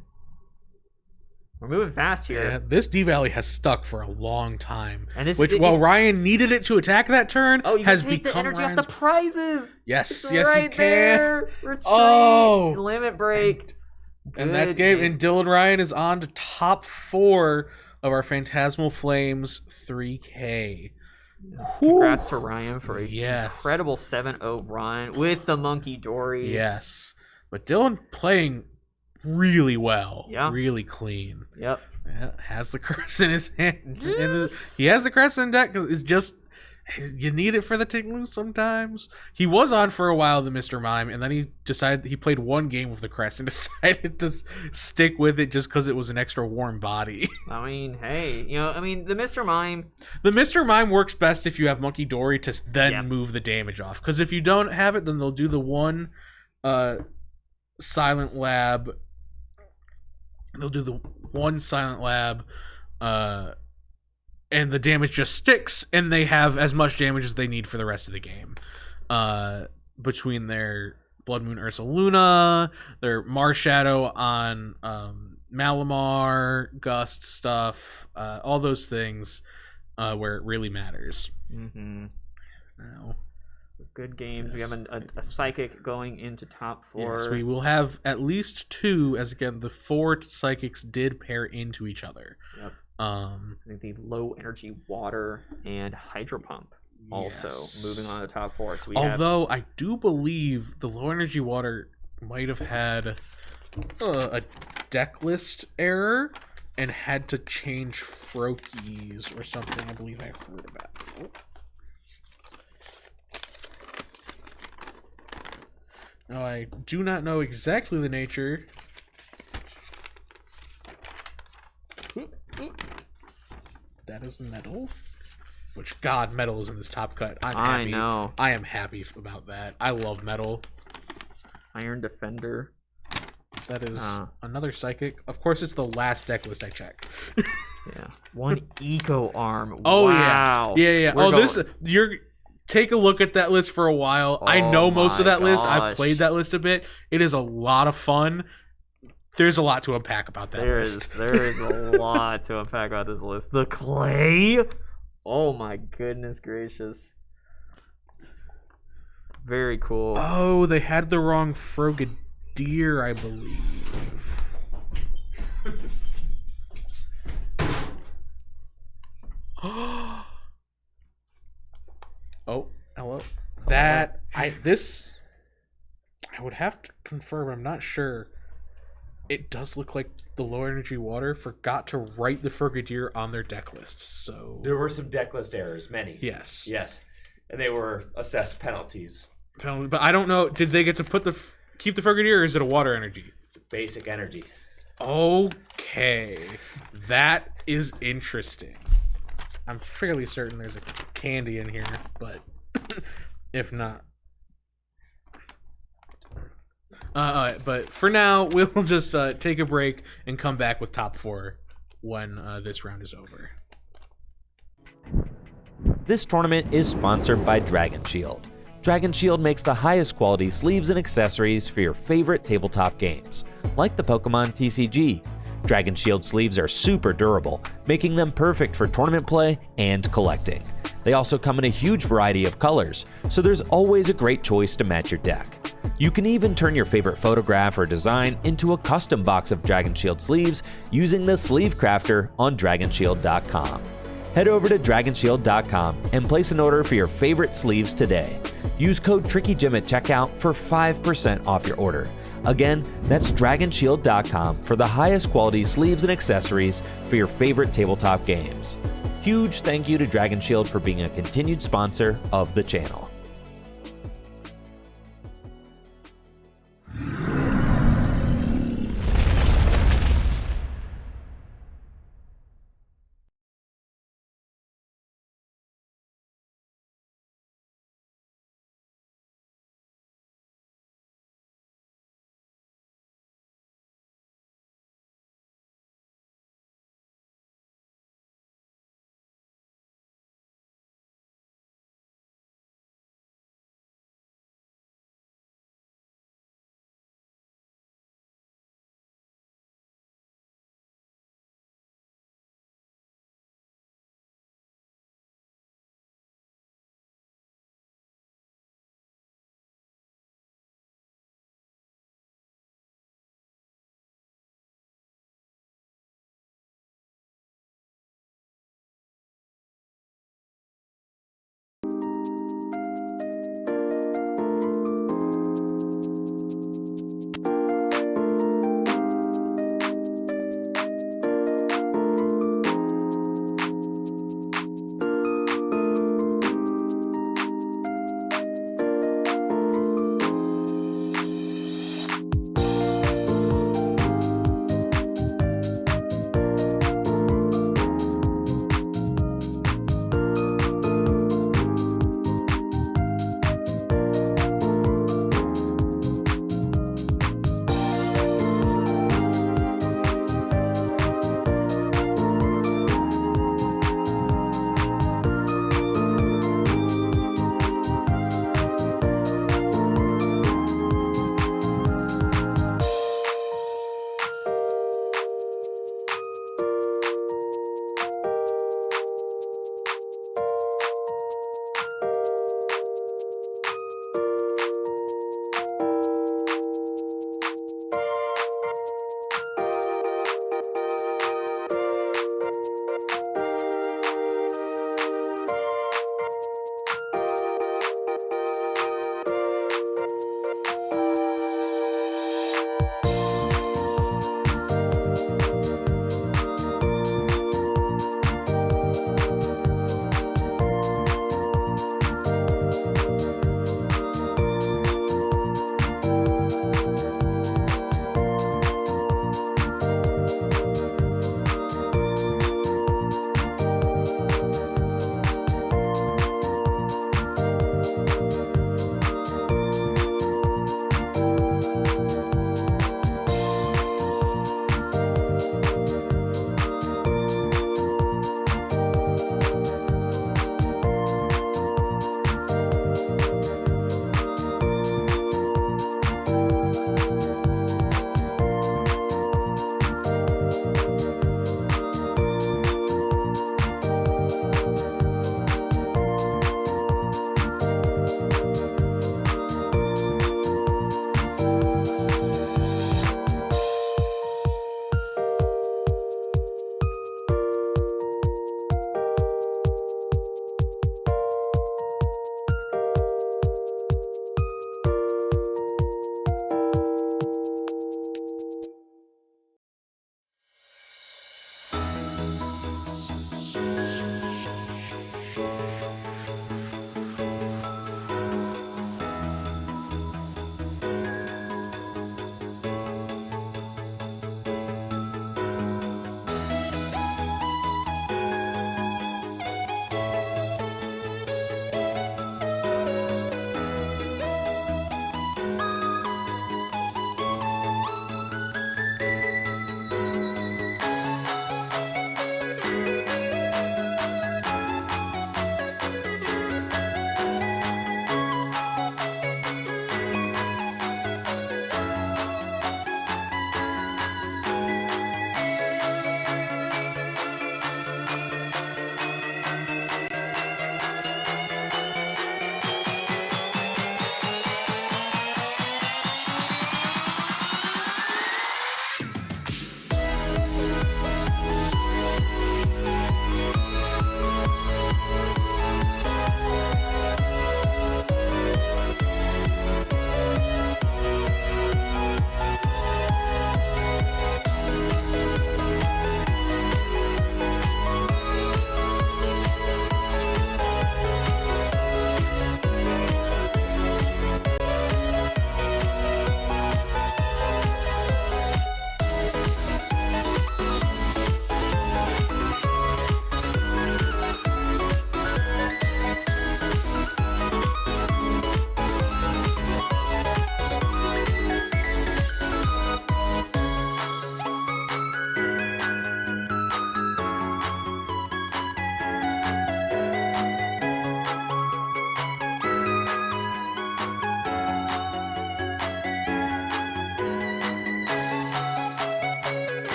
We're moving fast here. Yeah, this D-Valley has stuck for a long time. And this, which, while Ryan needed it to attack that turn, you has can take become the energy Ryan's... off the prizes. Yes, It's yes, right you can. there. Retreat. Oh. Limit break. And that's Good game. And Dylan Ryan is on to top 4 of our Phantasmal Flames 3K. Congrats to Ryan for a Yes. incredible 7-0 run with the Monkey Dory. Yes. But Dylan playing really well. Yeah. Really clean. Yep. Yeah, has the crest in his hand. He has the crest in deck because it's just... You need it for the Tinglu sometimes. He was on for a while, the Mr. Mime, and then he played 1 game with the crest and decided to stick with it just because it was an extra warm body. I mean, hey, the Mr. Mime. The Mr. Mime works best if you have Monkey Dory to then move the damage off. Because if you don't have it, then they'll do the one Silent Lab. They'll do the one Silent Lab, and the damage just sticks, and they have as much damage as they need for the rest of the game. Between their Blood Moon Ursaluna, their Marshadow on Malamar, Gust stuff, all those things where it really matters. Mm-hmm. Now, Good games. Yes. We have a Psychic going into top 4. yes, we will have at least 2, as again, the 4 Psychics did pair into each other. Yep. I think the Low Energy Water and Hydro Pump also moving on to top 4. So although I do believe the Low Energy Water might have had a deck list error and had to change Froakies or something. I believe I heard about it. Now, I do not know exactly the nature. That is metal. Which, God, metal is in this top cut. I'm happy. I know. I am happy about that. I love metal. Iron Defender. That is another Psychic. Of course, it's the last deck list I check. Yeah. 1 Eco Arm. Oh, wow. Yeah. Take a look at that list for a while. I know most of that list. I've played that list a bit. It is a lot of fun. There's a lot to unpack about that list. There is a lot to unpack about this list. The clay. Oh my goodness gracious. Very cool. Oh, they had the wrong Frogadier, I believe. Oh, hello. I would have to confirm. I'm not sure. It does look like the Low Energy Water forgot to write the Frogadier on their deck list. So There were some deck list errors, many. yes. And they were assessed penalties. But I don't know. Did they get to keep the Frogadier, or is it a Water Energy? It's basic energy. Okay, that is interesting. I'm fairly certain there's a candy in here, but if not. But for now, we'll just take a break and come back with top 4 when this round is over. This tournament is sponsored by Dragon Shield. Dragon Shield makes the highest quality sleeves and accessories for your favorite tabletop games, like the Pokemon TCG. Dragon Shield sleeves are super durable, making them perfect for tournament play and collecting. They also come in a huge variety of colors, so there's always a great choice to match your deck. You can even turn your favorite photograph or design into a custom box of Dragon Shield sleeves using the Sleeve Crafter on DragonShield.com. Head over to DragonShield.com and place an order for your favorite sleeves today. Use code TrickyJim at checkout for 5% off your order. Again, that's dragonshield.com for the highest quality sleeves and accessories for your favorite tabletop games. Huge thank you to Dragon Shield for being a continued sponsor of the channel.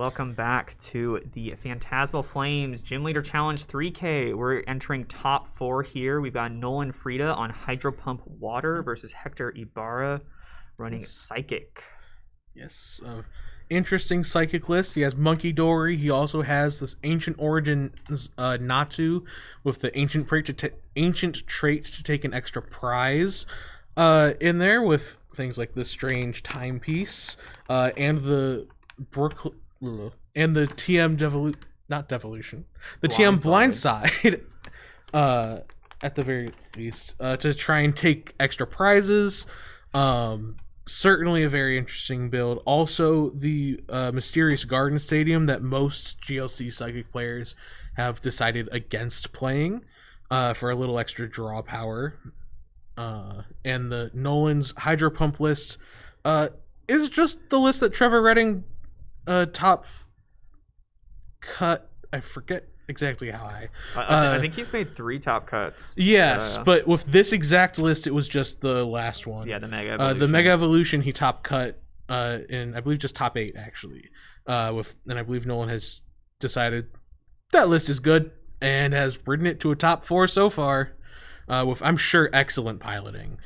welcome back to the Phantasmal Flames Gym Leader Challenge 3K. We're entering top 4 here. We've got Nolan Frida on Hydro Pump Water versus Hector Ibarra running Psychic. Yes, interesting Psychic list. He has Monkey Dory. He also has this Ancient Origins Natu with the Ancient Trait to take an extra prize in there, with things like the Strange Timepiece and the TM Devolution, the TM Blindside at the very least, to try and take extra prizes. Certainly a very interesting build. Also, the Mysterious Garden Stadium that most GLC Psychic players have decided against playing for a little extra draw power. And the Nolan's Hydro Pump list is just the list that Trevor Redding top cut. I forget exactly how I think he's made 3 top cuts. Yes, but with this exact list, it was just the last one. Yeah, the Mega Evolution. The Mega Evolution, he top cut in, I believe, just top 8, actually. And I believe Nolan has decided that list is good and has ridden it to a top 4 so far, with, I'm sure, excellent piloting.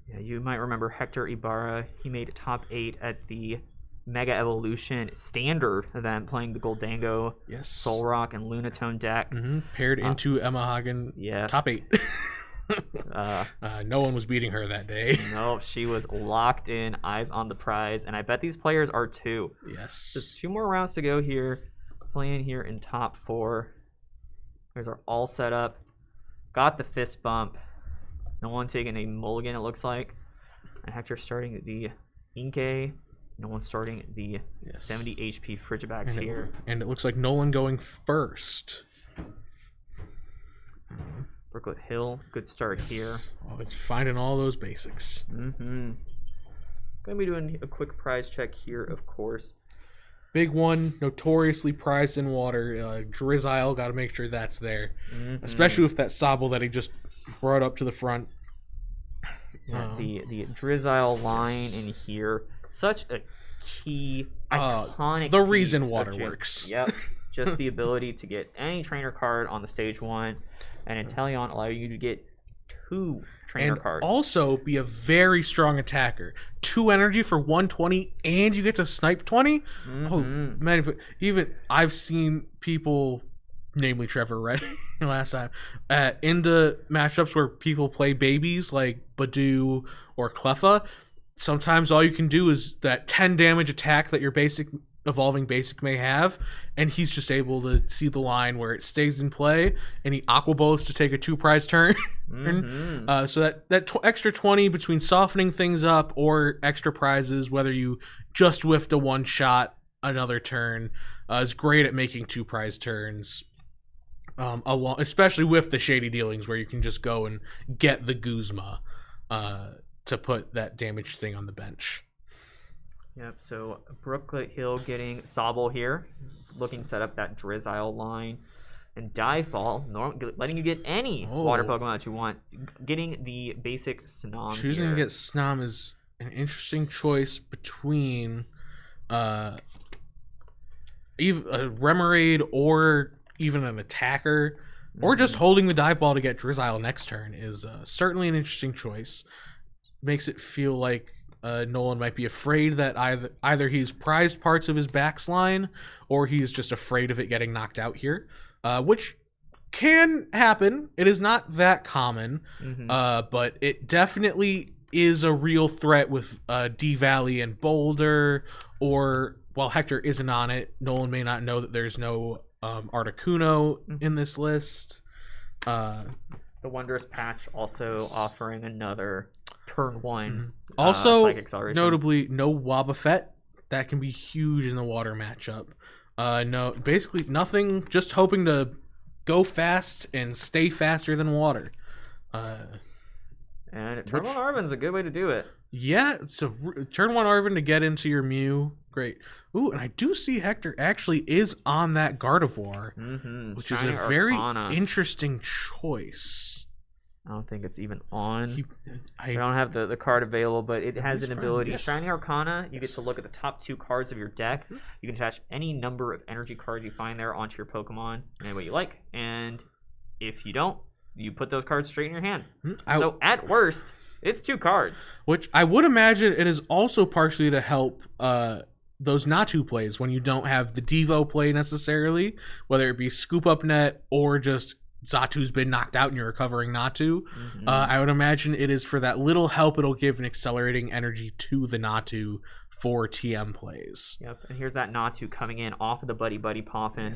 Yeah, you might remember Hector Ibarra. He made top 8 at the Mega Evolution Standard event, playing the Goldango, Yes. Soul Rock, and Lunatone deck. Paired into Emma Hagen. Yes. Top 8. No one was beating her that day. No, she was locked in, eyes on the prize, and I bet these players are too. Yes. Just 2 more rounds to go here. Playing here in top 4. Players are all set up. Got the fist bump. No one taking a mulligan, it looks like. And Hector starting the Inkay. No one's starting the 70 HP Frigibax here. And it looks like Nolan going first. Brooklet Hill, good start here. Always finding all those basics. Gonna be doing a quick prize check here, of course. Big one, notoriously prized in water. Drizzile, got to make sure that's there. Especially with that Sobble that he just brought up to the front. Yeah, the Drizzile line in here. Such a key, iconic the reason piece water of gym. works. Yep. Just the ability to get any trainer card on the stage 1, and Inteleon allow you to get 2 trainer cards. Also be a very strong attacker. 2 energy for 120, and you get to snipe 20. Oh man, even I've seen people, namely Trevor Redding last time, into matchups where people play babies like Badu or Cleffa. Sometimes all you can do is that 10 damage attack that your evolving basic may have, and he's just able to see the line where it stays in play, and he Aqua Bolts to take a 2 prize turn. So that extra 20 between softening things up or extra prizes, whether you just whiffed a 1-shot another turn, is great at making 2 prize turns. Especially with the Shady Dealings, where you can just go and get the Guzma to put that damage thing on the bench. Yep, so Brooklet Hill getting Sobble here, looking to set up that Drizzile line. And Dive-Fall, letting you get any water Pokemon that you want. Getting the basic Snom Choosing here. to get Snom is an interesting choice between a Remoraid or even an attacker, or just holding the Dive Ball to get Drizzile next turn is certainly an interesting choice. Makes it feel like Nolan might be afraid that either he's prized parts of his backsline, or he's just afraid of it getting knocked out here, which can happen. It is not that common, but it definitely is a real threat with D-Valley and Boulder, or while Hector isn't on it, Nolan may not know that there's no Articuno in this list. The Wondrous Patch also offering another turn 1. Also, Psychic Acceleration. notably, no Wobbuffet. That can be huge in the water matchup. No, basically nothing. Just hoping to go fast and stay faster than water. And turn 1 Arven's a good way to do it. Yeah, so turn 1 Arven to get into your Mew. Great. Ooh, and I do see Hector actually is on that Gardevoir, which Shining is a very Arcana. interesting choice. I don't think it's even on. I I don't have the card available, but it has an surprised, ability. yes. Shiny Arcana, you get Yes. to look at the top 2 cards of your deck. You can attach any number of energy cards you find there onto your Pokemon in any way you like. And if you don't, you put those cards straight in your hand. So at worst, it's 2 cards. Which I would imagine it is also partially to help those Natu plays when you don't have the Devo play necessarily, whether it be Scoop Up Net or just Zatu's been knocked out and you're recovering Natu. I would imagine it is for that little help it'll give an accelerating energy to the Natu for TM plays. Yep, and here's that Natu coming in off of the Buddy Buddy Poppin'.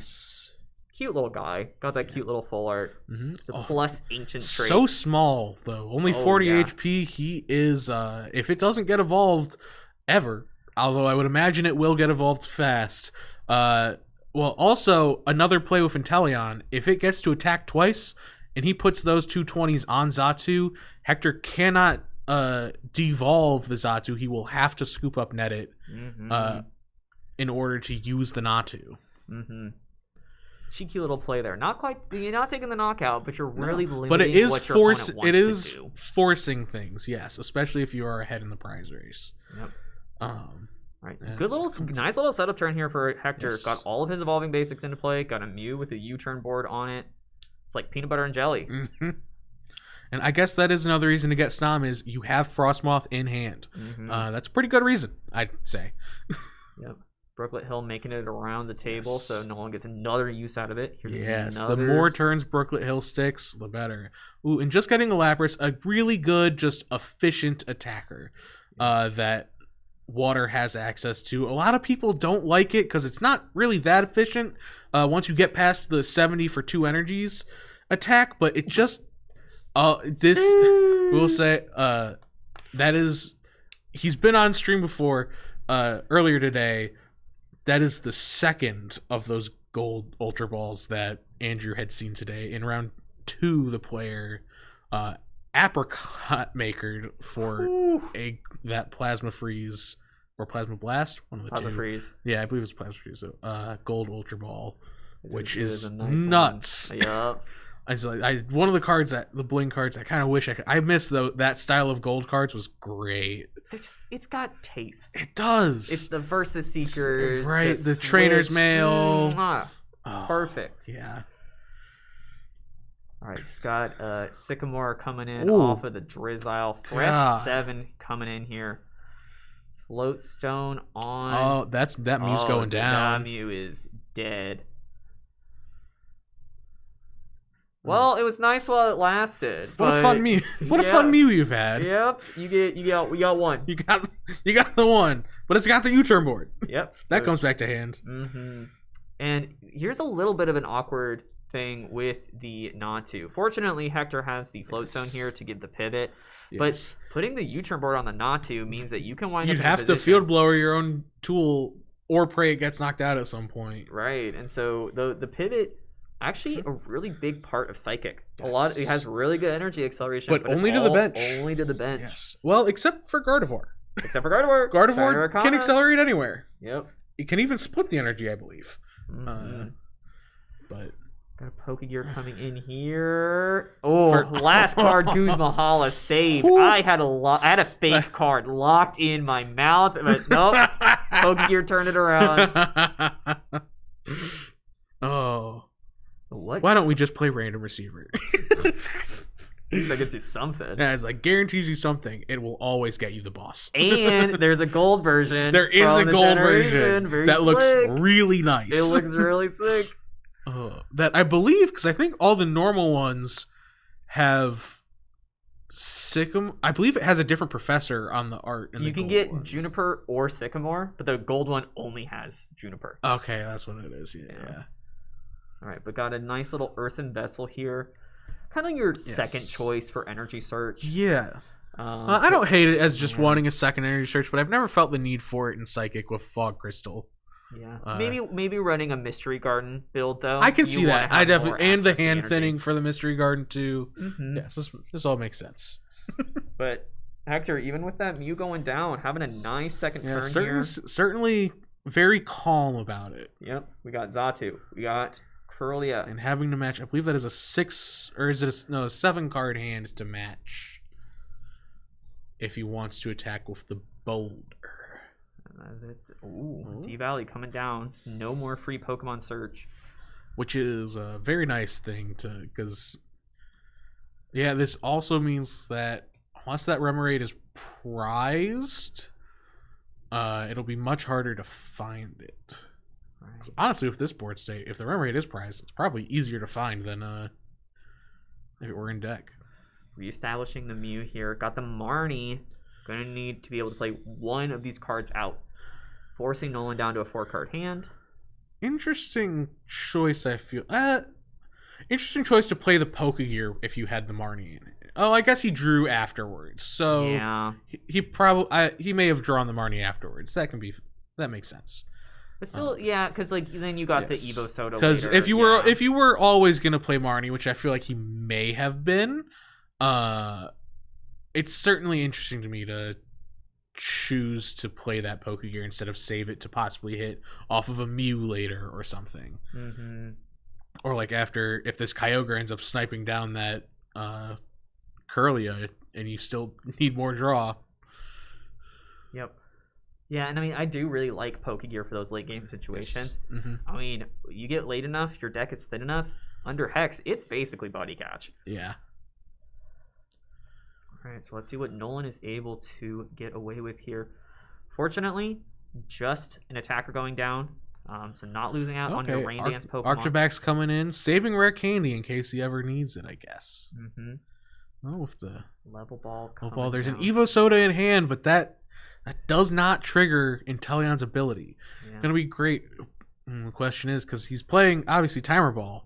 Cute little guy. Got that cute little full art. The plus ancient trait. So small, though. Only 40 yeah. HP. He is, if it doesn't get evolved ever, although I would imagine it will get evolved fast. Well, also, another play with Inteleon, if it gets to attack twice, and he puts those 220s on Xatu, Hector cannot devolve the Xatu. He will have to Scoop Up Net it in order to use the Natu. Cheeky little play there. Not quite. You're not taking the knockout, but you're really limiting But it is what your opponent wants to do. forcing things, yes, especially if you are ahead in the prize race. Yep. Right. Yeah. Good little, nice little setup turn here for Hector. Yes. Got all of his evolving basics into play. Got a Mew with a U-turn board on it. It's like peanut butter and jelly. And I guess that is another reason to get Snom is you have Frostmoth in hand. That's a pretty good reason, I'd say. Yep. Brooklet Hill making it around the table, so no one gets another use out of it. Here's Yes, another... the more turns Brooklet Hill sticks, the better. Ooh, and just getting a Lapras, a really good, just efficient attacker that Water has access to. A lot of people don't like it because it's not really that efficient once you get past the 70 for 2 energies attack, but it just this we'll say that is, he's been on stream before earlier today. That is the second of those gold Ultra Balls that Andrew had seen today. In round 2, the player apricot makered for that Plasma Freeze or Plasma Blast, one of the Plasma two. Freeze. Yeah, I believe it's Plasma Freeze. So, gold Ultra Ball, which It is a nice nuts. One. Yep. One of the cards the bling cards I kind of wish I could. I missed though. That style of gold cards was great. It's got taste. It does. It's the Versus Seekers, right? The Trainer's Mail. Oh, perfect. Yeah. All right, just got Sycamore coming in Ooh. off of the Drizzile. Fresh God. 7 coming in here. Floatstone on. Oh, that Mew's going down. That Mew is dead. Well, it was nice while it lasted. What a fun Mew! What a fun Mew you've had. Yep, we got one. You got the one, but it's got the U-turn board. Yep, That comes back to hand. And here's a little bit of an awkward thing with the Natu. Fortunately, Hector has the Floatstone here to give the pivot. Yes. But putting the U-turn board on the Natu means that you can wind up You'd in a have to position- field blower your own tool or pray it gets knocked out at some point. Right, and so the pivot actually a really big part of Psychic. Yes. It has really good energy acceleration, But it's only to the all bench. Only to the bench. Yes. Well, except for Gardevoir. Except for Gardevoir. Gardevoir Shiny can Arcana. accelerate anywhere. Yep. It can even split the energy, I believe. Mhm. But Got a Pokegear coming in here. Oh, last card, Guz Mahala saved. I had a fake card locked in my mouth, but nope. Pokegear turned it around. Oh. What? Why don't we just play random receiver? That gets you something. Yeah, it's like guarantees you something. It will always get you the boss. And there's a gold version. There is from a the gold generation. version Very that looks slick. really nice. It looks really sick. That I believe, because I think all the normal ones have Sycamore. I believe it has a different professor on the art. In You the can gold get one. Juniper or Sycamore, but the gold one only has Juniper. Okay, that's what it is. Yeah. All right, but got a nice little earthen vessel here. Kind of your second choice for energy search. Yeah. I don't hate it as just wanting a second energy search, but I've never felt the need for it in Psychic with Fog Crystal. Yeah, maybe running a Mystery Garden build though. I can see wanna that. have I definitely, more and the access to hand energy. thinning for the Mystery Garden too. Mhm. Yes, this all makes sense. But Hector, even with that Mew going down, having a nice second Yeah, turn here. certainly very calm about it. Yep, we got Xatu, we got Curlia. And having to match, I believe that is a 6, or is it a 7-card hand to match if he wants to attack with the boulder. Ooh, D-Valley coming down. No more free Pokemon search. Which is a very nice thing because yeah, this also means that once that Remoraid is prized, it'll be much harder to find it. Right. Honestly, with this board state, if the Remoraid is prized, it's probably easier to find than if it were in deck. Reestablishing the Mew here. Got the Marnie. Going to need to be able to play one of these cards out. Forcing Nolan down to a 4-card hand. Interesting choice, I feel. Interesting choice to play the Pokegear if you had the Marnie in it. Oh, I guess he drew afterwards. So yeah, he probably he may have drawn the Marnie afterwards. That makes sense. But still, yeah, because like then you got the Evo Soda. Because if you were always gonna play Marnie, which I feel like he may have been, it's certainly interesting to me to choose to play that Pokegear instead of save it to possibly hit off of a Mew later or something. Mm-hmm. Or like if this Kyogre ends up sniping down that Curlia and you still need more draw. Yep. Yeah, and I mean, I do really like Pokegear for those late game situations. Yes. Mm-hmm. I mean, you get late enough, your deck is thin enough. Under Hex, it's basically Buddy Catch. Yeah. All right, so let's see what Nolan is able to get away with here. Fortunately, just an attacker going down, so not losing out on your Rain Dance Pokemon. Archibald's coming in, saving Rare Candy in case he ever needs it, I guess. Mm-hmm. Oh, with the Level Ball. There's an Evo Soda in hand, but that does not trigger Inteleon's ability. Yeah. Gonna be great. The question is, because he's playing obviously Timer Ball.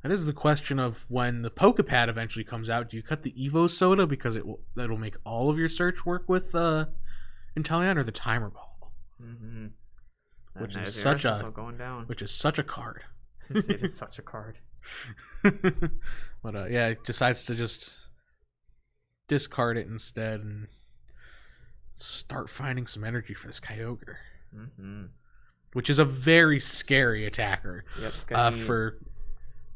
That is the question of when the Pokepad eventually comes out. Do you cut the Evo Soda because that'll make all of your search work with Inteleon, or the Timer Ball? Mm-hmm. Which is such a card. It is such a card. But yeah, it decides to just discard it instead and start finding some energy for this Kyogre. Mm-hmm. Which is a very scary attacker. Yep, for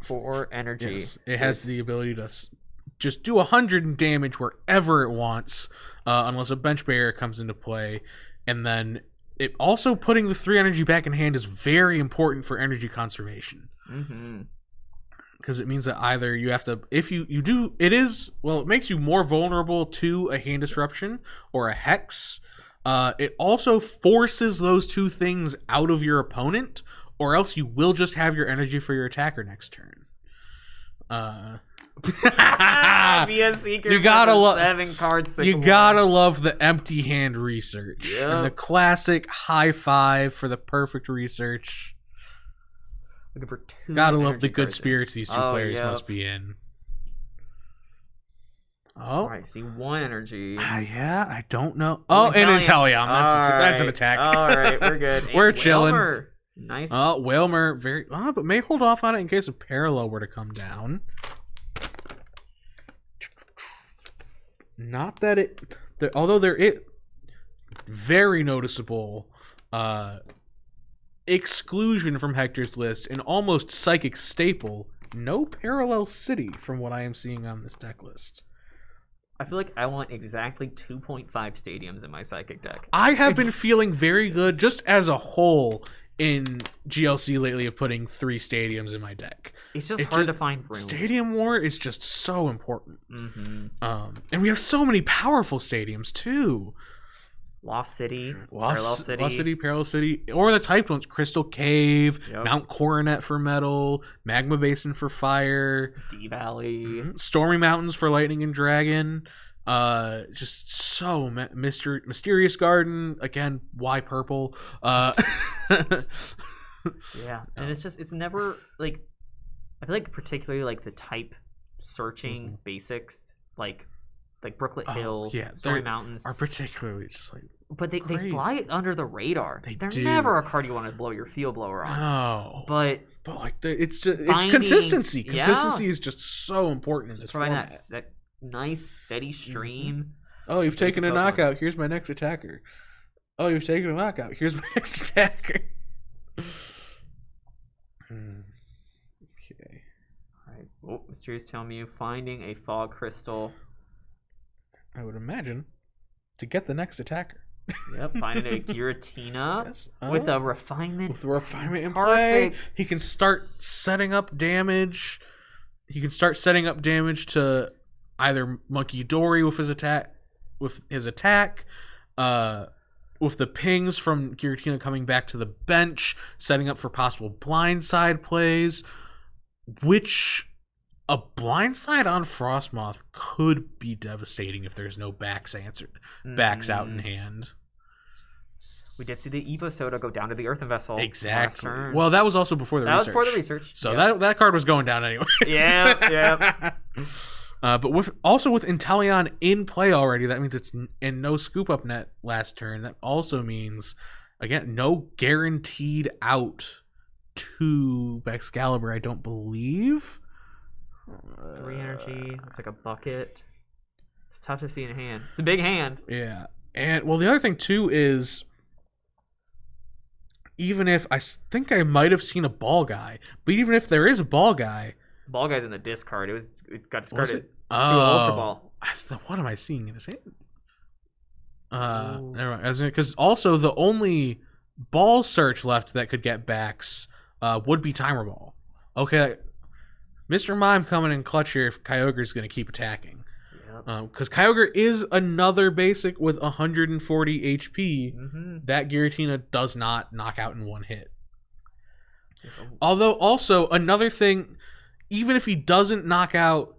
4 energy. Yes, it has the ability to just do 100 damage wherever it wants, unless a bench barrier comes into play. And then it also putting the 3 energy back in hand is very important for energy conservation. Mm-hmm. Because it means that either you have to, if you do, it makes you more vulnerable to a hand disruption or a hex. It also forces those 2 things out of your opponent, or else you will just have your energy for your attacker next turn. Be a secret. You gotta love 7 cards. You gotta love the empty hand research. Yep. And the classic high five for the perfect research. Looking for 2. Gotta love the good spirits these 2 players must be in. Oh. Alright, see 1 energy. Yeah, I don't know. Oh, and Inteleon. That's an attack. Alright, we're good. We're chilling. Whalmer. Nice. Oh, Whalmer, but may hold off on it in case a parallel were to come down. Not that although there is very noticeable exclusion from Hector's list, an almost psychic staple, no parallel city from what I am seeing on this deck list. I feel like I want exactly 2.5 stadiums in my psychic deck. I have been feeling very good just as a whole in GLC lately of putting 3 stadiums in my deck. It's just hard to find room. Stadium War is just so important. Mm-hmm. And we have so many powerful stadiums too. Lost City, Parallel City, or the typed ones: Crystal Cave, Mount Coronet for metal, Magma Basin for fire, D-Valley, Stormy Mountains for lightning and dragon. Just so Mysterious Garden again. Why purple? Yeah, and it's never like, I feel like particularly like the type searching basics like Brooklet Hill, Stormy Mountains are particularly just like. But they fly under the radar. They're do. Never a card you want to blow your field blower on. No, but like it's consistency. Consistency is just so important in this format. That nice steady stream. Mm-hmm. Oh, you've taken a knockout. Here's my next attacker. Oh, you've taken a knockout. Here's my next attacker. Oh, Mysterious Tail Mew finding a fog crystal. I would imagine to get the next attacker. Yep, finding a Giratina Yes. with a refinement. With the refinement in play, Perfect. he can start setting up damage. He can start setting up damage to either Monkey Dory with his attack, with the pings from Giratina coming back to the bench, setting up for possible blindside plays, which a blindside on Frostmoth could be devastating if there's no backs out in hand. We did see the Evo Soda go down to the Earthen Vessel. Exactly. last turn. Well, that was also before the research. That was before the research. So Yep. that card was going down anyway. Yeah. But with Inteleon in play already, that means it's and no scoop up net last turn. That also means, again, no guaranteed out to Excalibur, I don't believe. 3 energy. Looks like a bucket. It's tough to see in hand. It's a big hand. Yeah. And, well, the other thing, too, is even if I think I might have seen a ball guy, but even if there is a ball guy, Ball guy's in the discard. It got discarded to Oh, Ultra Ball. what am I seeing in his hand? Never mind. Because also the only ball search left that could get backs would be Timer Ball. Okay, Mr. Mime coming in clutch here if Kyogre's going to keep attacking. Because Kyogre is another basic with 140 HP that Giratina does not knock out in one hit. Although also another thing, even if he doesn't knock out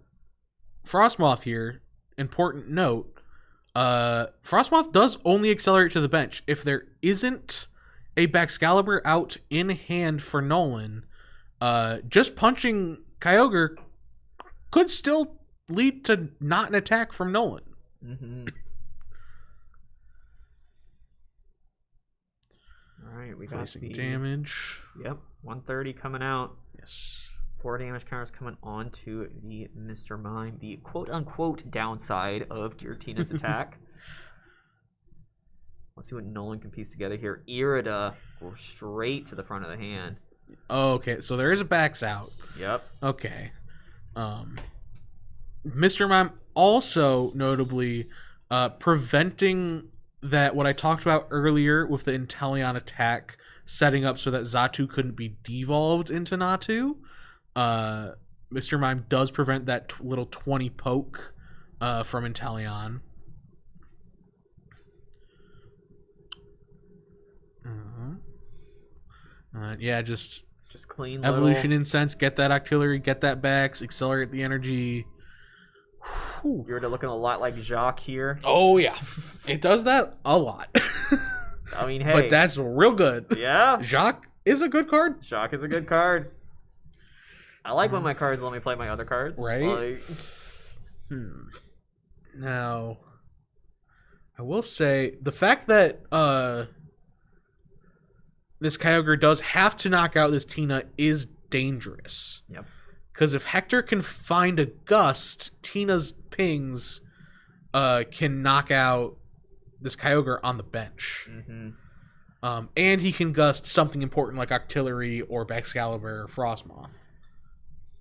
Frostmoth here, important note, Frostmoth does only accelerate to the bench. If there isn't a Baxcalibur out in hand for Nolan, just punching Kyogre could still lead to not an attack from Nolan. All right, we got Placing the damage. Yep, 130 coming out. Yes. 4 damage counters coming onto the Mr. Mime, the quote-unquote downside of Giratina's attack. Let's see what Nolan can piece together here. Irida goes straight to the front of the hand. Okay, so there is a backs out. Yep. Okay. Mr. Mime also notably preventing that what I talked about earlier with the Inteleon attack setting up so that Xatu couldn't be devolved into Natu. Mr. Mime does prevent that little 20 poke from Inteleon. Yeah, just clean Evolution little. Incense, get that Octillery, get that Bax, accelerate the energy. Whew. Irida looking a lot like Jacques here. Oh, yeah. It does that a lot. I mean, hey. But that's real good. Yeah. Jacques is a good card. Jacques is a good card. I like when my cards let me play my other cards. Right? Now, I will say, the fact that this Kyogre does have to knock out this Tina is dangerous. Yep. Because if Hector can find a Gust, Tina's pings can knock out this Kyogre on the bench. And he can Gust something important like Octillery or Baxcalibur or Frostmoth.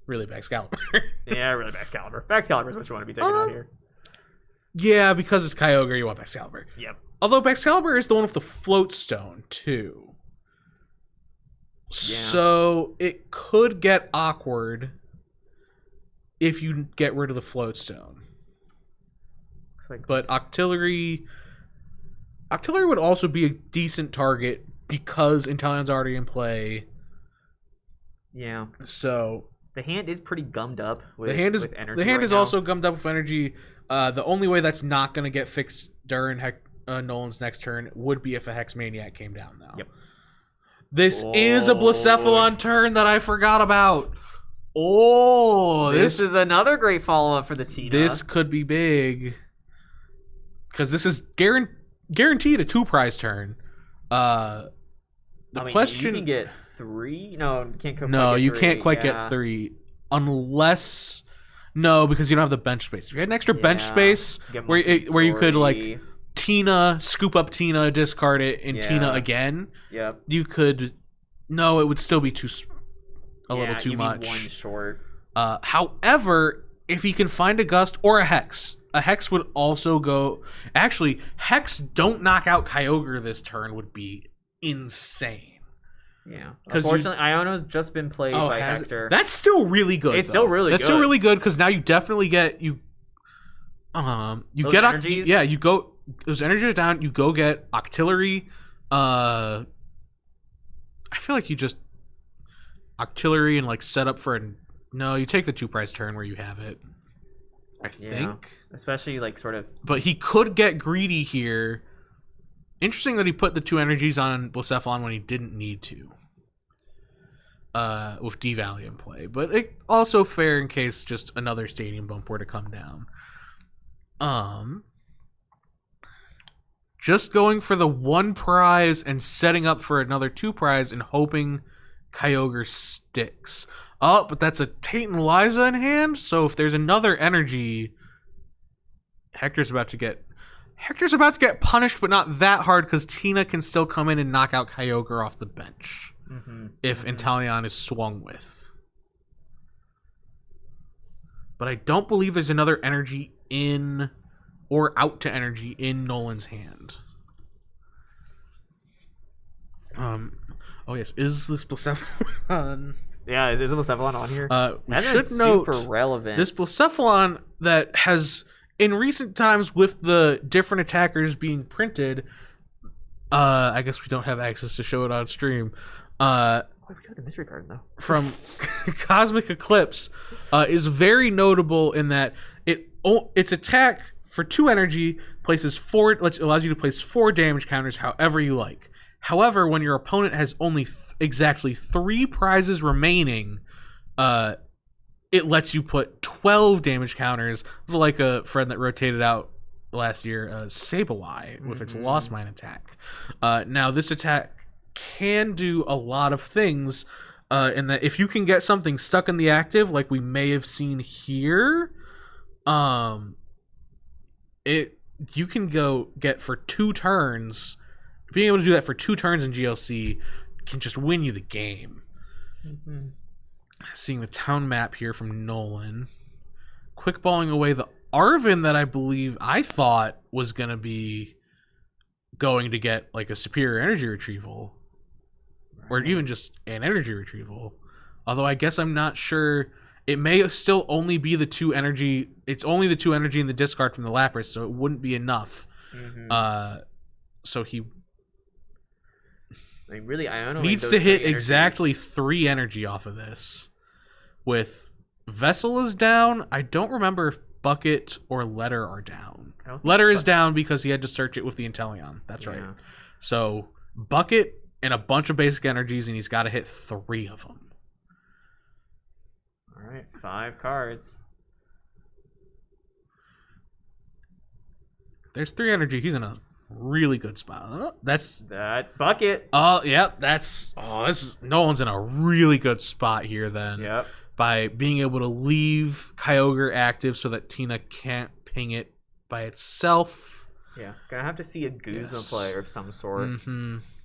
Really, Baxcalibur. Yeah, really Baxcalibur. Baxcalibur is what you want to be taking out here. Yeah, because it's Kyogre, you want Baxcalibur. Yep. Although Baxcalibur is the one with the float stone, too. Yeah. So it could get awkward if you get rid of the float stone. Looks like But Octillery would also be a decent target because Inteleon's already in play. Yeah. So The hand is pretty gummed up with, the hand is with energy the hand right is now. also gummed up with energy. The only way that's not going to get fixed during Nolan's next turn would be if a Hex Maniac came down, though. Yep. This is a Blacephalon turn that I forgot about. Oh, This is another great follow-up for the Tina. This could be big. Because this is guaranteed a 2-prize turn. The question... You can get 3? No, you can't No, you 3. can't quite get 3. Unless... No, because you don't have the bench space. If you had an extra bench space Get where you could, like, Monkey Tina, scoop up Tina, discard it, and Tina again, Yep. you could... No, it would still be a little too you'd much. be 1 short. However, if he can find a Gust or a Hex would also go. Actually, Hex don't knock out Kyogre this turn would be insane. Yeah. Unfortunately, Iono's just been played by Hector. That's still really good. It's still really good. That's still really good because now you definitely get you get energies? you go those energies are down. You go get Octillery. I feel like you just Octillery and like set up for no. You take the 2-prize turn where you have it. I think, especially like sort of. But he could get greedy here. Interesting that he put the 2 energies on Blacephalon when he didn't need to. With D-Valley in play. But it also fair in case just another stadium bump were to come down. Just going for the 1 prize and setting up for another 2 prize and hoping Kyogre sticks. Oh, but that's a Tate and Liza in hand, so if there's another energy, Hector's about to get punished, but not that hard because Tina can still come in and knock out Kyogre off the bench if Inteleon is swung with. But I don't believe there's another energy in or out to energy in Nolan's hand. Oh yes, is this Blacephalon? Yeah, is Blacephalon on here? We should note super relevant. this Blacephalon that has, in recent times, with the different attackers being printed, I guess we don't have access to show it on stream. We got the mystery card though. From Cosmic Eclipse, is very notable in that its attack for 2 energy allows you to place 4 damage counters however you like. However, when your opponent has only exactly 3 prizes remaining, it lets you put 12 damage counters, like a friend that rotated out last year, Sableye, with its Lost Mine attack. Now, this attack can do a lot of things, in that if you can get something stuck in the active, like we may have seen here, you can go get for 2 turns. Being able to do that for 2 turns in GLC can just win you the game. Seeing the town map here from Nolan. Quick balling away the Arvin that I thought was going to be going to get like a superior energy retrieval. Or even just an energy retrieval. Although I guess I'm not sure. It may still only be the 2 energy. It's only the 2 energy in the discard from the Lapras, so it wouldn't be enough. So he really, Iono needs to hit exactly 3 energy off of this. With Vessel is down, I don't remember if Bucket or Letter are down. Letter is down because he had to search it with the Inteleon. That's right. So Bucket and a bunch of basic energies, and he's got to hit 3 of them. All right, 5 cards. There's 3 energy. He's in a really good spot. That Bucket. No one's in a really good spot here then. Yep. By being able to leave Kyogre active so that Tina can't ping it by itself. Yeah, gonna have to see a Guzma player of some sort.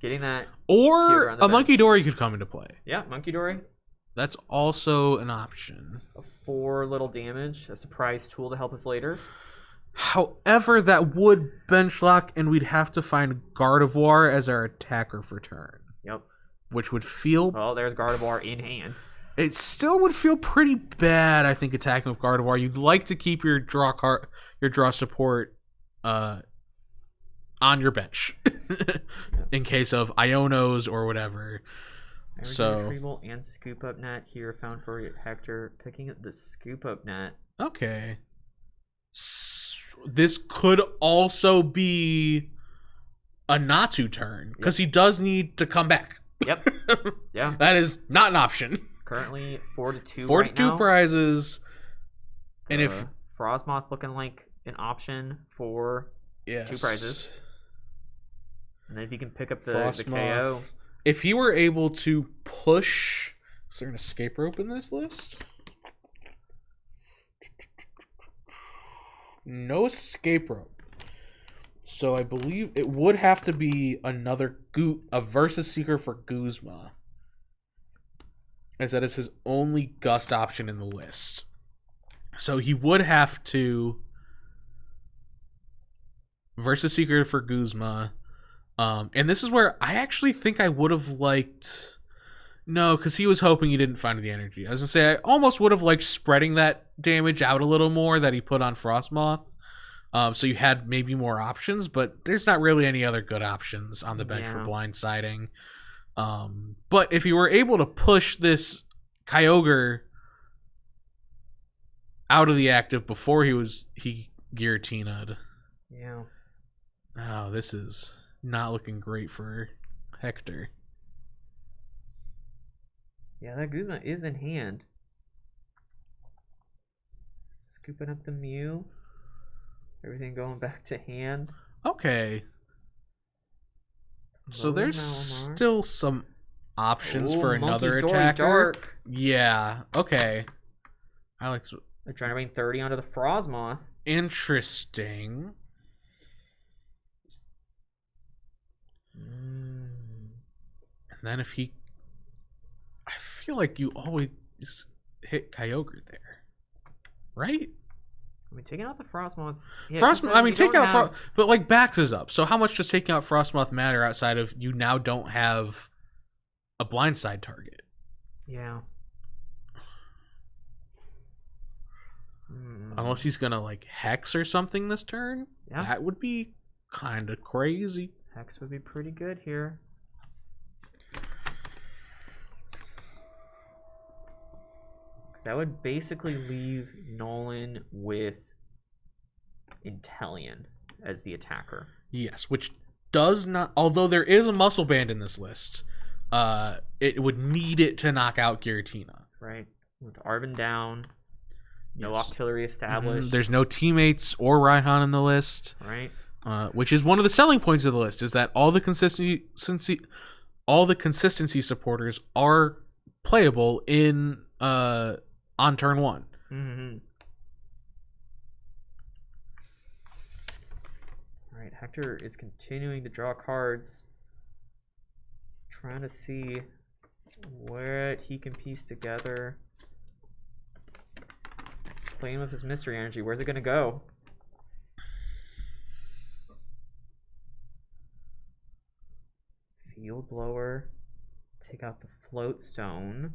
Getting that. Or a Monkey Dory could come into play. Yeah, Monkey Dory. That's also an option. 4 little damage, a surprise tool to help us later. However, that would bench lock, and we'd have to find Gardevoir as our attacker for turn. Yep. Which would feel... Well, there's Gardevoir in hand. It still would feel pretty bad, I think, attacking with Gardevoir. You'd like to keep your draw support on your bench in case of Ionos or whatever. Retrieval and Scoop Up Net here found for Hector. Picking up the Scoop Up Net. Okay. This could also be a Natu turn because he does need to come back. Yep. Yeah. That is not an option. Currently 4-2. 4-2 prizes. And if Frostmoth looking like an option for 2 prizes. And then if you can pick up the KO. If he were able to push... Is there an escape rope in this list? No escape rope. So I believe it would have to be another a Versus Seeker for Guzma. as that is his only gust option in the list. So he would have to versus Secret for Guzma. And this is where I actually think I would have liked... No, because he was hoping he didn't find the energy. I was going to say, I almost would have liked spreading that damage out a little more that he put on Frostmoth. So you had maybe more options, but there's not really any other good options on the bench for blindsiding. But if you were able to push this Kyogre out of the active before he guillotined. Yeah. Oh, this is not looking great for Hector. Yeah, that Guzma is in hand. Scooping up the Mew. Everything going back to hand. Okay. So Low there's Malamar. still some options for another Monkey Dory attacker. Dark. Yeah, okay. I like... They're trying to bring 30 onto the Frostmoth. Interesting. And then if he... I feel like you always hit Kyogre there. Right? I mean, taking out the Frostmoth. Yeah, Frostmoth, I mean, taking out have... but like Bax is up. So how much does taking out Frostmoth matter outside of you now don't have a blindside target? Yeah. Unless he's gonna like Hex or something this turn. Yeah. That would be kind of crazy. Hex would be pretty good here. That would basically leave Nolan with Inteleon as the attacker. Yes, which does not... Although there is a muscle band in this list, it would need it to knock out Giratina. Right. With Arven down. No Yes. Mm-hmm. Octillery established. There's no teammates or Raihan in the list. Right. Which is one of the selling points of the list, is that all the consistency supporters are playable in on turn one. Mm-hmm. All right, Hector is continuing to draw cards, trying to see what he can piece together. Playing with his mystery energy. Where's it gonna go? Field blower. Take out the float stone.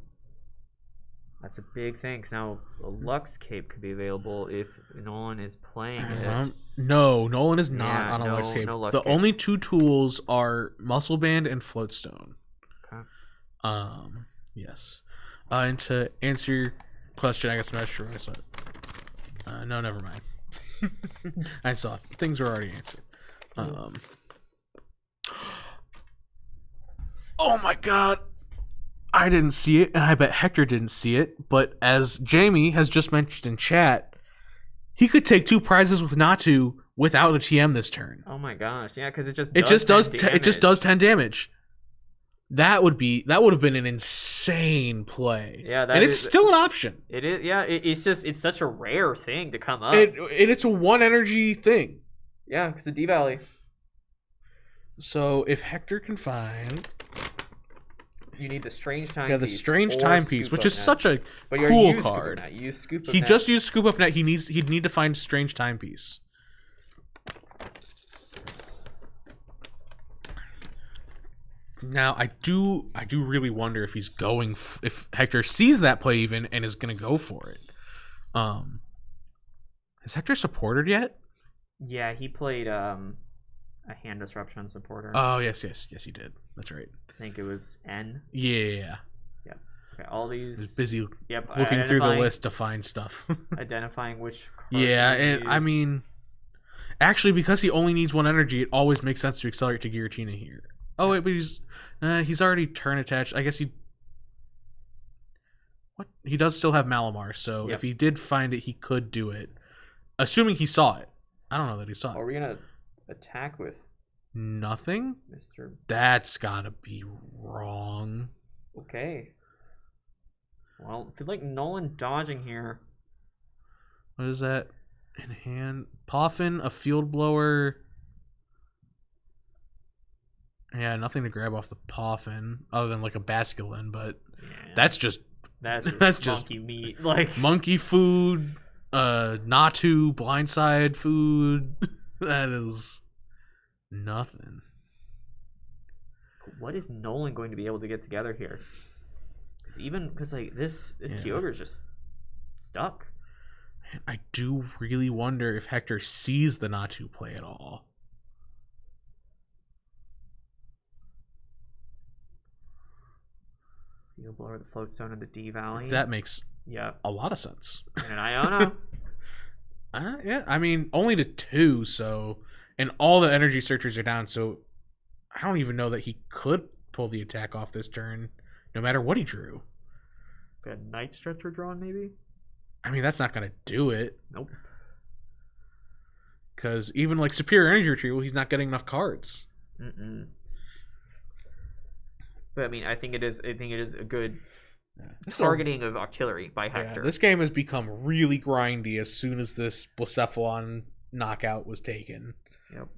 That's a big thing. 'Cause now a Lux Cape could be available if Nolan is playing it. No, Nolan is not Yeah, on a Lux Cape. no Lux The Cape. only two tools are Muscle Band and Floatstone. Okay. Yes. And to answer your question, I guess I'm not sure what I saw. No, never mind. I saw things were already answered. Oh my god. I didn't see it, and I bet Hector didn't see it, but as Jamie has just mentioned in chat, he could take 2 prizes with Natu without a TM this turn. Oh my gosh. Yeah, because it just does 10 damage. That would have been an insane play. Yeah, and it's still an option. It is. Yeah, it's such a rare thing to come up. It's a 1 energy thing. Yeah, because of D-Valley. So if Hector can find... You need the Strange Timepiece. Yeah, the Strange Timepiece, which is such a cool card. You use Scoop Up He Net. just used Scoop Up Net. He'd need to find Strange Timepiece. Now I do really wonder if he's going if Hector sees that play even and is going to go for it. Has Hector supported yet? Yeah, he played a hand disruption on supporter. Oh yes, he did. That's right. I think it was N. Yeah. Yeah. Okay, all these. He's busy Yep. looking through the list to find stuff. Identifying which. Yeah, and I mean, actually, because he only needs 1 energy, it always makes sense to accelerate to Giratina here. Oh wait, but he's already turn attached. I guess he does still have Malamar, so Yep. if he did find it, he could do it. Assuming he saw it. I don't know that he saw it. Are we gonna attack with Nothing? Mr. That's gotta be wrong. Okay. Well, I feel like Nolan dodging here. What is that? In hand. Poffin, a field blower. Yeah, nothing to grab off the Poffin other than like a Basculin, but Yeah. that's just That's just monkey meat. Like monkey food, Natu blindside food. That is nothing. what is Nolan going to be able to get together here? Because like this Kyogre is just stuck. I do really wonder if Hector sees the Natu play at all. Field Blower, the Float Stone, and the D Valley. That makes yeah, a lot of sense. and an Iono. Yeah, I mean, only to 2, so... And all the energy searchers are down, so... I don't even know that he could pull the attack off this turn, no matter what he drew. Got Night Stretcher drawn, maybe? I mean, that's not going to do it. Nope. Because even, like, Superior Energy Retrieval, he's not getting enough cards. Mm-mm. But, I mean, I think it is a good targeting of artillery by Hector. Yeah, this game has become really grindy as soon as this Blacephalon knockout was taken. Yep.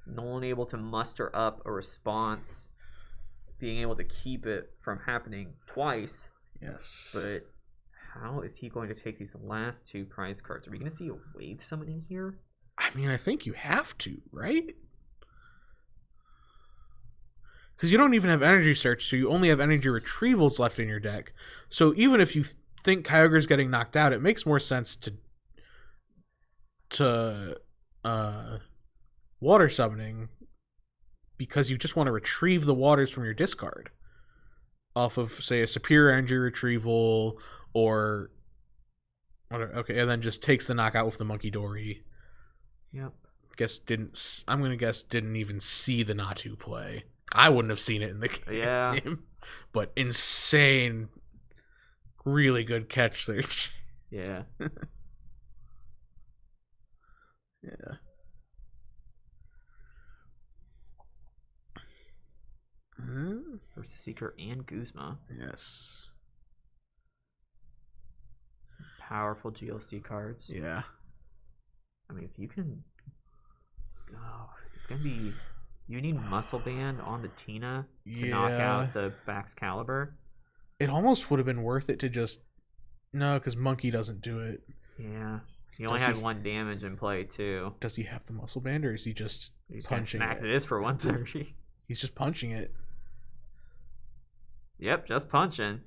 Nolan able to muster up a response, being able to keep it from happening twice. Yes. But how is he going to take these last 2 prize cards? Are we going to see a wave summoning here? I mean, I think you have to, right? Because you don't even have energy search, so you only have energy retrievals left in your deck. So even if you think Kyogre's getting knocked out, it makes more sense to water summoning, because you just want to retrieve the waters from your discard off of, say, a Superior Energy Retrieval or whatever. Okay, and then just takes the knockout with the Monkey Dory. Yep. I'm gonna guess didn't even see the Natu play. I wouldn't have seen it in the game. But insane, really good catch search. Yeah. Yeah. Versus Seeker and Guzma. Yes. Powerful GLC cards. Yeah. I mean, if you can... Oh, it's going to be... You need Muscle Band on the Tina to knock out the Baxcalibur. It almost would have been worth it to just... No, because Monkey doesn't do it. Yeah. He only had 1 damage in play, too. Does he have the Muscle Band, or is he just He's punching it? It is for 130. He's just punching it. Yep, just punching.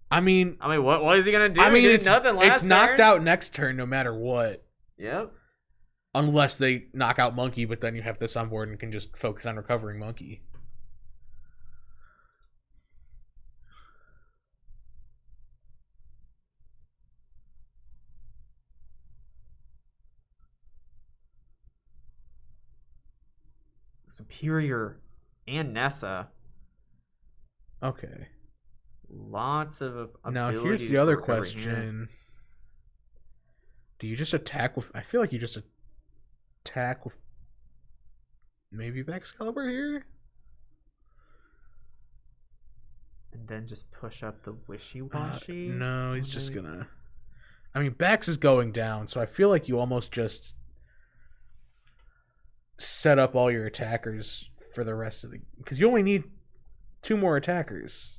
I mean, what is he gonna do? I mean, it's nothing last it's knocked turn. out next turn no matter what. Yep. Unless they knock out Monkey, but then you have this on board and can just focus on recovering Monkey. Superior and Nessa. Okay. Lots of Now ability here's the to other work over question. here. Do you just attack with... I feel like you just attack with maybe Baxcalibur here? And then just push up the Wishy-Washy? No, he's just gonna... I mean, Bax is going down, so I feel like you almost just set up all your attackers for the rest of the... Because you only need 2 more attackers.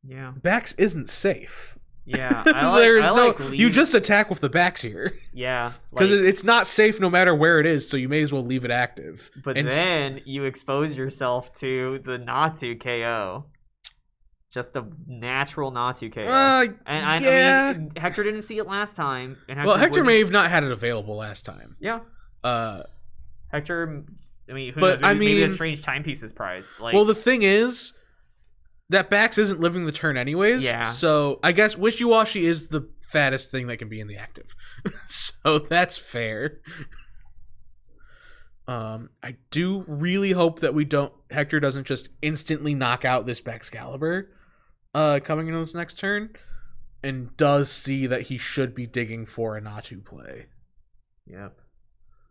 Yeah. Bax isn't safe. Yeah. You just attack with the Bax here. Yeah. Because it's not safe no matter where it is, so you may as well leave it active. But then you expose yourself to the Natu KO. Just the natural Natu KO. I mean, Hector didn't see it last time. And Hector may have not had it available last time. Yeah. Hector, I mean, maybe a strange timepiece is prized. Well, the thing is, that Bax isn't living the turn anyways. Yeah. So I guess Wishy-Washy is the fattest thing that can be in the active. So that's fair. I do really hope that Hector doesn't just instantly knock out this Baxcalibur coming into this next turn, and does see that he should be digging for a Natu play. Yep.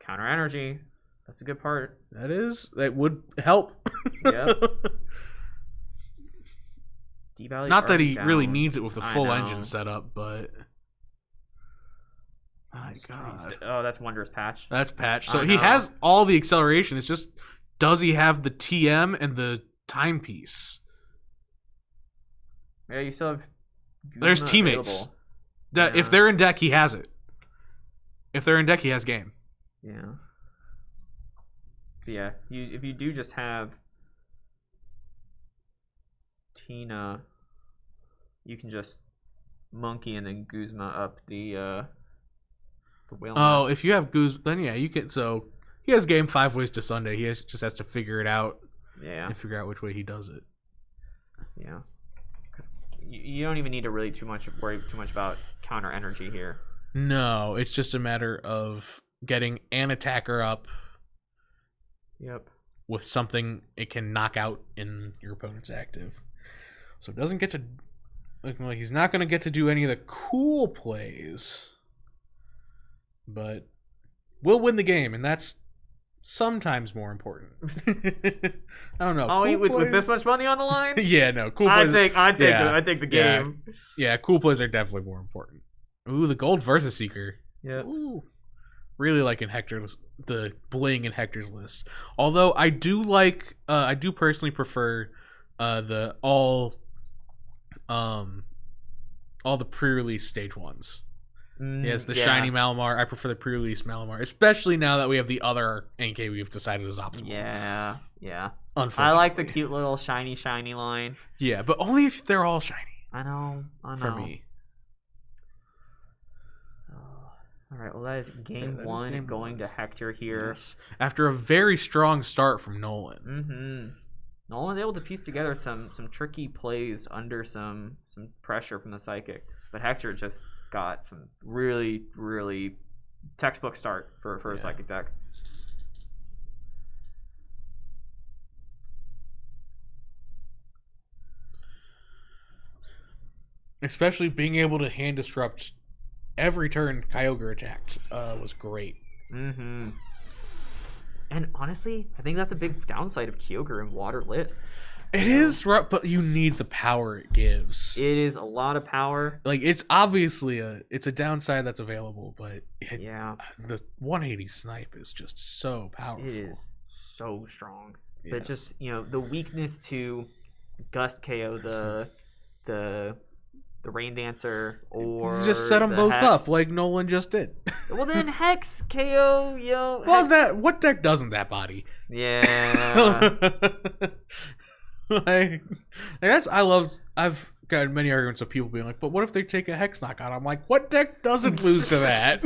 Counter energy. That's a good part. That would help. Yep. Not that he really needs it with the full engine setup, but... My God. Oh, that's Wondrous Patch. That's Patch. So he has all the acceleration. It's just, does he have the TM and the timepiece? Yeah, you still have There's Guzma teammates. available. That Yeah. if they're in deck, he has it. If they're in deck, he has game. Yeah. But yeah, if you do just have Tina, you can just monkey and then Guzma up the whale. Oh, if you have Goose, then yeah, you can. So he has game 5 ways to Sunday. Just has to figure it out yeah, and figure out which way he does it. yeah. Because you don't even need to really worry too much about counter energy here. No, it's just a matter of getting an attacker up Yep. with something it can knock out in your opponent's active. So it doesn't get to. Like he's not going to get to do any of the cool plays, but will win the game, and that's sometimes more important. I don't know. Oh, cool with plays- this much money on the line, Yeah, no, cool I'd plays. take yeah, the yeah. game. Yeah, cool plays are definitely more important. Ooh, the gold versus seeker. Yep. Ooh. Really liking Hector's the bling in Hector's list. Although I do personally prefer the all the pre-release stage ones. Yes, the shiny Malamar. I prefer the pre-release Malamar, especially now that we have the other NK we've decided is optimal. Yeah, yeah. Unfortunately, I like the cute little shiny line. Yeah, but only if they're all shiny. I know. For me. All right. Well, that is game that is one game going one. to Hector here. Yes. After a very strong start from Nolan. Mm-hmm. Nolan's able to piece together some tricky plays under some pressure from the Psychic, but Hector just got some really, really textbook start for a Psychic deck. Especially being able to hand disrupt every turn Kyogre attacked was great. Mm-hmm. And honestly, I think that's a big downside of Kyogre in water lists. It is rough, but you need the power it gives. It is a lot of power. Like it's obviously it's a downside that's available, but Yeah, the 180 snipe is just so powerful. it is so strong. Yes. But just the weakness to Gust KO the Rain Dancer or just set them the both Hex. up like Nolan just did. Well, then Hex KO, Well, what deck doesn't that body? Yeah. I've gotten many arguments of people being like, but what if they take a Hex knockout? I'm like, what deck doesn't lose to that?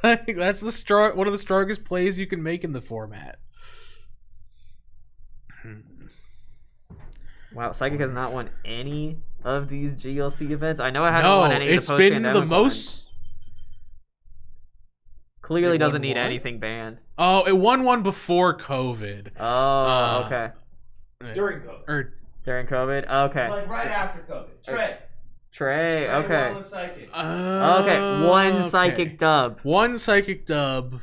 I think that's one of the strongest plays you can make in the format. Wow, Psychic has not won any of these GLC events. I know it hasn't won any of the it's been the post-pandemic most. ones. Clearly It doesn't won need what? anything banned. Oh, it won one before COVID. Oh, okay. During COVID. Or During COVID? Okay. Like right after COVID. Trey. Trey, okay. won the Psychic. Okay, one Psychic dub. One psychic dub.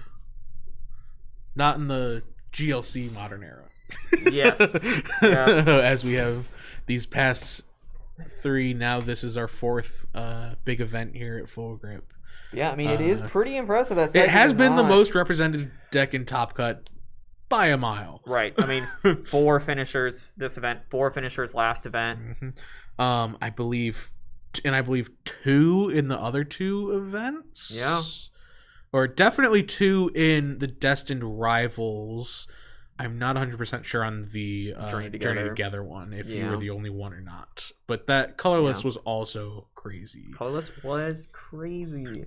Not in the GLC modern era. Yes. Yeah. As we have these past 3, now this is our 4th big event here at Full Grip. Yeah, I mean, it is pretty impressive that It Psychic has is been the not- most represented deck in Top Cut by a mile. Right. I mean, 4 finishers this event, 4 finishers last event. I believe 2 in the other 2 events. Yeah. Or definitely 2 in the Destined Rivals. I'm not 100% sure on the Journey Journey Together. Together one, if you Yeah. were the only one or not. But that colorless Yeah. was also crazy. Colorless was crazy.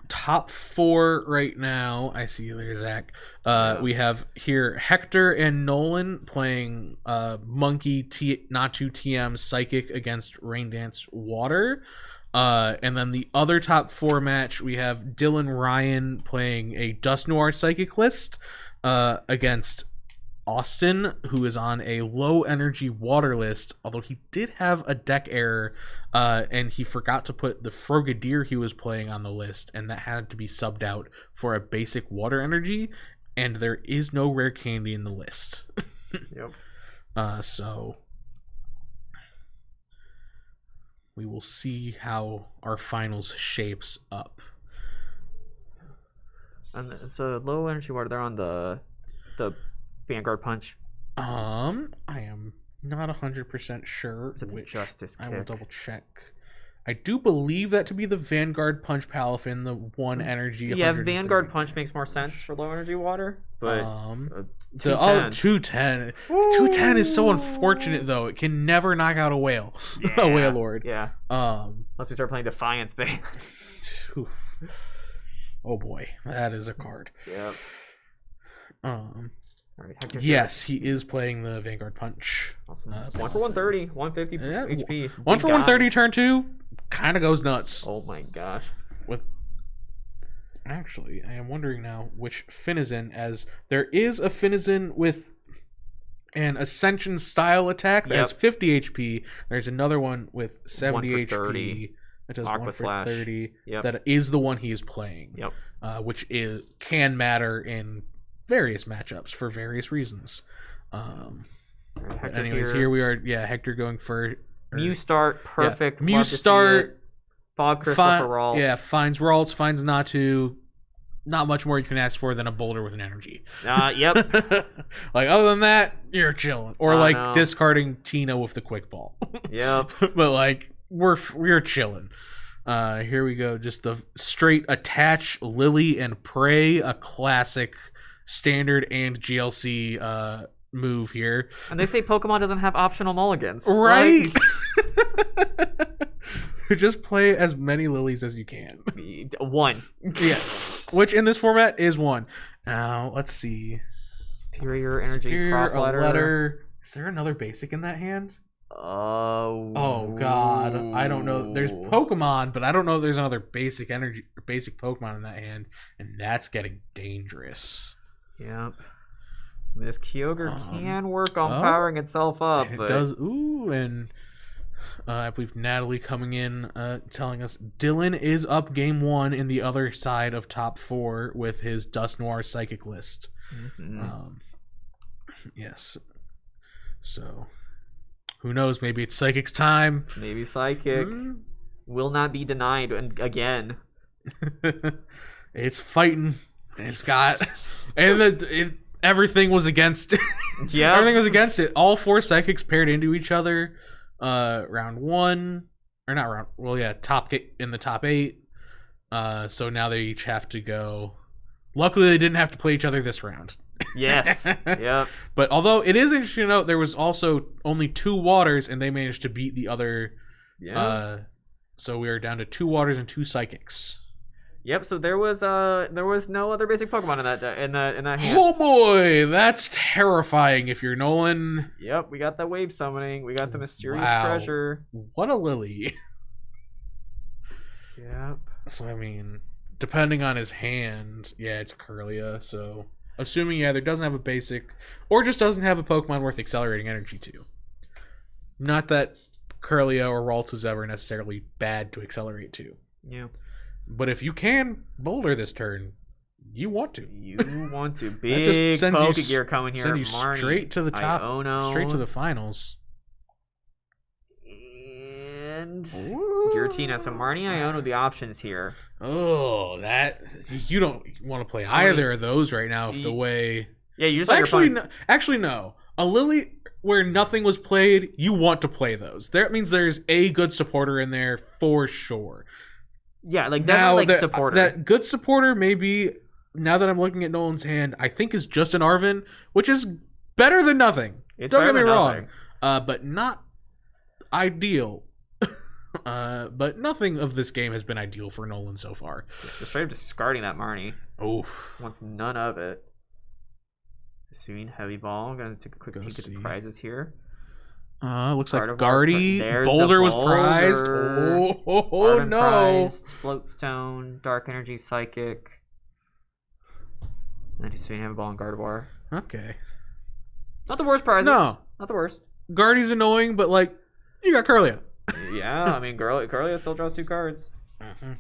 Top 4 right now. I see there's Zach. We have here Hector and Nolan playing Monkey Natu TM Psychic against Rain Dance Water. And then the other top 4 match, we have Dylan Ryan playing a Dust Noir Psychic list against Austin, who is on a low energy water list, although he did have a deck error, and he forgot to put the Frogadier he was playing on the list, and that had to be subbed out for a basic water energy, and there is no rare candy in the list. Yep. So we will see how our finals shapes up. And so low energy water, they're on the Vanguard Punch. I am not 100% sure To the which. Justice I will Kick. double check. I do believe that to be the Vanguard Punch Palafin, the 1 energy. Yeah, 130. Vanguard Punch makes more sense for low energy water, but the 210. 210. 210 is so unfortunate though. It can never knock out a whale. A whale lord. Yeah. Unless we start playing Defiance Bay. Oh boy, that is a card. Yep. All right, Hector. Yes, he is playing the Vanguard Punch. Awesome. 1 for 130, 150 Yeah, HP. 1 for Big guy. 130 turn 2 kind of goes nuts. Oh my gosh. Actually, I am wondering now which Finizen, as there is a Finizen with an Ascension style attack that has 50 HP. There's another one with 70 1 for HP. 30. That does Aqua 1 for Slash. 30. Yep. That is the one he is playing. Yep. Which can matter in various matchups for various reasons. All right, Hector Anyways, here we are. Yeah, Hector going for Mew start, perfect. Mew Love to see start. it. Fog Crystal for Ralts. Yeah, finds Ralts, finds Natu. Not much more you can ask for than a boulder with an energy. Yep. Like, other than that, you're chilling. Or I like know. discarding Tina with the quick ball. Yep. But like, we're chilling. Here we go. Just the straight attach Lily and Prey, a classic standard and GLC move here. And they say Pokemon doesn't have optional mulligans. Right? Like, Just play as many lilies as you can. 1. Yeah. Which in this format is 1. Now, let's see. Superior Energy, Superior, Proc a letter. Is there another basic in that hand? Oh god, I don't know. There's Pokemon, but I don't know if there's another basic energy, basic Pokemon in that hand, and that's getting dangerous. Yep. I mean, this Kyogre can work on powering itself up, It but does. Ooh, and I believe Natalie coming in, telling us Dylan is up game 1 in the other side of top 4 with his Dust Noir Psychic list. Yes. So, who knows? Maybe it's Psychic's time. maybe Psychic will not be denied again. It's fighting. It's got, and everything was against. Yeah, Everything was against it. All 4 Psychics paired into each other. Round 1, or not round. Well, yeah, in the top 8. So now they each have to go. Luckily, they didn't have to play each other this round. Yes. Yep. But although it is interesting to note, there was also only 2 waters, and they managed to beat the other. Yeah. So we are down to 2 waters and 2 psychics. Yep. So there was no other basic Pokemon in that in that hand. Oh boy, that's terrifying. If you're Nolan, Yep. We got the wave summoning. We got the mysterious Wow. treasure. what a lily. Yep. So I mean, depending on his hand, yeah, it's Kirlia. So assuming either doesn't have a basic or just doesn't have a Pokemon worth accelerating energy to. Not that Kirlia or Ralts is ever necessarily bad to accelerate to. Yeah. But if you can boulder this turn, you want to. You want to That big just sends you Pokegear coming here. Send you Marnie, straight to the top, Iono, straight to the finals. and Giratina. So Marnie, Iono, the options here. Oh, that you don't want to play either of those right now. If the way Yeah, you just let your opponent- actually no, a Lily where nothing was played, you want to play those. That means there's a good supporter in there for sure. Yeah, like definitely like supporter. That good supporter maybe, now that I'm looking at Nolan's hand, I think is just an Arvin, which is better than nothing. It's Don't better get me than wrong. nothing. But not ideal. But nothing of this game has been ideal for Nolan so far. Just straight up discarding that Marnie. Oh, Wants none of it. Pursuing Heavy Ball. I'm gonna take a quick Go peek at see. the prizes here. looks like Gardevoir, Guardy. there's the Boulder was prized. Boulder. Oh no. Prized, Floatstone, Dark Energy, Psychic. And then Pursuing Heavy Ball and Gardevoir. Okay. Not the worst prizes. No. Not the worst. Guardy's annoying, but like, you got Kirlia. Yeah, I mean, Curlia still draws 2 cards. And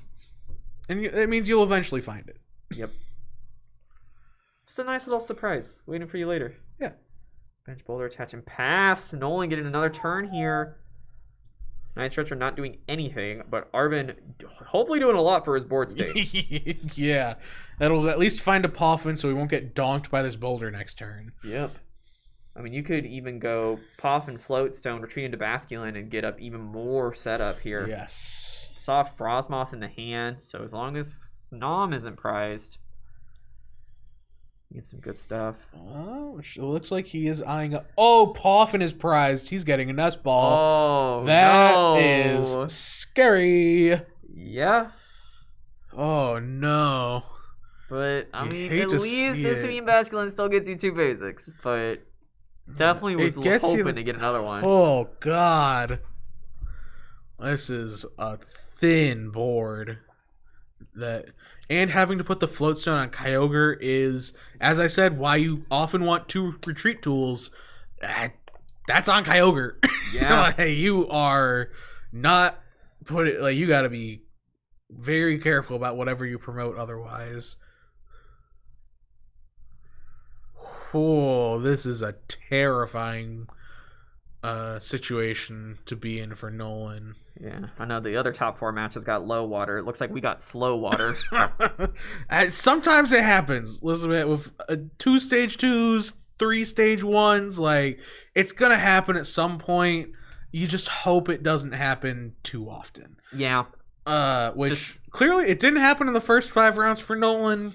it means you'll eventually find it. Yep. Just a nice little surprise waiting for you later. Yeah. Bench Boulder, attach and pass. Nolan getting another turn here. Night Stretcher not doing anything, but Arvin hopefully doing a lot for his board state. Yeah. That'll at least find a Poffin so we won't get donked by this boulder next turn. Yep. I mean, you could even go Poff and Floatstone, retreat into Basculin, and get up even more setup here. Yes. Soft Frostmoth in the hand, so as long as Nom isn't prized, you get some good stuff. Oh, it looks like he is eyeing up. Oh, Poffin is prized. He's getting a nest ball. Oh, That no. is scary. Yeah, Oh, no. but I You mean, hate at to least see this it. Mean Basculin still gets you 2 basics, but definitely was It gets you hoping the- to get another one. Oh, God. This is a thin board. And having to put the Floatstone on Kyogre is, as I said, why you often want 2 retreat tools. That's on Kyogre. Yeah. You are not you got to be very careful about whatever you promote otherwise. Oh, this is a terrifying situation to be in for Nolan. Yeah, I know the other top 4 matches got low water. It looks like we got slow water. Sometimes it happens. Listen, man, with 2 stage 2s, 3 stage 1s, like it's gonna happen at some point. You just hope it doesn't happen too often. Yeah. Which clearly it didn't happen in the first 5 rounds for Nolan.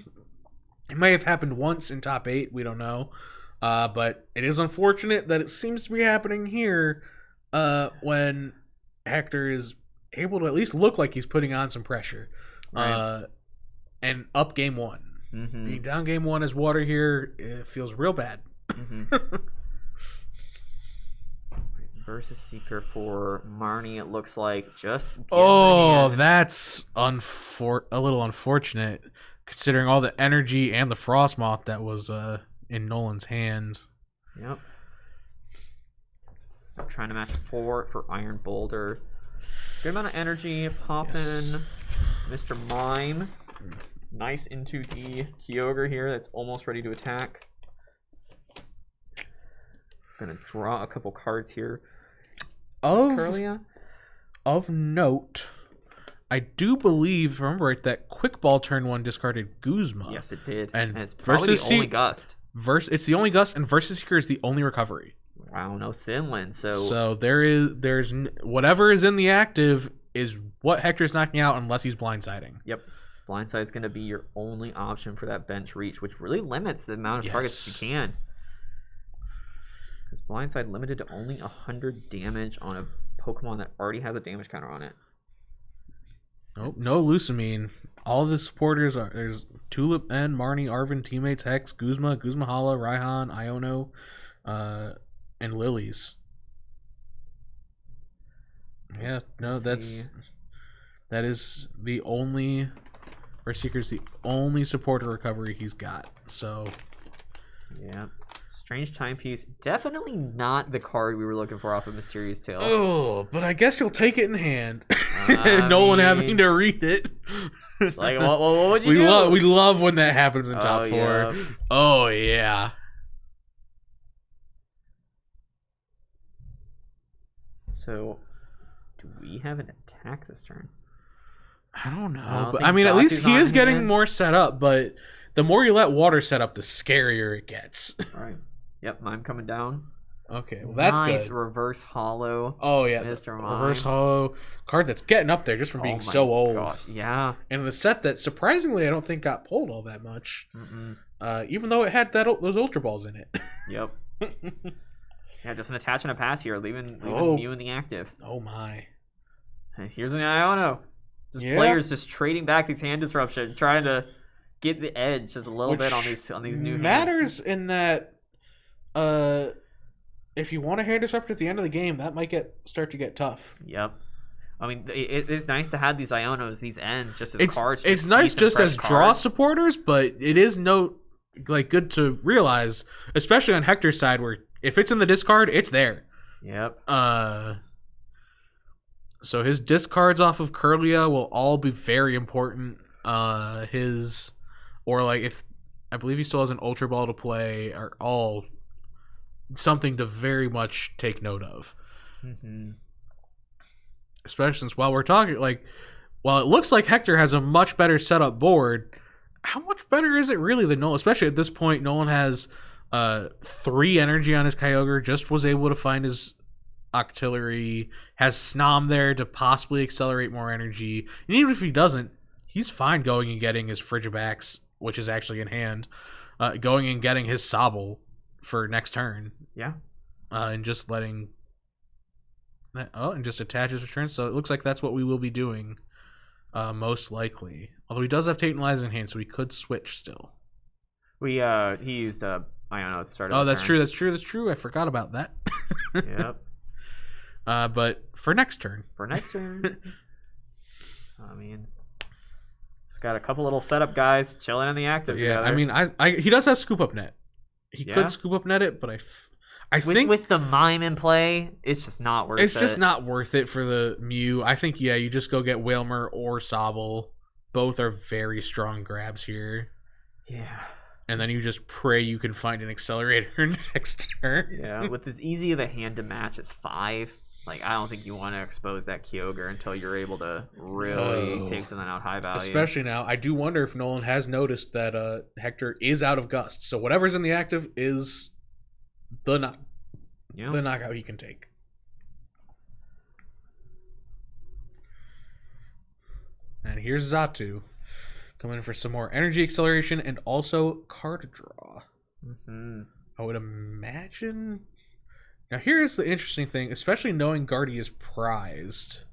It may have happened once in top 8. We don't know. But it is unfortunate that it seems to be happening here when Hector is able to at least look like he's putting on some pressure. Right. And up game 1. Mm-hmm. Being down game 1 as water here, it feels real bad. Mm-hmm. Versus Seeker for Marnie, it looks like just That's a little unfortunate considering all the energy and the Frostmoth that was in Nolan's hands. Yep. I'm trying to match 4 for Iron Boulder. Good amount of energy popping. Mr. Mime. Nice into the Kyogre here that's almost ready to attack. Gonna draw a couple cards here. Curlia? Of note, I do believe, if I remember right, that Quick Ball turn 1 discarded Guzma. Yes, it did. And it's probably versus the only Gust. It's the only Gust, and Versus Seeker is the only recovery. Wow, no Sinlin. So there's whatever is in the active is what Hector's knocking out unless he's blindsiding. Yep. Blindside is going to be your only option for that bench reach, which really limits the amount of targets you can. Because Blindside limited to only 100 damage on a Pokemon that already has a damage counter on it. Nope, no Lucamine. All of the supporters are there's Tulip, N, Marnie, Arvin, teammates, Hex, Guzma Hala, Raihan, Iono, and Lilies. Yeah, no, that is the only Seeker's the only supporter recovery he's got. So yeah. Strange Timepiece. Definitely not the card we were looking for off of Mysterious Tale. Oh, but I guess you'll take it in hand. No one having to read it. Like, what would you do? We love when that happens in top 4. Yeah. Oh, yeah. So, do we have an attack this turn? I don't know. I don't But think I mean, at least Zatu's he on is getting hand. more set up, but the more you let water set up, the scarier it gets. All right. Yep, Mime coming down. Okay, well, that's nice good. Reverse Hollow. Oh, yeah. Mr. Reverse Mime. Hollow card that's getting up there just from Oh being my so old. gosh, yeah. And the set that, surprisingly, I don't think got pulled all that much. Even though it had those Ultra Balls in it. Yep. Yeah, just an attach and a pass here, leaving Mew in the active. Oh, my. And here's an Iono. Players just trading back these hand disruption, trying to get the edge just a little bit on these new matters hands. in that if you want a hand disrupt at the end of the game, that might start to get tough. Yep. I mean, it is nice to have these Ionos, these ends, just as cards. It's nice just as draw supporters, but it is good to realize, especially on Hector's side, where if it's in the discard, it's there. Yep. So his discards off of Curlia will all be very important. If I believe he still has an Ultra Ball to play, are all something to very much take note of. Mm-hmm. Especially since while it looks like Hector has a much better setup board, how much better is it really than Nolan? Especially at this point, Nolan has 3 energy on his Kyogre, just was able to find his Octillery, has Snom there to possibly accelerate more energy. And even if he doesn't, he's fine going and getting his Frigibax, which is actually in hand, going and getting his Sobble for next turn. Yeah. And just letting... and just attach his return. So it looks like that's what we will be doing, most likely. Although he does have Tantalize in hand, so he could switch still. He used Iono at the start of Oh, the that's turn. That's true. I forgot about that. Yep. But for next turn. For next turn. I mean, he's got a couple little setup guys chilling in the active Yeah, together. I mean, he does have Scoop Up Net. He Yeah. could Scoop Up Net it, but I think with the Mime in play, it's just not worth it. it's just not worth it for the Mew. I think, yeah, you just go get Wailmer or Sobble. Both are very strong grabs here. Yeah. And then you just pray you can find an accelerator next turn. Yeah, with as easy of a hand to match as 5, like I don't think you want to expose that Kyogre until you're able to really take something out high value. Especially now, I do wonder if Nolan has noticed that Hector is out of Gust. So whatever's in the active is the knockout he can take. And here's Xatu coming in for some more energy acceleration and also card draw. Mm-hmm. I would imagine. Now here's the interesting thing, especially knowing Guardy is prized.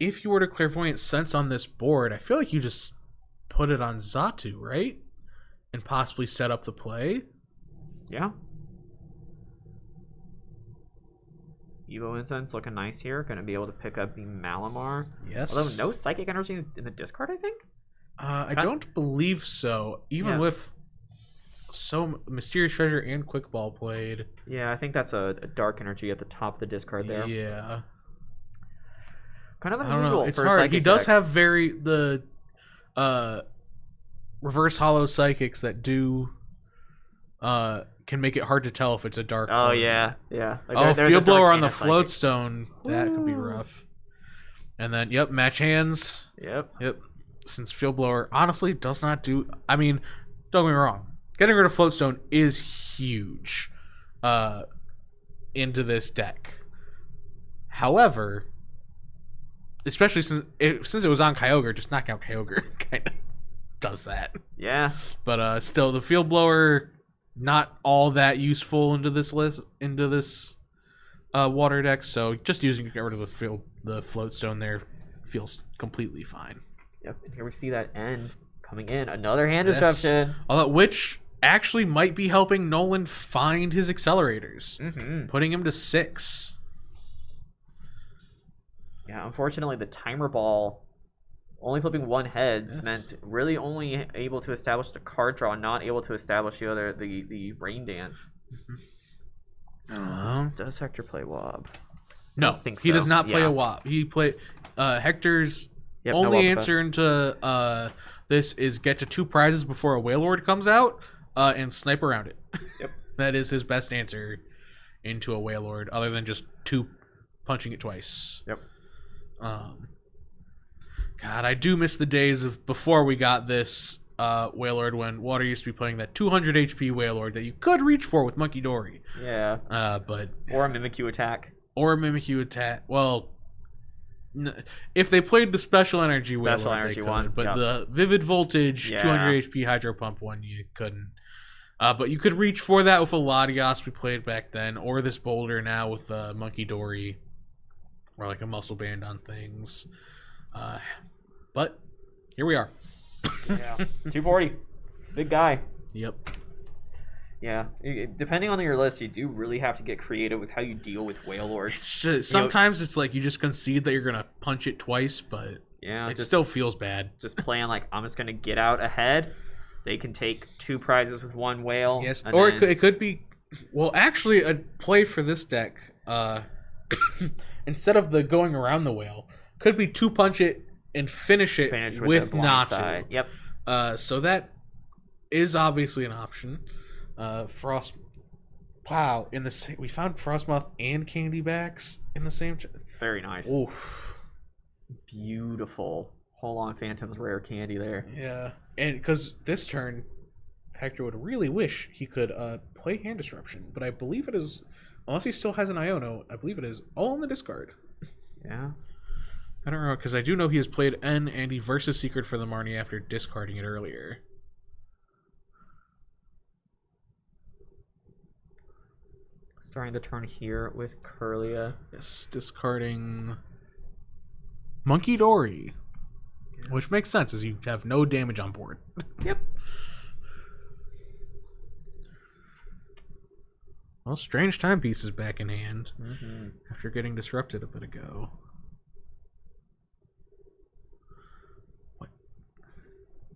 If you were to Clairvoyant Sense on this board, I feel like you just put it on Xatu, right? And possibly set up the play. Yeah. Evo Incense looking nice here. Going to be able to pick up the Malamar. Yes. Although no Psychic Energy in the discard, I think? I don't believe so. Even with so Mysterious Treasure and Quick Ball played. Yeah, I think that's a Dark Energy at the top of the discard there. Yeah. Kind of I don't know. unusual It's for a hard. Psychic He does deck. have the reverse hollow psychics that do can make it hard to tell if it's a dark. Oh or- yeah. Like they're Field the Blower dark on the and psychic. Floatstone. That could be Woo. rough. And then match hands. Yep. Since Field Blower honestly does not do. I mean, don't get me wrong. Getting rid of Floatstone is huge into this deck. However, especially since it was on Kyogre, just knocking out Kyogre kind of does that. Yeah. But still, the Field Blower not all that useful into this water deck. So just using to get rid of the Floatstone there feels completely fine. Yep. And here we see that end coming in. Another hand Yes. disruption. Which actually might be helping Nolan find his accelerators, Mm-hmm. putting him to 6. Yeah, unfortunately, the timer ball only flipping 1 heads Yes. meant really only able to establish the card draw, not able to establish the rain dance. Does Hector play Wob? No, think he does so. not play Yeah. a WAP. He play Hector's Yep, no only Wob answer into this is get to 2 prizes before a Wailord comes out and snipe around it. Yep. That is his best answer into a Wailord, other than just 2 punching it twice. Yep. God, I do miss the days of before we got this Wailord, when Water used to be playing that 200 HP Wailord that you could reach for with Monkey Dory. Yeah. But Or a Mimikyu attack. or a Mimikyu attack. Well, if they played the special energy Special Wailord, energy they could, one, but yep. the Vivid Voltage Yeah. 200 HP Hydro Pump one, you couldn't. But you could reach for that with a Latios we played back then, or this Boulder now with Monkey Dory, or like a Muscle Band on things. But here we are. Yeah. 240. It's a big guy. Yep. Yeah. Depending on your list, you do really have to get creative with how you deal with Wailord. It's just, sometimes it's like you just concede that you're gonna punch it twice, but Yeah. it still feels bad. Just playing like I'm just gonna get out ahead. They can take 2 prizes with 1 whale. Yes, and or then- it could be. Well, actually, a play for this deck, instead of the going around the whale, could be 2 punch it and finish it finish with the blind Natu. side. Yep. So that is obviously an option. Frost. Wow, in the same, we found Frostmoth and Candybacks in the same. Very nice. Oof. Beautiful. Hold on, Phantom's rare candy there. Yeah, and because this turn, Hector would really wish he could play Hand Disruption, but I believe it is, unless he still has an Iono, I believe it is all in the discard. Yeah. I don't know, because I do know he has played N Andy versus Secret for the Marnie after discarding it earlier. Starting the turn here with Curlia. Yes, discarding Monkey Dory, which makes sense as you have no damage on board. Yep. Well, Strange Timepiece is back in hand after getting disrupted a bit ago. What?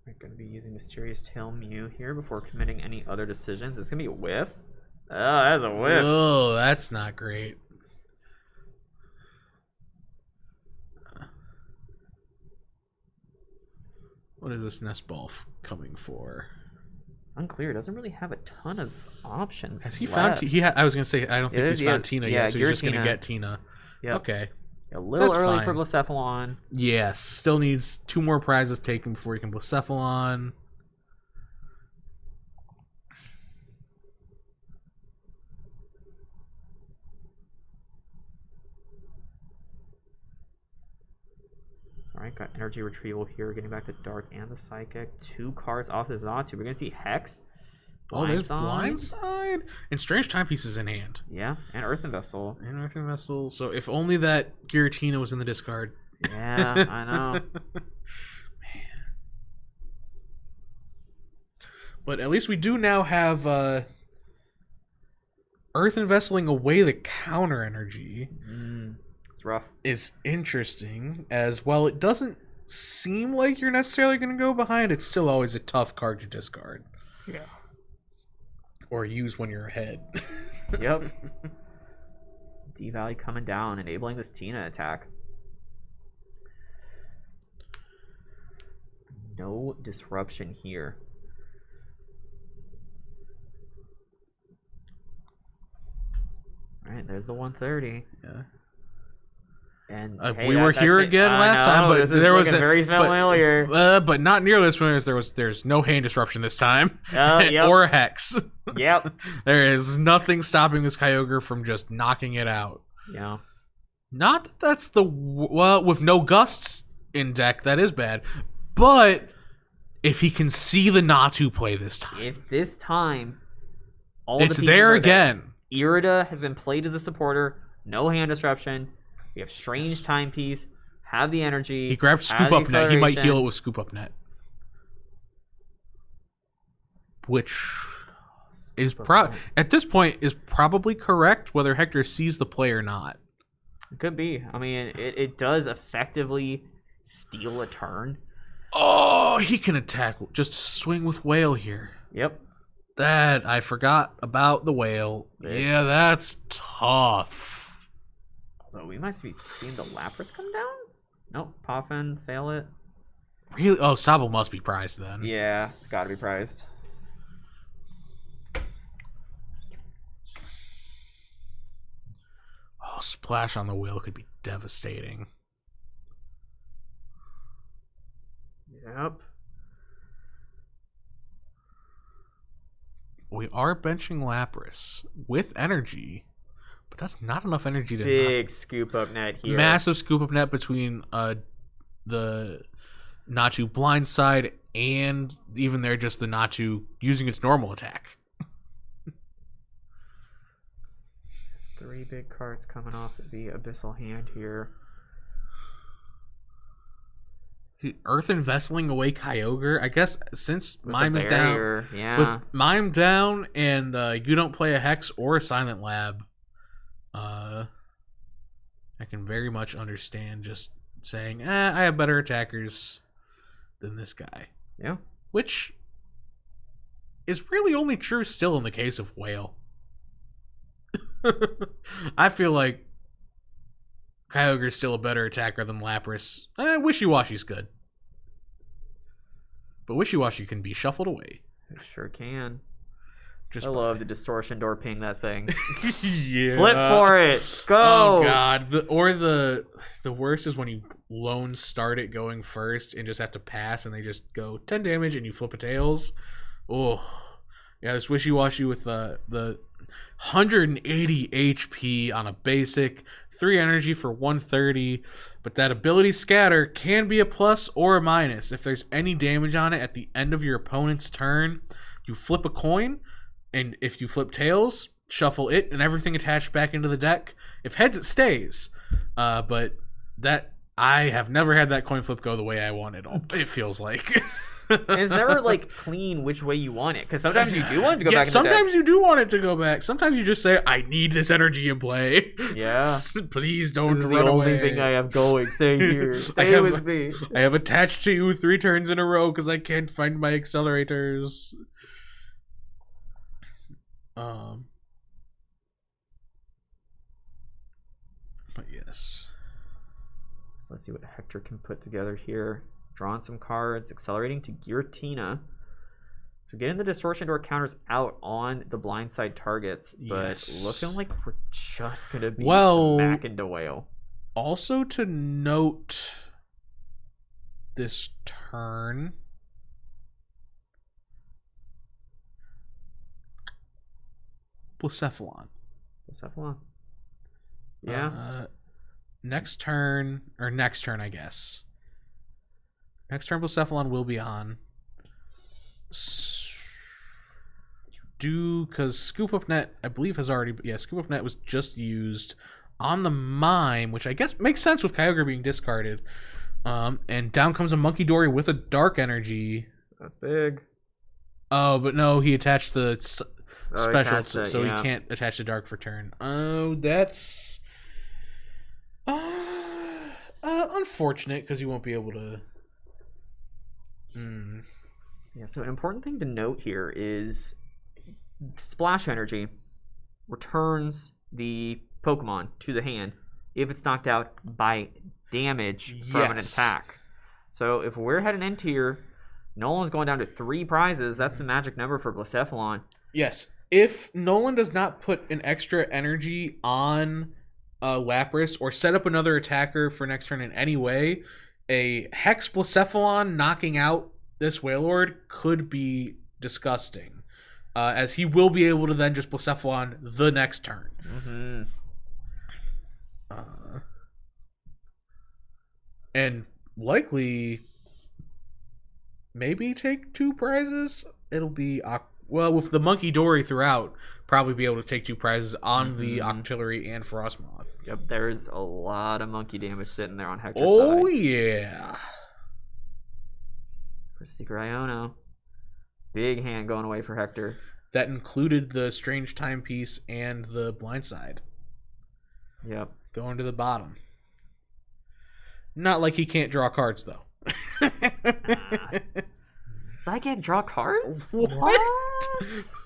We're going to be using Mysterious Tail Mew here before committing any other decisions. It's going to be a whiff. Oh, that's a whiff. Oh, that's not great. What is this Nest Ball coming for? Unclear. It doesn't really have a ton of options. Has he left. found? I was gonna say I don't think he's found Tina yet, so he's just gonna get Tina. Yep. Okay. A little That's early fine. for Blacephalon. Yes. Still needs 2 more prizes taken before he can Blacephalon. Alright, got Energy Retrieval here, getting back the Dark and the Psychic. 2 cards off the Zatu. We're going to see Hex. Oh, there's Blindside. Blindside. And Strange Timepieces in hand. Yeah, and Earthen Vessel. And Earthen Vessel. So if only that Giratina was in the discard. Yeah, I know. Man. But at least we do now have Earthen Vesseling away the counter energy. It's rough. Is interesting, as well it doesn't seem like you're necessarily going to go behind. It's still always a tough card to discard. Yeah. Or use when you're ahead. Yep. D-Valley coming down, enabling this Tina attack. No disruption here. Alright, there's the 130. Yeah. And we were here again last time, but there was very familiar. But not nearly as familiar as there's no hand disruption this time, Yep. or a hex. Yep. There is nothing stopping this Kyogre from just knocking it out. Yeah. Not that that's with no gusts in deck, that is bad. But if he can see the Natu play this time, If this time, all it's the pieces there are again. Irida has been played as a supporter. No hand disruption. We have Strange Timepiece. Have the energy. He grabbed Scoop Up Net. He might heal it with Scoop Up Net, which is at this point is probably correct. Whether Hector sees the play or not, It could be. I mean, it does effectively steal a turn. oh, he can attack. Just swing with Whale here. Yep. That I forgot about the Whale. Yeah, that's tough. Although we might be seeing the Lapras come down. Nope. Poffin, fail it. Really? Oh, Sabo must be prized then. Yeah, gotta be prized. Oh, Splash on the Whale could be devastating. Yep. We are benching Lapras with energy, but that's not enough energy to Big scoop up net here. massive Scoop Up Net between the Natu Blindside and even there just the Natu using its normal attack. 3 big cards coming off the Abyssal hand here. Earthen Vesseling away Kyogre. I guess since With Mime the is down, barrier, yeah. with Mime down, and you don't play a Hex or a Silent Lab, I can very much understand just saying, I have better attackers than this guy. Yeah. Which is really only true still in the case of Whale. I feel like Kyogre is still a better attacker than Lapras. Wishy-Washy's good. But Wishy-Washy can be shuffled away. It sure can. Just I love the distortion door ping that thing. yeah. Flip for it. Go. Oh god. The worst is when you lone start it going first and just have to pass and they just go 10 damage and you flip a tails. Oh. Yeah, this wishy-washy with the 180 HP on a basic, 3 energy for 130, but that ability scatter can be a plus or a minus. If there's any damage on it at the end of your opponent's turn, you flip a coin, and if you flip tails, shuffle it and everything attached back into the deck. If heads, it stays. But that I have never had that coin flip go the way I wanted. It feels like. It's never like clean which way you want it, because sometimes you do want it to go back in the deck. Sometimes you do want it to go back. Sometimes you just say, I need this energy in play. Yeah. Please don't This is run the only away. thing I have going. Stay here. Stay with me. I have attached to you 3 turns in a row because I can't find my accelerators. But yes. So let's see what Hector can put together here. Drawing some cards, accelerating to Giratina. So getting the distortion door counters out on the blindside targets, but looking like we're just gonna be smack into whale. Also to note this turn. Blacephalon. Yeah. Next turn, I guess. Next turn, Blacephalon will be on. Because Scoop Up Net, I believe, has already... Yeah, Scoop Up Net was just used on the Mime, which I guess makes sense with Kyogre being discarded. And down comes a Monkey Dory with a Dark Energy. That's big. Oh, but no, he attached the special, so yeah. he can't attach the Dark for turn. Oh, that's... unfortunate, because you won't be able to... Yeah, so an important thing to note here is Splash Energy returns the Pokemon to the hand if it's knocked out by damage from an attack. So if we're heading into here, Nolan's going down to 3 prizes. That's the magic number for Blacephalon. Yes. If Nolan does not put an extra energy on Lapras or set up another attacker for next turn in any way, a Hex Blacephalon knocking out this Wailord could be disgusting, as he will be able to then just Blacephalon the next turn. And likely maybe take 2 prizes. It'll be well, with the Monkey Dory throughout, probably be able to take 2 prizes on the Octillery and Frostmoth. Yep, there's a lot of monkey damage sitting there on Hector's side. Oh, yeah. For Secret Iono. Big hand going away for Hector. That included the Strange Timepiece and the Blindside. Yep. Going to the bottom. Not like he can't draw cards, though. Psychic draw cards? What?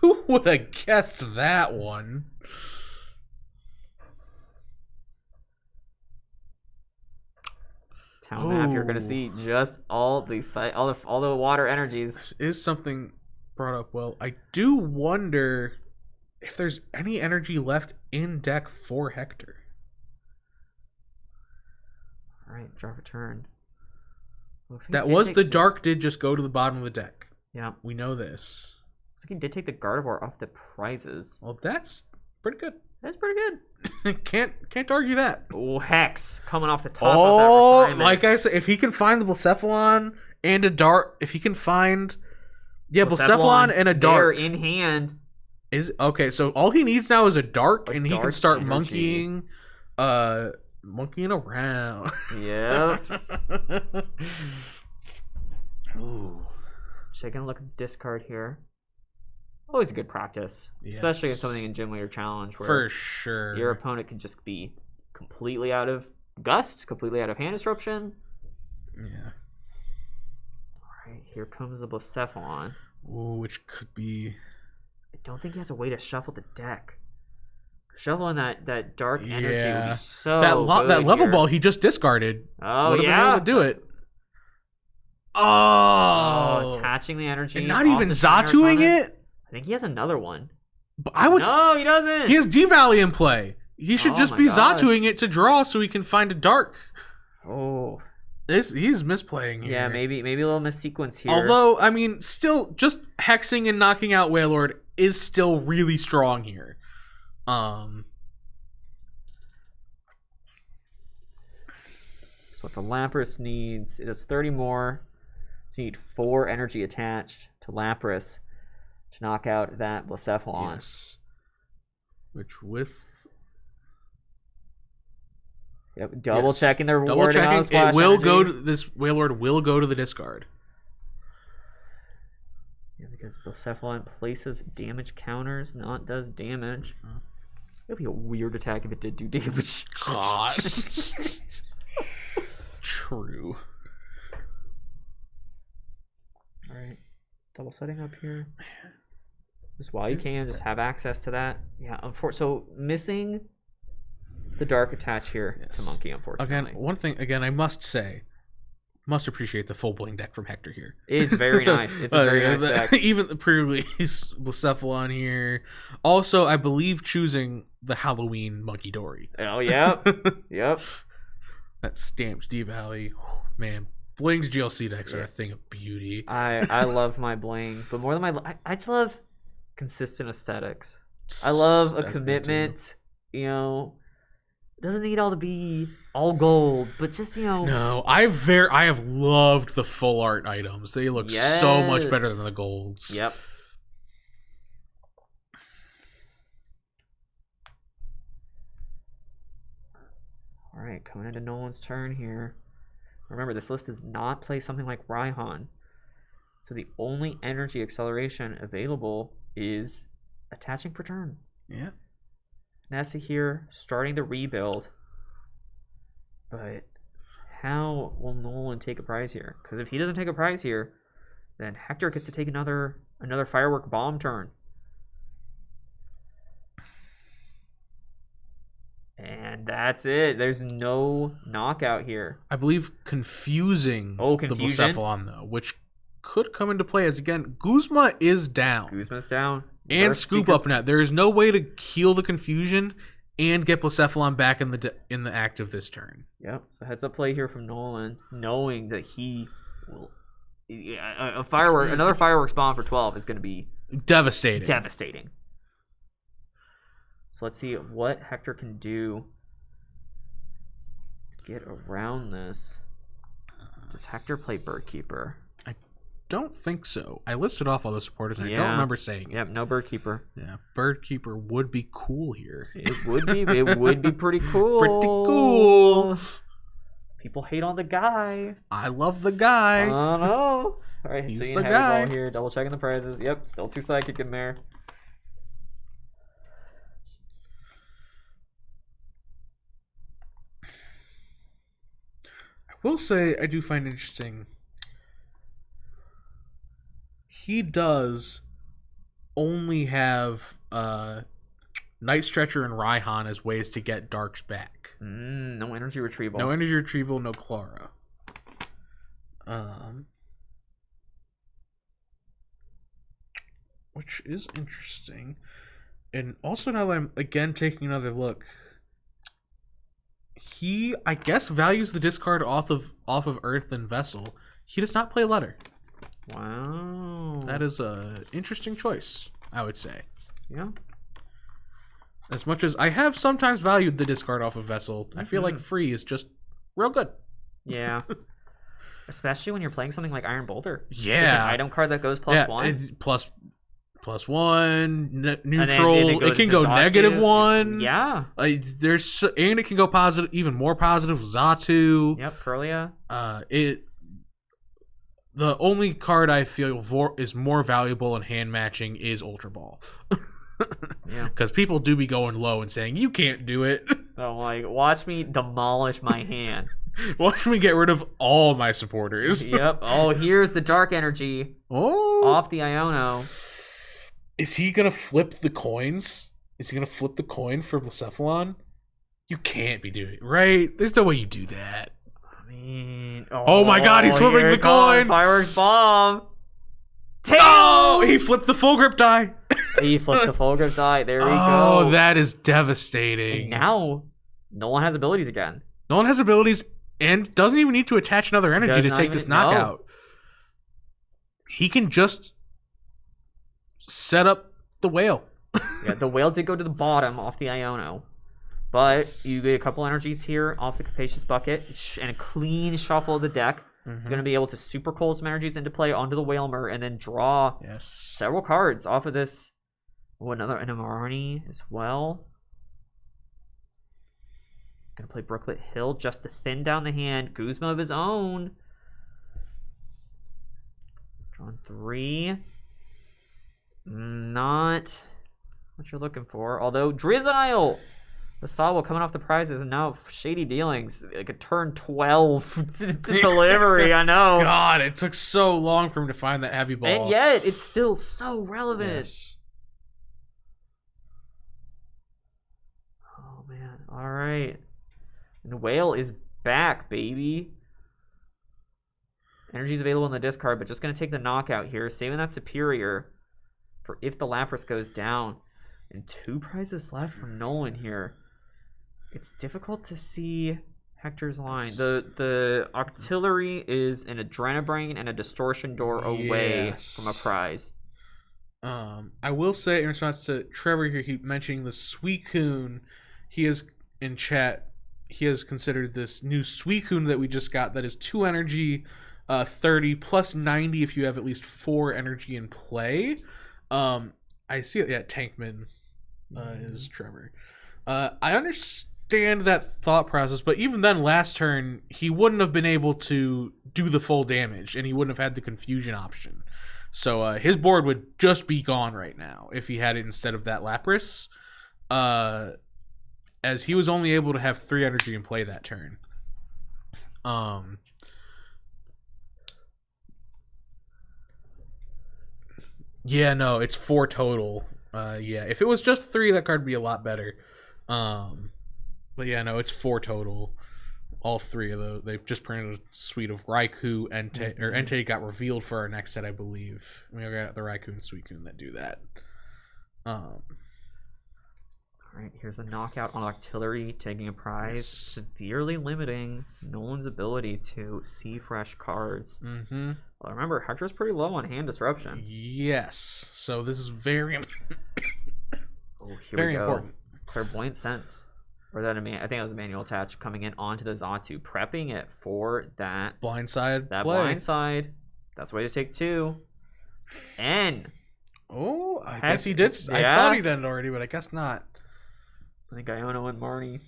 Who would have guessed that one? Town map, you're gonna see just all the water energies. This is something brought up well. I do wonder if there's any energy left in deck for Hector. All right, draw for turn. Looks like That he did was take the Dark did just go to the bottom of the deck. Yeah. We know this. Looks like he did take the Gardevoir off the prizes. Well, that's pretty good. That's pretty good. Can't argue that. Oh, Hex coming off the top of that refinement. Like I said, if he can find the Blacephalon and a Dark, if he can find Blacephalon and a Dark in hand. Is okay, so all he needs now is a Dark, and he can start energy. monkeying around. Yeah. Ooh. Taking a look at the discard here. Always a good practice, especially in something in Gym Leader Challenge where for sure your opponent can just be completely out of Gust, completely out of hand disruption. Yeah. All right, here comes the Blacephalon. Ooh, which could be. I don't think he has a way to shuffle the deck. Shuffling that dark energy would be so that level here. ball he just discarded. Oh, would have been able to do it. Oh, attaching the energy. And not even Zatuing it? I think he has another one. But I would. No, he doesn't. He has D-Valley in play. He should just be God. Zatuing it to draw so he can find a Dark. Oh. He's misplaying here. Yeah, maybe a little missequence here. Although, I mean, still, just hexing and knocking out Wailord is still really strong here. So what the Lapras needs, it does 30 more. So you need 4 energy attached to Lapras to knock out that Blacephalon. Yes. Which with... Yep, double checking the Double reward. checking. It will go to this Wailord will go to the discard. Yeah, because Blacephalon places damage counters, not does damage. It would be a weird attack if it did do damage. God. True. Alright. Double setting up here. Just while you can, just have access to that. Yeah, so missing the dark attach here to Monkey, unfortunately. Again, one thing, I must appreciate the full bling deck from Hector here. It's very nice. It's a very nice deck. Even the pre-release Blacephalon here. Also, I believe choosing the Halloween Monkey Dory. Oh, yep. Yep. That stamped D-Valley. Oh, man, Bling's GLC decks are a thing of beauty. I love my Bling, but more than I just love consistent aesthetics. I love a commitment, you know. It doesn't need all to be all gold, but just, you know. No, I have loved the full art items. They look so much better than the golds. Yep. All right, coming into Nolan's turn here. Remember, this list does not play something like Raihan. So the only energy acceleration available is attaching per turn. Yeah. Nessa here, starting the rebuild. But how will Nolan take a prize here? Because if he doesn't take a prize here, then Hector gets to take another firework bomb turn. And that's it. There's no knockout here. I believe confusing the Blacephalon, though, which could come into play as, again, Guzma is down. Guzma's down. And Scoop up now. There is no way to heal the confusion and get Blacephalon back in the active this turn. Yep. So heads up play here from Nolan, knowing that he will... another fireworks bomb for 12 is going to be... Devastating. So let's see what Hector can do to get around this. Does Hector play Birdkeeper? I don't think so. I listed off all the supporters and I don't remember saying it. Yep, no Birdkeeper. Yeah, Birdkeeper would be cool here. It would be. It would be pretty cool. Pretty cool. People hate on the guy. I love the guy. I don't know. All right, He's so you the have guy. the ball here. Double checking the prizes. Yep, still 2 psychic in there. Will say I do find interesting. He does only have Night Stretcher and Raihan as ways to get Darks back. No energy retrieval. No energy retrieval, no Clara. Which is interesting. And also now that I'm again taking another look, he, I guess, values the discard off of Earth and Vessel. He does not play Letter. Wow. That is a interesting choice, I would say. Yeah. As much as I have sometimes valued the discard off of Vessel, I feel like free is just real good. Yeah. Especially when you're playing something like Iron Boulder. Yeah. It's an item card that goes +1. It's +1, neutral. It can go -1. Yeah. And it can go positive, even more positive. Zatu. Yep, Perlia. The only card I feel is more valuable in hand matching is Ultra Ball. Yeah. Because people do be going low and saying, you can't do it. So, like, watch me demolish my hand. Watch me get rid of all my supporters. Yep. Oh, here's the dark energy. Oh. Off the Iono. Is he going to flip the coins? Is he going to flip the coin for Blacephalon? You can't be doing it, right? There's no way you do that. I mean... Oh my god, he's flipping the coin! Fireworks bomb! Oh, he flipped the full grip die. He flipped the full grip die. There we go. Oh, that is devastating. And now, Nolan has abilities again. Nolan has abilities, And doesn't even need to attach another energy Does to not take even- this knockout. He can just set up the whale. Yeah, the whale did go to the bottom off the Iono. But Yes. you get a couple energies here off the Capacious Bucket and a clean shuffle of the deck. It's going to be able to super coal some energies into play onto the Whalmer and then draw Yes. several cards off of this. Oh, another Inamarani as well. Going to play Brooklet Hill just to thin down the hand. Guzma of his own. Drawn 3. Not what you're looking for. Although Drizzile, the Sawwell coming off the prizes, and now Shady Dealings, like a turn 12 to delivery. I know. God, it took so long for him to find that heavy ball. And yet, it's still so relevant. Yes. Oh man! All right, and the whale is back, baby. Energy's available in the discard, but just gonna take the knockout here, saving that superior for if the Lapras goes down. And 2 prizes left for Nolan here. It's difficult to see Hector's line. The artillery is an Adrenabrain and a Distortion Door away Yes. from a prize. I will say in response to Trevor here, he mentioning the Suicune, he is in chat. He has considered this new Suicune that we just got that is 2 energy, 30 plus 90 if you have at least 4 energy in play. I see it. Yeah, Tankman is Trevor. I understand that thought process, but even then, last turn he wouldn't have been able to do the full damage, and he wouldn't have had the confusion option. So his board would just be gone right now if he had it instead of that Lapras, as he was only able to have 3 energy in play that turn. Yeah, no, it's 4 total. Yeah, if it was just 3, that card would be a lot better. But yeah, no, it's 4 total. All 3 of those. They've just printed a suite of Raikou, Entei, or Entei got revealed for our next set, I believe. We got the Raikou and Suicune that do that. All right, here's a knockout on artillery, taking a prize, Yes. severely limiting Nolan's ability to see fresh cards. Mm-hmm. Well, remember, Hector's pretty low on hand disruption. Yes. So this is very, Oh, here very we go. important. Clairvoyant Sense. Or that, I think it was a manual attach coming in onto the Xatu, prepping it for that Blindside that play. blind side. That's why you take 2. N. Oh, I Heck, guess he did. I yeah. thought he did already, but I guess not. I think Iono and Marnie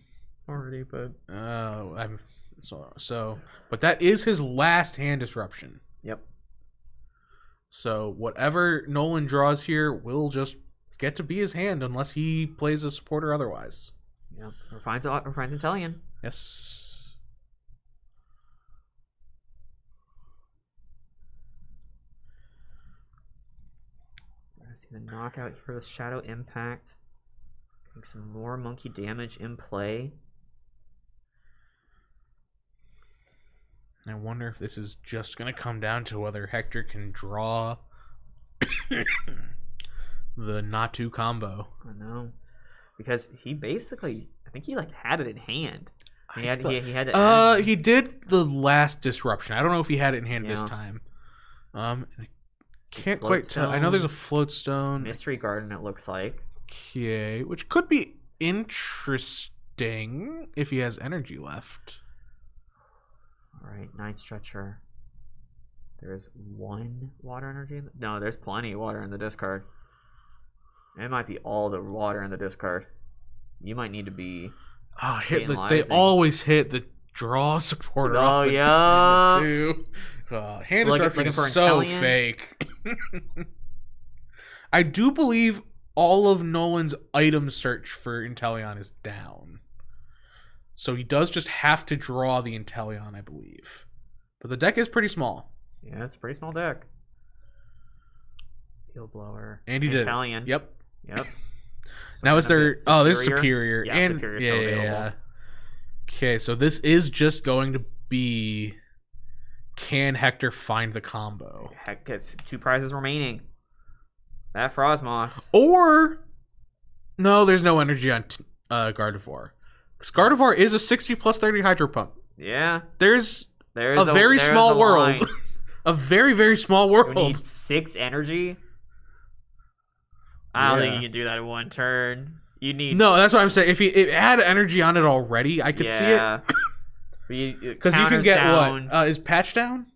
already, but I'm so. But that is his last hand disruption. yep. So whatever Nolan draws here will just get to be his hand unless he plays a supporter otherwise. Yep. Refines Intellion. Yes. I see the knockout here with Shadow Impact. Getting some more monkey damage in play. I wonder if this is just going to come down to whether Hector can draw the Natu combo. I know. Because he basically, I think he had it in hand. He had it. He did the last disruption. I don't know if he had it in hand this Yeah. time. I can't Float quite tell. I know Stone. there's a float stone. Mystery Garden, it looks like. Okay, which could be interesting if he has energy left. All right, Night Stretcher. There's 1 water energy. No, there's plenty of water in the discard. It might be all the water in the discard. You might need to be. Oh, they Analyzing. always hit the draw supporter Oh, off the yeah. too. Hand Looking disruption for is so Intellion? fake. I do believe all of Nolan's item search for Inteleon is down. So he does just have to draw the Inteleon, I believe. But the deck is pretty small. Yeah, it's a pretty small deck. Field Blower. And he did it. Italian. Yep. Yep. Now is there... Oh, this is Superior? Superior. Yeah, and Superior's still available. Okay, so this is just going to be... Can Hector find the combo? Heck, it's 2 prizes remaining. That Frosmoth. Or... No, there's no energy on Gardevoir. Because Gardevoir is a 60 plus 30 Hydro Pump. Yeah. There's There's a very there's small a world. line. A very, very small You world. need 6 energy. I don't think Yeah. you can do that in one turn. You need No, that's what I'm saying. If it had energy on it already, I could see it. Because you can get down. what? Is Patch down?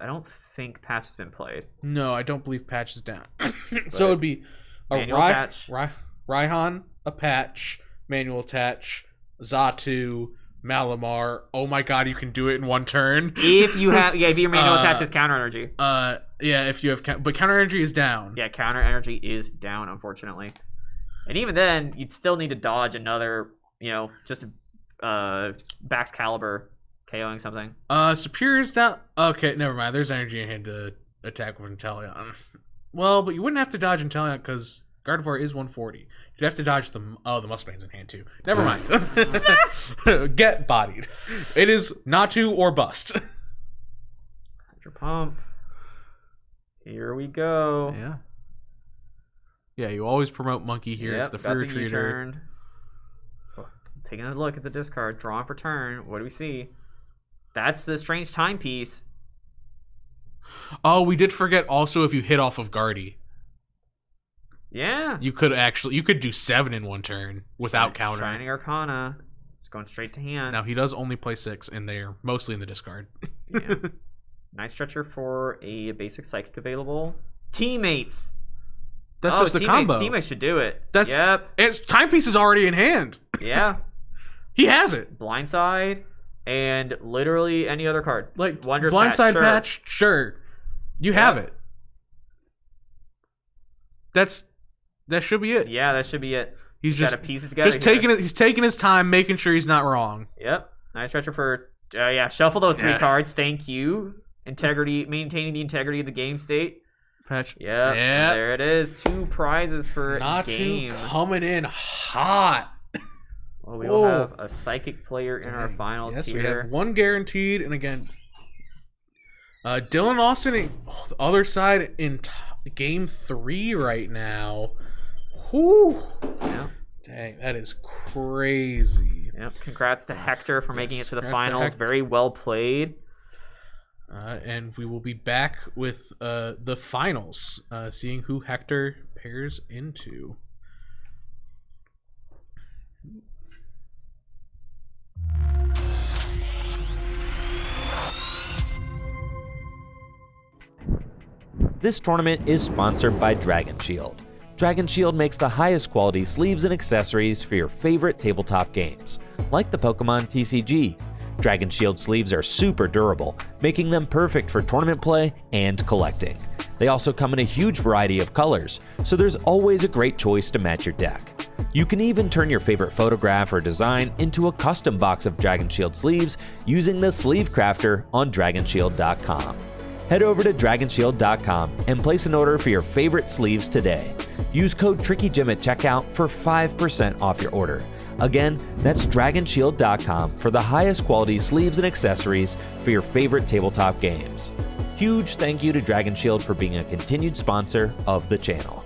I don't think Patch has been played. No, I don't believe Patch is down. So it'd be a Manual attach. Raihan, a Patch, manual attach, Zatu, Malamar. Oh my god, you can do it in one turn. If you have, if your manual attaches counter energy. Yeah, if you have, but counter energy is down. Yeah, counter energy is down, unfortunately. And even then, you'd still need to dodge another, just Bax Caliber KOing something. Superior's down. Okay, never mind. There's energy in hand to attack with Inteleon. Well, but you wouldn't have to dodge Inteleon because Gardevoir is 140. You'd have to dodge the Muspel's in hand too. Never mind. Get bodied. It is Natu or bust. Hydro Pump. Here we go. Yeah. Yeah, you always promote Monkey here. It's the free retreater. U-turned. Taking a look at the discard. Drawing for turn. What do we see? That's the strange timepiece. Oh, we did forget also if you hit off of Guardy. Yeah. You could do 7 in one turn without countering. Shining Arcana. It's going straight to hand. Now he does only play 6 and they're mostly in the discard. Yeah. Nice stretcher for a basic psychic available. Teammates. That's just the combo. Teammates should do it. Yep. Its timepiece is already in hand. Yeah. He has it. Blindside and literally any other card. Like Wondrous Blindside Patch, sure. You have it. That should be it. Yeah, that should be it. He's got just to piece it together. He's taking his time, making sure he's not wrong. Yep. Nice stretcher for shuffle those 3 cards. Thank you. Maintaining the integrity of the game state. Patch. Yep. Yeah. There it is. 2 prizes for Natu game. coming in hot. Well, we will have a psychic player in our finals yes, here. we have 1 guaranteed, and again, Dylan Austin, the other side in game 3 right now. Whew. Yeah. Dang, that is crazy. Yep. Congrats to Hector for making it to the congrats to finals. Hector. Very well played. And we will be back with the finals, seeing who Hector pairs into. This tournament is sponsored by Dragon Shield. Dragon Shield makes the highest quality sleeves and accessories for your favorite tabletop games, like the Pokemon TCG. Dragon Shield sleeves are super durable, making them perfect for tournament play and collecting. They also come in a huge variety of colors, so there's always a great choice to match your deck. You can even turn your favorite photograph or design into a custom box of Dragon Shield sleeves using the Sleeve Crafter on DragonShield.com. Head over to DragonShield.com and place an order for your favorite sleeves today. Use code TrickyJim at checkout for 5% off your order. Again, that's DragonShield.com for the highest quality sleeves and accessories for your favorite tabletop games. Huge thank you to Dragon Shield for being a continued sponsor of the channel.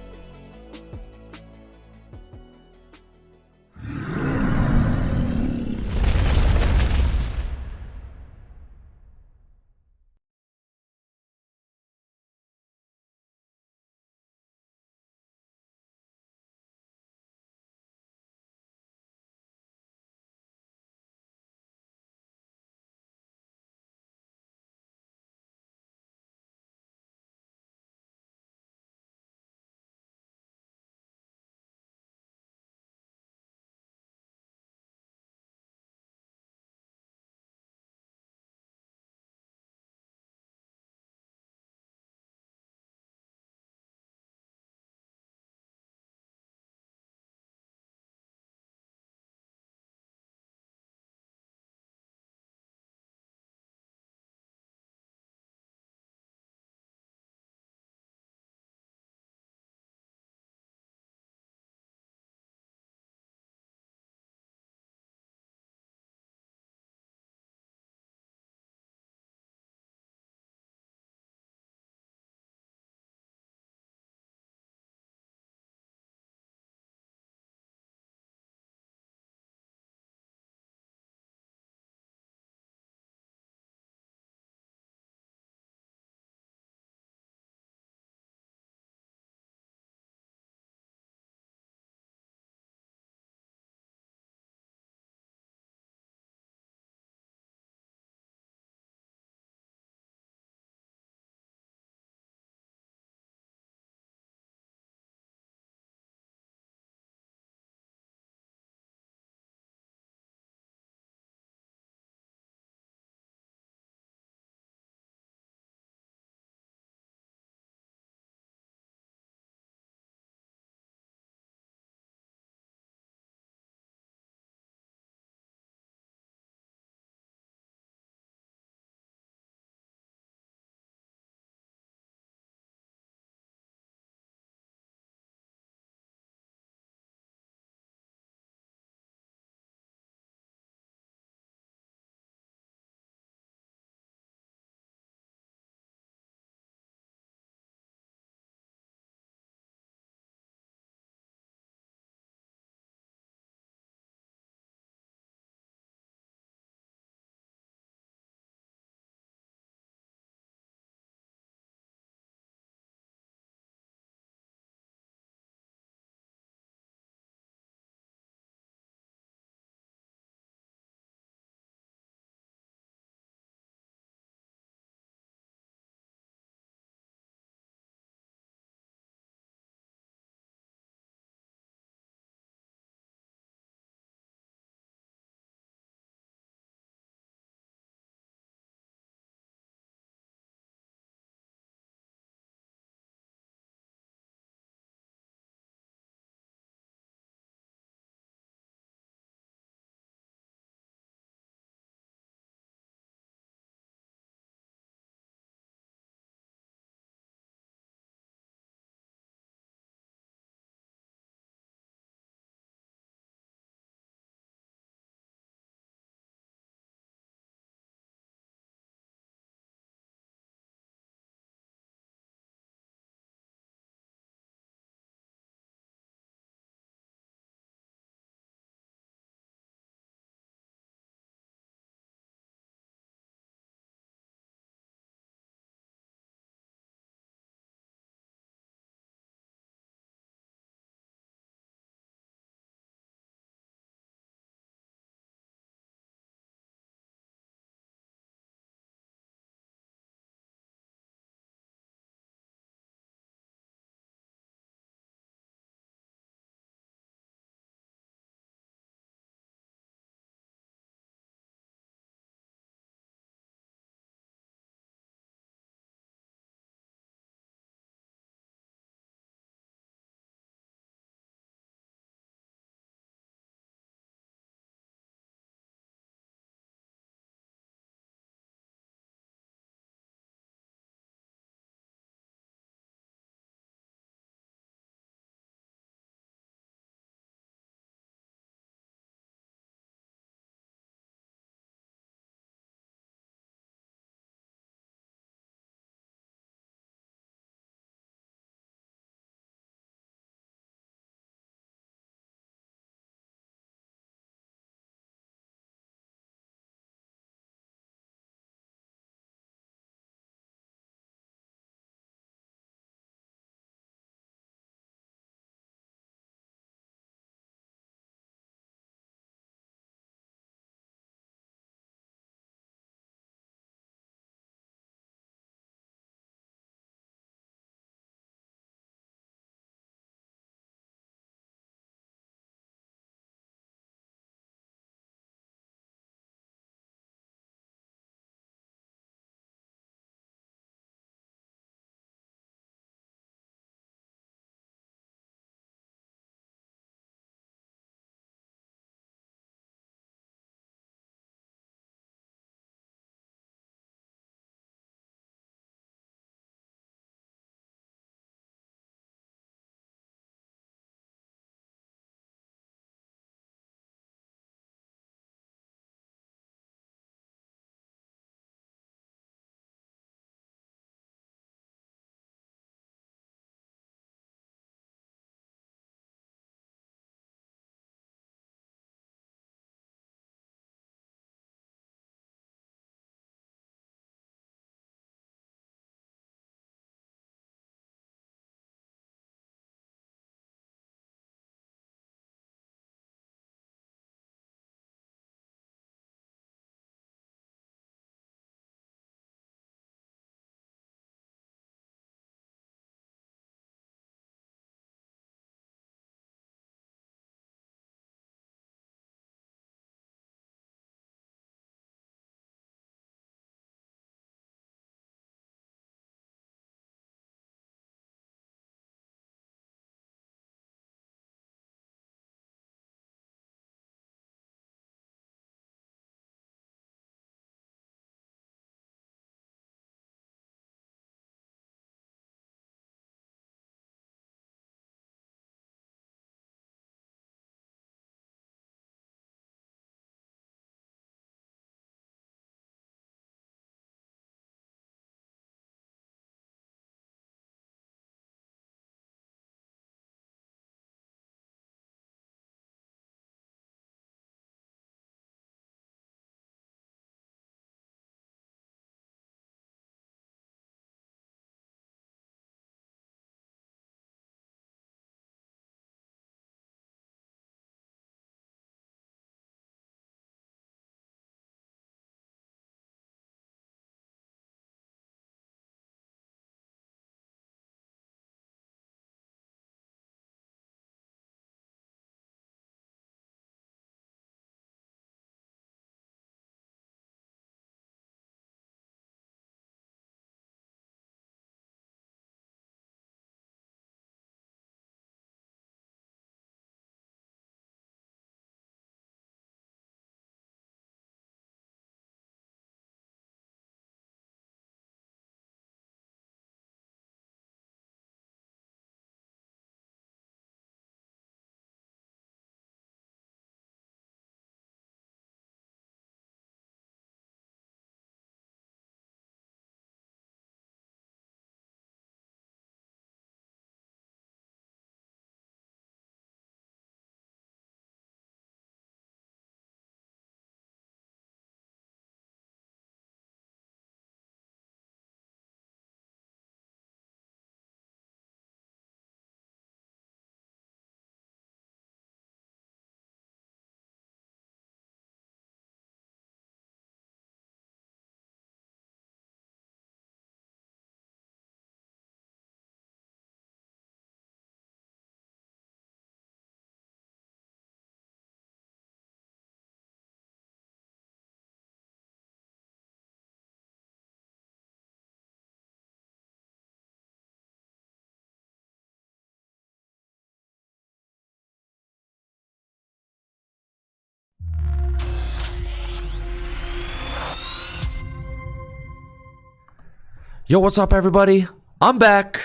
Yo, what's up, everybody? I'm back,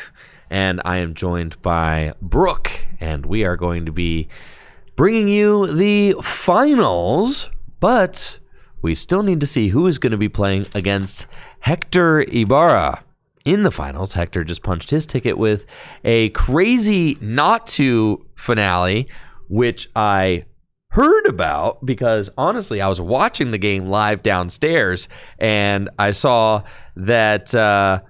and I am joined by Brooke, and we are going to be bringing you the finals, but we still need to see who is going to be playing against Hector Ibarra. In the finals, Hector just punched his ticket with a crazy not to finale, which I heard about because honestly I was watching the game live downstairs and I saw that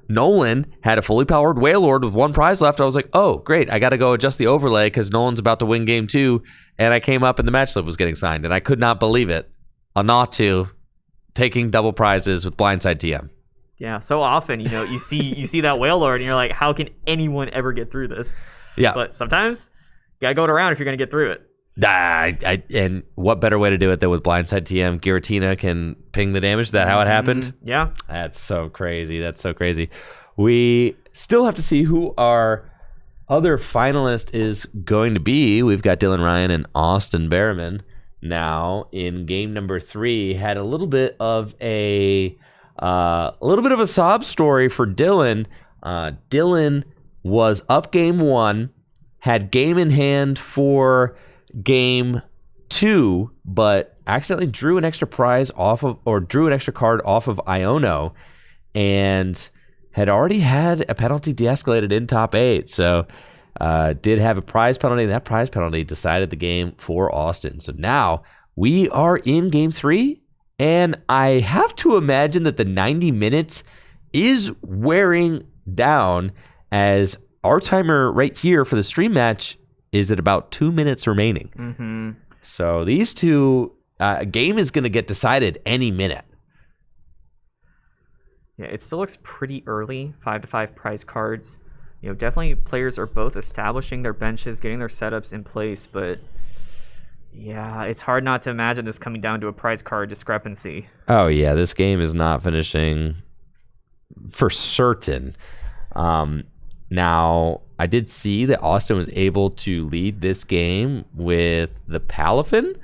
Nolan had a fully powered Wailord with one prize left. I was like, oh great, I gotta go adjust the overlay because Nolan's about to win game 2, and I came up and the match slip was getting signed and I could not believe it. A not to taking double prizes with blindside TM. Yeah, so often, you see that Wailord and you're like, how can anyone ever get through this? Yeah, But sometimes you gotta go it around if you're gonna get through it. And what better way to do it than with blindside TM? Giratina can ping the damage. Is that how it happened? Yeah. That's so crazy. We still have to see who our other finalist is going to be. We've got Dylan Ryan and Austin Berriman now in game number 3. Had a little bit of a sob story for Dylan. Dylan was up game 1, had game in hand for game 2, but accidentally drew an extra card off of Iono and had already had a penalty de-escalated in top 8. So did have a prize penalty, and that prize penalty decided the game for Austin. So now we are in game 3, and I have to imagine that the 90 minutes is wearing down, as our timer right here for the stream match is at about 2 minutes remaining. Mm-hmm. So these two, game is going to get decided any minute. Yeah, it still looks pretty early. 5-5 prize cards. Definitely players are both establishing their benches, getting their setups in place, but yeah, it's hard not to imagine this coming down to a prize card discrepancy. Oh yeah, this game is not finishing for certain. Now, I did see that Austin was able to lead this game with the Palafin.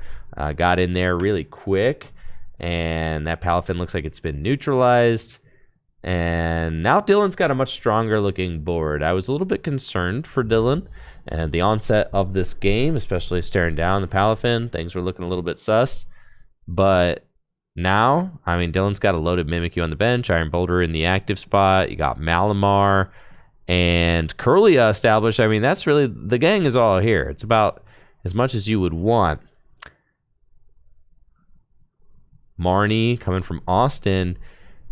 Got in there really quick, and that Palafin looks like it's been neutralized. And now Dylan's got a much stronger looking board. I was a little bit concerned for Dylan at the onset of this game, especially staring down the Palafin. Things were looking a little bit sus. But now, I mean, Dylan's got a loaded Mimikyu on the bench, Iron Boulder in the active spot. You got Malamar and Curlia established. I mean, that's really, the gang is all here. It's about as much as you would want. Marnie coming from Austin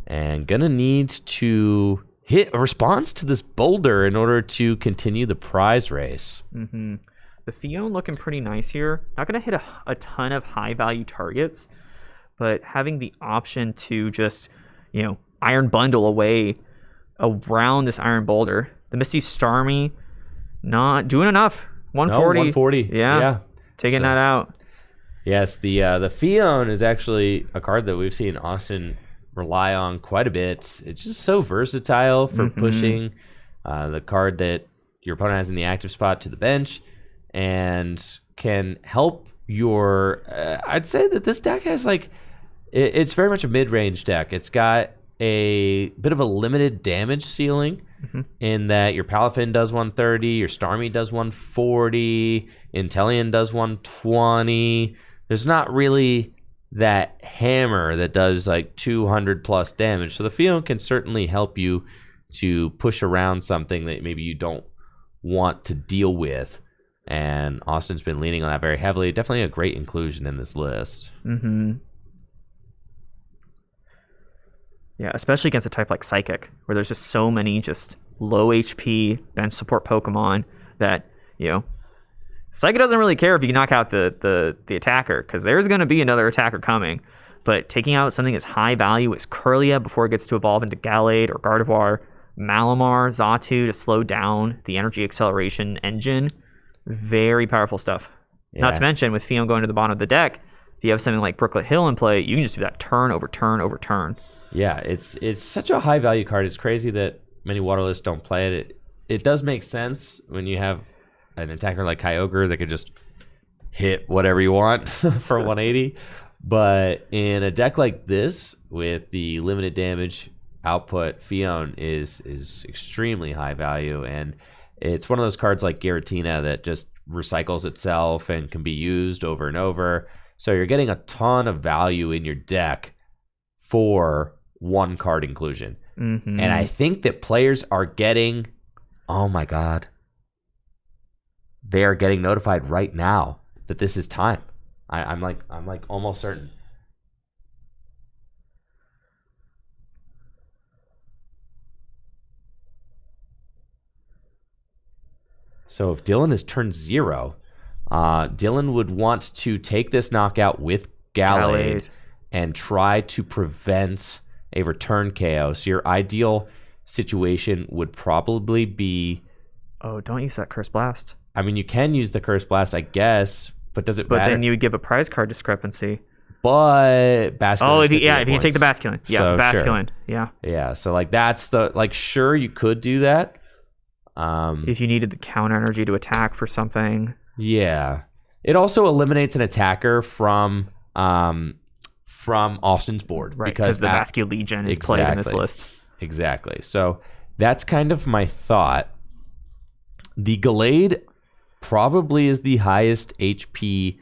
and gonna need to hit a response to this boulder in order to continue the prize race. Mm-hmm. The Fion looking pretty nice here. Not gonna hit a ton of high value targets, but having the option to just, iron bundle away around this Iron Boulder. The Misty Starmie not doing enough. 140. No, 140. Yeah. Taking that out. Yes, the Fion is actually a card that we've seen Austin rely on quite a bit. It's just so versatile for pushing the card that your opponent has in the active spot to the bench, and can help your... I'd say that this deck has it's very much a mid-range deck. It's got a bit of a limited damage ceiling in that your Palafin does 130, your Starmie does 140, Inteleon does 120. There's not really that hammer that does 200 plus damage. So the Fion can certainly help you to push around something that maybe you don't want to deal with. And Austin's been leaning on that very heavily. Definitely a great inclusion in this list. Mm-hmm. Yeah, especially against a type like Psychic, where there's just so many just low HP bench support Pokemon that, Psychic doesn't really care if you knock out the attacker, because there's going to be another attacker coming. But taking out something as high value as Curlia before it gets to evolve into Gallade or Gardevoir, Malamar, Xatu to slow down the energy acceleration engine, very powerful stuff. Yeah. Not to mention, with Fion going to the bottom of the deck, if you have something like Brooklet Hill in play, you can just do that turn over turn over turn. Yeah, it's such a high value card. It's crazy that many waterlists don't play it. It does make sense when you have an attacker like Kyogre that could just hit whatever you want for 180. But in a deck like this, with the limited damage output, Fion is extremely high value, and it's one of those cards like Giratina that just recycles itself and can be used over and over. So you're getting a ton of value in your deck for one card inclusion. Mm-hmm. And I think that players are getting, oh my God, they are getting notified right now that this is time. I'm like almost certain. So if Dylan is turn 0, Dylan would want to take this knockout with Gallade and try to prevent a return KO. So your ideal situation would probably be... Oh, don't use that Curse Blast. I mean, you can use the Curse Blast, I guess, but does it matter? But then you would give a prize card discrepancy. But Basculin. Oh, if you take the Basculin. Yeah, So, the Basculin. sure. Yeah. Yeah, so like that's the... Like, sure, you could do that. If you needed the counter energy to attack for something. Yeah. It also eliminates an attacker from Austin's board. Right, because the Vascular Legion is played in this list. Exactly. So that's kind of my thought. The Gallade probably is the highest HP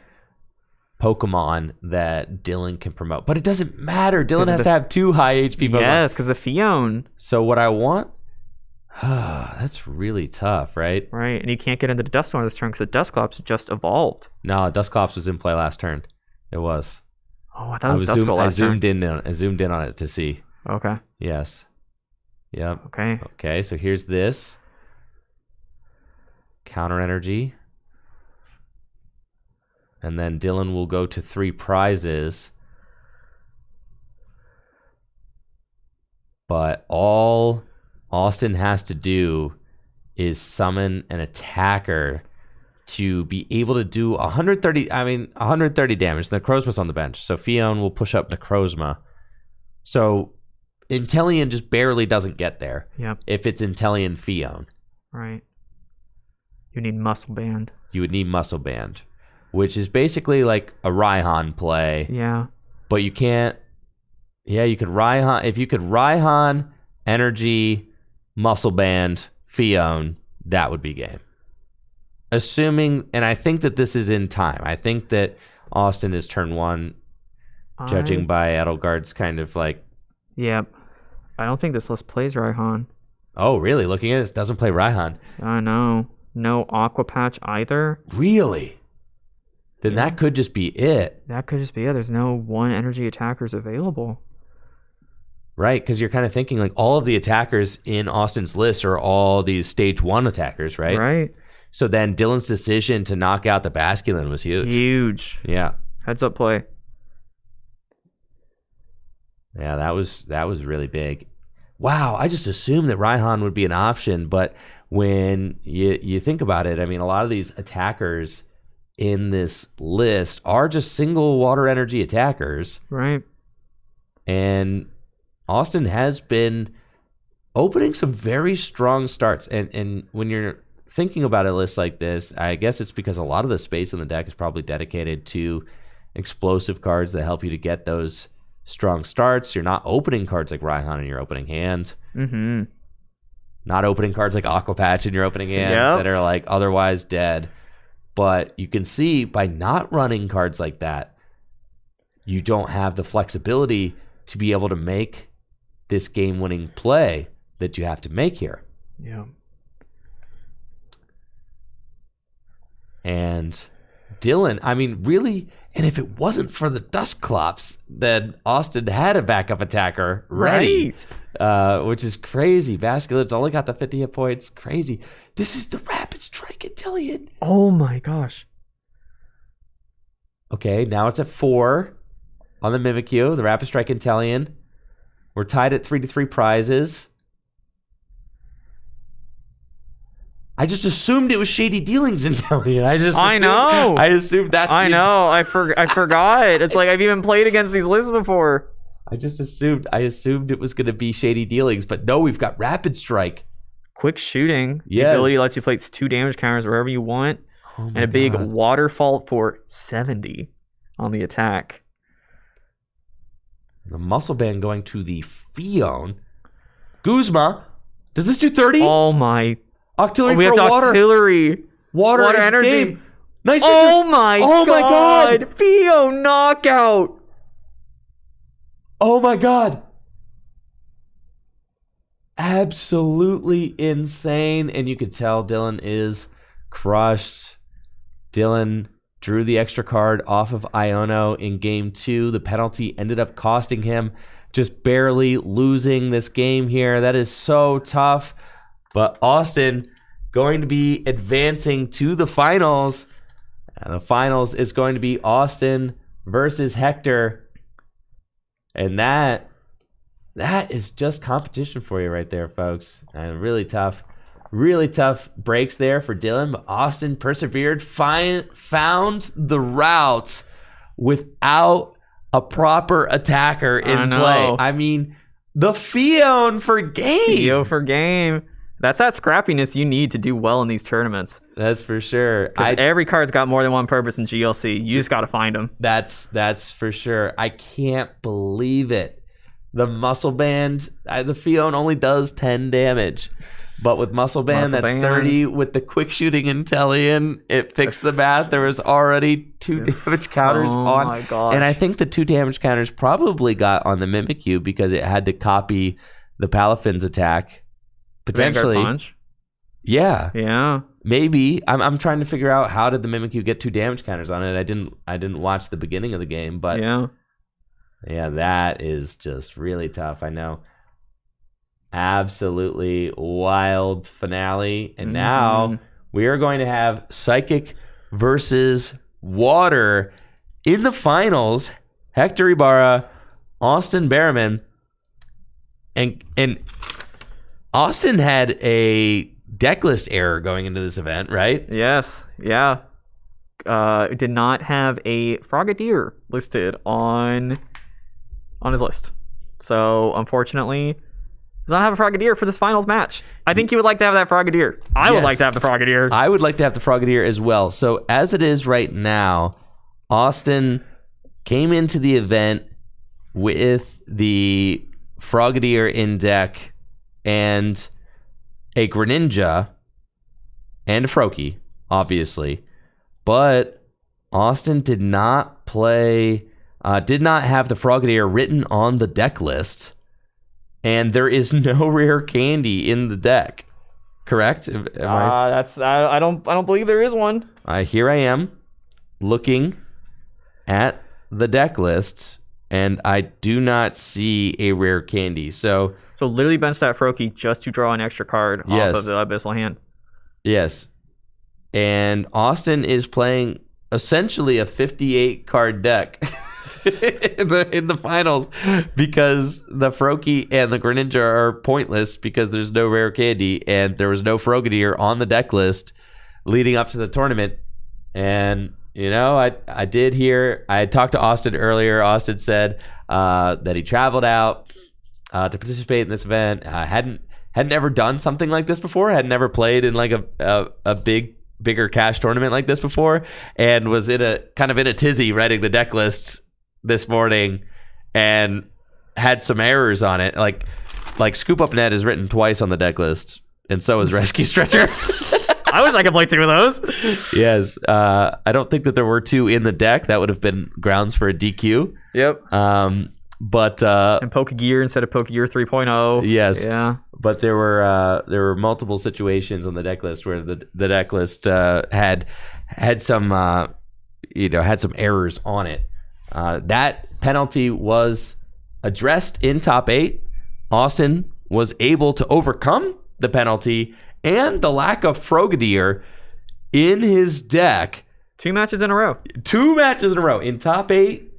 Pokemon that Dylan can promote. But it doesn't matter. Dylan has to have 2 high HP Pokemon. Yes, because the Fion. So what I want... that's really tough, right? Right, and you can't get into the Duststorm this turn because the Dusclops just evolved. No, Dusclops was in play last turn. It was. Oh, I thought it was Duskull last turn. I zoomed in on it to see. Okay. Yes. Yep. Okay. Okay, so here's this. Counter energy. And then Dylan will go to 3 prizes. But all Austin has to do is summon an attacker to be able to do 130 damage. Necrozma's on the bench, so Fion will push up Necrozma. So Inteleon just barely doesn't get there. Yep. If it's Inteleon Fion. Right. You need Muscle Band. You would need Muscle Band, which is basically like a Raihan play. Yeah. But you can't... Yeah, you could Raihan... If you could Raihan, Energy... Muscle Band, Fion, that would be game. Assuming, and I think that this is in time. I think that Austin is turn 1, judging by Edelgard's kind of like... Yep. I don't think this list plays Raihan. Oh, really? Looking at it doesn't play Raihan. I know. No Aqua Patch either. Really? Then that could just be it. That could just be it. There's no 1 energy attackers available. Right, because you're kind of thinking like all of the attackers in Austin's list are all these stage 1 attackers, right? Right. So then Dylan's decision to knock out the Basculin was huge. Huge. Yeah. Heads up play. Yeah, that was really big. Wow, I just assumed that Raihan would be an option, but when you think about it, I mean, a lot of these attackers in this list are just single water energy attackers. Right. And Austin has been opening some very strong starts. And when you're thinking about a list like this, I guess it's because a lot of the space in the deck is probably dedicated to explosive cards that help you to get those strong starts. You're not opening cards like Raihan in your opening hand. Mm-hmm. Not opening cards like Aqua Patch in your opening hand that are like otherwise dead. But you can see by not running cards like that, you don't have the flexibility to be able to make this game-winning play that you have to make here. Yeah. And Dylan, I mean, really, and if it wasn't for the Dusclops, then Austin had a backup attacker ready. Right. Which is crazy. Basculin's only got the 50 hit points. Crazy. This is the Rapid Strike Inteleon. Oh my gosh. Okay, now it's at 4 on the Mimikyu, the Rapid Strike Inteleon. We're tied at 3-3 prizes. I just assumed it was Shady Dealings Inteleon. I assumed that's I know. I forgot. It's like I've even played against these lists before. I assumed it was going to be Shady Dealings, but no, we've got Rapid Strike. Quick shooting. Yes. The ability lets you place 2 damage counters wherever you want. Oh and a big waterfall for 70 on the attack. The Muscle Band going to the Fion. Guzma. Does this do 30? Oh my! Auxiliary we for have water. auxiliary. Water is energy. game. Nice. Oh my! Oh my God. Theo knockout. Oh my God. Absolutely insane. And you could tell Dylan is crushed. Dylan drew the extra card off of Iono in game 2. The penalty ended up costing him, just barely losing this game here. That is so tough. But Austin going to be advancing to the finals. And the finals is going to be Austin versus Hector. And that is just competition for you right there, folks. And really tough breaks there for Dylan. But Austin persevered, found the routes without a proper attacker in play. I mean, the Fion for game. Theo for game. That's that scrappiness you need to do well in these tournaments. That's for sure. Because every card's got more than one purpose in GLC. You just got to find them. That's for sure. I can't believe it. The muscle band, the Fion only does 10 damage. But with muscle band, that's 30. With the quick shooting Intellion, it fixed the math. There was already 2 damage counters on. Oh my gosh. And I think the 2 damage counters probably got on the Mimikyu because it had to copy the Palafin's attack. Potentially. Punch? Yeah. Maybe. I'm trying to figure out how did the Mimikyu get 2 damage counters on it. I didn't watch the beginning of the game, but yeah, that is just really tough. I know. Absolutely wild finale. And now we are going to have Psychic versus Water in the finals. Hector Ibarra, Austin Behrman, and Austin had a decklist error going into this event, right? Yes. Yeah. Did not have a Frogadier listed on his list. So, unfortunately, does not have a Frogadier for this finals match. I think he would like to have that Frogadier. I would like to have the Frogadier. I would like to have the Frogadier as well. So, as it is right now, Austin came into the event with the Frogadier in deck and a Greninja and a Froakie, obviously. But Austin did not have the Frogadier written on the deck list, and there is no rare candy in the deck. Correct? I don't believe there is one. Here I am looking at the deck list, and I do not see a rare candy. So literally bench that Froakie just to draw an extra card off of the Abyssal hand. Yes. And Austin is playing essentially a 58 card deck in the finals because the Froakie and the Greninja are pointless because there's no rare candy and there was no Frogadier on the deck list leading up to the tournament. And I did hear, I had talked to Austin earlier. Austin said that he traveled out to participate in this event. Hadn't ever done something like this before. Had never played in like a bigger cash tournament like this before, and was in a tizzy writing the deck list this morning, and had some errors on it. Like Scoop Up Net is written twice on the deck list, and so is Rescue Stretcher. I wish I could play 2 of those. Yes, I don't think that there were 2 in the deck. That would have been grounds for a DQ. Yep. But and Pokegear instead of Pokegear 3.0. Yes. Yeah. But there were multiple situations on the deck list where the deck list had some had some errors on it. That penalty was addressed in top 8. Austin was able to overcome the penalty and the lack of Frogadier in his deck. 2 matches in a row. 2 matches in a row in top 8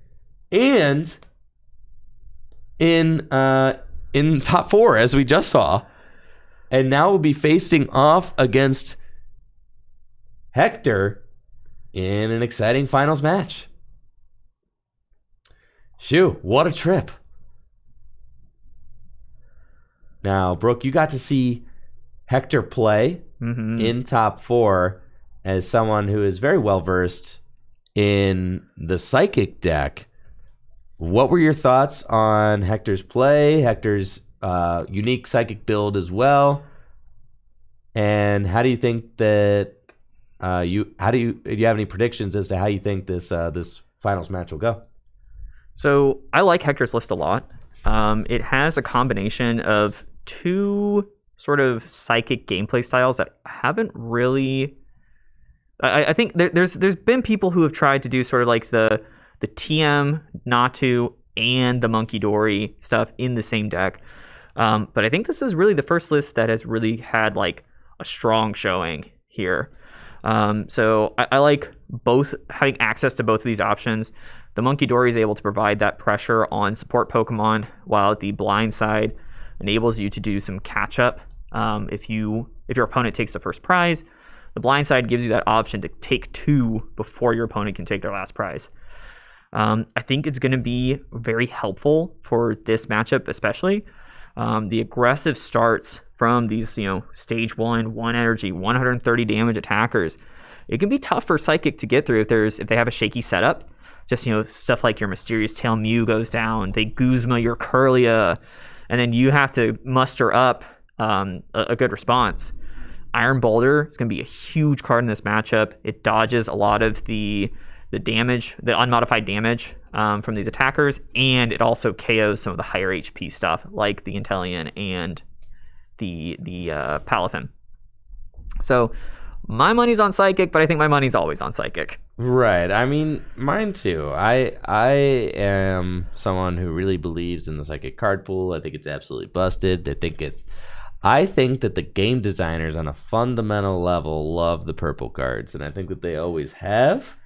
and in top 4, as we just saw. And now we'll be facing off against Hector in an exciting finals match. Shoo, what a trip. Now, Brooke, you got to see Hector play in top 4 as someone who is very well versed in the Psychic deck. What were your thoughts on Hector's play, Hector's unique psychic build as well. And how do you think that do you have any predictions as to how you think this finals match will go? So I like Hector's list a lot. It has a combination of two sort of psychic gameplay styles that haven't really. I think there's been people who have tried to do sort of like the TM, Natu, and the Monkey Dory stuff in the same deck. But I think this is really the first list that has really had like a strong showing here. So I like both, having access to both of these options. The Monkey Dory is able to provide that pressure on support Pokemon, while the blind side enables you to do some catch up. If your opponent takes the first prize, the blind side gives you that option to take 2 before your opponent can take their last prize. I think it's going to be very helpful for this matchup, especially. The aggressive starts from these, stage 1 energy, 130 damage attackers. It can be tough for Psychic to get through if they have a shaky setup. Just, stuff like your Mysterious Tail Mew goes down, they Guzma your Kirlia, and then you have to muster up a good response. Iron Boulder is going to be a huge card in this matchup. It dodges a lot of the damage, the unmodified damage from these attackers, and it also KOs some of the higher HP stuff like the Inteleon and the Palafin. So my money's on Psychic, but I think my money's always on Psychic. Right. I mean, mine too. I am someone who really believes in the Psychic card pool. I think it's absolutely busted. I think that the game designers on a fundamental level love the purple cards, and I think that they always have.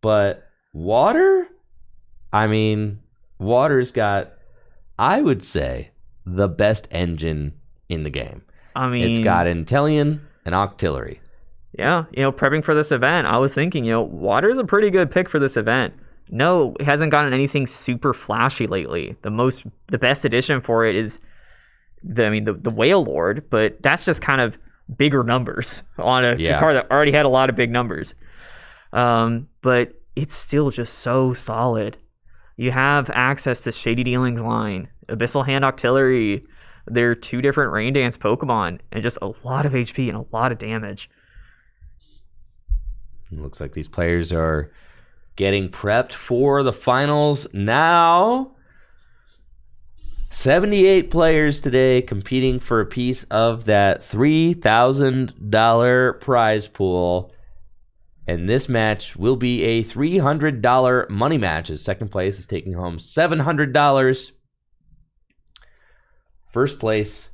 But Water's got, I would say, the best engine in the game. It's got Inteleon and Octillery. Yeah, prepping for this event, I was thinking, Water's a pretty good pick for this event. No, it hasn't gotten anything super flashy lately. The best addition for it is the Whale Lord, but that's just kind of bigger numbers on a card that already had a lot of big numbers. But it's still just so solid. You have access to Shady Dealings line, Abyssal Hand Octillery. They're 2 different Rain Dance Pokemon, and just a lot of HP and a lot of damage. It looks like these players are getting prepped for the finals now. 78 players today competing for a piece of that $3,000 prize pool. And this match will be a $300 money match, as second place is taking home $700. First place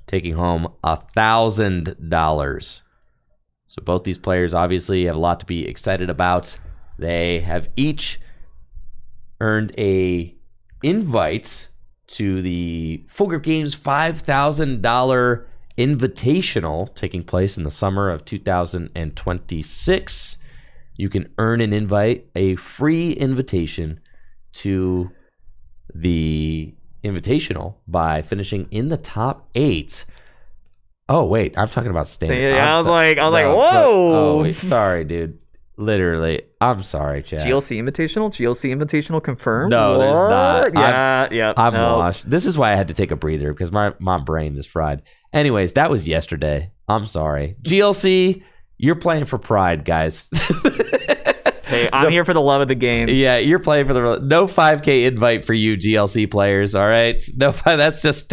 taking home $1,000. So both these players obviously have a lot to be excited about. They have each earned a invite to the Grip Games $5,000 Invitational taking place in the summer of 2026. You can earn an invite, a free invitation to the Invitational by finishing in the top 8. Oh wait, I'm talking about standard. Yeah, I was like, whoa. Sorry, dude. Literally, I'm sorry, Chad. GLC Invitational confirmed. No, there's not. I'm no. washed. This is why I had to take a breather, because my brain is fried. Anyways, that was yesterday. I'm sorry. GLC, you're playing for pride, guys. Hey, I'm here for the love of the game. Yeah, you're playing for no 5K invite for you, GLC players. All right, no, that's just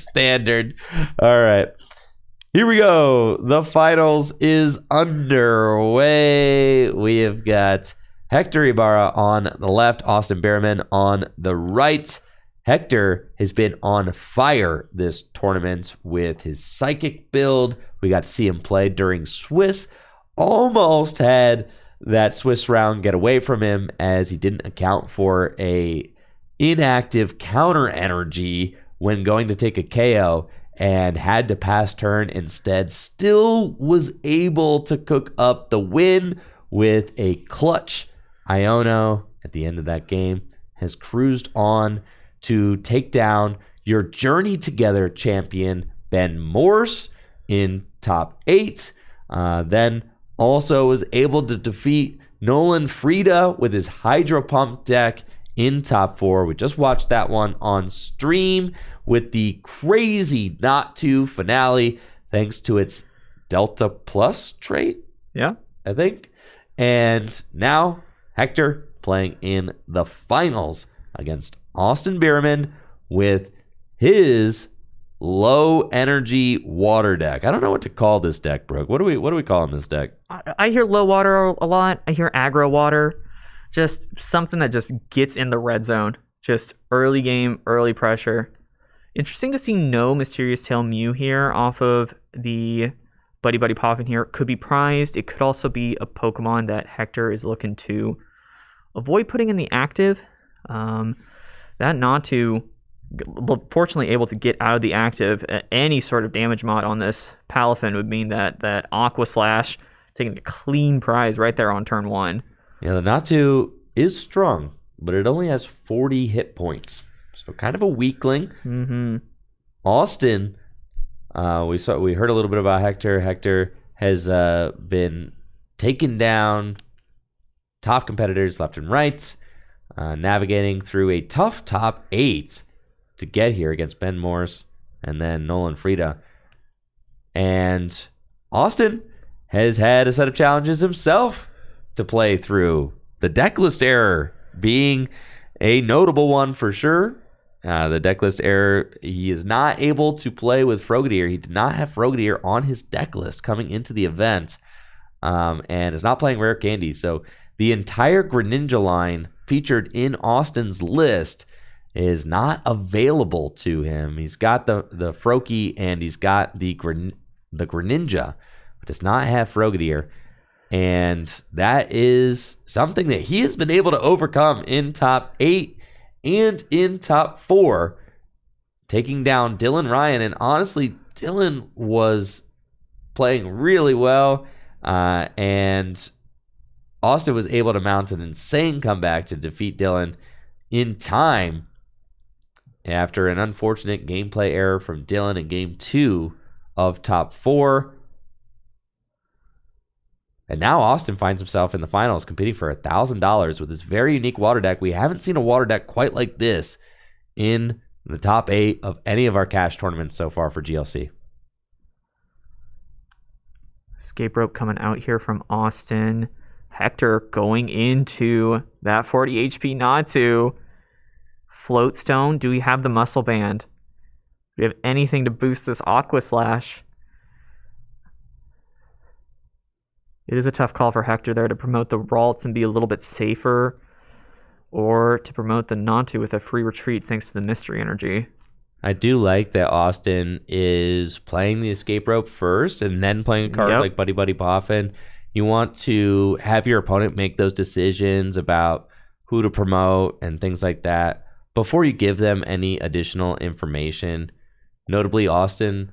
standard. All right. Here we go. The finals is underway. We have got Hector Ibarra on the left, Austin Behrman on the right. Hector has been on fire this tournament with his Psychic build. We got to see him play during Swiss. Almost had that Swiss round get away from him, as he didn't account for a inactive counter energy when going to take a KO, and had to pass turn instead. Still was able to cook up the win with a clutch Iono at the end of that game. Has cruised on to take down your Journey Together champion, Ben Morse, in top 8. Then also was able to defeat Nolan Frida with his Hydro Pump deck in top 4. We just watched that one on stream with the crazy not to finale, thanks to its Delta Plus trait, Yeah. I think. And now Hector playing in the finals against Austin Bierman with his low energy water deck. I don't know what to call this deck, Brooke. What are we calling this deck? I hear low water a lot. I hear aggro water. Just something that just gets in the red zone. Just early game, early pressure. Interesting to see no Mysterious Tail Mew here off of the Buddy Buddy Poffin here. Could be prized. It could also be a Pokemon that Hector is looking to avoid putting in the active. That not to, fortunately able to get out of the active. Any sort of damage mod on this Palafin would mean that Aqua Slash taking a clean prize right there on turn 1. Yeah, the Natu is strong, but it only has 40 hit points. So kind of a weakling. Mm-hmm. Austin, we heard a little bit about Hector. Hector has been taking down top competitors left and right, navigating through a tough top 8 to get here against Ben Morse and then Nolan Frida. And Austin has had a set of challenges himself to play through. The deck list error being a notable one for sure. The deck list error, he is not able to play with Frogadier. He did not have Frogadier on his deck list coming into the event, and is not playing Rare Candy. So the entire Greninja line featured in Austin's list is not available to him. He's got the Froakie and he's got the Greninja, but does not have Frogadier. And that is something that he has been able to overcome in top 8 and in top 4, taking down Dylan Ryan. And honestly, Dylan was playing really well, and Austin was able to mount an insane comeback to defeat Dylan in time after an unfortunate gameplay error from Dylan in game 2 of top 4. And now Austin finds himself in the finals competing for $1,000 with this very unique water deck. We haven't seen a water deck quite like this in the top 8 of any of our cash tournaments so far for GLC. Escape rope coming out here from Austin. Hector going into that 40 HP Natu. Float Stone. Do we have the Muscle Band? Do we have anything to boost this Aqua Slash? It is a tough call for Hector there to promote the Ralts and be a little bit safer, or to promote the Natu with a free retreat thanks to the Mystery Energy. I do like that Austin is playing the escape rope first and then playing a card like Buddy Buddy Poffin. You want to have your opponent make those decisions about who to promote and things like that before you give them any additional information. Notably, Austin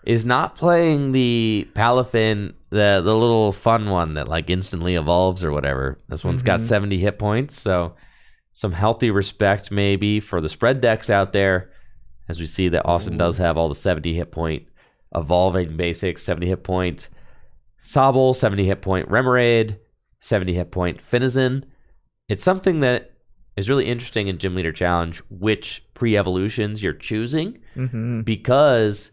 is not playing the Palafin, the little fun one that like instantly evolves or whatever. This one's got 70 hit points, so some healthy respect maybe for the spread decks out there, as we see that Austin does have all the 70 hit point evolving basics, 70 hit point Sobble, 70 hit point Remoraid, 70 hit point Finizen. It's something that is really interesting in Gym Leader Challenge, which pre-evolutions you're choosing, because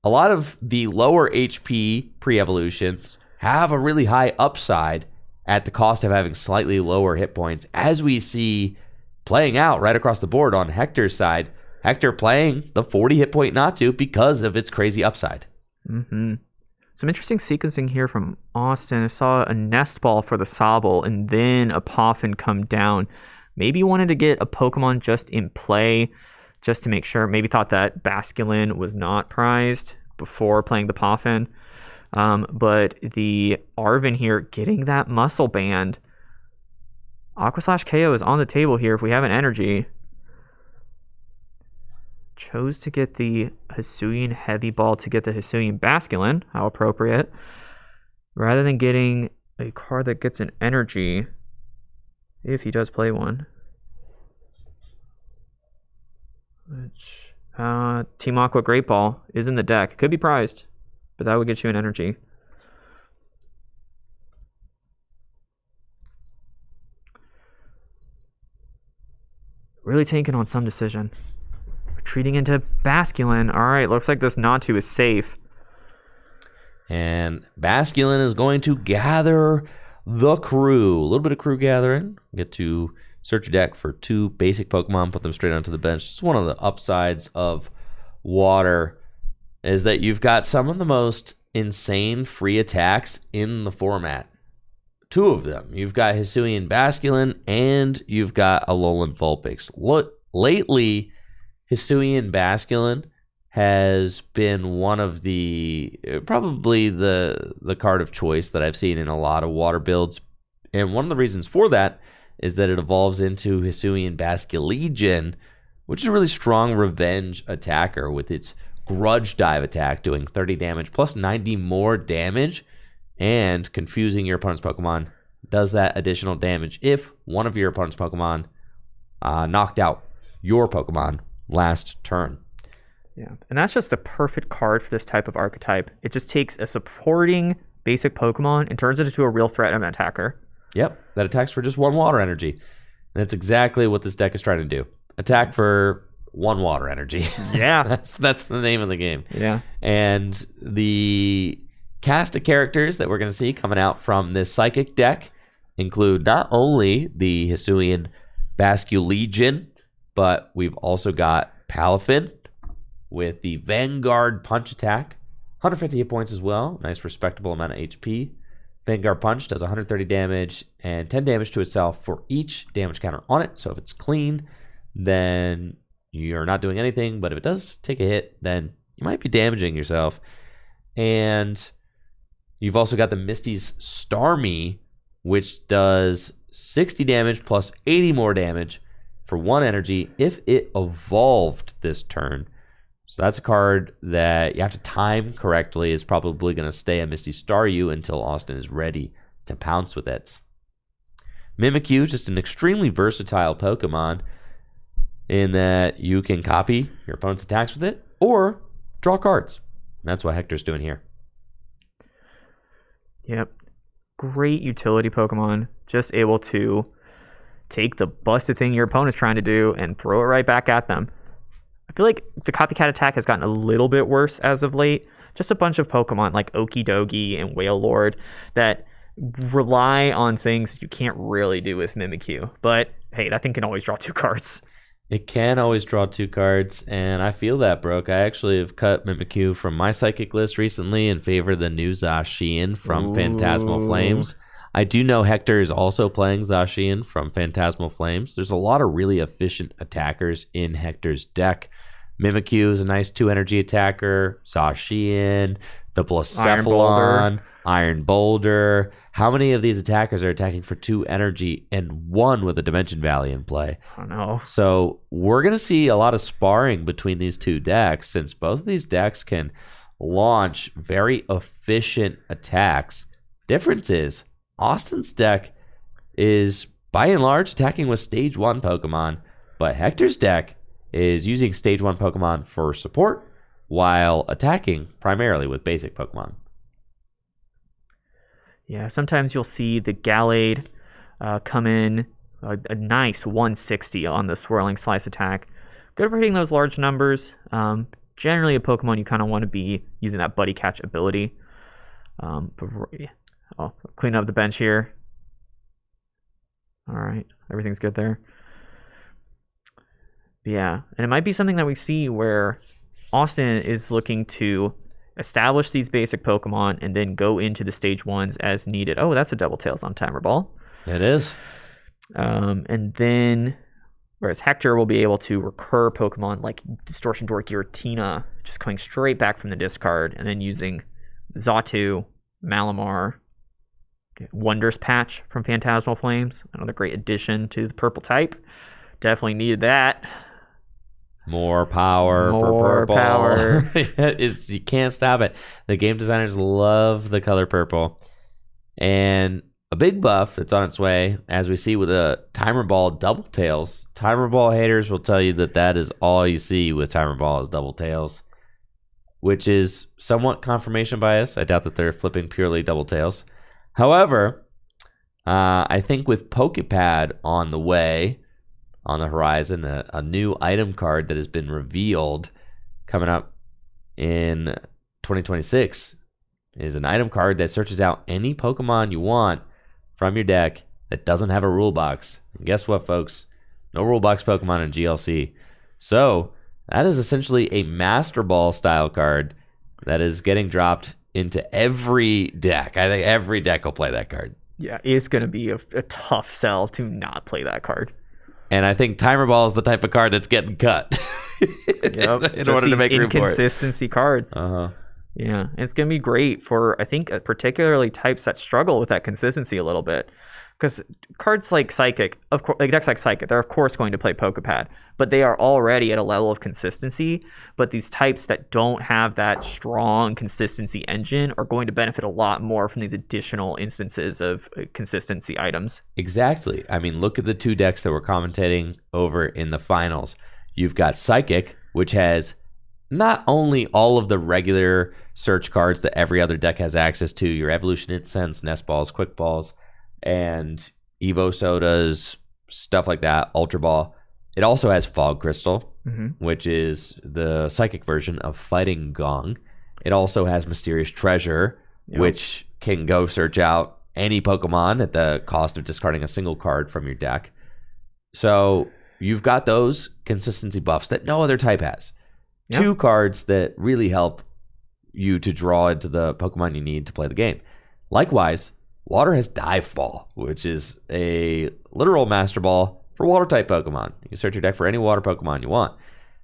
a lot of the lower HP pre-evolutions have a really high upside at the cost of having slightly lower hit points, as we see playing out right across the board on Hector's side. Hector playing the 40 hit point Natu because of its crazy upside. Some interesting sequencing here from Austin. I saw a Nest Ball for the Sobble and then a Poffin come down. Maybe wanted to get a Pokemon just in play, just to make sure. Maybe thought that Basculin was not prized before playing the Poffin. But the Arven here getting that Muscle Band. Aqua Slash KO is on the table here if we have an energy. Chose to get the Hisuian Heavy Ball to get the Hisuian Basculin. How appropriate. Rather than getting a card that gets an energy, if he does play one. Which, Team Aqua Great Ball is in the deck. Could be prized, but that would get you an energy. really taking on some decision. Retreating into Basculin. All right, looks like this Natu is safe. And Basculin is going to gather the crew. A little bit of crew gathering. Get to search your deck for 2 basic Pokemon, put them straight onto the bench. It's one of the upsides of Water is that you've got some of the most insane free attacks in the format. 2 of them. You've got Hisuian Basculin and you've got Alolan Vulpix. Lately, Hisuian Basculin has been one of probably the card of choice that I've seen in a lot of Water builds. And one of the reasons for that is that it evolves into Hisuian Basculegion, which is a really strong revenge attacker with its Grudge Dive attack doing 30 damage plus 90 more damage, and confusing your opponent's Pokemon does that additional damage if one of your opponent's Pokemon knocked out your Pokemon last turn. Yeah, and that's just the perfect card for this type of archetype. It just takes a supporting basic Pokemon and turns it into a real threat of an attacker. Yep, that attacks for just 1 water energy. And that's exactly what this deck is trying to do. Attack for 1 water energy. Yeah. that's the name of the game. Yeah. And the cast of characters that we're going to see coming out from this Psychic deck include not only the Hisuian Basculegion, but we've also got Palafin with the Vanguard Punch attack. 150 hit points as well. Nice respectable amount of HP. Vanguard Punch does 130 damage and 10 damage to itself for each damage counter on it. So if it's clean, then you're not doing anything. But if it does take a hit, then you might be damaging yourself. And you've also got the Misty's Starmie, which does 60 damage plus 80 more damage for 1 energy if it evolved this turn. So that's a card that you have to time correctly. Is probably going to stay a Misty Staryu until Austin is ready to pounce with it. Mimikyu, just an extremely versatile Pokemon in that you can copy your opponent's attacks with it or draw cards. And that's what Hector's doing here. Yep. Great utility Pokemon. Just able to take the busted thing your opponent's trying to do and throw it right back at them. I feel like the copycat attack has gotten a little bit worse as of late. Just a bunch of Pokemon like Okidogi and Wailord that rely on things you can't really do with Mimikyu. But hey, that thing can always draw 2 cards. It can always draw 2 cards, and I feel that, Broke. I actually have cut Mimikyu from my Psychic list recently in favor of the new Zacian from Phantasmal Flames. I do know Hector is also playing Zacian from Phantasmal Flames. There's a lot of really efficient attackers in Hector's deck. Mimikyu is a nice 2 energy attacker. Zacian, the Blacephalon, Iron Boulder. How many of these attackers are attacking for 2 energy and 1 with a Dimension Valley in play? I don't know. So we're going to see a lot of sparring between these 2 decks, since both of these decks can launch very efficient attacks. Difference is, Austin's deck is by and large attacking with stage 1 Pokemon, but Hector's deck is using stage 1 Pokemon for support while attacking primarily with basic Pokemon. Yeah, sometimes you'll see the Gallade come in a nice 160 on the Swirling Slice attack. Good for hitting those large numbers. Generally a Pokemon you kind of want to be using that Buddy Catch ability. I'll clean up the bench here. All right, everything's good there. But yeah, and it might be something that we see where Austin is looking to establish these basic Pokemon and then go into the stage 1s as needed. Oh, that's a Double Tails on Timer Ball. It is. And then, whereas Hector will be able to recur Pokemon like Distortion Door Giratina, just coming straight back from the discard, and then using Xatu, Malamar, Wondrous Patch from Phantasmal Flames, another great addition to the purple type. Definitely needed that. More power for purple. Power. You can't stop it. The game designers love the color purple. And a big buff that's on its way, as we see with a Timer Ball Double Tails. Timer Ball haters will tell you that is all you see with Timer Ball is Double Tails, which is somewhat confirmation bias. I doubt that they're flipping purely Double Tails. However, I think with Pokepad on the way, on the horizon, a new item card that has been revealed coming up in 2026 is an item card that searches out any Pokemon you want from your deck that doesn't have a rule box. And guess what, folks? No rule box Pokemon in GLC. So that is essentially a Master Ball style card that is getting dropped into every deck. I think every deck will play that card. Yeah, it's going to be a tough sell to not play that card. And I think Timer Ball is the type of card that's getting cut. Yep. in order to make room for it. Inconsistency cards. Uh-huh. Yeah, it's going to be great for, I think, particularly types that struggle with that consistency a little bit. Because cards like Psychic, of course, like decks like Psychic, they're of course going to play Pokepad, but they are already at a level of consistency. But these types that don't have that strong consistency engine are going to benefit a lot more from these additional instances of consistency items. Exactly. I mean, look at the two decks that we're commentating over in the finals. You've got Psychic, which has not only all of the regular search cards that every other deck has access to, your Evolution Incense, Nest Balls, Quick Balls, and Evo Sodas, stuff like that, Ultra Ball. It also has Fog Crystal, which is the Psychic version of Fighting Gong. It also has Mysterious Treasure, which can go search out any Pokemon at the cost of discarding a single card from your deck. So you've got those consistency buffs that no other type has. Yep. Two cards that really help you to draw into the Pokemon you need to play the game. Likewise, Water has Dive Ball, which is a literal Master Ball for Water-type Pokemon. You can search your deck for any Water Pokemon you want.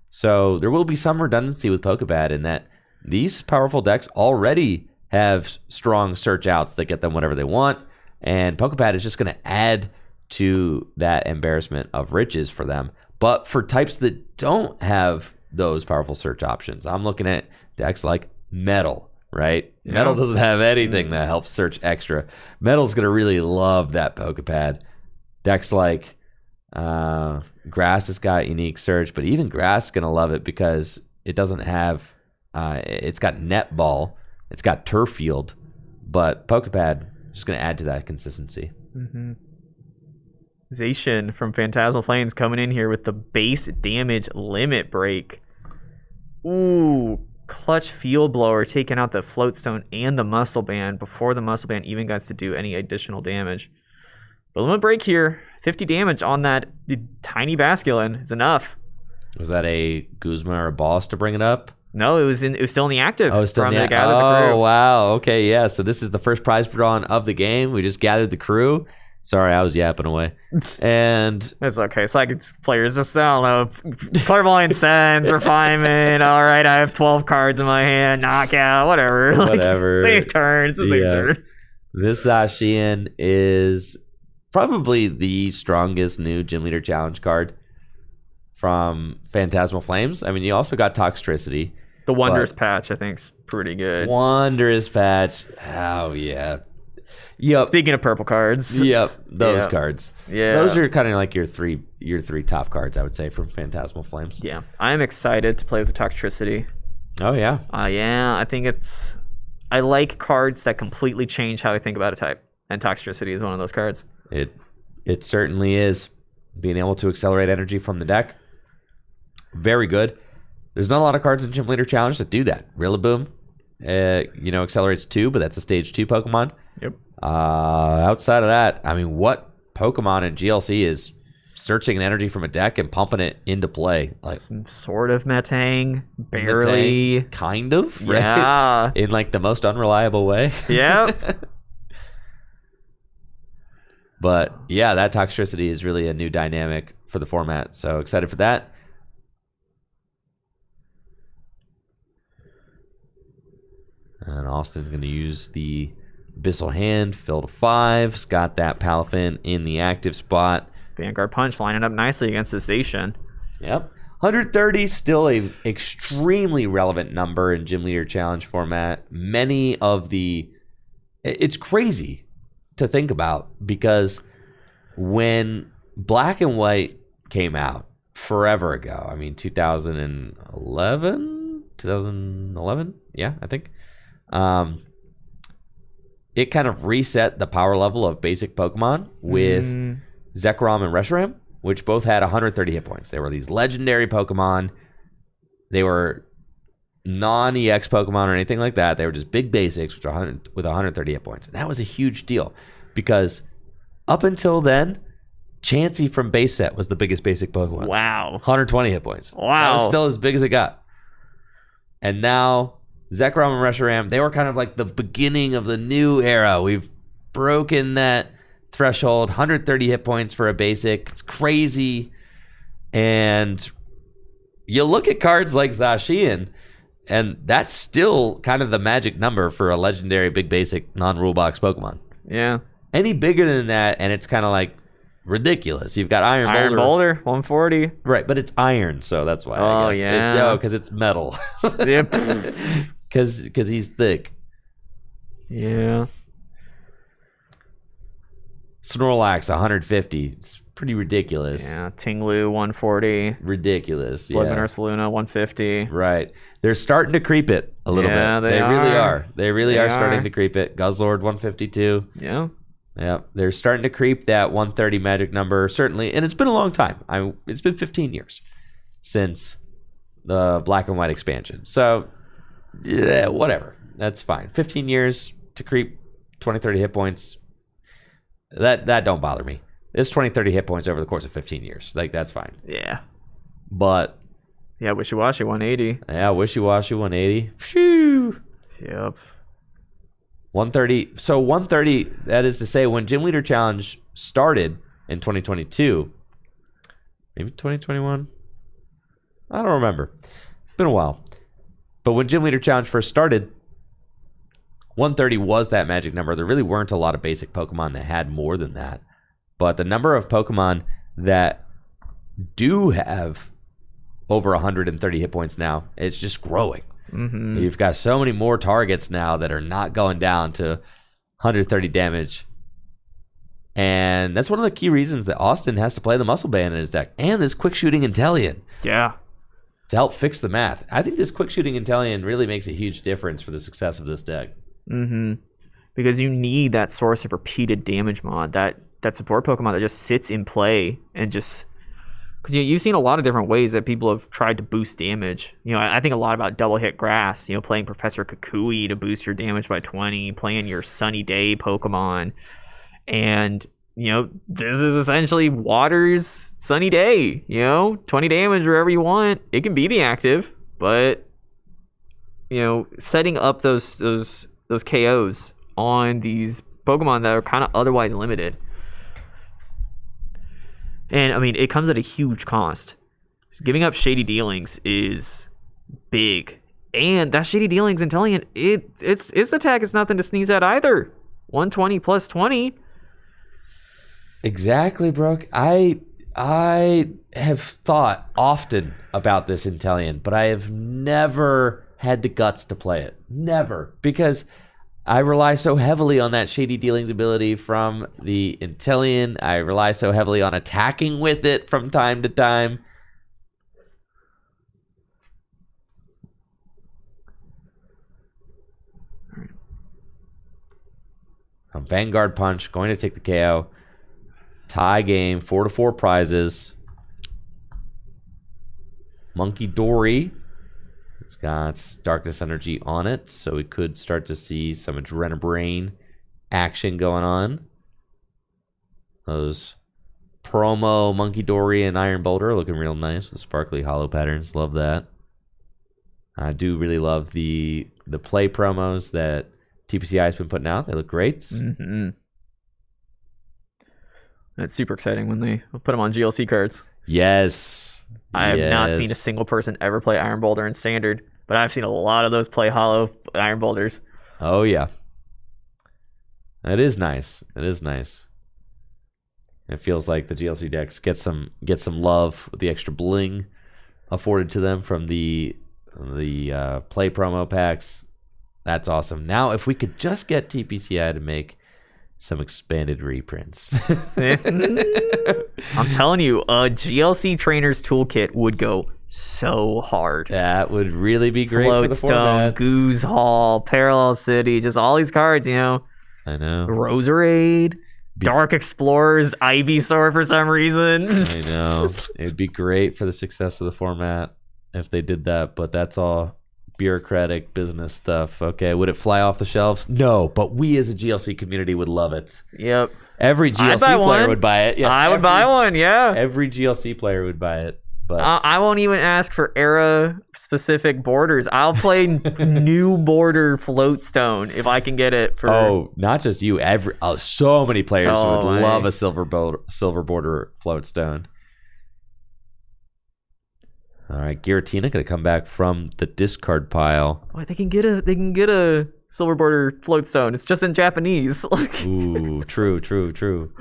So there will be some redundancy with Pokepad in that these powerful decks already have strong search outs that get them whatever they want, and Pokepad is just going to add to that embarrassment of riches for them. But for types that don't have those powerful search options, I'm looking at decks like Metal, right? Yeah. Metal doesn't have anything that helps search extra. Metal's going to really love that Pokepad. Decks like Grass has got unique search, but even Grass is going to love it because it doesn't have, it's got Net Ball, it's got Turf Field, but Pokepad is just going to add to that consistency. Mm-hmm. Zacian from Phantasmal Flames coming in here with the base damage limit break. Ooh, Clutch Field Blower taking out the Floatstone and the Muscle Band before the Muscle Band even gets to do any additional damage. The limit break here, 50 damage on that tiny Basculin is enough. Was that a Guzma or a Boss to bring it up? No, it was still in the active. Oh, still in the active. Oh, wow. Okay, yeah. So this is the first prize drawn of the game. We just gathered the crew. Sorry, I was yapping away. And it's okay. Psychic players just, I don't know, Clairvoyant Sense, Refinement. All right, I have 12 cards in my hand. Knockout, whatever. Whatever. Same turn. It's the same turn. This Zacian is probably the strongest new Gym Leader Challenge card from Phantasmal Flames. I mean, you also got Toxtricity. The Wondrous Patch, I think, is pretty good. Wondrous Patch. Oh, yeah. Yep. Speaking of purple cards. Yep. Those cards. Yeah. Those are kind of like your three top cards, I would say, from Phantasmal Flames. Yeah. I'm excited to play with the Toxtricity. Oh, yeah. Yeah. I think I like cards that completely change how I think about a type. And Toxtricity is one of those cards. It certainly is. Being able to accelerate energy from the deck. Very good. There's not a lot of cards in Gym Leader Challenge that do that. Rillaboom, accelerates 2, but that's a stage 2 Pokemon. Yep. Outside of that, I mean, what Pokemon in GLC is searching an energy from a deck and pumping it into play? Like some sort of Metang, barely. Metang, kind of, right? Yeah. In like the most unreliable way. Yep. But yeah, that Toxtricity is really a new dynamic for the format. So excited for that. And Austin's going to use the Abyssal Hand, fill to 5. He's got that Palafin in the active spot. Vanguard Punch lining up nicely against the Zacian. Yep. 130, still a extremely relevant number in Gym Leader Challenge format. It's crazy to think about because when Black and White came out forever ago, I mean 2011? Yeah, I think. It kind of reset the power level of basic Pokemon with Zekrom and Reshiram, which both had 130 hit points. They were these legendary Pokemon. They were non-EX Pokemon or anything like that. They were just big basics with 130 hit points. And that was a huge deal because up until then, Chansey from base set was the biggest basic Pokemon. Wow. 120 hit points. Wow. That was still as big as it got. And now Zekrom and Reshiram, they were kind of like the beginning of the new era. We've broken that threshold. 130 hit points for a basic. It's crazy. And you look at cards like Zacian, and that's still kind of the magic number for a legendary big basic non-rule box Pokemon. Yeah. Any bigger than that, and it's kind of like ridiculous. You've got Iron Boulder, 140. Right, but it's iron, so that's why. Oh, I guess. yeah. Because it's metal. Yep. Because he's thick. Yeah. Snorlax, 150. It's pretty ridiculous. Yeah. Tinglu, 140. Ridiculous. Yeah. Bloodman Ursaluna, 150. Right. They're starting to creep it a little Yeah, bit. they really are. are. They really They are starting are. to creep it. Guzzlord, 152. Yeah. Yeah, they're starting to creep that 130 magic number, certainly. And it's been a long time. It's been 15 years since the Black and White expansion. So, yeah, whatever. That's fine. 15 years to creep 20, 30 hit points. That don't bother me. It's 20, 30 hit points over the course of 15 years. Like, that's fine. Yeah. But, Yeah, Wishy-Washy, 180. yeah, Wishy-Washy 180. Phew. Yep. 130. So 130, that is to say, when Gym Leader Challenge started in 2022, maybe 2021? I don't remember. It's been a while. But when Gym Leader Challenge first started, 130 was that magic number. There really weren't a lot of basic Pokemon that had more than that. But the number of Pokemon that do have over 130 hit points now, it's just growing. Mm-hmm. You've got so many more targets now that are not going down to 130 damage. And that's one of the key reasons that Austin has to play the Muscle Band in his deck. And this quick shooting Inteleon Yeah. to help fix the math. I think this quick shooting Inteleon really makes a huge difference for the success of this deck. Mm-hmm. Because you need that source of repeated damage mod, that support Pokemon that just sits in play and just... Because you've seen a lot of different ways that people have tried to boost damage. I think a lot about double hit grass. Playing Professor Kukui to boost your damage by 20, playing your Sunny Day Pokemon, and this is essentially Water's Sunny Day. 20 damage wherever you want. It can be the active, but setting up those KOs on these Pokemon that are kind of otherwise limited. And, I mean, it comes at a huge cost. Giving up Shady Dealings is big. And that Shady Dealings Inteleon, its attack is nothing to sneeze at either. 120 plus 20. Exactly, Brooke. I have thought often about this Inteleon, but I have never had the guts to play it. Never. Because I rely so heavily on that Shady Dealings ability from the Inteleon. I rely so heavily on attacking with it from time to time. Vanguard Punch, going to take the KO. Tie game, 4-4 prizes. Monkey Dory. It's got Darkness Energy on it, so we could start to see some Adrenabrain action going on. Those promo Monkey Dory and Iron Boulder are looking real nice with sparkly hollow patterns. Love that. I do really love the play promos that TPCI has been putting out. They look great. Mm-hmm. That's super exciting when they put them on GLC cards. Yes. I have not seen a single person ever play Iron Boulder in Standard, but I've seen a lot of those play Hollow Iron Boulders. Oh, yeah. It is nice. It is nice. It feels like the GLC decks get some love with the extra bling afforded to them from the play promo packs. That's awesome. Now, if we could just get TPCI to make some expanded reprints. I'm telling you, a GLC Trainer's Toolkit would go so hard. That would really be great for the Floatstone, format. Goose Hall, Parallel City, just all these cards, I know. Roserade. Dark Explorers, Ivysaur for some reason. I know. It'd be great for the success of the format if they did that, but that's all bureaucratic business stuff. Okay, would it fly off the shelves? No, but we as a GLC community would love it. Yep. Every GLC player would buy it. Yeah, I would buy one, yeah. Every GLC player would buy it. But I won't even ask for era-specific borders. I'll play new border floatstone if I can get it. Not just you. So many players would love a silver border floatstone. All right, Giratina gonna come back from the discard pile. Oh, they can get a silver border floatstone. It's just in Japanese. Ooh, true.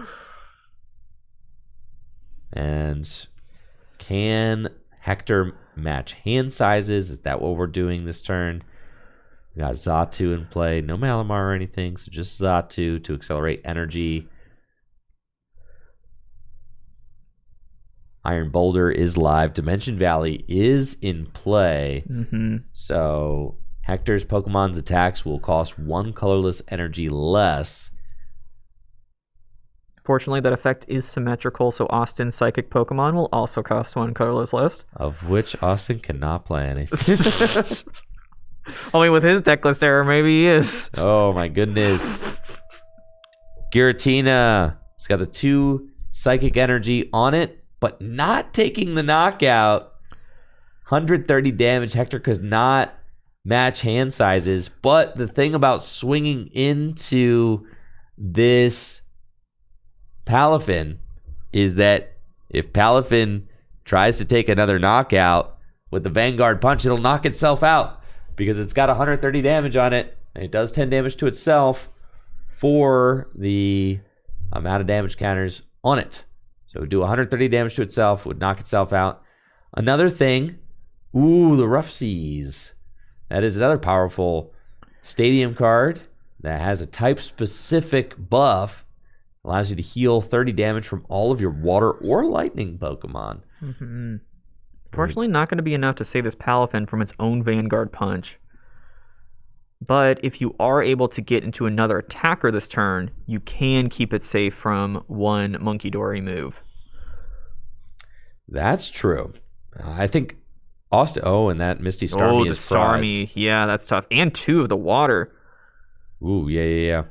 And can Hector match hand sizes? Is that what we're doing this turn? We got Xatu in play. No Malamar or anything, so just Xatu to accelerate energy. Iron Boulder is live. Dimension Valley is in play. Mm-hmm. So Hector's Pokemon's attacks will cost 1 colorless energy less. Fortunately, that effect is symmetrical, so Austin's Psychic Pokemon will also cost 1 colorless list. Of which Austin cannot play any. Only with his deck list error, maybe he is. Oh my goodness. Giratina. It's got the 2 Psychic Energy on it, but not taking the knockout. 130 damage. Hector could not match hand sizes. But the thing about swinging into this Palafin is that if Palafin tries to take another knockout with the Vanguard Punch, it'll knock itself out because it's got 130 damage on it, and it does 10 damage to itself for the amount of damage counters on it. So it would do 130 damage to itself, would knock itself out. Another thing, the Rough Seas. That is another powerful stadium card that has a type-specific buff. Allows you to heal 30 damage from all of your water or lightning Pokemon. Mm-hmm. Fortunately, not going to be enough to save this Palafin from its own Vanguard Punch. But if you are able to get into another attacker this turn, you can keep it safe from 1 Monkey Dory move. That's true. I think Austin. And that Misty Starmie is Starmie. Yeah, that's tough. And 2 of the water. Ooh, yeah.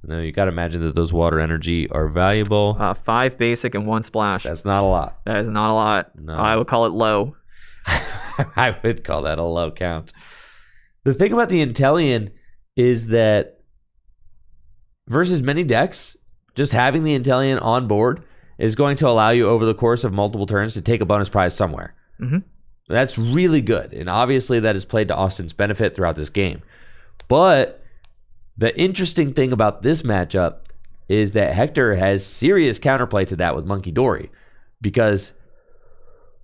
No, you got to imagine that those water energy are valuable. 5 basic and 1 splash. That's not a lot. That is not a lot. No. I would call it low. I would call that a low count. The thing about the Inteleon is that versus many decks, just having the Inteleon on board is going to allow you over the course of multiple turns to take a bonus prize somewhere. Mm-hmm. That's really good. And obviously that is played to Austin's benefit throughout this game. But the interesting thing about this matchup is that Hector has serious counterplay to that with Monkey Dory. Because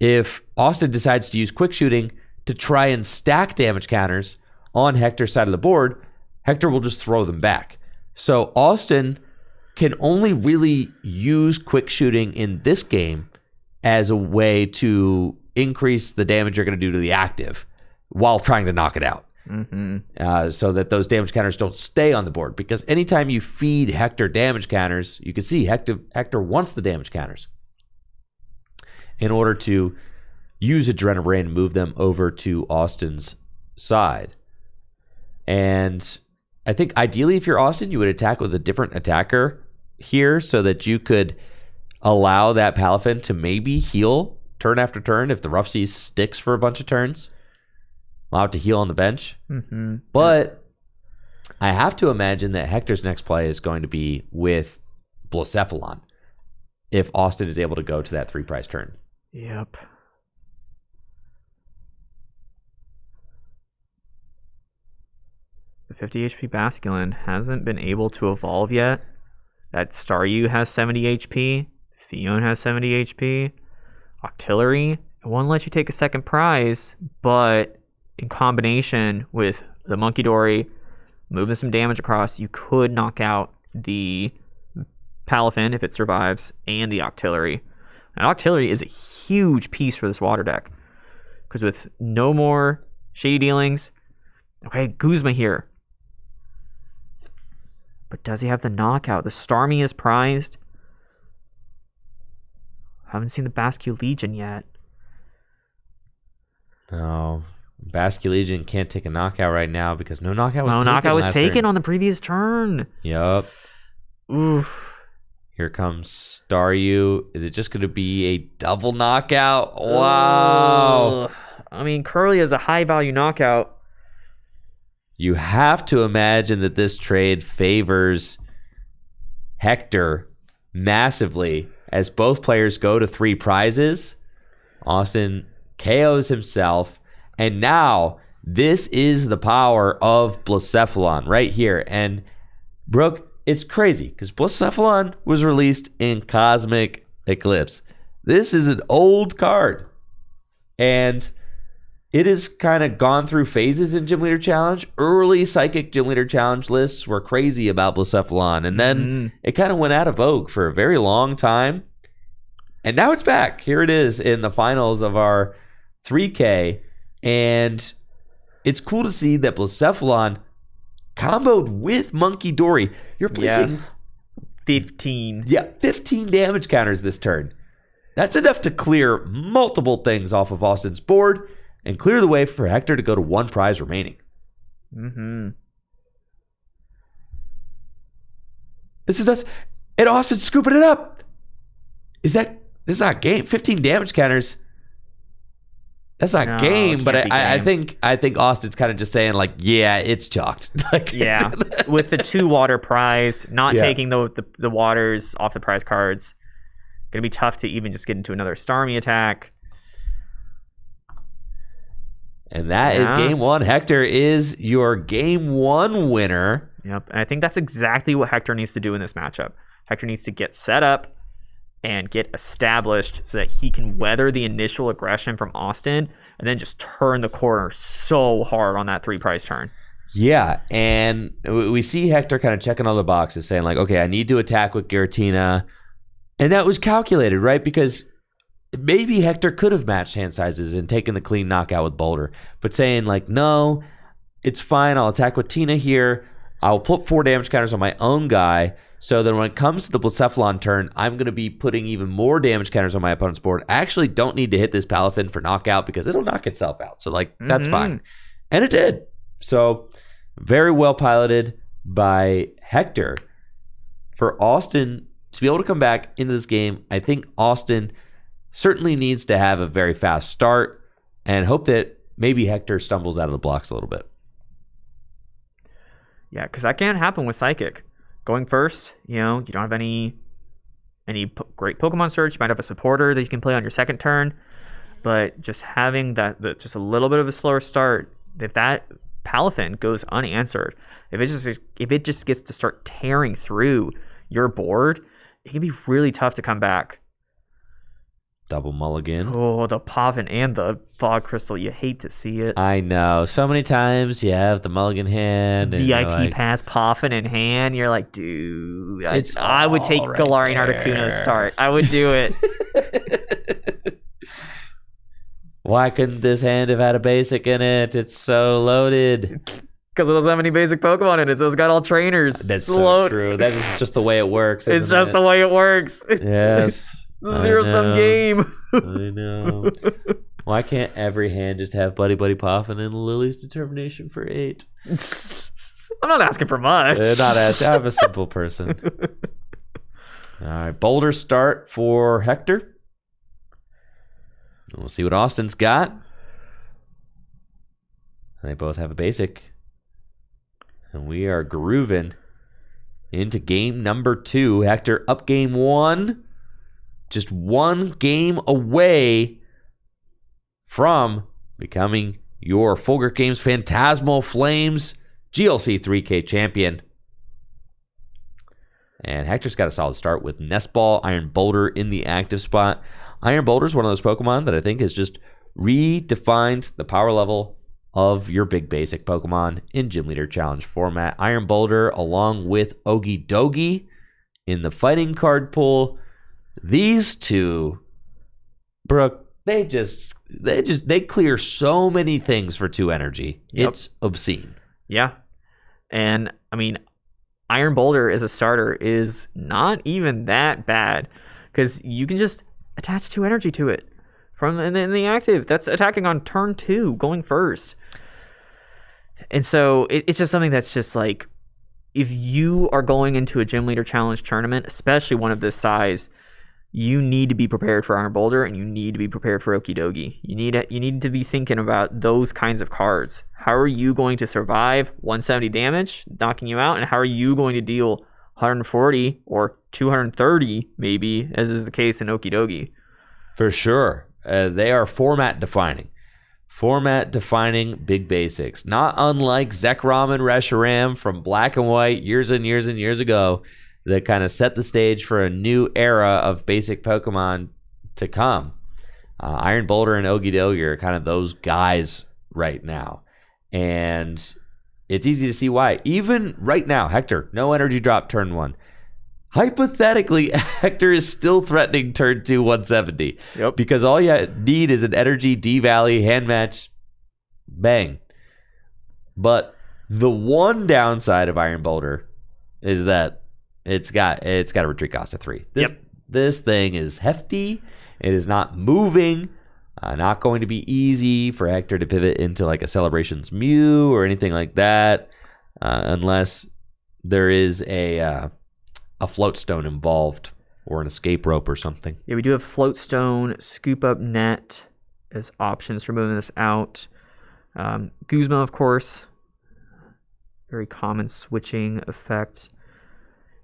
if Austin decides to use Quick Shooting to try and stack damage counters on Hector's side of the board, Hector will just throw them back. So Austin can only really use Quick Shooting in this game as a way to increase the damage you're going to do to the active while trying to knock it out. Mm-hmm. So that those damage counters don't stay on the board. Because anytime you feed Hector damage counters, you can see Hector wants the damage counters in order to use Adrenaline Rain and move them over to Austin's side. And I think ideally if you're Austin, you would attack with a different attacker here so that you could allow that Palafin to maybe heal turn after turn if the Rough Seas sticks for a bunch of turns. Allow it to heal on the bench. Mm-hmm. But I have to imagine that Hector's next play is going to be with Blacephalon if Austin is able to go to that 3-price turn. Yep. The 50 HP Basculin hasn't been able to evolve yet. That Staryu has 70 HP. Fion has 70 HP. Octillery, it won't let you take a second prize, but in combination with the Monkey Dory, moving some damage across, you could knock out the Palafin if it survives, and the Octillery. And Octillery is a huge piece for this water deck. Because with no more Shady Dealings, okay, Guzma here. But does he have the knockout? The Starmie is prized. Haven't seen the Basque Legion yet. No. Basque Legion can't take a knockout right now because no knockout was No taken. knockout was last taken turn. on the previous turn. Yup. Oof. Here comes Staryu. Is it just going to be a double knockout? Wow. Ugh. I mean, Curly is a high value knockout. You have to imagine that this trade favors Hector massively as both players go to 3 prizes. Austin KOs himself. And now this is the power of Blacephalon right here. And Brooke, it's crazy because Blacephalon was released in Cosmic Eclipse. This is an old card. And it has kind of gone through phases in Gym Leader Challenge. Early Psychic Gym Leader Challenge lists were crazy about Blacephalon. And then it kind of went out of vogue for a very long time. And now it's back. Here it is in the finals of our 3K. And it's cool to see that Blacephalon comboed with Monkey Dory. You're placing 15. 15 damage counters this turn. That's enough to clear multiple things off of Austin's board and clear the way for Hector to go to 1 prize remaining. This is us. And Austin's scooping it up. This is not game. 15 damage counters. That's not No, game, it but can't be I think Austin's kind of just saying like, yeah, it's chalked. Like, Yeah. With the 2 water prize, not Yeah. taking the waters off the prize cards. Gonna be tough to even just get into another Starmie attack. And that is game 1. Hector is your game 1 winner. Yep. And I think that's exactly what Hector needs to do in this matchup. Hector needs to get set up and get established so that he can weather the initial aggression from Austin and then just turn the corner so hard on that 3 prize turn. Yeah, and we see Hector kind of checking all the boxes, saying like, okay, I need to attack with Giratina. And that was calculated, right? Because maybe Hector could have matched hand sizes and taken the clean knockout with Boulder, but saying like, no, it's fine. I'll attack with Tina here. I'll put 4 damage counters on my own guy. So then when it comes to the Blacephalon turn, I'm going to be putting even more damage counters on my opponent's board. I actually don't need to hit this Palafin for knockout because it'll knock itself out. So like, that's fine. And it did. So very well piloted by Hector. For Austin to be able to come back into this game, I think Austin certainly needs to have a very fast start and hope that maybe Hector stumbles out of the blocks a little bit. Yeah, because that can't happen with Psychic. Going first, you don't have any great Pokemon search. You might have a supporter that you can play on your second turn, but just having just a little bit of a slower start, if that Palafin goes unanswered, if it just gets to start tearing through your board, it can be really tough to come back. Double mulligan. Oh, the Poffin and the Fog Crystal. You hate to see it. I know. So many times you have the mulligan hand. And VIP pass Poffin in hand. You're like, dude, It's I would take all right Galarian there. Articuno's start. I would do it. Why couldn't this hand have had a basic in it? It's so loaded. Because it doesn't have any basic Pokemon in it, so it's got all trainers. That's so true. That is just the way it works. It's isn't just it? the way it works. Yes. It's a zero-sum game. I know. Why can't every hand just have Buddy Buddy Poffin and Lily's Determination for 8? I'm not asking for much. Not as I'm a simple person. All right, Boulder start for Hector. We'll see what Austin's got. They both have a basic. And we are grooving into game number 2. Hector up game 1. Just 1 game away from becoming your Grip Games Phantasmal Flames GLC 3K champion. And Hector's got a solid start with Nest Ball, Iron Boulder in the active spot. Iron Boulder is one of those Pokemon that I think has just redefined the power level of your big basic Pokemon in Gym Leader Challenge format. Iron Boulder along with Ogie Dogie in the fighting card pool. These two, Brooke, they clear so many things for 2 energy. Yep. It's obscene. Yeah. And, I mean, Iron Boulder as a starter is not even that bad because you can just attach 2 energy to it from in the active. That's attacking on turn 2, going first. And so it's just something that's just like, if you are going into a Gym Leader Challenge tournament, especially one of this size, you need to be prepared for Iron Boulder and you need to be prepared for Okidogi. You need to be thinking about those kinds of cards. How are you going to survive 170 damage, knocking you out, and how are you going to deal 140 or 230 maybe, as is the case in Okidogi? For sure. They are format defining. Format defining big basics. Not unlike Zekrom and Reshiram from Black and White years and years and years ago, that kind of set the stage for a new era of basic Pokemon to come. Iron Boulder and Okidogi are kind of those guys right now. And it's easy to see why. Even right now, Hector, no energy drop turn 1. Hypothetically, Hector is still threatening turn 2 170. Yep. Because all you need is an energy D-Valley, hand match, bang. But the one downside of Iron Boulder is that it's got a retreat cost of 3. This thing is hefty. It is not moving. Not going to be easy for Hector to pivot into like a Celebrations Mew or anything like that, unless there is a float stone involved or an escape rope or something. Yeah, we do have float stone, scoop up net as options for moving this out. Guzma, of course, very common switching effect.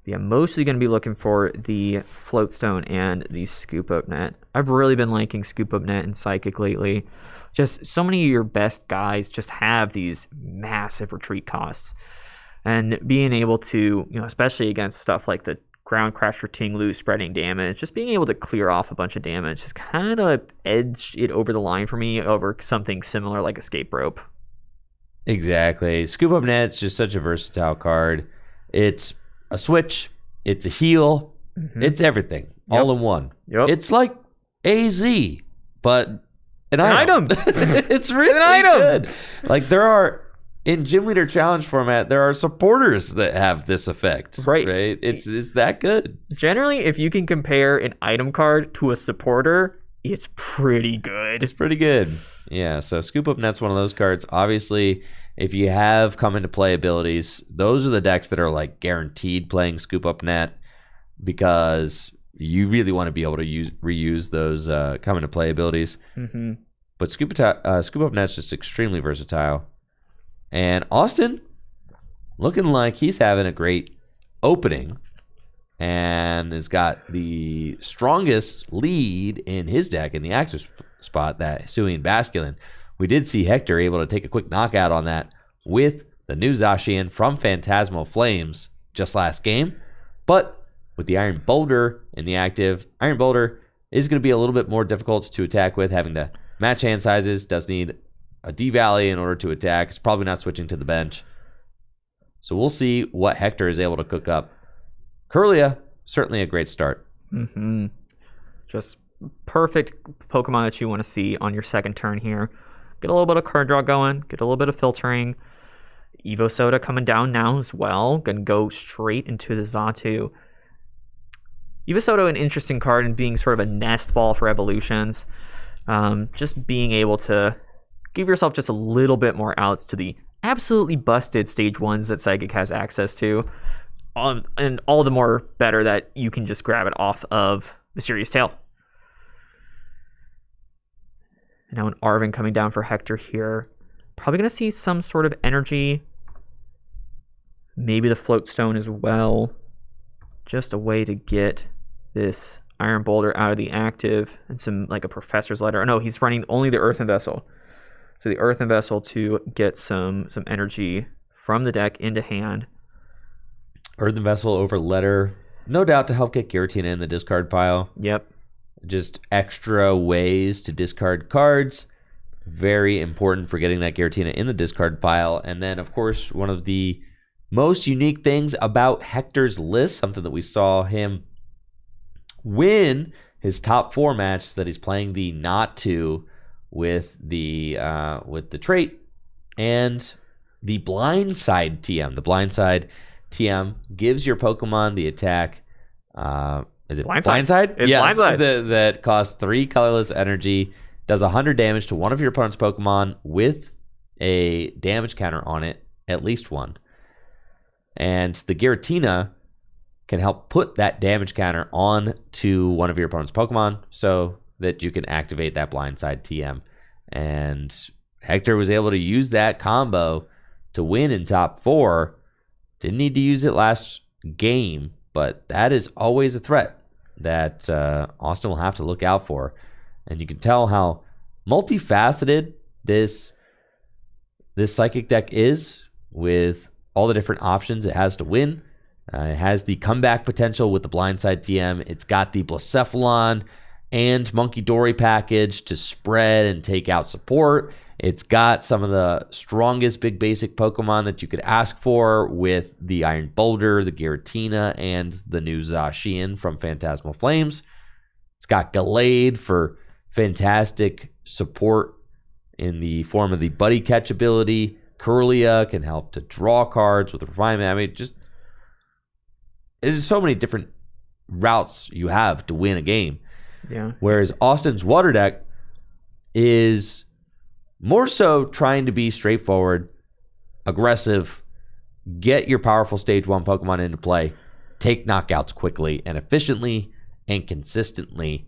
Yeah, mostly going to be looking for the float stone and the scoop up net. I've really been liking scoop up net and psychic lately. Just so many of your best guys just have these massive retreat costs, and being able to, especially against stuff like the ground crasher Tinglu spreading damage, just being able to clear off a bunch of damage has kind of edged it over the line for me over something similar like escape rope. Exactly. Scoop up net's just such a versatile card. It's a switch, it's a heal, it's everything all in one. Yep. It's like AZ, but an item. It's really an item. good. Like there are, in Gym Leader Challenge format, there are supporters that have this effect. Right. It's that good. Generally, if you can compare an item card to a supporter, it's pretty good. It's pretty good. Yeah, so Scoop Up Net's one of those cards. Obviously, if you have come into play abilities, those are the decks that are like guaranteed playing Scoop Up Net, because you really want to be able to reuse those come into play abilities. Mm-hmm. But Scoop Up Net's just extremely versatile. And Austin, looking like he's having a great opening and has got the strongest lead in his deck in the active spot, that Hisuian Basculin. We did see Hector able to take a quick knockout on that with the new Zacian from Phantasmal Flames just last game. But with the Iron Boulder in the active, Iron Boulder is going to be a little bit more difficult to attack with, having to match hand sizes, does need a D-Valley in order to attack. It's probably not switching to the bench. So we'll see what Hector is able to cook up. Kirlia, certainly a great start. Mm-hmm. Just perfect Pokemon that you want to see on your second turn here. Get a little bit of card draw going, get a little bit of filtering. Evo Soda coming down now as well. Gonna go straight into the Xatu. Evo Soda, an interesting card and being sort of a nest ball for evolutions. Just being able to give yourself just a little bit more outs to the absolutely busted stage ones that Psychic has access to. And all the more better that you can just grab it off of Mysterious Tail. And now an Arven coming down for Hector here. Probably going to see some sort of energy. Maybe the Float Stone as well. Just a way to get this Iron Boulder out of the active. And some, like a Professor's Letter. Oh, no, he's running only the Earthen Vessel. So the Earthen Vessel to get some energy from the deck into hand. Earthen Vessel over Letter, no doubt to help get Giratina in the discard pile. Yep. Just extra ways to discard cards. Very important for getting that Giratina in the discard pile. And then, of course, one of the most unique things about Hector's list, something that we saw him win his top 4 matches, that he's playing the not to with the trait and the blindside TM. The blindside TM gives your Pokemon the attack. Is it Blindside? It's Blindside. That costs 3 colorless energy, does 100 damage to one of your opponent's Pokemon with a damage counter on it, at least one. And the Giratina can help put that damage counter on to one of your opponent's Pokemon so that you can activate that Blindside TM. And Hector was able to use that combo to win in top 4. Didn't need to use it last game, but that is always a threat that Austin will have to look out for. And you can tell how multifaceted this Psychic deck is with all the different options it has to win. It has the comeback potential with the Blindside TM. It's got the Blacephalon and Monkey Dory package to spread and take out support. It's got some of the strongest big basic Pokemon that you could ask for with the Iron Boulder, the Giratina, and the new Zacian from Phantasmal Flames. It's got Gallade for fantastic support in the form of the Buddy Catch ability. Curlia can help to draw cards with Refinement. I mean, just there's so many different routes you have to win a game. Yeah. Whereas Austin's water deck is more so trying to be straightforward, aggressive, get your powerful stage 1 Pokemon into play, take knockouts quickly and efficiently and consistently.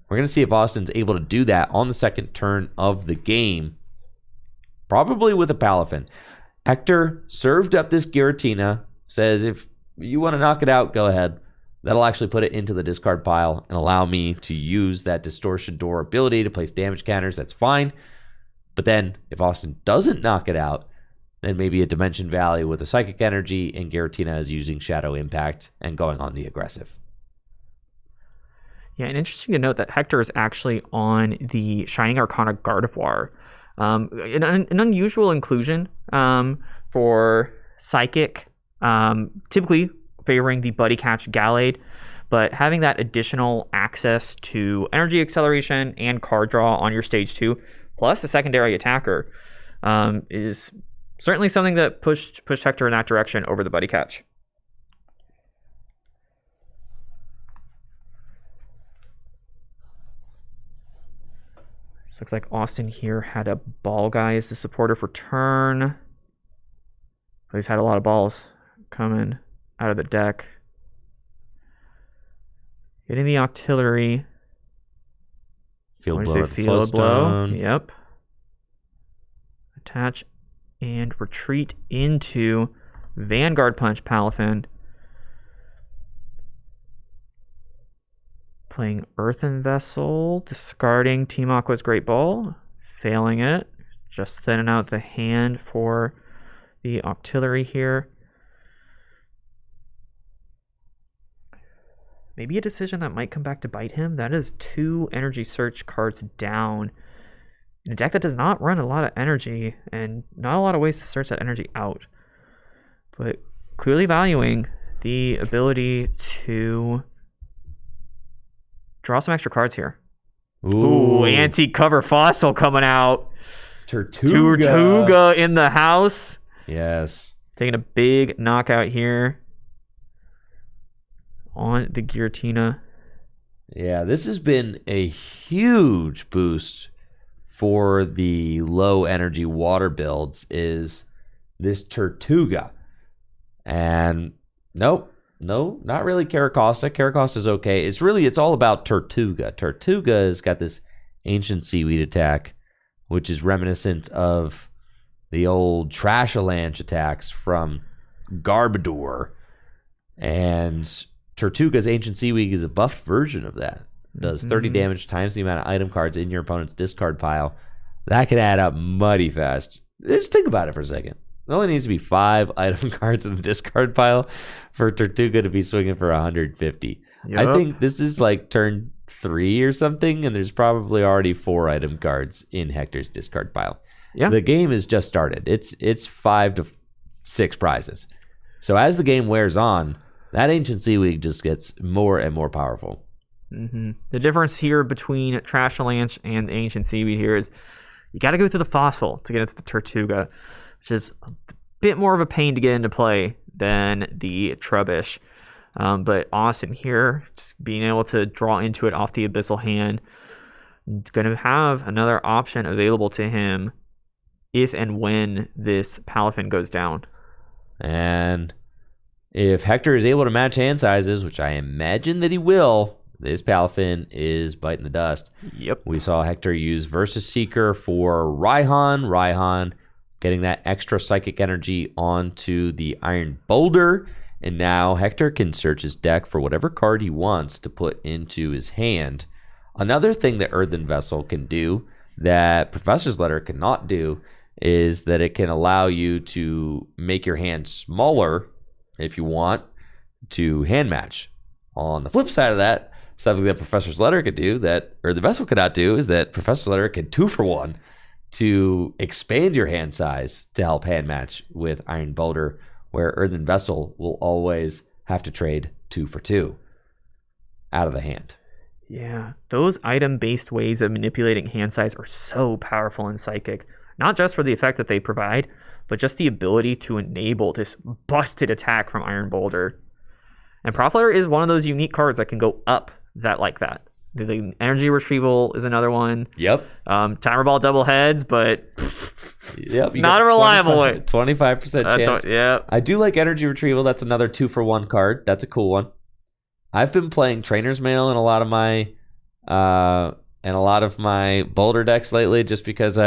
We're going to see if Austin's able to do that on the second turn of the game, probably with a Palafin. Hector served up this Giratina, says if you want to knock it out, go ahead. That'll actually put it into the discard pile and allow me to use that Distortion Door ability to place damage counters. That's fine. But then if Austin doesn't knock it out, then maybe a Dimension Valley with a Psychic Energy, and Giratina is using Shadow Impact and going on the aggressive. Yeah, and interesting to note that Hector is actually on the Shining Arcana Gardevoir. An unusual inclusion for Psychic, typically favoring the Buddy Catch Gallade, but having that additional access to energy acceleration and card draw on your stage 2, plus a secondary attacker, is certainly something that pushed Hector in that direction over the Buddy Catch. Looks like Austin here had a ball guy as the supporter for turn. He's had a lot of balls coming out of the deck. Getting the Octillery. Field Blow. Field Blow. Yep. Attach and retreat into Vanguard Punch Palafin. Playing Earthen Vessel, discarding Team Aqua's Great Ball, failing it, just thinning out the hand for the Octillery here. Maybe a decision that might come back to bite him. That is 2 Energy Search cards down in a deck that does not run a lot of energy and not a lot of ways to search that energy out. But clearly valuing the ability to draw some extra cards here. Ooh, anti-cover fossil coming out. Tortuga in the house. Yes. Taking a big knockout here on the Giratina. Yeah, this has been a huge boost for the low energy water builds, is this Tortuga. And nope. No, not really Caracosta. Caracosta's okay. It's all about Tortuga. Tortuga has got this ancient seaweed attack, which is reminiscent of the old Trashalanche attacks from Garbodor. And Tortuga's ancient seaweed is a buffed version of that. It does 30 damage times the amount of item cards in your opponent's discard pile. That can add up mighty fast. Just think about it for a second. It only needs to be 5 item cards in the discard pile for Tortuga to be swinging for 150. Yep. I think this is like turn 3 or something, and there's probably already 4 item cards in Hector's discard pile. Yeah. The game has just started. It's 5 to 6 prizes. So as the game wears on, that ancient seaweed just gets more and more powerful. Mm-hmm. The difference here between Trashalanche and the ancient seaweed here is you got to go through the fossil to get into the Tortuga, which is a bit more of a pain to get into play than the Trubbish. But Austin here, just being able to draw into it off the Abyssal hand, going to have another option available to him if and when this Palafin goes down. And if Hector is able to match hand sizes, which I imagine that he will, this Palafin is biting the dust. Yep. We saw Hector use Versus Seeker for Raihan. Raihan getting that extra psychic energy onto the Iron Boulder. And now Hector can search his deck for whatever card he wants to put into his hand. Another thing that Earthen Vessel can do that Professor's Letter cannot do is that it can allow you to make your hand smaller if you want to hand match. On the flip side of that, something that Professor's Letter could do that Earthen Vessel cannot do is that Professor's Letter can 2-for-1 to expand your hand size to help hand match with Iron Boulder, where Earthen Vessel will always have to trade 2 for 2 out of the hand. Yeah, those item-based ways of manipulating hand size are so powerful in Psychic. Not just for the effect that they provide, but just the ability to enable this busted attack from Iron Boulder. And Proflator is one of those unique cards that can go up that like that. The Energy Retrieval is another one. Yep. Timer Ball double heads, but yep, not a reliable one. 25% chance. Yeah. I do like Energy Retrieval. That's another 2-for-1 card. That's a cool one. I've been playing Trainer's Mail in a lot of my Boulder decks lately, just because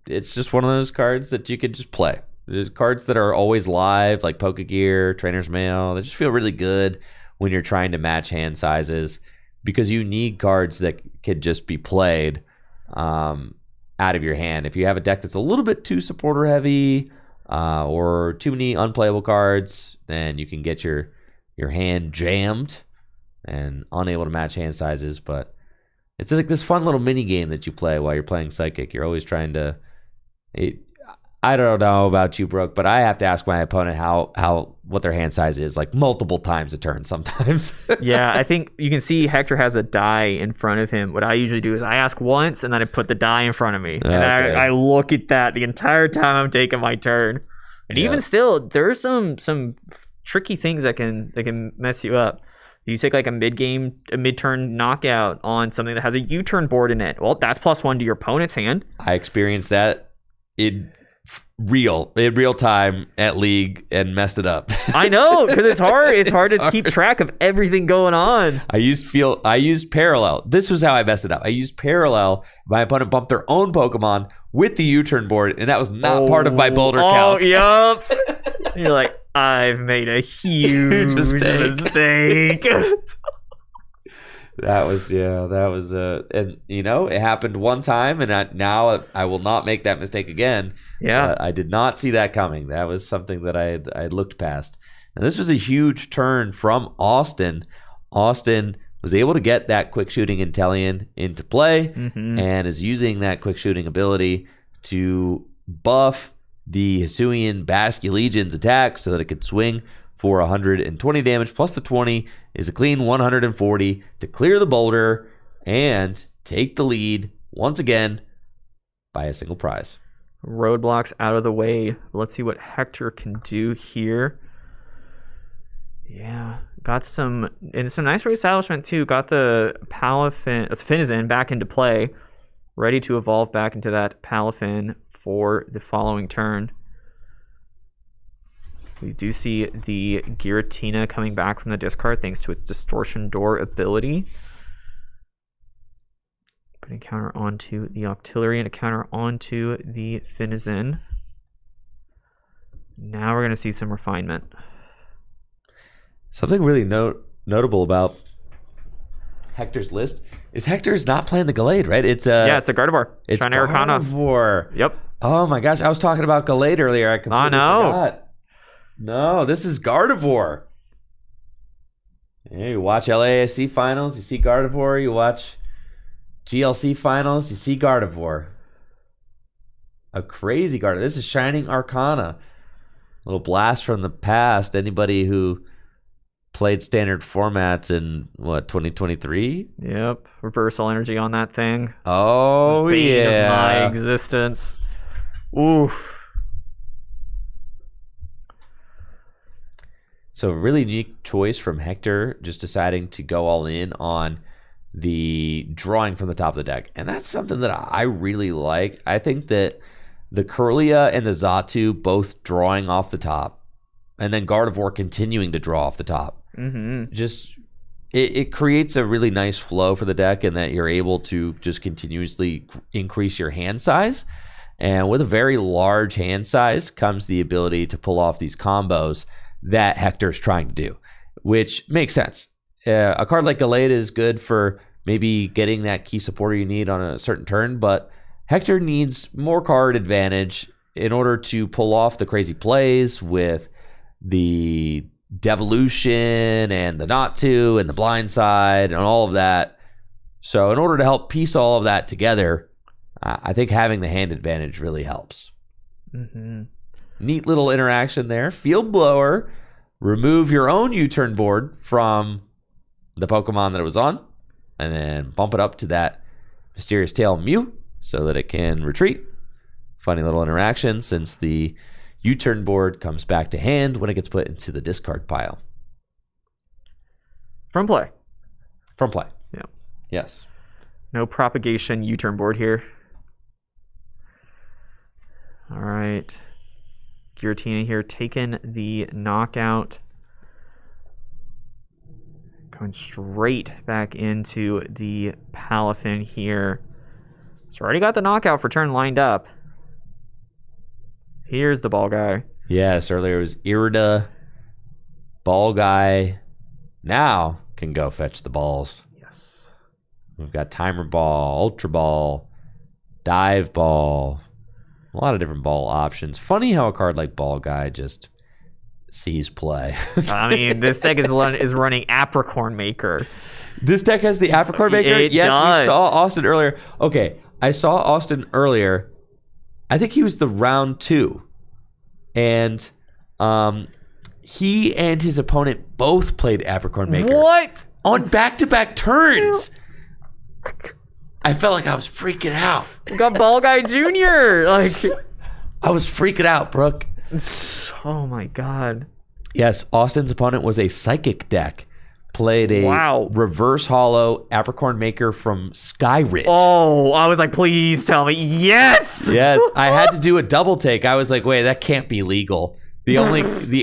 it's just one of those cards that you could just play. There's cards that are always live, like Pokegear, Trainer's Mail. They just feel really good when you're trying to match hand sizes, because you need cards that could just be played out of your hand. If you have a deck that's a little bit too supporter heavy or too many unplayable cards, then you can get your hand jammed and unable to match hand sizes. But it's like this fun little mini game that you play while you're playing Psychic. You're always trying to... I don't know about you, Brooke, but I have to ask my opponent what their hand size is, like multiple times a turn sometimes. Yeah, I think you can see Hector has a die in front of him. What I usually do is I ask once, and then I put the die in front of me. And I look at that the entire time I'm taking my turn. And even still, there's some tricky things that can mess you up. You take like a mid-turn knockout on something that has a U-turn board in it. Well, that's +1 to your opponent's hand. I experienced that in real time at League and messed it up. I know, because it's hard to keep track of everything going on. I used Parallel. This was how I messed it up. I used Parallel. My opponent bumped their own Pokemon with the U-turn board, and that was not part of my Boulder count. Oh, yep. You're like, I've made a huge mistake. That was, and it happened one time, and now I will not make that mistake again. Yeah. I did not see that coming. That was something that I had looked past. And this was a huge turn from Austin. Austin was able to get that quick shooting Intellion into play, and is using that quick shooting ability to buff the Hisuian Basculegion's attack so that it could swing for 120 damage, plus the 20 is a clean 140 to clear the Boulder and take the lead once again by a single prize. Roadblocks out of the way. Let's see what Hector can do here. Yeah, got some nice reestablishment too. Got the Finizen back into play, ready to evolve back into that Palafin for the following turn. We do see the Giratina coming back from the discard thanks to its Distortion Door ability. Putting a counter onto the Octillery and a counter onto the Finizen. Now we're going to see some refinement. Something really notable about Hector's list is Hector's not playing the Gallade, right? It's the Gardevoir. It's Gardevoir. Yep. Oh my gosh, I was talking about Gallade earlier. I completely forgot. No, this is Gardevoir. Yeah, you watch LASC finals, you see Gardevoir. You watch GLC finals, you see Gardevoir. A crazy Gardevoir. This is Shining Arcana. A little blast from the past. Anybody who played standard formats in 2023? Yep. Reversal energy on that thing. Oh, Bane yeah. of my existence. Oof. So a really unique choice from Hector, just deciding to go all in on the drawing from the top of the deck. And that's something that I really like. I think that the Curlia and the Xatu both drawing off the top, and then Gardevoir continuing to draw off the top. Just it creates a really nice flow for the deck, in that you're able to just continuously increase your hand size. And with a very large hand size comes the ability to pull off these combos that Hector's trying to do, which makes sense. A card like Gallade is good for maybe getting that key supporter you need on a certain turn, but Hector needs more card advantage in order to pull off the crazy plays with the Devolution and the Not To and the Blind Side and all of that. So in order to help piece all of that together, I think having the hand advantage really helps. Neat little interaction there. Field Blower, remove your own U-turn board from the Pokemon that it was on, and then bump it up to that Mysterious Tail Mew so that it can retreat. Funny little interaction, since the U-turn board comes back to hand when it gets put into the discard pile. From play. From play. Yeah. Yes. No propagation U-turn board here. All right. Giratina here taking the knockout. Going straight back into the Palafin here. So already got the knockout for turn lined up. Here's the ball guy. Yes, earlier it was Irida. Ball guy now can go fetch the balls. Yes. We've got Timer Ball, Ultra Ball, Dive Ball. A lot of different ball options. Funny how a card like Ball Guy just sees play. I mean, this deck is running Apricorn Maker. This deck has the Apricorn Maker? It yes, does. We saw Austin earlier. Okay, I saw Austin earlier. I think he was the round 2. And he and his opponent both played Apricorn Maker. What? On back-to-back turns. I felt like I was freaking out. We got Ball Guy Jr. Like, I was freaking out, Brooke. oh my god. Yes, Austin's opponent was a Psychic deck. Played a reverse hollow Apricorn Maker from Skyridge. Oh, I was like, please tell me. Yes! Yes, I had to do a double take. I was like, wait, that can't be legal. The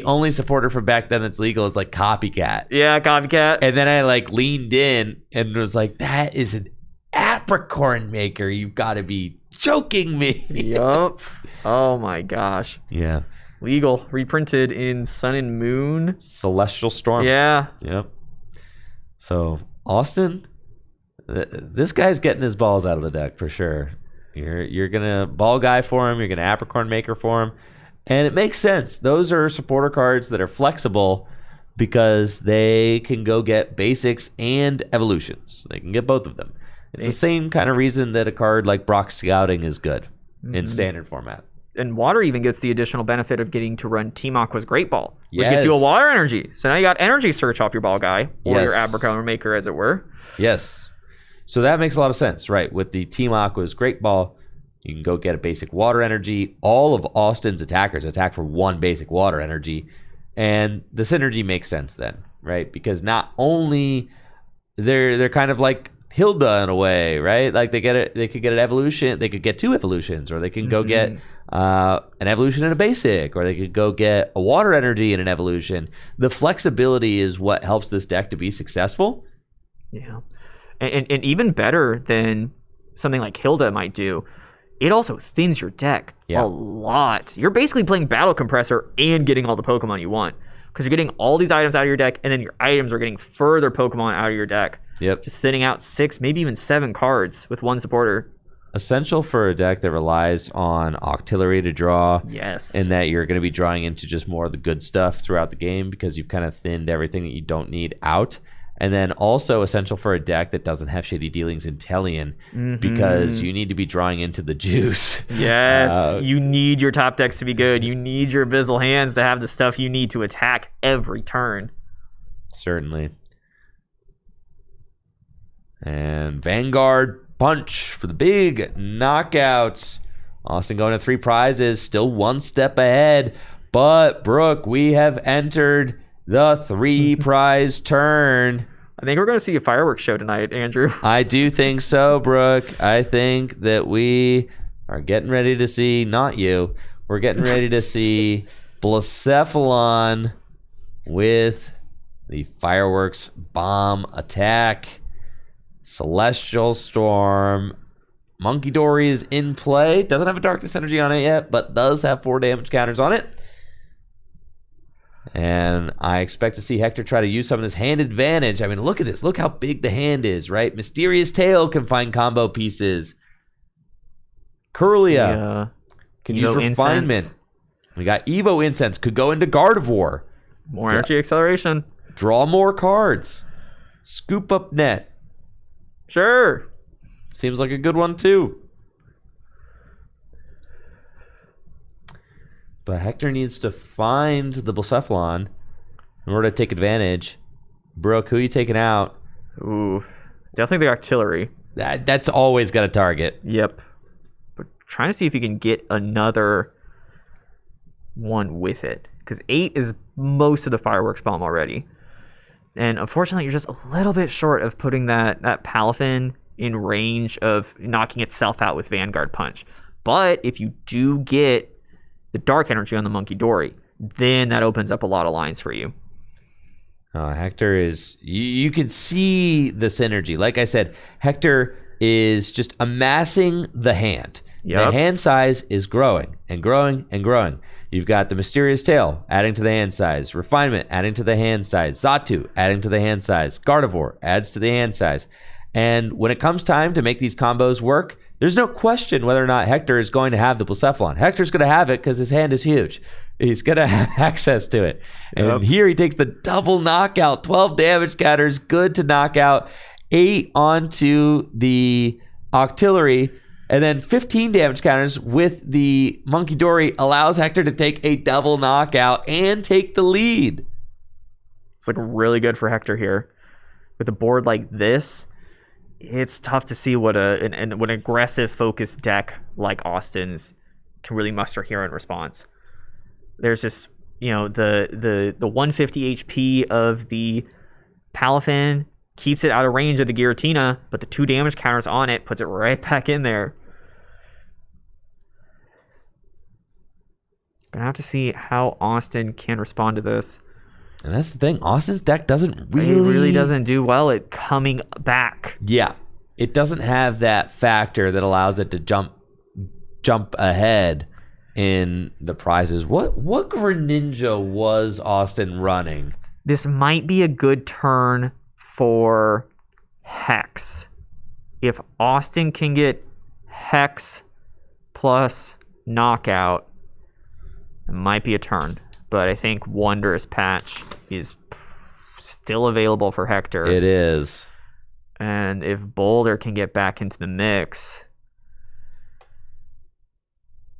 only supporter from back then that's legal is like Copycat. Yeah, Copycat. And then I like leaned in and was like, that is an Apricorn Maker. You've got to be joking me. Yup. Oh my gosh. Yeah. Legal. Reprinted in Sun and Moon. Celestial Storm. Yeah. Yep. So, Austin, this guy's getting his balls out of the deck for sure. You're going to Ball Guy for him. You're going to Apricorn Maker for him. And it makes sense. Those are supporter cards that are flexible because they can go get basics and evolutions. They can get both of them. It's the same kind of reason that a card like Brock Scouting is good in standard format. And Water even gets the additional benefit of getting to run Team Aqua's Great Ball, which Yes. gets you a Water Energy. So now you got Energy Search off your Ball Guy, or Yes. your Apricorn Maker, as it were. Yes. So that makes a lot of sense, right? With the Team Aqua's Great Ball, you can go get a basic Water Energy. All of Austin's attackers attack for 1 basic Water Energy. And the synergy makes sense then, right? Because not only they're kind of like Hilda in a way, right? Like they could get an evolution, they could get 2 evolutions, or they can go get an evolution and a basic, or they could go get a Water Energy and an evolution. The flexibility is what helps this deck to be successful. Yeah. And even better than something like Hilda might do, it also thins your deck a lot. You're basically playing Battle Compressor and getting all the Pokemon you want, because you're getting all these items out of your deck, and then your items are getting further Pokemon out of your deck. Yep. Just thinning out 6, maybe even 7 cards with 1 supporter. Essential for a deck that relies on Octillery to draw. Yes. And that you're going to be drawing into just more of the good stuff throughout the game because you've kind of thinned everything that you don't need out. And then also essential for a deck that doesn't have Shady Dealings in Tellian because you need to be drawing into the juice. Yes. You need your top decks to be good. You need your Abyssal hands to have the stuff you need to attack every turn. Certainly. And Vanguard Punch for the big knockouts. Austin going to 3 prizes, still 1 step ahead. But, Brooke, we have entered the 3 prize turn. I think we're going to see a fireworks show tonight, Andrew. I do think so, Brooke. I think that we are getting ready to see, not you, we're getting ready to see Blacephalon with the fireworks bomb attack. Celestial Storm. Monkey Dory is in play. Doesn't have a darkness energy on it yet, but does have 4 damage counters on it. And I expect to see Hector try to use some of this hand advantage. I mean, look at this. Look how big the hand is, right? Mysterious Tail can find combo pieces. Curlia can use Refinement. We got Evo Incense. Could go into Gardevoir. More energy acceleration. Draw more cards. Scoop Up Net. Sure. Seems like a good one, too. But Hector needs to find the Blacephalon in order to take advantage. Brooke, who are you taking out? Ooh, definitely the artillery. That's always got a target. Yep. But trying to see if you can get another one with it. Because 8 is most of the fireworks bomb already. And unfortunately, you're just a little bit short of putting that Palafin in range of knocking itself out with Vanguard Punch. But if you do get the dark energy on the Monkey Dory, then that opens up a lot of lines for you. Hector is... You can see the synergy. Like I said, Hector is just amassing the hand. Yep. The hand size is growing and growing and growing. You've got the Mysterious Tail adding to the hand size. Refinement adding to the hand size. Xatu adding to the hand size. Gardevoir adds to the hand size. And when it comes time to make these combos work, there's no question whether or not Hector is going to have the Blacephalon. Hector's going to have it because his hand is huge. He's going to have access to it. And here he takes the double knockout. 12 damage counters. Good to knock out. 8 onto the Octillery. And then 15 damage counters with the Monkey Dory allows Hector to take a double knockout and take the lead. It's like really good for Hector here. With a board like this, it's tough to see what an aggressive focused deck like Austin's can really muster here in response. There's just, the 150 HP of the Palafin keeps it out of range of the Giratina, but the 2 damage counters on it puts it right back in there. Gonna have to see how Austin can respond to this. And that's the thing. Austin's deck doesn't It really... really doesn't do well at coming back. Yeah. It doesn't have that factor that allows it to jump ahead in the prizes. What Greninja was Austin running? This might be a good turn for Hex. If Austin can get Hex plus Knockout, it might be a turn. But I think Wondrous Patch is still available for Hector. It is. And if Boulder can get back into the mix,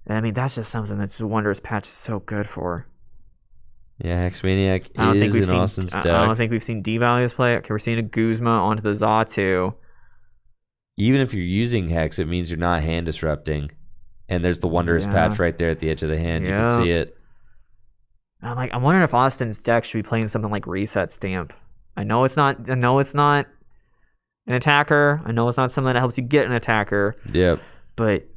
I mean, that's just something that's Wondrous Patch is so good for. Yeah, Hexmaniac is in Austin's deck. I don't think we've seen D-Values play it. Okay, we're seeing a Guzma onto the Xatu. Even if you're using Hex, it means you're not hand disrupting. And there's the Wondrous Patch right there at the edge of the hand. You can see it. I'm wondering if Austin's deck should be playing something like Reset Stamp. I know it's not an attacker. I know it's not something that helps you get an attacker. Yep. But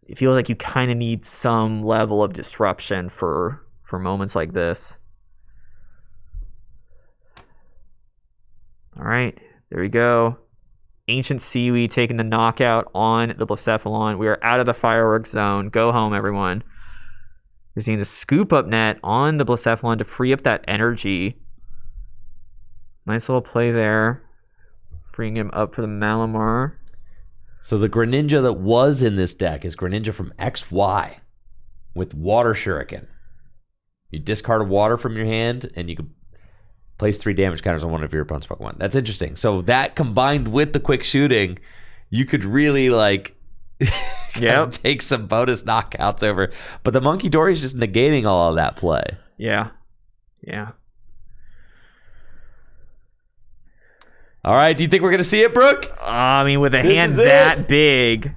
it feels like you kind of need some level of disruption for moments like this. All right, there we go. Ancient Seaweed taking the knockout on the Blacephalon. We are out of the fireworks zone. Go home, everyone. We're seeing the Scoop Up Net on the Blacephalon to free up that energy. Nice little play there. Freeing him up for the Malamar. So the Greninja that was in this deck is Greninja from XY with Water Shuriken. You discard a water from your hand and you can place 3 damage counters on one of your opponent's Pokemon. That's interesting. So that combined with the quick shooting, you could really take some bonus knockouts over. But the Monkey Dory is just negating all of that play. Yeah. All right, do you think we're going to see it, Brooke? I mean, with a hand that big,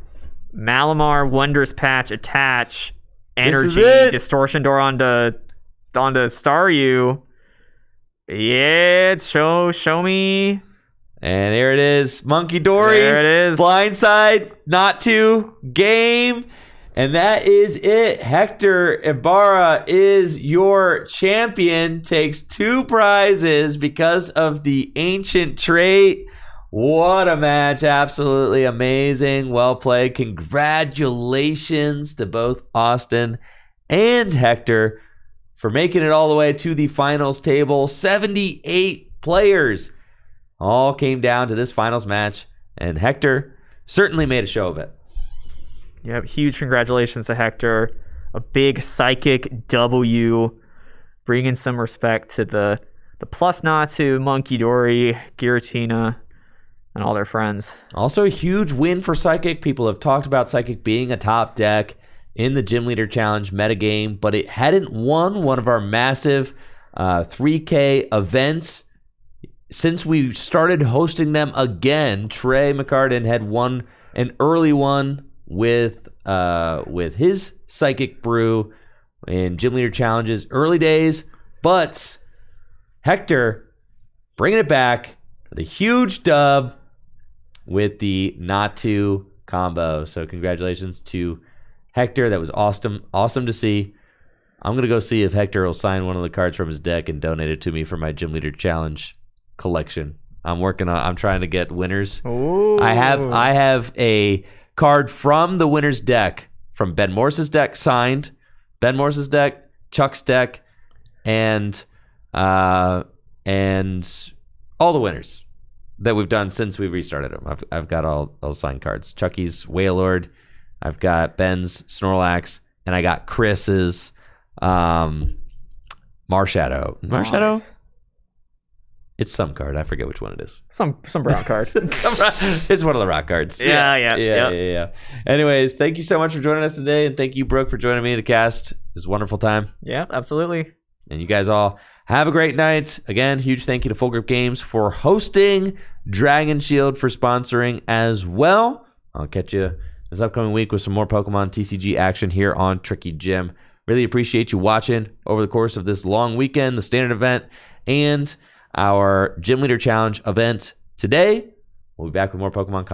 Malamar, Wondrous Patch, Attach, Energy, Distortion Door onto Staryu. Yeah, show me. And there it is. Monkey Dory. There it is. Blindside, not to game. And that is it. Hector Ibarra is your champion. Takes 2 prizes because of the ancient trait. What a match. Absolutely amazing. Well played. Congratulations to both Austin and Hector for making it all the way to the finals table. 78 players all came down to this finals match, and Hector certainly made a show of it. Yep, huge congratulations to Hector. A big psychic W, bringing some respect to the plus not to Monkey Dory, Giratina, and all their friends. Also a huge win for Psychic. People have talked about Psychic being a top deck in the Gym Leader Challenge metagame, but it hadn't won one of our massive 3K events since we started hosting them again. Trey McCartan had won an early one with his Psychic Brew in Gym Leader Challenges early days, but Hector bringing it back with a huge dub with the not to combo. So congratulations to Hector. That was awesome to see. I'm gonna go see if Hector will sign one of the cards from his deck and donate it to me for my Gym Leader Challenge collection. I'm trying to get winners. Ooh. I have a card from the winner's deck, from Ben Morse's deck, signed. Ben Morse's deck, Chuck's deck, and all the winners that we've done since we restarted them. I've got all signed cards. Chucky's Wailord, I've got Ben's Snorlax, and I got Chris's Marshadow. Marshadow? Nice. It's some card. I forget which one it is. Some brown card. It's one of the rock cards. Yeah. Anyways, thank you so much for joining us today, and thank you, Brooke, for joining me to cast. It was a wonderful time. Yeah, absolutely. And you guys all have a great night. Again, huge thank you to Full Grip Games for hosting, Dragon Shield for sponsoring as well. I'll catch you this upcoming week with some more Pokemon TCG action here on Tricky Gym. Really appreciate you watching over the course of this long weekend, the standard event, and our Gym Leader Challenge event today. We'll be back with more Pokemon content.